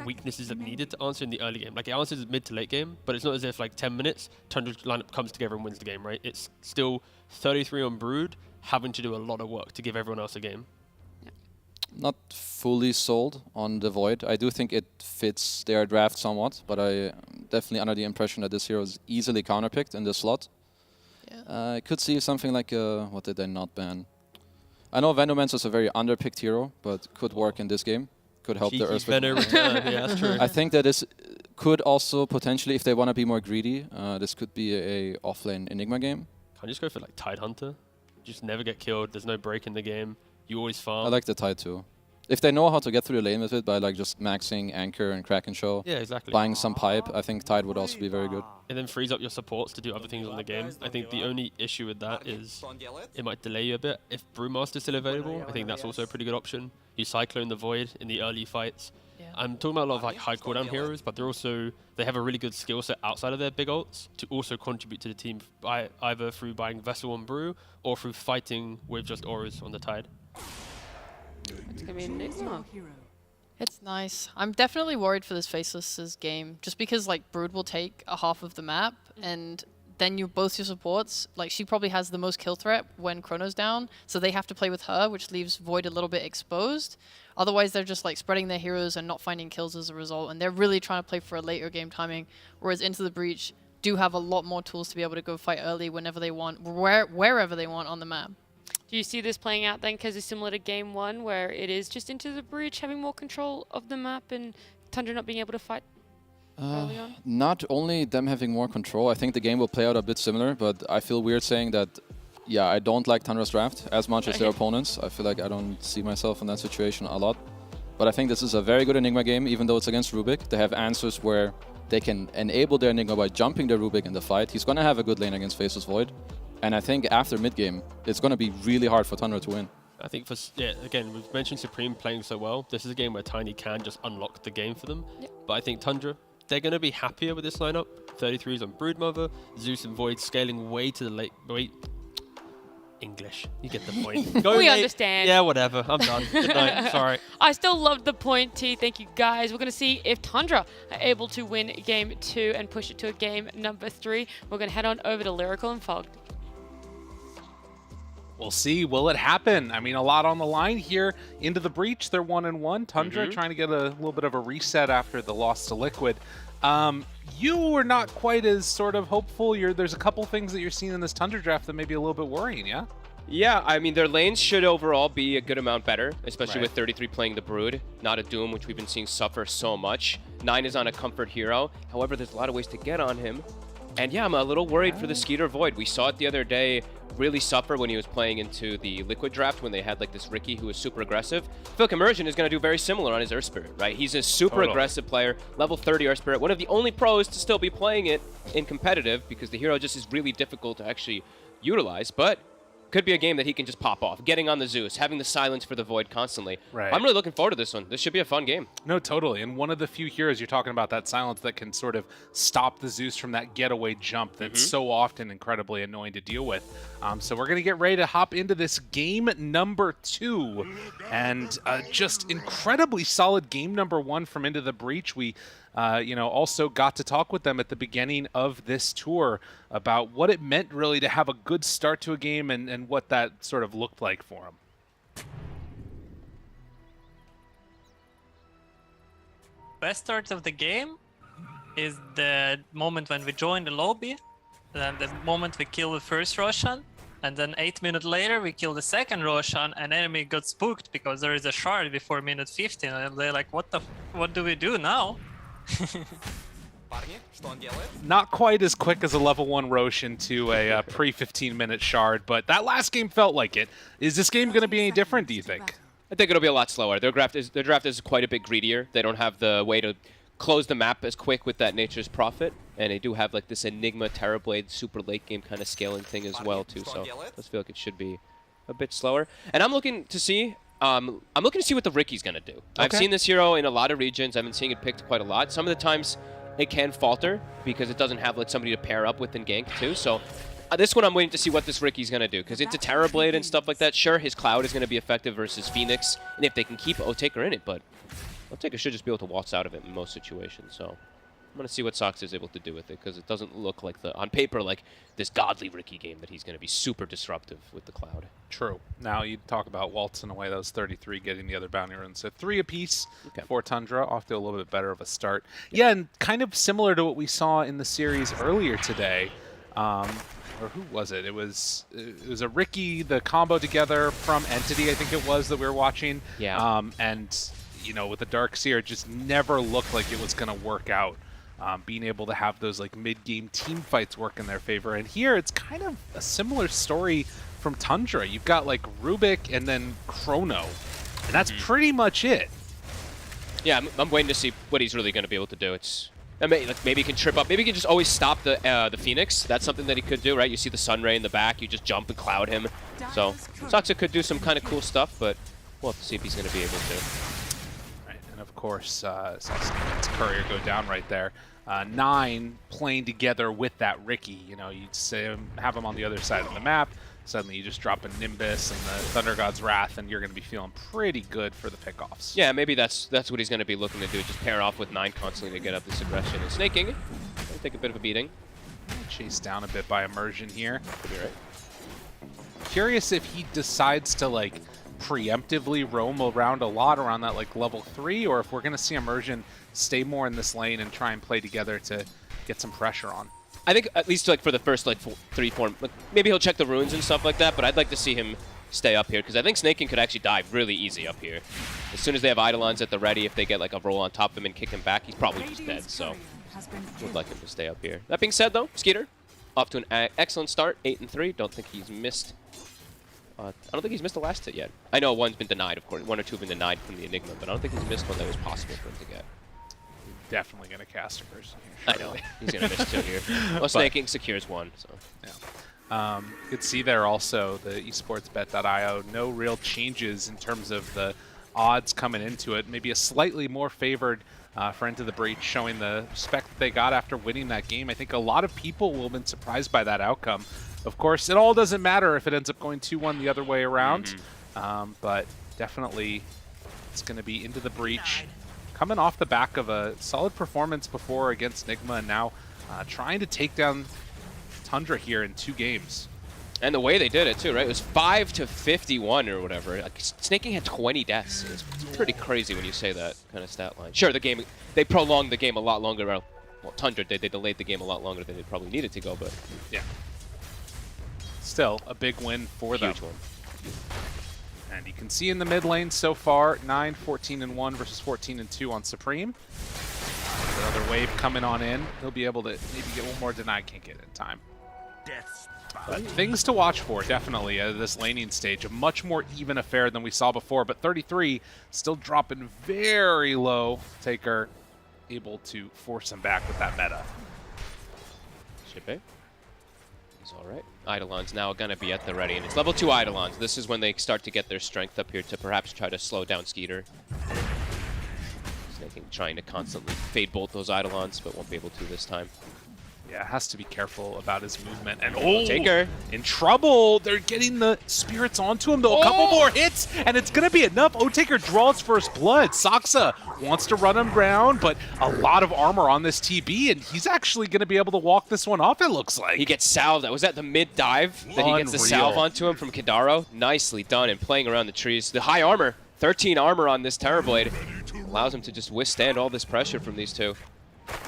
weaknesses that needed to answer in the early game. Like, it answers mid to late game, but it's not as if like 10 minutes, Tundra's lineup comes together and wins the game, right? It's still 33 on Brood, having to do a lot of work to give everyone else a game. Not fully sold on the Void. I do think it fits their draft somewhat, but I definitely under the impression that this hero is easily counterpicked in this slot. Yeah. I could see something like, what did they not ban? I know Venomancer is a very underpicked hero, but could work in this game. Could help the Earth. Yeah, that's true. I think that this could also potentially, if they want to be more greedy, this could be a offlane Enigma game. Can't you just go for like Tide Hunter? Just never get killed. There's no break in the game. You always farm. I like the Tide too. If they know how to get through the lane with it by like just maxing Anchor and Kraken Show, yeah, exactly. Buying some pipe, I think Tide would also be very good. It then frees up your supports to do other things on the game. I think the only issue with that is it might delay you a bit. If Brewmaster's still available, I think that's also a pretty good option. You Cyclone the Void in the early fights. Yeah. I'm talking about a lot of like high cooldown heroes, but they have a really good skill set outside of their big ults to also contribute to the team by either through buying Vessel and Brew or through fighting with just auras on the Tide. It's gonna be an Enigma. It's nice. I'm definitely worried for this Faceless's game, just because like Brood will take a half of the map, and then both your supports, like she probably has the most kill threat when Chrono's down, so they have to play with her, which leaves Void a little bit exposed. Otherwise, they're just like spreading their heroes and not finding kills as a result, and they're really trying to play for a later game timing, whereas Into the Breach do have a lot more tools to be able to go fight early whenever they want, wherever they want on the map. Do you see this playing out then, because it's similar to Game 1, where it is just Into the Breach having more control of the map and Tundra not being able to fight early on? Not only them having more control, I think the game will play out a bit similar, but I feel weird saying that, yeah, I don't like Tundra's draft as much as their opponents. I feel like I don't see myself in that situation a lot. But I think this is a very good Enigma game, even though it's against Rubik. They have answers where they can enable their Enigma by jumping their Rubik in the fight. He's going to have a good lane against Faceless Void. And I think after mid-game, it's going to be really hard for Tundra to win. I think again, we've mentioned Supreme playing so well. This is a game where Tiny can just unlock the game for them. Yep. But I think Tundra, they're going to be happier with this lineup. 33s on Broodmother, Zeus and Void scaling way to the late... Wait. English. You get the point. We understand. Yeah, whatever. I'm done. Good night. Sorry. I still loved the point, T. Thank you, guys. We're going to see if Tundra are able to win Game 2 and push it to a game number 3. We're going to head on over to Lyrical and Fogged. We'll see. Will it happen? I mean, a lot on the line here. Into the Breach, they're 1-1. Tundra trying to get a little bit of a reset after the loss to Liquid. You were not quite as sort of hopeful. There's a couple things that you're seeing in this Tundra draft that may be a little bit worrying, yeah? Yeah, I mean, their lanes should overall be a good amount better, especially with 33 playing the Brood, not a Doom, which we've been seeing suffer so much. 9 is on a comfort hero. However, there's a lot of ways to get on him. And yeah, I'm a little worried for the Skeeter Void. We saw it the other day really suffer when he was playing into the Liquid draft when they had like this Ricky who was super aggressive. I feel like Immersion is going to do very similar on his Earth Spirit, right? He's a super aggressive player, level 30 Earth Spirit, one of the only pros to still be playing it in competitive because the hero just is really difficult to actually utilize, but could be a game that he can just pop off, getting on the Zeus, having the silence for the Void constantly. Right. I'm really looking forward to this one. This should be a fun game. No, totally. And one of the few heroes you're talking about, that silence that can sort of stop the Zeus from that getaway jump that's so often incredibly annoying to deal with. So we're going to get ready to hop into this game number 2. And just incredibly solid game number 1 from Into the Breach. We also got to talk with them at the beginning of this tour about what it meant really to have a good start to a game and what that sort of looked like for them. Best start of the game is the moment when we join the lobby, then the moment we kill the first Roshan, and then 8 minutes later we kill the second Roshan, and enemy got spooked because there is a shard before minute 15, and they're like, what do we do now? Not quite as quick as a level 1 Roshan to a pre-15-minute shard, but that last game felt like it. Is this game going to be any different, do you think? I think it'll be a lot slower. Their draft is quite a bit greedier. They don't have the way to close the map as quick with that Nature's Prophet, and they do have like this Enigma Terrorblade super late game kind of scaling thing as well too. So I just feel like it should be a bit slower. And I'm looking to see what the Ricky's gonna do. I've seen this hero in a lot of regions. I've been seeing it picked quite a lot. Some of the times it can falter because it doesn't have like somebody to pair up with in gank too. So this one I'm waiting to see what this Ricky's gonna do, because into Terrorblade and stuff like that, sure, his Cloud is gonna be effective versus Phoenix, and if they can keep Otaker in it, but Otaker should just be able to waltz out of it in most situations. So I'm gonna see what Sox is able to do with it, because it doesn't look like on paper like this godly Ricky game that he's gonna be super disruptive with the Cloud. True. Now you talk about waltzing away those 33, getting the other bounty runes. So 3 apiece for Tundra, off to a little bit better of a start. Yeah, and kind of similar to what we saw in the series earlier today. Or who was it? It was a Ricky, the combo together from Entity, I think it was, that we were watching. Yeah. And, you know, with the Dark Seer, it just never looked like it was going to work out. Being able to have those like mid-game team fights work in their favor. And here, it's kind of a similar story from Tundra. You've got like Rubik and then Chrono. And that's pretty much it. Yeah, I'm waiting to see what he's really going to be able to do. Maybe he can trip up. Maybe he can just always stop the Phoenix. That's something that he could do, right? You see the Sunray in the back. You just jump and cloud him. So Soxa could do some kind of cool stuff, but we'll have to see if he's going to be able to. Right, and of course, Soxa Courier go down right there. 9 playing together with that Ricky. You know, you have him on the other side of the map. Suddenly you just drop a Nimbus and the Thunder God's Wrath, and you're going to be feeling pretty good for the pickoffs. Yeah, maybe that's what he's going to be looking to do, just pair off with 9 constantly to get up this aggression. And Snaking, gonna take a bit of a beating. Chased down a bit by Immersion here. Could be right. Curious if he decides to like preemptively roam around a lot around that like level 3, or if we're going to see Immersion stay more in this lane and try and play together to get some pressure on. I think at least like for the first like 3-4, like, maybe he'll check the runes and stuff like that, but I'd like to see him stay up here, because I think Snaking could actually die really easy up here. As soon as they have Eidolons at the ready, if they get like a roll on top of him and kick him back, he's probably just dead, so would like him to stay up here. That being said though, Skeeter, off to an excellent start, 8-3. Don't think he's missed. I don't think he's missed the last hit yet. I know one's been denied, of course. 1 or 2 have been denied from the Enigma, but I don't think he's missed one that was possible for him to get. Definitely going to cast a person here. I know. He's going to miss 2 here. Well, Snaking secures 1. So. Yeah. You could see there also the esportsbet.io, no real changes in terms of the odds coming into it. Maybe a slightly more favored for Into the Breach, showing the respect that they got after winning that game. I think a lot of people will have been surprised by that outcome. Of course, it all doesn't matter if it ends up going 2-1 the other way around, but definitely it's going to be Into the Breach. Coming off the back of a solid performance before against Nigma, and now trying to take down Tundra here in 2 games. And the way they did it too, right? It was 5-51 or whatever. Like, Snaking had 20 deaths. It's pretty crazy when you say that kind of stat line. Sure, they prolonged the game a lot longer. Well, Tundra did. They delayed the game a lot longer than it probably needed to go, but yeah. Still a big win for them. Huge one. And you can see in the mid lane so far, 9, 14-1 versus 14-2 on Supreme. Another wave coming on in. He'll be able to maybe get one more deny, can't get it in time. But things to watch for, definitely, at this laning stage. A much more even affair than we saw before, but 33 still dropping very low. Taker able to force him back with that meta. Should be. He's all right. Eidolon's now going to be at the ready, and it's level 2 Eidolons. This is when they start to get their strength up here to perhaps try to slow down Skeeter. Snaking trying to constantly fade bolt those Eidolons, but won't be able to this time. Yeah, has to be careful about his movement. And oh, Taker in trouble. They're getting the spirits onto him, though. A couple more hits, and it's going to be enough. Otaker draws first blood. Soxa wants to run him down, but a lot of armor on this TB, and he's actually going to be able to walk this one off, it looks like. He gets salved. Was that the mid-dive that he gets the salve onto him from Kidaro? Nicely done, and playing around the trees. The high armor, 13 armor on this Terrorblade, allows him to just withstand all this pressure from these two.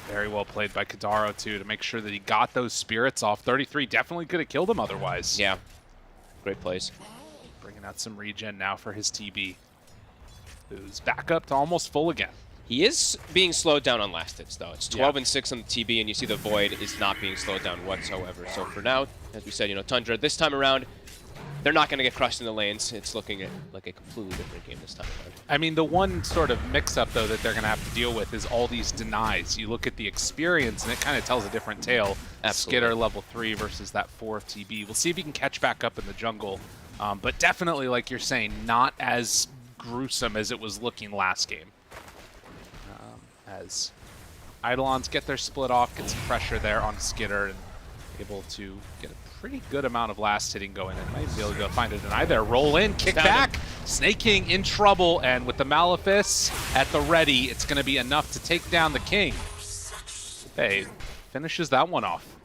Very well played by Kidaro, too, to make sure that he got those spirits off. 33 definitely could have killed him otherwise. Yeah. Great plays. Bringing out some regen now for his TB, who's back up to almost full again. He is being slowed down on last hits, though. It's 12-6 on the TB, and you see the Void is not being slowed down whatsoever. So for now, as we said, you know, Tundra this time around they're not going to get crushed in the lanes. It's looking at like a completely different game this time around. I mean, the one sort of mix-up, though, that they're going to have to deal with is all these denies. You look at the experience, and it kind of tells a different tale. Absolutely. Skitter level 3 versus that 4 of TB. We'll see if he can catch back up in the jungle. But definitely, like you're saying, not as gruesome as it was looking last game. As Eidolons get their split off, get some pressure there on Skitter, and able to get a pretty good amount of last hitting going in. Might be able to go find a deny there. Roll in, kick back. Snake King in trouble, and with the Malefice at the ready, it's going to be enough to take down the King. Hey, finishes that one off.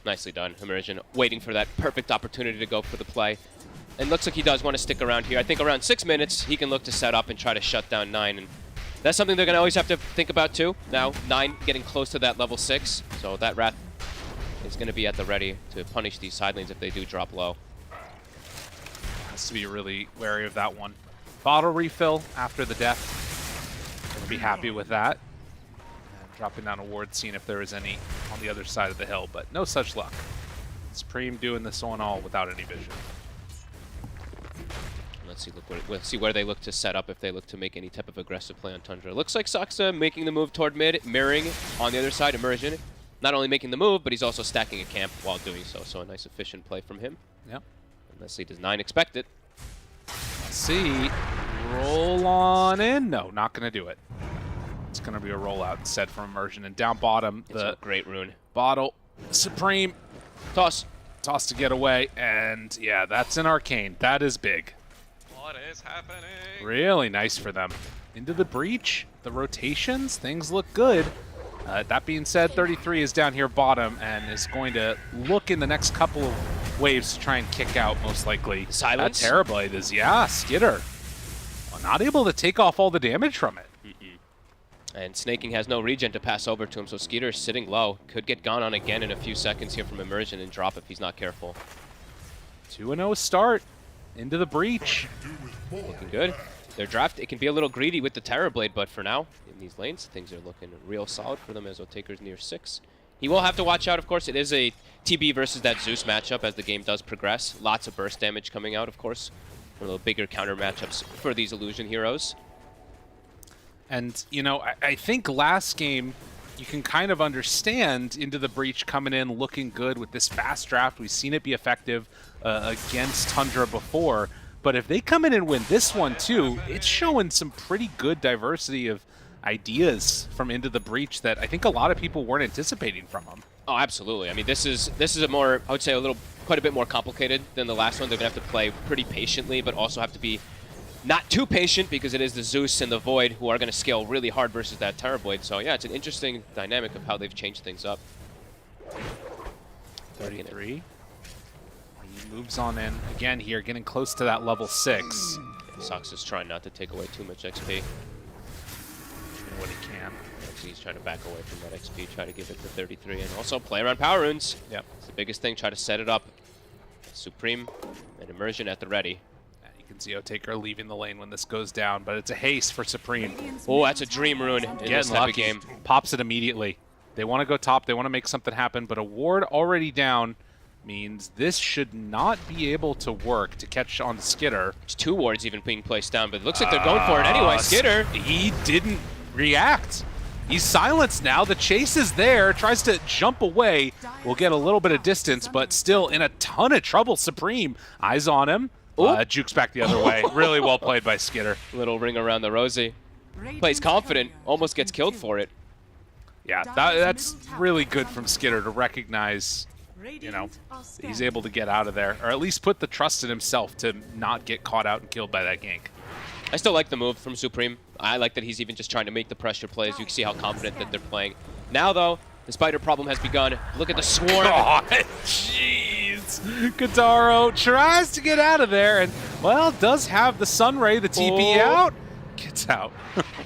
Nicely done, Immersion, waiting for that perfect opportunity to go for the play. And looks like he does want to stick around here. I think around 6 minutes, he can look to set up and try to shut down 9. And that's something they're going to always have to think about, too. Now, 9 getting close to that level 6, so that Wrath is going to be at the ready to punish these side lanes if they do drop low. Has to be really wary of that one. Bottle refill after the death. Gonna be happy with that. And dropping down a ward, seeing if there is any on the other side of the hill, but no such luck. Supreme doing this on all without any vision. Let's see where they look to set up, if they look to make any type of aggressive play on Tundra. Looks like Saksa making the move toward mid, mirroring on the other side, Immersion. Not only making the move, but he's also stacking a camp while doing so. So a nice efficient play from him. Yep. And let's see, does 9 expect it? Let's see. Roll on in. No, not going to do it. It's going to be a rollout instead from Immersion. And down bottom, it's a great rune. Bottle. Supreme. Toss. Toss to get away. And yeah, that's an arcane. That is big. What is happening? Really nice for them. Into the breach. The rotations. Things look good. That being said, 33 is down here bottom and is going to look in the next couple of waves to try and kick out, most likely. Silence? That Terrorblade is, yeah, Skitter. Well, not able to take off all the damage from it. And Snaking has no regen to pass over to him, so Skeeter's sitting low. Could get gone on again in a few seconds here from Immersion and drop if he's not careful. 2-0 start. Into the breach. Looking good. Their draft, it can be a little greedy with the Terrorblade, but for now, in these lanes, things are looking real solid for them as Otaker's near 6. He will have to watch out, of course. It is a TB versus that Zeus matchup as the game does progress. Lots of burst damage coming out, of course. A little bigger counter matchups for these Illusion heroes. And, you know, I think last game, you can kind of understand Into the Breach coming in looking good with this fast draft. We've seen it be effective against Tundra before. But if they come in and win this one too, it's showing some pretty good diversity of ideas from Into the Breach that I think a lot of people weren't anticipating from them. Oh, absolutely. I mean, this is a more, I would say, quite a bit more complicated than the last one. They're going to have to play pretty patiently, but also have to be not too patient because it is the Zeus and the Void who are going to scale really hard versus that Terrorblade. So yeah, it's an interesting dynamic of how they've changed things up. 33. He moves on in again here, getting close to that level 6. Sox is trying not to take away too much XP. Doing what he can. He's trying to back away from that XP, try to give it to 33, and also play around power runes. Yep. It's the biggest thing, try to set it up. Supreme and Immersion at the ready. You can see Otaker leaving the lane when this goes down, but it's a haste for Supreme. Oh, that's a dream rune in this type of game. Pops it immediately. They want to go top, they want to make something happen, but a ward already down means this should not be able to work to catch on Skitter. There's 2 wards even being placed down, but it looks like they're going for it anyway. Skitter. He didn't react. He's silenced now. The chase is there. Tries to jump away. Will get a little bit of distance, but still in a ton of trouble. Supreme. Eyes on him. Jukes back the other way. Really well played by Skitter. Little ring around the Rosy. Plays confident. Almost gets killed for it. Yeah, that's really good from Skitter to recognize, you know, he's able to get out of there, or at least put the trust in himself to not get caught out and killed by that gank. I still like the move from Supreme. I like that he's even just trying to make the pressure plays. You can see how confident that they're playing. Now, though, the spider problem has begun. Look at the swarm. Oh, jeez. Kataro tries to get out of there and, well, does have the Sunray, the TP out. Gets out.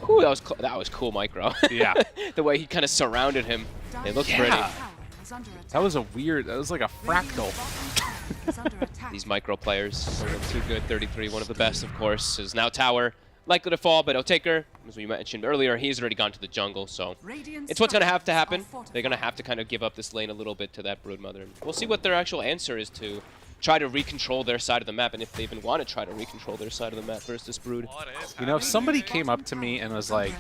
Ooh, that was cool, Micro. Yeah. The way he kind of surrounded him. It looked pretty. That was that was like a fractal. These Micro players are too good. 33, one of the best, of course, is now tower. Likely to fall, but Otaker, as we mentioned earlier, he's already gone to the jungle, so it's what's going to have to happen. They're going to have to kind of give up this lane a little bit to that Broodmother. We'll see what their actual answer is to try to recontrol their side of the map, and if they even want to try to recontrol their side of the map versus this Brood. You know, if somebody came up to me and was like,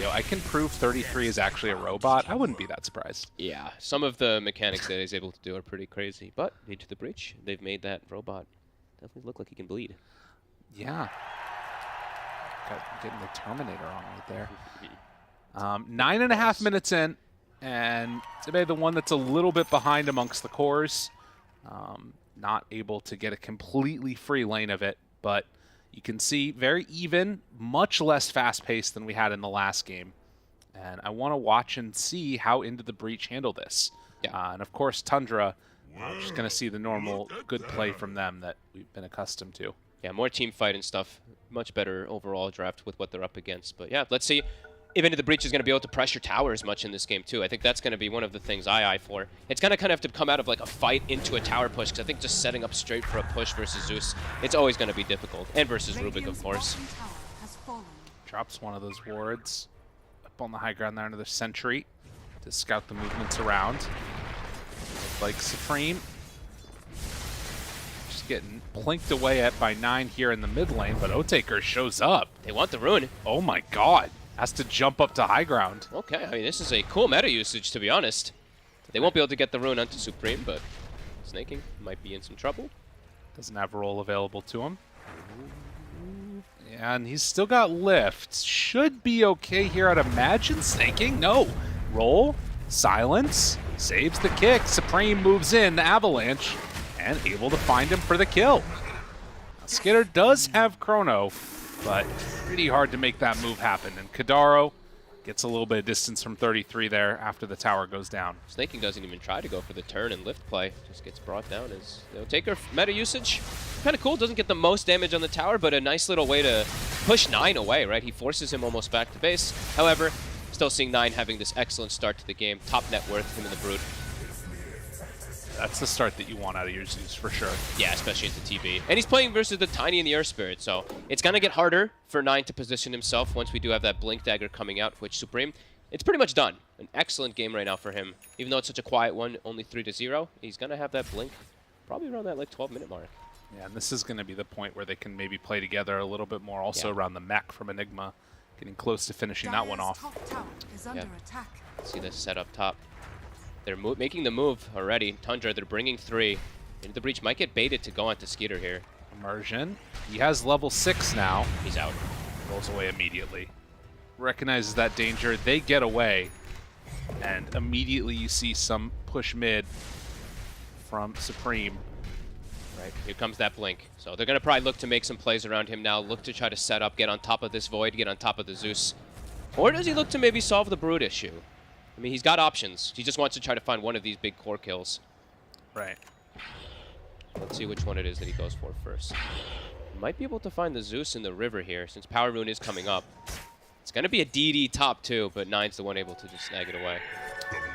yo, I can prove 33 is actually a robot, I wouldn't be that surprised. Yeah, some of the mechanics that he's able to do are pretty crazy, but into the breach, they've made that robot definitely look like he can bleed. Yeah. Getting the Terminator on right there. 9.5 minutes in, and today the one that's a little bit behind amongst the cores. Not able to get a completely free lane of it, but you can see very even, much less fast-paced than we had in the last game. And I want to watch and see how Into the Breach handle this. And of course, Tundra, just going to see the normal good play from them that we've been accustomed to. Yeah, more team fight and stuff. Much better overall draft with what they're up against. But yeah, let's see if Into the Breach is going to be able to pressure towers much in this game too. I think that's going to be one of the things I eye for. It's going to kind of have to come out of like a fight into a tower push, because I think just setting up straight for a push versus Zeus, it's always going to be difficult. And versus Rubik, of course. Drops one of those wards up on the high ground there, another sentry to scout the movements around. Like Supreme. Just getting plinked away at by 9 here in the mid lane, but Otaker shows up. They want the rune. Oh my god. Has to jump up to high ground. Okay, I mean, this is a cool meta usage, to be honest. They won't be able to get the rune onto Supreme, but Snaking might be in some trouble. Doesn't have a roll available to him. Yeah, and he's still got lift. Should be okay here, I'd imagine. Snaking? No. Roll. Silence. Saves the kick. Supreme moves in, the avalanche, and able to find him for the kill. Now, Skitter does have Chrono, but pretty hard to make that move happen. And Kadaro gets a little bit of distance from 33 there after the tower goes down. Snaking doesn't even try to go for the turn and lift play. Just gets brought down as they'll take her meta usage. Kind of cool. Doesn't get the most damage on the tower, but a nice little way to push 9 away, right? He forces him almost back to base. However, still seeing 9 having this excellent start to the game. Top net worth, him and the Brood. That's the start that you want out of your Zeus for sure. Yeah, especially into TB. And he's playing versus the Tiny and the Earth Spirit, so it's going to get harder for 9 to position himself once we do have that Blink Dagger coming out, which Supreme, it's pretty much done. An excellent game right now for him. Even though it's such a quiet one, only 3-0, he's going to have that Blink probably around that like 12-minute mark. Yeah, and this is going to be the point where they can maybe play together a little bit more also around the mech from Enigma. Getting close to finishing that one off. See this set up top. They're making the move already. Tundra, they're bringing 3. Into the Breach might get baited to go onto Skeeter here. Immersion. He has level 6 now. He's out. Rolls away immediately. Recognizes that danger. They get away. And immediately you see some push mid from Supreme. Right, here comes that Blink. So they're going to probably look to make some plays around him now. Look to try to set up, get on top of this Void, get on top of the Zeus. Or does he look to maybe solve the Brood issue? I mean, he's got options. He just wants to try to find one of these big core kills. Right. Let's see which one it is that he goes for first. Might be able to find the Zeus in the river here, since Power Rune is coming up. It's going to be a DD top too, but 9's the one able to just snag it away.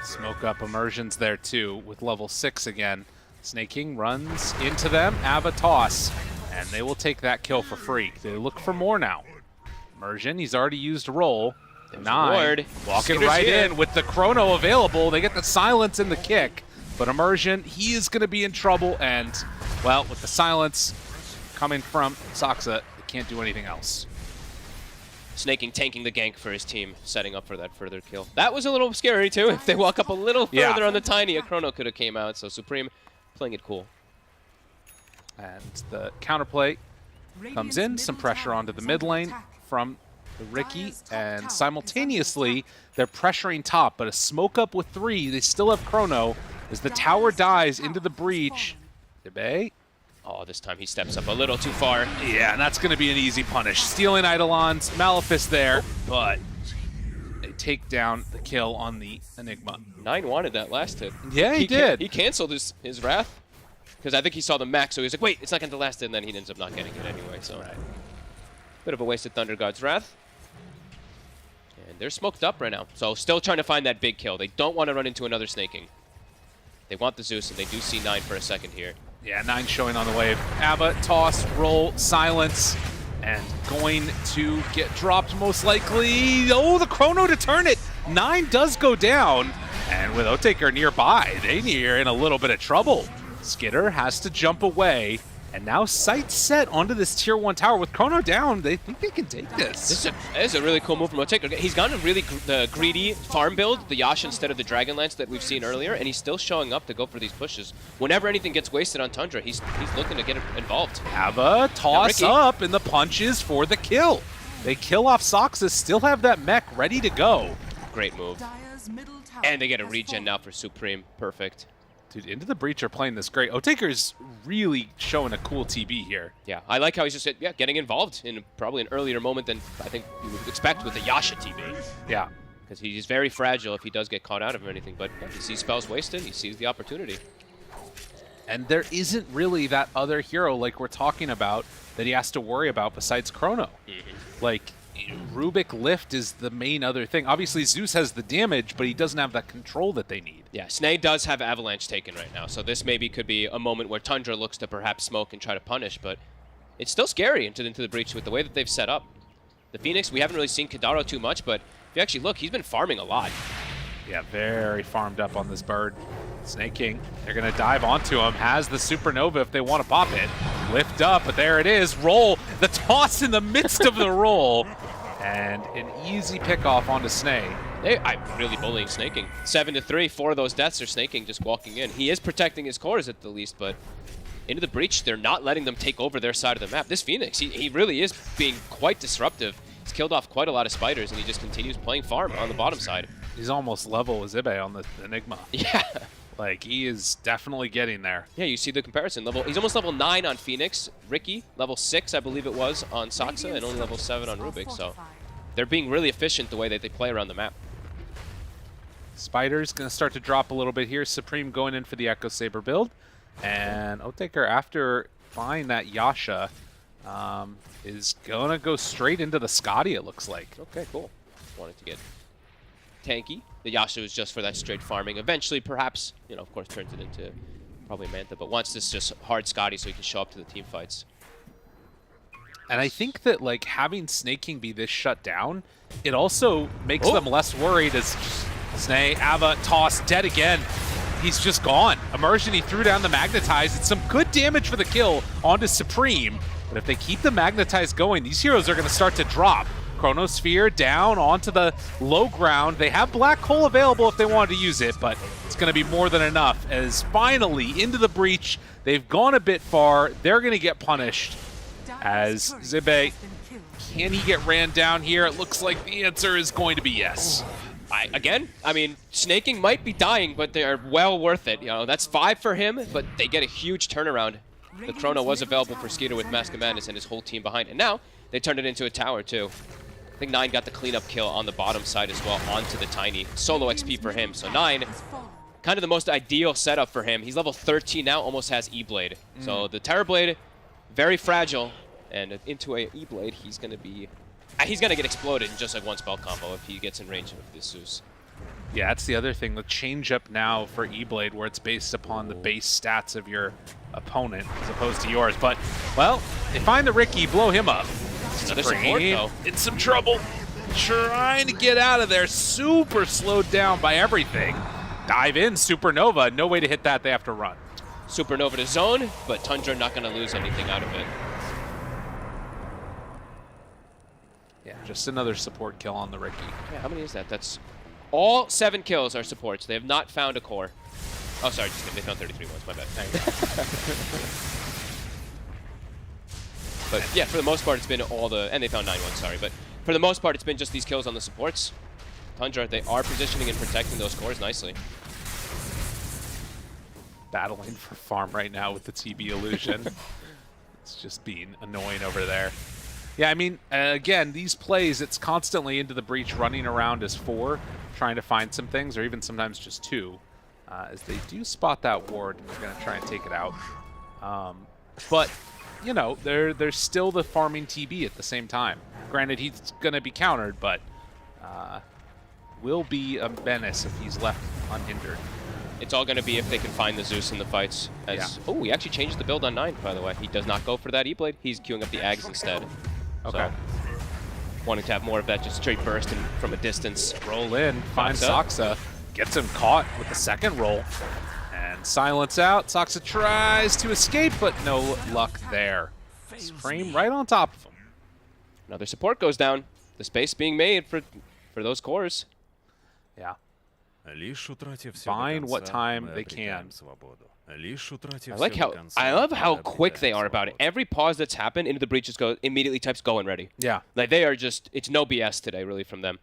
Smoke up Immersion's there too, with level 6 again. Snaking runs into them, Ava toss, and they will take that kill for free. They look for more now. Immersion, he's already used roll. 9, Ward. walking Skitter's right here. in with the Chrono available. They get the silence and the kick, but Immersion, he is going to be in trouble, and, well, with the silence coming from Saksa, they can't do anything else. Snaking tanking the gank for his team, setting up for that further kill. That was a little scary too. If they walk up a little further on the Tiny, a Chrono could have came out, so Supreme playing it cool. And the counterplay comes in, some pressure onto the mid lane from the Ricky, and simultaneously they're pressuring top, but a smoke up with 3, they still have Chrono as the tower dies into the breach. Debay. Oh, this time he steps up a little too far. Yeah, and that's going to be an easy punish. Stealing Eidolons, Malefice there, but they take down the kill on the Enigma. 9 wanted that last hit. Yeah, he did. He canceled his Wrath, because I think he saw the max, so he was like, wait, it's not going to last hit, and then he ends up not getting it anyway, so. Right. Bit of a wasted Thunder God's Wrath. And they're smoked up right now, so still trying to find that big kill. They don't want to run into another Snaking. They want the Zeus, and they do see 9 for a second here. Yeah, 9 showing on the wave. Ava, toss, roll, silence, and going to get dropped most likely. Oh, the Chrono to turn it. 9 does go down, and with Otaker nearby, they are in a little bit of trouble. Skitter has to jump away, and now sight set onto this tier 1 tower. With Chrono down, they think they can take this. This is a really cool move from Otaker. He's gone a really greedy farm build, the Yasha instead of the Dragonlance that we've seen earlier, and he's still showing up to go for these pushes. Whenever anything gets wasted on Tundra, he's looking to get involved. Ava toss up, and the punches for the kill. They kill off Soxa, still have that mech ready to go. Great move. And they get a regen now for Supreme. Perfect. Dude, Into the Breach are playing this great. Otaker's really showing a cool TB here. Yeah, I like how he's just getting involved in probably an earlier moment than I think you would expect with the Yasha TB. Yeah. Because he's very fragile if he does get caught out of anything, but yeah, he sees spells wasted, he sees the opportunity. And there isn't really that other hero like we're talking about that he has to worry about besides Chrono. Like, Rubik Lift is the main other thing. Obviously, Zeus has the damage, but he doesn't have that control that they need. Yeah, Snay does have Avalanche taken right now, so this maybe could be a moment where Tundra looks to perhaps smoke and try to punish, but it's still scary into the Breach with the way that they've set up. The Phoenix, we haven't really seen Kadaro too much, but if you actually look, he's been farming a lot. Yeah, very farmed up on this bird. Snake King, they're going to dive onto him. Has the Supernova if they want to pop it. Lift up, but there it is. Roll, the toss in the midst of the roll. And an easy pickoff onto Snay. I'm really bullying Snaking. 7-3, 4 of those deaths are Snaking just walking in. He is protecting his cores at the least, but Into the Breach, they're not letting them take over their side of the map. This Phoenix, he really is being quite disruptive. He's killed off quite a lot of spiders, and he just continues playing farm on the bottom side. He's almost level with Zibe on the Enigma. Yeah. Like, he is definitely getting there. Yeah, you see the comparison. He's almost level 9 on Phoenix. Ricky, level 6, I believe it was, on Soxa, and only level 7 on Rubik, so they're being really efficient the way that they play around the map. Spider's going to start to drop a little bit here. Supreme going in for the Echo Saber build. And Otaker, after buying that Yasha, is going to go straight into the Scotty, it looks like. Okay, cool. Wanted to get tanky. The Yasha was just for that straight farming. Eventually, perhaps, of course, turns it into probably Manta, but wants this just hard Scotty so he can show up to the team fights. And I think that, like, having Snake King be this shut down, it also makes them less worried as Snay, Ava, toss, dead again. He's just gone. Immersion, he threw down the Magnetize. It's some good damage for the kill onto Supreme. But if they keep the Magnetize going, these heroes are going to start to drop. Chronosphere down onto the low ground. They have Black Hole available if they wanted to use it, but it's going to be more than enough. As finally, Into the Breach, they've gone a bit far. They're going to get punished. As Zibe, can he get ran down here? It looks like the answer is going to be yes. I mean, Snaking might be dying, but they are well worth it. That's 5 for him, but they get a huge turnaround. The Chrono was available for Skeeter with Mask of Madness and his whole team behind. And now, they turned it into a tower, too. I think 9 got the cleanup kill on the bottom side as well, onto the Tiny. Solo XP for him. So 9, kind of the most ideal setup for him. He's level 13 now, almost has E-Blade. So the Terror Blade, very fragile. And into a E-Blade, he's going to get exploded in just like one spell combo if he gets in range of this Zeus. Yeah, that's the other thing. The change up now for E-Blade, where it's based upon the base stats of your opponent as opposed to yours. But, well, they find the Ricky, blow him up. Another support, though. In some trouble. Trying to get out of there. Super slowed down by everything. Dive in, Supernova. No way to hit that. They have to run. Supernova to zone, but Tundra not going to lose anything out of it. Yeah, just another support kill on the Ricky. Yeah, how many is that? That's all 7 kills are supports. They have not found a core. Oh, sorry, just kidding. They found 33 ones. My bad. But yeah, for the most part, it's been all the... And they found 9 ones, sorry. But for the most part, it's been just these kills on the supports. Tundra, they are positioning and protecting those cores nicely. Battling for farm right now with the TB illusion. It's just being annoying over there. Yeah, I mean, again, these plays, it's constantly Into the Breach running around as 4, trying to find some things, or even sometimes just 2. As they do spot that ward, and they're going to try and take it out. But, there's still the farming TB at the same time. Granted, he's going to be countered, but will be a menace if he's left unhindered. It's all going to be if they can find the Zeus in the fights. Oh, he actually changed the build on 9, by the way. He does not go for that E-Blade. He's queuing up the Ags instead. Okay. So, wanting to have more of that just straight burst and from a distance. Roll in, find Soxa, gets him caught with the second roll. And And silence out. Soxa tries to escape, but no luck there. Frame right on top of him. Another support goes down. The space being made for those cores. Yeah. Find what time they can. I love how quick they are about it. Every pause that's happened, Into the Breach just goes immediately types go and ready. Yeah. Like they are just, it's no BS today really from them.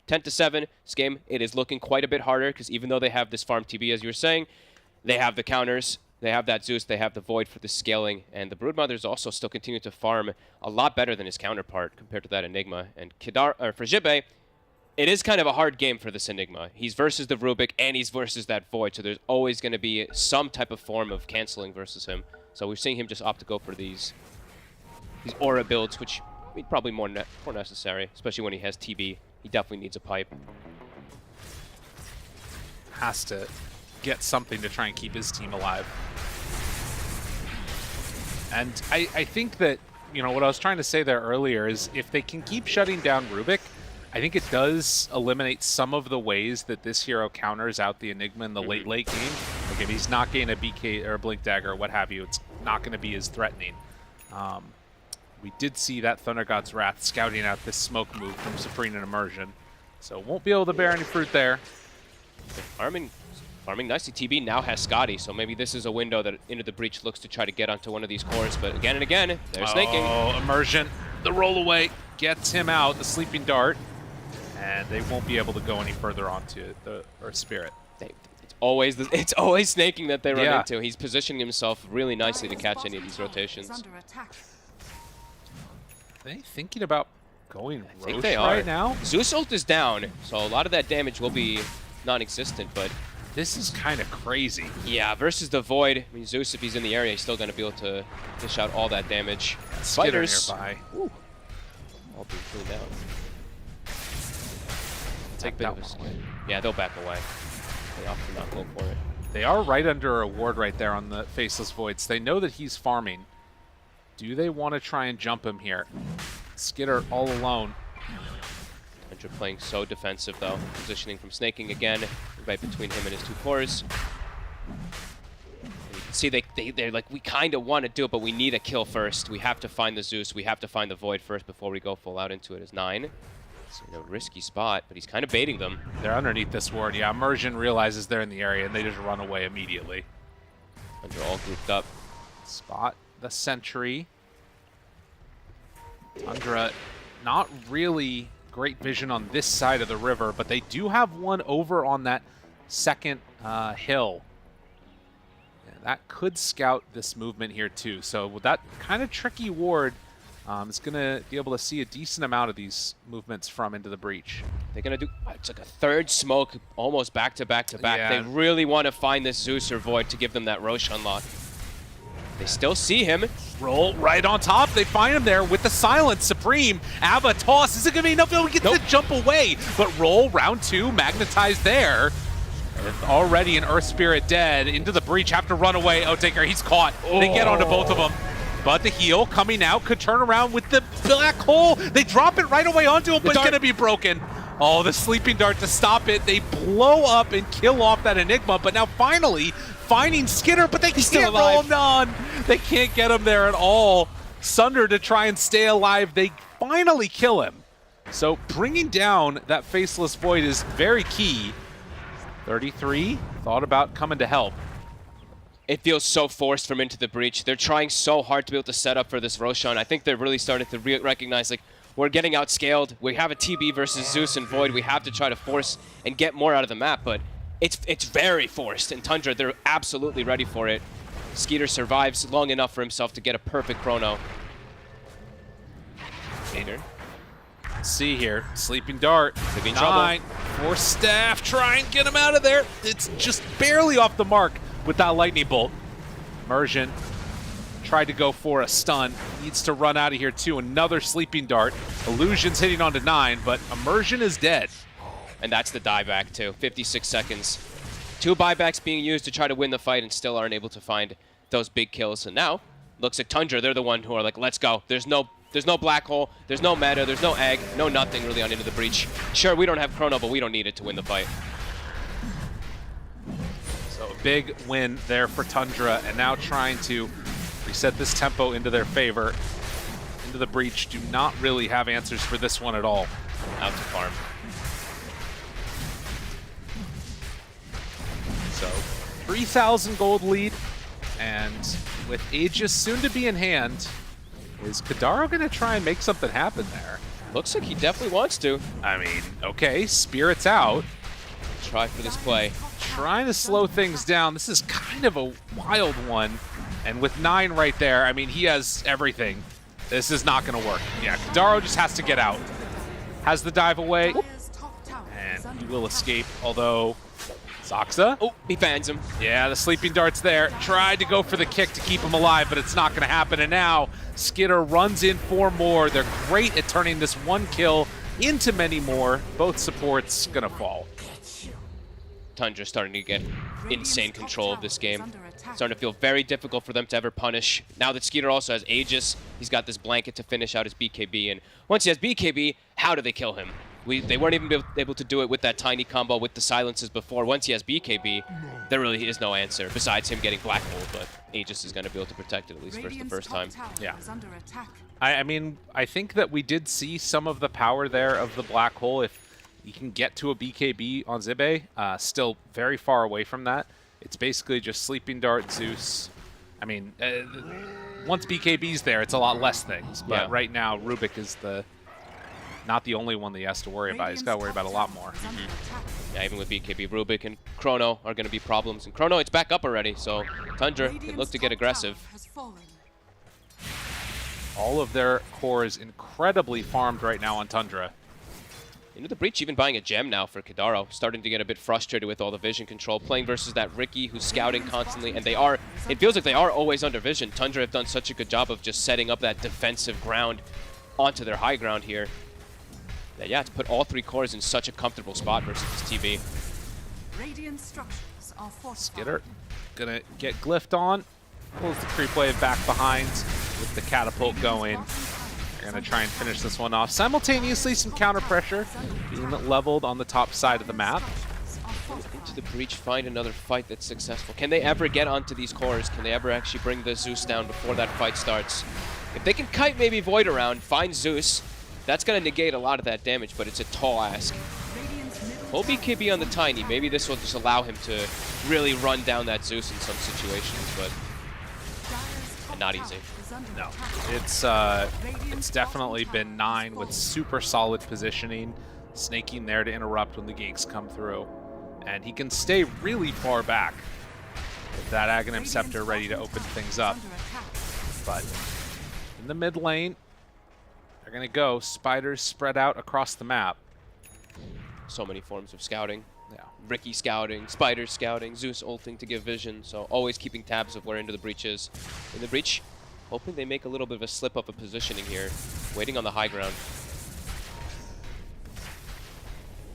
10-7, this game, it is looking quite a bit harder because even though they have this farm TB as you were saying, they have the counters, they have that Zeus, they have the Void for the scaling, and the Broodmother's also still continue to farm a lot better than his counterpart compared to that Enigma. And for Jibe, it is kind of a hard game for this Enigma. He's versus the Rubik and he's versus that Void, so there's always going to be some type of form of canceling versus him. So we're seeing him just opt to go for these aura builds, which probably more necessary, especially when he has TB. He definitely needs a pipe. Has to get something to try and keep his team alive. And I think that, you know, what I was trying to say there earlier is if they can keep shutting down Rubik, I think it does eliminate some of the ways that this hero counters out the Enigma in the late game. Like if he's not getting a BK or a Blink Dagger or what have you, it's not going to be as threatening. We did see that Thunder God's Wrath scouting out this smoke move from Supreme and Immersion, so won't be able to bear any fruit there. Farming nicely. TB now has Scotty, so maybe this is a window that Into the Breach looks to try to get onto one of these cores, but again and again, they're snaking. Oh, Immersion, the roll away gets him out, the Sleeping Dart, and they won't be able to go any further onto the Earth Spirit. It's always snaking that they run into. He's positioning himself really nicely to catch any of these rotations. Are they thinking about going Roche they are right now? Zeus ult is down, so a lot of that damage will be non-existent, but this is kind of crazy. Yeah, versus the Void. I mean, Zeus, if he's in the area, he's still going to be able to dish out all that damage. Skitter nearby. Ooh, all being cleaned out. Take that one. Yeah, they'll back away. They often not go for it. They are right under a ward right there on the Faceless Voids. They know that he's farming. Do they want to try and jump him here? Skitter all alone. Tundra playing so defensive though. Positioning from snaking again, right between him and his two cores. And you can see they're like, we kind of want to do it, but we need a kill first. We have to find the Zeus. We have to find the Void first before we go full out into it as 9. It's a risky spot, but he's kind of baiting them. They're underneath this ward. Yeah, Immersion realizes they're in the area, and they just run away immediately. And they're all grouped up. Spot the sentry. Tundra, not really great vision on this side of the river, but they do have one over on that second hill. And that could scout this movement here too. So with that kind of tricky ward, it's going to be able to see a decent amount of these movements from Into the Breach. They're going to do, it's like a third smoke, almost back to back to back. Yeah. They really want to find this Zeus or Void to give them that Roche unlock. They still see him. Roll right on top. They find him there with the silence. Supreme, Ava toss. Is it going to be enough? He gets to jump away. But roll, round 2, magnetized there. Already an Earth Spirit dead. Into the Breach, have to run away. Otaker, he's caught. They get onto both of them. But the heal coming out could turn around with the black hole. They drop it right away onto him, but it's going to be broken. Oh, the Sleeping Dart to stop it. They blow up and kill off that Enigma, but now finally finding Skitter, but they can't roll him down. They can't get him there at all. Sunder to try and stay alive. They finally kill him. So bringing down that Faceless Void is very key. 33 thought about coming to help. It feels so forced from Into the Breach. They're trying so hard to be able to set up for this Roshan. I think they're really starting to recognize, like, we're getting outscaled. We have a TB versus Zeus and Void. We have to try to force and get more out of the map, but it's very forced. And Tundra, they're absolutely ready for it. Skeeter survives long enough for himself to get a perfect chrono. Skeeter. See here, Sleeping Dart. 9, for Staff, try and get him out of there. It's just barely off the mark with that lightning bolt. Immersion tried to go for a stun. Needs to run out of here too. Another Sleeping Dart. Illusion's hitting onto 9, but Immersion is dead. And that's the dieback too. 56 seconds. 2 buybacks being used to try to win the fight and still aren't able to find those big kills. And now, looks like Tundra, they're the one who are like, let's go. There's no black hole, there's no meta, there's no egg, no nothing really on Into the Breach. Sure, we don't have chrono, but we don't need it to win the fight. So a big win there for Tundra, and now trying to reset this tempo into their favor. Into the breach, do not really have answers for this one at all. Out to farm. So 3,000 gold lead, and with Aegis soon to be in hand, is Kadaro going to try and make something happen there? Looks like he definitely wants to. I mean, okay, Spirit's out. Try for this play. Trying to slow things down. This is kind of a wild one. And with 9 right there, I mean, he has everything. This is not going to work. Yeah, Kadaro just has to get out. Has the dive away. And he will escape, although Zaxa. Oh, he bans him. Yeah, the sleeping dart's there. Tried to go for the kick to keep him alive, but it's not going to happen. And now Skitter runs in for more. They're great at turning this one kill into many more. Both supports going to fall. Tundra starting to get insane control of this game. Starting to feel very difficult for them to ever punish. Now that Skeeter also has Aegis, he's got this blanket to finish out his BKB. And once he has BKB, how do they kill him? They weren't even able to do it with that tiny combo with the silences before. Once he has BKB, there really is no answer besides him getting Black Hole, but Aegis is going to be able to protect it at least for the first time. Yeah. I mean, I think that we did see some of the power there of the Black Hole. If you can get to a BKB on Zibe, still very far away from that. It's basically just Sleeping Dart, Zeus. I mean, once BKB's there, it's a lot less things. But Yeah. right now, Rubik is not the only one that he has to worry about. He's got to worry about a lot more. Yeah, even with BKB, Rubik and Chrono are going to be problems. And Chrono, it's back up already, so Tundra can look to get aggressive. All of their cores incredibly farmed right now on Tundra. Into the breach, even buying a gem now for Kadaro. Starting to get a bit frustrated with all the vision control. Playing versus that Ricky who's scouting constantly, and it feels like they are always under vision. Tundra have done such a good job of just setting up that defensive ground onto their high ground here. Yeah, to put all 3 cores in such a comfortable spot versus this TV. Radiant structures are fortified. Skitter gonna get glyphed on. Pulls the creep wave back behind with the catapult going. They're gonna try and finish this one off. Simultaneously, some counter pressure being leveled on the top side of the map. Into the breach, find another fight that's successful. Can they ever get onto these cores? Can they ever actually bring the Zeus down before that fight starts? If they can kite maybe Void around, find Zeus, that's going to negate a lot of that damage, but it's a tall ask. Hold BKB on the Tiny. Maybe this will just allow him to really run down that Zeus in some situations, but not easy. No, it's definitely been 9 with super solid positioning, snaking there to interrupt when the ganks come through, and he can stay really far back with that Aghanim Scepter ready to open things up. But in the mid lane, they're gonna go spiders spread out across the map. So many forms of scouting. Yeah, Ricky scouting, Spiders scouting, Zeus ulting to give vision, so always keeping tabs of where Into the Breach is. In the breach, hoping they make a little bit of a slip up of positioning here, waiting on the high ground.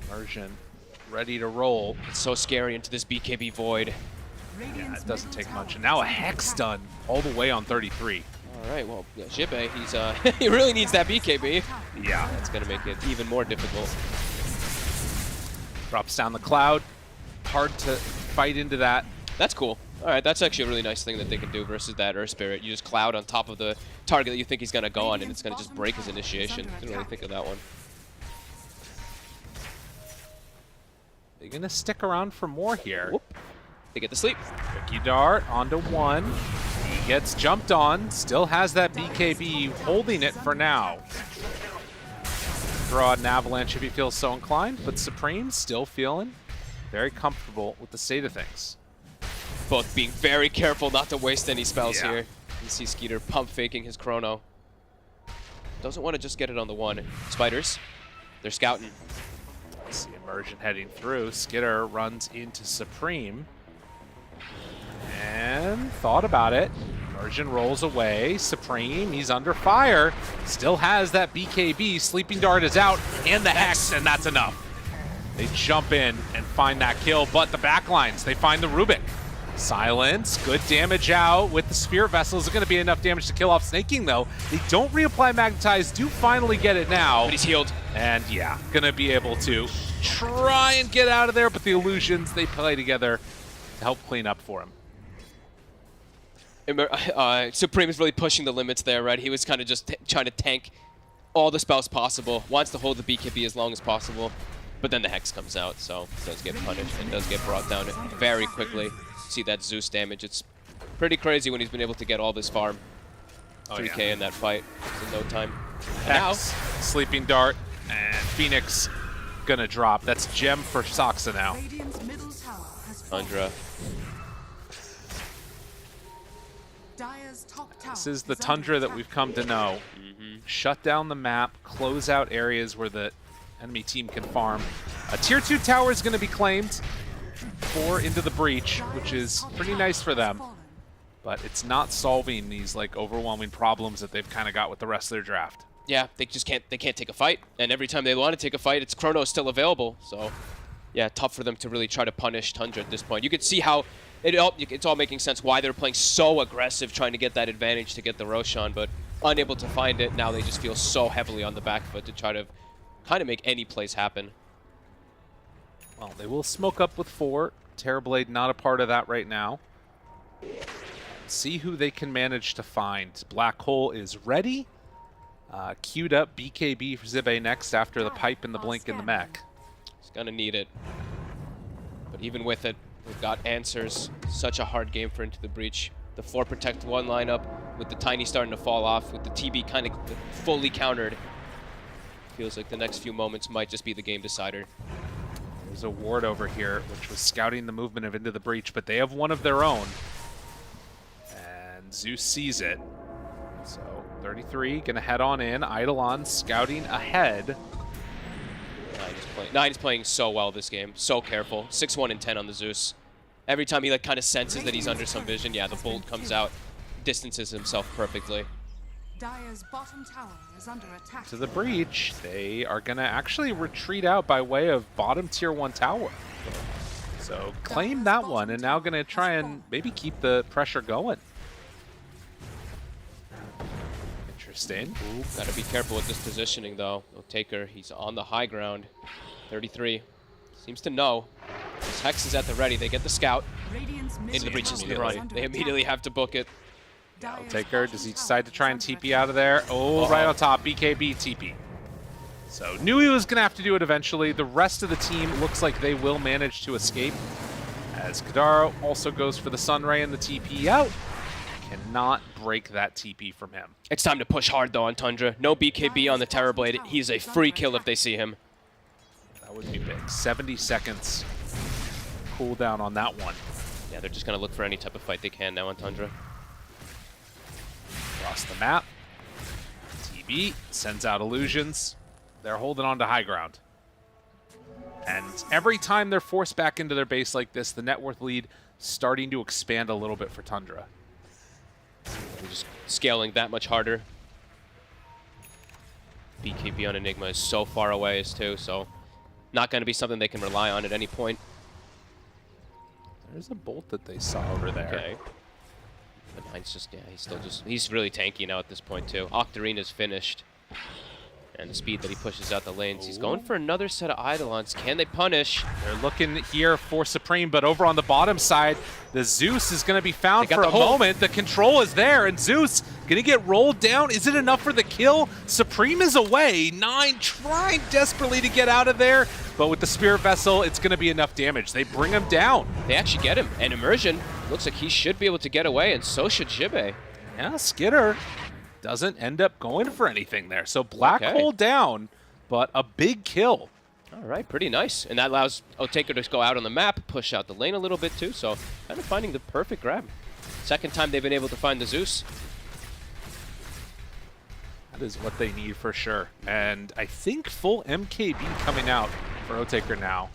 Immersion ready to roll. It's so scary into this BKB Void. Yeah, it doesn't take much. And now a Hex stun all the way on 33. All right, well, yeah, Jibe, he's he really needs that BKB. Yeah, that's gonna make it even more difficult. Drops down the cloud. Hard to fight into that. That's cool. All right, that's actually a really nice thing that they can do versus that Earth Spirit. You just cloud on top of the target that you think he's gonna go on, and it's gonna just break his initiation. Didn't really think of that one. They're gonna stick around for more here. Whoop. They get to sleep. Ricky Dart onto 1. He gets jumped on. Still has that BKB, holding it for now. Throw out an avalanche if he feels so inclined, but Supreme still feeling very comfortable with the state of things. Both being very careful not to waste any spells here. You see Skeeter pump faking his Chrono. Doesn't want to just get it on the 1. Spiders, they're scouting. See Immersion heading through. Skitter runs into Supreme. And thought about it. Immersion rolls away. Supreme, he's under fire. Still has that BKB. Sleeping Dart is out, and the Hex, and that's enough. They jump in and find that kill, but the backlines, they find the Rubik. Silence, good damage out with the Spirit Vessel. Is it going to be enough damage to kill off Snaking, though? They don't reapply Magnetize, do finally get it now. But he's healed. And yeah, going to be able to try and get out of there, but the illusions, they play together help clean up for him. Supreme is really pushing the limits there, right? He was kind of just trying to tank all the spells possible, wants to hold the BKB as long as possible, but then the Hex comes out, so it does get punished and does get brought down very quickly. See that Zeus damage. It's pretty crazy when he's been able to get all this farm. 3K in that fight in no time. And now, Sleeping Dart, and Phoenix gonna drop. That's Gem for Soxa now. Tundra. This is the Tundra that we've come to know. Shut down the map, close out areas where the enemy team can farm. A tier 2 tower is going to be claimed for Into the Breach, which is pretty nice for them. But it's not solving these like overwhelming problems that they've kind of got with the rest of their draft. Yeah, they just can't take a fight, and every time they want to take a fight, it's Chrono still available. So, yeah, tough for them to really try to punish Tundra at this point. You could see how it's all making sense why they're playing so aggressive, trying to get that advantage to get the Roshan, but unable to find it. Now they just feel so heavily on the back foot to try to kind of make any plays happen. Well, they will smoke up with 4. Terrorblade not a part of that right now. See who they can manage to find. Black Hole is ready. Queued up BKB for Zibe next after the pipe and the blink and the mech. He's gonna need it. But even with it, we've got answers. Such a hard game for Into the Breach. The 4 Protect 1 lineup with the Tiny starting to fall off, with the TB kind of fully countered. Feels like the next few moments might just be the game decider. There's a ward over here, which was scouting the movement of Into the Breach, but they have one of their own. And Zeus sees it. So 33 gonna head on in. Eidolon scouting ahead. Nine's playing so well this game. So careful. 6-1 and 10 on the Zeus. Every time he like kind of senses that he's under some vision, yeah, the bolt comes out, distances himself perfectly. Dire's bottom tower is under attack. To the Breach, they are gonna actually retreat out by way of bottom tier 1 tower. So claim that one, and now gonna try and maybe keep the pressure going. Interesting. Ooh, gotta be careful with this positioning though. No taker, he's on the high ground. 33 seems to know. His Hex is at the ready. They get the scout. Into the Breach is the run. They immediately have to book it. Taker, does he decide to try and TP out of there? Oh, right on top, BKB TP. So knew he was gonna have to do it eventually. The rest of the team looks like they will manage to escape, as Kadaro also goes for the Sunray and the TP out. Cannot break that TP from him. It's time to push hard though on Tundra. No BKB on the Terrorblade. He's a free kill if they see him. That would be big. 70 seconds cooldown on that one. Yeah, they're just gonna look for any type of fight they can now on Tundra. Across the map. TB sends out illusions. They're holding on to high ground. And every time they're forced back into their base like this, the net worth lead starting to expand a little bit for Tundra. They're just scaling that much harder. BKB on Enigma is so far away as too, so not going to be something they can rely on at any point. There's a bolt that they saw over there. Okay. But Nine's just, yeah, he's really tanky now at this point too. Octarine is finished. And the speed that he pushes out the lanes. He's going for another set of Eidolons. Can they punish? They're looking here for Supreme, but over on the bottom side, the Zeus is going to be found for a moment. The control is there, and Zeus going to get rolled down. Is it enough for the kill? Supreme is away. Nine trying desperately to get out of there, but with the Spirit Vessel, it's going to be enough damage. They bring him down. They actually get him. And Immersion looks like he should be able to get away, and so should Jibe. Yeah, Skitter doesn't end up going for anything there. So Black Hole down, but a big kill. All right, pretty nice. And that allows Otaker to go out on the map, push out the lane a little bit too, so kind of finding the perfect grab. Second time they've been able to find the Zeus. That is what they need for sure. And I think full MKB coming out for Otaker now.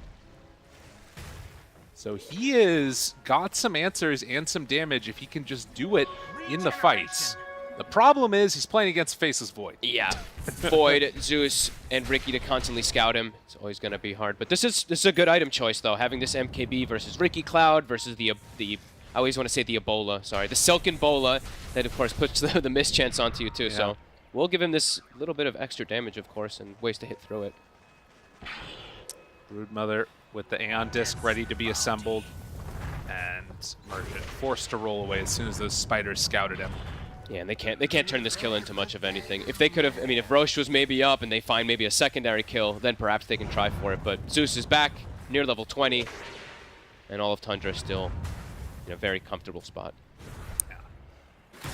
So he has got some answers and some damage if he can just do it in the fights. The problem is he's playing against Faceless Void. Yeah, Void, Zeus, and Riki to constantly scout him. It's always going to be hard. But this is a good item choice, though, having this MKB versus Riki Cloud versus the I always want to say the Ebola, sorry, the Silken Bola that, of course, puts the mischance onto you, too. Yeah. So we'll give him this little bit of extra damage, of course, and ways to hit through it. Broodmother with the Aeon Disc ready to be assembled. And and Merchant forced to roll away as soon as those spiders scouted him. Yeah, and they can't turn this kill into much of anything. If they could have, I mean, if Roche was maybe up and they find maybe a secondary kill, then perhaps they can try for it. But Zeus is back near level 20, and all of Tundra still in a very comfortable spot. Yeah.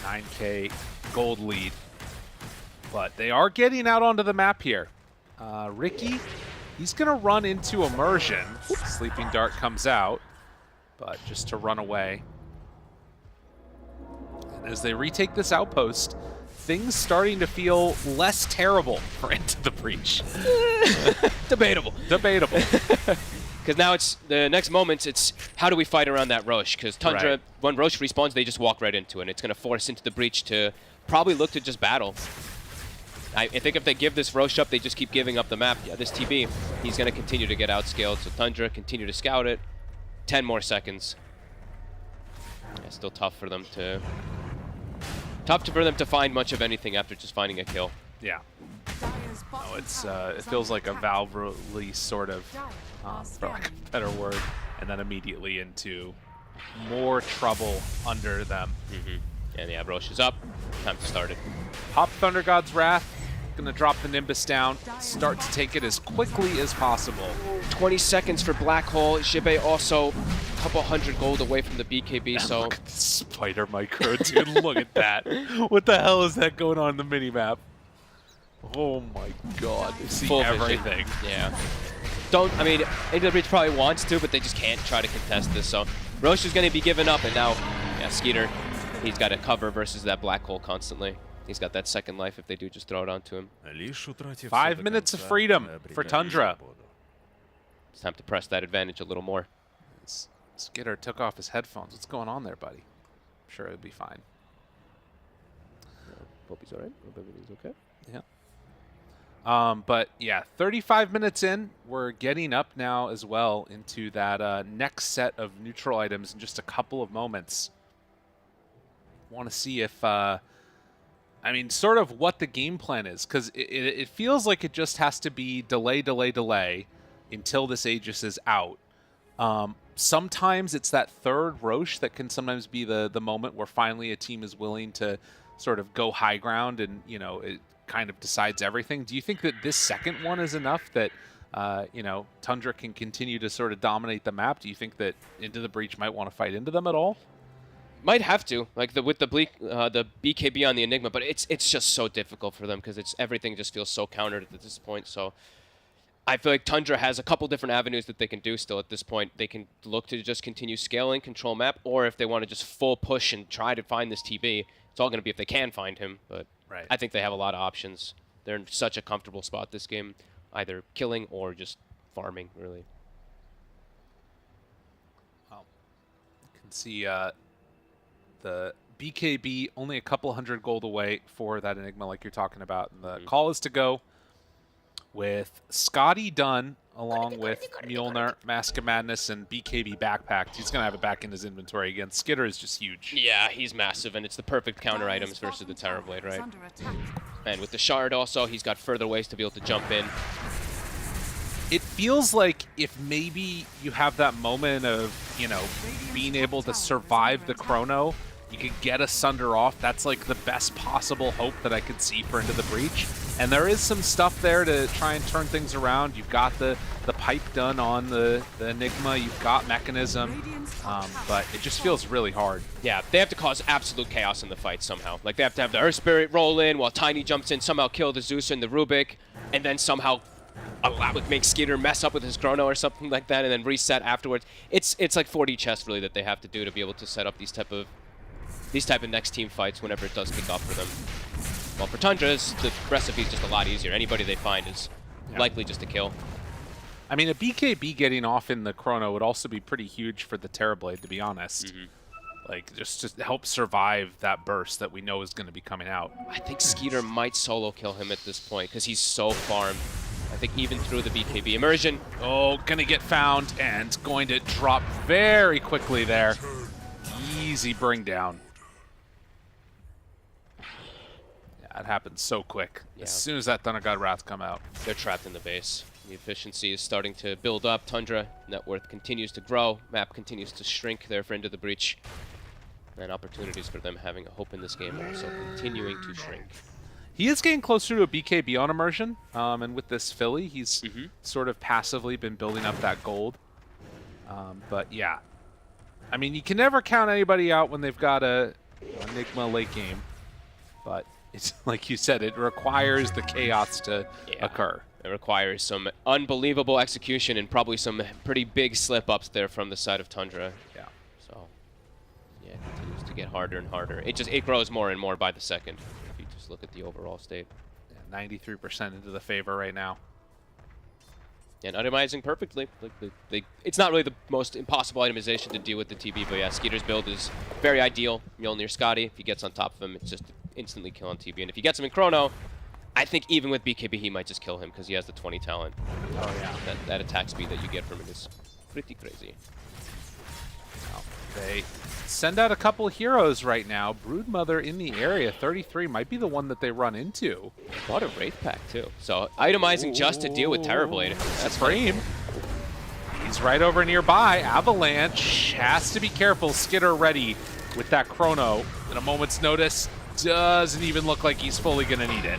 9K gold lead. But they are getting out onto the map here. Ricky, he's going to run into Immersion. Sleeping Dart comes out, but just to run away. And as they retake this outpost, things starting to feel less terrible for Into the Breach. Debatable. Debatable. Because now it's the next moments, it's how do we fight around that Roche? Because Tundra, Right. when Roche respawns, they just walk right into it. And it's going to force Into the Breach to probably look to just battle. I think if they give this Roche up, they just keep giving up the map. Yeah, this TB, he's going to continue to get outscaled. So Tundra continue to scout it. 10 more seconds. Yeah, still tough for them to find much of anything after just finding a kill. Yeah. No, it feels like a valve release sort of, for lack of a better word, and then immediately into more trouble under them. And yeah, Roche is up. Time to start it. Pop Thunder God's Wrath. Gonna drop the Nimbus down. Start to take it as quickly as possible. 20 seconds for Black Hole. Jibe also a couple hundred gold away from the BKB, so... Look at the spider micro, dude. Look at that. What the hell is that going on in the minimap? Oh my god. They see Full vision. everything. Yeah. I mean, Into the Breach probably wants to, but they just can't try to contest this, so... Roche is going to be given up, and now, yeah, Skeeter, he's got to cover versus that Black Hole constantly. He's got that second life if they do just throw it onto him. 5 minutes of freedom for Tundra. It's time to press that advantage a little more. Skitter took off his headphones. What's going on there, buddy? I'm sure it'll be fine. Hope he's alright. Hope everything's okay. Yeah. But yeah, 35 minutes in, we're getting up now as well into that next set of neutral items in just a couple of moments. Want to see if, I mean, sort of what the game plan is, because it feels like it just has to be delay, delay, delay until this Aegis is out. Sometimes it's that third Roche that can sometimes be the moment where finally a team is willing to sort of go high ground and, you know, it kind of decides everything. Do you think that this second one is enough that, you know, Tundra can continue to sort of dominate the map? Do you think that Into the Breach might want to fight into them at all? Might have to, like with the BKB on the Enigma, but it's just so difficult for them because everything just feels so countered at this point. So I feel like Tundra has a couple different avenues that they can do still at this point. They can look to just continue scaling, control map, or if they want to just full push and try to find this TB, it's all going to be if they can find him. But right. I think they have a lot of options. They're in such a comfortable spot this game, either killing or just farming, really. Well, you can see the BKB only a couple hundred gold away for that Enigma like you're talking about. And the call is to go with Scotty Dunn along with Mjolnir, Mask of Madness, and BKB backpacked. He's going to have it back in his inventory again. Skitter is just huge. Yeah, he's massive, and it's the perfect counter items versus the Terrorblade, right? And with the Shard also, he's got further ways to be able to jump in. It feels like if maybe you have that moment of, you know, being able to survive the Chrono, you could get a Sunder off. That's like the best possible hope that I could see for Into the Breach. And there is some stuff there to try and turn things around. You've got the pipe done on the Enigma. You've got Mechanism. But it just feels really hard. Yeah, they have to cause absolute chaos in the fight somehow. Like, they have to have the Earth Spirit roll in while Tiny jumps in, somehow kill the Zeus and the Rubik, and then somehow make Skeeter mess up with his Chrono or something like that, and then reset afterwards. It's like 4D chess, really, that they have to do to be able to set up these type of next team fights whenever it does kick off for them. Well, for Tundra's, the recipe is just a lot easier. Anybody they find is likely just a kill. I mean, a BKB getting off in the Chrono would also be pretty huge for the Terrorblade, to be honest. Like, just to help survive that burst that we know is going to be coming out. I think Skeeter might solo kill him at this point because he's so farmed. I think even through the BKB immersion. Oh, gonna get found and going to drop very quickly there. Easy bring down. Yeah, it happens so quick. Yeah. As soon as that Thunder God Wrath come out. They're trapped in the base. The efficiency is starting to build up. Tundra net worth continues to grow. Map continues to shrink there for Into the Breach. And opportunities for them having a hope in this game also continuing to shrink. He is getting closer to a BKB on immersion, and with this Philly, he's sort of passively been building up that gold. But yeah, I mean, you can never count anybody out when they've got a Enigma late game. But it's like you said, it requires the chaos to occur. It requires some unbelievable execution and probably some pretty big slip-ups there from the side of Tundra. Yeah. So, yeah, it continues to get harder and harder. It grows more and more by the second. If you just look at the overall state. Yeah, 93% into the favor right now. And itemizing perfectly. Like it's not really the most impossible itemization to deal with the TB, but yeah, Skeeter's build is very ideal. Mjolnir Scotty, if he gets on top of him, it's just instantly kill on TB. And if he gets him in Chrono, I think even with BKB, he might just kill him because he has the 20 talent. Oh, yeah. That attack speed that you get from him is pretty crazy. Well, they send out a couple heroes right now. Broodmother in the area. 33 might be the one that they run into. Bought a Wraith Pack, too. So itemizing just to deal with Terrorblade. That's Frame. He's right over nearby. Avalanche has to be careful. Skitter ready with that Chrono. At a moment's notice, doesn't even look like he's fully going to need it.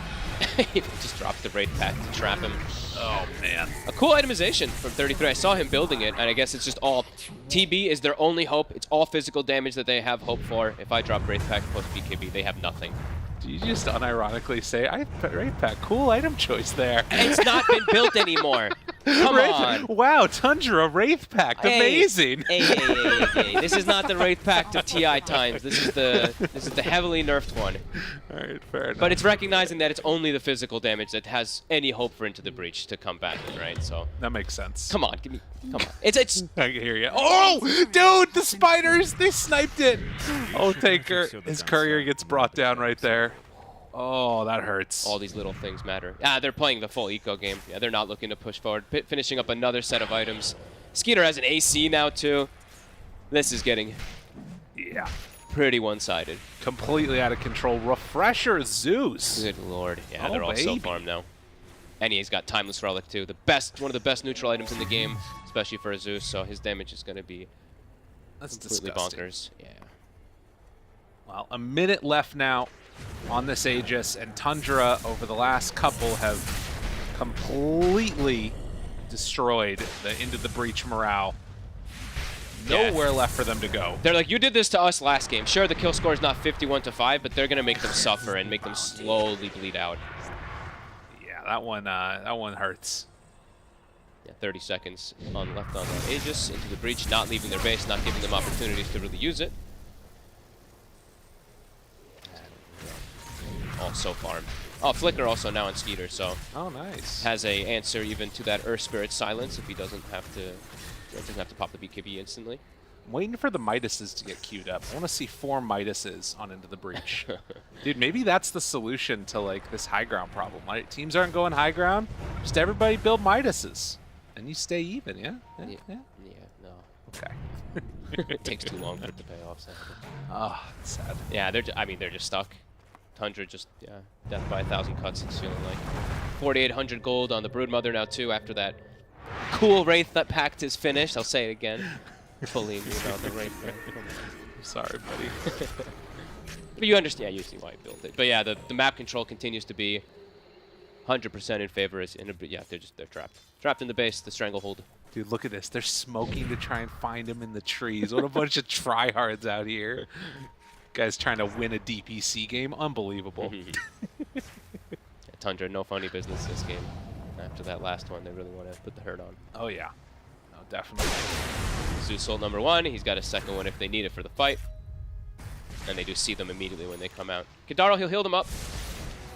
He just dropped the Wraith Pack to trap him. Oh, man. A cool itemization from 33. I saw him building it, and I guess it's just all... TB is their only hope. It's all physical damage that they have hope for. If I drop Wraith Pack plus BKB, they have nothing. Do you just unironically say, I put Wraith Pack? Cool item choice there. It's not been built anymore. Come on. Wow, Tundra Wraith Pack. Amazing. Hey. This is not the Wraith Pack of TI times. This is the heavily nerfed one. All right, fair enough. But it's recognizing that it's only the physical damage that has any hope for Into the Breach to come back, right? So that makes sense. Come on. Come on. It's I can hear you. Oh, dude, the spiders, they sniped it. Oh, Taker. His courier gets brought down right there. Oh, that hurts. All these little things matter. They're playing the full eco game. Yeah, they're not looking to push forward. Finishing up another set of items. Skeeter has an AC now, too. This is getting pretty one-sided. Completely out of control. Refresher Zeus. Good lord. Yeah, they're all so farmed now. And he's got Timeless Relic, too. One of the best neutral items in the game, especially for a Zeus, so his damage is going to be completely bonkers. Yeah. Well, a minute left now on this Aegis, and Tundra over the last couple have completely destroyed the Into the Breach morale. Nowhere left for them to go. They're like, you did this to us last game. Sure, the kill score is not 51-5, but they're going to make them suffer and make them slowly bleed out. Yeah, that one hurts. Yeah, 30 seconds left on the Aegis. Into the Breach, not leaving their base, not giving them opportunities to really use it. Also farmed. Oh, Flicker also now on Skeeter, so nice. Has a answer even to that Earth Spirit silence if he doesn't have to pop the BKB instantly. I'm waiting for the Midases to get queued up. I want to see 4 Midases on Into the Breach. Dude, maybe that's the solution to like this high ground problem. Like, teams aren't going high ground. Just everybody build Midases, and you stay even. Yeah. No. Okay. It takes too long for it to pay off. So. Oh, it's sad. Yeah, they're just stuck. Tundra just, death by 1,000 cuts. It's feeling like 4,800 gold on the Broodmother now, too, after that cool Wraith that pact is finished. I'll say it again. Fully about the Wraith. I'm sorry, buddy. But you understand, you see why I built it. But yeah, the map control continues to be 100% in favor. They're trapped. Trapped in the base, the stranglehold. Dude, look at this. They're smoking to try and find him in the trees. What a bunch of tryhards out here. Guys trying to win a DPC game. Unbelievable. Tundra, no funny business this game. After that last one, they really want to put the hurt on. Oh, yeah. No, definitely. Zeus sold #1. He's got a second one if they need it for the fight. And they do see them immediately when they come out. Kadaro, he'll heal them up.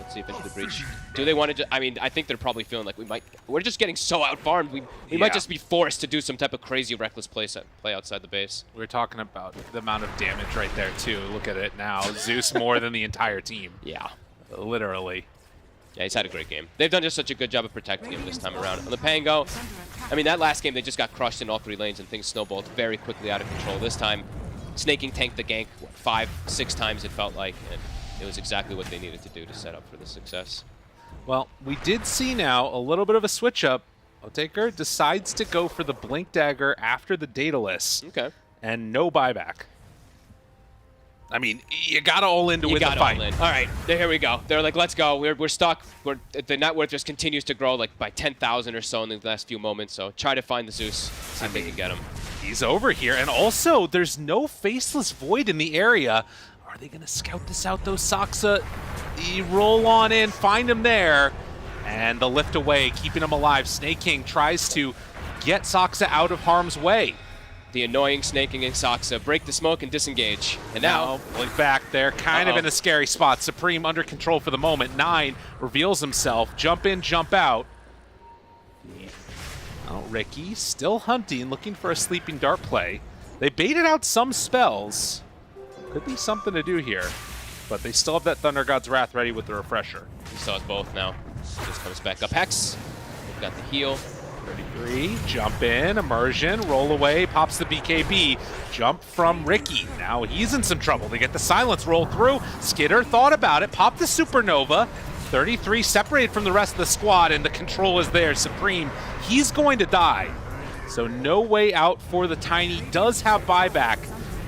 Let's see if Into the Breach. Do they want to... I mean, I think they're probably feeling like we're just getting so out-farmed. We might just be forced to do some type of crazy reckless play outside the base. We're talking about the amount of damage right there, too. Look at it now. Zeus more than the entire team. Yeah. Literally. Yeah, he's had a great game. They've done just such a good job of protecting him this time around. On the Pango, I mean, that last game, they just got crushed in all 3 lanes and things snowballed very quickly out of control. This time, Snaking tanked the gank 5-6 times, it felt like, and it was exactly what they needed to do to set up for the success. Well, we did see now a little bit of a switch up Otaker decides to go for the Blink Dagger after the Daedalus. Okay. And no buyback. I mean, you gotta all in to win the fight. All right, here we go. They're like, let's go. We're stuck. The net worth just continues to grow like by 10,000 or so in the last few moments. So try to find the Zeus. See if they can get him. He's over here, and also there's no Faceless Void in the area. Are they gonna scout this out though? Saksa, you roll on in, find him there, and the lift away, keeping him alive. Snake King tries to get Saksa out of harm's way. The annoying Snake King and Saksa break the smoke and disengage. And now Blink back there, kind of in a scary spot. Supreme under control for the moment. 9 reveals himself. Jump in, jump out. Oh, Ricky still hunting, looking for a sleeping dart play. They baited out some spells. Could be something to do here. But they still have that Thunder God's Wrath ready with the refresher. He still has both now. Just comes back up. Hex. They've got the heal. 33, jump in, immersion, roll away, pops the BKB. Jump from Ricky. Now he's in some trouble. They get the silence roll through. Skitter thought about it, popped the supernova. 33 separated from the rest of the squad, and the control is there. Supreme, he's going to die. So no way out for the Tiny. Does have buyback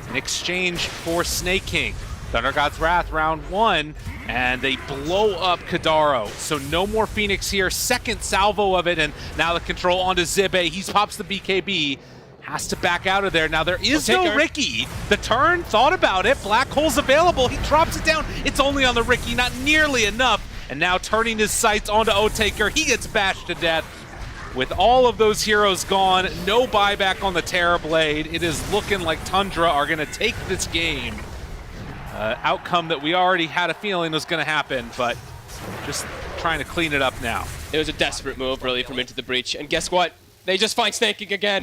in exchange for Snake King. Thunder God's Wrath round 1, and they blow up Kadaro. So no more Phoenix here. Second salvo of it, and now the control onto Zibe. He pops the BKB. Has to back out of there. Now there is no Ricky. The turn, thought about it. Black hole's available. He drops it down. It's only on the Ricky, not nearly enough. And now turning his sights onto Otaker. He gets bashed to death. With all of those heroes gone, no buyback on the Terrorblade. It is looking like Tundra are going to take this game. Outcome that we already had a feeling was going to happen, but just trying to clean it up now. It was a desperate move, really, from Into the Breach. And guess what? They just find Snake King again.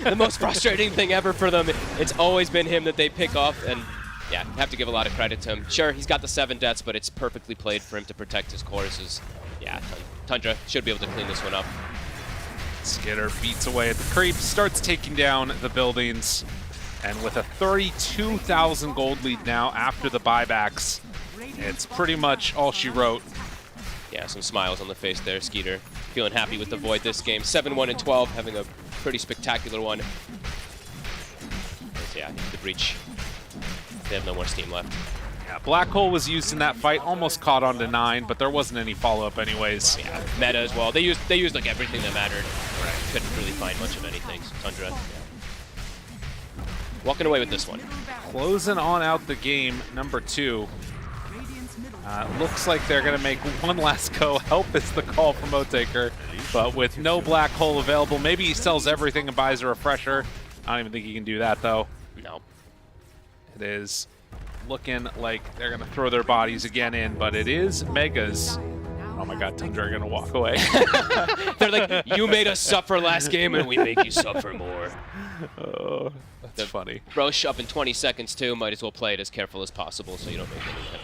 The most frustrating thing ever for them. It's always been him that they pick off, and yeah, have to give a lot of credit to him. Sure, he's got the 7 deaths, but it's perfectly played for him to protect his choruses. Yeah, Tundra should be able to clean this one up. Skitter beats away at the creep, starts taking down the buildings, and with a 32,000 gold lead now after the buybacks, it's pretty much all she wrote. Yeah, some smiles on the face there, Skeeter. Feeling happy with the Void this game. 7-1 and 12, having a pretty spectacular one. But yeah, the Breach. They have no more steam left. Yeah, Black Hole was used in that fight, almost caught on to 9, but there wasn't any follow-up anyways. Yeah, meta as well. They used like everything that mattered. Right. Couldn't really find much of anything. So Tundra, yeah. Walking away with this one. Closing on out the game, number 2. Looks like they're going to make one last go. Help is the call from Otaker, but with no Black Hole available, maybe he sells everything and buys a refresher. I don't even think he can do that, though. No. It is looking like they're going to throw their bodies again in, but it is Megas. Oh my god, Tundra are going to walk away. They're like, you made us suffer last game, and we make you suffer more. Oh, that's funny. Roche up in 20 seconds, too. Might as well play it as careful as possible so you don't make any kind of...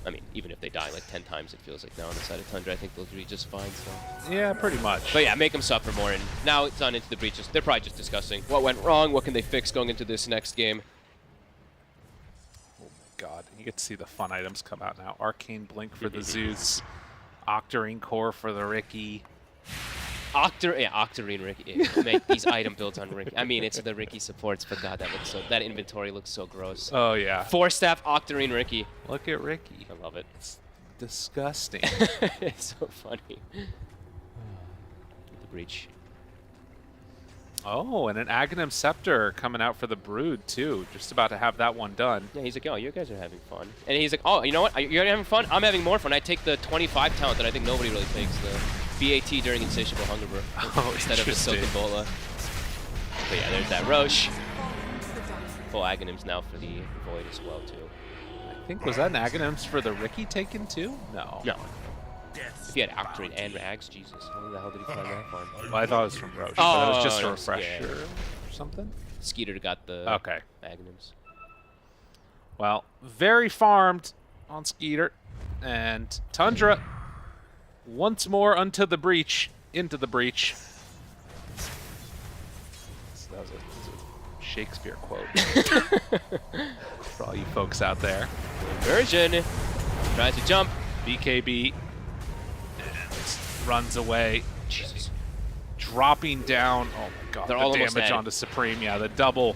I mean, even if they die like 10 times, it feels like now on the side of Tundra, I think they'll be just fine. So. Yeah, pretty much. But yeah, make them suffer more. And now it's on Into the Breaches. They're probably just discussing what went wrong, what can they fix going into this next game. Oh my god, you get to see the fun items come out now. Arcane Blink for the Zeus, Octarine Core for the Ricky. Octarine Ricky. Make these item builds on Ricky. I mean, it's the Ricky supports, but god, that inventory looks so gross. Oh yeah. 4-staff Octarine Ricky. Look at Ricky. I love it. It's disgusting. It's so funny. The Breach. Oh, and an Aghanim Scepter coming out for the Brood too. Just about to have that one done. Yeah, he's like, oh, you guys are having fun. And he's like, oh, you know what? You're having fun? I'm having more fun. I take the 25 talent that I think nobody really takes, the BAT during Insatiable Hunger instead of the Silken Bola. But yeah, there's that Roche. Full Aghanims now for the Void as well, too. I think, was that an Aghanims for the Ricky taken too? No. No. If he had Octarine and Rags, Jesus, how the hell did he find that farm? Well, I thought it was from Roche, but it was just a refresher or something? Skeeter got the Aghanims. Well, very farmed on Skeeter. And Tundra once more into the breach. So that was a Shakespeare quote for all you folks out there. Inversion tries to jump. BKB and runs away. Jesus. dropping down. Oh my god, They're the all almost damage dead. onto Supreme. Yeah, the double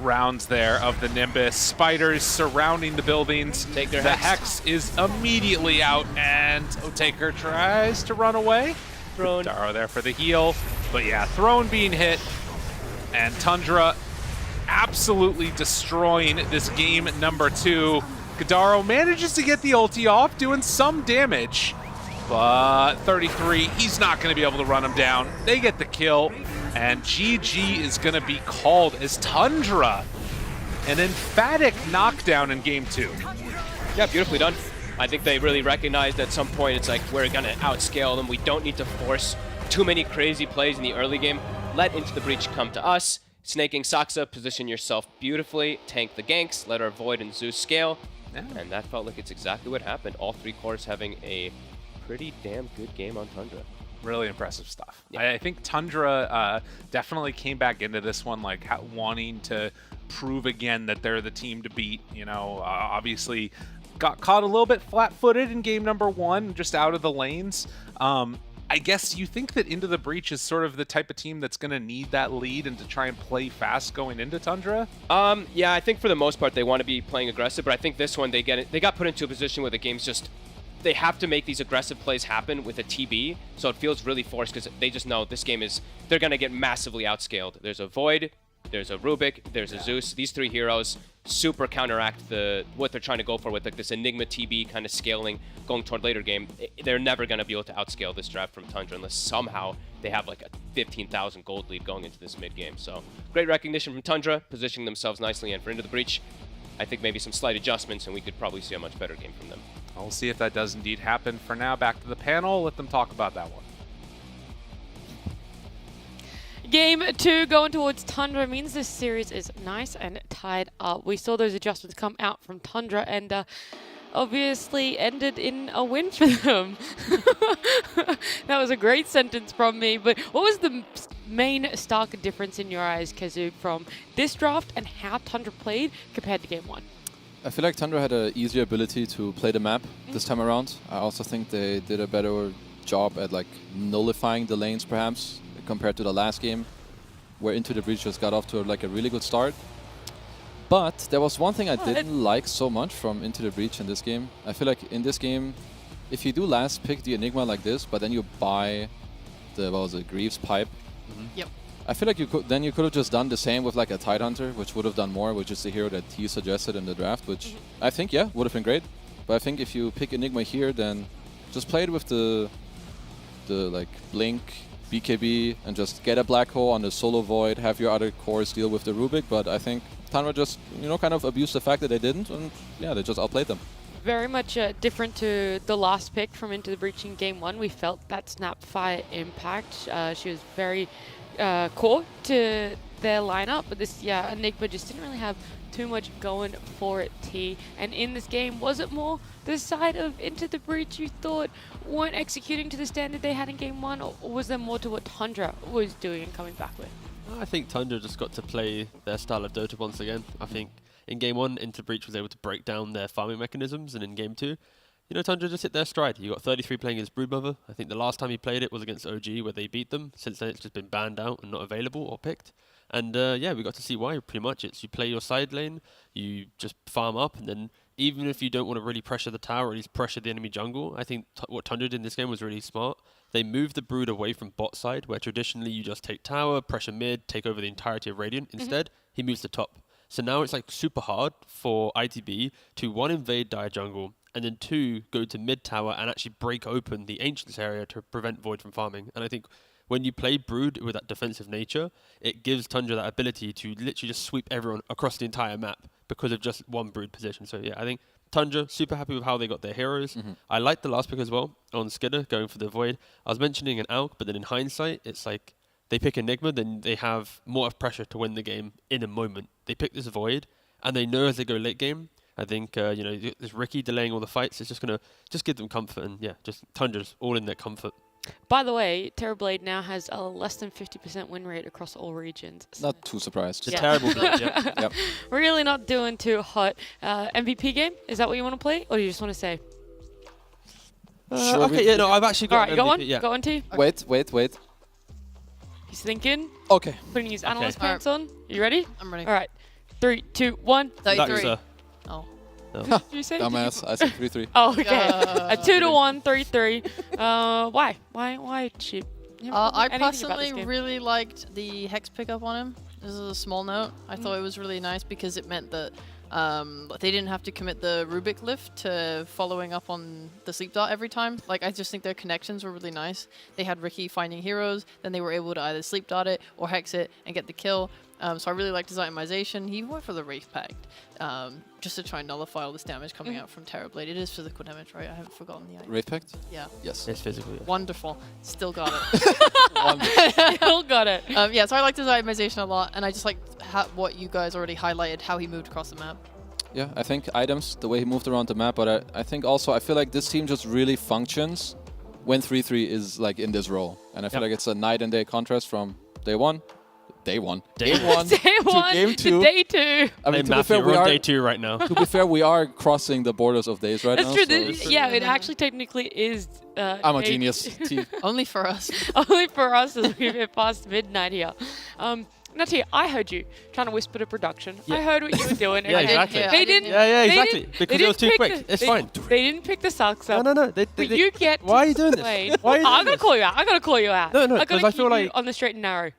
rounds there of the Nimbus. Spiders surrounding the buildings. Take their the Hex. Hex is immediately out, and Otaker tries to run away. Throne. Daro there for the heal. But yeah, Throne being hit, and Tundra absolutely destroying this game number 2. Gadaro manages to get the ulti off, doing some damage. But 33, he's not going to be able to run him down. They get the kill, and GG is going to be called as Tundra. An emphatic knockdown in game 2. Yeah, beautifully done. I think they really recognized at some point it's like, we're going to outscale them. We don't need to force too many crazy plays in the early game. Let Into the Breach come to us. Snaking Saksa, position yourself beautifully. Tank the ganks, let our Void and Zeus scale. Yeah. And that felt like it's exactly what happened. All 3 cores having a pretty damn good game on Tundra. Really impressive stuff. Yeah. I think Tundra definitely came back into this one like wanting to prove again that they're the team to beat. You know, obviously got caught a little bit flat-footed in game number 1, just out of the lanes. I guess you think that Into the Breach is sort of the type of team that's going to need that lead and to try and play fast going into Tundra? Yeah, I think for the most part they want to be playing aggressive, but I think this one they got put into a position where the game's just, they have to make these aggressive plays happen with a TB, so it feels really forced because they just know this game is, they're going to get massively outscaled. There's a Void, there's a Rubik, there's a Zeus. These 3 heroes super counteract what they're trying to go for with like this Enigma TB kind of scaling going toward later game. They're never going to be able to outscale this draft from Tundra unless somehow they have like a 15,000 gold lead going into this mid game. So great recognition from Tundra, positioning themselves nicely, and for Into the Breach, I think maybe some slight adjustments and we could probably see a much better game from them. We'll see if that does indeed happen. For now, back to the panel. Let them talk about that one. Game 2 going towards Tundra means this series is nice and tied up. We saw those adjustments come out from Tundra and obviously ended in a win for them. That was a great sentence from me, but what was the main stark difference in your eyes, Kazu, from this draft and how Tundra played compared to game 1? I feel like Tundra had an easier ability to play the map this time around. I also think they did a better job at like nullifying the lanes perhaps compared to the last game, where Into the Breach just got off to like a really good start. But there was one thing I didn't like so much from Into the Breach in this game. I feel like in this game, if you do last pick the Enigma like this, but then you buy the, what was it, Greaves Pipe. Yep. I feel like you could have just done the same with like a Tidehunter, which would have done more, which is the hero that he suggested in the draft, which I think, yeah, would have been great. But I think if you pick Enigma here, then just play it with the like Blink, BKB, and just get a Black Hole on the solo Void, have your other cores deal with the Rubik. But I think Tundra just, you know, kind of abused the fact that they didn't, and yeah, they just outplayed them. Very much different to the last pick from Into the Breach in game 1. We felt that Snapfire impact. She was very core to their lineup, but this, yeah, Enigma just didn't really have too much going for it, T. And in this game, was it more the side of Into the Breach you thought weren't executing to the standard they had in game 1, or was there more to what Tundra was doing and coming back with? I think Tundra just got to play their style of Dota once again. I think in game 1, Into the Breach was able to break down their farming mechanisms, and in game 2, you know, Tundra just hit their stride. You got 33 playing against Broodmother. I think the last time he played it was against OG, where they beat them. Since then, it's just been banned out and not available or picked. And yeah, we got to see why, pretty much. It's you play your side lane, you just farm up, and then even if you don't want to really pressure the tower, or at least pressure the enemy jungle, I think what Tundra did in this game was really smart. They moved the Brood away from bot side, where traditionally you just take tower, pressure mid, take over the entirety of Radiant. Instead, he moves to top. So now it's like super hard for ITB to 1, invade dire jungle, and then 2, go to mid tower and actually break open the Ancients area to prevent Void from farming. And I think when you play Brood with that defensive nature, it gives Tundra that ability to literally just sweep everyone across the entire map because of just one Brood position. So yeah, I think Tundra, super happy with how they got their heroes. I like the last pick as well on Skidder, going for the Void. I was mentioning an Alk, but then in hindsight, it's like they pick Enigma, then they have more of pressure to win the game in a moment. They pick this Void, and they know as they go late game, I think, you know, there's Ricky delaying all the fights. It's just going to just give them comfort, and yeah, just Tundra's all in their comfort. By the way, Terrorblade now has a less than 50% win rate across all regions. So not too surprised. It's a terrible blade, Yep. Really not doing too hot. MVP game? Is that what you want to play? Or do you just want to say? Okay, yeah, no, I've actually got Alright, an go MVP, on. yeah. Go on, T. Wait. He's thinking. Okay. Putting his analyst Okay. pants on. You ready? I'm ready. All right. 3, 2, 1. 33. Oh. What did you say? Dumbass. I said 3-3. Oh, okay. A 2-1, 3-3. Why? Why cheap? I personally really liked the hex pickup on him. This is a small note. I thought it was really nice because it meant that they didn't have to commit the Rubik lift to following up on the sleep dart every time. Like, I just think their connections were really nice. They had Ricky finding heroes, then they were able to either sleep dart it or hex it and get the kill. So I really liked his itemization. He went for the Wraith Pact just to try and nullify all this damage coming out from Terrorblade. It is physical damage, right? I haven't forgotten the item. Wraith Pact? Yeah. Yes. It's physical. Yeah. Wonderful. Still got it. Still got it. Yeah, so I liked his itemization a lot, and I just liked what you guys already highlighted, how he moved across the map. Yeah, I think items, the way he moved around the map, but I think also, I feel like this team just really functions when 3-3 is like in this role. And I feel like it's a night and day contrast from day one to game 2. Day 2. I mean, to be fair, we're on day 2 right now. To be fair, we are crossing the borders of days right That's now. true. Yeah, it actually technically is. I'm a genius. Team. Only for us. Only for us as we've hit past midnight here. Nati, I heard you trying to whisper to production. Yeah. I heard what you were doing. Yeah, exactly. They didn't. Yeah, they exactly. didn't- Because they it was didn't too pick quick. the- It's they- fine. They didn't pick the sucks up. No. But you get. Why are you doing explain. this? Why are you I'm doing gonna this? call you out. I'm gonna call you out. No, I'm because gonna I feel keep you like on the straight and narrow.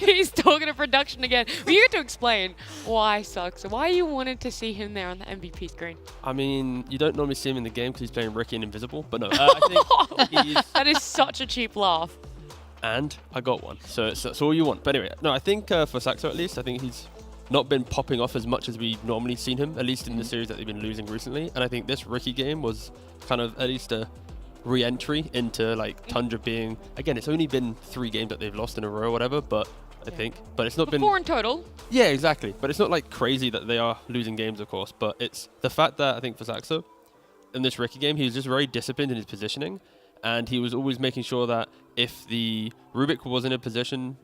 He's talking to production again. Well, you get to explain why sucks. Why you wanted to see him there on the MVP screen. I mean, you don't normally see him in the game because he's playing Ricky and Invisible, but no, I think he's... That is such a cheap laugh. And I got one, so it's all you want. But anyway, no, I think for Saxo at least, I think he's not been popping off as much as we've normally seen him, at least in the series that they've been losing recently. And I think this Ricky game was kind of at least a re-entry into like Tundra being, again, it's only been 3 games that they've lost in a row or whatever, but I think, but it's not been 4 in total. Yeah, exactly. But it's not like crazy that they are losing games, of course, but it's the fact that I think for Saxo in this Ricky game, he was just very disciplined in his positioning, and he was always making sure that if the Rubik was in a position,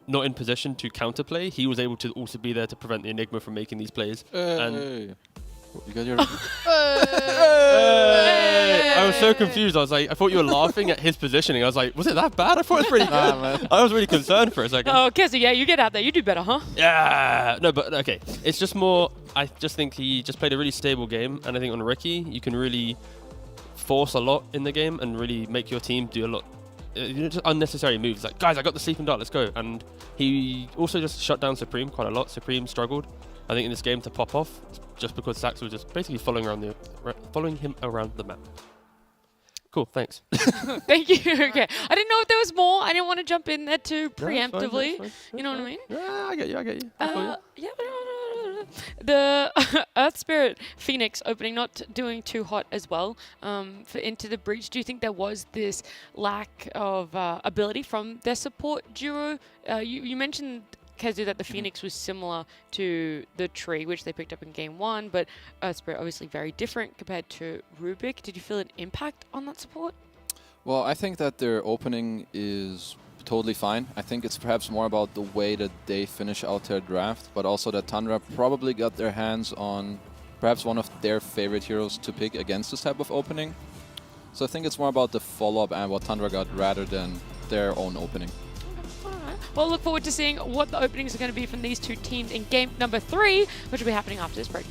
not in position to counterplay, he was able to also be there to prevent the Enigma from making these plays. And you got your I was so confused. I was like, I thought you were laughing at his positioning. I was like, was it that bad? I thought it was pretty good. Man. I was really concerned for a second. Oh, Kessie, yeah, you get out there. You do better, huh? Yeah. No, but okay. It's just more, I just think he just played a really stable game. And I think on Ricky, you can really force a lot in the game and really make your team do a lot. Just unnecessary moves. Like, guys, I got the sleeping dart, let's go. And he also just shut down Supreme quite a lot. Supreme struggled, I think, in this game to pop off, just because Sax was just basically following him around the map. Cool, thanks. Thank you. Okay. I didn't know if there was more. I didn't want to jump in there too preemptively. Fine. You know what I mean? Yeah, I get you. Yeah. The Earth Spirit Phoenix opening not doing too hot as well for Into the Breach. Do you think there was this lack of ability from their support duo? You mentioned, Kazu, that the Phoenix was similar to the Tree, which they picked up in Game 1, but Earth Spirit obviously very different compared to Rubik. Did you feel an impact on that support? Well, I think that their opening is totally fine. I think it's perhaps more about the way that they finish out their draft, but also that Tundra probably got their hands on perhaps one of their favorite heroes to pick against this type of opening. So I think it's more about the follow-up and what Tundra got rather than their own opening. Well, look forward to seeing what the openings are going to be from these two teams in game number 3, which will be happening after this break.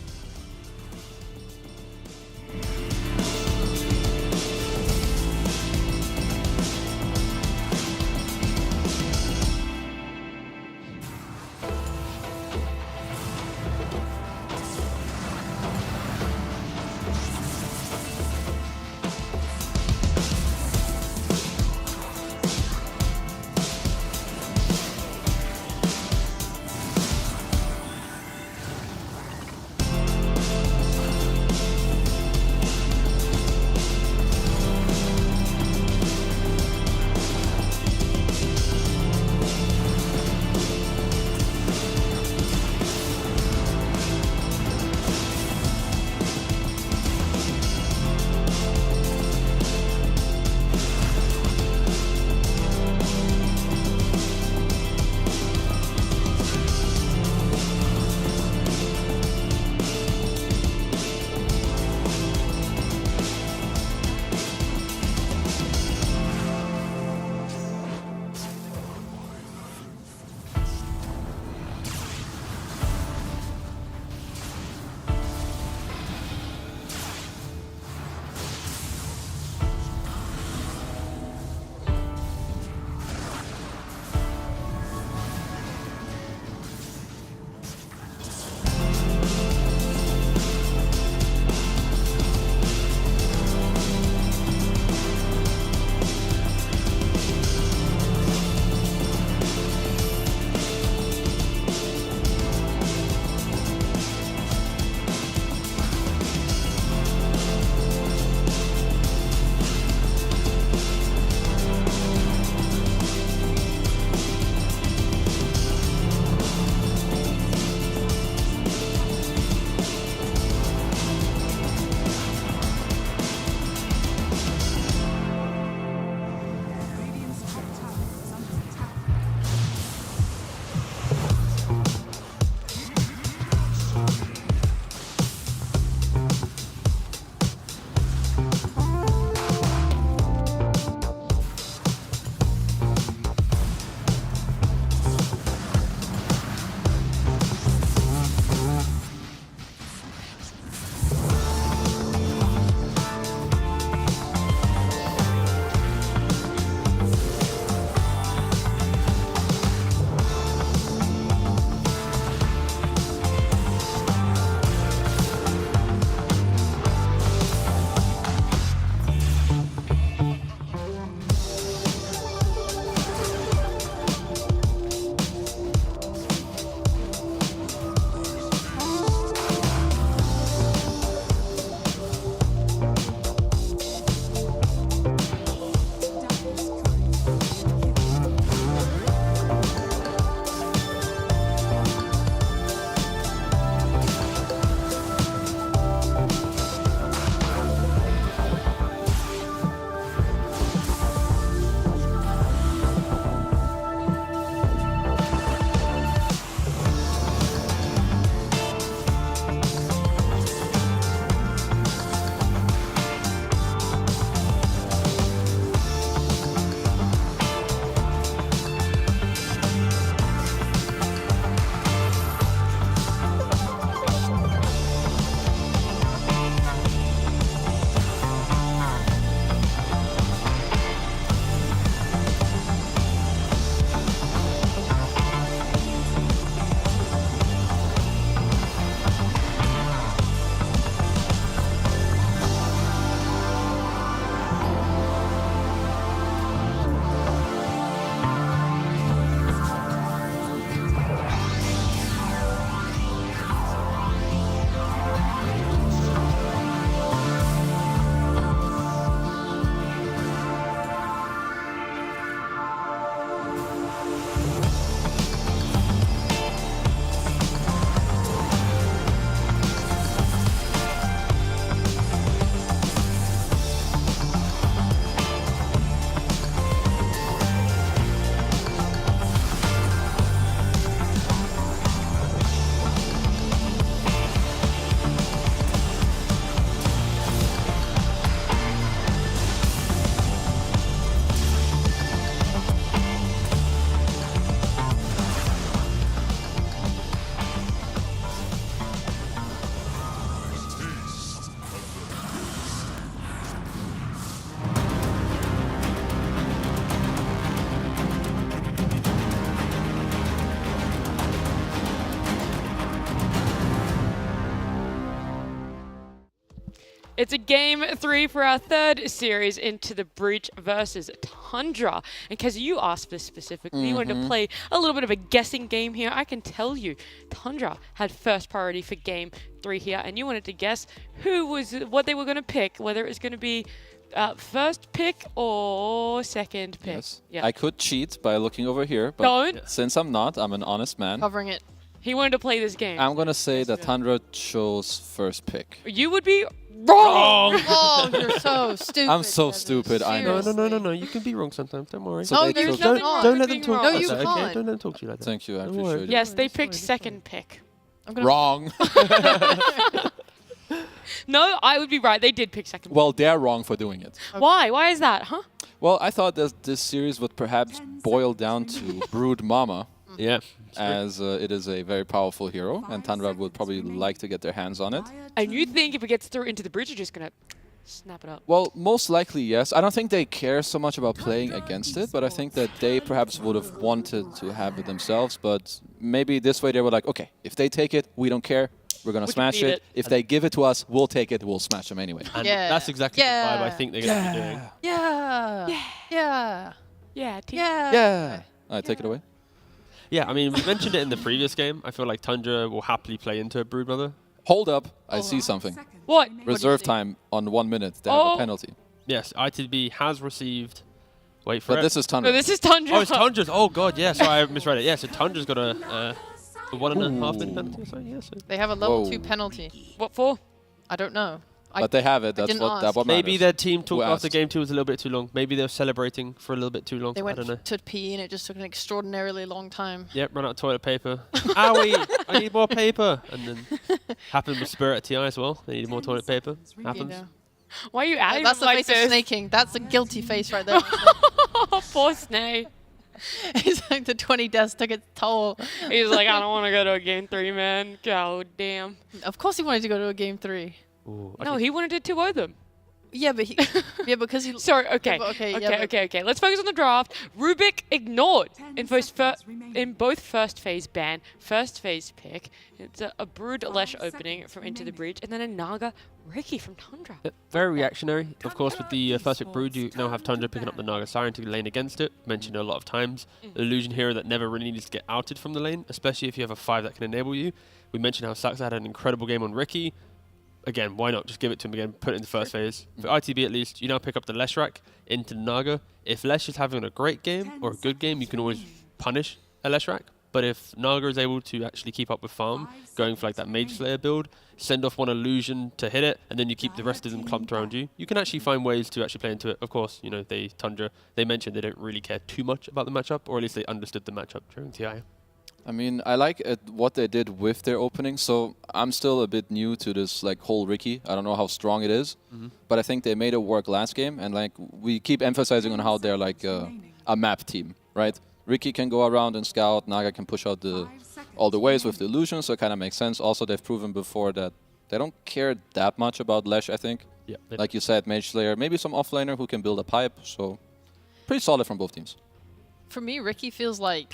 It's a game 3 for our third series Into the Breach versus Tundra. And Keza, you asked this specifically. You wanted to play a little bit of a guessing game here. I can tell you, Tundra had first priority for game 3 here, and you wanted to guess what they were going to pick, whether it was going to be first pick or second pick. Yes. Yeah. I could cheat by looking over here, but Don't. since I'm not, I'm an honest man. Covering it. He wanted to play this game. I'm gonna say that Tundra chose first pick. You would be wrong. Oh, you're so stupid. I'm so stupid. I know. No. You can be wrong sometimes. Don't worry. So No, they there's chose- nothing wrong Don't with let them being talk. wrong. No, like you that, okay? can't. Don't let them talk to you like that. Thank you. I Don't appreciate worry. it. Yes, they picked second pick. Wrong. No, I would be right. They did pick second. Well, they're wrong for doing it. Why? Why is that, huh? Well, I thought that this series would perhaps boil down to Brood Mama. Yeah. As it is a very powerful hero, and Tundra would probably like to get their hands on it. And you think if it gets through into the bridge, you're just going to snap it up? Well, most likely, yes. I don't think they care so much about playing against it, but I think that they perhaps would have wanted to have it themselves, but maybe this way they were like, okay, if they take it, we don't care. We're going to smash it. If they give it to us, we'll take it. We'll smash them anyway. And Yeah. that's exactly the vibe I Yeah. think they're going to be doing. Yeah. Yeah. Yeah. Yeah. Yeah. All right, take it away. Yeah, I mean, we mentioned it in the previous game. I feel like Tundra will happily play into a Broodmother. Hold up. I see something. What? Reserve time on 1 minute. They have a penalty. Yes, ITB has received... Wait for it. But this is Tundra. No, this is Tundra. Oh, it's Tundra's. Oh, God, yeah. Sorry, I misread it. Yeah, so Tundra's got a 1.5 minute penalty or so. Yeah, so. They have a level Whoa. 2 penalty. What for? I don't know. But they have it. That's didn't what ask. Maybe matters. their team talk Who after asked? game 2 was a little bit too long. Maybe they were celebrating for a little bit too long. They I went don't know. to pee and it just took an extraordinarily long time. Yep, run out of toilet paper. Owie! I need more paper. And then happened with Spirit at TI as well. They needed more toilet paper. Happens. know. Why are you adding That's the like face this? of snaking. That's a guilty face right there. Poor Snake. It's like the 20 deaths took its toll. He's like, I don't want to go to a game 3, man. God damn. Of course he wanted to go to a game 3. Ooh, No, he wanted to 2-0 them. Yeah, but because he. Sorry, okay. Yeah, but Okay. Let's focus on the draft. Rubik ignored in both first phase ban, first phase pick. It's a Brood Lesh opening from Into the Breach, and then a Naga Ricky from Tundra. Yep, very reactionary. Of course, with the first pick Brood, you now have Tundra picking up the Naga Siren to lane against it. Mentioned it a lot of times. Illusion hero that never really needs to get outed from the lane, especially if you have a 5 that can enable you. We mentioned how Saxa had an incredible game on Ricky. Again, why not just give it to him again, put it in the first phase. For ITB at least, you now pick up the Leshrac into the Naga. If Lesh is having a great game or a good game, you can always punish a Leshrac. But if Naga is able to actually keep up with farm, going for like that Mage Slayer build, send off one illusion to hit it, and then you keep the rest of them clumped around you, you can actually find ways to actually play into it. Of course, you know, Tundra, they mentioned they don't really care too much about the matchup, or at least they understood the matchup during TI. I mean, I like what they did with their opening, so I'm still a bit new to this like whole Ricky. I don't know how strong it is, but I think they made it work last game, and like we keep emphasizing on how they're like a map team, right? Ricky can go around and scout, Naga can push out all the ways with the illusion, so it kind of makes sense. Also, they've proven before that they don't care that much about Lesh, I think. Yeah. Like you said, Mage Slayer, maybe some offlaner who can build a pipe, so pretty solid from both teams. For me, Ricky feels like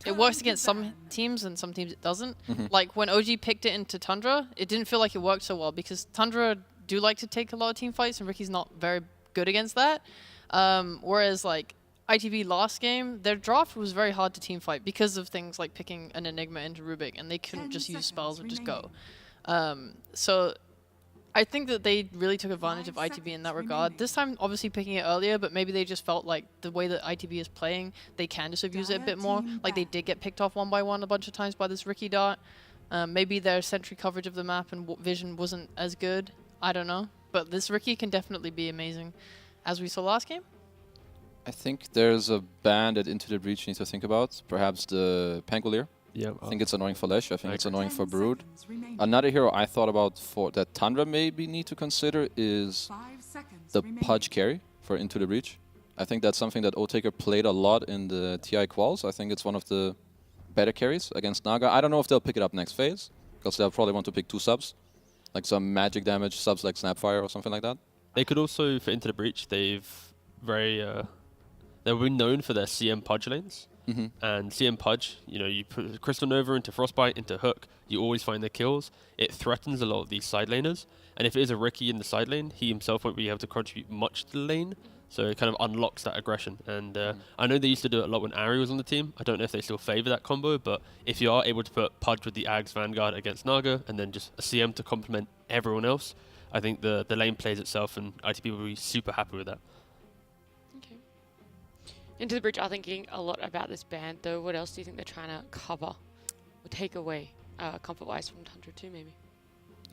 it works against some teams and some teams it doesn't. Like when OG picked it into Tundra, it didn't feel like it worked so well because Tundra do like to take a lot of team fights and Ricky's not very good against that. Whereas like ITV last game, their draft was very hard to team fight because of things like picking an Enigma into Rubik and they couldn't just use spells or just go. So I think that they really took advantage of ITB in that regard. This time, obviously picking it earlier, but maybe they just felt like the way that ITB is playing, they can just abuse it a bit more. Like they did get picked off 1 by 1 a bunch of times by this Ricky dart. Maybe their sentry coverage of the map and vision wasn't as good. I don't know. But this Ricky can definitely be amazing, as we saw last game. I think there's a ban that Into the Breach needs to think about. Perhaps the Pangolier. Yeah, I think it's annoying for Lesh. I think it's annoying for Brood. Another hero I thought about for that Tundra maybe need to consider is the Pudge carry for Into the Breach. I think that's something that Otaker played a lot in the TI quals. I think it's one of the better carries against Naga. I don't know if they'll pick it up next phase, because they'll probably want to pick 2 subs. Like some magic damage subs like Snapfire or something like that. They could also, for Into the Breach, they've been known for their CM Pudge lanes. And CM Pudge, you put Crystal Nova into Frostbite, into Hook, you always find the kills. It threatens a lot of these side laners. And if it is a Riki in the side lane, he himself won't be able to contribute much to the lane. So it kind of unlocks that aggression. And I know they used to do it a lot when Ari was on the team. I don't know if they still favor that combo, but if you are able to put Pudge with the Ags Vanguard against Naga, and then just a CM to complement everyone else, I think the lane plays itself, and ITP will be super happy with that. Okay. Into the Bridge are thinking a lot about this ban, though. What else do you think they're trying to cover or take away, comfort-wise, from Tundra 2, maybe?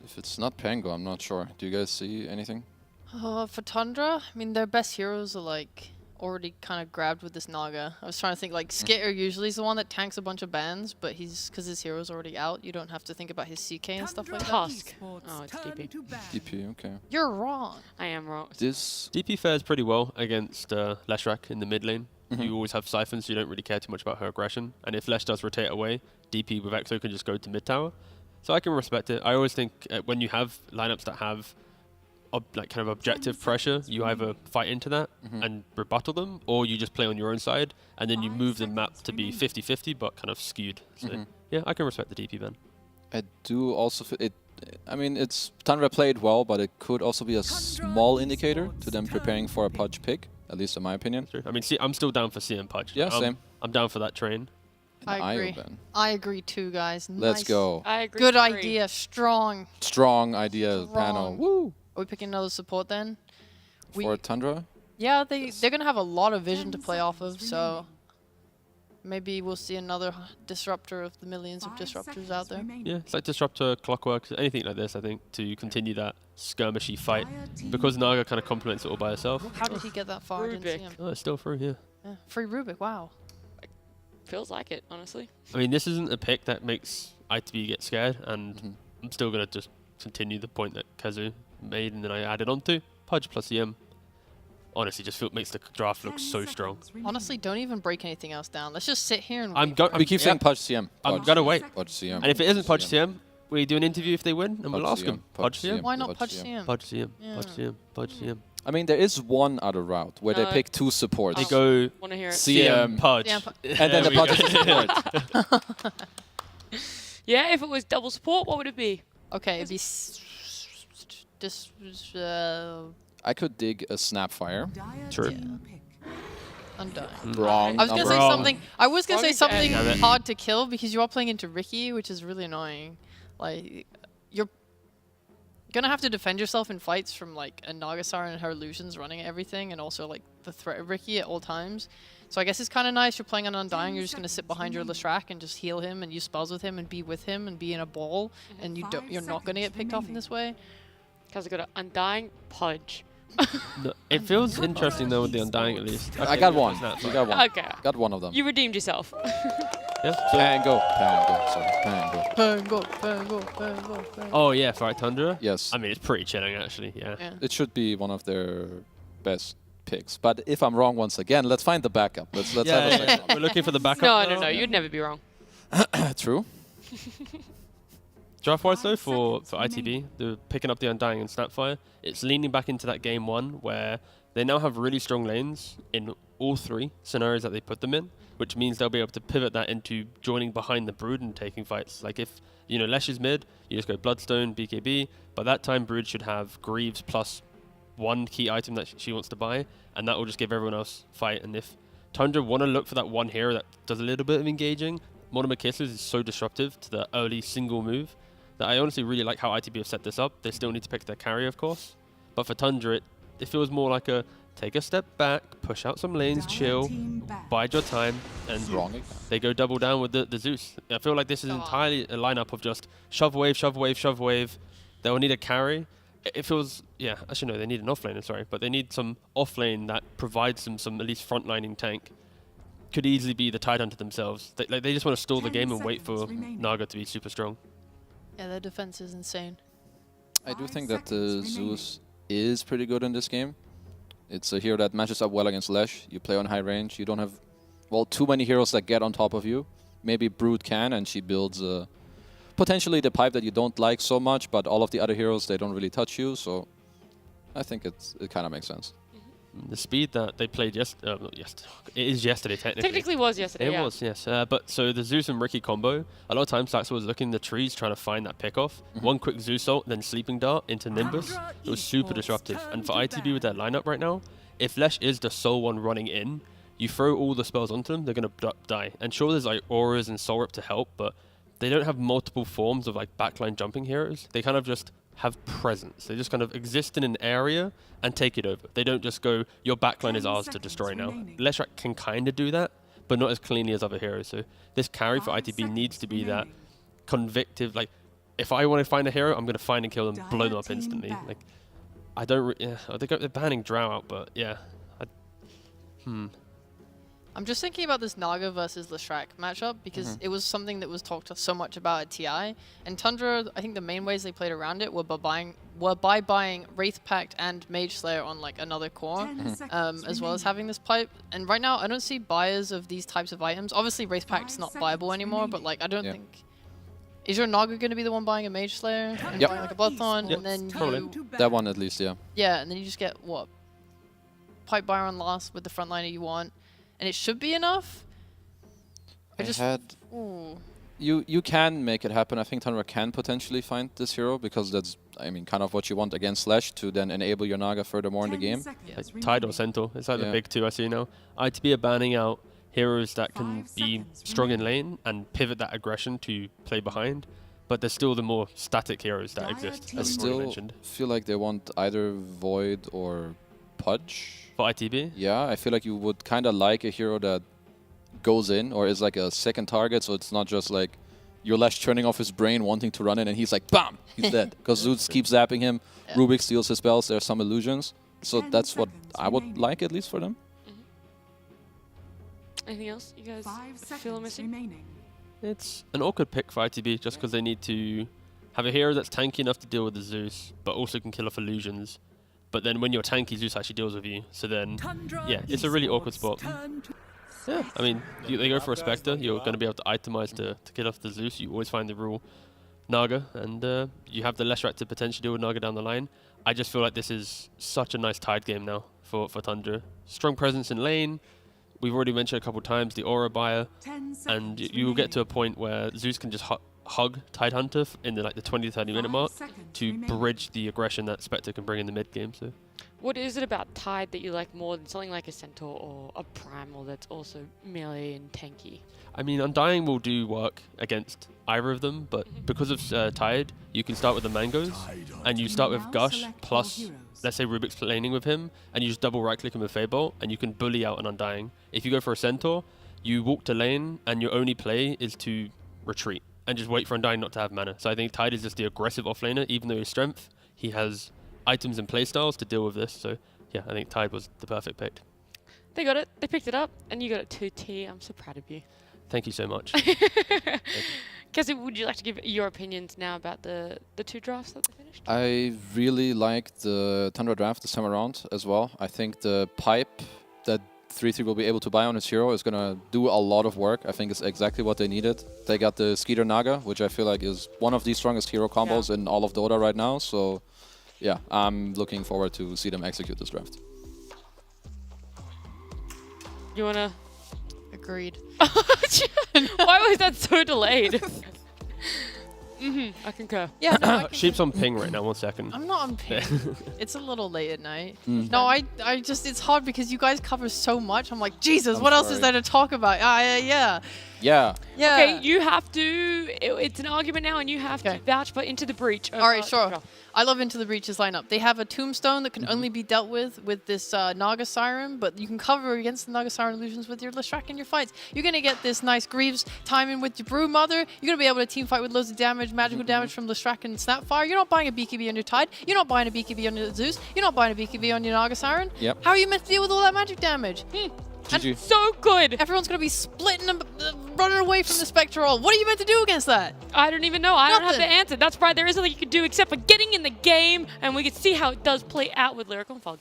If it's not Pango, I'm not sure. Do you guys see anything? For Tundra, I mean, their best heroes are like already kind of grabbed with this Naga. I was trying to think like Skitter usually is the one that tanks a bunch of bans, but because his hero's already out, you don't have to think about his CK and stuff like that. Tusk. Oh, it's DP. DP, okay. You're wrong. I am wrong. This DP fares pretty well against Leshrac in the mid lane. You always have Siphon, so you don't really care too much about her aggression. And if Lesh does rotate away, DP with Exo can just go to mid tower. So I can respect it. I always think when you have lineups that have like kind of objective pressure, you either fight into that and rebuttal them, or you just play on your own side, and then you move the map to be 50-50 but kind of skewed. So yeah, I can respect the DP ban. I do also I mean, Tundra played well, but it could also be a small indicator to them preparing for a Pudge pick, at least in my opinion. True. I mean, I'm still down for CM Pudge. Yeah, same. I'm down for that train. I agree. I agree too, guys. Let's go. I agree. Good idea. Strong. Strong idea, panel. Woo! Are we picking another support then? For Tundra? Yeah, they're going to have a lot of vision to play off of, so maybe we'll see another disruptor of the millions of disruptors out there. Yeah, it's like Disruptor, Clockwork, anything like this, I think, to continue that skirmishy fight. Because Naga kind of complements it all by herself. How did he get that far? I didn't see him. Oh, it's still through, yeah. Free Rubik, wow. Feels like it, honestly. I mean, this isn't a pick that makes ITB get scared, and I'm still going to just continue the point that Kazu made and then I added on to. Pudge plus EM. Honestly, just makes the draft look so strong. Honestly, don't even break anything else down. Let's just sit here and We keep saying Pudge CM. I'm going to wait. Pudge CM. And if it isn't Pudge CM, we do an interview if they win, and we'll ask them. Pudge CM? Why not Pudge CM? Pudge CM. Pudge CM. Pudge CM. I mean, there is one other route where they pick two supports. They go CM, Pudge. and then the Pudge is support. Yeah, if it was double support, what would it be? Okay, it'd be I could dig a Snapfire. True. Undying. Wrong. I was gonna say something. I was gonna say something Damn it. hard to kill because you are playing into Riki, which is really annoying. Like you're gonna have to defend yourself in fights from like a Nagasar and her illusions running everything, and also like the threat of Riki at all times. So I guess it's kind of nice. You're playing on Undying. You're just gonna sit behind your Leshrac and just heal him and use spells with him and be with him and be in a ball, and you're not gonna get picked off in this way. Because I got an Undying Pudge. No, it feels interesting though with the Undying at least. I got one. You got one. Okay. Got one of them. You redeemed yourself. Yeah. Pango. Sorry, Pango. Pango. Oh yeah, for Tundra? Yes. I mean, it's pretty chilling actually, yeah. It should be one of their best picks. But if I'm wrong once again, let's find the backup. Let's have a second. We're looking for the backup. No, you'd never be wrong. True. Draft-wise though, for ITB, they're picking up the Undying and Snapfire. It's leaning back into that game one where they now have really strong lanes in all three scenarios that they put them in, which means they'll be able to pivot that into joining behind the Brood and taking fights. Like if, Lesh is mid, you just go Bloodstone, BKB. By that time, Brood should have Greaves plus one key item that she wants to buy, and that will just give everyone else fight. And if Tundra want to look for that one hero that does a little bit of engaging, Mortimer Kisses is so disruptive to the early single move that I honestly really like how ITB have set this up. They still need to pick their carry, of course. But for Tundra, it feels more like a take a step back, push out some lanes, chill, bide your time, and they go double down with the Zeus. I feel like this is entirely a lineup of just shove wave, shove wave, shove wave. They'll need a carry. It feels, actually no, they need an offlaner, sorry, but they need some offlane that provides them some at least frontlining tank. Could easily be the Tidehunter themselves. They just want to stall the game and wait for Naga to be super strong. Yeah, their defense is insane. I do think that Zeus is pretty good in this game. It's a hero that matches up well against Lesh. You play on high range. You don't have, too many heroes that get on top of you. Maybe Brood can, and she builds potentially the pipe that you don't like so much, but all of the other heroes, they don't really touch you, so I think it kind of makes sense. The speed that they played yesterday. It is yesterday, technically. Technically was yesterday, It was, yes. But so the Zeus and Ricky combo, a lot of times Saxo was looking in the trees trying to find that pickoff. One quick Zeus ult, then Sleeping Dart into Nimbus. It was super disruptive. And for ITB with their lineup right now, if Lesh is the sole one running in, you throw all the spells onto them, they're going to die. And sure, there's like auras and Soul Rip to help, but they don't have multiple forms of like backline jumping heroes. They kind of just have presence. They just kind of exist in an area and take it over. They don't just go, your backline is ours to destroy now. Leshrac can kind of do that, but not as cleanly as other heroes. So this carry for ITB needs to be that convictive, like, if I want to find a hero, I'm going to find and kill them, blow them up instantly. Like, I don't, they're banning Drow out, but yeah. I'm just thinking about this Naga versus Leshrac matchup because it was something that was talked so much about at TI. And Tundra, I think the main ways they played around it were by buying Wraith Pact and Mage Slayer on like another core, as well as having this pipe. And right now, I don't see buyers of these types of items. Obviously, Wraith Pact's not viable anymore, but like I don't think. Is your Naga going to be the one buying a Mage Slayer and buying like a Bloodthorn, and then that one at least, yeah. Yeah, and then you just get what? Pipe Byron last with the frontliner you want. And it should be enough. You can make it happen. I think Tundra can potentially find this hero because that's, I mean, kind of what you want against Slash to then enable your Naga furthermore in the game. Like Tide or Centaur, it's like the big two I see now. ITB are banning out heroes that can be strong in lane and pivot that aggression to play behind, but there's still the more static heroes that exist. I still feel like they want either Void or Pudge. For ITB? Yeah, I feel like you would kind of like a hero that goes in or is like a second target, so it's not just like your Lash turning off his brain wanting to run in and he's like, BAM! He's dead. Because Zeus keeps zapping him, Rubik steals his spells, there's some illusions. So that's what I would like at least for them. Anything else you guys feel missing? It's an awkward pick for ITB just because they need to have a hero that's tanky enough to deal with the Zeus, but also can kill off illusions. But then when you're tanky, Zeus actually deals with you. So then, yeah, it's a really awkward spot. Yeah, I mean, they go for a Spectre. You're going to be able to itemize to kill off the Zeus. You always find the rule Naga, and you have the Leshrac to potentially deal with Naga down the line. I just feel like this is such a nice Tide game now for Tundra. Strong presence in lane. We've already mentioned a couple times the Aura Buyer. And you will get to a point where Zeus can just hug Tidehunter in the 20-30 minute mark to bridge the aggression that Spectre can bring in the mid game. So, what is it about Tide that you like more than something like a Centaur or a Primal that's also melee and tanky? I mean, Undying will do work against either of them, but because of Tide, you can start with the Mangoes, and you start with Gush plus, let's say Rubik's laning with him, and you just double right-click him with Feybolt, and you can bully out an Undying. If you go for a Centaur, you walk to lane, and your only play is to retreat and just wait for Undying not to have mana. So I think Tide is just the aggressive offlaner, even though his strength, he has items and playstyles to deal with this. So yeah, I think Tide was the perfect pick. They got it, they picked it up, and you got it 2T. I'm so proud of you. Thank you so much. Cassie, would you like to give your opinions now about the two drafts that they finished? I really like the Tundra draft this time around as well. I think the pipe that 3-3 will be able to buy on his hero is going to do a lot of work. I think it's exactly what they needed. They got the Skeeter Naga, which I feel like is one of the strongest hero combos in all of Dota right now. So yeah, I'm looking forward to see them execute this draft. You want to... Agreed. Why was that so delayed? I concur. Yeah, no, Sheep's on ping right now, 1 second. I'm not on ping. It's a little late at night. No, I just, it's hard because you guys cover so much. I'm like, Jesus, what else is there to talk about? Yeah. Yeah. Okay, you have to, it's an argument now and you have to vouch for Into the Breach. All right, sure. I love Into the Breach's lineup. They have a Tombstone that can only be dealt with this Naga Siren, but you can cover against the Naga Siren illusions with your Leshrac in your fights. You're going to get this nice Greaves timing with your Brew Mother. You're going to be able to team fight with loads of damage, magical damage from Leshrac and Snapfire. You're not buying a BKB on your Tide. You're not buying a BKB on your Zeus. You're not buying a BKB on your Naga Siren. Yep. How are you meant to deal with all that magic damage? GG. So good. Everyone's going to be splitting them, running away from the Spectral. What are you meant to do against that? I don't even know. I don't have the answer. That's why there isn't nothing you can do except for getting in the game, and we can see how it does play out with Lyrical and Fog.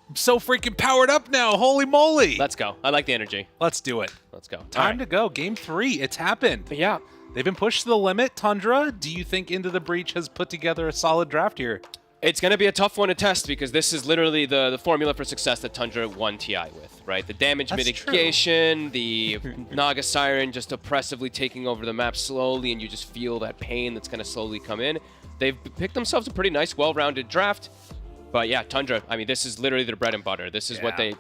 I'm so freaking powered up now. Holy moly. Let's go. I like the energy. Let's do it. Let's go. Time to go. Game 3. It's happened. Yeah. They've been pushed to the limit. Tundra, do you think Into the Breach has put together a solid draft here? It's going to be a tough one to test because this is literally the formula for success that Tundra won TI with, right? The damage mitigation, the Naga Siren just oppressively taking over the map slowly, and you just feel that pain that's going to slowly come in. They've picked themselves a pretty nice, well-rounded draft. But yeah, Tundra, I mean, this is literally their bread and butter. This is what they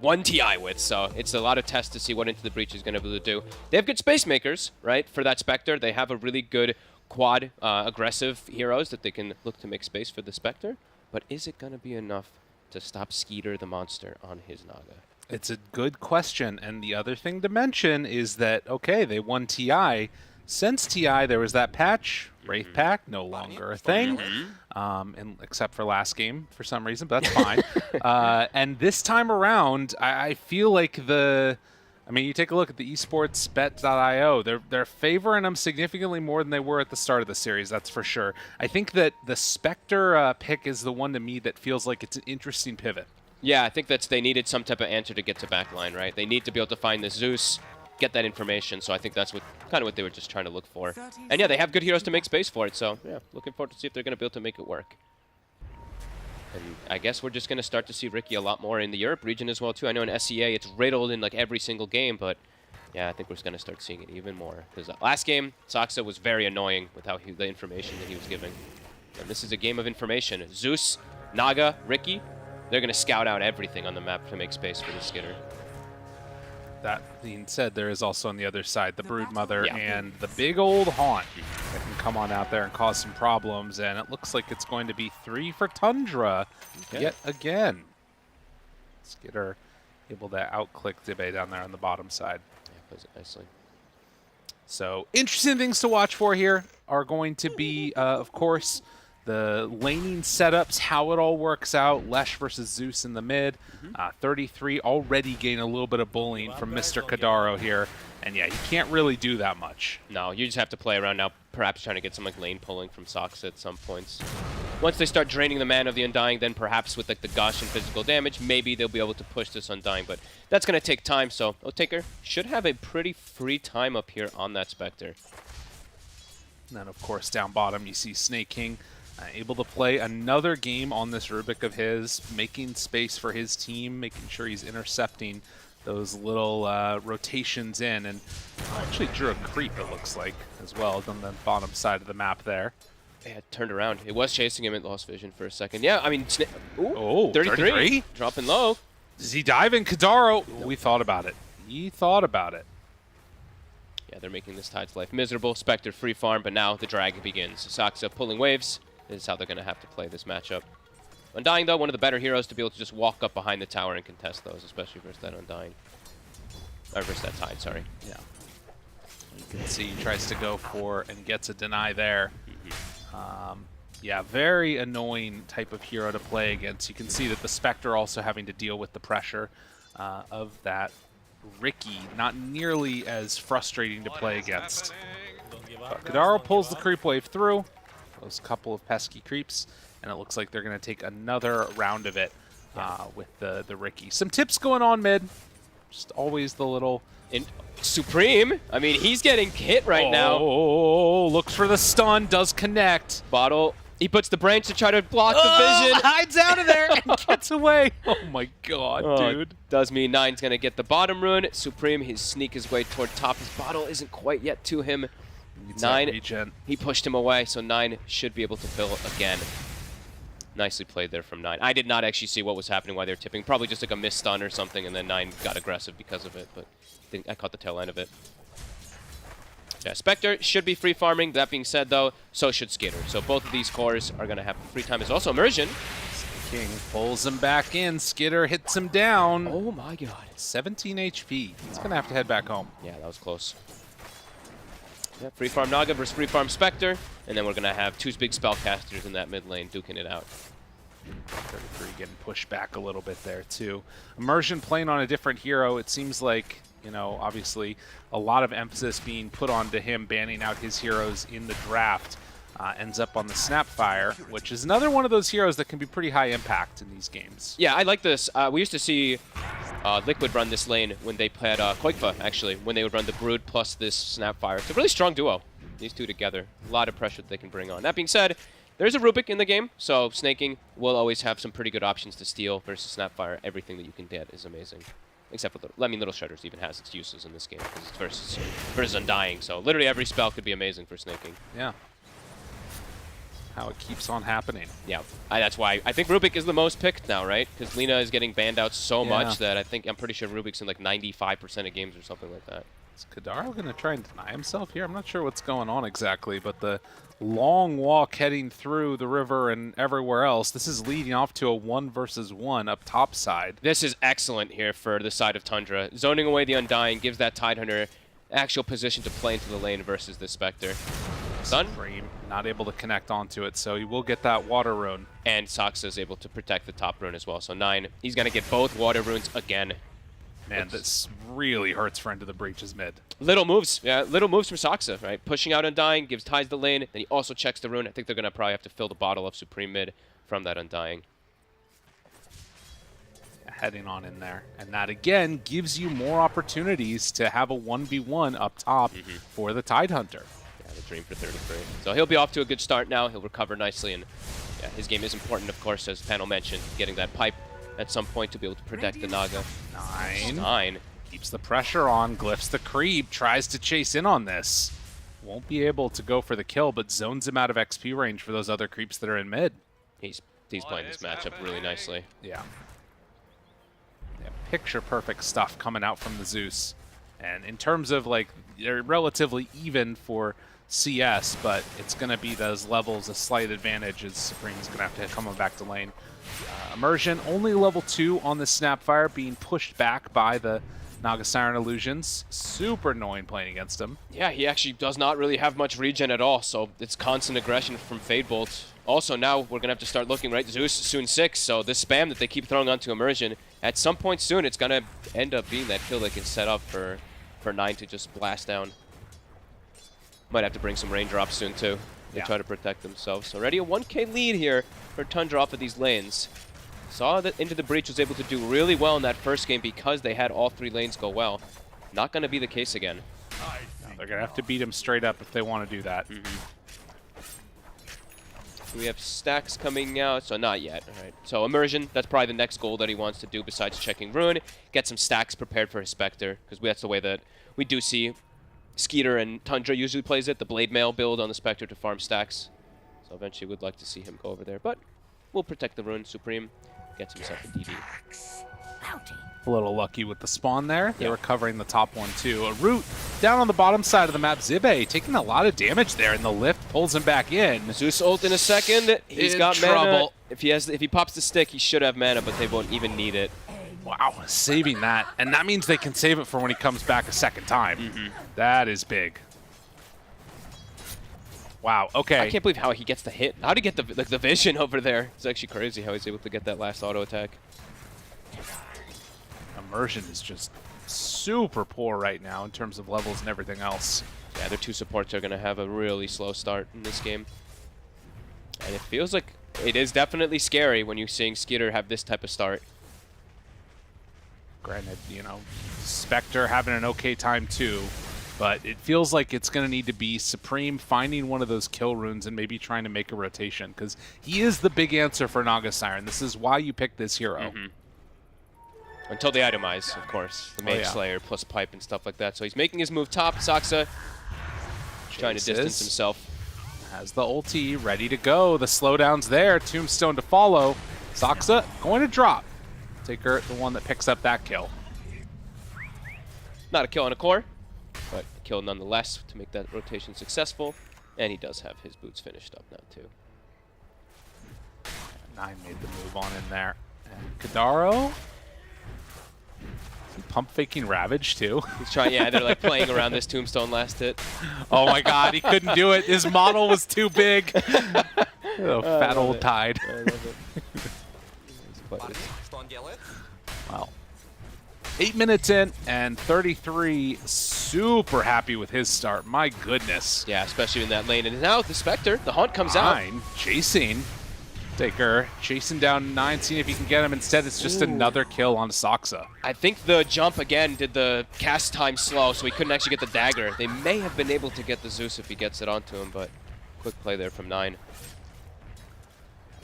won TI with, so it's a lot of tests to see what Into the Breach is going to be able to do. They have good space makers, right? For that Spectre, they have a really good quad aggressive heroes that they can look to make space for the Spectre. But is it going to be enough to stop Skeeter the monster on his Naga? It's a good question, and the other thing to mention is that, okay, they won TI. Since TI, there was that patch, Wraith Pack, no longer a thing, except for last game for some reason, but that's fine. And this time around, I feel like I mean, you take a look at the esportsbet.io, they're favoring them significantly more than they were at the start of the series, that's for sure. I think that the Spectre pick is the one to me that feels like it's an interesting pivot. Yeah, I think they needed some type of answer to get to backline, right? They need to be able to find the Zeus, get that information, so I think that's kind of what they were just trying to look for. And yeah, they have good heroes to make space for it, so yeah, looking forward to see if they're going to be able to make it work. And I guess we're just going to start to see Ricky a lot more in the Europe region as well, too. I know in SEA it's riddled in like every single game, but yeah, I think we're just going to start seeing it even more. Because last game, Saksa was very annoying with the information that he was giving. And this is a game of information. Zeus, Naga, Ricky, they're going to scout out everything on the map to make space for the Skitter. That being said, there is also on the other side the Broodmother and the big old Haunt that can come on out there and cause some problems, and it looks like it's going to be 3 for Tundra yet again. Skitter able to outclick Dibbe down there on the bottom side. Yeah, plays it nicely. So interesting things to watch for here are going to be, of course, the laning setups, how it all works out. Lesh versus Zeus in the mid. 33 already gained a little bit of bullying from Mr. Kadaro here. And yeah, he can't really do that much. No, you just have to play around now, perhaps trying to get some like lane pulling from Sox at some points. Once they start draining the mana of the Undying, then perhaps with like the gush and physical damage, maybe they'll be able to push this Undying. But that's going to take time, so Otaker should have a pretty free time up here on that Spectre. And then, of course, down bottom, you see Snake King. Able to play another game on this Rubik of his, making space for his team, making sure he's intercepting those little rotations in. And actually drew a creep, it looks like, as well, on the bottom side of the map there. Yeah, it turned around. It was chasing him, it lost vision for a second. Yeah, I mean, 33. 33. Dropping low. Does he dive in? Kadaro? We thought about it. He thought about it. Yeah, they're making this Tide's life miserable. Spectre free farm, but now the drag begins. Saksa pulling waves. This is how they're going to have to play this matchup. Undying, though, one of the better heroes to be able to just walk up behind the tower and contest those, especially versus that Undying. Or versus that Tide, sorry. Yeah. You can see he tries to go for and gets a deny there. Yeah, very annoying type of hero to play against. You can see that the Spectre also having to deal with the pressure of that Ricky. Not nearly as frustrating to play against. But Kadaro pulls the creep wave through. Those couple of pesky creeps, and it looks like they're going to take another round of it with the Ricky. Some tips going on mid. Just always the little... Supreme, I mean, he's getting hit right now. Oh, looks for the stun, does connect. Bottle, he puts the branch to try to block the vision. Hides out of there and gets away. Oh my god, dude. Does mean Nine's going to get the bottom rune. Supreme, he's sneak his way toward top. His bottle isn't quite yet to him. Nine, he pushed him away, so 9 should be able to fill again. Nicely played there from 9. I did not actually see what was happening while they were tipping. Probably just like a missed stun or something, and then 9 got aggressive because of it, but I caught the tail end of it. Yeah, Spectre should be free farming. That being said, though, so should Skitter. So both of these cores are going to have free time. There's also Immersion. King pulls him back in. Skitter hits him down. Oh my god. 17 HP. He's going to have to head back home. Yeah, that was close. Yeah, free farm Naga versus free farm Spectre, and then we're going to have 2 big spellcasters in that mid lane duking it out. 33 getting pushed back a little bit there too. Immersion playing on a different hero. It seems like, you know, obviously a lot of emphasis being put onto him banning out his heroes in the draft. Ends up on the Snapfire, which is another one of those heroes that can be pretty high impact in these games. Yeah, I like this. We used to see Liquid run this lane when they played Koikfa, actually, when they would run the Brood plus this Snapfire. It's a really strong duo, these two together. A lot of pressure that they can bring on. That being said, There's a Rubik in the game, so snaking will always have some pretty good options to steal versus Snapfire. Everything that you can get is amazing. Except for, Little Shudders even has its uses in this game because it's versus Undying. So literally every spell could be amazing for snaking. Yeah. How it keeps on happening. Yeah, that's why I think Rubik is the most picked now, right? Because Lina is getting banned out so much that I'm pretty sure Rubik's in like 95% of games or something like that. Is Kadaro going to try and deny himself here? I'm not sure what's going on exactly, but the long walk heading through the river and everywhere else, this is leading off to a 1 versus 1 up top side. This is excellent here for the side of Tundra. Zoning away the Undying gives that Tidehunter actual position to play into the lane versus the Spectre. Done. Not able to connect onto it, so he will get that water rune. And Saksa is able to protect the top rune as well. So 9, he's going to get both water runes again. Man, this really hurts for Into the Breach's mid. Little moves from Saksa, right? Pushing out Undying, gives Ties the lane, then he also checks the rune. I think they're going to probably have to fill the bottle of Supreme mid from that Undying. Heading on in there. And that, again, gives you more opportunities to have a 1v1 up top for the Tidehunter. Yeah, the Dream for 33. So he'll be off to a good start now. He'll recover nicely, and yeah, his game is important, of course, as Panel mentioned, getting that pipe at some point to be able to protect the Naga. 9. Keeps the pressure on. Glyphs the creep. Tries to chase in on this. Won't be able to go for the kill, but zones him out of XP range for those other creeps that are in mid. He's playing this matchup really nicely. Yeah. Picture perfect stuff coming out from the Zeus. And in terms of, like, they're relatively even for CS, but it's going to be those levels a slight advantage as Supreme's going to have to come back to lane. Immersion, only level 2 on the Snapfire, being pushed back by the Naga Siren Illusions. Super annoying playing against him. Yeah, he actually does not really have much regen at all, so it's constant aggression from Fadebolt. Also, now we're going to have to start looking, right? Zeus soon 6, so this spam that they keep throwing onto Immersion, at some point soon, it's going to end up being that kill they can set up for 9 to just blast down. Might have to bring some raindrops soon, too. They try to protect themselves. So already a 1k lead here for Tundra off of these lanes. Saw that Into the Breach was able to do really well in that first game because they had all 3 lanes go well. Not going to be the case again. No, they're going to have to beat him straight up if they want to do that. We have stacks coming out, so not yet. All right. So Immersion, that's probably the next goal that he wants to do besides checking Rune. Get some stacks prepared for his Spectre, because that's the way that we do see Skeeter and Tundra usually plays it, the Blade Mail build on the Spectre to farm stacks. So eventually we'd like to see him go over there, but we'll protect the Rune. Supreme gets himself a DD. A little lucky with the spawn there. They were covering the top one too. A root down on the bottom side of the map. Zibe taking a lot of damage there, and the lift pulls him back in. Zeus ult in a second. He's got trouble. Mana. If he pops the stick, he should have mana, but they won't even need it. Wow, saving that. And that means they can save it for when he comes back a second time. That is big. Wow, okay. I can't believe how he gets the hit. How did he get the vision over there? It's actually crazy how he's able to get that last auto attack. Immersion is just super poor right now in terms of levels and everything else. Yeah, their 2 supports are going to have a really slow start in this game. And it feels like it is definitely scary when you're seeing Skeeter have this type of start. Granted, you know, Spectre having an okay time too, but it feels like it's going to need to be Supreme finding one of those kill runes and maybe trying to make a rotation, because he is the big answer for Naga Siren. This is why you pick this hero. Until they itemize, of course. The Mage Slayer plus pipe and stuff like that. So he's making his move top. Saksa trying to distance himself. Has the ulti ready to go. The slowdown's there. Tombstone to follow. Saksa going to drop. Taker, the one that picks up that kill. Not a kill on a core, but a kill nonetheless to make that rotation successful. And he does have his boots finished up now, too. 9 made the move on in there. And Kadaro... pump faking Ravage too. He's trying, yeah, they're like playing around this Tombstone last hit. Oh my god, he couldn't do it. His model was too big. Oh, fat old Tide. I love it. Wow. 8 minutes in and 33 super happy with his start. My goodness. Yeah, especially in that lane. And now the Spectre, the Haunt comes out. Chasing. Taker chasing down 9, seeing if he can get him. Instead, it's just another kill on Saksa. I think the jump again did the cast time slow, so he couldn't actually get the dagger. They may have been able to get the Zeus if he gets it onto him, but quick play there from 9.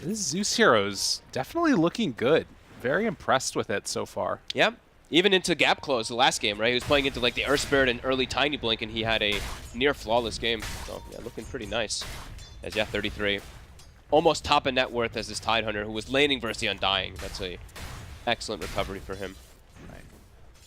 This Zeus hero's definitely looking good. Very impressed with it so far. Yep. Even into gap close the last game, right? He was playing into like the Earth Spirit and early Tiny Blink, and he had a near flawless game. So yeah, looking pretty nice. As yeah, 33. Almost top of net worth as this Tidehunter, who was laning versus the Undying. That's a excellent recovery for him. Right.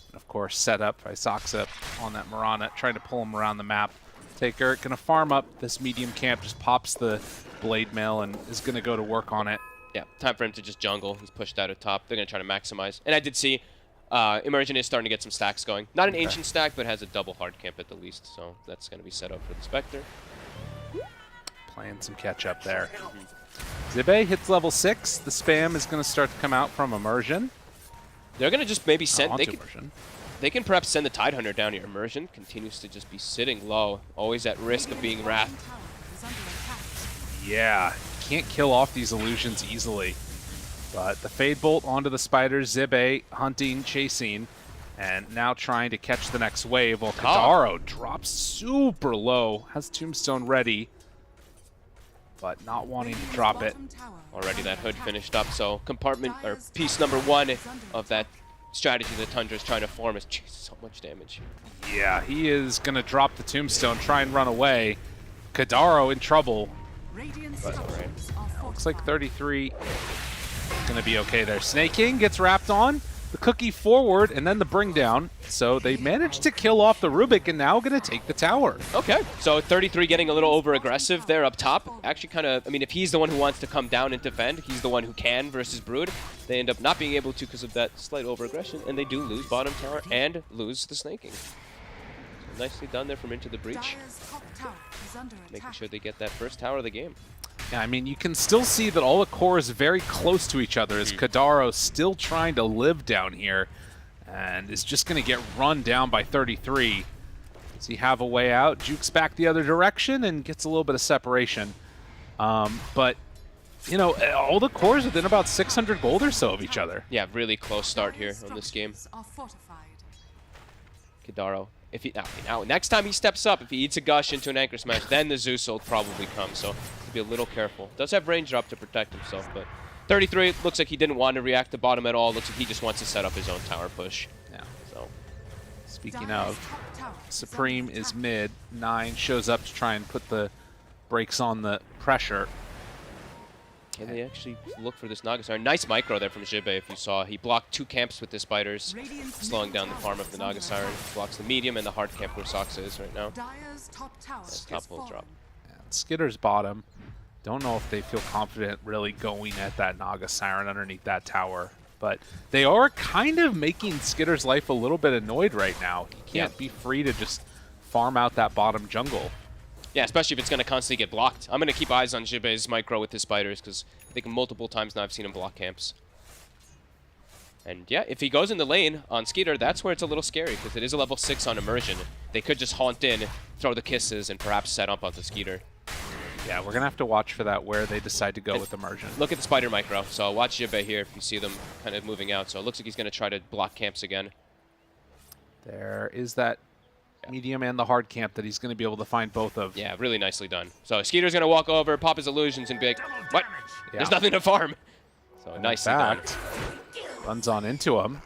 And of course, set up by Soxa on that Mirana, trying to pull him around the map. Taker gonna farm up this medium camp, just pops the blade mail and is gonna go to work on it. Yeah, time for him to just jungle. He's pushed out at top. They're gonna try to maximize. And I did see Immersion is starting to get some stacks going. Not an ancient stack, but has a double hard camp at the least. So that's gonna be set up for the Spectre. Playing some catch up there. Zibe hits level 6. The spam is gonna start to come out from Immersion. They're gonna just maybe send. Immersion. They can perhaps send the Tidehunter down here. Immersion continues to just be sitting low, always at risk of being wrathed. Yeah, can't kill off these illusions easily. But the Fade Bolt onto the Spiders, Zibe hunting, chasing, and now trying to catch the next wave while Kadaro drops super low, has Tombstone ready, but not wanting to drop it. Already that hood finished up, so compartment, or piece number 1 of that strategy that Tundra is trying to form is so much damage. Yeah, he is going to drop the Tombstone, try and run away. Kadaro in trouble. But looks like 33 is going to be okay there. Snake King gets wrapped on. The cookie forward and then the bring down. So they managed to kill off the Rubik and now going to take the tower. Okay, so 33 getting a little over aggressive there up top. Actually kind of, I mean, if he's the one who wants to come down and defend, he's the one who can versus Brood. They end up not being able to because of that slight over aggression, and they do lose bottom tower and lose the snaking. So nicely done there from Into the Breach. Making sure they get that first tower of the game. Yeah, I mean, you can still see that all the core is very close to each other as Kadaro still trying to live down here and is just going to get run down by 33. Does he have a way out? Jukes back the other direction and gets a little bit of separation. But, you know, all the cores within about 600 gold or so of each other. Yeah, really close start here on this game. Kadaro. If he, now, next time he steps up, if he eats a gush into an anchor smash, then the Zeus will probably come. So be a little careful. Does have range drop to protect himself, but 33 looks like he didn't want to react to bottom at all. Looks like he just wants to set up his own tower push. Yeah. So speaking of, Supreme is mid. 9 shows up to try and put the brakes on the pressure. Can they actually look for this Nagasar? Nice micro there from Jibe, if you saw. He blocked 2 camps with the Spiders, slowing down the farm of the Nagasar. Blocks the medium and the hard camp where Soxa is right now. That's top will drop. And Skitter's bottom. Don't know if they feel confident really going at that Naga Siren underneath that tower. But they are kind of making Skitter's life a little bit annoyed right now. He can't be free to just farm out that bottom jungle. Yeah, especially if it's going to constantly get blocked. I'm going to keep eyes on Jibe's micro with his Spiders, because I think multiple times now I've seen him block camps. And yeah, if he goes in the lane on Skeeter, that's where it's a little scary, because it is a level 6 on Immersion. They could just haunt in, throw the kisses, and perhaps set up onto Skeeter. Yeah, we're going to have to watch for that, where they decide to go with Immersion. Look at the Spider micro. So watch Jibe here if you see them kind of moving out. So it looks like he's going to try to block camps again. There is that medium and the hard camp that he's going to be able to find both of. Yeah, really nicely done. So Skeeter's going to walk over, pop his illusions, and be like, what? Yeah. There's nothing to farm. So and nicely done. Runs on into him.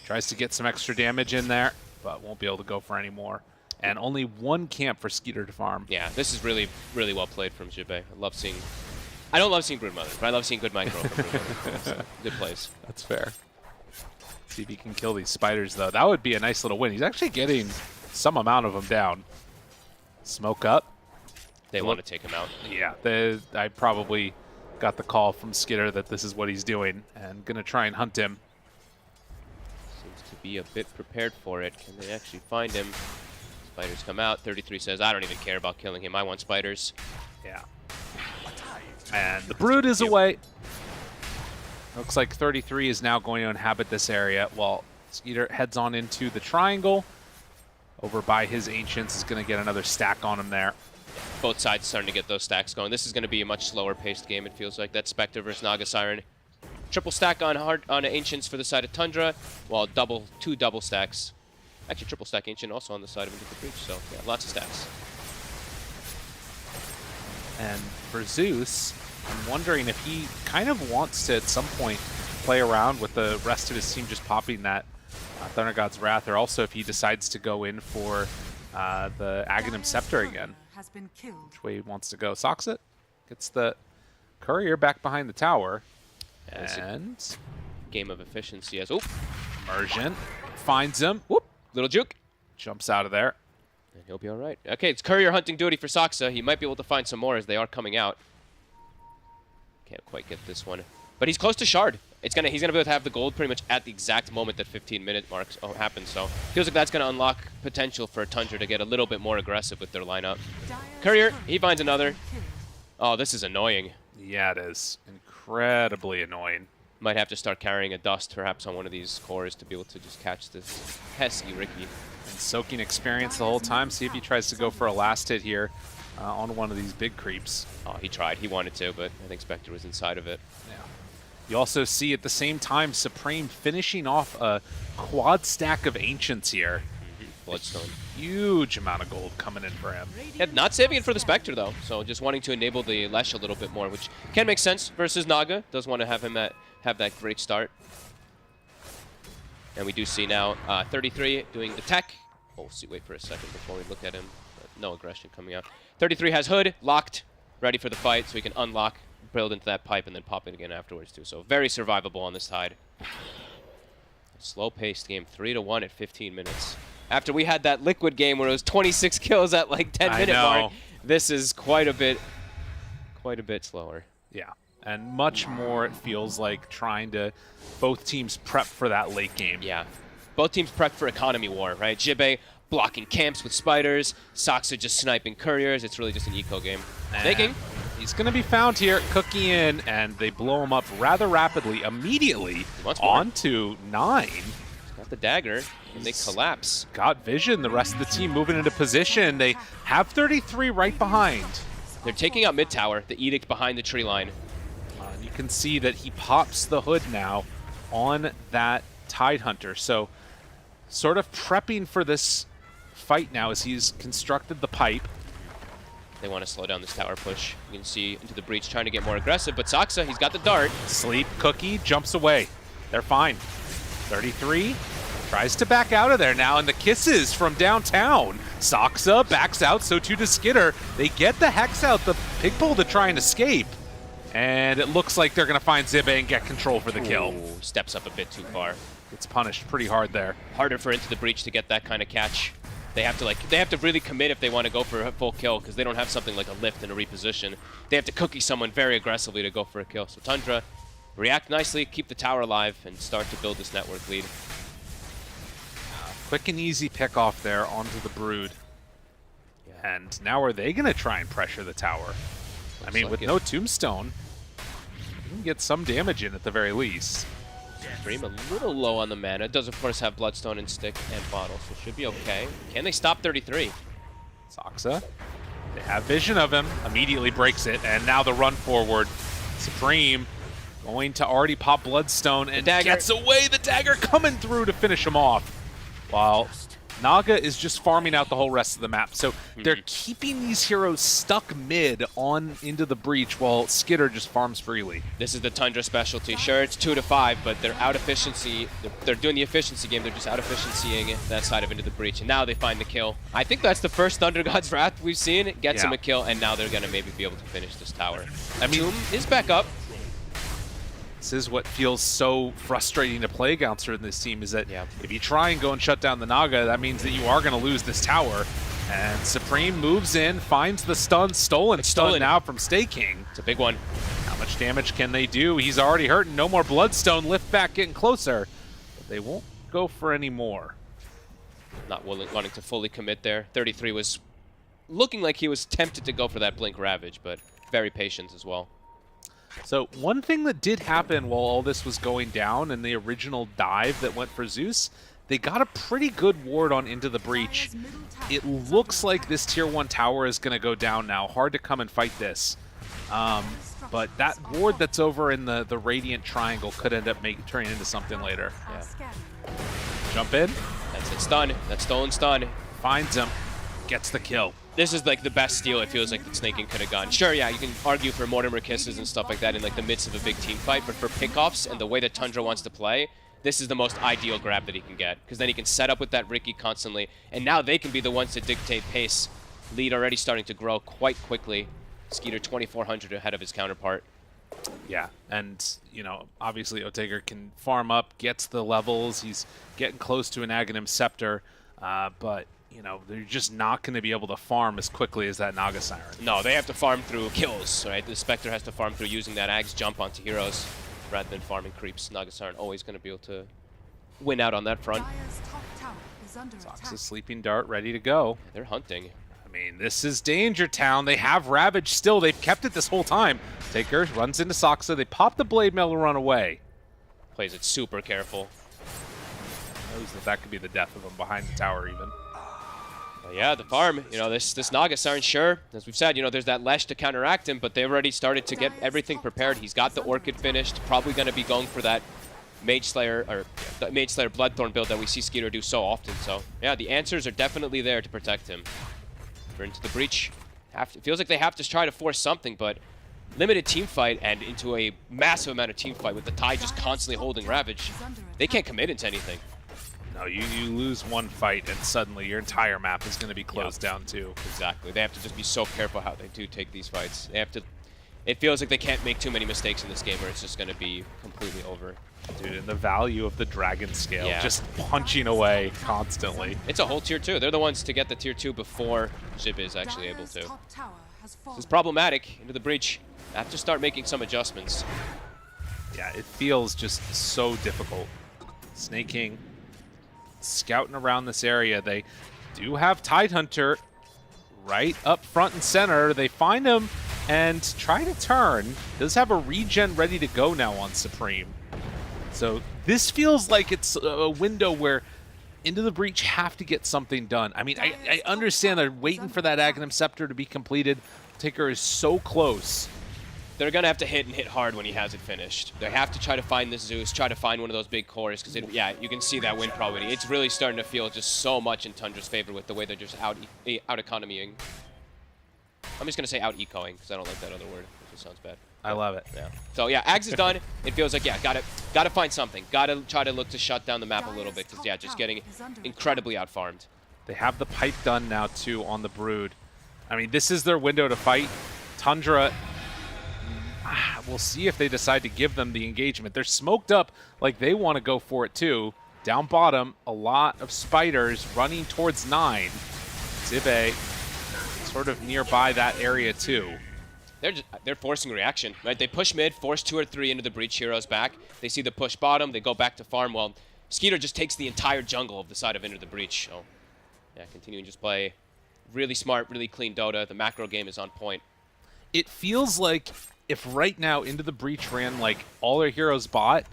Tries to get some extra damage in there, but won't be able to go for any more. And only 1 camp for Skeeter to farm. Yeah, this is really, really well played from Jibe. I love seeing... I don't love seeing Broodmother, but I love seeing good micro from Broodmother. Good plays. That's fair. See if he can kill these Spiders, though. That would be a nice little win. He's actually getting some amount of them down. Smoke up. They want to take him out. Yeah, I probably got the call from Skitter that this is what he's doing and going to try and hunt him. Seems to be a bit prepared for it. Can they actually find him? Spiders come out. 33 says, I don't even care about killing him. I want Spiders. Yeah. And the Brood is away. Looks like 33 is now going to inhabit this area while Skeeter heads on into the triangle. Over by his Ancients is going to get another stack on him there. Both sides starting to get those stacks going. This is going to be a much slower paced game, it feels like. That Spectre versus Naga Siren. Triple stack on Ancients for the side of Tundra, while 2 double stacks. Actually, triple stack Ancient also on the side of Into the Breach, so yeah, lots of stacks. And for Zeus, I'm wondering if he kind of wants to, at some point, play around with the rest of his team just popping that Thunder God's Wrath, or also if he decides to go in for the Aghanim Scepter again. Which way he wants to go. Soxa gets the Courier back behind the tower. And game of efficiency as Immersion finds him. Whoop. Little juke. Jumps out of there. And he'll be all right. Okay, it's Courier hunting duty for Soxa. He might be able to find some more as they are coming out. Can't quite get this one. But he's close to Shard. He's gonna be able to have the gold pretty much at the exact moment that 15-minute marks happens. So feels like that's gonna unlock potential for Tundra to get a little bit more aggressive with their lineup. Courier, he finds another. Oh, this is annoying. Yeah, it is. Incredibly annoying. Might have to start carrying a dust perhaps on one of these cores to be able to just catch this pesky Ricky. And soaking experience the whole time. See if he tries to go for a last hit here on one of these big creeps. Oh, he tried. He wanted to, but I think Spectre was inside of it. Yeah. You also see at the same time Supreme finishing off a quad stack of Ancients here. Bloodstone. Huge amount of gold coming in for him. Yeah, not saving it for the Spectre, though. So just wanting to enable the Lesh a little bit more, which can make sense versus Naga. Does want to have him have that great start. And we do see now 33 doing the tech. Oh, see, wait for a second before we look at him. No aggression coming out. 33 has Hood locked, ready for the fight, so he can unlock, build into that pipe, and then pop it again afterwards, too. So very survivable on this side. Slow-paced game, 3-1 at 15 minutes. After we had that Liquid game where it was 26 kills at like 10-minute mark, this is quite a bit slower. Yeah, and much more it feels like trying to both teams prep for that late game. Yeah, both teams prep for economy war, right? Jibbe blocking camps with spiders, Soxa just sniping couriers. It's really just an eco game. Taking. He's going to be found here, cooking in, and they blow him up rather rapidly, immediately onto 9. Got the dagger, and they collapse. Got vision, the rest of the team moving into position. They have 33 right behind. They're taking out mid tower, the Edict behind the tree line. You can see that he pops the hood now on that Tidehunter. So sort of prepping for this fight now as he's constructed the pipe. They want to slow down this tower push. You can see into the breach trying to get more aggressive, but Soxa, he's got the dart. Sleep, Cookie jumps away. They're fine. 33 tries to back out of there now, and the kisses from downtown. Soxa backs out, so too does Skitter. They get the Hex out, the Pigpole to try and escape. And it looks like they're going to find Zibbe and get control for the kill. Ooh, steps up a bit too far. Gets punished pretty hard there. Harder for Into the Breach to get that kind of catch. They have to really commit if they want to go for a full kill, because they don't have something like a lift and a reposition. They have to cookie someone very aggressively to go for a kill. So Tundra, react nicely, keep the tower alive, and start to build this network lead. Quick and easy pick off there onto the Brood. Yeah. And now are they going to try and pressure the tower? I mean, with no Tombstone, you can get some damage in at the very least. Dream a little low on the mana. Does, of course, have Bloodstone and Stick and Bottle, so should be okay. Can they stop 33? Soxa, they have vision of him, immediately breaks it, and now the run forward. Supreme going to already pop Bloodstone and gets away. The dagger coming through to finish him off. While Naga is just farming out the whole rest of the map. So they're keeping these heroes stuck mid on into the breach while Skitter just farms freely. This is the Tundra specialty. Sure, it's 2 to 5, but they're out efficiency. They're doing the efficiency game. They're just out efficiencying that side of into the breach. And now they find the kill. I think that's the first Thunder God's Wrath we've seen. Gets him a kill, and now they're going to maybe be able to finish this tower. I mean, Tomb is back up. This is what feels so frustrating to play against in this team, is that if you try and go and shut down the Naga, that means that you are going to lose this tower. And Supreme moves in, finds the stun, stolen now from Stay King. It's a big one. How much damage can they do? He's already hurting. No more Bloodstone. Lift back, getting closer. But they won't go for any more. Not wanting to fully commit there. 33 was looking like he was tempted to go for that Blink Ravage, but very patient as well. So one thing that did happen while all this was going down in the original dive that went for Zeus, they got a pretty good ward on Into the Breach. It looks like this tier 1 tower is going to go down now. Hard to come and fight this. But that ward that's over in the Radiant Triangle could end up turning into something later. Yeah. Jump in. That's it. Stun. That's stolen stun. Finds him. Gets the kill. this is like the best steal it feels like that Snaking could have gotten. Sure, yeah, you can argue for Mortimer kisses and stuff like that in like the midst of a big team fight, but for pickoffs and the way that Tundra wants to play, this is the most ideal grab that he can get, because then he can set up with that Ricky constantly, and now they can be the ones to dictate pace. Lead already starting to grow quite quickly. Skeeter 2,400 ahead of his counterpart. Yeah, and, you know, obviously Otaker can farm up, gets the levels, he's getting close to an Aghanim Scepter, but, you know, they're just not going to be able to farm as quickly as that Naga Siren. No, they have to farm through kills, right? The Spectre has to farm through using that Ag's jump onto heroes rather than farming creeps. Naga Siren always going to be able to win out on that front. Sox's Sleeping Dart ready to go. They're hunting. I mean, this is Danger Town. They have Ravage still. They've kept it this whole time. Taker runs into Soxa. They pop the Blade Mail to run away. Plays it super careful. Knows that that could be the death of him behind the tower even. But yeah, the farm, you know, this Naga Siren, sure, as we've said, you know, there's that Lesh to counteract him, but they've already started to get everything prepared. He's got the Orchid finished, probably going to be going for that Mage Slayer, or the Mage Slayer Bloodthorn build that we see Skeeter do so often. So yeah, the answers are definitely there to protect him. We're into the breach. It feels like they have to try to force something, but limited team fight and into a massive amount of team fight with the Tide just constantly holding Ravage. They can't commit into anything. No, you lose one fight and suddenly your entire map is going to be closed down too. Exactly. They have to just be so careful how they do take these fights. They have to. It feels like they can't make too many mistakes in this game or it's just going to be completely over. Dude, and the value of the Dragon Scale, just punching away constantly. It's a whole tier 2. They're the ones to get the tier 2 before Jib is actually able to. This is problematic. Into the breach. I have to start making some adjustments. Yeah, it feels just so difficult. Snaking, scouting around this area. They do have Tidehunter right up front and center. They find him and try to turn. Does have a regen ready to go now on Supreme. So this feels like it's a window where Into the Breach have to get something done. I mean, I understand they're waiting for that Aghanim Scepter to be completed. Taker is so close. They're going to have to hit and hit hard when he has it finished. They have to try to find this Zeus, try to find one of those big cores, because, yeah, you can see that win probability. It's really starting to feel just so much in Tundra's favor with the way they're just out-economying. I'm just going to say out-ecoing, because I don't like that other word. It just sounds bad. I love it. Yeah. So, yeah, Ags is done. It feels like, yeah, gotta find something. Gotta try to look to shut down the map a little bit, because, yeah, just getting incredibly out-farmed. They have the pipe done now, too, on the Brood. I mean, this is their window to fight. Tundra... We'll see if they decide to give them the engagement. They're smoked up like they want to go for it too. Down bottom, a lot of spiders running towards 9. Zibe sort of nearby that area too. They're forcing reaction, right? They push mid, force 2 or 3 into the breach heroes back. They see the push bottom, they go back to farm. Well, Skeeter just takes the entire jungle of the side of Into the Breach. So, yeah, continuing to just play really smart, really clean Dota. The macro game is on point. It feels like if right now Into the Breach ran like all their heroes bot,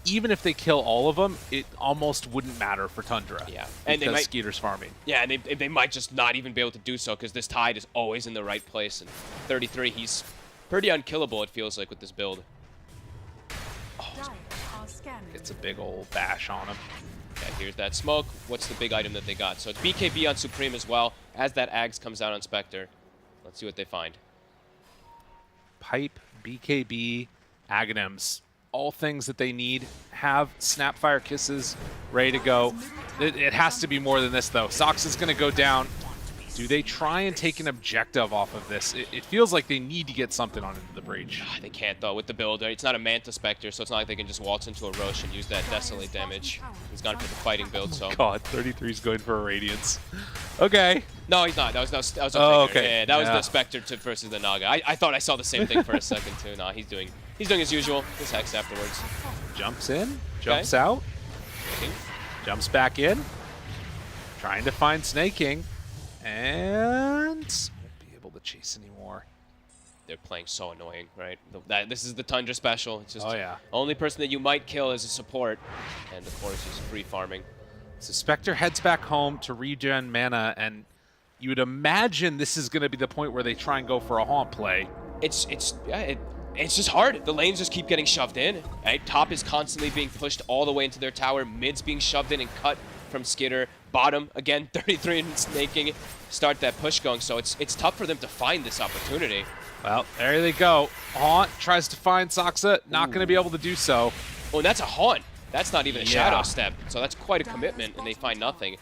even if they kill all of them, it almost wouldn't matter for Tundra. Yeah, and because Skeeter's farming. Yeah, and they might just not even be able to do so because this Tide is always in the right place. And 33, he's pretty unkillable, it feels like, with this build. Oh, gets a big old bash on him. Yeah, here's that smoke. What's the big item that they got? So it's BKB on Supreme as well, as that Ags comes out on Spectre. Let's see what they find. Pipe, BKB, Aghanims, all things that they need. Have Snapfire Kisses ready to go. It has to be more than this, though. Sox is going to go down. Do they try and take an objective off of this? It feels like they need to get something on Into the Breach. They can't, though, with the build. It's not a Manta Spectre, so it's not like they can just waltz into a Roche and use that Desolate damage. He's gone for the fighting build, so... God, 33's going for a Radiance. Okay. No, he's not. That was okay. Yeah, that was the Spectre versus the Naga. I thought I saw the same thing for a second, too. Nah, he's doing his usual. His Hex afterwards. Jumps in, jumps out, jumps back in, trying to find Snaking. And won't be able to chase anymore. They're playing so annoying, right? This is the Tundra special. It's just the only person that you might kill is a support. And of course, he's free farming. So Spectre heads back home to regen mana, and you would imagine this is going to be the point where they try and go for a haunt play. It's just hard. The lanes just keep getting shoved in. Right? Top is constantly being pushed all the way into their tower. Mid's being shoved in and cut from Skitter. Bottom, again, 33 and snaking, start that push going, so it's tough for them to find this opportunity. Well, there they go. Haunt tries to find Saksa, not going to be able to do so. Oh, and that's a Haunt. That's not even a Shadow Step, so that's quite a commitment, and they find nothing.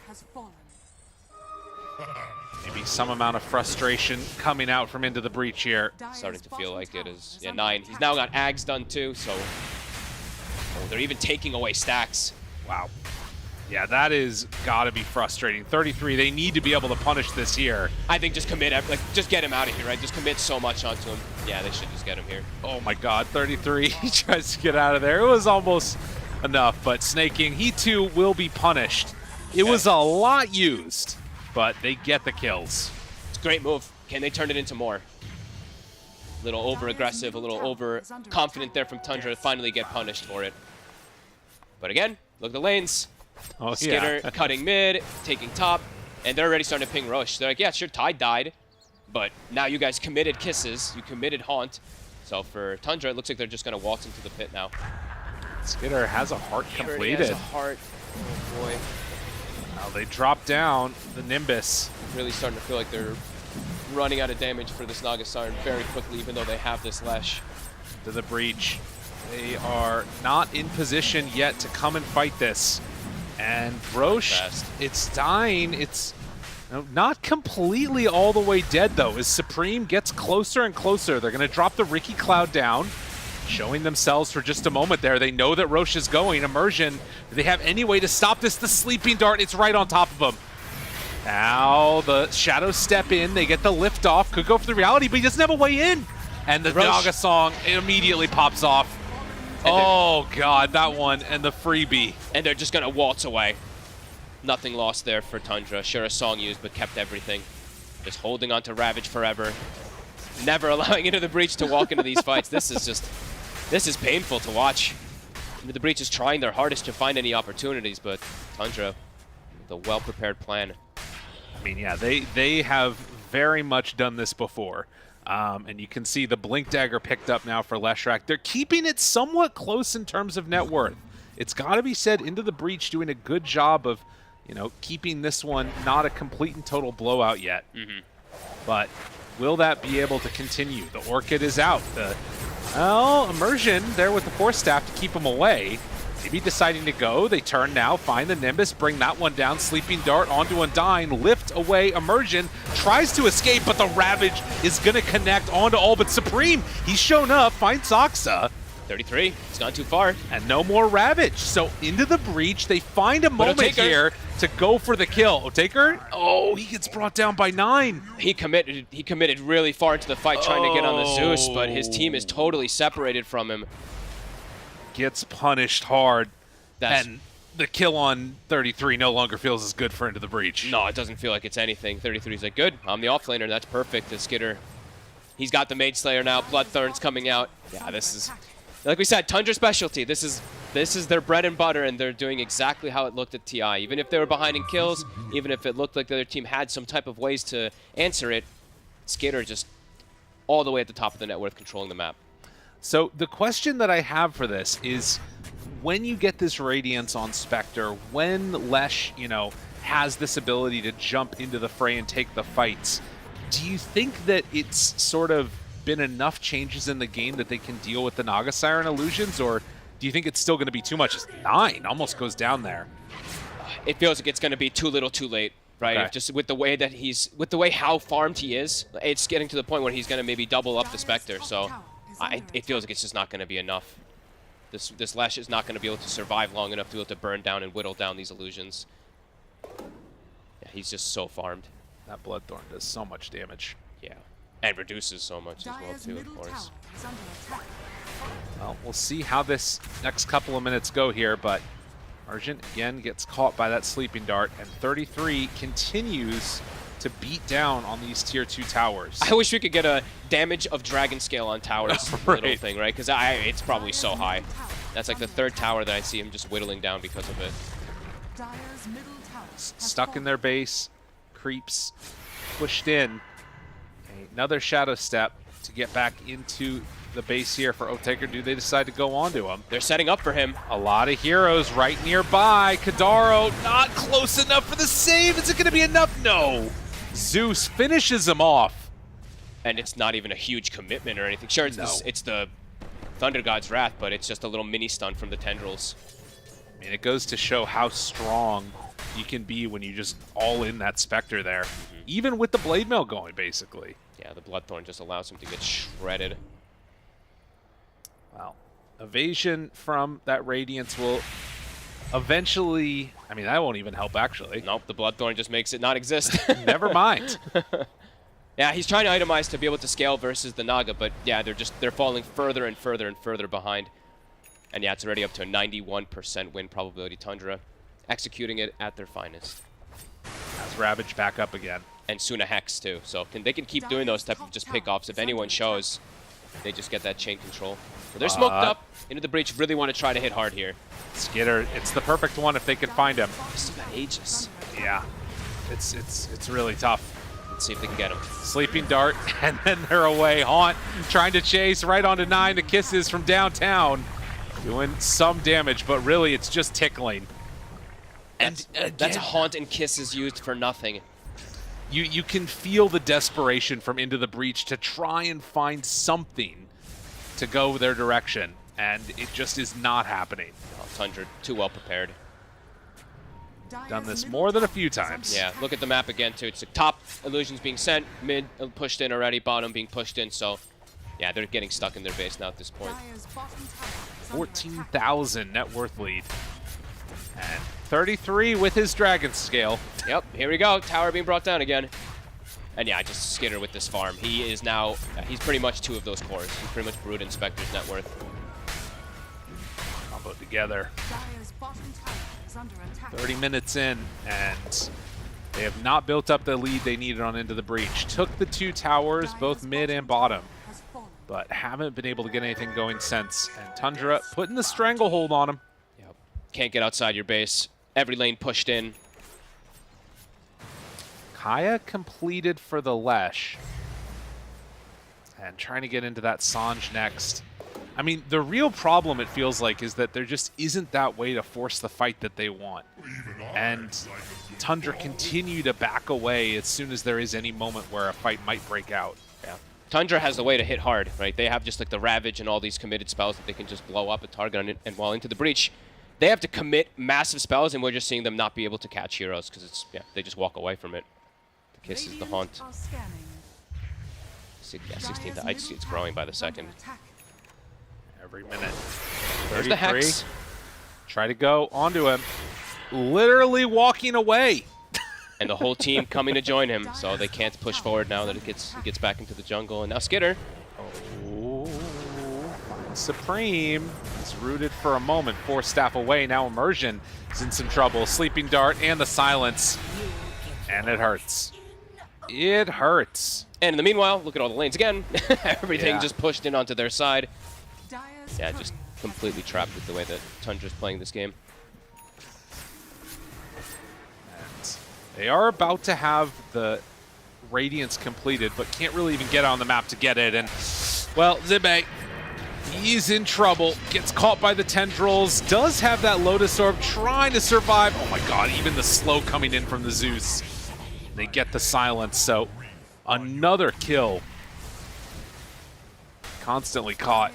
Maybe some amount of frustration coming out from Into the Breach here. Starting to feel like it is. Yeah, 9. He's now got Ags done too, so... Oh, they're even taking away stacks. Wow. Yeah, that is got to be frustrating. 33, they need to be able to punish this here. I think just commit, like, just get him out of here, right? Just commit so much onto him. Yeah, they should just get him here. Oh my god, 33, he tries to get out of there. It was almost enough, but snaking, he too will be punished. It was a lot used, but they get the kills. It's a great move. Can they turn it into more? A little over-aggressive, a little over-confident there from Tundra to finally get punished for it. But again, look at the lanes. Oh, Skitter cutting mid, taking top, and they're already starting to ping Roche. They're like, yeah, sure, Tide died, but now you guys committed Kisses, you committed Haunt. So for Tundra, it looks like they're just going to waltz into the pit now. Skitter has a heart completed. Has a heart. Oh boy. Now they drop down the Nimbus. Really starting to feel like they're running out of damage for this Naga Siren very quickly, even though they have this Lesh. To the Breach. They are not in position yet to come and fight this. And Roche, it's dying. It's not completely all the way dead, though, as Supreme gets closer and closer. They're going to drop the Ricky Cloud down, showing themselves for just a moment there. They know that Roche is going. Immersion, do they have any way to stop this? The Sleeping Dart, it's right on top of them. Now the Shadows step in. They get the lift off. Could go for the reality, but he doesn't have a way in. And the Naga song immediately pops off. Oh, God, that one and the freebie. And they're just going to waltz away. Nothing lost there for Tundra. Sure, a song used, but kept everything. Just holding on to Ravage forever. Never allowing Into the Breach to walk into these fights. This is painful to watch. Into the Breach is trying their hardest to find any opportunities, but Tundra, with a well-prepared plan. I mean, yeah, they have very much done this before. And you can see the Blink Dagger picked up now for Leshrac. They're keeping it somewhat close in terms of net worth. It's got to be said, Into the Breach doing a good job of, keeping this one not a complete and total blowout yet. But will that be able to continue? The Orchid is out. Immersion there with the Force Staff to keep him away. Maybe deciding to go. They turn now, find the Nimbus, bring that one down. Sleeping Dart onto Undying, lift away Immersion, tries to escape, but the Ravage is going to connect onto all but Supreme. He's shown up, finds Saksa. 33, it's gone too far. And no more Ravage. So Into the Breach, they find a moment here to go for the kill. Otaker? Oh, he gets brought down by 9. He committed really far into the fight trying to get on the Zeus, but his team is totally separated from him. Gets punished hard, and the kill on 33 no longer feels as good for Into the Breach. No, it doesn't feel like it's anything. 33's like, good, I'm the offlaner, that's perfect. The Skitter, he's got the Mage Slayer now, Bloodthorn's coming out. Yeah, this is, like we said, Tundra specialty. This is their bread and butter, and they're doing exactly how it looked at TI. Even if they were behind in kills, even if it looked like the other team had some type of ways to answer it, Skitter just all the way at the top of the net worth controlling the map. So the question that I have for this is, when you get this Radiance on Spectre, when Lesh, has this ability to jump into the fray and take the fights, do you think that it's sort of been enough changes in the game that they can deal with the Naga Siren illusions, or do you think it's still going to be too much? 9 almost goes down there. It feels like it's going to be too little too late, right? Okay. Just with the way that how farmed he is, it's getting to the point where he's going to maybe double up the Spectre, so it feels like it's just not going to be enough. This Lesh is not going to be able to survive long enough to be able to burn down and whittle down these illusions. Yeah, he's just so farmed. That Bloodthorn does so much damage. Yeah, and reduces so much as well too, of course. Well, we'll see how this next couple of minutes go here, but Argent again gets caught by that Sleeping Dart, and 33 continues to beat down on these tier 2 towers. I wish we could get a damage of dragon scale on towers little thing, right? Because it's probably so high. That's like the 3rd tower that I see him just whittling down because of it. Stuck in their base, creeps pushed in. Another Shadow Step to get back into the base here for Otaker. Do they decide to go onto him? They're setting up for him. A lot of heroes right nearby. Kadaro not close enough for the save. Is it going to be enough? No. Zeus finishes him off. And it's not even a huge commitment or anything. Sure, it's the Thunder God's Wrath, but it's just a little mini stun from the Tendrils. I mean, it goes to show how strong you can be when you just all in that Spectre there. Even with the Blade Mail going, basically. Yeah, the Bloodthorn just allows him to get shredded. Well, evasion from that Radiance will eventually... I mean, that won't even help, actually. Nope, the Bloodthorn just makes it not exist. Never mind. Yeah, he's trying to itemize to be able to scale versus the Naga, but yeah, they're falling further and further and further behind. And yeah, it's already up to a 91% win probability. Tundra executing it at their finest. Has Ravage back up again. And soon a Hex too, so they can keep doing those type of just pickoffs. If anyone shows, they just get that chain control. So they're smoked up into the breach. Really want to try to hit hard here. Skitter, it's the perfect one if they can find him. Still got Aegis. Yeah, it's really tough. Let's see if they can get him. Sleeping Dart, and then they're away. Haunt trying to chase right onto 9. The kisses from downtown. Doing some damage, but really it's just tickling. And that's Haunt and Kisses used for nothing. You can feel the desperation from Into the Breach to try and find something to go their direction, and it just is not happening. Oh, Tundra, too well prepared. Done this more than a few times. Yeah, look at the map again, too. It's the top illusions being sent, mid pushed in already, bottom being pushed in, so yeah, they're getting stuck in their base now at this point. 14,000 net worth lead. And 33 with his Dragon Scale. Yep, here we go. Tower being brought down again. And yeah, just Skitter with this farm. He is now, he's pretty much 2 of those cores. He's pretty much Brood Inspector's net worth. Combo together. 30 minutes in, and they have not built up the lead they needed on Into the Breach. Took the 2 towers, both mid and bottom, but haven't been able to get anything going since. And Tundra putting the stranglehold on him. Yep. Can't get outside your base. Every lane pushed in. Kaya completed for the Lesh. And trying to get into that Sange next. I mean, the real problem, it feels like, is that there just isn't that way to force the fight that they want. And Tundra continue to back away as soon as there is any moment where a fight might break out. Yeah. Tundra has the way to hit hard, right? They have just like the Ravage and all these committed spells that they can just blow up a target on it, and while Into the Breach, they have to commit massive spells, and we're just seeing them not be able to catch heroes because it's, yeah, they just walk away from it. The Kiss is the Haunt. Yeah, 16th. I see it's growing by the second. Every minute. There's the Hex. Try to go onto him. Literally walking away. And the whole team coming to join him, so they can't push forward now that he gets back into the jungle. And now Skitter. Oh, Supreme is rooted for a moment. 4 staff away. Now Immersion is in some trouble. Sleeping Dart and the Silence. And it hurts. It hurts. And in the meanwhile, look at all the lanes again. Everything just pushed in onto their side. Yeah, just completely trapped with the way that Tundra's playing this game. And they are about to have the Radiance completed, but can't really even get on the map to get it. And, well, Zibe, he's in trouble. Gets caught by the Tendrils. Does have that Lotus Orb, trying to survive. Oh my god, even the slow coming in from the Zeus. They get the Silence, so another kill. Constantly caught.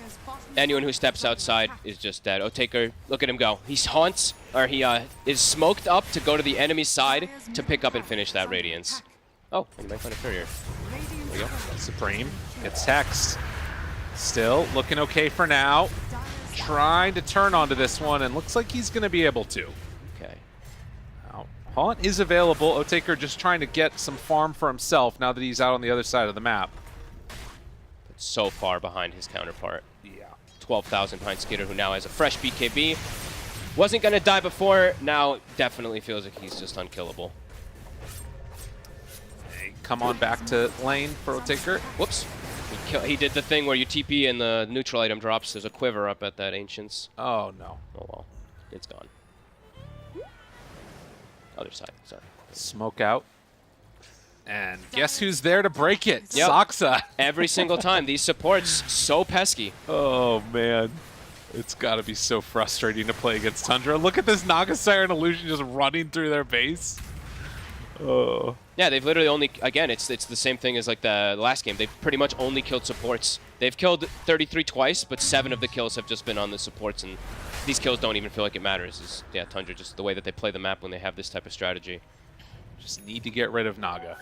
Anyone who steps outside is just dead. Otaker, look at him go. He haunts, or he is smoked up to go to the enemy side to pick up and finish that Radiance. Oh, and you might find a courier. There we go. Supreme gets Hex. Still looking okay for now. Trying to turn onto this one, and looks like he's going to be able to. Okay. Now, Haunt is available. Otaker just trying to get some farm for himself now that he's out on the other side of the map. But so far behind his counterpart. Yeah. 12,000 behind Skitter, who now has a fresh BKB. Wasn't going to die before, now definitely feels like he's just unkillable. Hey, come on back to lane for Otaker. Whoops. He did the thing where you TP and the neutral item drops. There's a quiver up at that Ancients. Oh, no. Oh, well. It's gone. Other side, sorry. Smoke out. And guess who's there to break it? Yep. Saksa. Every single time. These supports, so pesky. Oh, man. It's got to be so frustrating to play against Tundra. Look at this Naga Siren Illusion just running through their base. Oh. Yeah, they've literally only, again, it's the same thing as like the last game. They've pretty much only killed supports. They've killed 33 twice, but 7 of the kills have just been on the supports, and these kills don't even feel like it matters. Yeah, Tundra, just the way that they play the map when they have this type of strategy. Just need to get rid of Naga.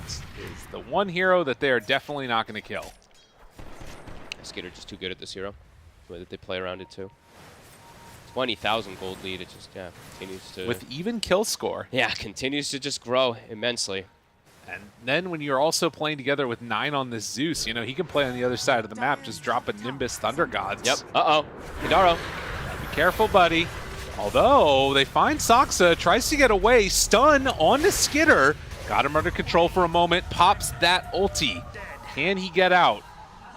This is the one hero that they are definitely not going to kill. Skitter just too good at this hero. The way that they play around it too. 20,000 gold lead. It just continues to with even kill score. Yeah, continues to just grow immensely. And then when you're also playing together with 9 on this Zeus, you know, he can play on the other side of the map, just drop a Nimbus Thunder Gods. Yep. Uh-oh. Hidaro. Be careful, buddy. Although they find Saksa, tries to get away, stun on the Skitter. Got him under control for a moment, pops that ulti. Can he get out?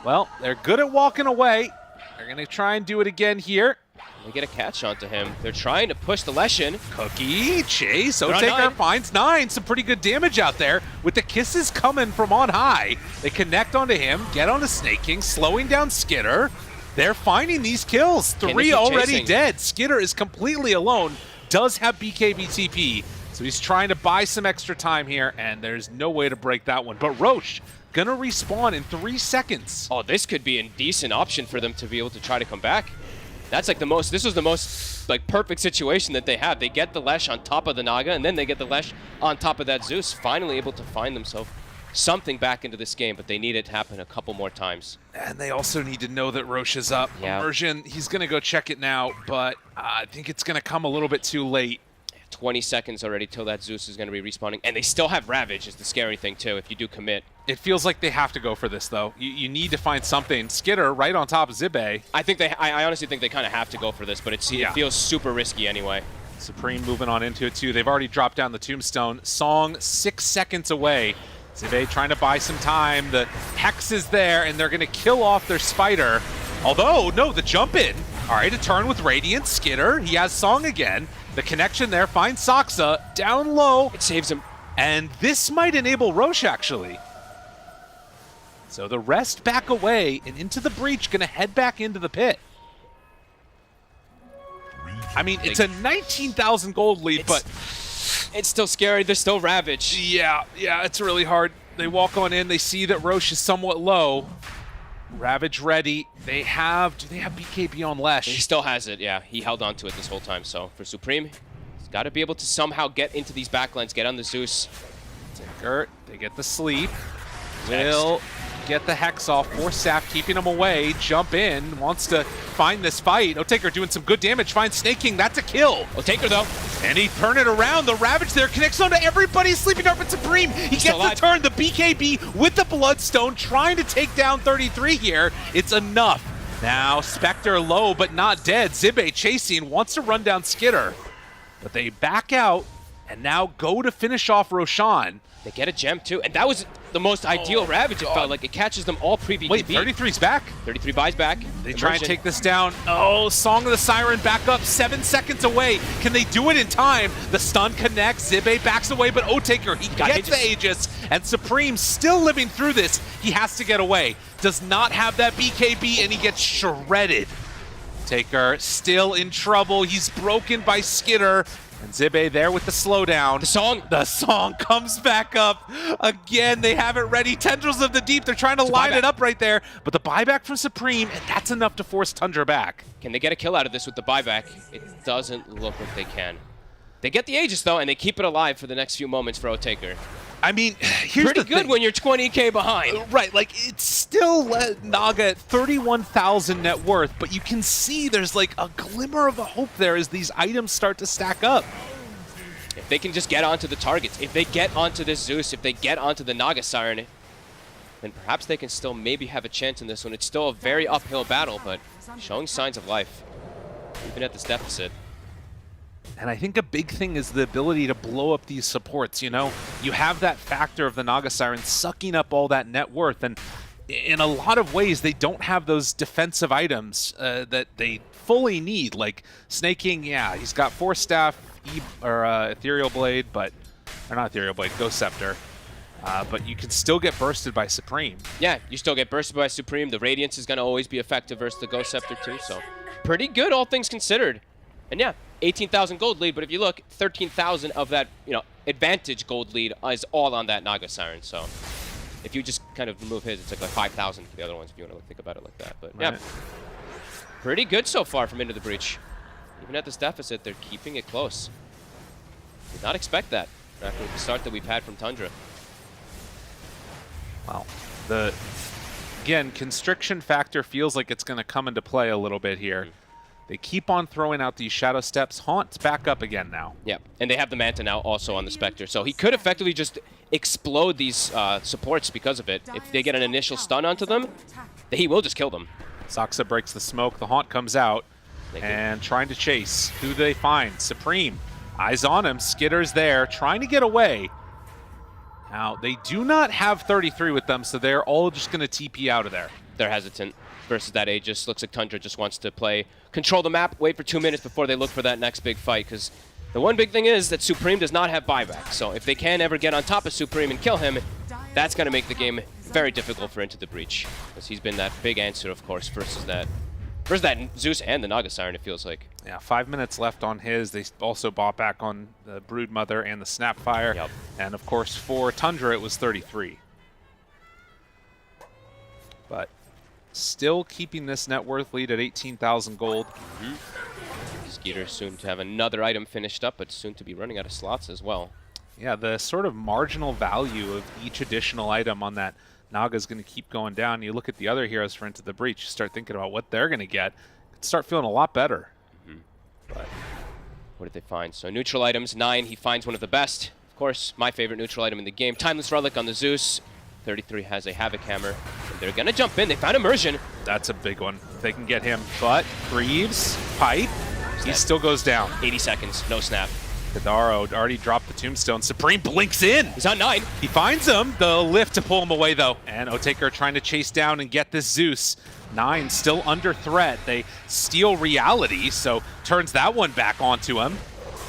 Well, they're good at walking away. They're going to try and do it again here. They get a catch onto him. They're trying to push the Leshen. Cookie, chase, Otaker finds 9. Some pretty good damage out there. With the kisses coming from on high, they connect onto him, get onto Snake King, slowing down Skitter. They're finding these kills. 3 already chasing. Dead. Skitter is completely alone, does have BKB TP, so he's trying to buy some extra time here, and there's no way to break that one. But Roche gonna respawn in 3 seconds. Oh, this could be a decent option for them to be able to try to come back. That's like this was the most like perfect situation that they have. They get the Lesh on top of the Naga, and then they get the Lesh on top of that Zeus, finally able to find themselves something back into this game, but they need it to happen a couple more times. And they also need to know that Roche is up. Yeah. Immersion, he's gonna go check it now, but I think it's gonna come a little bit too late. 20 seconds already till that Zeus is going to be respawning. And they still have Ravage is the scary thing, too, if you do commit. It feels like they have to go for this, though. You need to find something. Skitter right on top of Zibe. I honestly think they kind of have to go for this, but it feels super risky anyway. Supreme moving on into it, too. They've already dropped down the Tombstone. Song 6 seconds away. Zibe trying to buy some time. The Hex is there, and they're going to kill off their Spider. Although, no, the jump in. All right, a turn with Radiant. Skitter, he has Song again. The connection there finds Saksa down low. It saves him. And this might enable Roche, actually. So the rest back away and into the breach, gonna head back into the pit. I mean, it's a 19,000 gold lead, but it's still scary. There's still Ravage. Yeah, it's really hard. They walk on in, they see that Roche is somewhat low. Ravage ready. Do they have BKB on Lesh? He still has it, yeah. He held on to it this whole time. So for Supreme, he's got to be able to somehow get into these backlines, get on the Zeus. Gert, they get the sleep. Will get the Hex off. Force Staff keeping him away. Jump in. Wants to find this fight. Otaker doing some good damage. Finds Snake King. That's a kill. Otaker though. And he turned it around. The Ravage there connects onto everybody. Sleeping Dart, but Supreme. He gets the turn. The BKB with the Bloodstone. Trying to take down 33 here. It's enough. Now Spectre low but not dead. Zibe chasing. Wants to run down Skitter. But they back out and now go to finish off Roshan. They get a gem too, and that was the most ideal Ravage. It felt like it catches them all pre-BKB. Wait, 33's back. 33 buys back. They try and take this down. Oh, Song of the Siren back up, 7 seconds away. Can they do it in time? The stun connects. Zibe backs away, but Otaker, he gets the Aegis, and Supreme still living through this. He has to get away. Does not have that BKB, and he gets shredded. Taker still in trouble. He's broken by Skitter. And Zibe there with the slowdown. The song comes back up. Again, they have it ready. Tendrils of the Deep. They're trying to line it up right there. But the buyback from Supreme, and that's enough to force Tundra back. Can they get a kill out of this with the buyback? It doesn't look like they can. They get the Aegis, though, and they keep it alive for the next few moments for Otaker. I mean, here's pretty the good thing. when you're 20k behind. Right, like it's still Naga at 31,000 net worth, but you can see there's like a glimmer of a hope there as these items start to stack up. If they can just get onto the targets, if they get onto this Zeus, if they get onto the Naga Siren, then perhaps they can still maybe have a chance in this one. It's still a very uphill battle, but showing signs of life, even at this deficit. And I think a big thing is the ability to blow up these supports, you know? You have that factor of the Naga Siren sucking up all that net worth, and in a lot of ways, they don't have those defensive items that they fully need. Like Snake King, yeah, he's got Force Staff, Ethereal Blade, but or not Ethereal Blade, Ghost Scepter. But you can still get bursted by Supreme. Yeah, you still get bursted by Supreme. The Radiance is going to always be effective versus the Ghost Scepter too, so pretty good all things considered. And yeah, 18,000 gold lead, but if you look, 13,000 of that, advantage gold lead is all on that Naga Siren, so if you just kind of remove his, it's like 5,000 for the other ones if you want to think about it like that. But yeah, pretty good so far from Into the Breach. Even at this deficit, they're keeping it close. Did not expect that after the start that we've had from Tundra. Well, again, constriction factor feels like it's going to come into play a little bit here. They keep on throwing out these Shadow Steps. Haunt's back up again now. Yeah, and they have the Manta now also on the Spectre, so he could effectively just explode these supports because of it. If they get an initial stun onto them, he will just kill them. Saksa breaks the smoke. The Haunt comes out and trying to chase. Who do they find? Supreme. Eyes on him. Skitter's there, trying to get away. Now, they do not have 33 with them, so they're all just going to TP out of there. They're hesitant versus that Aegis. Looks like Tundra just wants to control the map, wait for 2 minutes before they look for that next big fight, because the one big thing is that Supreme does not have buyback. So if they can ever get on top of Supreme and kill him, that's going to make the game very difficult for Into the Breach, because he's been that big answer, of course, versus that Zeus and the Naga Siren, it feels like. Yeah, 5 minutes left on his. They also bought back on the Broodmother and the Snapfire. Yep. And of course, for Tundra, it was 33. But still keeping this net worth lead at 18,000 gold. Skeeter soon to have another item finished up, but soon to be running out of slots as well. Yeah, the sort of marginal value of each additional item on that Naga is going to keep going down. You look at the other heroes for Into the Breach, you start thinking about what they're going to get. Start feeling a lot better. But what did they find? So neutral items, 9. He finds one of the best. Of course, my favorite neutral item in the game. Timeless Relic on the Zeus. 33 has a Havoc Hammer. And they're going to jump in. They found Immersion. That's a big one. They can get him. But Greaves, Pipe, he still goes down. 80 seconds, no snap. Kadaro already dropped the Tombstone. Supreme blinks in. He's on 9. He finds him. The lift to pull him away, though. And Otaker trying to chase down and get this Zeus. 9 still under threat. They steal reality, so turns that one back onto him.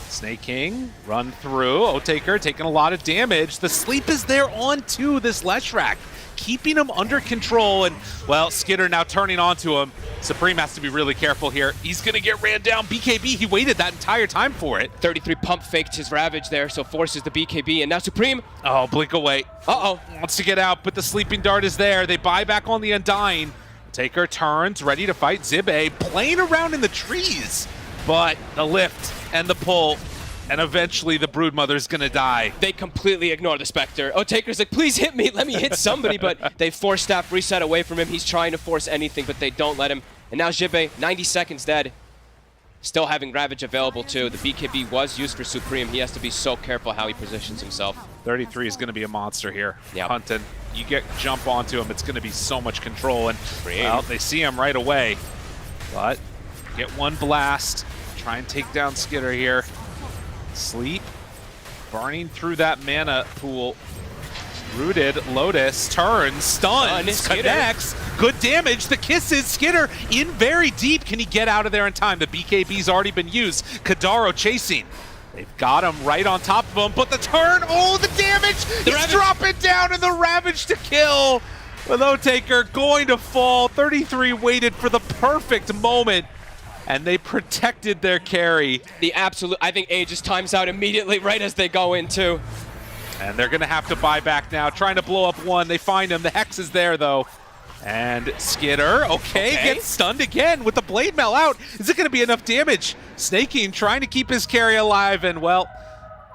Snake King, run through. Otaker taking a lot of damage. The sleep is there onto this Leshrac, keeping him under control. And, well, Skitter now turning onto him. Supreme has to be really careful here. He's going to get ran down. BKB, he waited that entire time for it. 33 pump faked his Ravage there, so forces the BKB. And now Supreme. Oh, blink away. Uh-oh. Wants to get out, but the Sleeping Dart is there. They buy back on the Undying. Taker turns, ready to fight Zibe, playing around in the trees. But the lift and the pull, and eventually the Broodmother's gonna die. They completely ignore the Spectre. Taker's like, please hit me, let me hit somebody, but they force staff reset away from him. He's trying to force anything, but they don't let him. And now Zibe, 90 seconds dead. Still having Ravage available too. The BKB was used for Supreme. He has to be so careful how he positions himself. 33 is gonna be a monster here. Yep. Hunting. You jump onto him, it's going to be so much control. And, well, they see him right away. But get one blast. Try and take down Skitter here. Sleep. Burning through that mana pool. Rooted. Lotus. Turns. Stuns. Connects. Good damage. The kisses. Skitter in very deep. Can he get out of there in time? The BKB's already been used. Kadaro chasing. They've got him right on top of him, but the turn, oh, the damage! He's dropping down and the Ravage to kill! With Otaker going to fall, 33 waited for the perfect moment, and they protected their carry. The absolute, I think Aegis times out immediately right as they go in too. And they're gonna have to buy back now, trying to blow up one. They find him, the Hex is there though. And Skitter, okay, gets stunned again with the Blade Mail out. Is it going to be enough damage? Snaking trying to keep his carry alive and, well,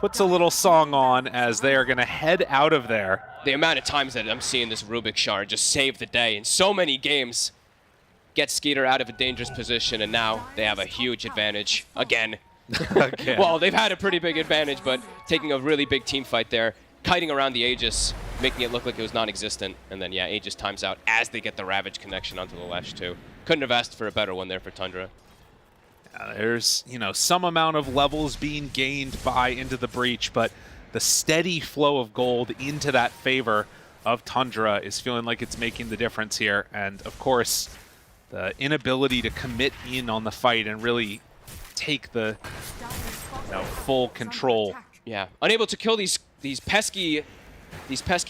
puts a little song on as they are going to head out of there. The amount of times that I'm seeing this Rubik Shard just save the day in so many games. Get Skeeter out of a dangerous position, and now they have a huge advantage again. Well, they've had a pretty big advantage, but taking a really big team fight there, kiting around the Aegis, making it look like it was non-existent, and then, yeah, Aegis times out as they get the Ravage connection onto the Lesh, too. Couldn't have asked for a better one there for Tundra. There's, some amount of levels being gained by Into the Breach, but the steady flow of gold into that favor of Tundra is feeling like it's making the difference here. And, of course, the inability to commit in on the fight and really take the full control Yeah, unable to kill these pesky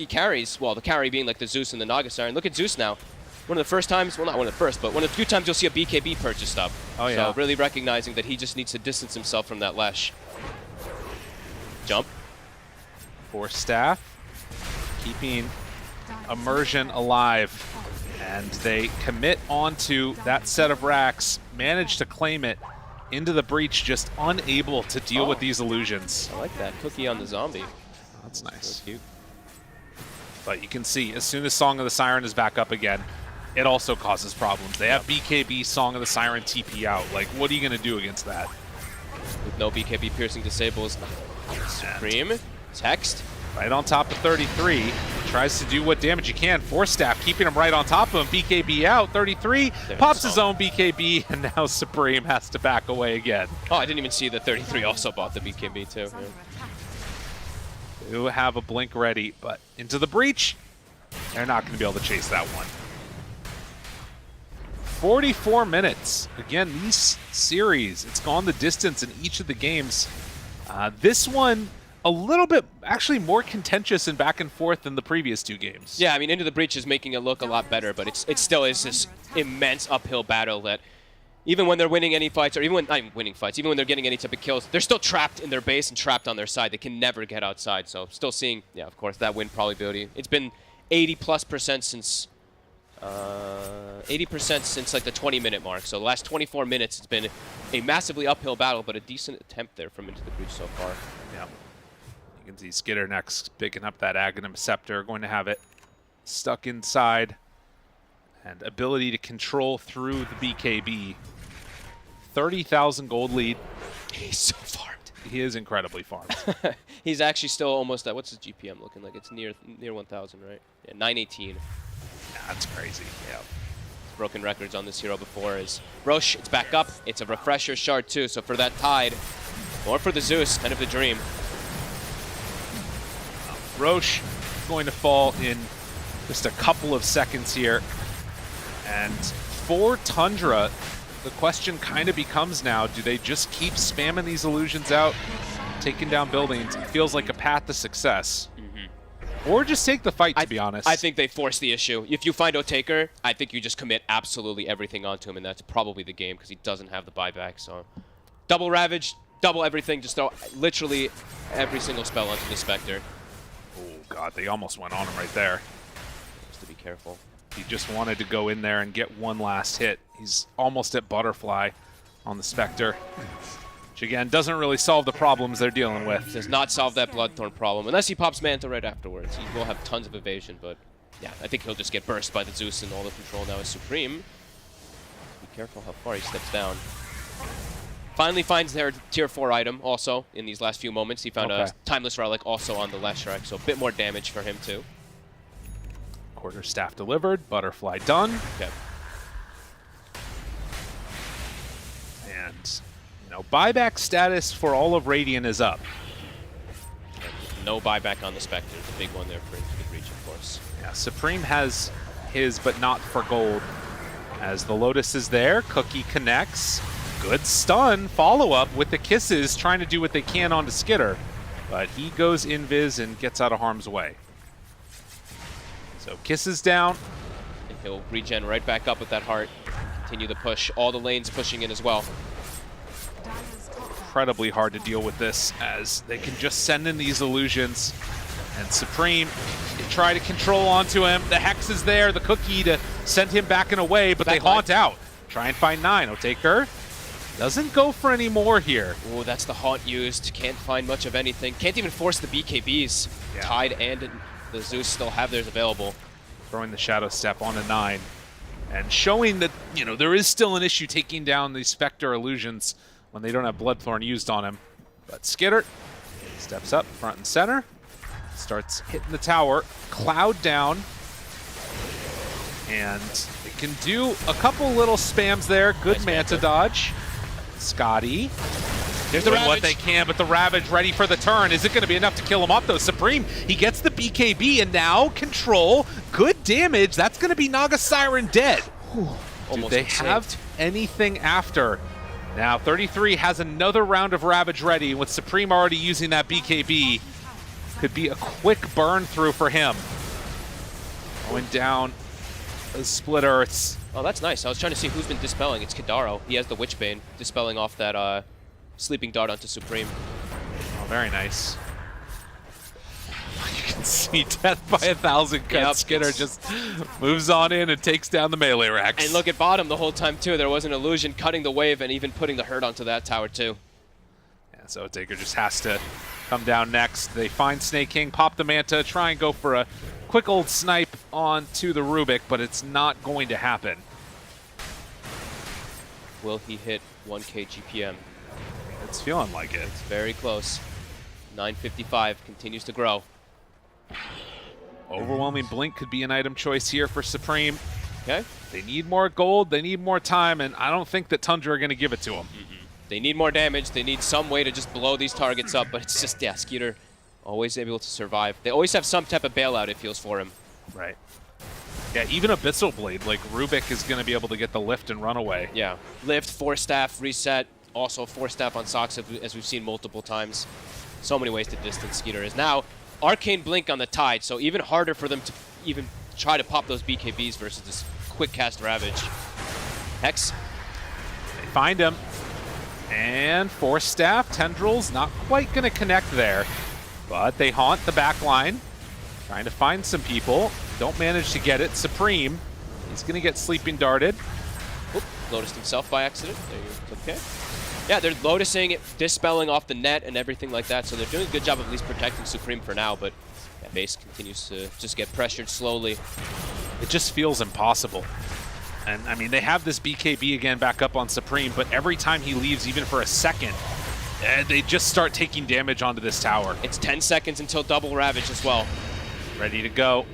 carries. Well, the carry being like the Zeus and the Naga Siren. Look at Zeus now. One of the first times, well, not one of the first, but one of the few times you'll see a BKB purchased up. Oh, yeah. So really recognizing that he just needs to distance himself from that Lesh. Jump. For staff, keeping Immersion alive. And they commit onto that set of racks, manage to claim it into the breach, just unable to deal with these illusions. I like that. Cookie on the zombie. That's nice. That's cute. But you can see, as soon as Song of the Siren is back up again, it also causes problems. They have BKB Song of the Siren TP out. Like, what are you going to do against that? With no BKB piercing disables. Supreme. Text. Right on top of 33. Tries to do what damage he can. Force Staff keeping him right on top of him. BKB out. 33 pops his own BKB, and now Supreme has to back away again. Oh, I didn't even see that 33 also bought the BKB too. Yeah. Do have a blink ready, but into the breach, they're not going to be able to chase that one. 44 minutes. Again, these series, it's gone the distance in each of the games. This one, a little bit actually more contentious and back and forth than the previous two games. Yeah, I mean, Into the Breach is making it look a lot better, but it still is this immense uphill battle that even when they're winning any fights, or even when, not winning fights, even when they're getting any type of kills, they're still trapped in their base and trapped on their side. They can never get outside, so still seeing, yeah, of course, that win probability. It's been 80+% since 80% since like the 20-minute mark. So the last 24 minutes, it's been a massively uphill battle, but a decent attempt there from Into the Breach so far. Yeah. You can see Skitter next picking up that Aghanim Scepter, going to have it stuck inside. And ability to control through the BKB. 30,000 gold lead. He's so farmed. He is incredibly farmed. He's actually still almost at, what's his GPM looking like? It's near 1,000, right? Yeah, 918. That's crazy. Yeah. Broken records on this hero before is Roche. It's back up. It's a refresher shard too. So for that Tide, or for the Zeus, kind of the dream. Roche going to fall in just a couple of seconds here. And for Tundra, the question kind of becomes now, do they just keep spamming these illusions out, taking down buildings? It feels like a path to success. Or just take the fight, to be honest. I think they force the issue. If you find Otaker, I think you just commit absolutely everything onto him, and that's probably the game, because he doesn't have the buyback. So, double Ravage, double everything, just throw literally every single spell onto the Spectre. Oh, God, they almost went on him right there. Just to be careful. He just wanted to go in there and get one last hit. He's almost at Butterfly on the Spectre. Which, again, doesn't really solve the problems they're dealing with. Does not solve that Bloodthorn problem. Unless he pops Manta right afterwards. He will have tons of evasion, but yeah, I think he'll just get burst by the Zeus, and all the control now is Supreme. Be careful how far he steps down. Finally finds their tier 4 item also in these last few moments. He found a Timeless Relic also on the Leshrac, so a bit more damage for him too. Quarterstaff delivered, Butterfly done. Okay. And, you know, buyback status for all of Radiant is up. No buyback on the Spectre, the big one there for Into the Breach, of course. Yeah, Supreme has his, but not for gold. As the Lotus is there, Cookie connects. Good stun, follow-up with the kisses, trying to do what they can onto Skitter. But he goes invis and gets out of harm's way. So kisses down. And he'll regen right back up with that heart. Continue the push. All the lanes pushing in as well. Incredibly hard to deal with this, as they can just send in these illusions. And Supreme, they try to control onto him. The Hex is there, the Cookie to send him back and away, but they haunt out. Try and find 9. Otaker doesn't go for any more here. Oh, that's the haunt used. Can't find much of anything. Can't even force the BKBs. Yeah. Tide and the Zeus still have theirs available. Throwing the Shadow Step on a 9. And showing that, you know, there is still an issue taking down these Spectre illusions when they don't have Bloodthorn used on him. But Skitter steps up front and center. Starts hitting the tower. Cloud down. And it can do a couple little spams there. Good Manta dodge. Scotty. There's the Ravage. What they can, but the Ravage ready for the turn. Is it going to be enough to kill him off, though? Supreme, he gets the BKB, and now control. Good damage. That's going to be Naga Siren dead. Do they have anything after? Now 33 has another round of Ravage ready. With Supreme already using that BKB, could be a quick burn through for him. Going down a split earths. Oh, that's nice. I was trying to see who's been dispelling. It's Kidaro. He has the Witchbane, dispelling off that sleeping dart onto Supreme. Oh, very nice. You can see death by 1,000 cuts. Yep. Skinner just moves on in and takes down the melee Rex. And look at bottom the whole time, too. There was an illusion cutting the wave and even putting the hurt onto that tower, too. Yeah, so Taker just has to come down next. They find Snake King, pop the Manta, try and go for a quick old snipe onto the Rubik, but it's not going to happen. Will he hit 1k GPM? It's feeling like it. It's very close. 955 continues to grow. Overwhelming Blink could be an item choice here for Supreme. Okay. They need more gold, they need more time, and I don't think that Tundra are going to give it to them. They need more damage. They need some way to just blow these targets up, but it's just, yeah, Skeeter always able to survive. They always have some type of bailout, it feels, for him. Right. Yeah, even Abyssal Blade, like Rubik is going to be able to get the lift and run away. Yeah. Lift, 4-staff, reset, also 4-staff on Sox, as we've seen multiple times. So many ways to distance Skeeter is. Now, Arcane Blink on the Tide, so even harder for them to even try to pop those BKBs versus this quick cast Ravage. Hex. They find him. And Force Staff, Tendrils, not quite going to connect there. But they haunt the back line, trying to find some people. Don't manage to get it. Supreme, he's going to get sleeping darted. Oop, Lotused himself by accident. There you go. Okay. Yeah, they're Lotusing it, dispelling off the net and everything like that, so they're doing a good job of at least protecting Supreme for now, but yeah, base continues to just get pressured slowly. It just feels impossible. And, I mean, they have this BKB again back up on Supreme, but every time he leaves, even for a second, they just start taking damage onto this tower. It's 10 seconds until double Ravage as well. Ready to go.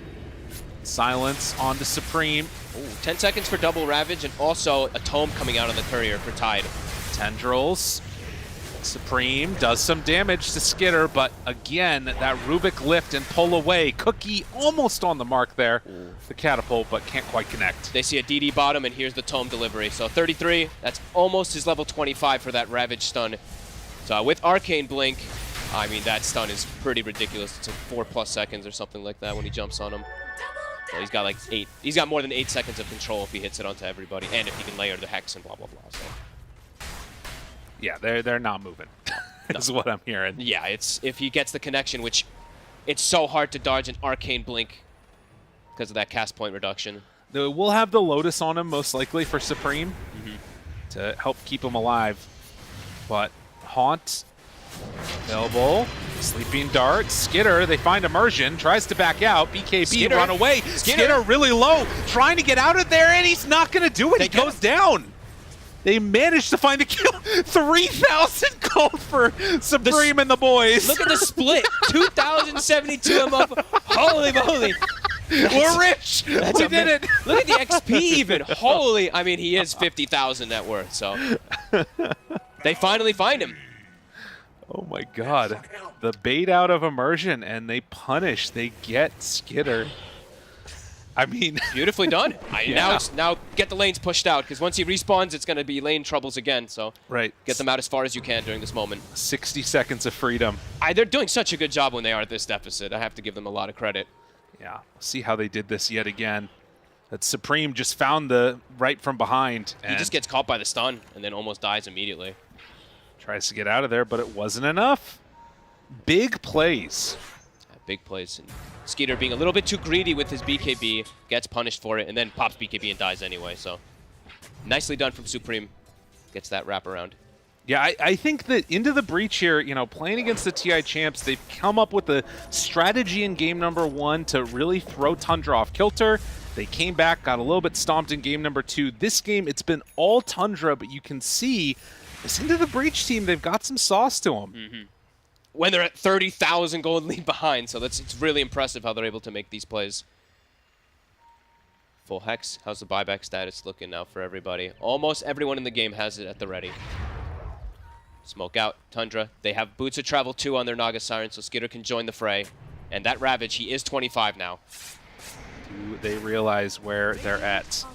Silence onto Supreme. Ooh, 10 seconds for double Ravage, and also a Tome coming out on the Courier for Tide. Tendrils. Supreme does some damage to Skitter, but again, that Rubik lift and pull away. Cookie almost on the mark there. The catapult, but can't quite connect. They see a DD bottom, and here's the Tome delivery. So 33, that's almost his level 25 for that Ravage stun. So with Arcane Blink, I mean, that stun is pretty ridiculous. It's like 4+ seconds or something like that when he jumps on him. So he's got like 8. He's got more than 8 seconds of control if he hits it onto everybody, and if he can layer the Hex and blah, blah, blah. So. Yeah, they're not moving, is what I'm hearing. Yeah, it's if he gets the connection, which it's so hard to dodge an Arcane Blink because of that cast point reduction. We'll have the Lotus on him, most likely, for Supreme to help keep him alive. But Haunt, available, Sleeping Dart, Skitter, they find Immersion, tries to back out, BKB, Skitter. run away. Skitter really low, trying to get out of there, and he's not going to do it. He goes down. They managed to find the kill. 3,000 gold for Supreme and the boys. Look at the split. 2,072 I'm up. Holy moly. We're rich. We did it. Look at the XP even. Holy. I mean, he is 50,000 net worth, so. They finally find him. Oh my god. The bait out of Immersion, and they punish. They get Skitter. I mean, beautifully done. Yeah. Now get the lanes pushed out, because once he respawns, it's going to be lane troubles again. So get them out as far as you can during this moment. 60 seconds of freedom. They're doing such a good job when they are at this deficit. I have to give them a lot of credit. Yeah, see how they did this yet again. That Supreme just found the right from behind. He just gets caught by the stun and then almost dies immediately. Tries to get out of there, but it wasn't enough. Big plays. Big plays. And Skeeter being a little bit too greedy with his BKB, gets punished for it, and then pops BKB and dies anyway. So nicely done from Supreme. Gets that wraparound. Yeah, I think that into the breach here, you know, playing against the TI champs, they've come up with a strategy in game number 1 to really throw Tundra off kilter. They came back, got a little bit stomped in game number 2. This game, it's been all Tundra, but you can see this into the breach team, they've got some sauce to them. When they're at 30,000 gold lead behind, so it's really impressive how they're able to make these plays. Full Hex, how's the buyback status looking now for everybody? Almost everyone in the game has it at the ready. Smoke out, Tundra. They have Boots of Travel 2 on their Naga Siren, so Skitter can join the fray. And that Ravage, he is 25 now. Do they realize where they're at?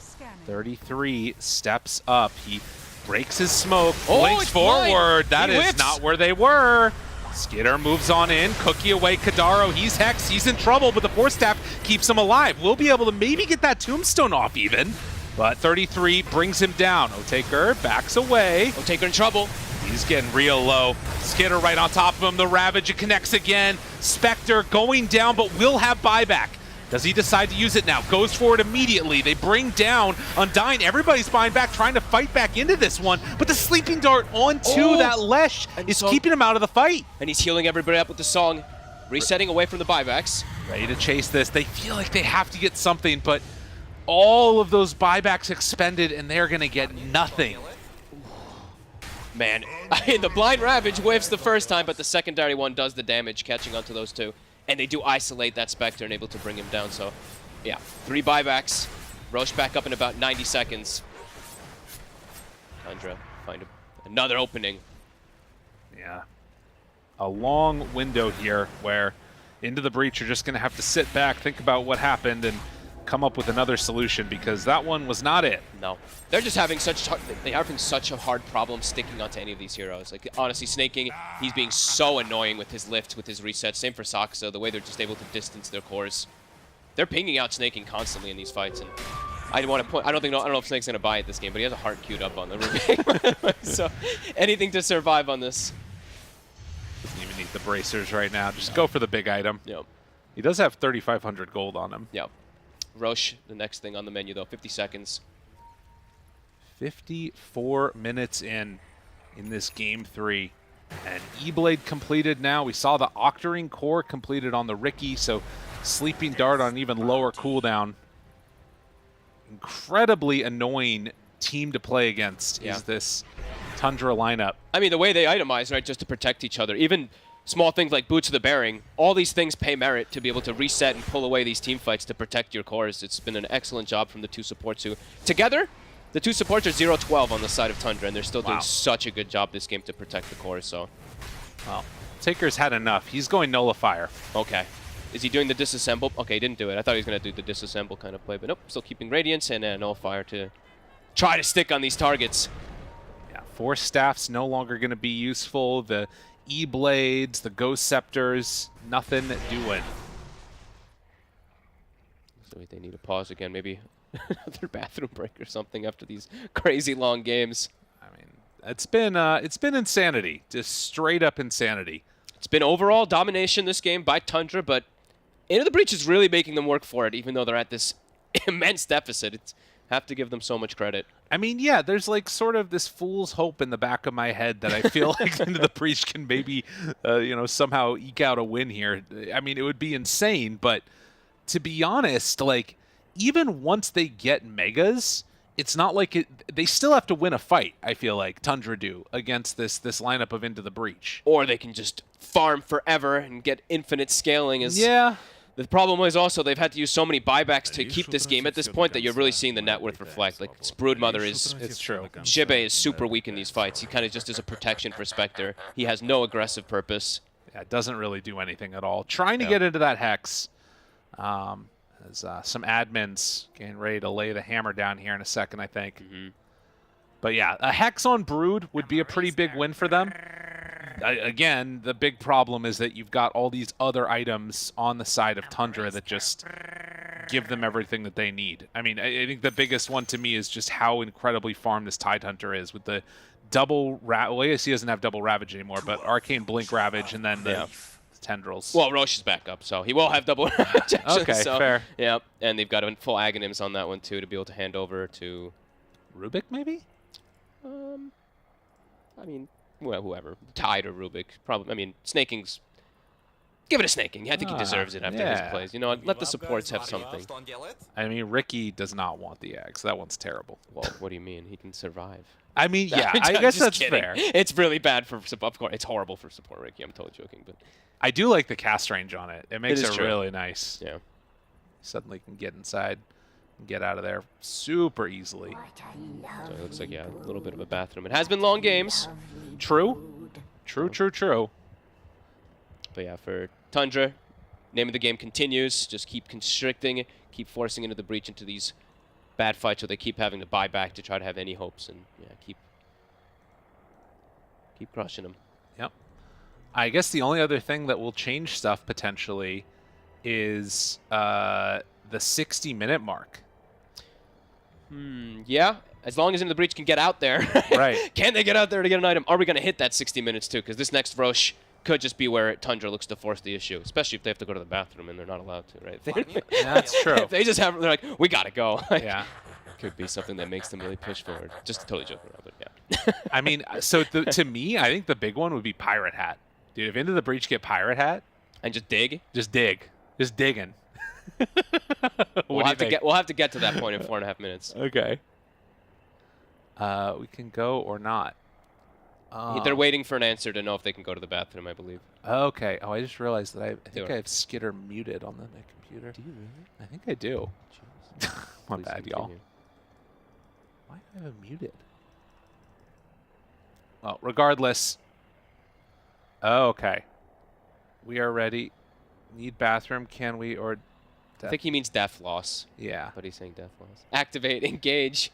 33 steps up. He breaks his smoke, Oh, blinks it's forward. blind. That He is whips. not where they were. Skitter moves on in, Cookie away Kadaro. He's hexed, he's in trouble, but the Force Staff keeps him alive. We'll be able to maybe get that Tombstone off even, but 33 brings him down. Otaker backs away. Otaker in trouble. He's getting real low. Skitter right on top of him. The Ravage, it connects again. Spectre going down, but will have buyback. Does he decide to use it now? Goes for it immediately. They bring down Undyne. Everybody's buying back, trying to fight back into this one. But the Sleeping Dart onto that Lesh is keeping him out of the fight. And he's healing everybody up with the song. Resetting away from the buybacks. Ready to chase this. They feel like they have to get something, but all of those buybacks expended, and they're going to get nothing. Man, the Blind Ravage whiffs the first time, but the secondary one does the damage, catching onto those two. And they do isolate that Spectre and able to bring him down. So, yeah, 3 buybacks. Roche back up in about 90 seconds. Tundra find another opening. Yeah. A long window here where into the breach you're just going to have to sit back, think about what happened, and come up with another solution, because that one was not it. No. They're just having such a hard problem sticking onto any of these heroes. Like, honestly, Snaking, he's being so annoying with his lift, with his resets. Same for Saksa, the way they're just able to distance their cores. They're pinging out Snaking constantly in these fights, and I want to point. I don't know if Snake's gonna buy it this game, but he has a heart queued up on the Rubik. So anything to survive on this. Doesn't even need the bracers right now. Just go for the big item. Yep. He does have 3,500 gold on him. Yep. Roche, the next thing on the menu though, 50 seconds. 54 minutes in this game 3. And E-Blade completed now. We saw the Octarine core completed on the Riki, so Sleeping Dart on an even lower cooldown. Incredibly annoying team to play against is this Tundra lineup. I mean, the way they itemize, right, just to protect each other. Even small things like Boots of the Bearing, all these things pay merit to be able to reset and pull away these team fights to protect your cores. It's been an excellent job from the 2 supports who, together, the 2 supports are 0-12 on the side of Tundra, and they're still doing such a good job this game to protect the cores, so. Well, Taker's had enough. He's going Nullifier. Okay. Is he doing the disassemble? Okay, he didn't do it. I thought he was going to do the disassemble kind of play, but nope, still keeping Radiance and Nullifier to try to stick on these targets. Yeah, Force Staff's no longer going to be useful. The E-Blades, the Ghost Scepters, nothing doing. So they need to pause again, maybe another bathroom break or something after these crazy long games. I mean, it's been insanity, just straight up insanity. It's been overall domination this game by Tundra, but Into the Breach is really making them work for it, even though they're at this immense deficit. It's have to give them so much credit. I mean, yeah, there's like sort of this fool's hope in the back of my head that I feel like Into the Breach can maybe, somehow eke out a win here. I mean, it would be insane, but to be honest, like, even once they get megas, it's not like they still have to win a fight, I feel like, Tundra do, against this lineup of Into the Breach. Or they can just farm forever and get infinite scaling. Yeah. The problem is also they've had to use so many buybacks to keep this game at this point that you're really seeing the net worth reflect. Like, Broodmother is... It's true. Shibe is super weak in these fights. He kind of just is a protection for Spectre. He has no aggressive purpose. Yeah, it doesn't really do anything at all. Trying to get into that Hex. As some admins getting ready to lay the hammer down here in a second, I think. But yeah, a Hex on Brood would be a pretty big win for them. Again, the big problem is that you've got all these other items on the side of Tundra that just give them everything that they need. I mean, I think the biggest one to me is just how incredibly farmed this Tidehunter is with the double... Well, I guess he doesn't have double Ravage anymore, but Arcane Blink Ravage and then the Tendrils. Well, Roche is back up, so he will have double Ravage. Okay, so, fair. Yeah, and they've got a full Aghanims on that one, too, to be able to hand over to... Rubik, maybe? I mean... Well, whoever. Tide or Rubik. Probably. I mean, Snaking's... Give it a Snaking. I think he deserves it after his plays. You know, let the supports have something. I mean, Ricky does not want the Axe. That one's terrible. Well, what do you mean? He can survive. I mean, yeah, I guess that's fair. It's really bad for support. Of course, it's horrible for support Ricky. I'm totally joking, but... I do like the cast range on it. It makes it really nice. Yeah. Suddenly can get inside and get out of there super easily. So it looks like, yeah, a little bit of a bathroom. It has been long games. True. True. But yeah, for Tundra, name of the game continues. Just keep constricting, keep forcing Into the Breach into these bad fights so they keep having to buy back to try to have any hopes and keep Keep crushing them. Yep. I guess the only other thing that will change stuff potentially is the 60-minute mark. Yeah, as long as Into the Breach can get out there. Right. Can they get out there to get an item? Are we going to hit that 60 minutes too? Because this next Roche could just be where Tundra looks to force the issue, especially if they have to go to the bathroom and they're not allowed to, right? Yeah, that's true. If they just have, they're like, we got to go. Yeah. Could be something that makes them really push forward. Just totally joking around, but yeah. I mean, so to me, I think the big one would be Pirate Hat. Dude, if Into the Breach get Pirate Hat. And just dig? Just dig. Just digging. We'll have to get to that point in 4.5 minutes. Okay. We can go or not. They're waiting for an answer to know if they can go to the bathroom, I believe. Okay. Oh, I just realized that I think I have Skitter muted on my computer. Do you really? I think I do. My Please bad, y'all. continue. Why do I have it muted? Well, regardless. Okay. We are ready. Need bathroom, can we? Or I think he means death loss. Yeah. But he's saying death loss. Activate, engage.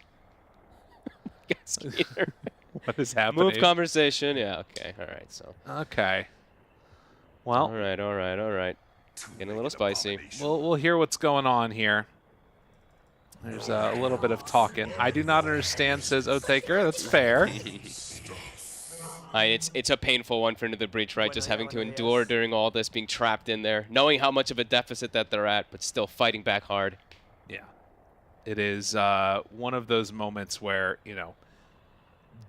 What is happening? Move conversation. Yeah, okay. All right, so. Okay. Well. All right. Getting a little spicy. We'll hear what's going on here. There's a little bit of talking. I do not understand, says Otaker. That's fair. It's a painful one for Into the Breach, right? Just having to endure during all this, being trapped in there, knowing how much of a deficit that they're at, but still fighting back hard. Yeah. It is one of those moments where, you know,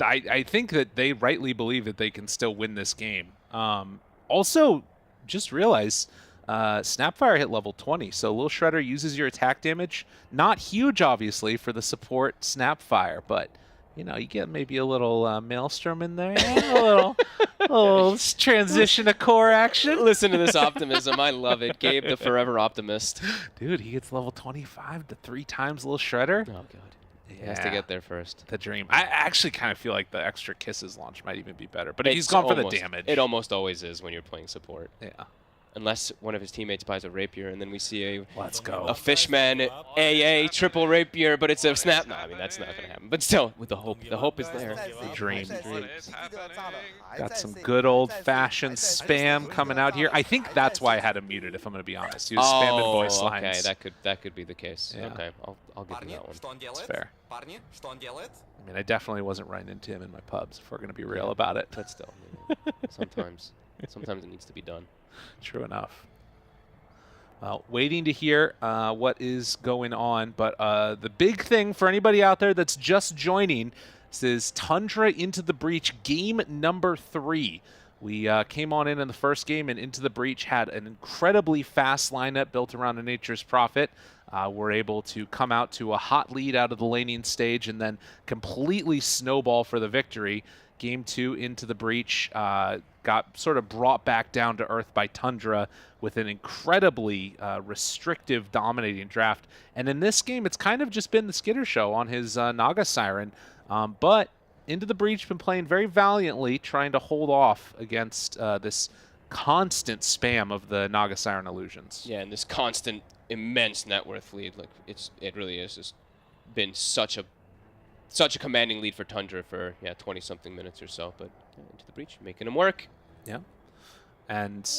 I think that they rightly believe that they can still win this game. Also, just realize Snapfire hit level 20, so Lil Shredder uses your attack damage. Not huge, obviously, for the support Snapfire, but, you know, you get maybe a little Maelstrom in there. Yeah, a little transition to core action. Listen to this optimism. I love it. Gabe, the forever optimist. Dude, he gets level 25 to 3 times Lil Shredder. Oh, God. He has to get there first. The dream. I actually kind of feel like the extra Kisses launch might even be better, but he's gone for the damage. It almost always is when you're playing support. Yeah. Unless one of his teammates buys a rapier, and then we see a fishman AA triple rapier, but it's a snap. No, I mean that's not gonna happen. But still, with the hope is there. The dream. Got some good old-fashioned spam coming out here. I think that's why I had him muted. If I'm gonna be honest, he was spamming voice lines. Okay, that could be the case. Yeah. Okay, I'll give him that one. That's fair. I mean, I definitely wasn't running into him in my pubs. If we're gonna be real about it, but still, sometimes it needs to be done. True enough. Well, waiting to hear what is going on, but the big thing for anybody out there that's just joining is Tundra Into the Breach game number 3. We came on in the first game, and Into the Breach had an incredibly fast lineup built around a Nature's Prophet. We're able to come out to a hot lead out of the laning stage and then completely snowball for the victory. Game 2 Into the Breach got sort of brought back down to earth by Tundra with an incredibly restrictive, dominating draft. And in this game, it's kind of just been the Skitter show on his Naga Siren. But Into the Breach been playing very valiantly, trying to hold off against this constant spam of the Naga Siren illusions. Yeah, and this constant, immense net worth lead. Like it really is just been such a commanding lead for Tundra for 20-something minutes or so, but Into the Breach making them work. Yeah, and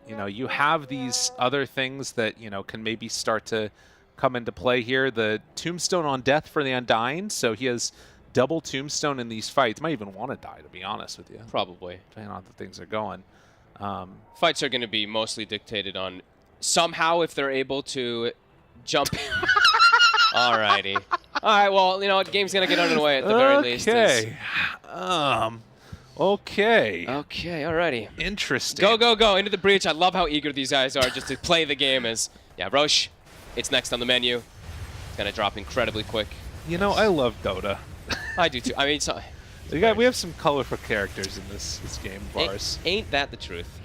you know you have these other things that can maybe start to come into play here. The Tombstone on Death for the Undying, so he has double Tombstone in these fights. Might even want to die, to be honest with you. Probably, depending on how things are going. Fights are going to be mostly dictated on somehow if they're able to jump. Alrighty. All right, well, the game's going to get underway at the very least. Okay. Okay. Okay, alrighty. Interesting. Go. Into the Breach. I love how eager these guys are just to play the game as, Roche, it's next on the menu. It's going to drop incredibly quick. I love Dota. I do too. I mean, we have some colorful characters in this game of ours. Ain't that the truth?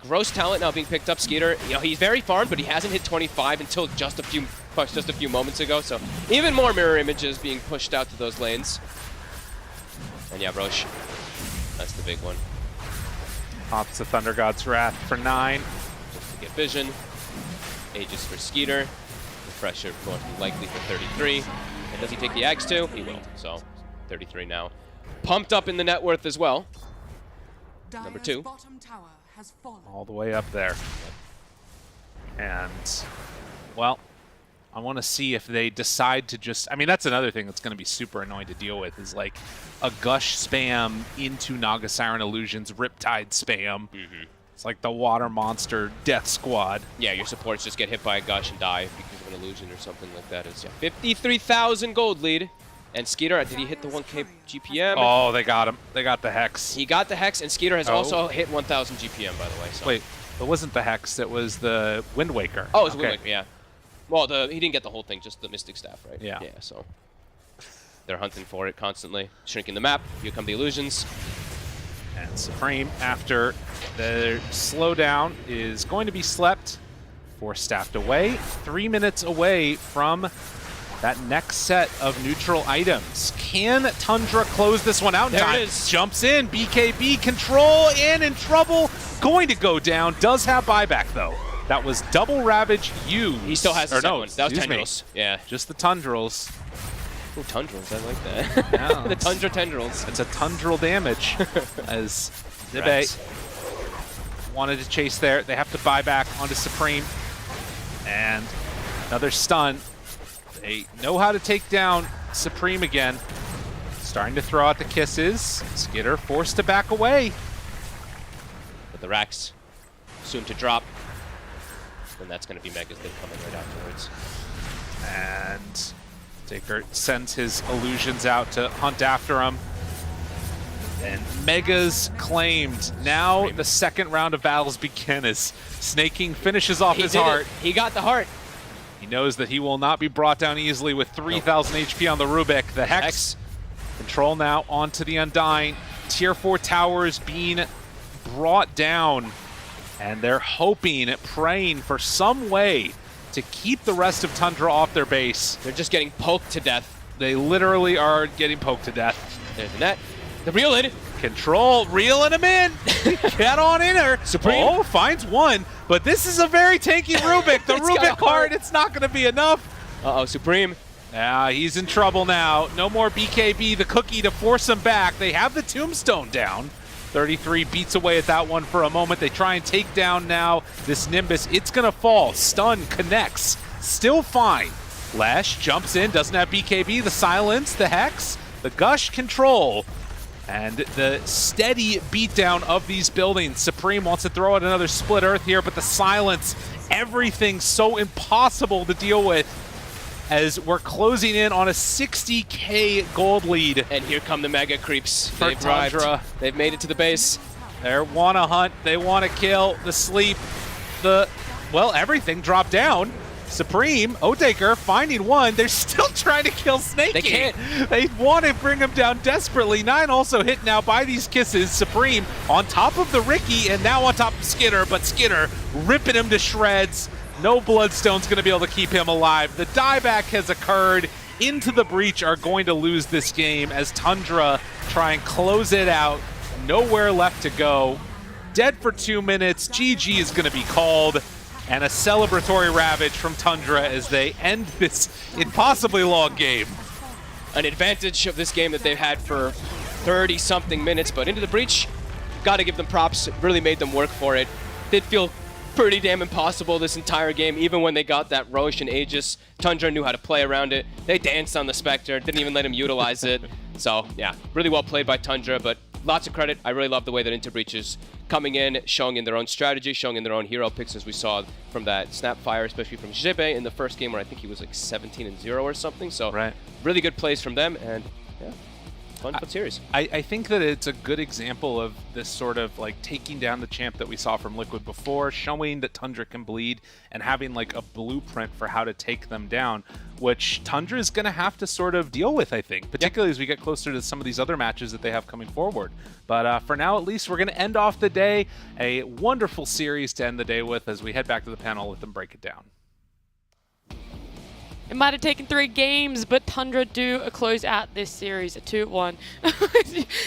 Gross talent now being picked up. Skeeter, he's very farmed, but he hasn't hit 25 until just a few moments ago. So even more mirror images being pushed out to those lanes. And Roche, that's the big one. Pops the Thunder God's Wrath for 9. Just to get vision. Aegis for Skeeter. The pressure going to be likely for 33. And does he take the Ags too? He will. So 33 now. pumped up in the net worth as well. Number Dire's 2. bottom tower has fallen. All the way up there. And, well, I want to see if they decide to just... I mean, that's another thing that's going to be super annoying to deal with is, like, a Gush spam into Naga Siren Illusions, Riptide spam. It's like the Water Monster Death Squad. Yeah, your supports just get hit by a Gush and die because of an illusion or something like that. It's 53,000 gold lead. And Skeeter, did he hit the 1k GPM? Oh, they got him. They got the Hex. He got the Hex, and Skeeter has also hit 1,000 GPM, by the way. So. Wait, it wasn't the Hex. It was the Wind Waker. Oh, it was Wind Waker, yeah. Well, he didn't get the whole thing, just the Mystic Staff, right? Yeah. Yeah, so they're hunting for it constantly. Shrinking the map. Here come the illusions. And Supreme, after the slowdown, is going to be slept. 4 staffed away. 3 minutes away from that next set of neutral items. Can Tundra close this one out in there time? It is. Jumps in. BKB control in trouble. Going to go down. Does have buyback, though. That was double Ravage used. He still has the second one. That was excuse me. Tendrils. Yeah. Just the Tundrils. Oh, Tundrils. I like that. Yeah, the Tundra Tendrils. It's a Tundral damage as Zibe wanted to chase there. They have to buy back onto Supreme. And another stun. They know how to take down Supreme again. Starting to throw out the kisses. Skitter forced to back away. But the racks soon to drop. And that's going to be Mega's thing coming right afterwards. And Taker sends his illusions out to hunt after him. And Mega's claimed. Now the second round of battles begin as Snaking finishes off his heart. He got the heart. He knows that he will not be brought down easily with 3,000 HP on the Rubik. The Hex. Control now onto the Undying. Tier 4 towers being brought down. And they're hoping, praying for some way to keep the rest of Tundra off their base. They're just getting poked to death. They literally are getting poked to death. There's the net. The reel in. Control, reeling him in. Get on in her. Supreme. Oh, finds one. But this is a very tanky Rubik. The Rubik card, it's not going to be enough. Uh-oh, Supreme. Yeah, he's in trouble now. No more BKB, the cookie to force him back. They have the Tombstone down. 33 beats away at that one for a moment. They try and take down now this Nimbus. It's going to fall. Stun connects. Still fine. Lash jumps in, doesn't have BKB. The silence, the Hex, the Gush control, and the steady beatdown of these buildings. Supreme wants to throw out another split earth here, but the silence, everything so impossible to deal with as we're closing in on a 60k gold lead. And here come the Mega Creeps. For They've arrived. Tundra. They've made it to the base. They want to hunt, they want to kill, the sleep, well, everything dropped down. Supreme, Otaker finding one. They're still trying to kill Snakey. They can't. They want to bring him down desperately. 9 also hit now by these kisses. Supreme on top of the Ricky and now on top of Skitter, but Skitter ripping him to shreds. No Bloodstone's going to be able to keep him alive. The dieback has occurred. Into the Breach are going to lose this game as Tundra try and close it out. Nowhere left to go. Dead for 2 minutes. GG is going to be called. And a celebratory Ravage from Tundra as they end this impossibly long game. An advantage of this game that they've had for 30-something minutes, but Into the Breach, got to give them props. It really made them work for it. Did feel pretty damn impossible this entire game, even when they got that Roche and Aegis. Tundra knew how to play around it. They danced on the Spectre, didn't even let him utilize it. So, yeah, really well played by Tundra, but lots of credit. I really love the way that Into Breach is coming in, showing in their own strategy, showing in their own hero picks, as we saw from that Snapfire, especially from Zibe in the first game where I think he was like 17-0 or something. So really good plays from them, and yeah, fun series. I think that it's a good example of this sort of like taking down the champ that we saw from Liquid before, showing that Tundra can bleed and having like a blueprint for how to take them down, which Tundra is going to have to sort of deal with, I think, particularly as we get closer to some of these other matches that they have coming forward. But for now, at least, we're going to end off the day. A wonderful series to end the day with as we head back to the panel, let them break it down. It might have taken 3 games, but Tundra do close out this series at 2-1.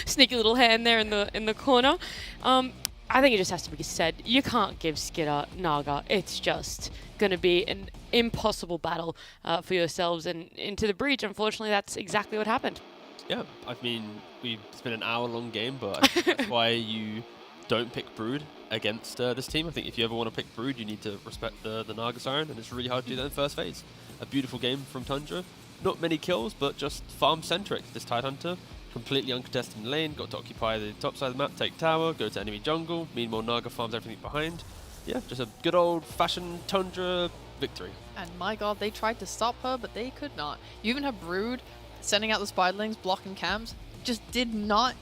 Sneaky little hand there in the corner. I think it just has to be said, you can't give Skitter Naga. It's just going to be an impossible battle for yourselves, and Into the Breach, unfortunately, that's exactly what happened. Yeah, I mean, it's been an hour-long game, but I think that's why you don't pick Brood against this team. I think if you ever want to pick Brood, you need to respect the Naga Siren, and it's really hard to do that in first phase. A beautiful game from Tundra. Not many kills, but just farm-centric. This Tidehunter, completely uncontested in lane, got to occupy the top side of the map, take tower, go to enemy jungle. Meanwhile, Naga farms everything behind. Yeah, just a good old-fashioned Tundra victory. And my god, they tried to stop her, but they could not. You even have Brood sending out the spiderlings, blocking camps, just did not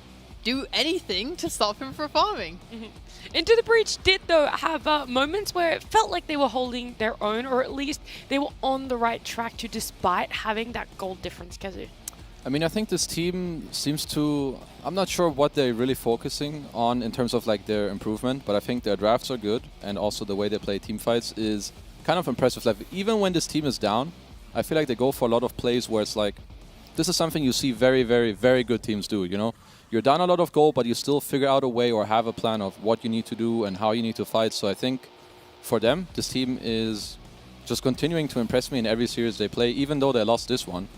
do anything to stop him from farming. Into the Breach did, though, have moments where it felt like they were holding their own, or at least they were on the right track to, despite having that gold difference, Kazu. I mean, I think this team seems to... I'm not sure what they're really focusing on in terms of like their improvement, but I think their drafts are good, and also the way they play team fights is kind of impressive. Like, even when this team is down, I feel like they go for a lot of plays where it's like, this is something you see very, very, very good teams do, you know? You're down a lot of gold, but you still figure out a way or have a plan of what you need to do and how you need to fight. So I think for them, this team is just continuing to impress me in every series they play, even though they lost this one.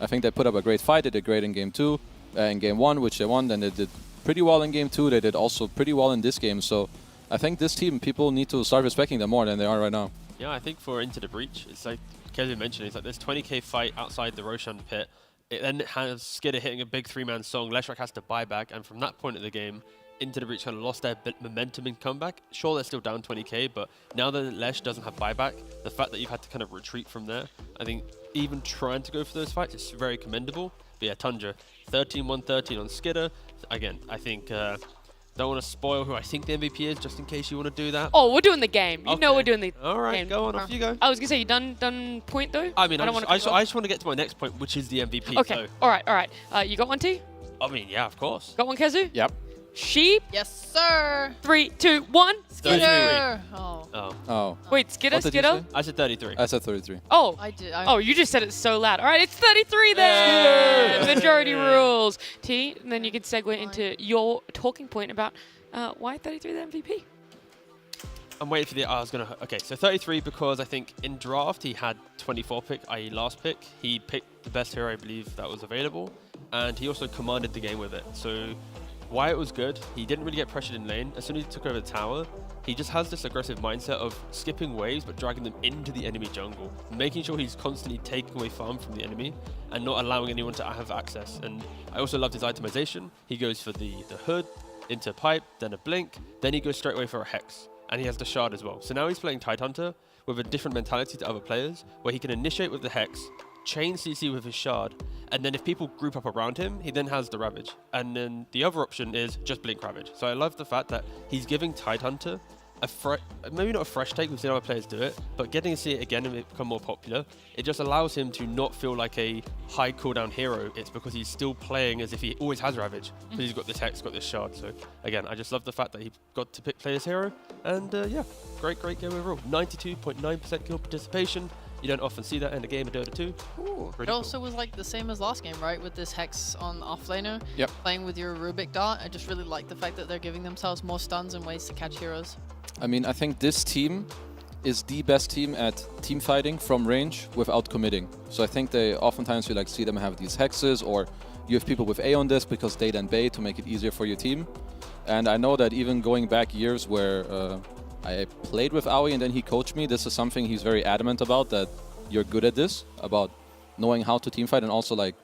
I think they put up a great fight. They did great in game 2, in game 1, which they won. Then they did pretty well in game 2. They did also pretty well in this game. So I think this team, people need to start respecting them more than they are right now. Yeah, I think for Into the Breach, it's like Kevin mentioned, it's like this 20k fight outside the Roshan pit. It then has Skidder hitting a big 3-man song. Leshrac has to buy back, and from that point of the game, Into the Breach kind of lost their momentum in comeback. Sure, they're still down 20k, but now that Lesh doesn't have buyback, the fact that you've had to kind of retreat from there, I think even trying to go for those fights is very commendable. But yeah, Tundra, 13-1-13 on Skidder. Again, I think... don't want to spoil who I think the MVP is, just in case you want to do that. Oh, we're doing the game. You know we're doing the All right, game. go on, off you go. I was going to say, you done point, though? I mean, I don't just want to get to my next point, which is the MVP. Okay, So. all right. You got one, T? I mean, yeah, of course. Got one, Kazu? Yep. Sheep? Yes, sir. 3, 2, 1. Skidder. Oh. Wait, Skidder? I said 33. I said 33. Oh. I did. Oh, you just said it so loud. All right, it's 33 then. Majority rules. T, and then you can segue into your talking point about why 33 the MVP. I'm waiting for the... I was going to... Okay, so 33 because I think in draft he had 24 pick, i.e. last pick. He picked the best hero, I believe, that was available. And he also commanded the game with it. So why it was good, he didn't really get pressured in lane. As soon as he took over the tower, he just has this aggressive mindset of skipping waves but dragging them into the enemy jungle, making sure he's constantly taking away farm from the enemy and not allowing anyone to have access. And I also loved his itemization. He goes for the hood, into a pipe, then a blink, then he goes straight away for a hex. And he has the shard as well. So now he's playing Tidehunter with a different mentality to other players, where he can initiate with the hex, chain CC with his shard, and then if people group up around him, he then has the Ravage. And then the other option is just Blink Ravage. So I love the fact that he's giving Tidehunter maybe not a fresh take, we've seen other players do it, but getting to see it again and it become more popular, it just allows him to not feel like a high cooldown hero. It's because he's still playing as if he always has Ravage, because he's got this hex, got this shard. So again, I just love the fact that he got to play his hero, and yeah, great game overall. 92.9% kill participation. You don't often see that in a game of Dota 2. Ooh. It also was like the same as last game, right? With this Hex on offlaner, playing with your Rubik Dart. I just really like the fact that they're giving themselves more stuns and ways to catch heroes. I mean, I think this team is the best team at team fighting from range without committing. So I think they oftentimes you like see them have these hexes, or you have people with A on this because they then bait to make it easier for your team. And I know that even going back years where I played with Aoi and then he coached me, this is something he's very adamant about, that you're good at this, about knowing how to teamfight and also like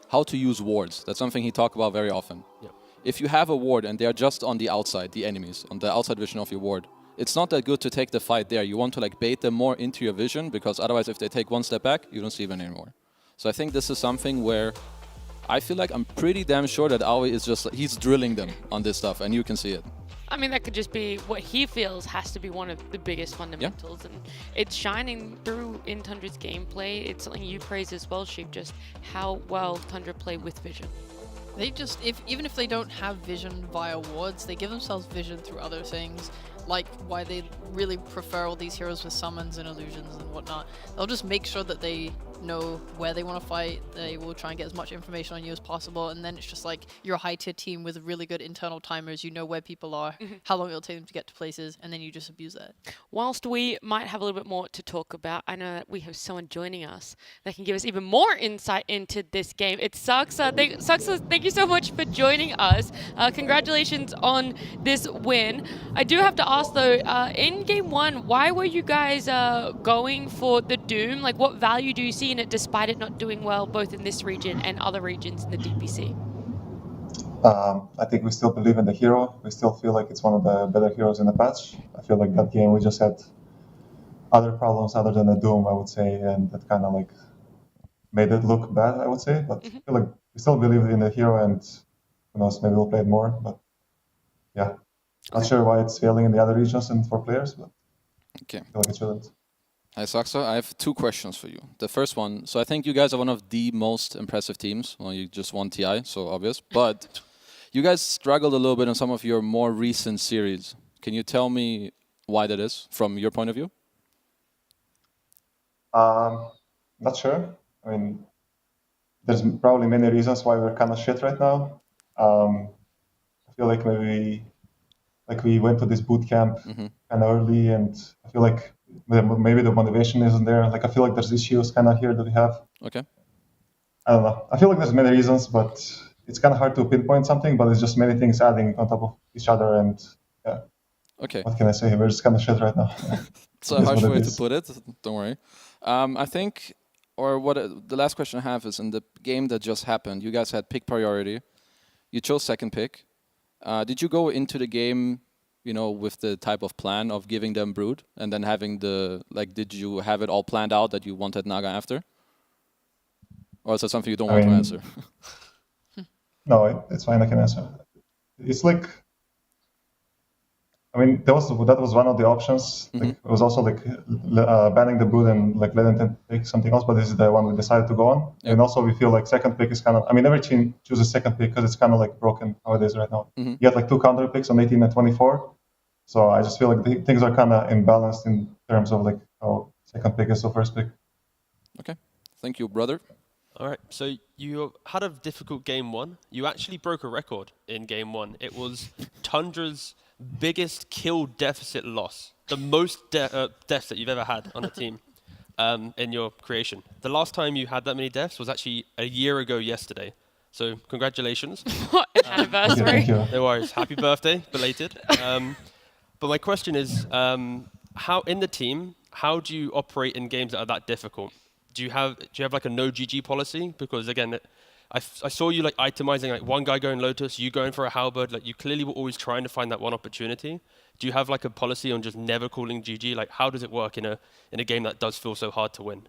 how to use wards. That's something he talks about very often. Yep. If you have a ward and they're just on the outside, the enemies, on the outside vision of your ward, it's not that good to take the fight there. You want to like bait them more into your vision, because otherwise if they take one step back, you don't see them anymore. So I think this is something where I feel like I'm pretty damn sure that Aoi is just, he's drilling them on this stuff, and you can see it. I mean, that could just be what he feels has to be one of the biggest fundamentals, and it's shining through in Tundra's gameplay. It's something you praise as well, Sheep, just how well Tundra play with vision. They just, even if they don't have vision via wards, they give themselves vision through other things. like why they really prefer all these heroes with summons and illusions and whatnot. They'll just make sure that they know where they want to fight. They will try and get as much information on you as possible, and then it's just like you're a high tier team with really good internal timers. You know where people are, how long it'll take them to get to places, and then you just abuse that. Whilst we might have a little bit more to talk about, I know that we have someone joining us that can give us even more insight into this game. It's Sucks. Sucks, thank you so much for joining us. Congratulations on this win. I do have to ask though, in game one, why were you guys going for the Doom? Like, what value do you see in it despite it not doing well both in this region and other regions in the DPC? I think we still believe in the hero. We still feel like it's one of the better heroes in the patch. I feel like that game we just had other problems other than the Doom, I would say, and that kind of like made it look bad, I would say. But I feel like we still believe in the hero, and who knows, maybe we'll play it more. But yeah, not sure why it's failing in the other regions and for players, but okay. I feel like it shouldn't. Hi, Saxa. I have 2 questions for you. The first one, so I think you guys are one of the most impressive teams. Well, you just won TI, so obvious. But you guys struggled a little bit in some of your more recent series. Can you tell me why that is, from your point of view? Not sure. I mean, there's probably many reasons why we're kind of shit right now. I feel like maybe we went to this boot camp kind of early, and I feel like maybe the motivation isn't there. Like, I feel like there's issues kind of here that we have. Okay. I don't know. I feel like there's many reasons, but it's kind of hard to pinpoint something, but it's just many things adding on top of each other, and yeah. Okay. What can I say? We're just kind of shit right now. It's a harsh way to put it. Don't worry. I think, the last question I have is, in the game that just happened, you guys had pick priority. You chose second pick. Did you go into the game, with the type of plan of giving them Brood and then having did you have it all planned out that you wanted Naga after? Or is that something you don't want to answer? No, it's fine. I can answer. It's like, I mean, that was one of the options. Like, it was also like banning the Brood and like letting them take something else, but this is the one we decided to go on. Yep. And also we feel like second pick is kind of, I mean, every team chooses second pick because it's kind of like broken nowadays right now. You get like 2 counter picks on 18 and 24. So I just feel like things are kind of imbalanced in terms of like how second pick is the first pick. Okay. Thank you, brother. All right, so you had a difficult game one. You actually broke a record in game one. It was Tundra's biggest kill deficit loss, the most deaths that you've ever had on a team in your creation. The last time you had that many deaths was actually a year ago yesterday. So congratulations. What an anniversary. Thank you. No worries. Happy birthday, belated. But my question is, how in the team, how do you operate in games that are that difficult? Do you have like a no GG policy? Because again, I saw you like itemizing like one guy going Lotus, you going for a halberd. Like, you clearly were always trying to find that one opportunity. Do you have like a policy on just never calling GG? Like, how does it work in a game that does feel so hard to win?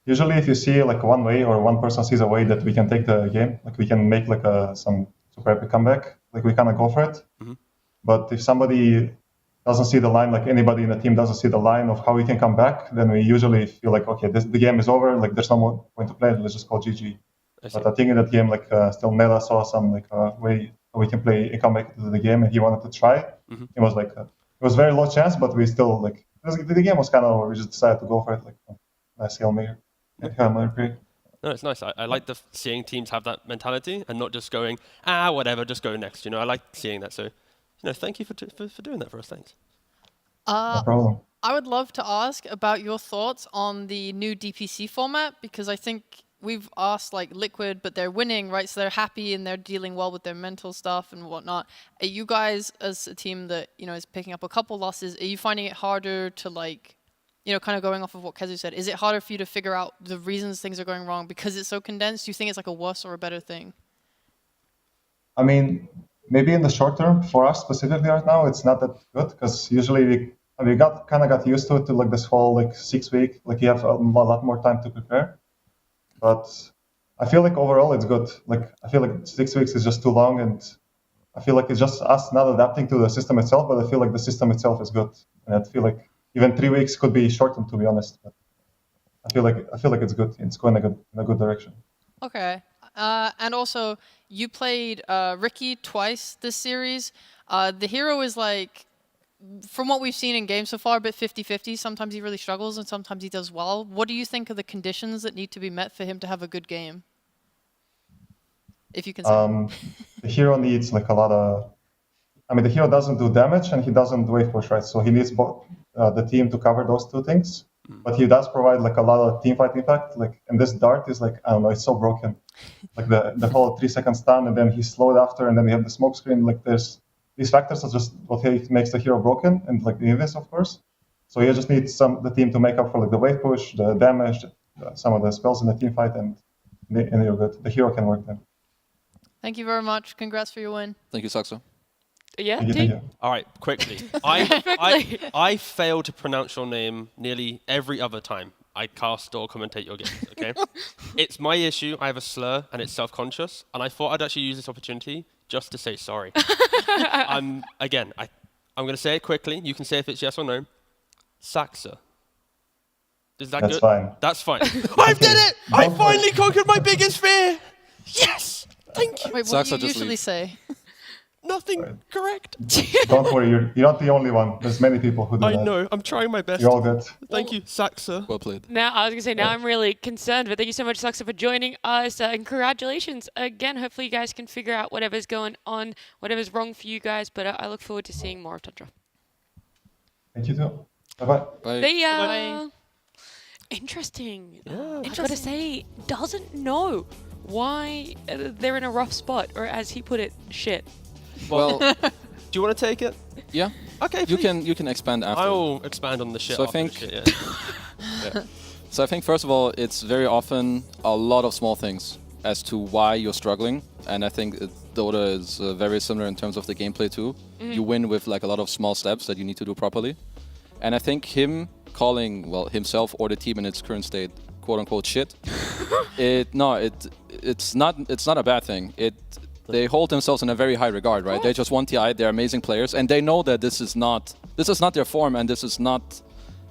Usually, if you see like one way or one person sees a way that we can take the game, like we can make like some super epic comeback, like we kind of go for it. But if somebody doesn't see the line, like anybody in the team doesn't see the line of how we can come back, then we usually feel like, okay, the game is over, like there's no more point to play, let's just call GG. But I think in that game, like still Mela saw some like way we can play a comeback to the game, and he wanted to try. It was like it was very low chance, but we still like the game was kind of over. We just decided to go for it, like nice Hail Mary. No, it's nice. I like seeing teams have that mentality and not just going, whatever, just go next. I like seeing that. So, thank you for doing that for us. Thanks. No problem. I would love to ask about your thoughts on the new DPC format, because I think we've asked like Liquid, but they're winning, right? So they're happy and they're dealing well with their mental stuff and whatnot. Are you guys, as a team that is picking up a couple losses, are you finding it harder to like, kind of going off of what Kezu said, is it harder for you to figure out the reasons things are going wrong because it's so condensed? Do you think it's like a worse or a better thing? I mean, maybe in the short term for us specifically right now, it's not that good, because usually we got used to it, to like this whole like 6 week, like you have a lot more time to prepare. But I feel like overall it's good. Like I feel like 6 weeks is just too long, and I feel like it's just us not adapting to the system itself, but I feel like the system itself is good. And I feel like even 3 weeks could be shortened, to be honest. But I feel like it's good. It's going in a good direction. Okay. And also, you played Ricky twice this series. The hero is like from what we've seen in games so far, a bit 50-50. Sometimes he really struggles and sometimes he does well. What do you think are the conditions that need to be met for him to have a good game? If you can say. The hero needs like a lot of... I mean, the hero doesn't do damage and he doesn't wave push, right? So he needs both the team to cover those two things. But he does provide like a lot of team fight impact. Like, and this dart is like, I don't know, it's so broken. Like the whole 3-second stun, and then he's slowed after, and then we have the smoke screen. Like there's these factors are just what makes the hero broken, and like the invis, of course. So you just need the team to make up for like the wave push, the damage, some of the spells in the team fight, and you're good. The hero can work then. Thank you very much. Congrats for your win. Thank you, Saxo. Yeah, Thank you. All right, quickly. I fail to pronounce your name nearly every other time I cast or commentate your games, okay? It's my issue. I have a slur, and it's self-conscious, and I thought I'd actually use this opportunity just to say sorry. I'm going to say it quickly. You can say if it's yes or no. Saxa. Is that That's good? fine. That's fine. I've done it! I finally conquered my biggest fear! Yes! Thank you. Wait, what do you usually say? Nothing correct. Don't worry, you're not the only one. There's many people who do that. I know. I'm trying my best. You're all good. Thank you, Saxa. Well played. Now, I was going to say, now I'm really concerned, but thank you so much, Saxa, for joining us. And congratulations. Again, hopefully you guys can figure out whatever's going on, whatever's wrong for you guys. But I look forward to seeing more of Tundra. Thank you too. Bye-bye. Bye. See ya. Bye. Interesting. I've got to say, doesn't know why they're in a rough spot, or as he put it, shit. Well, do you want to take it? Yeah. Okay. You can expand after. I will expand on the shit. So I after the think. shit, yeah. So I think first of all, it's very often a lot of small things as to why you're struggling, and I think Dota is very similar in terms of the gameplay too. You win with like a lot of small steps that you need to do properly, and I think him calling himself or the team in its current state quote unquote shit. It's not a bad thing. They hold themselves in a very high regard, right? They just won TI, they're amazing players, and they know that this is not their form, and this is not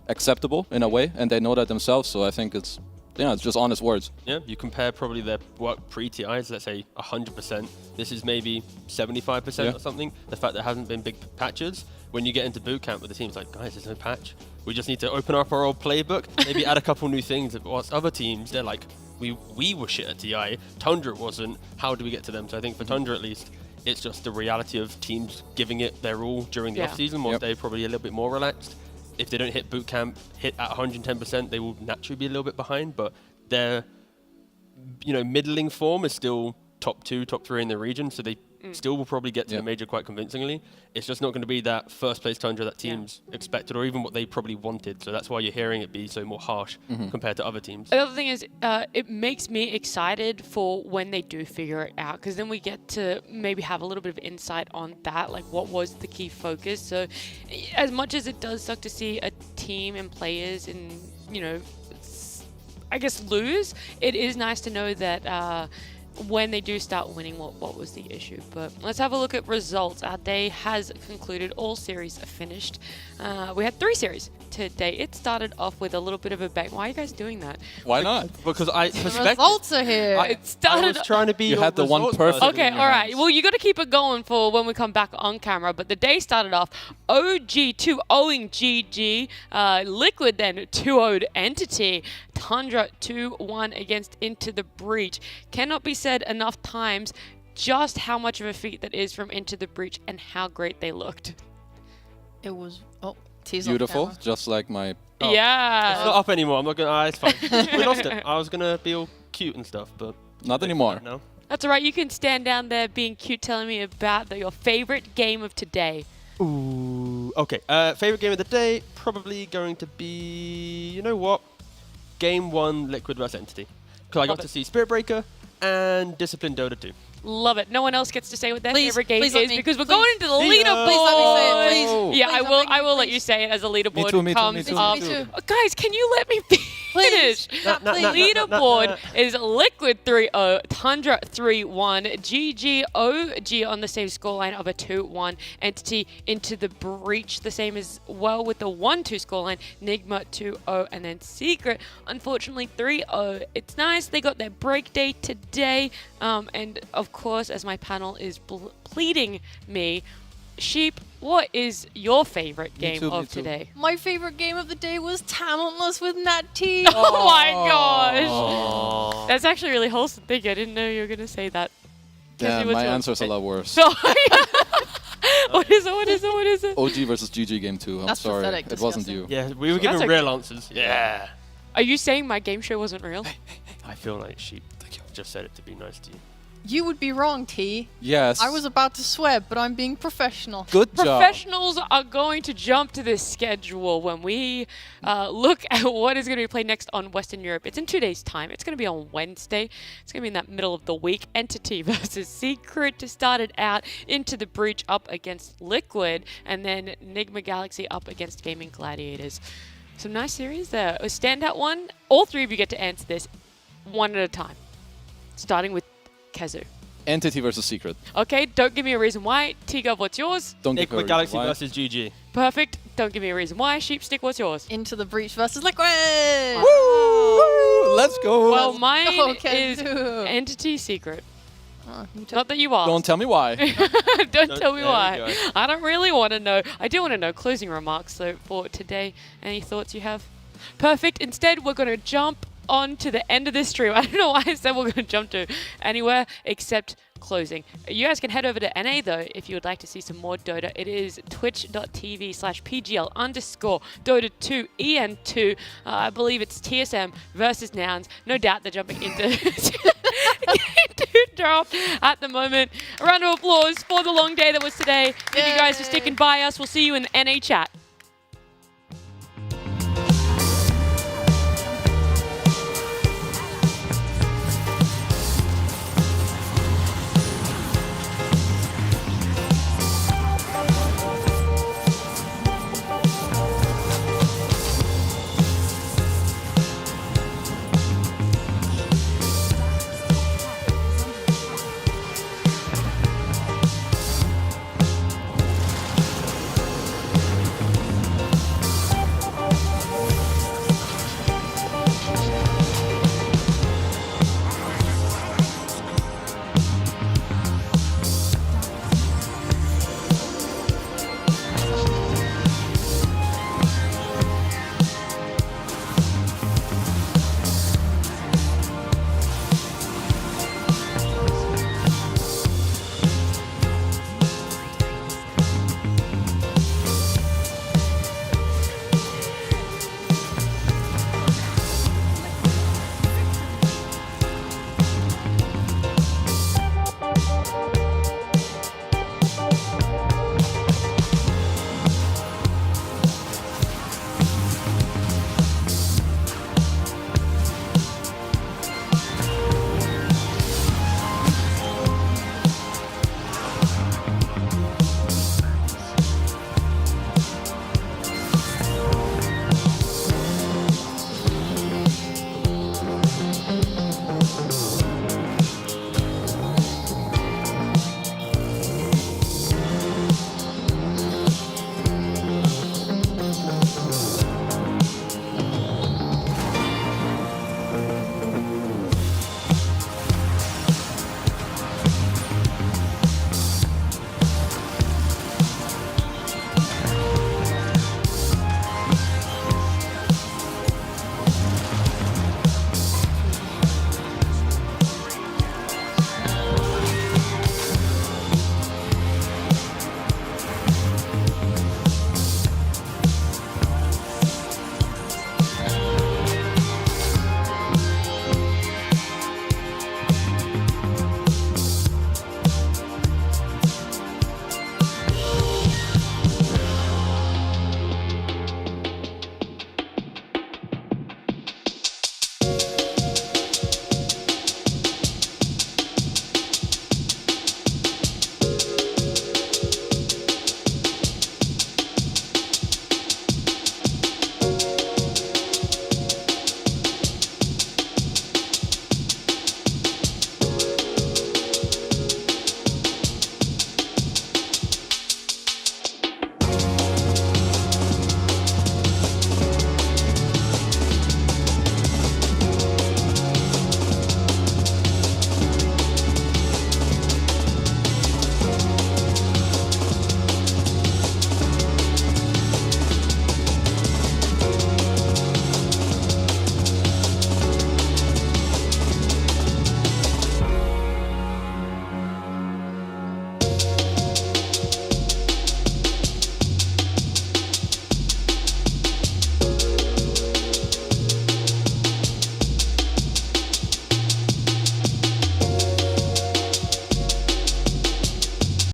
acceptable in a way, and they know that themselves. So I think it's just honest words. Yeah, you compare probably their work pre-TIs, let's say 100%. This is maybe 75% or something. The fact there hasn't been big patches. When you get into boot camp with the teams, like, guys, there's no patch. We just need to open up our old playbook, maybe add a couple new things. Whilst other teams, they're like, we were shit at TI, Tundra wasn't, how do we get to them? So I think for Tundra at least, it's just the reality of teams giving it their all during the off-season, whilst they're probably a little bit more relaxed. If they don't hit boot camp, hit at 110%, they will naturally be a little bit behind, but their middling form is still top 2, top 3 in the region, so they still will probably get to the major quite convincingly. It's just not going to be that first place Tundra that teams expected, or even what they probably wanted. So that's why you're hearing it be so more harsh compared to other teams. The other thing is, it makes me excited for when they do figure it out, because then we get to maybe have a little bit of insight on that, like what was the key focus. So as much as it does suck to see a team and players and, I guess lose, it is nice to know that when they do start winning, what was the issue. But let's have a look at results. Our day has concluded. All series are finished. We had 3 series today. It started off with a little bit of a bang. Why are you guys doing that? Why not? Because the results are here. It started. I was trying to be. You had the one perfect. Okay, all right. Well, you got to keep it going for when we come back on camera. But the day started off OG 2-0ing GG, Liquid then 2-0'd Entity, Tundra 2-1 against Into the Breach. Cannot be said enough times just how much of a feat that is from Into the Breach and how great they looked. It was tease beautiful, just like my. Oh, yeah. It's not up anymore. I'm not gonna. It's fine. We lost it. I was gonna be all cute and stuff, but not anymore. No. That's all right. You can stand down there being cute, telling me about your favorite game of today. Ooh. Okay. Favorite game of the day probably going to be. You know what? Game 1, Liquid vs Entity, because I got to see Spirit Breaker and Discipline Dota 2. Love it. No one else gets to say what their favorite game is because we're please. going into the leaderboard. Please let me say it. Please. Yeah, Please, I will let you say it as a leaderboard Me comes too. up. Guys, can you let me finish? Leaderboard is Liquid 3-0, Tundra 3-1, GG OG on the same scoreline of a 2-1, Entity Into the Breach the same as well with the 1-2 scoreline, Nigma 2-0, and then Secret unfortunately 3-0. It's nice they got their break day today, and of course, as my panel is pleading me, Sheep, what is your favorite game too, me of too. today? My favorite game of the day was Talentless with Nat T. Oh my gosh. That's actually really wholesome. Thank you. I didn't know you were going to say that. Yeah, Cassie, what's my yours? answer's a lot worse. What is it? What is it? What is it? OG versus GG game 2. I'm That's sorry. pathetic, It wasn't disgusting. you. Yeah, we were giving That's real answers. Yeah. Are you saying my game show wasn't real? I feel like she just said it to be nice to you. You would be wrong, T. Yes. I was about to swear, but I'm being professional. Good job. Professionals are going to jump to this schedule when we look at what is going to be played next on Western Europe. It's in 2 days' time. It's going to be on Wednesday. It's going to be in that middle of the week. Entity versus Secret to start it out. Into the Breach up against Liquid. And then Enigma Galaxy up against Gaming Gladiators. Some nice series there. A standout one. All three of you get to answer this one at a time. Starting with Kazu. Entity versus Secret. Okay, don't give me a reason why. T-Gov, what's yours? Don't give me a Liquid reason Galaxy why. versus GG. Perfect. Don't give me a reason why. Sheepstick, what's yours? Into the Breach versus Liquid. Woo! Let's go. Well, mine go, is Kazu. Entity Secret. Not that you asked. Don't tell me why. Don't tell me there we why. go. I don't really want to know. I do want to know closing remarks, though, for today. Any thoughts you have? Perfect. Instead, we're going to jump on to the end of this stream. I don't know why I said we're going to jump to anywhere except closing. You guys can head over to NA, though, if you would like to see some more Dota. It is twitch.tv/PGL_Dota2EN2. I believe it's TSM versus Nouns. No doubt they're jumping into drop at the moment. A round of applause for the long day that was today. Thank you guys for sticking by us. We'll see you in the NA chat.